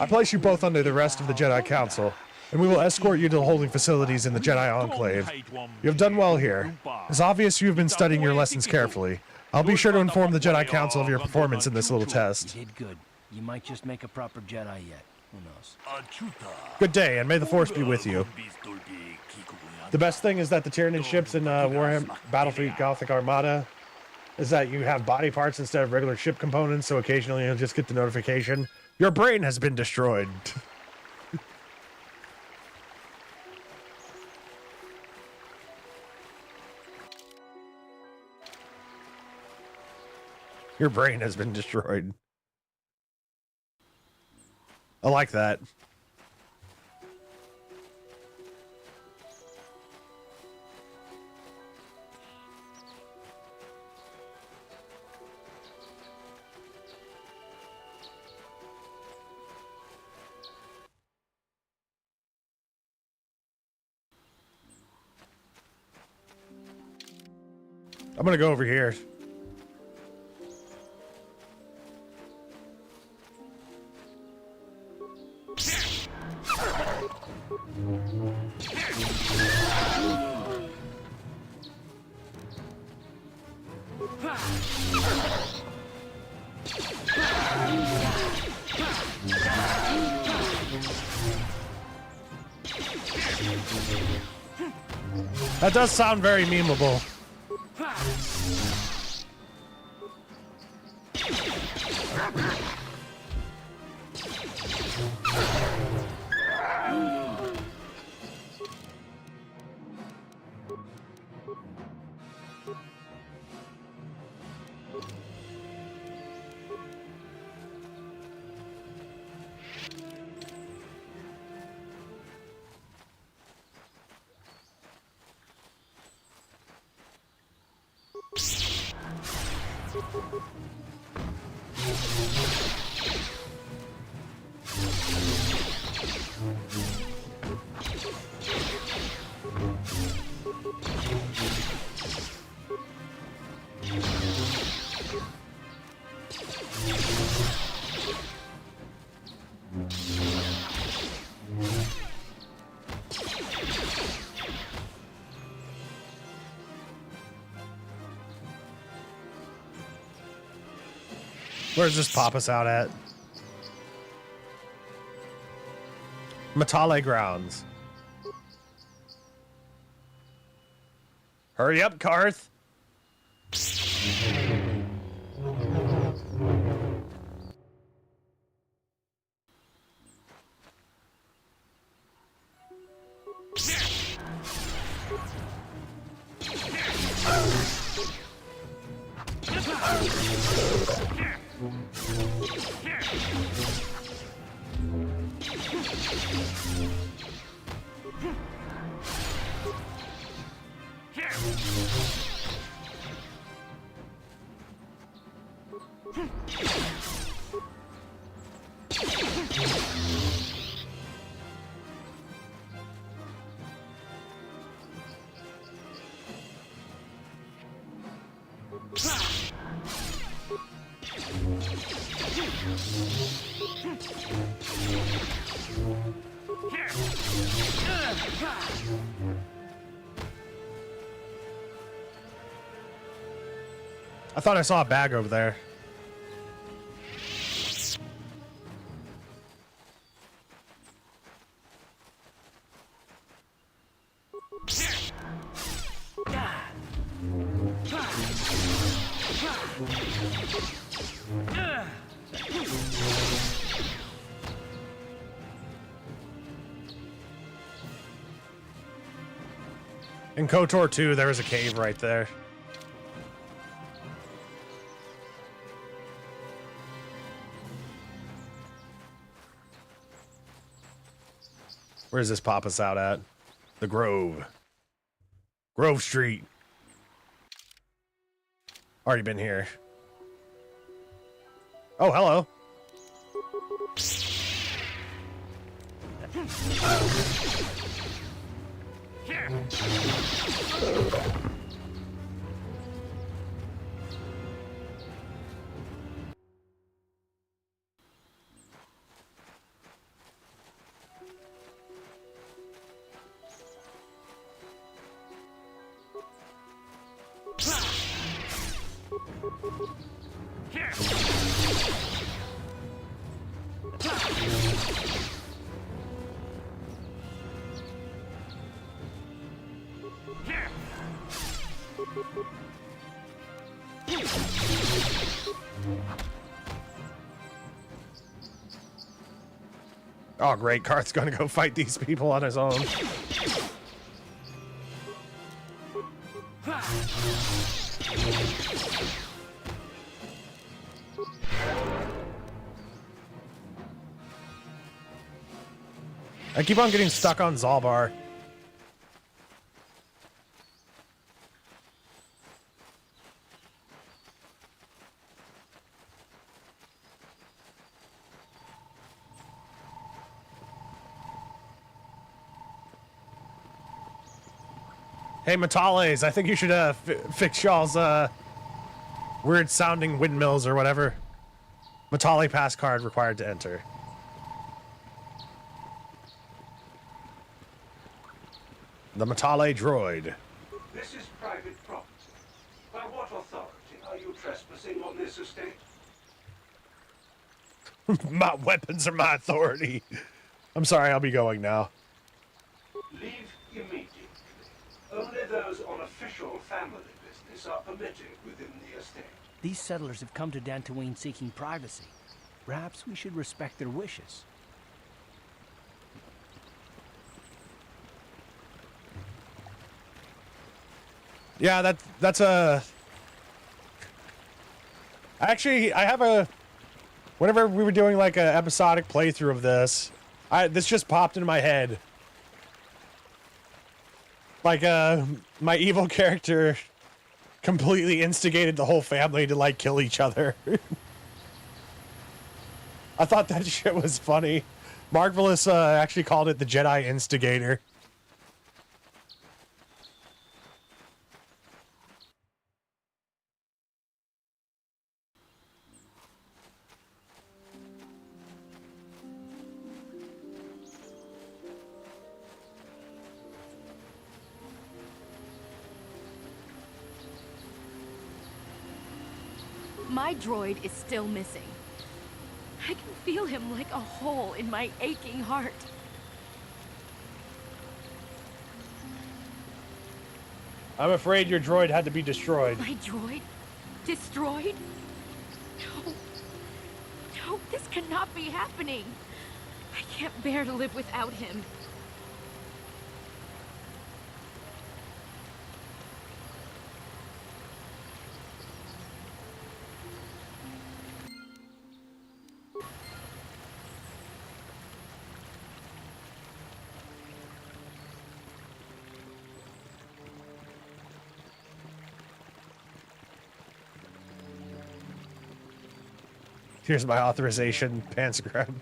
I place you both under the rest of the Jedi Council, and we will escort you to the holding facilities in the Jedi Enclave. You have done well here. It's obvious you have been studying your lessons carefully. I'll be sure to inform the Jedi Council of your performance in this little test. You did good. You might just make a proper Jedi yet. Who knows? Good day, and may the Force be with you. The best thing is that the Tyranid ships in Warhammer Battlefleet Gothic Armada is that you have body parts instead of regular ship components, so occasionally you'll just get the notification, your brain has been destroyed. Your brain has been destroyed. I like that. I'm gonna go over here. That does sound very memeable. Where does this pop us out at? Matale Grounds. Hurry up, Karth. I thought I saw a bag over there. In KOTOR 2, there was a cave right there. Where does this pop us out at? The Grove. Grove Street. Already been here. Oh, hello. Oh, great. Karth's gonna go fight these people on his own. I keep on getting stuck on Zalbar. Hey, Metales, I think you should fix y'all's weird sounding windmills or whatever. Metale pass card required to enter. The Metale droid. This is private property. By what authority are you trespassing on this estate? My weapons are my authority. I'm sorry, I'll be going now. Leave immediately. Only those on official family business are permitted within the estate. These settlers have come to Dantooine seeking privacy. Perhaps we should respect their wishes. Yeah, that's a... Actually, I have a... Whenever we were doing like an episodic playthrough of this, this just popped into my head. Like, my evil character completely instigated the whole family to, like, kill each other. I thought that shit was funny. Marvelous actually called it the Jedi Instigator. My droid is still missing. I can feel him like a hole in my aching heart. I'm afraid your droid had to be destroyed. My droid? Destroyed? No. No, this cannot be happening. I can't bear to live without him. Here's my authorization, pants grab.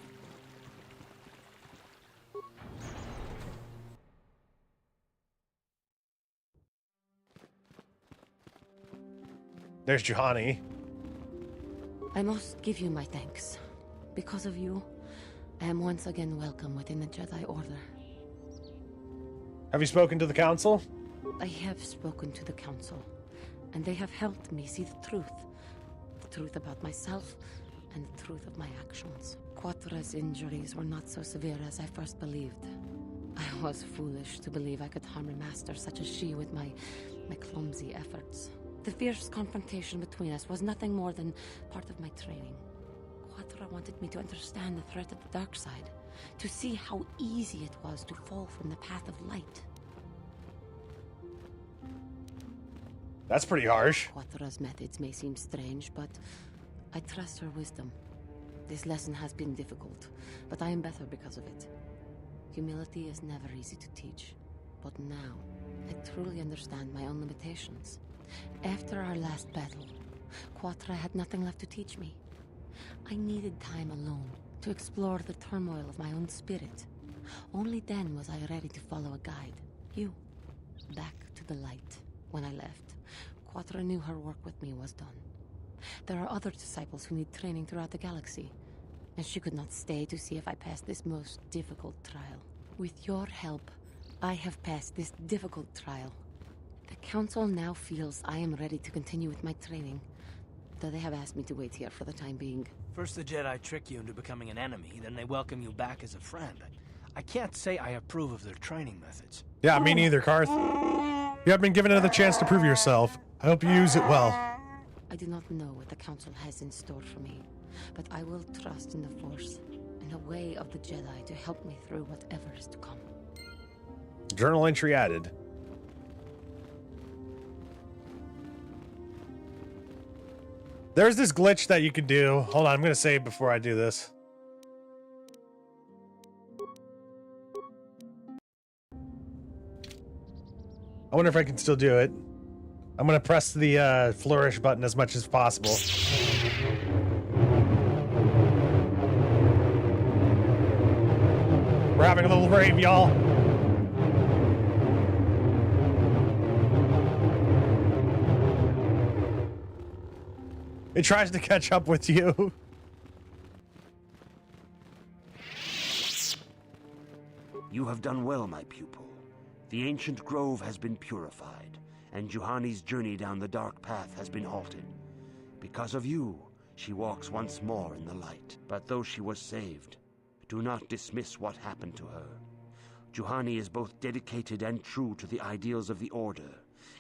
There's Juhani. I must give you my thanks. Because of you, I am once again welcome within the Jedi Order. Have you spoken to the Council? I have spoken to the Council, and they have helped me see the truth. The truth about myself, and the truth of my actions. Quatra's injuries were not so severe as I first believed. I was foolish to believe I could harm a master such as she with my clumsy efforts. The fierce confrontation between us was nothing more than part of my training. Quatra wanted me to understand the threat of the dark side, to see how easy it was to fall from the path of light. That's pretty harsh. Quatra's methods may seem strange, but I trust her wisdom. This lesson has been difficult, but I am better because of it. Humility is never easy to teach, but now I truly understand my own limitations. After our last battle, Quatra had nothing left to teach me. I needed time alone to explore the turmoil of my own spirit. Only then was I ready to follow a guide. You. Back to the light. When I left, Quatra knew her work with me was done. There are other disciples who need training throughout the galaxy, and she could not stay to see if I passed this most difficult trial. With your help, I have passed this difficult trial. The Council now feels I am ready to continue with my training, though they have asked me to wait here for the time being. First the Jedi trick you into becoming an enemy, then they welcome you back as a friend. I can't say I approve of their training methods. Yeah, me neither, Karth. You have been given another chance to prove yourself. I hope you use it well. I do not know what the Council has in store for me, but I will trust in the Force and the way of the Jedi to help me through whatever is to come. Journal entry added. There's this glitch that you can do. Hold on, I'm going to save before I do this. I wonder if I can still do it. I'm going to press the flourish button as much as possible. We're having a little rave, y'all. It tries to catch up with you. You have done well, my pupil. The ancient grove has been purified, and Juhani's journey down the dark path has been halted. Because of you, she walks once more in the light. But though she was saved, do not dismiss what happened to her. Juhani is both dedicated and true to the ideals of the Order,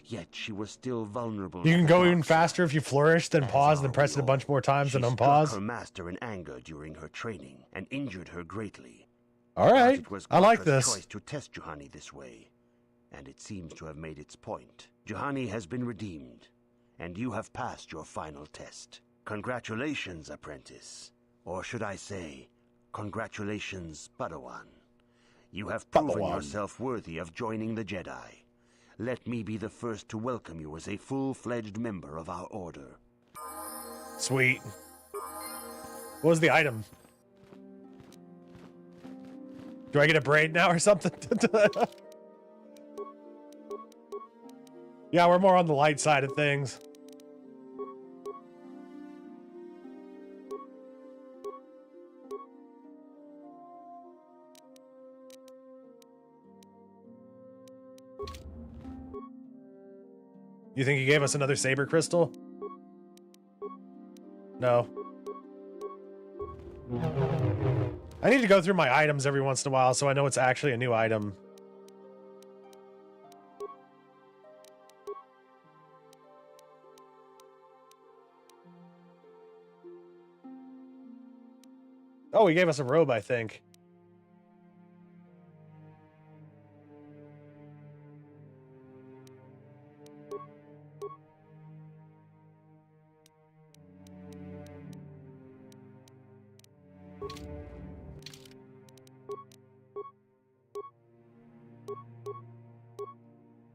yet she was still vulnerable. You can go even faster if you flourish, then pause, then press it a bunch more times, and unpause. She struck her master in anger during her training, and injured her greatly. All right, It was I like Quatra's this. choice to test Juhani this way, and it seems to have made its point. Juhani has been redeemed, and you have passed your final test. Congratulations, apprentice. Or should I say, congratulations, Padawan. You have proven yourself worthy of joining the Jedi. Let me be the first to welcome you as a full-fledged member of our order. Sweet. What was the item? Do I get a braid now or something? Yeah, we're more on the light side of things. You think he gave us another saber crystal? No. I need to go through my items every once in a while so I know it's actually a new item. Oh, he gave us a robe, I think.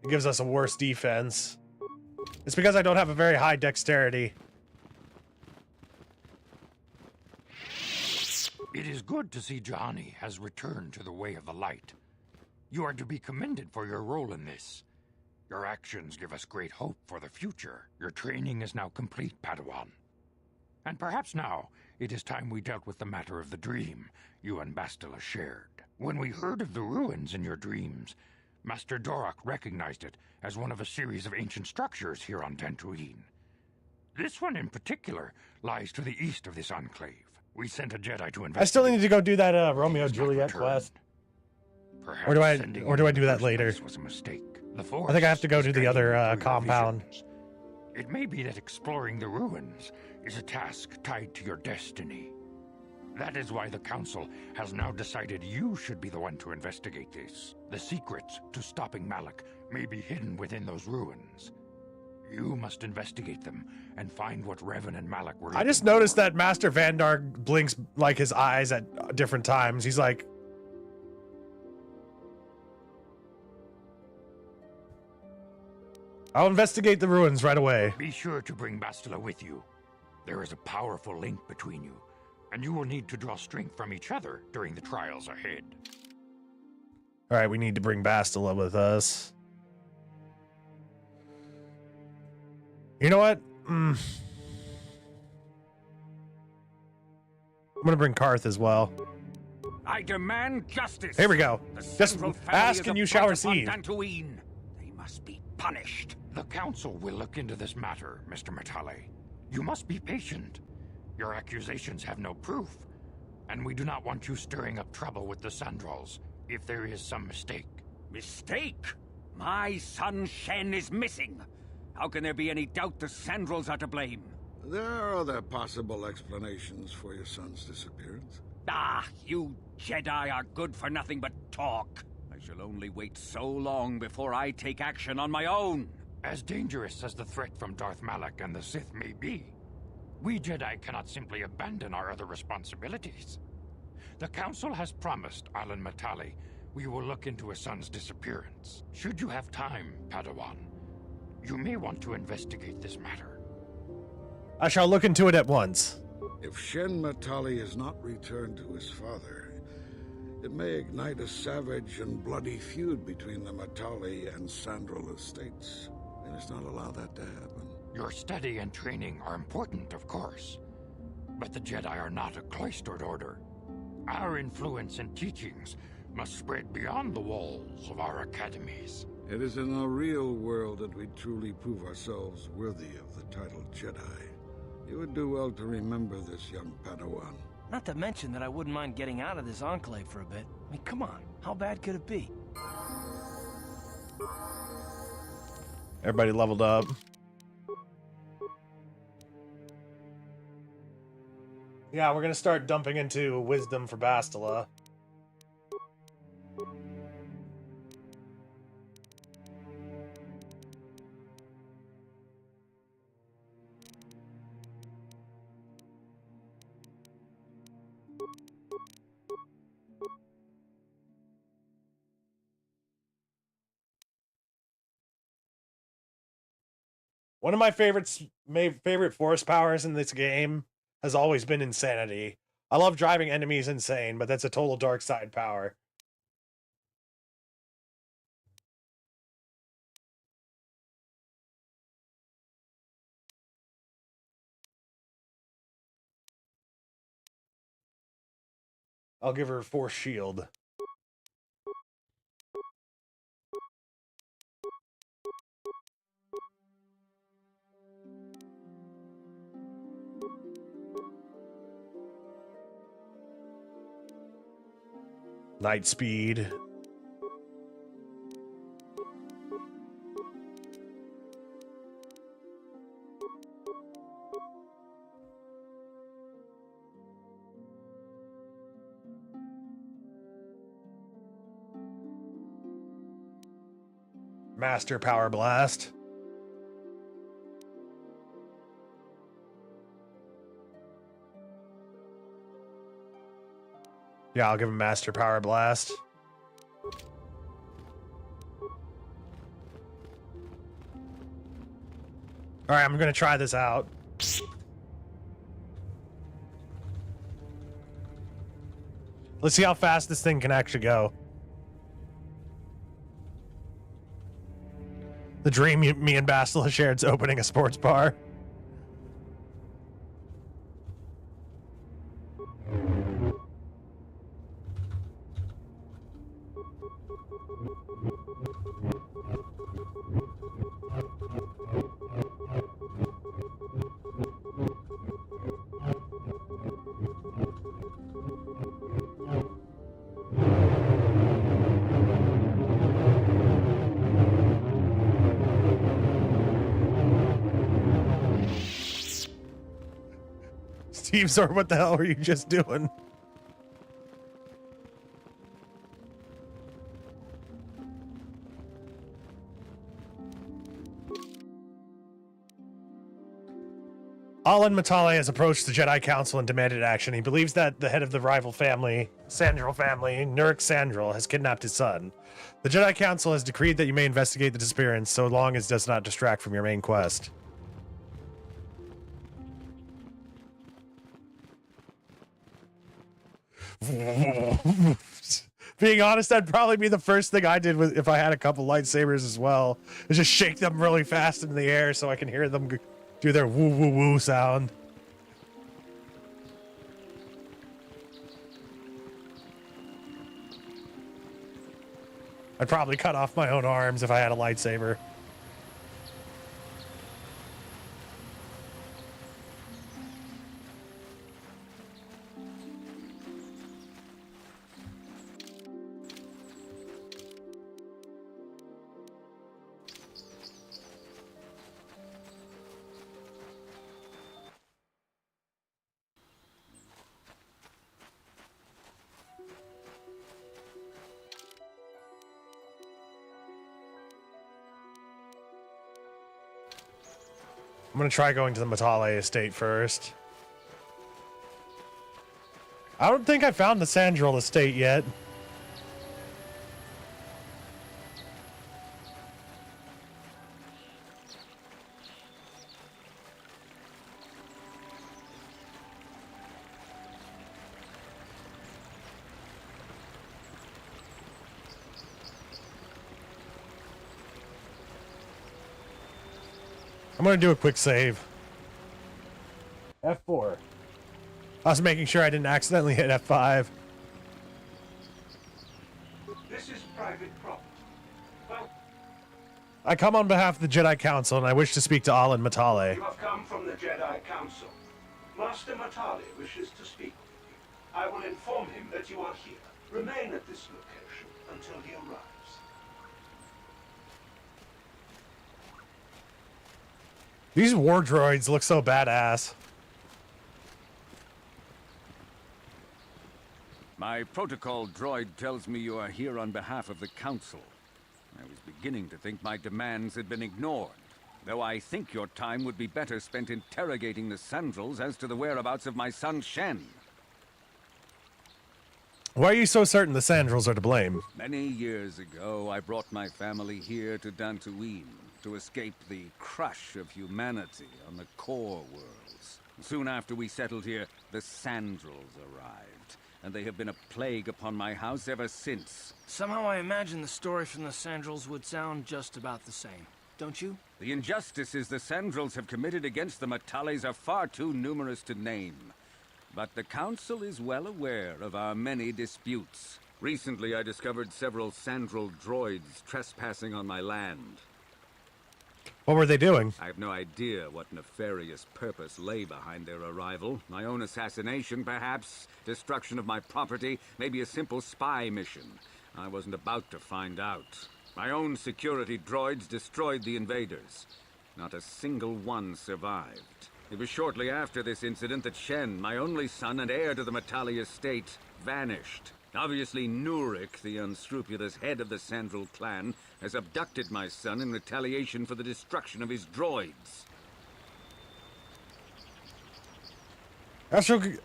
It gives us a worse defense. It's because I don't have a very high dexterity. It is good to see Juhani has returned to the way of the light. You are to be commended for your role in this. Your actions give us great hope for the future. Your training is now complete, Padawan. And perhaps now, it is time we dealt with the matter of the dream you and Bastila shared. When we heard of the ruins in your dreams, Master Dorak recognized it as one of a series of ancient structures here on Dantooine. This one in particular lies to the east of this enclave. We sent a Jedi to investigate. I still need to go do that Romeo Juliet quest. Perhaps Or do I do that later? Was a mistake. I think I have to go to the other compound. It may be that exploring the ruins is a task tied to your destiny. That is why the Council has now decided you should be the one to investigate this. The secrets to stopping Malak may be hidden within those ruins. You must investigate them and find what Revan and Malak were. I just noticed that Master Vandar blinks like his eyes at different times. He's like, I'll investigate the ruins right away. Be sure to bring Bastila with you. There is a powerful link between you, and you will need to draw strength from each other during the trials ahead. All right, we need to bring Bastila with us. You know what? I'm gonna bring Karth as well. I demand justice. Here we go. Just ask and you shall receive. Dantooine. They must be punished. The Council will look into this matter, Mr. Matale. You must be patient. Your accusations have no proof, and we do not want you stirring up trouble with the Sandrals if there is some mistake. Mistake? My son Shen is missing. How can there be any doubt the Sandrals are to blame? There are other possible explanations for your son's disappearance. Ah, you Jedi are good for nothing but talk. I shall only wait so long before I take action on my own. As dangerous as the threat from Darth Malak and the Sith may be, we Jedi cannot simply abandon our other responsibilities. The Council has promised Alan Matale we will look into a son's disappearance. Should you have time, Padawan, you may want to investigate this matter. I shall look into it at once. If Shen Matale is not returned to his father, it may ignite a savage and bloody feud between the Matale and Sandral estates. We must not allow that to happen. Your study and training are important, of course, but the Jedi are not a cloistered order. Our influence and teachings must spread beyond the walls of our academies. It is in the real world that we truly prove ourselves worthy of the title Jedi. You would do well to remember this, young Padawan. Not to mention that I wouldn't mind getting out of this enclave for a bit. I mean, come on, how bad could it be? Everybody leveled up. Yeah, we're gonna start dumping into wisdom for Bastila. One of my favorite force powers in this game has always been insanity. I love driving enemies insane, but that's a total dark side power. I'll give her force shield. Night speed. Master power blast. Yeah, I'll give him Master Power Blast. Alright, I'm gonna try this out. Let's see how fast this thing can actually go. The dream me and Bastila shared is opening a sports bar. Steve, sorry, what the hell were you just doing? Alan Matale has approached the Jedi Council and demanded action. He believes that the head of the rival family, Sandril family, Nurik Sandril, has kidnapped his son. The Jedi Council has decreed that you may investigate the disappearance so long as it does not distract from your main quest. Being honest, that'd probably be the first thing I did if I had a couple lightsabers as well. Is just shake them really fast in the air so I can hear them do their woo woo woo sound. I'd probably cut off my own arms if I had a lightsaber. I'm gonna try going to the Matale estate first. I don't think I found the Sandril estate yet. I'm gonna do a quick save. F4. I was making sure I didn't accidentally hit F5. This is private property. Well, I come on behalf of the Jedi Council and I wish to speak to Alan Matale. you have come from the Jedi Council. Master Matale wishes to speak with you. I will inform him that you are here. Remain at this location until he arrives. These war droids look so badass. My protocol droid tells me you are here on behalf of the Council. I was beginning to think my demands had been ignored, though I think your time would be better spent interrogating the Sandrils as to the whereabouts of my son Shen. Why are you so certain the Sandrils are to blame? Many years ago, I brought my family here to Dantooine to escape the crush of humanity on the core worlds. Soon after we settled here, the Sandrils arrived, and they have been a plague upon my house ever since. Somehow I imagine the story from the Sandrils would sound just about the same, don't you? The injustices the Sandrils have committed against the Matales are far too numerous to name. But the Council is well aware of our many disputes. Recently, I discovered several Sandril droids trespassing on my land. What were they doing? I have no idea what nefarious purpose lay behind their arrival. My own assassination, perhaps. Destruction of my property. Maybe a simple spy mission. I wasn't about to find out. My own security droids destroyed the invaders. Not a single one survived. It was shortly after this incident that Shen, my only son and heir to the Matale estate, vanished. Obviously, Nurik, the unscrupulous head of the Sandril clan, has abducted my son in retaliation for the destruction of his droids.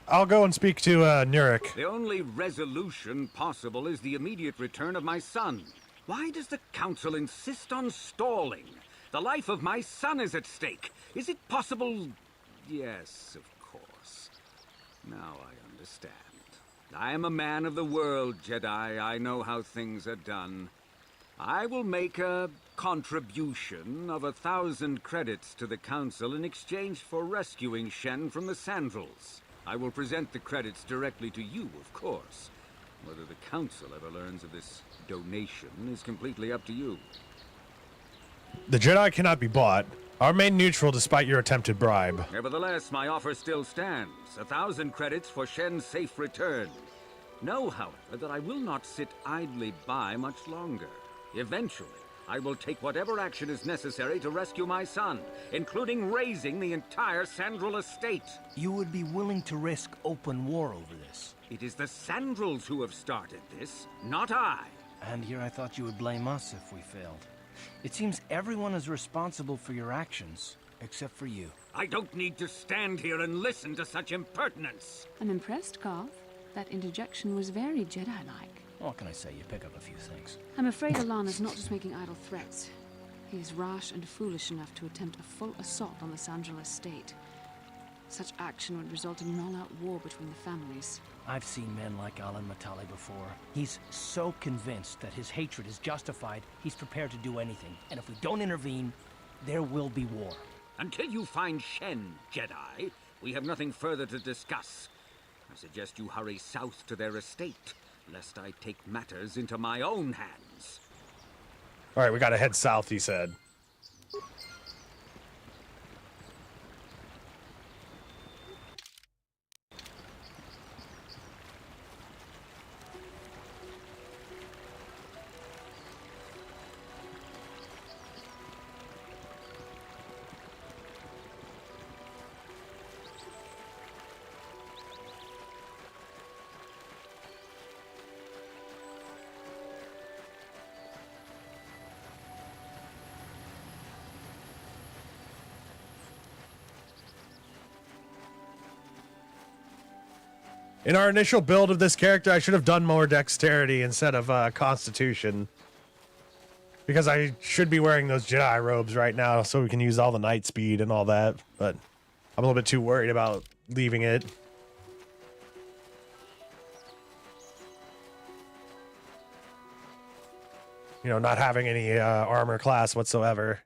I'll go and speak to Nurik. The only resolution possible is the immediate return of my son. Why does the Council insist on stalling? The life of my son is at stake. Is it possible? Yes, of course. Now I understand. I am a man of the world, Jedi. I know how things are done. I will make a contribution of 1,000 credits to the Council in exchange for rescuing Shen from the Sandrils. I will present the credits directly to you, of course. Whether the Council ever learns of this donation is completely up to you. The Jedi cannot be bought. Our main neutral despite your attempted bribe. Nevertheless, my offer still stands. 1,000 credits for Shen's safe return. Know, however, that I will not sit idly by much longer. Eventually, I will take whatever action is necessary to rescue my son, including raising the entire Sandril estate. You would be willing to risk open war over this? It is the Sandrils who have started this, not I. And here I thought you would blame us if we failed. It seems everyone is responsible for your actions, except for you. I don't need to stand here and listen to such impertinence. I'm impressed, Carth. That interjection was very Jedi-like. What can I say? You pick up a few things. I'm afraid Alana's not just making idle threats. He is rash and foolish enough to attempt a full assault on the Sandral estate. Such action would result in an all-out war between the families. I've seen men like Alan Matale before. He's so convinced that his hatred is justified, he's prepared to do anything. And if we don't intervene, there will be war. Until you find Shen, Jedi, we have nothing further to discuss. I suggest you hurry south to their estate, lest I take matters into my own hands. All right, we gotta head south, he said. In our initial build of this character, I should have done more dexterity instead of constitution. Because I should be wearing those Jedi robes right now so we can use all the night speed and all that. But I'm a little bit too worried about leaving it. You know, not having any armor class whatsoever.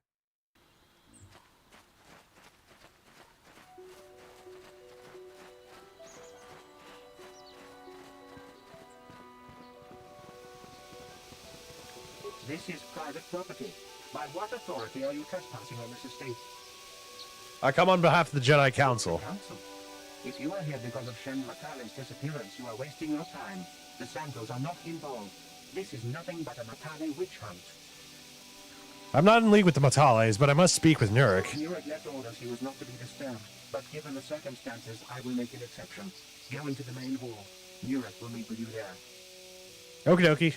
This is private property. By what authority are you trespassing on this estate? I come on behalf of the Jedi Council. Council? If you are here because of Shen Matale's disappearance, you are wasting your time. The Sandals are not involved. This is nothing but a Matale witch hunt. I'm not in league with the Matales, but I must speak with Nurik. Nurik left orders he was not to be disturbed, but given the circumstances, I will make an exception. Go into the main hall. Nurik will meet with you there. Okie dokie.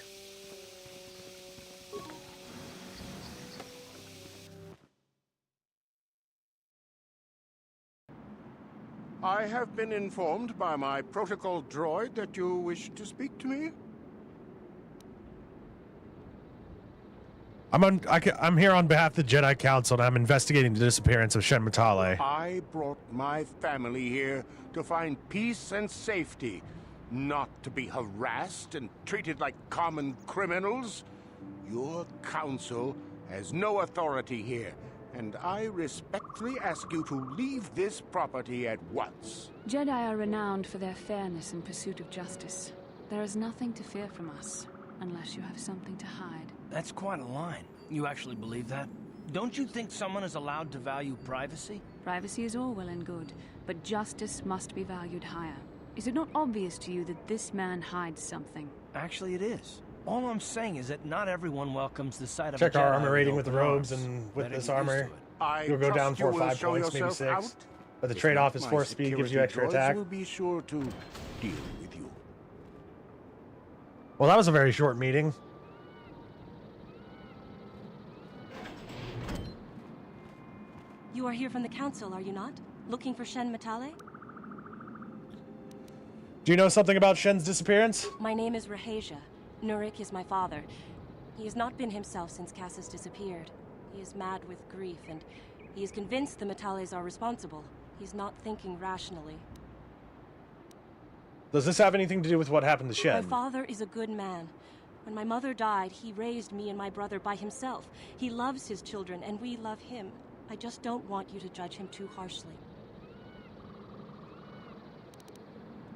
I have been informed by my protocol droid that you wish to speak to me. I'm here on behalf of the Jedi Council, and I'm investigating the disappearance of Shen Matale. I brought my family here to find peace and safety, not to be harassed and treated like common criminals. Your council has no authority here, and I respectfully ask you to leave this property at once. Jedi are renowned for their fairness in pursuit of justice. There is nothing to fear from us, unless you have something to hide. That's quite a line. You actually believe that? Don't you think someone is allowed to value privacy? Privacy is all well and good, but justice must be valued higher. Is it not obvious to you that this man hides something? Actually, it is. All I'm saying is that not everyone welcomes the sight of Check a Jedi our armor rating with the open robes, arms. and with Better this get used armor, to it. you'll go down 4 or 5 points, maybe 6. Out. But the trade-off is force speed, gives you extra attack. Will be sure to deal with you. Well, that was a very short meeting. You are here from the council, are you not? Looking for Shen Matale? Do you know something about Shen's disappearance? My name is Rahasia. Nurik is my father. He has not been himself since Cassius disappeared. He is mad with grief, and he is convinced the Matales are responsible. He's not thinking rationally. Does this have anything to do with what happened to Shen? My father is a good man. When my mother died, he raised me and my brother by himself. He loves his children, and we love him. I just don't want you to judge him too harshly.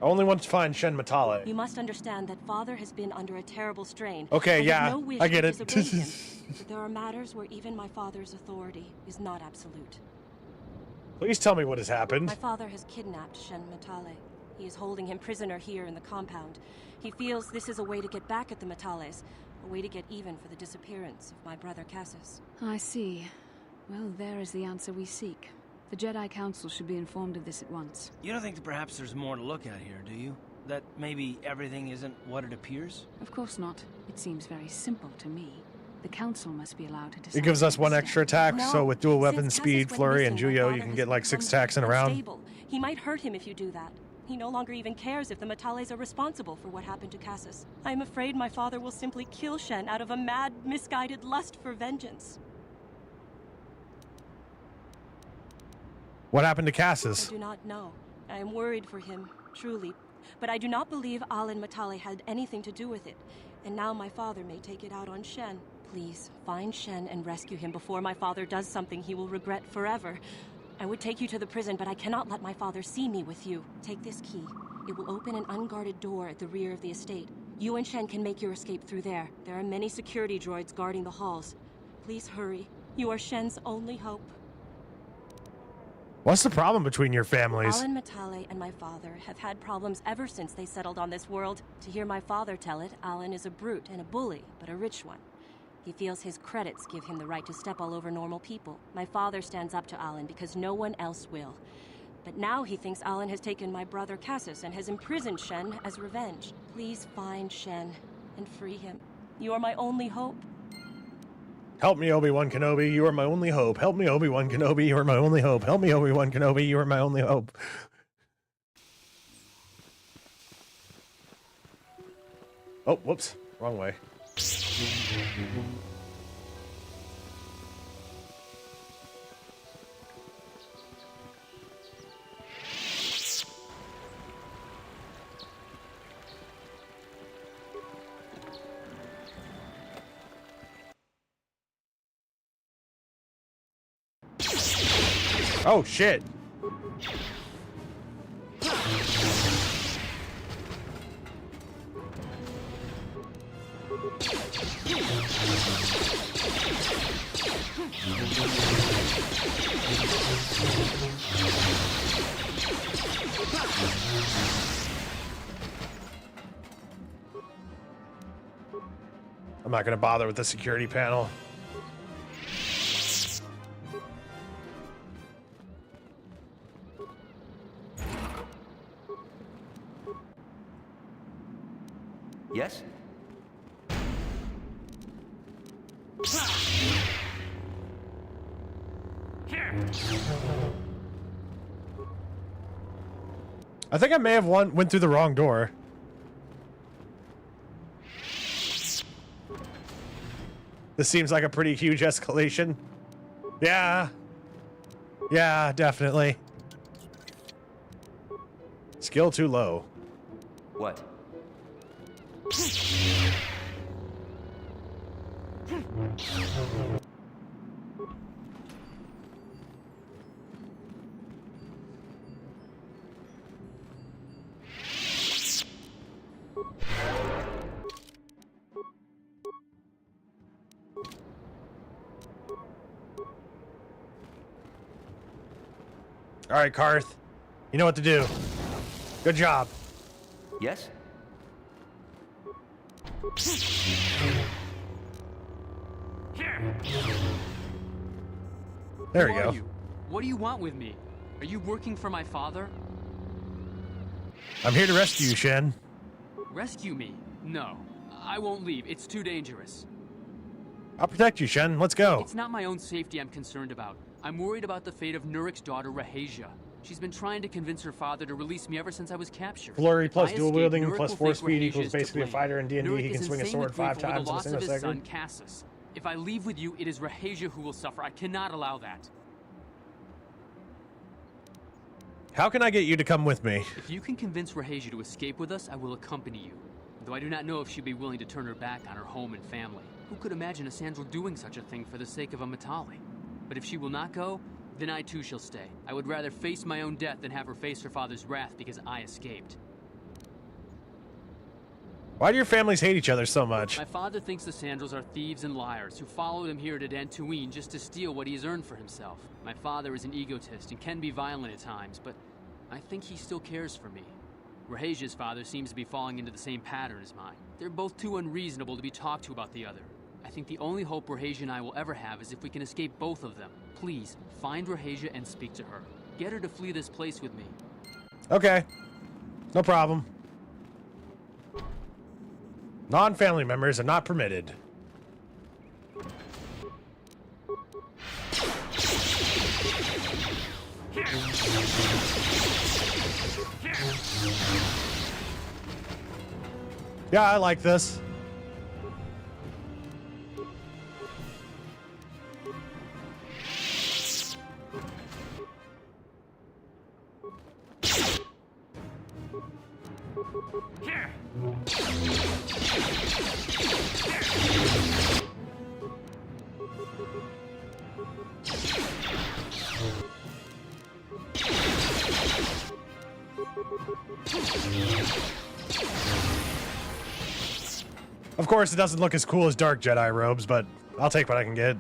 I only want to find Shen Matale. You must understand that father has been under a terrible strain. Okay, I have yeah, no wish I get to it. disobey him, but there are matters where even my father's authority is not absolute. Please tell me what has happened. My father has kidnapped Shen Matale. He is holding him prisoner here in the compound. He feels this is a way to get back at the Matales, a way to get even for the disappearance of my brother Cassius. I see. Well, there is the answer we seek. The Jedi Council should be informed of this at once. You don't think that perhaps there's more to look at here, do you? That maybe everything isn't what it appears? Of course not. It seems very simple to me. The Council must be allowed to decide. It gives us one instead. extra attack, No, so with dual weapon since speed, Cassis went flurry, and missing, my Juyo, father you can has get like become 6 attacks in a round. unstable. He might hurt him if you do that. He no longer even cares if the Matales are responsible for what happened to Cassis. I'm afraid my father will simply kill Shen out of a mad, misguided lust for vengeance. What happened to Cassis? I do not know. I am worried for him, truly. But I do not believe Alan Matale had anything to do with it. And now my father may take it out on Shen. Please, find Shen and rescue him before my father does something he will regret forever. I would take you to the prison, but I cannot let my father see me with you. Take this key. It will open an unguarded door at the rear of the estate. You and Shen can make your escape through there. There are many security droids guarding the halls. Please hurry. You are Shen's only hope. What's the problem between your families? Alan Matale and my father have had problems ever since they settled on this world. To hear my father tell it, Alan is a brute and a bully, but a rich one. He feels his credits give him the right to step all over normal people. My father stands up to Alan because no one else will. But now he thinks Alan has taken my brother Cassis and has imprisoned Shen as revenge. Please find Shen and free him. You are my only hope. Help me, Obi-Wan Kenobi, you are my only hope. Help me, Obi-Wan Kenobi, you are my only hope. Help me, Obi-Wan Kenobi, you are my only hope. Oh, whoops. Wrong way. Oh, shit. I'm not going to bother with the security panel. Yes? I think I may have went through the wrong door. This seems like a pretty huge escalation. Yeah. Yeah, definitely. Skill too low. What? All right, Karth. You know what to do. Good job. Yes? There we Who go. are you? What do you want with me? Are you working for my father? I'm here to rescue you, Shen. Rescue me? No. I won't leave. It's too dangerous. I'll protect you, Shen. Let's go. It's not my own safety I'm concerned about. I'm worried about the fate of Nurik's daughter, Rahasia. She's been trying to convince her father to release me ever since I was captured. Flurry If plus I dual escape, wielding Nurik plus will 4 think speed Rahasia equals is to basically a blame. fighter in D&D. Nurik He can is swing a insanely sword 5 grateful for times the in a loss single of his son, second. Cassis. If I leave with you, it is Rahasia who will suffer. I cannot allow that. How can I get you to come with me? If you can convince Rahasia to escape with us, I will accompany you. Though I do not know if she'd be willing to turn her back on her home and family. Who could imagine a Sandral doing such a thing for the sake of a Matale? But if she will not go, then I too shall stay. I would rather face my own death than have her face her father's wrath because I escaped. Why do your families hate each other so much? My father thinks the Sandrals are thieves and liars who followed him here to Dantooine just to steal what he has earned for himself. My father is an egotist and can be violent at times, but I think he still cares for me. Rahasia's father seems to be falling into the same pattern as mine. They're both too unreasonable to be talked to about the other. I think the only hope Rahasia and I will ever have is if we can escape both of them. Please, find Rahasia and speak to her. Get her to flee this place with me. Okay. No problem. Non-family members are not permitted. Yeah, I like this. Of course, it doesn't look as cool as Dark Jedi robes, but I'll take what I can get.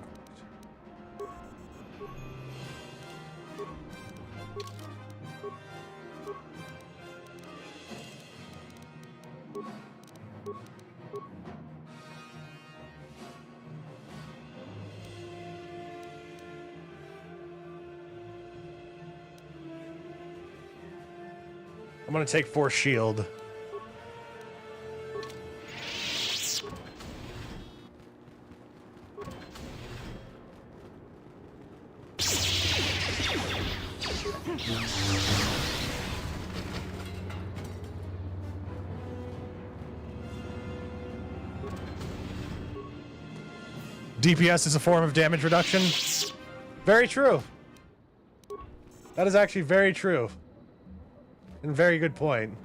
I'm gonna take Force Shield. DPS is a form of damage reduction. Very true. That is actually very true. And very good point.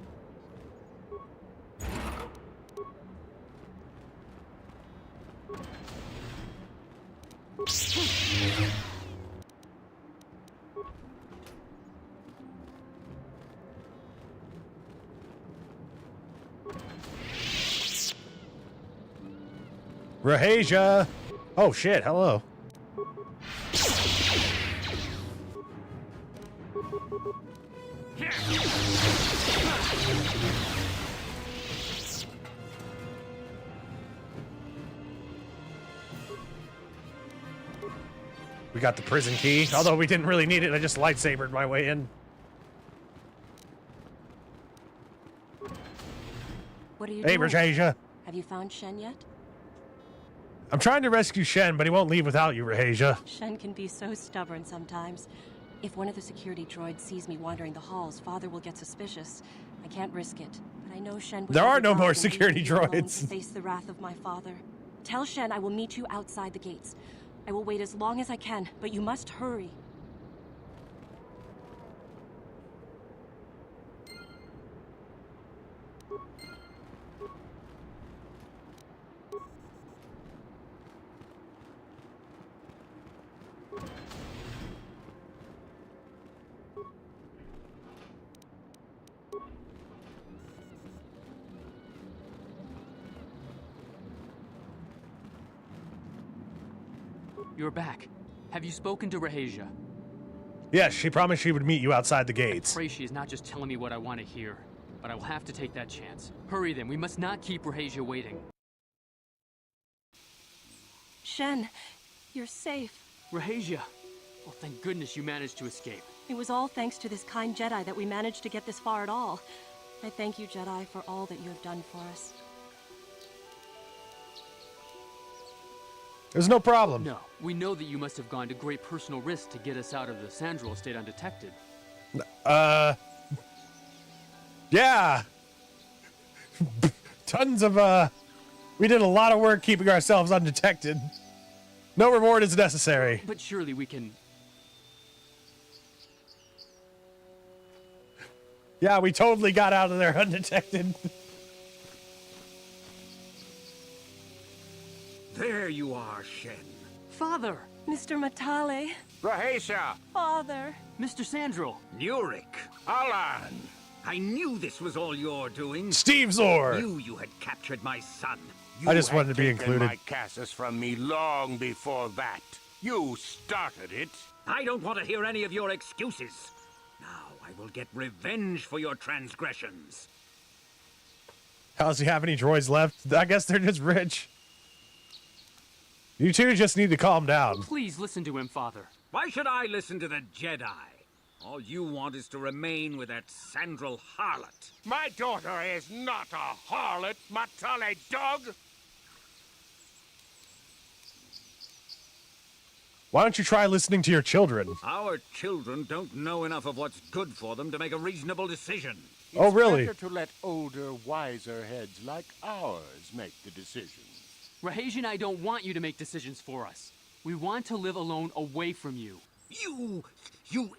Rahasia! Oh shit, hello. We got the prison key, although we didn't really need it. I just lightsabered my way in. What are you doing? Hey, Rahasia. Have you found Shen yet? I'm trying to rescue Shen, but he won't leave without you, Rahasia. Shen can be so stubborn sometimes. If one of the security droids sees me wandering the halls, Father will get suspicious. I can't risk it, but I know Shen would There are no rather more die than security leave me alone droids. to face the wrath of my father. Tell Shen I will meet you outside the gates. I will wait as long as I can, but you must hurry. You're back. Have you spoken to Rahasia? Yes, she promised she would meet you outside the gates. I pray she is not just telling me what I want to hear, but I will have to take that chance. Hurry then, we must not keep Rahasia waiting. Shen, you're safe. Rahasia! Well, thank goodness you managed to escape. It was all thanks to this kind Jedi that we managed to get this far at all. I thank you, Jedi, for all that you have done for us. There's no problem. No, we know that you must have gone to great personal risk to get us out of the Sandral estate undetected. Yeah. Tons of, we did a lot of work keeping ourselves undetected. No reward is necessary. But surely we can... Yeah, we totally got out of there undetected. There you are, Shen. Father! Mr. Matale. Rahasia! Father. Mr. Sandral. Nurik. Alan! I knew this was all your doing. Steve Zor! Knew you had captured my son. I just wanted to be included. My Casus from me long before that. You started it. I don't want to hear any of your excuses. Now I will get revenge for your transgressions. How does he have any droids left? I guess they're just rich. You two just need to calm down. Please listen to him, Father. Why should I listen to the Jedi? All you want is to remain with that Sandral harlot. My daughter is not a harlot, Matale dog. Why don't you try listening to your children? Our children don't know enough of what's good for them to make a reasonable decision. Oh, really? It's better to let older, wiser heads like ours make the decisions. Rahej and I don't want you to make decisions for us. We want to live alone away from you. You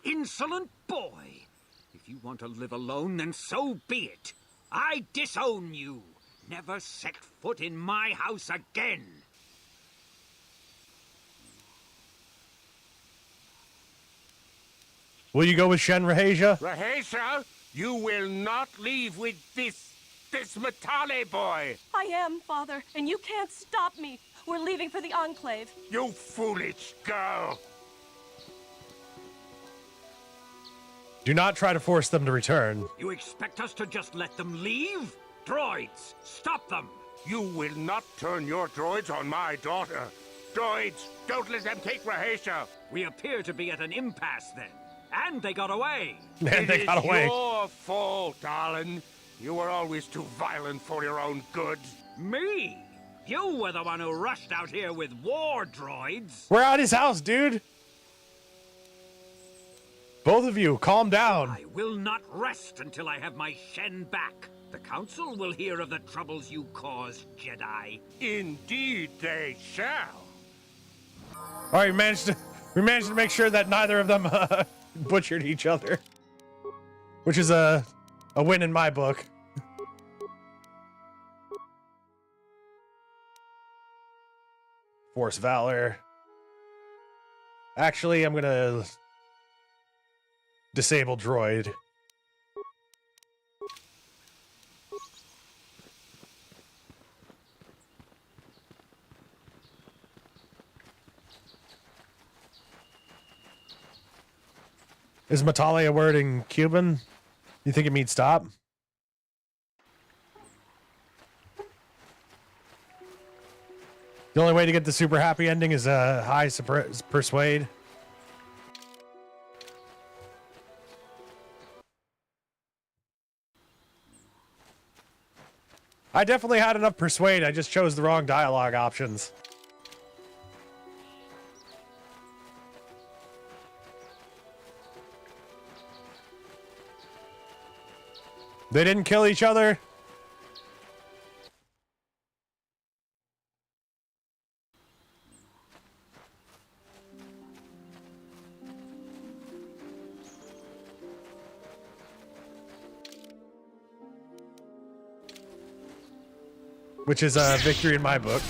insolent boy! If you want to live alone, then so be it. I disown you. Never set foot in my house again. Will you go with Shen, Rahesia? Rahesia, you will not leave with this Matale boy. I am, Father, and you can't stop me. We're leaving for the Enclave. You foolish girl. Do not try to force them to return. You expect us to just let them leave? Droids, stop them! You will not turn your droids on my daughter. Droids, don't let them take Rahesia. We appear to be at an impasse then. And they got away. And they got away. It's your fault, darling. You were always too violent for your own good. Me? You were the one who rushed out here with war droids. We're at his house, dude. Both of you, calm down. I will not rest until I have my Shen back. The Council will hear of the troubles you caused, Jedi. Indeed they shall. All right, we managed to make sure that neither of them butchered each other, which is a win in my book. Force Valor. Actually, I'm gonna disable droid. Is Matale a word in Cuban? You think it means stop? The only way to get the super happy ending is a high persuade. I definitely had enough persuade, I just chose the wrong dialogue options. They didn't kill each other. Which is a victory in my book.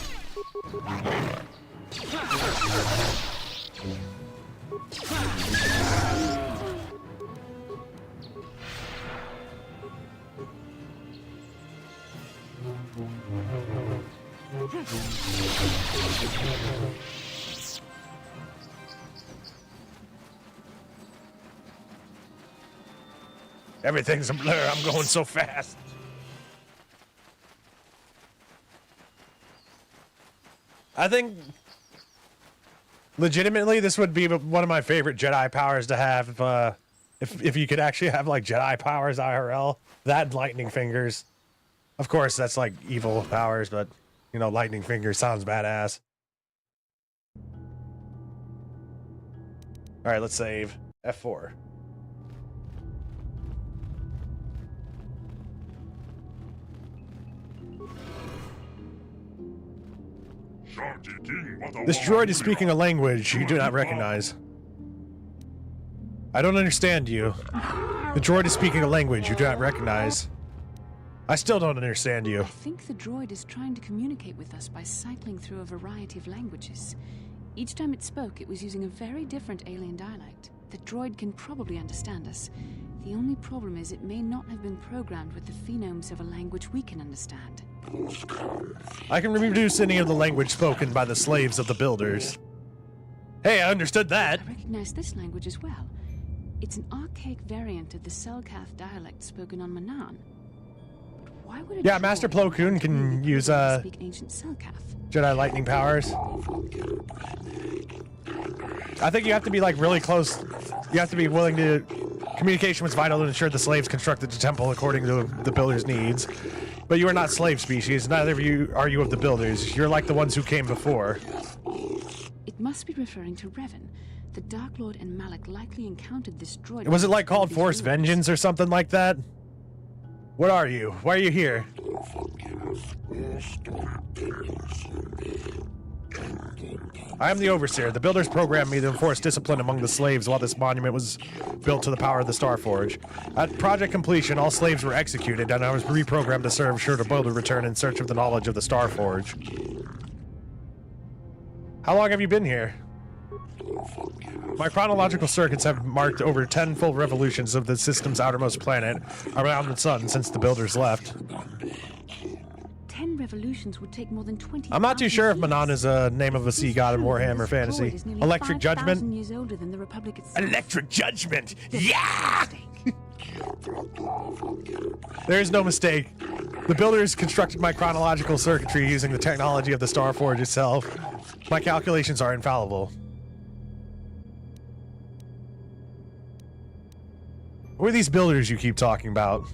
Everything's a blur. I'm going so fast. I think, legitimately, this would be one of my favorite Jedi powers to have. If you could actually have like Jedi powers IRL, that and lightning fingers. Of course, that's like evil powers, but you know, lightning fingers sounds badass. All right, let's save F4. This droid is speaking a language you do not recognize. I don't understand you. The droid is speaking a language you do not recognize. I still don't understand you. I think the droid is trying to communicate with us by cycling through a variety of languages. Each time it spoke, it was using a very different alien dialect. The droid can probably understand us. The only problem is it may not have been programmed with the phonemes of a language we can understand. I can reproduce any of the language spoken by the slaves of the builders. Hey, I understood that. I recognize this language as well. It's an archaic variant of the Selkath dialect spoken on Manaan. But why would Yeah, Master Plo Koon can use speak ancient Selkath? Jedi lightning powers. I think you have to be like really close. You have to be willing to. Communication was vital to ensure the slaves constructed the temple according to the builders' needs. But you are not slave species. Neither of you are you of the builders. You're like the ones who came before. It Must be referring to Revan. The Dark Lord and Malak likely encountered this droid. Was it like called Force Vengeance or something like that? What are you? Why are you here? I am the Overseer. The Builders programmed me to enforce discipline among the slaves while this monument was built to the power of the Starforge. At project completion, all slaves were executed, and I was reprogrammed to serve sure the Builder return in search of the knowledge of the Starforge. How long have you been here? My chronological circuits have marked over 10 full revolutions of the system's outermost planet around the sun since the Builders left. 10 revolutions would take more than 20. I'm not too sure if Manon is a name of a sea god in Warhammer Fantasy. Electric Judgment? Years older than the Republic itself. Electric Judgment! Yeah! There is no mistake. The Builders constructed my chronological circuitry using the technology of the Starforge itself. My calculations are infallible. Who are these Builders you keep talking about?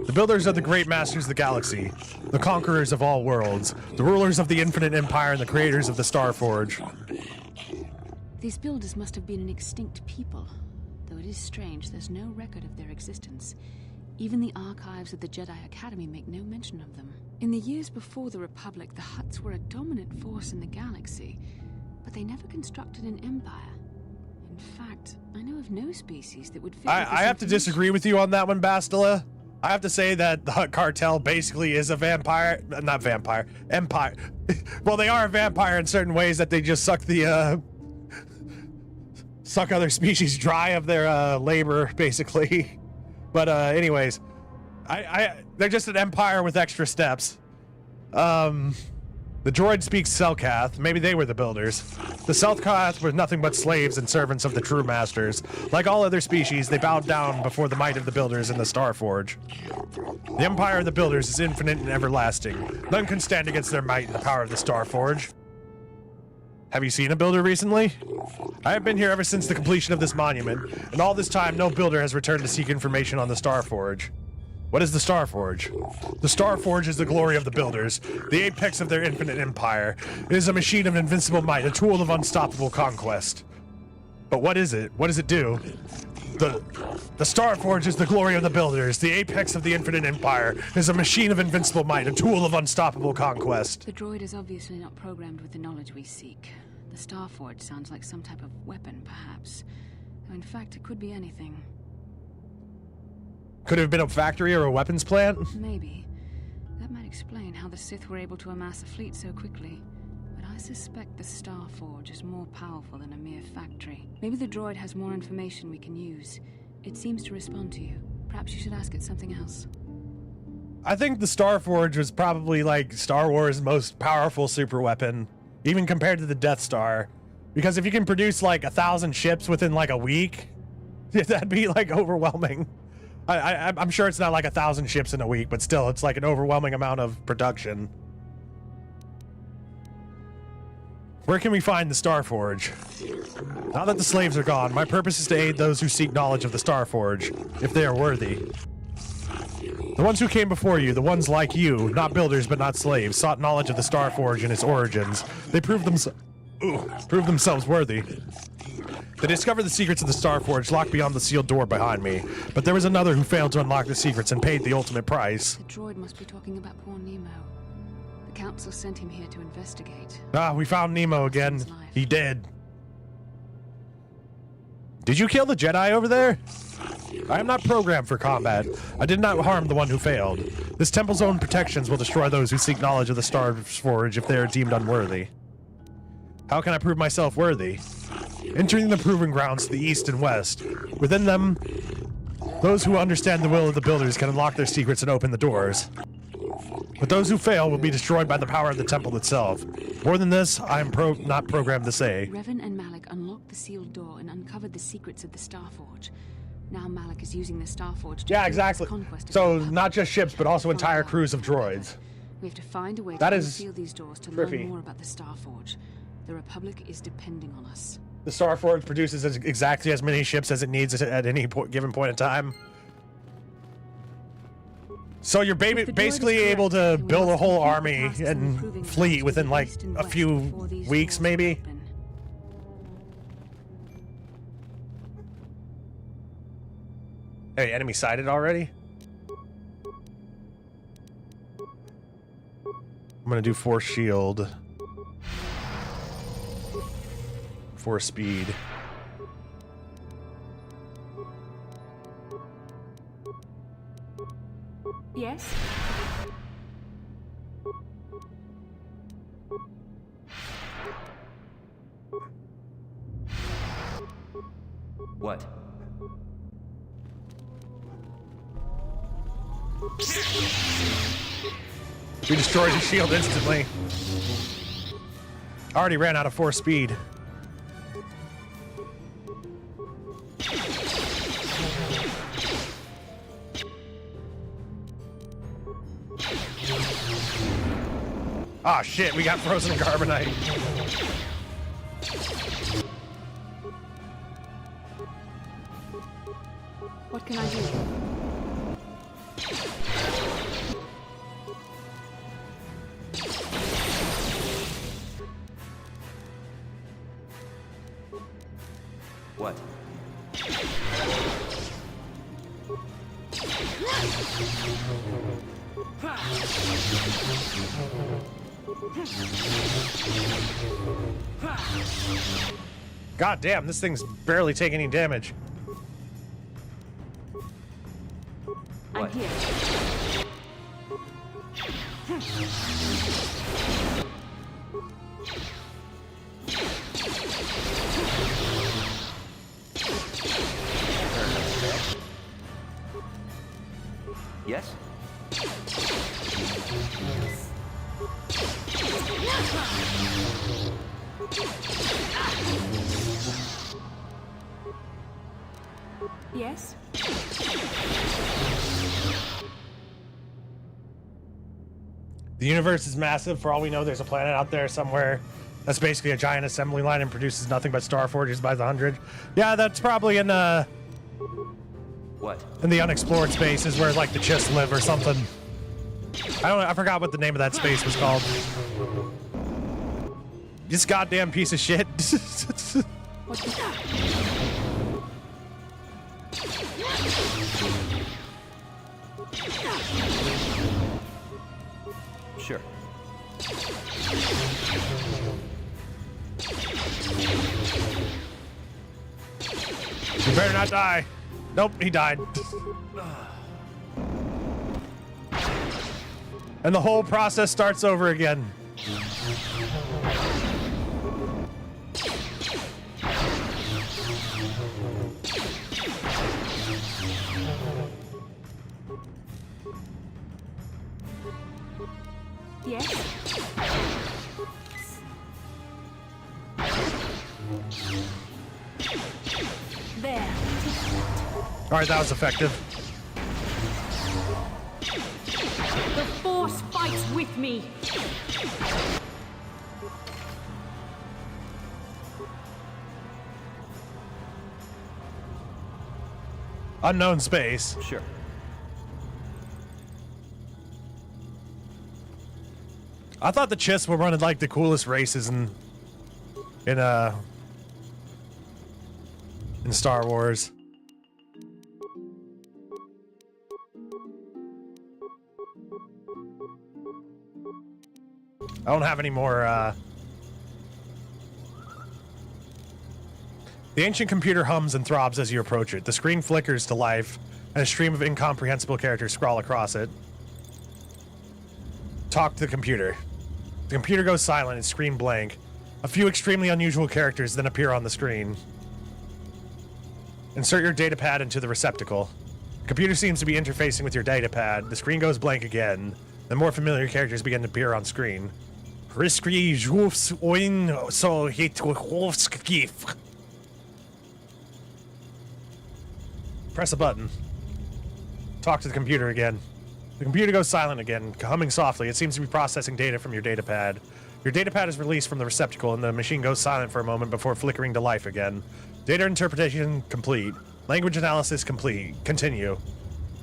The Builders are the great masters of the galaxy, the conquerors of all worlds, the rulers of the infinite empire and the creators of the Starforge. These builders must have been an extinct people, though it is strange there's no record of their existence. Even the archives of the Jedi Academy make no mention of them. In the years before the Republic, the Hutts were a dominant force in the galaxy, but they never constructed an empire. In fact, I know of no species that would fit. I have to disagree with you on that one, Bastila. I have to say that the Hutt cartel basically is a vampire, not vampire, empire. Well, they are a vampire in certain ways that they just suck the, suck other species dry of their labor, basically. But anyways, they're just an empire with extra steps. The droid speaks Selkath. Maybe they were the Builders. The Selkath were nothing but slaves and servants of the true masters. Like all other species, they bowed down before the might of the Builders in the Starforge. The empire of the Builders is infinite and everlasting. None can stand against their might and the power of the Starforge. Have you seen a Builder recently? I have been here ever since the completion of this monument, and all this time no Builder has returned to seek information on the Starforge. What is the Starforge? The Starforge is the glory of the Builders, the apex of their infinite empire. It is a machine of invincible might, a tool of unstoppable conquest. But what is it? What does it do? The Starforge is the glory of the Builders, the apex of the infinite empire. It is a machine of invincible might, a tool of unstoppable conquest. The droid is obviously not programmed with the knowledge we seek. The Starforge sounds like some type of weapon, perhaps. Though in fact, it could be anything. Could it have been a factory or a weapons plant? Maybe. That might explain how the Sith were able to amass a fleet so quickly. But I suspect the Starforge is more powerful than a mere factory. Maybe the droid has more information we can use. It seems to respond to you. Perhaps you should ask it something else. I think the Starforge was probably like Star Wars' most powerful super weapon, even compared to the Death Star. Because if you can produce like 1,000 ships within like a week, that'd be like overwhelming. I'm sure it's not like 1,000 ships in a week, but still, it's like an overwhelming amount of production. Where can we find the Starforge? Now that the slaves are gone, my purpose is to aid those who seek knowledge of the Starforge, if they are worthy. The ones who came before you, the ones like you, not builders but not slaves, sought knowledge of the Starforge and its origins. They proved themselves worthy. They discovered the secrets of the Starforge locked beyond the sealed door behind me, but there was another who failed to unlock the secrets and paid the ultimate price. The droid must be talking about poor Nemo. The Council sent him here to investigate. Ah, we found Nemo again. He did. Did you kill the Jedi over there? I am not programmed for combat. I did not harm the one who failed. This temple's own protections will destroy those who seek knowledge of the Starforge if they are deemed unworthy. How can I prove myself worthy? Entering the proving grounds to the east and west. Within them, those who understand the will of the Builders can unlock their secrets and open the doors. But those who fail will be destroyed by the power of the temple itself. More than this, I am not programmed to say. Revan and Malak unlocked the sealed door and uncovered the secrets of the Starforge. Now Malak is using the Starforge to exactly. So not just ships, but also entire crews of droids. We have to find a way to unseal these doors to learn more about the Starforge. The Republic is depending on us. The Starforge produces exactly as many ships as it needs at any given point in time. So you're basically able to build a whole army and fleet within like a few weeks, maybe? Hey, enemy sighted already? I'm gonna do force shield. Force speed. Yes? What? We destroyed his shield instantly. Already ran out of force speed. Ah, shit, we got frozen carbonite. What can I do? What? God damn, this thing's barely taking any damage. I'm here. Yes? Yes? The universe is massive. For all we know, there's a planet out there somewhere that's basically a giant assembly line and produces nothing but star forges by the hundred. Yeah, that's probably in What? In the unexplored spaces where like the Chiss live or something. I forgot what the name of that space was called. This goddamn piece of shit. What the Sure. You better not die. Nope, he died. And the whole process starts over again. Yes? There. All right, that was effective. The Force fights with me. Unknown space. Sure. I thought the Chiss were one of like the coolest races in Star Wars. I don't have any more The ancient computer hums and throbs as you approach it. The screen flickers to life, and a stream of incomprehensible characters scroll across it. Talk to the computer. The computer goes silent and screen blank. A few extremely unusual characters then appear on the screen. Insert your datapad into the receptacle. The computer seems to be interfacing with your datapad. The screen goes blank again. Then more familiar characters begin to appear on screen. Press a button. Talk to the computer again. The computer goes silent again, humming softly. It seems to be processing data from your datapad. Your datapad is released from the receptacle, and the machine goes silent for a moment before flickering to life again. Data interpretation complete. Language analysis complete. Continue.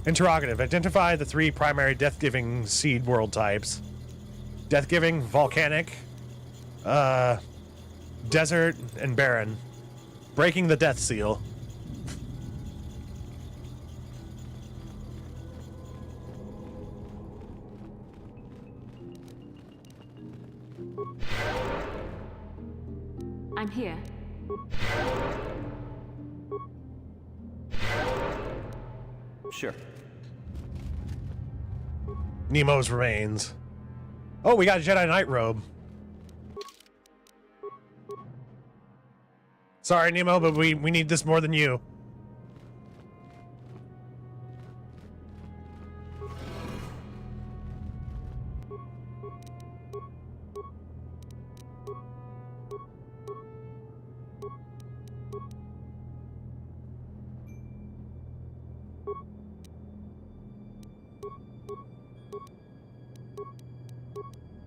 Interrogative. Identify the 3 primary death-giving seed world types. Death-giving, volcanic, desert, and barren. Breaking the death seal. I'm here. Sure. Nemo's remains. Oh, we got a Jedi Knight robe. Sorry, Nemo, but we need this more than you.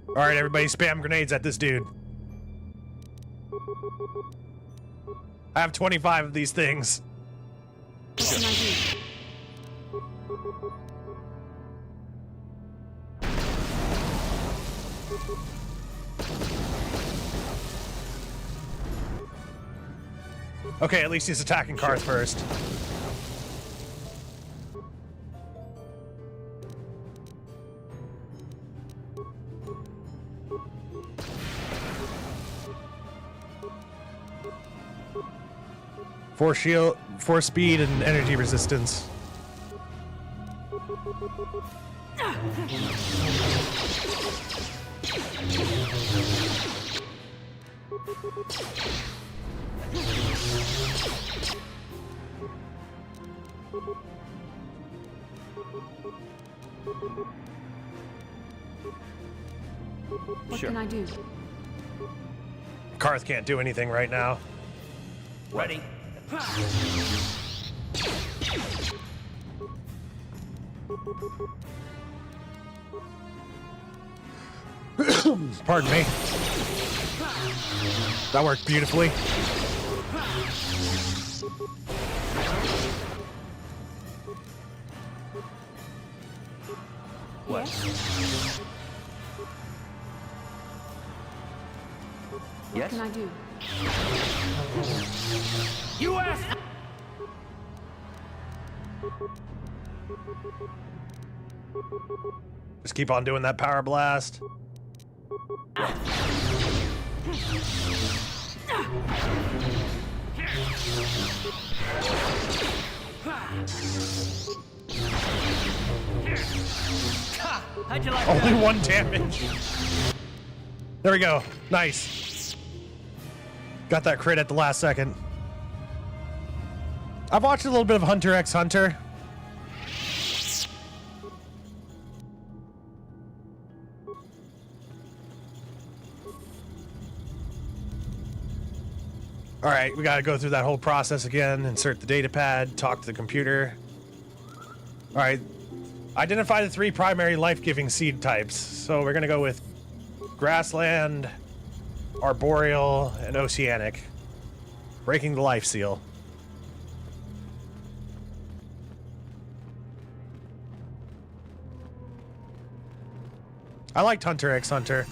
All right, everybody, spam grenades at this dude. I have 25 of these things. What can I do? Okay, at least he's attacking Karth first. Force shield, force speed, and energy resistance. What can I do? Karth can't do anything right now. Ready? Pardon me. That worked beautifully. What? What can I do? U.S. Just keep on doing that power blast. How'd you like Only that? 1 damage. There we go. Nice. Got that crit at the last second. I've watched a little bit of Hunter x Hunter. All right, we got to go through that whole process again. Insert the data pad, talk to the computer. All right, identify the 3 primary life-giving seed types. So we're going to go with grassland, arboreal, and oceanic. Breaking the life seal. I liked Hunter x Hunter.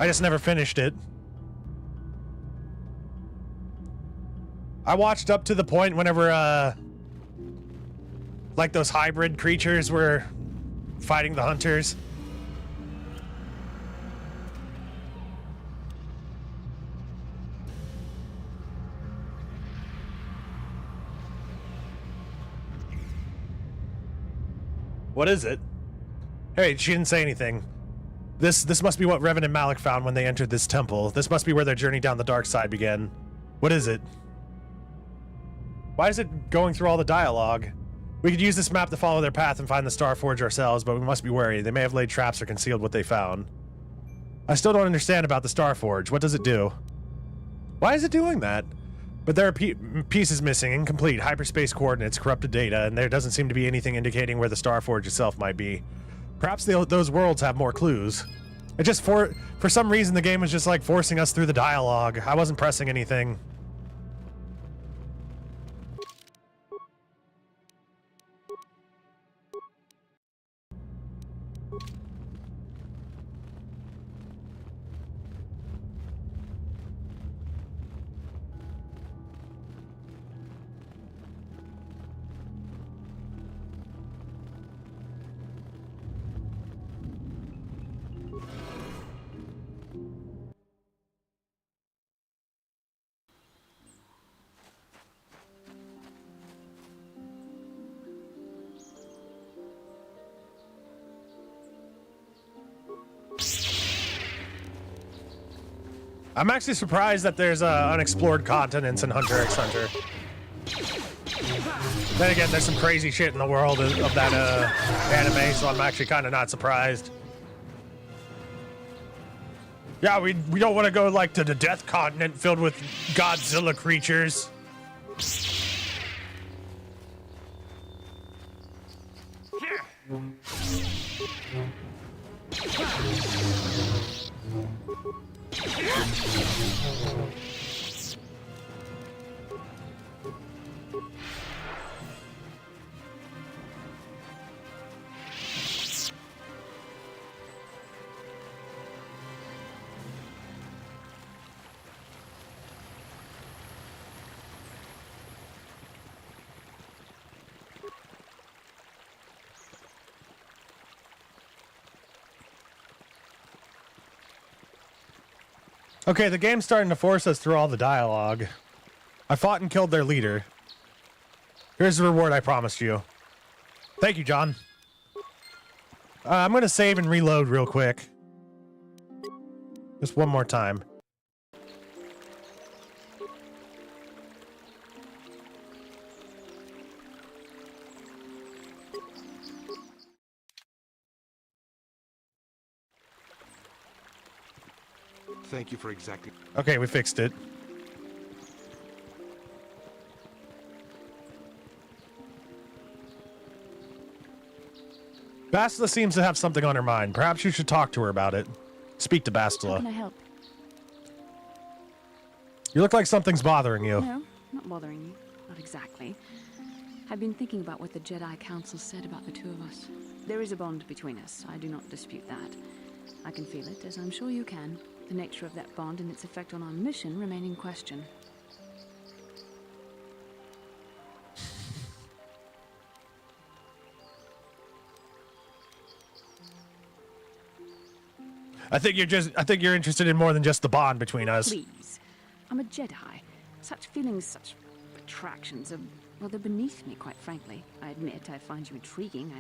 I just never finished it. I watched up to the point whenever, like those hybrid creatures were fighting the hunters. What is it? Hey, she didn't say anything. This must be what Revan and Malik found when they entered this temple. This must be where their journey down the dark side began. What is it? Why is it going through all the dialogue? We could use this map to follow their path and find the Star Forge ourselves, but we must be wary. They may have laid traps or concealed what they found. I still don't understand about the Star Forge. What does it do? Why is it doing that? But there are pieces missing, incomplete, hyperspace coordinates, corrupted data, and there doesn't seem to be anything indicating where the Star Forge itself might be. Perhaps those worlds have more clues. It just, for some reason, the game was just like forcing us through the dialogue. I wasn't pressing anything. I'm actually surprised that there's unexplored continents in Hunter x Hunter. Then again, there's some crazy shit in the world of that anime, so I'm actually kind of not surprised. Yeah, we don't want to go like to the Death Continent filled with Godzilla creatures. Okay, the game's starting to force us through all the dialogue. I fought and killed their leader. Here's the reward I promised you. Thank you, John. I'm going to save and reload real quick. Just one more time. Thank you for exactly. Okay, we fixed it. Bastila seems to have something on her mind. Perhaps you should talk to her about it. Speak to Bastila. How can I help? You look like something's bothering you. No, not bothering you. Not exactly. I've been thinking about what the Jedi Council said about the two of us. There is a bond between us. I do not dispute that. I can feel it, as I'm sure you can. The nature of that bond and its effect on our mission remain in question. I think you're interested in more than just the bond between us. Please. I'm a Jedi. Such feelings, such attractions are, well, they're beneath me, quite frankly. I admit I find you intriguing.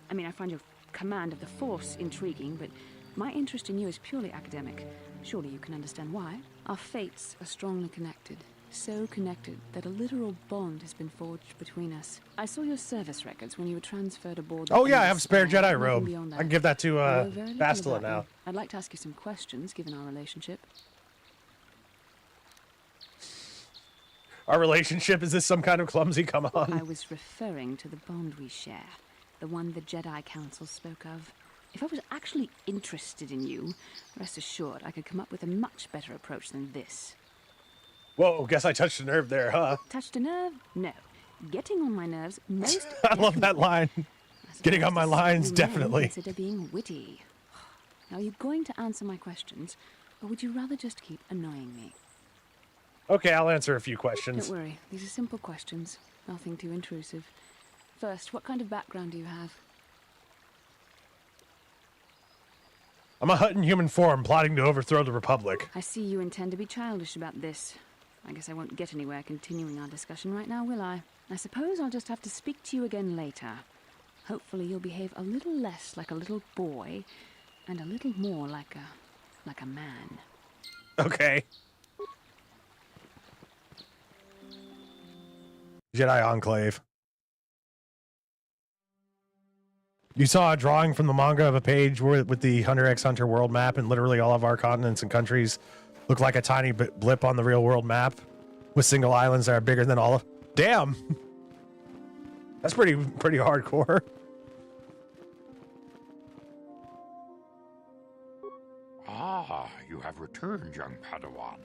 I mean, I find your command of the Force intriguing, but my interest in you is purely academic. Surely you can understand why. Our fates are strongly connected. So connected that a literal bond has been forged between us. I saw your service records when you were transferred aboard. Oh yeah, I have a spare Jedi robe. I can give that to Bastila now. I'd like to ask you some questions, given our relationship. Our relationship? Is this some kind of clumsy come on? I was referring to the bond we share. The one the Jedi Council spoke of. If I was actually interested in you, rest assured I could come up with a much better approach than this. Whoa, guess I touched a nerve there, huh? Touched a nerve? No. Getting on my nerves, most I love that line. Getting on my lines, definitely. Consider being witty. Now, are you going to answer my questions, or would you rather just keep annoying me? Okay, I'll answer a few questions. Don't worry, these are simple questions. Nothing too intrusive. First, what kind of background do you have? I'm a Hutt in human form, plotting to overthrow the Republic. I see you intend to be childish about this. I guess I won't get anywhere continuing our discussion right now, will I? I suppose I'll just have to speak to you again later. Hopefully you'll behave a little less like a little boy, and a little more like a man. Okay. Jedi Enclave. You saw a drawing from the manga of a page with the Hunter x Hunter world map, and literally all of our continents and countries look like a tiny blip on the real world map with single islands that are bigger than all of... Damn! That's pretty hardcore. Ah, you have returned, young Padawan.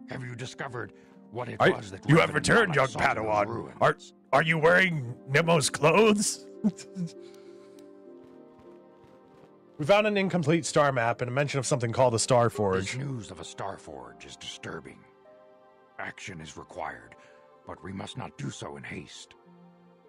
Have you discovered what it was that... You have returned, young Padawan. Are you wearing Nemo's clothes? We found an incomplete star map and a mention of something called the Star Forge. This news of a Star Forge is disturbing. Action is required, but we must not do so in haste.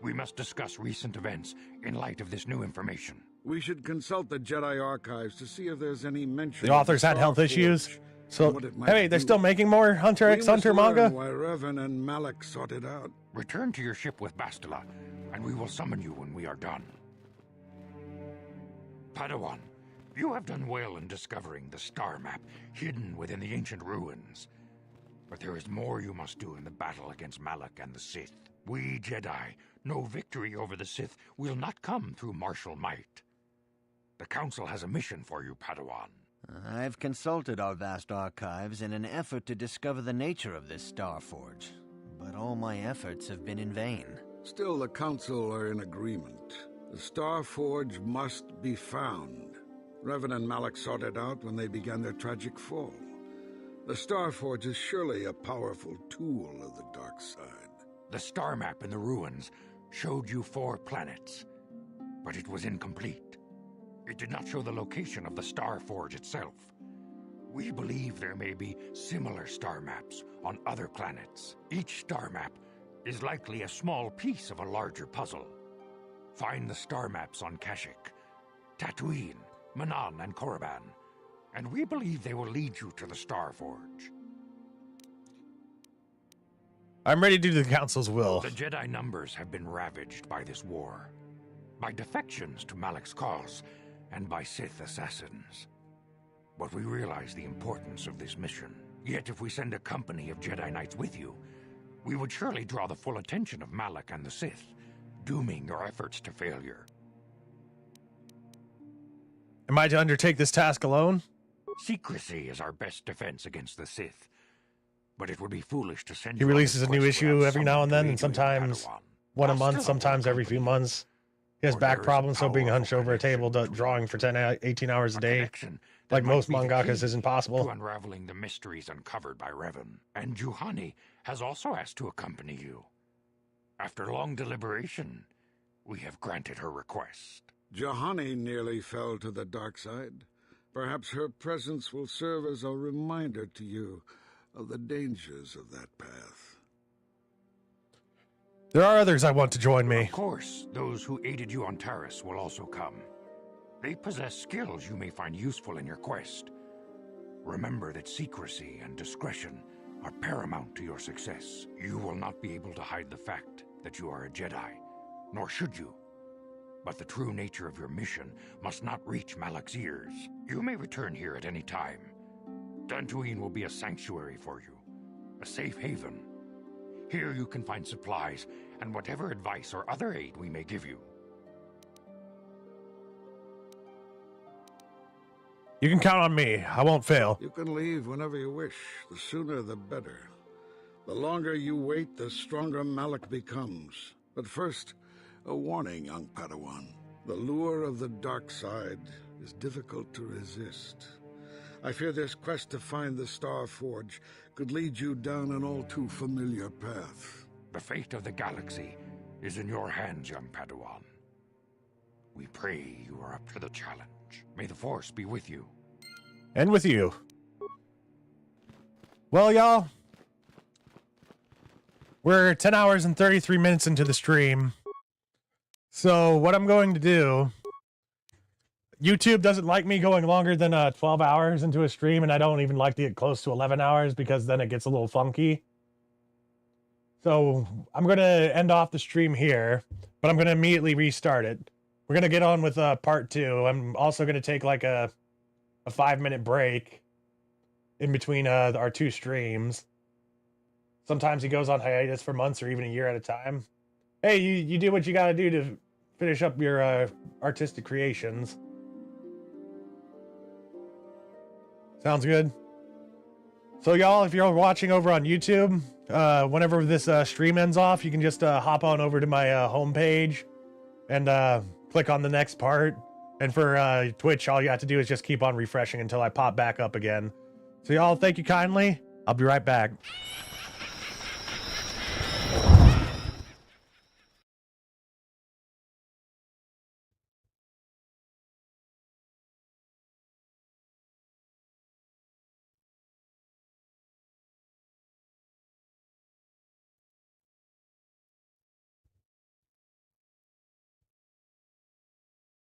We must discuss recent events in light of this new information. We should consult the Jedi archives to see if there's any mention. The authors had health issues, so hey, they're still making more Hunter x Hunter manga. Why Revan and Malak sought it out. Return to your ship with Bastila, and we will summon you when we are done. Padawan, You have done well in discovering the star map hidden within the ancient ruins. But there is more you must do in the battle against Malak and the Sith. We Jedi know victory over the Sith will not come through martial might. The Council has a mission for you, Padawan. I've consulted our vast archives in an effort to discover the nature of this Star Forge, but all my efforts have been in vain. Still, the Council are in agreement. The Star Forge must be found. Revan and Malak sought it out when they began their tragic fall. The Star Forge is surely a powerful tool of the dark side. The star map in the ruins showed you 4 planets, but it was incomplete. It did not show the location of the Star Forge itself. We believe there may be similar star maps on other planets. Each star map is likely a small piece of a larger puzzle. Find the star maps on Kashyyyk, Tatooine, Manan, and Korriban, and we believe they will lead you to the Star Forge. I'm ready to do the Council's will. The Jedi numbers have been ravaged by this war, by defections to Malak's cause, and by Sith assassins. But we realize the importance of this mission. Yet if we send a company of Jedi Knights with you, we would surely draw the full attention of Malak and the Sith, dooming your efforts to failure. Am I to undertake this task alone? Secrecy is our best defense against the Sith, but it would be foolish to send He you on releases this a new quest issue without every now and someone then, to and aid you in sometimes Padawan. one a I'll month, still sometimes every few months. He has For back there is problems, so being powerful hunched over a table, drawing for 18 hours a day, connection like that might most be the mangakas, key isn't to possible. unraveling the mysteries uncovered by Revan. And Juhani has also asked to accompany you. After long deliberation, we have granted her request. Juhani nearly fell to the dark side. Perhaps her presence will serve as a reminder to you of the dangers of that path. There are others I want to join me. Of course, those who aided you on Taris will also come. They possess skills you may find useful in your quest. Remember that secrecy and discretion are paramount to your success. You will not be able to hide the fact that you are a Jedi, nor should you. But the true nature of your mission must not reach Malak's ears. You may return here at any time. Dantooine will be a sanctuary for you, a safe haven. Here you can find supplies and whatever advice or other aid we may give you. You can count on me. I won't fail. You can leave whenever you wish. The sooner the better. The longer you wait, the stronger Malak becomes. But first, a warning, young Padawan. The lure of the dark side is difficult to resist. I fear this quest to find the Star Forge could lead you down an all-too familiar path. The fate of the galaxy is in your hands, young Padawan. We pray you are up to the challenge. May the Force be with you. And with you. Well, y'all, we're 10 hours and 33 minutes into the stream. So what I'm going to do, YouTube doesn't like me going longer than 12 hours into a stream, and I don't even like to get close to 11 hours because then it gets a little funky. So I'm going to end off the stream here, but I'm going to immediately restart it. We're going to get on with part 2. I'm also going to take like a 5-minute break in between our 2 streams. Sometimes he goes on hiatus for months or even a year at a time. Hey, you do what you got to do to finish up your artistic creations. Sounds good. So y'all, if you're watching over on YouTube, whenever this stream ends off, you can just hop on over to my homepage and click on the next part. And for Twitch, all you have to do is just keep on refreshing until I pop back up again. So y'all, thank you kindly. I'll be right back.